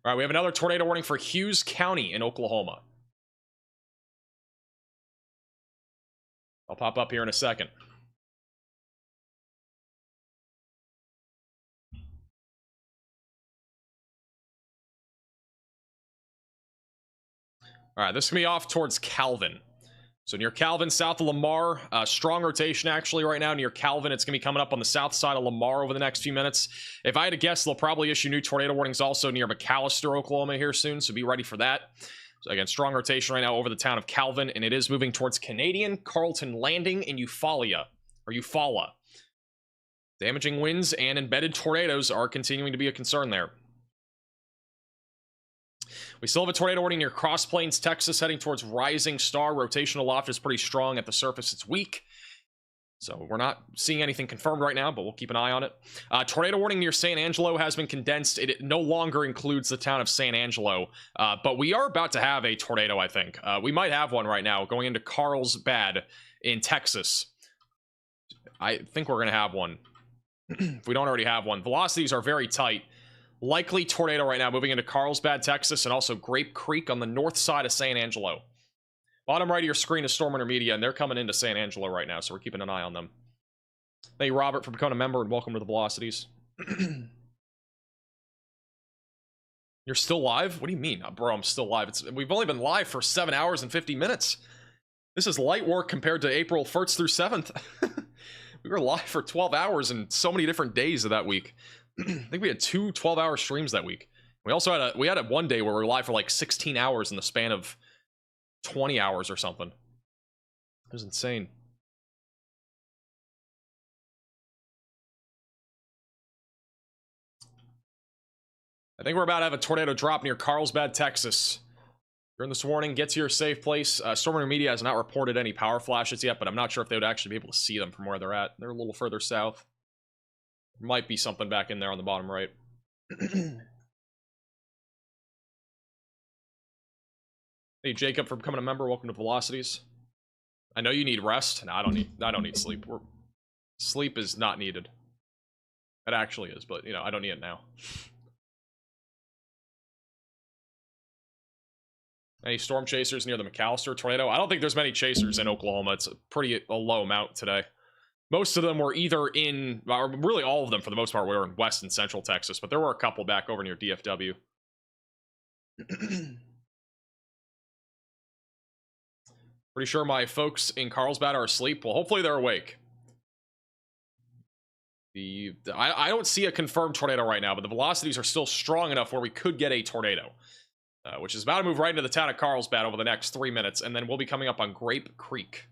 All right, we have another tornado warning for Hughes County in Oklahoma. I'll pop up here in a second. All right, this is going to be off towards Calvin. So near Calvin, south of Lamar, strong rotation actually right now near Calvin. It's going to be coming up on the south side of Lamar over the next few minutes. If I had to guess, they'll probably issue new tornado warnings also near McAllister, Oklahoma here soon, so be ready for that. So again, strong rotation right now over the town of Calvin, and it is moving towards Canadian Carlton Landing in Eufaula. Damaging winds and embedded tornadoes are continuing to be a concern there. We still have a tornado warning near Cross Plains, Texas, heading towards Rising Star. Rotational loft is pretty strong. At the surface, it's weak. So we're not seeing anything confirmed right now, but we'll keep an eye on it. Tornado warning near San Angelo has been condensed. It no longer includes the town of San Angelo, but we are about to have a tornado, I think. We might have one right now going into Carlsbad in Texas. I think we're going to have one. If we don't already have one. Velocities are very tight. Likely tornado right now moving into Carlsbad, Texas, and also Grape Creek on the north side of San Angelo. Bottom right of your screen is Storm Intermedia, and they're coming into San Angelo right now, so we're keeping an eye on them. Thank you, Robert, for becoming a member, and welcome to the Velocities. You're still live? What do you mean? Bro, I'm still live. We've only been live for 7 hours and 50 minutes. This is light work compared to April 1st through 7th. We were live for 12 hours and so many different days of that week. I think we had 2 12-hour streams that week. We also had a one day where we were live for like 16 hours in the span of 20 hours or something. It was insane. I think we're about to have a tornado drop near Carlsbad, Texas. During this warning, get to your safe place. Storm Intermedia has not reported any power flashes yet, but I'm not sure if they would actually be able to see them from where they're at. They're a little further south. There might be something back in there on the bottom right. Hey, Jacob, for becoming a member, welcome to Velocities. I know you need rest. No, I don't need sleep. Sleep is not needed. It actually is, but, you know, I don't need it now. Any storm chasers near the McAllister tornado? I don't think there's many chasers in Oklahoma. It's a low amount today. Most of them were either in, or really all of them for the most part, were in West and Central Texas, but there were a couple back over near DFW. Pretty sure my folks in Carlsbad are asleep. Well, hopefully they're awake. I don't see a confirmed tornado right now, but the velocities are still strong enough where we could get a tornado. Which is about to move right into the town of Carlsbad over the next 3 minutes, and then we'll be coming up on Grape Creek.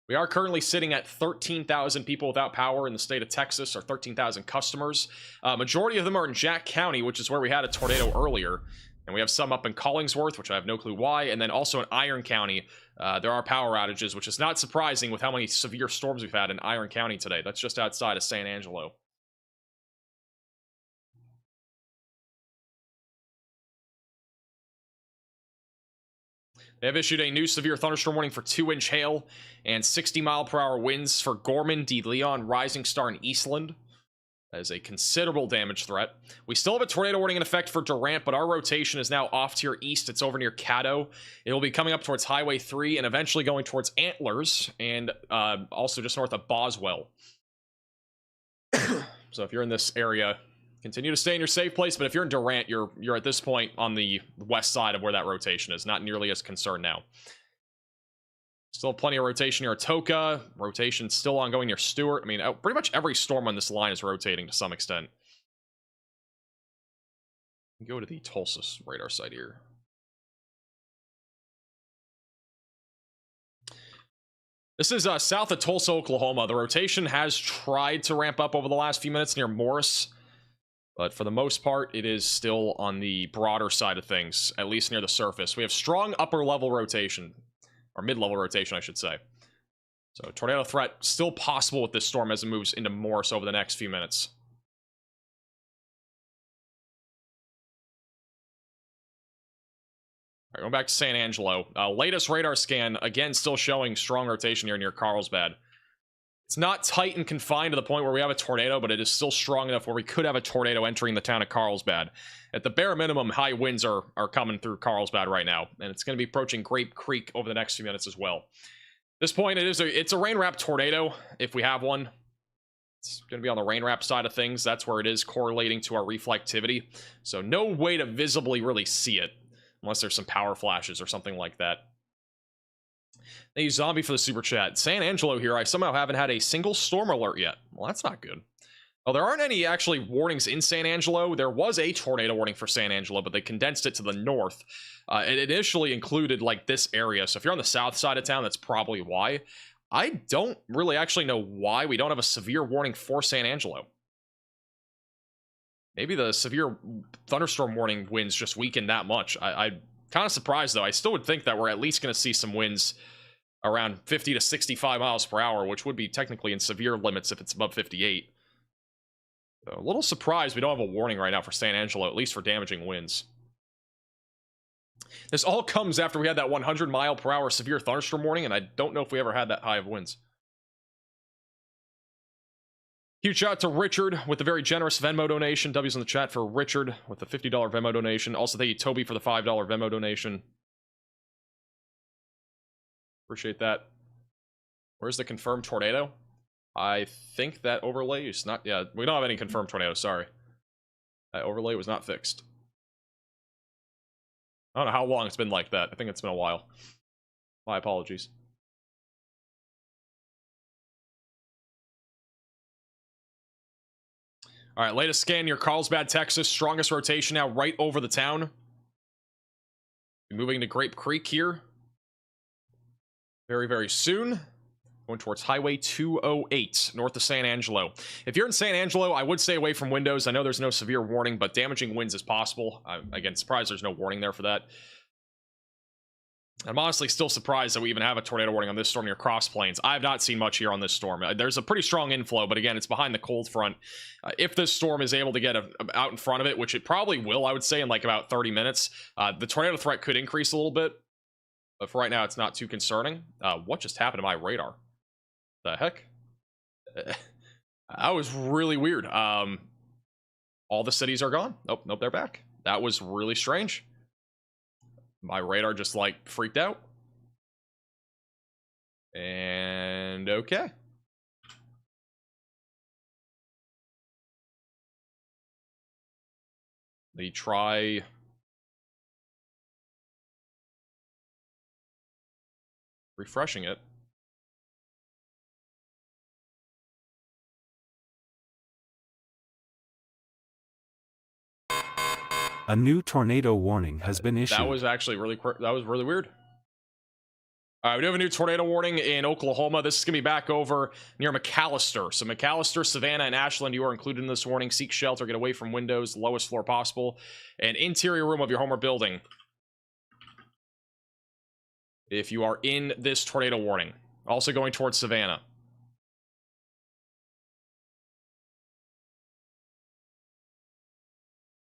We are currently sitting at 13,000 people without power in the state of Texas, or 13,000 customers. Majority of them are in Jack County, which is where we had a tornado earlier. And we have some up in Collingsworth, which I have no clue why, and then also in Iron County. There are power outages, which is not surprising with how many severe storms we've had in Iron County today. That's just outside of San Angelo. They have issued a new severe thunderstorm warning for 2-inch hail and 60-mile-per-hour winds for Gorman, De Leon, Rising Star, and Eastland. That is a considerable damage threat. We still have a tornado warning in effect for Durant, but our rotation is now off to your east. It's over near Caddo. It will be coming up towards Highway 3 and eventually going towards Antlers and also just north of Boswell. So if you're in this area, continue to stay in your safe place, but if you're in Durant, you're at this point on the west side of where that rotation is. Not nearly as concerned now. Still plenty of rotation near Atoka. Rotation still ongoing near Stewart. I mean, pretty much every storm on this line is rotating to some extent. Go to the Tulsa radar site here. This is south of Tulsa, Oklahoma. The rotation has tried to ramp up over the last few minutes near Morris. But for the most part, it is still on the broader side of things, at least near the surface. We have strong upper level rotation, or mid-level rotation, I should say. So tornado threat still possible with this storm as it moves into Morris over the next few minutes. All right, going back to San Angelo. Latest radar scan, again, still showing strong rotation here near Carlsbad. It's not tight and confined to the point where we have a tornado, but it is still strong enough where we could have a tornado entering the town of Carlsbad. At the bare minimum, high winds are coming through Carlsbad right now, and it's going to be approaching Grape Creek over the next few minutes as well. At this point, it's a rain-wrapped tornado, if we have one. It's going to be on the rain-wrap side of things. That's where it is correlating to our reflectivity. So no way to visibly really see it, unless there's some power flashes or something like that. Thank you, Zombie, for the super chat. San Angelo here. I somehow haven't had a single storm alert yet. Well, that's not good. Well, there aren't any actually warnings in San Angelo. There was a tornado warning for San Angelo, but they condensed it to the north. It initially included like this area. So if you're on the south side of town, that's probably why. I don't really actually know why we don't have a severe warning for San Angelo. Maybe the severe thunderstorm warning winds just weakened that much. I'm kind of surprised, though. I still would think that we're at least going to see some winds around 50 to 65 miles per hour, which would be technically in severe limits if it's above 58. So a little surprised we don't have a warning right now for San Angelo, at least for damaging winds. This all comes after we had that 100 mile per hour severe thunderstorm warning, and I don't know if we ever had that high of winds. Huge shout out to Richard with the very generous Venmo donation. W's in the chat for Richard with the $50 Venmo donation. Also, thank you, Toby, for the $5 Venmo donation. Appreciate that. Where's the confirmed tornado? I think that overlay is not... Yeah, we don't have any confirmed tornadoes, sorry. That overlay was not fixed. I don't know how long it's been like that. I think it's been a while. My apologies. All right, latest scan near Carlsbad, Texas. Strongest rotation now right over the town. Moving to Grape Creek here. Very, very soon. Going towards Highway 208, north of San Angelo. If you're in San Angelo, I would stay away from windows. I know there's no severe warning, but damaging winds is possible. I'm, again, surprised there's no warning there for that. I'm honestly still surprised that we even have a tornado warning on this storm near Cross Plains. I have not seen much here on this storm. There's a pretty strong inflow, but again, it's behind the cold front. If this storm is able to get out in front of it, which it probably will, I would say, in like about 30 minutes, the tornado threat could increase a little bit. But for right now, it's not too concerning. What just happened to my radar? The heck? That was really weird. All the cities are gone. Nope, nope, they're back. That was really strange. My radar just like freaked out. And okay. They try refreshing it. A new tornado warning has been issued. That was actually really weird. All right, we do have a new tornado warning in Oklahoma. This is going to be back over near McAllister. So McAllister, Savannah, and Ashland, you are included in this warning. Seek shelter, get away from windows, lowest floor possible, and interior room of your home or building. If you are in this tornado warning. Also going towards Savannah.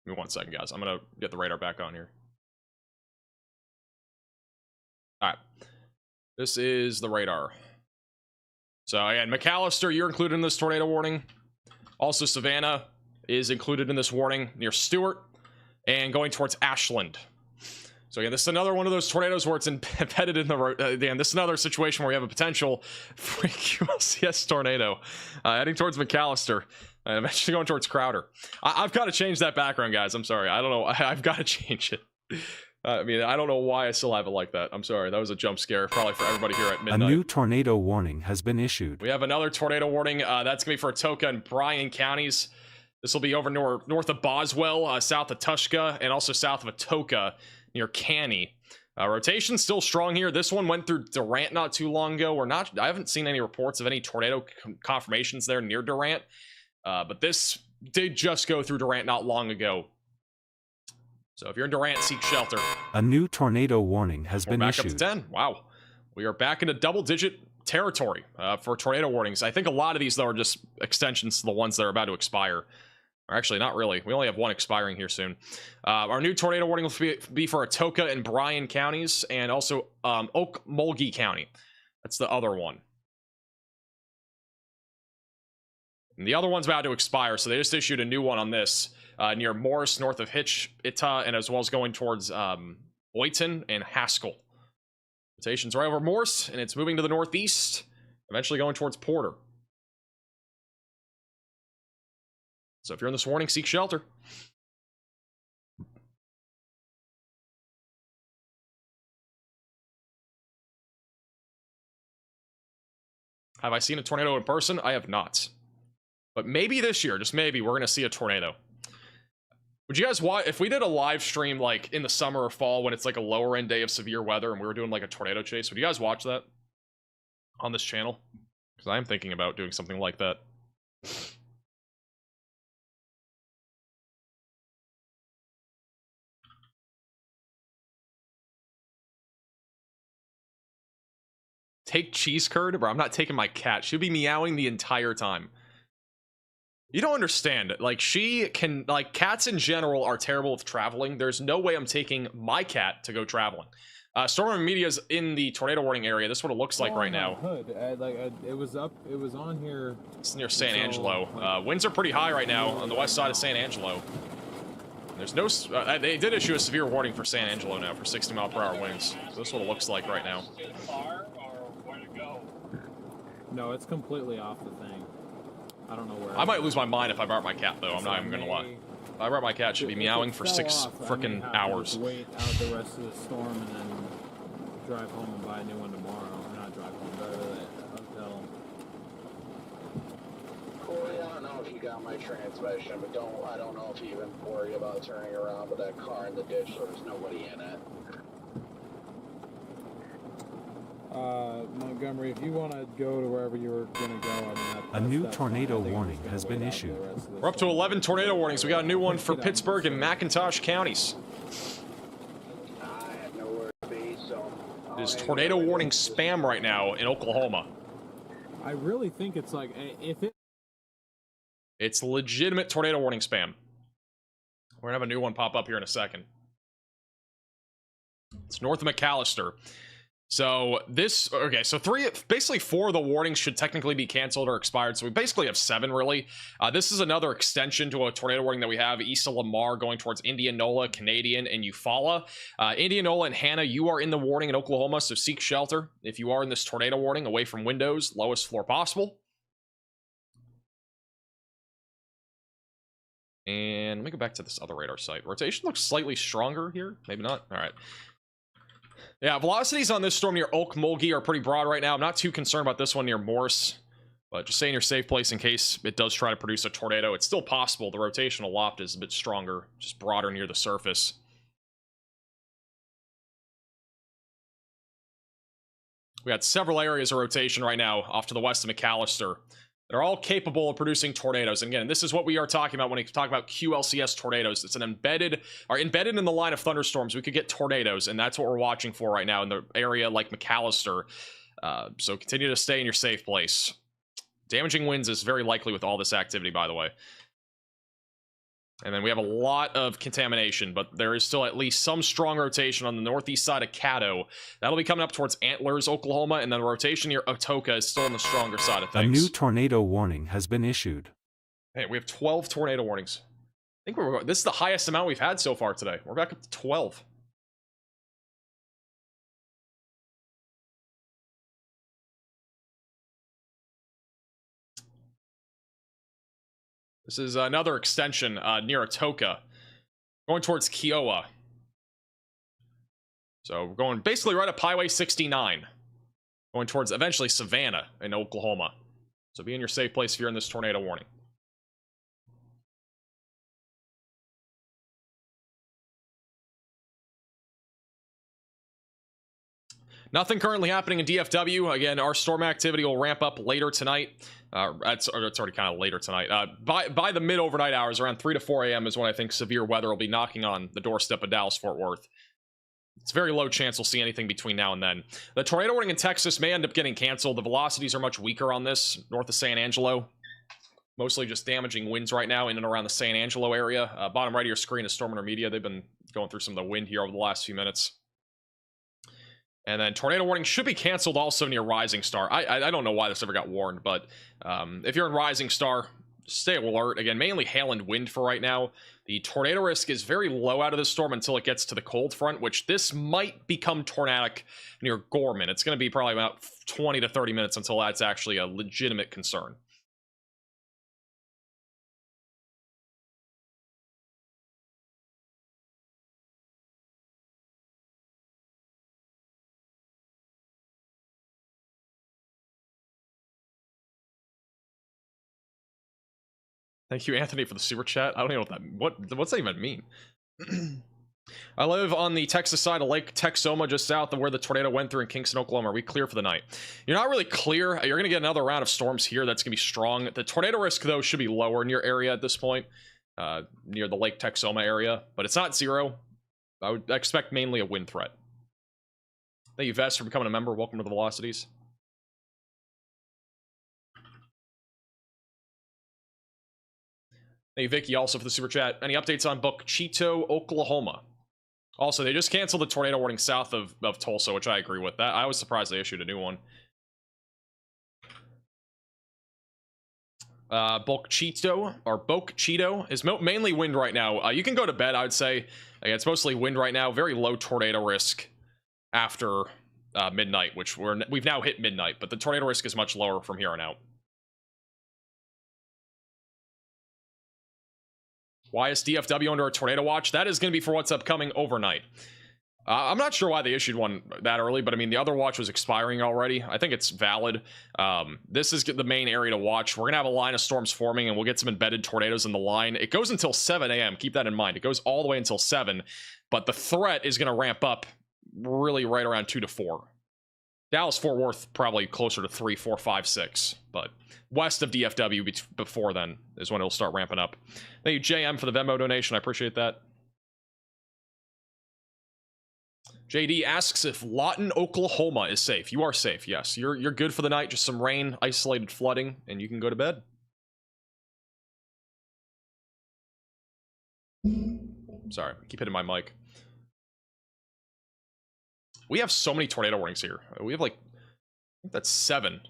Give me 1 second, guys. I'm going to get the radar back on here. All right. This is the radar. So, again, McAllister, you're included in this tornado warning. Also, Savannah is included in this warning near Stewart and going towards Ashland. So, again, this is another one of those tornadoes where it's embedded in the road. Again, this is another situation where we have a potential for a QLCS tornado heading towards McAllister. I'm actually going towards Crowder. I've got to change that background, guys. I'm sorry. I don't know. I've got to change it. I mean, I don't know why I still have it like that. I'm sorry. That was a jump scare, probably for everybody here at midnight. A new tornado warning has been issued. We have another tornado warning. That's going to be for Atoka and Bryan counties. This will be over north of Boswell, south of Tushka, and also south of Atoka near Caney. Rotation's still strong here. This one went through Durant not too long ago. I haven't seen any reports of any tornado confirmations there near Durant. But this did just go through Durant not long ago. So if you're in Durant, seek shelter. A new tornado warning has been issued. Back up to 10. Wow. We are back into double-digit territory for tornado warnings. I think a lot of these, though, are just extensions to the ones that are about to expire. Or actually, not really. We only have one expiring here soon. Our new tornado warning will be for Atoka and Bryan counties, and also Okmulgee County. That's the other one. And the other one's about to expire, so they just issued a new one on this near Morris, north of Hitch-Ita, and as well as going towards Boynton and Haskell. Rotation's right over Morse, and it's moving to the northeast, eventually going towards Porter. So if you're in this warning, seek shelter. Have I seen a tornado in person? I have not. But maybe this year, just maybe, we're gonna see a tornado. Would you guys watch if we did a live stream like in the summer or fall when it's like a lower end day of severe weather and we were doing like a tornado chase? Would you guys watch that on this channel? Because I am thinking about doing something like that. Take cheese curd? Bro, I'm not taking my cat. She'll be meowing the entire time. You don't understand. Like, she can... Like, cats in general are terrible with traveling. There's no way I'm taking my cat to go traveling. Storm Media's in the tornado warning area. This is what it looks like right now. Hood. It was up. It was on here. It's near San Angelo. Winds are pretty high right now on the west side of San Angelo. There's no... they did issue a severe warning for San Angelo now for 60-mile-per-hour winds. So this is what it looks like right now. No, it's completely off the thing. I don't know where. I might lose my mind if I brought my cat, though. I'm not even gonna lie. If I brought my cat, she'd be meowing for 6 freaking hours. Wait out the rest of the storm and then drive home and buy a new one tomorrow. Or not drive home, drive to the hotel. Corey, I don't know if you got my transmission, but I don't know if you even worry about turning around with that car in the ditch so there's nobody in it. Montgomery, if you want to go to wherever you were going to go, I mean, A new tornado warning has been issued. We're up to 11 tornado warnings. We got a new one for Pittsburgh and McIntosh counties. I have nowhere to be, so... There's tornado warning spam right now in Oklahoma. I really think it's like, if it... It's legitimate tornado warning spam. We're going to have a new one pop up here in a second. It's north of McAllister. So this, okay, so basically 4 of the warnings should technically be canceled or expired. So we basically have 7 really. This is another extension to a tornado warning that we have east of Lamar going towards Indianola, Canadian, and Eufaula. Indianola and Hannah, you are in the warning in Oklahoma, so seek shelter. If you are in this tornado warning, away from windows, lowest floor possible. And let me go back to this other radar site. Rotation looks slightly stronger here. Maybe not. All right. Yeah, velocities on this storm near Okmulgee are pretty broad right now. I'm not too concerned about this one near Morse, but just stay in your safe place in case it does try to produce a tornado. It's still possible. The rotational loft is a bit stronger, just broader near the surface. We got several areas of rotation right now off to the west of McAllister. They're all capable of producing tornadoes. And again, this is what we are talking about when we talk about QLCS tornadoes. It's embedded in the line of thunderstorms. We could get tornadoes, and that's what we're watching for right now in the area like McAllister. So continue to stay in your safe place. Damaging winds is very likely with all this activity, by the way. And then we have a lot of contamination, but there is still at least some strong rotation on the northeast side of Caddo. That'll be coming up towards Antlers, Oklahoma, and then the rotation near Atoka is still on the stronger side of A things. new tornado warning has been issued. Hey, we have 12 tornado warnings. I think this is the highest amount we've had so far today. We're back up to 12. This is another extension near Atoka, going towards Kiowa. So we're going basically right up Highway 69, going towards eventually Savannah in Oklahoma. So be in your safe place if you're in this tornado warning. Nothing currently happening in DFW. Again, our storm activity will ramp up later tonight. It's already kind of later tonight. By the mid-overnight hours, around 3 to 4 a.m. is when I think severe weather will be knocking on the doorstep of Dallas-Fort Worth. It's very low chance we'll see anything between now and then. The tornado warning in Texas may end up getting canceled. The velocities are much weaker on this, north of San Angelo. Mostly just damaging winds right now in and around the San Angelo area. Bottom right of your screen is Storm Intermedia. They've been going through some of the wind here over the last few minutes. And then tornado warning should be canceled also near Rising Star. I don't know why this ever got warned, but if you're in Rising Star, stay alert. Again, mainly hail and wind for right now. The tornado risk is very low out of this storm until it gets to the cold front, which this might become tornadic near Gorman. It's going to be probably about 20 to 30 minutes until that's actually a legitimate concern. Thank you, Anthony, for the super chat. I don't even know what's that even mean. I live on the Texas side of Lake Texoma, just south of where the tornado went through in Kingston, Oklahoma. Are we clear for the night? You're not really clear. You're going to get another round of storms here. That's going to be strong. The tornado risk, though, should be lower in your area at this point, near the Lake Texoma area, but it's not zero. I would expect mainly a wind threat. Thank you, Vest, for becoming a member. Welcome to the Velocities. Thank you, Vicky, also for the super chat. Any updates on Bowie, Oklahoma? Also, they just canceled the tornado warning south of Tulsa, which I agree with. That I was surprised they issued a new one. Bowie is mainly wind right now. You can go to bed, I would say. It's mostly wind right now. Very low tornado risk after midnight, which we've now hit midnight, but the tornado risk is much lower from here on out. Why is DFW under a tornado watch? That is going to be for what's upcoming overnight. I'm not sure why they issued one that early, but I mean, the other watch was expiring already. I think it's valid. This is the main area to watch. We're going to have a line of storms forming, and we'll get some embedded tornadoes in the line. It goes until 7 a.m. Keep that in mind. It goes all the way until 7, but the threat is going to ramp up really right around 2 to 4. Dallas-Fort Worth probably closer to 3, 4, 5, 6, but west of DFW before then is when it'll start ramping up. Thank you, JM, for the Venmo donation. I appreciate that. JD asks if Lawton, Oklahoma is safe. You are safe, yes. You're good for the night. Just some rain, isolated flooding, and you can go to bed. Sorry, I keep hitting my mic. We have so many tornado warnings here. We have like, I think that's 7.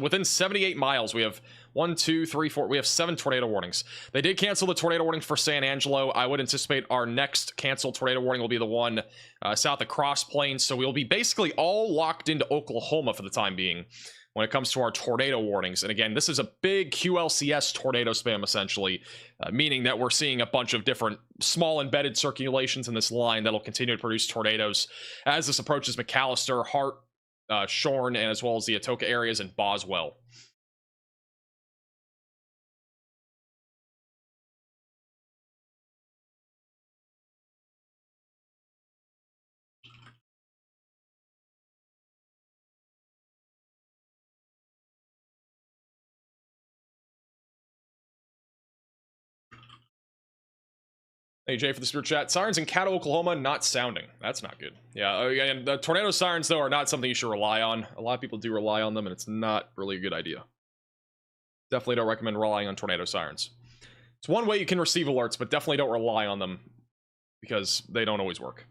Within 78 miles, we have 1, 2, 3, 4. We have 7 tornado warnings. They did cancel the tornado warning for San Angelo. I would anticipate our next canceled tornado warning will be the one south of Cross Plains. So we'll be basically all locked into Oklahoma for the time being when it comes to our tornado warnings. And again, this is a big QLCS tornado spam, essentially, meaning that we're seeing a bunch of different small embedded circulations in this line that'll continue to produce tornadoes as this approaches McAllister, Hart, Shorn, and as well as the Atoka areas and Boswell. Hey Jay for the super chat. Sirens in Caddo, Oklahoma not sounding. That's not good. Yeah, and the tornado sirens though are not something you should rely on. A lot of people do rely on them, and it's not really a good idea. Definitely don't recommend relying on tornado sirens. It's one way you can receive alerts, but definitely don't rely on them because they don't always work.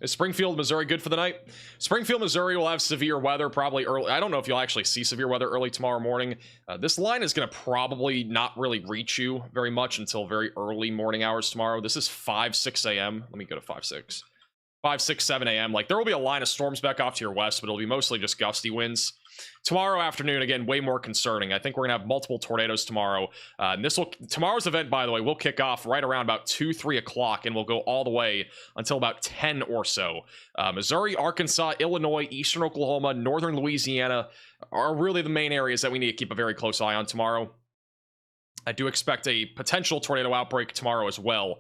Is Springfield, Missouri good for the night? Springfield, Missouri will have severe weather probably early. I don't know if you'll actually see severe weather early tomorrow morning. This line is going to probably not really reach you very much until very early morning hours tomorrow. This is 5, 6 a.m. Let me go to 5, 6. 5, 6, 7 a.m. Like, there will be a line of storms back off to your west, but it'll be mostly just gusty winds. Tomorrow afternoon, again, way more concerning. I think we're gonna have multiple tornadoes tomorrow. And tomorrow's event, by the way, will kick off right around about 2, 3 o'clock, and we'll go all the way until about 10 or so. Missouri, Arkansas, Illinois, Eastern Oklahoma, Northern Louisiana are really the main areas that we need to keep a very close eye on tomorrow. I do expect a potential tornado outbreak tomorrow as well.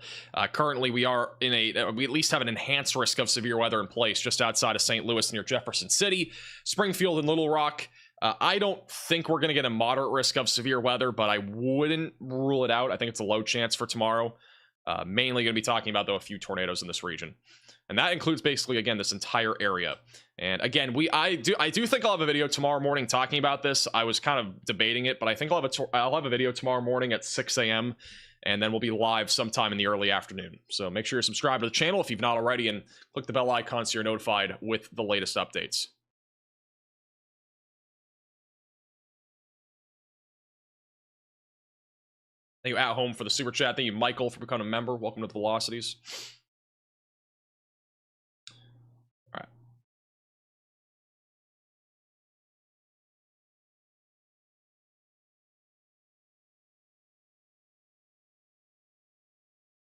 Currently, we at least have an enhanced risk of severe weather in place just outside of St. Louis near Jefferson City, Springfield, and Little Rock. I don't think we're going to get a moderate risk of severe weather, but I wouldn't rule it out. I think it's a low chance for tomorrow. Mainly going to be talking about, though, a few tornadoes in this region. And that includes basically, again, this entire area. And again, I do think I'll have a video tomorrow morning talking about this. I was kind of debating it, but I think I'll have a video tomorrow morning at 6 a.m. and then we'll be live sometime in the early afternoon. So make sure you're subscribed to the channel if you've not already, and click the bell icon so you're notified with the latest updates. Thank you, At Home, for the super chat. Thank you, Michael, for becoming a member. Welcome to the Velocities. All right.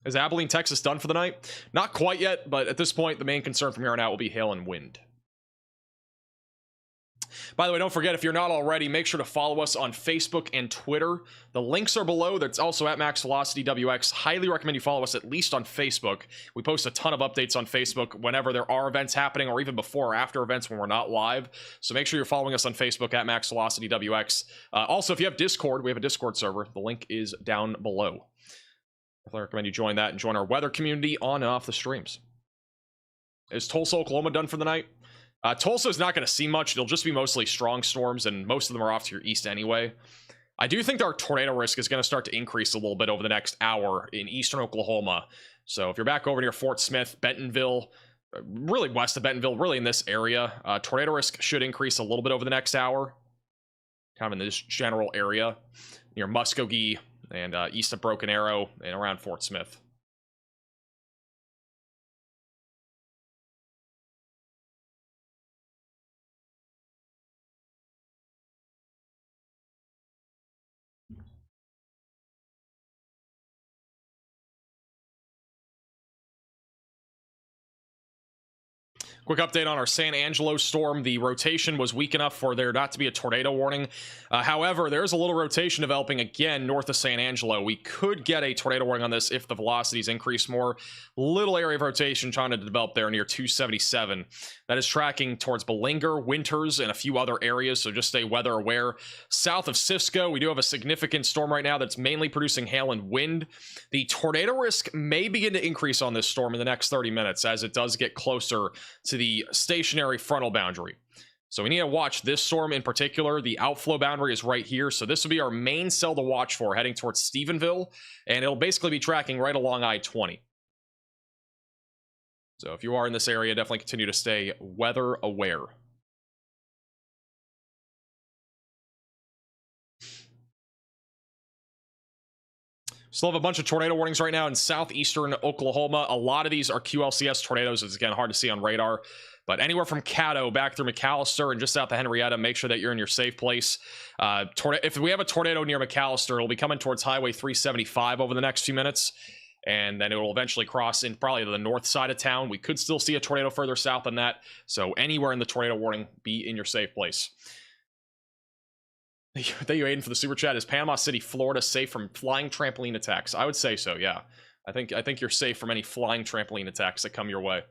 Is Abilene, Texas done for the night? Not quite yet, but at this point, the main concern from here on out will be hail and wind. By the way, don't forget, if you're not already, make sure to follow us on Facebook and Twitter. The links are below. That's also at Max Velocity WX. Highly recommend you follow us at least on Facebook. We post a ton of updates on Facebook whenever there are events happening, or even before or after events when we're not live. So make sure you're following us on Facebook at Max Velocity WX. Also, if you have Discord, we have a Discord server. The link is down below. I recommend you join that and join our weather community on and off the streams. Is Tulsa, Oklahoma done for the night? Tulsa is not going to see much. It'll just be mostly strong storms, and most of them are off to your east anyway. I do think our tornado risk is going to start to increase a little bit over the next hour in eastern Oklahoma. So if you're back over near Fort Smith, Bentonville, really west of Bentonville, really in this area, tornado risk should increase a little bit over the next hour. Kind of in this general area near Muskogee and east of Broken Arrow and around Fort Smith. Quick update on our San Angelo storm. The rotation was weak enough for there not to be a tornado warning. However, there's a little rotation developing again north of San Angelo. We could get a tornado warning on this if the velocities increase more. Little area of rotation trying to develop there near 277. That is tracking towards Belanger, Winters, and a few other areas, so just stay weather aware. South of Cisco, we do have a significant storm right now that's mainly producing hail and wind. The tornado risk may begin to increase on this storm in the next 30 minutes as it does get closer to the stationary frontal boundary. So we need to watch this storm in particular. The outflow boundary is right here, so this will be our main cell to watch for heading towards Stephenville, and it'll basically be tracking right along I-20. So if you are in this area, definitely continue to stay weather aware. Still have a bunch of tornado warnings right now in southeastern Oklahoma. A lot of these are QLCS tornadoes. It's, again, hard to see on radar. But anywhere from Caddo back through McAllister and just south of Henrietta, make sure that you're in your safe place. If we have a tornado near McAllister, it'll be coming towards Highway 375 over the next few minutes. And then it will eventually cross in probably to the north side of town. We could still see a tornado further south than that. So anywhere in the tornado warning, be in your safe place. Thank you, Aiden, for the super chat. Is Panama City, Florida safe from flying trampoline attacks? I would say so, yeah. I think you're safe from any flying trampoline attacks that come your way.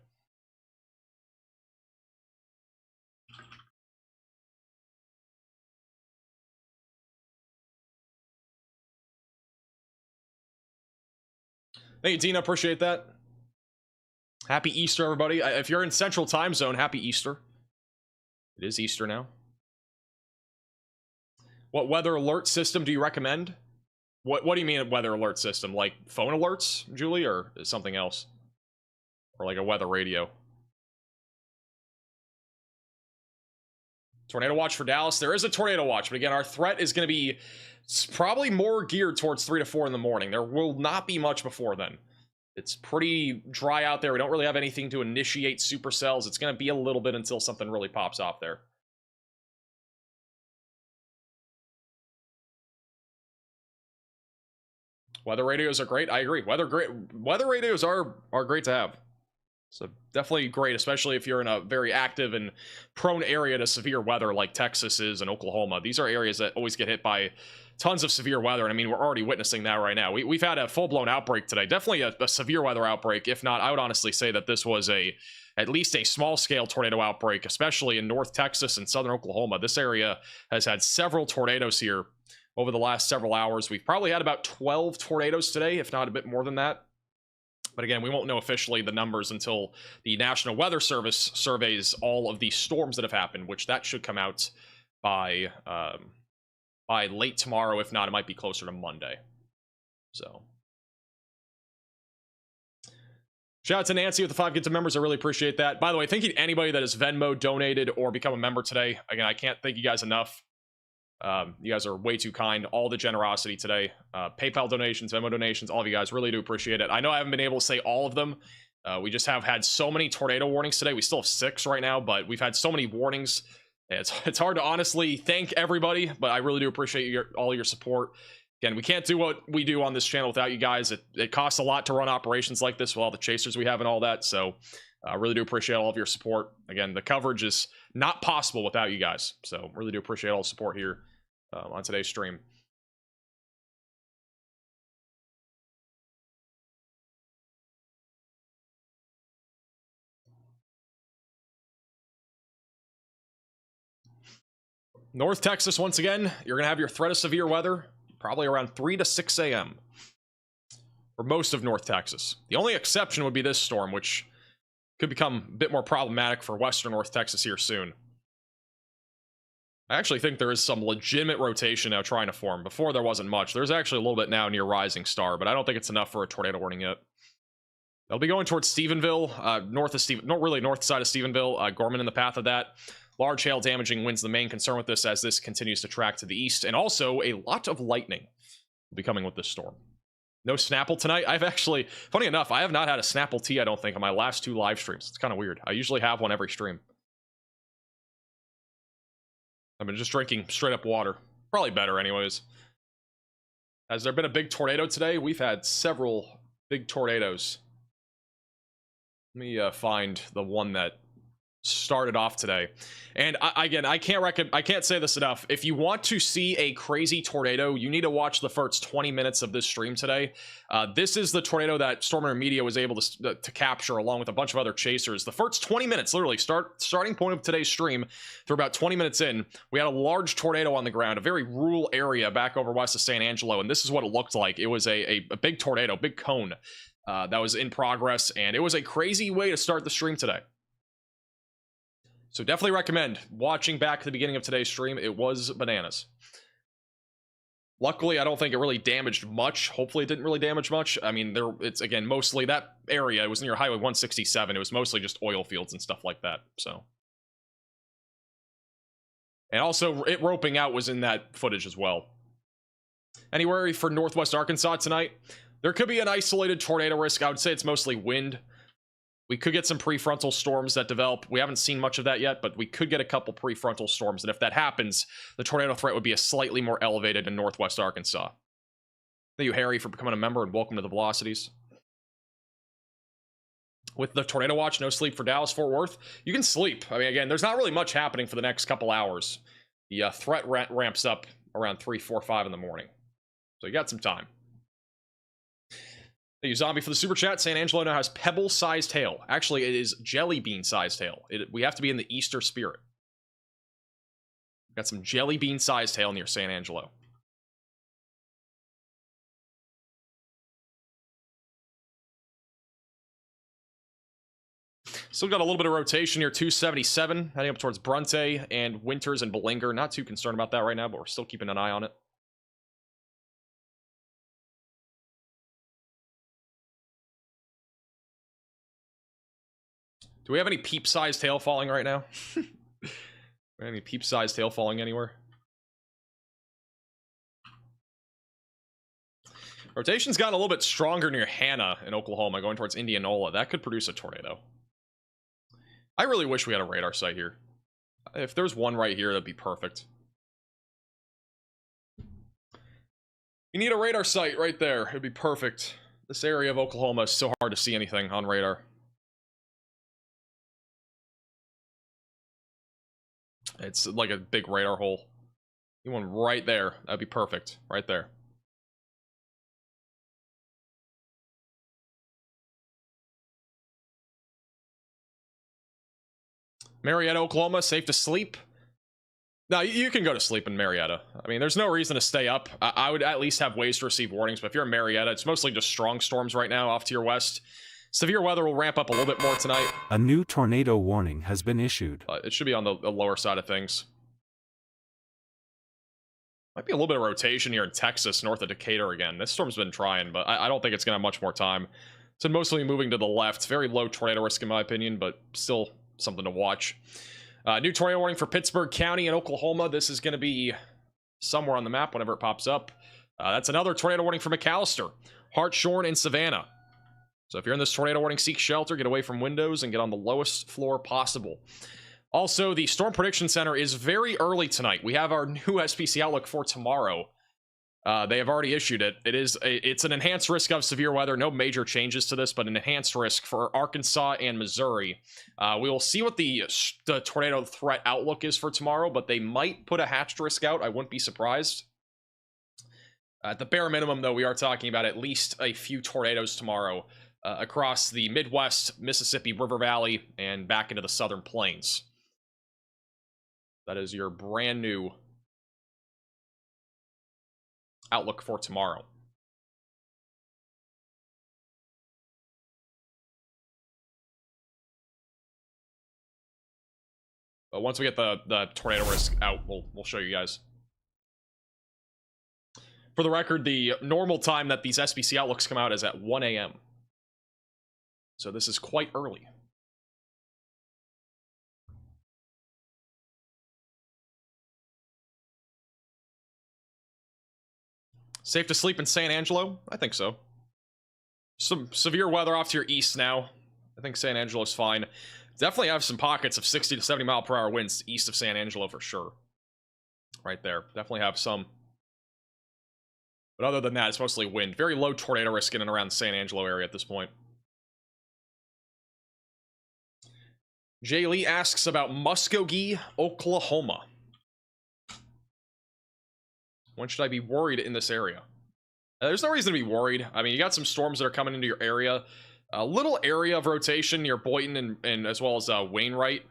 Thank you, Dina. Appreciate that. Happy Easter, everybody. If you're in Central Time Zone, happy Easter. It is Easter now. What weather alert system do you recommend? What do you mean a weather alert system? Like phone alerts, Julie, or something else? Or like a weather radio? Tornado watch for Dallas. There is a tornado watch, but again, our threat is going to be probably more geared towards 3 to 4 in the morning. There will not be much before then. It's pretty dry out there. We don't really have anything to initiate supercells. It's going to be a little bit until something really pops off there. Weather radios are great. I agree. Weather radios are great to have. So definitely great, especially if you're in a very active and prone area to severe weather like Texas is and Oklahoma. These are areas that always get hit by tons of severe weather, and I mean, we're already witnessing that right now. We've had a full-blown outbreak today. Definitely a severe weather outbreak. If not, I would honestly say that this was at least a small-scale tornado outbreak, especially in North Texas and southern Oklahoma. This area has had several tornadoes here over the last several hours. We've probably had about 12 tornadoes today, if not a bit more than that. But again, we won't know officially the numbers until the National Weather Service surveys all of the storms that have happened, which that should come out by late tomorrow. If not, it might be closer to Monday. So shout out to Nancy with the 5 gifted members. I really appreciate that. By the way, thank you to anybody that has Venmo, donated, or become a member today. Again, I can't thank you guys enough. You guys are way too kind. All the generosity today. PayPal donations, Venmo donations, all of you guys, really do appreciate it. I know I haven't been able to say all of them. We just have had so many tornado warnings today. We still have 6 right now, but we've had so many warnings. It's hard to honestly thank everybody, but I really do appreciate all your support. Again, we can't do what we do on this channel without you guys. It costs a lot to run operations like this with all the chasers we have and all that. So I really do appreciate all of your support. Again, the coverage is not possible without you guys. So really do appreciate all the support here on today's stream. North Texas, once again, you're going to have your threat of severe weather probably around 3 to 6 a.m. for most of North Texas. The only exception would be this storm, which could become a bit more problematic for western North Texas here soon. I actually think there is some legitimate rotation now trying to form. Before there wasn't much. There's actually a little bit now near Rising Star, but I don't think it's enough for a tornado warning yet. They'll be going towards Stephenville, north side of Stephenville, Gorman in the path of that. Large hail damaging winds the main concern with this as this continues to track to the east, and also a lot of lightning will be coming with this storm. No Snapple tonight. I've actually, funny enough, I have not had a Snapple tea, I don't think, on my last 2 live streams. It's kind of weird. I usually have one every stream. I've been just drinking straight up water. Probably better anyways. Has there been a big tornado today? We've had several big tornadoes. Let me find the one that started off today. And I can't say this enough. If you want to see a crazy tornado, you need to watch the first 20 minutes of this stream today. This is the tornado that Stormer Media was able to capture along with a bunch of other chasers. The first 20 minutes, literally starting point of today's stream through about 20 minutes in, we had a large tornado on the ground, a very rural area back over west of San Angelo, and this is what it looked like. It was a big tornado, big cone that was in progress, and it was a crazy way to start the stream today. So definitely recommend watching back at the beginning of today's stream. It was bananas. Luckily, I don't think it really damaged much. Hopefully it didn't really damage much. I mean, it's again, mostly that area. It was near Highway 167. It was mostly just oil fields and stuff like that. So, and also it roping out was in that footage as well. Anywhere for Northwest Arkansas tonight, there could be an isolated tornado risk. I would say it's mostly wind. We could get some prefrontal storms that develop. We haven't seen much of that yet, but we could get a couple prefrontal storms. And if that happens, the tornado threat would be a slightly more elevated in Northwest Arkansas. Thank you, Harry, for becoming a member, and welcome to the Velocities. With the Tornado Watch, no sleep for Dallas-Fort Worth. You can sleep. I mean, again, there's not really much happening for the next couple hours. The threat ramps up around 3, 4, 5 in the morning. So you got some time. Thank you, Zombie, for the super chat. San Angelo now has pebble-sized hail. Actually, it is jelly bean-sized hail. We have to be in the Easter spirit. Got some jelly bean-sized hail near San Angelo. Still got a little bit of rotation here. 277 heading up towards Bronte and Winters and Belanger. Not too concerned about that right now, but we're still keeping an eye on it. Do we have any peep-sized hail falling right now? Any peep-sized hail falling anywhere? Rotation's gotten a little bit stronger near Hanna in Oklahoma, going towards Indianola. That could produce a tornado. I really wish we had a radar site here. If there's one right here, that'd be perfect. You need a radar site right there. It'd be perfect. This area of Oklahoma is so hard to see anything on radar. It's like a big radar hole. You want right there. That'd be perfect. Right there. Marietta, Oklahoma, safe to sleep? No, you can go to sleep in Marietta. I mean, there's no reason to stay up. I would at least have ways to receive warnings, but if you're in Marietta, it's mostly just strong storms right now off to your west. Severe weather will ramp up a little bit more tonight. A new tornado warning has been issued. It should be on the lower side of things. Might be a little bit of rotation here in Texas, north of Decatur again. This storm's been trying, but I don't think it's going to have much more time. It's been mostly moving to the left. Very low tornado risk in my opinion, but still something to watch. New tornado warning for Pittsburgh County in Oklahoma. This is going to be somewhere on the map whenever it pops up. That's another tornado warning for McAllister, Hartshorn, and Savannah. So if you're in this tornado warning, seek shelter, get away from windows, and get on the lowest floor possible. Also, the Storm Prediction Center is very early tonight. We have our new SPC outlook for tomorrow. They have already issued it. It's an enhanced risk of severe weather. No major changes to this, but an enhanced risk for Arkansas and Missouri. We will see what the tornado threat outlook is for tomorrow, but they might put a hatched risk out. I wouldn't be surprised. At the bare minimum, though, we are talking about at least a few tornadoes tomorrow across the Midwest, Mississippi River Valley, and back into the Southern Plains. That is your brand new outlook for tomorrow. But once we get the tornado risk out, we'll show you guys. For the record, the normal time that these SBC outlooks come out is at 1 a.m. So this is quite early. Safe to sleep in San Angelo? I think so. Some severe weather off to your east now. I think San Angelo's fine. Definitely have some pockets of 60 to 70 mile per hour winds east of San Angelo for sure. Right there. Definitely have some. But other than that, it's mostly wind. Very low tornado risk in and around the San Angelo area at this point. Jay Lee asks about Muskogee, Oklahoma. When should I be worried in this area? There's no reason to be worried. I mean, you got some storms that are coming into your area. A little area of rotation near Boynton and as well as Wainwright.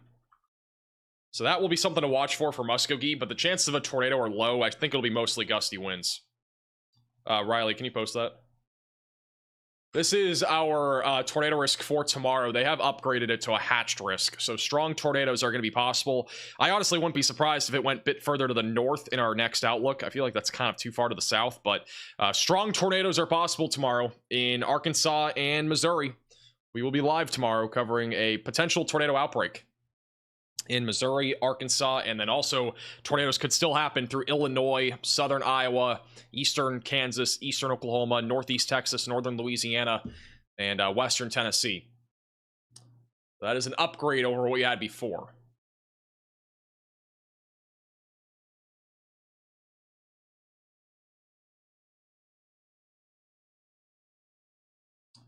So that will be something to watch for Muskogee, but the chances of a tornado are low. I think it'll be mostly gusty winds. Riley, can you post that? This is our tornado risk for tomorrow. They have upgraded it to a hatched risk, so strong tornadoes are going to be possible. I honestly wouldn't be surprised if it went a bit further to the north in our next outlook. I feel like that's kind of too far to the south, but strong tornadoes are possible tomorrow in Arkansas and Missouri. We will be live tomorrow covering a potential tornado outbreak in Missouri, Arkansas, and then also tornadoes could still happen through Illinois, southern Iowa, eastern Kansas, eastern Oklahoma, northeast Texas, northern Louisiana, and western Tennessee. That is an upgrade over what we had before.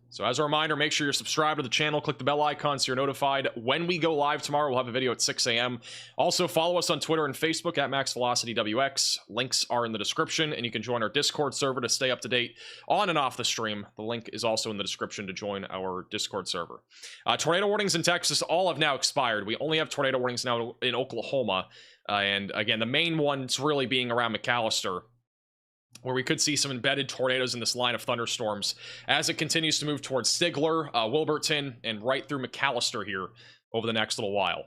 So as a reminder, make sure you're subscribed to the channel, click the bell icon so you're notified when we go live tomorrow. We'll have a video at 6 a.m. Also, follow us on Twitter and Facebook at MaxVelocityWX. Links are in the description, and you can join our Discord server to stay up to date on and off the stream. The link is also in the description to join our Discord server. Tornado warnings in Texas all have now expired. We only have tornado warnings now in Oklahoma. And again, the main ones really being around McAllister, where we could see some embedded tornadoes in this line of thunderstorms as it continues to move towards Stigler, Wilburton, and right through McAllister here over the next little while.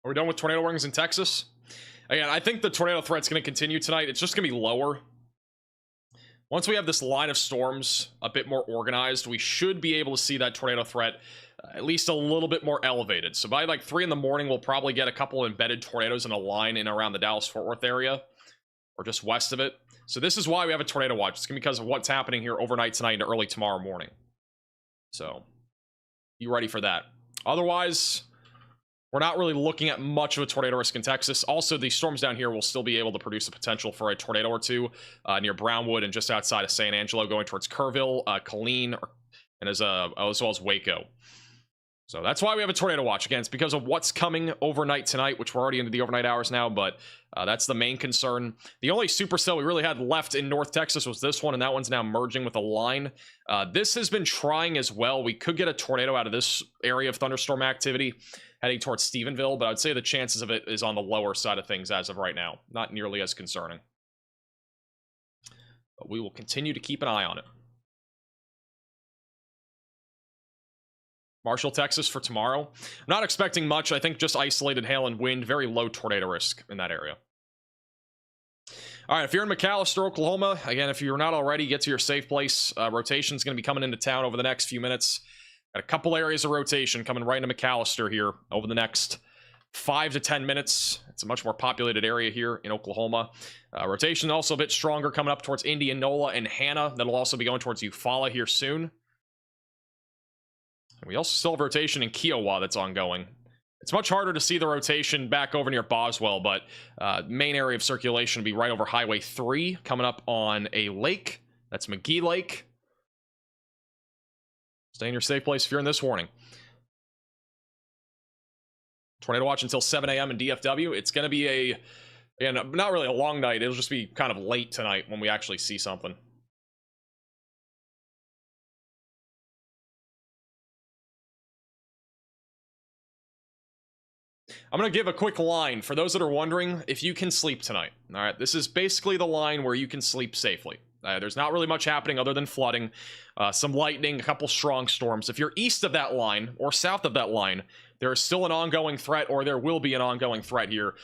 Are we done with tornado warnings in Texas? Again, I think the tornado threat's going to continue tonight. It's just going to be lower. Once we have this line of storms a bit more organized, we should be able to see that tornado threat at least a little bit more elevated. So by like 3 in the morning, we'll probably get a couple of embedded tornadoes in a line in around the Dallas-Fort Worth area, or just west of it. So this is why we have a tornado watch. It's going to be because of what's happening here overnight tonight and early tomorrow morning. So be ready for that. Otherwise, we're not really looking at much of a tornado risk in Texas. Also, the storms down here will still be able to produce a potential for a tornado or two near Brownwood and just outside of San Angelo, going towards Kerrville, Killeen, and as well as Waco. So that's why we have a tornado watch. Again, it's because of what's coming overnight tonight, which we're already into the overnight hours now, but that's the main concern. The only supercell we really had left in North Texas was this one, and that one's now merging with a line. This has been trying as well. We could get a tornado out of this area of thunderstorm activity heading towards Stephenville, but I'd say the chances of it is on the lower side of things as of right now. Not nearly as concerning. But we will continue to keep an eye on it. Marshall, Texas for tomorrow. I'm not expecting much. I think just isolated hail and wind, very low tornado risk in that area. All right, if you're in McAllister, Oklahoma, again, if you're not already, get to your safe place. Rotation's going to be coming into town over the next few minutes. Got a couple areas of rotation coming right into McAllister here over the next 5 to 10 minutes. It's a much more populated area here in Oklahoma. Rotation also a bit stronger coming up towards Indianola and Hanna. That'll also be going towards Eufaula here soon. We also still have rotation in Kiowa that's ongoing. It's much harder to see the rotation back over near Boswell, but main area of circulation will be right over Highway 3, coming up on a lake. That's McGee Lake. Stay in your safe place if you're in this warning. Tornado watch until 7 a.m. in DFW. It's going to be again, not really a long night. It'll just be kind of late tonight when we actually see something. I'm going to give a quick line for those that are wondering if you can sleep tonight. All right, this is basically the line where you can sleep safely. There's not really much happening other than flooding, some lightning, a couple strong storms. If you're east of that line or south of that line, there is still an ongoing threat, or there will be an ongoing threat here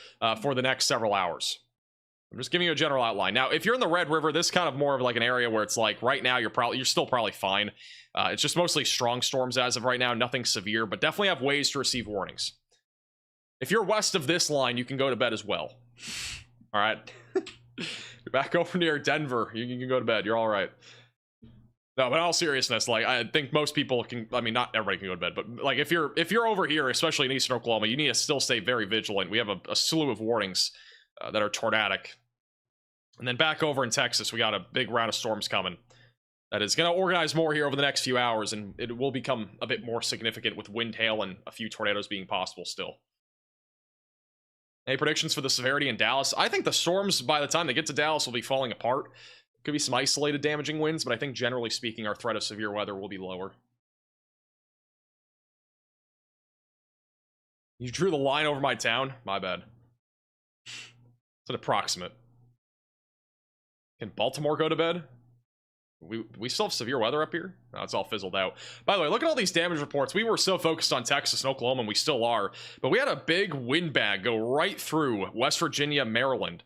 for the next several hours. I'm just giving you a general outline. Now, if you're in the Red River, this is kind of more of like an area where it's like right now you're still probably fine. It's just mostly strong storms as of right now, nothing severe, but definitely have ways to receive warnings. If you're west of this line, you can go to bed as well. All right. You're back over near Denver. You can go to bed. You're all right. No, but in all seriousness, like I think most people can. I mean, not everybody can go to bed, but like if you're over here, especially in eastern Oklahoma, you need to still stay very vigilant. We have a slew of warnings that are tornadic. And then back over in Texas, we got a big round of storms coming. That is going to organize more here over the next few hours, and it will become a bit more significant with wind, hail, and a few tornadoes being possible still. Any predictions for the severity in Dallas? I think the storms, by the time they get to Dallas, will be falling apart. Could be some isolated damaging winds, but I think generally speaking, our threat of severe weather will be lower. You drew the line over my town? My bad. It's an approximate. Can Baltimore go to bed? We still have severe weather up here? No, it's all fizzled out. By the way, look at all these damage reports. We were so focused on Texas and Oklahoma, and we still are. But we had a big wind bag go right through West Virginia, Maryland.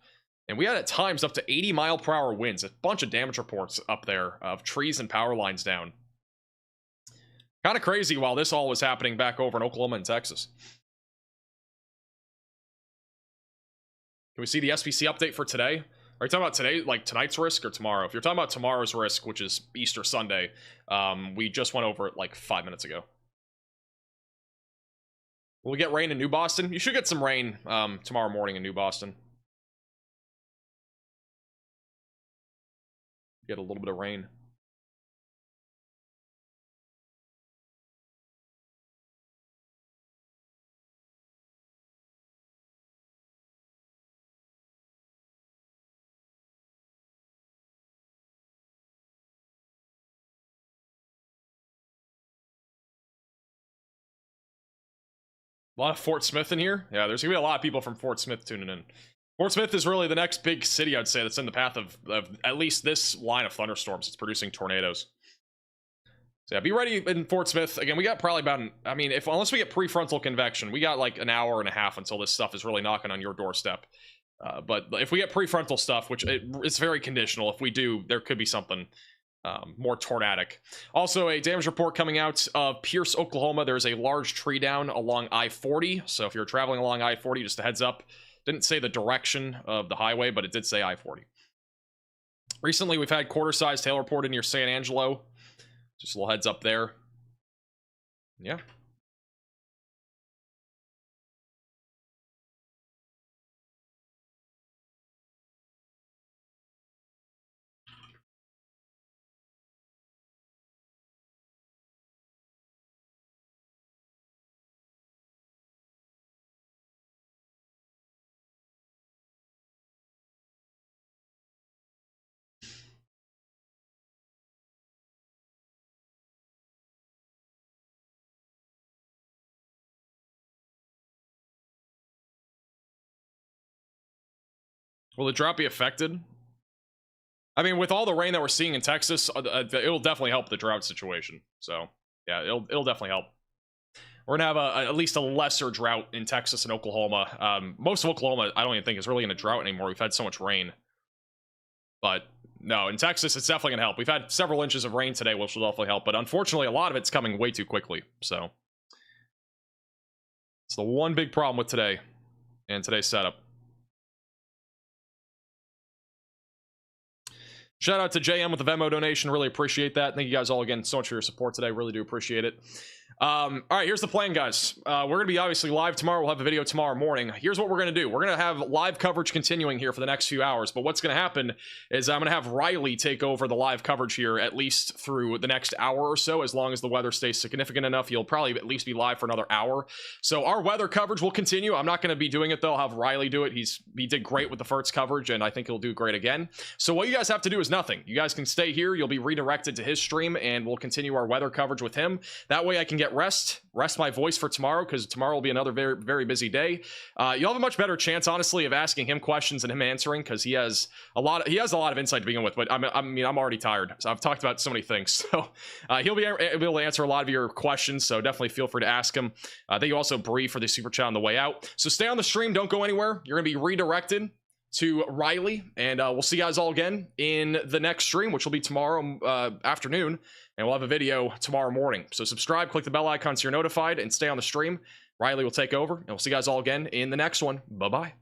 And we had at times up to 80-mile-per-hour winds. A bunch of damage reports up there of trees and power lines down. Kind of crazy while this all was happening back over in Oklahoma and Texas. Can we see the SPC update for today? Are you talking about today, like tonight's risk, or tomorrow? If you're talking about tomorrow's risk, which is Easter Sunday, we just went over it like 5 minutes ago. Will we get rain in New Boston? You should get some rain tomorrow morning in New Boston. Get a little bit of rain. A lot of Fort Smith in here. Yeah, there's gonna be a lot of people from Fort Smith tuning in. Fort Smith is really the next big city, I'd say, that's in the path of at least this line of thunderstorms. It's producing tornadoes. So yeah, be ready in Fort Smith. Again, we got probably about, unless we get prefrontal convection, we got like an hour and a half until this stuff is really knocking on your doorstep. But if we get prefrontal stuff, which it's very conditional, if we do, there could be something more tornadic. Also, a damage report coming out of Pierce, Oklahoma. There's a large tree down along I-40. So if you're traveling along I-40, just a heads up. Didn't say the direction of the highway, but it did say I-40. Recently, we've had quarter-sized hail reported near San Angelo. Just a little heads up there. Yeah. Will the drought be affected? I mean, with all the rain that we're seeing in Texas, it'll definitely help the drought situation. So, yeah, it'll definitely help. we're gonna have at least a lesser drought in Texas and Oklahoma. Most of Oklahoma, I don't even think is really in a drought anymore. We've had so much rain. But no, in Texas, it's definitely gonna help. We've had several inches of rain today, which will definitely help. But unfortunately, a lot of it's coming way too quickly. So it's the one big problem with today and today's setup. Shout out to JM with the Venmo donation. Really appreciate that. Thank you guys all again so much for your support today. Really do appreciate it. All right, here's the plan, guys. We're going to be obviously live tomorrow. We'll have a video tomorrow morning. Here's what we're going to do. We're going to have live coverage continuing here for the next few hours. But what's going to happen is I'm going to have Riley take over the live coverage here at least through the next hour or so. As long as the weather stays significant enough, he'll probably at least be live for another hour. So our weather coverage will continue. I'm not going to be doing it, though. I'll have Riley do it. He did great with the first coverage, and I think he'll do great again. So what you guys have to do is nothing. You guys can stay here. You'll be redirected to his stream, and we'll continue our weather coverage with him. That way I can get rest my voice for tomorrow, because tomorrow will be another very, very busy day. You'll have a much better chance, honestly, of asking him questions and him answering, because he has a lot of insight to begin with. But I mean, I'm already tired. So I've talked about so many things. So he'll be able to answer a lot of your questions. So definitely feel free to ask him. Thank you also, Bree, for the super chat on the way out. So stay on the stream. Don't go anywhere. You're going to be redirected to Riley, and we'll see you guys all again in the next stream, which will be tomorrow afternoon, and we'll have a video tomorrow morning. So subscribe, click the bell icon so you're notified, and stay on the stream. Riley will take over, and we'll see you guys all again in the next one. Bye-bye.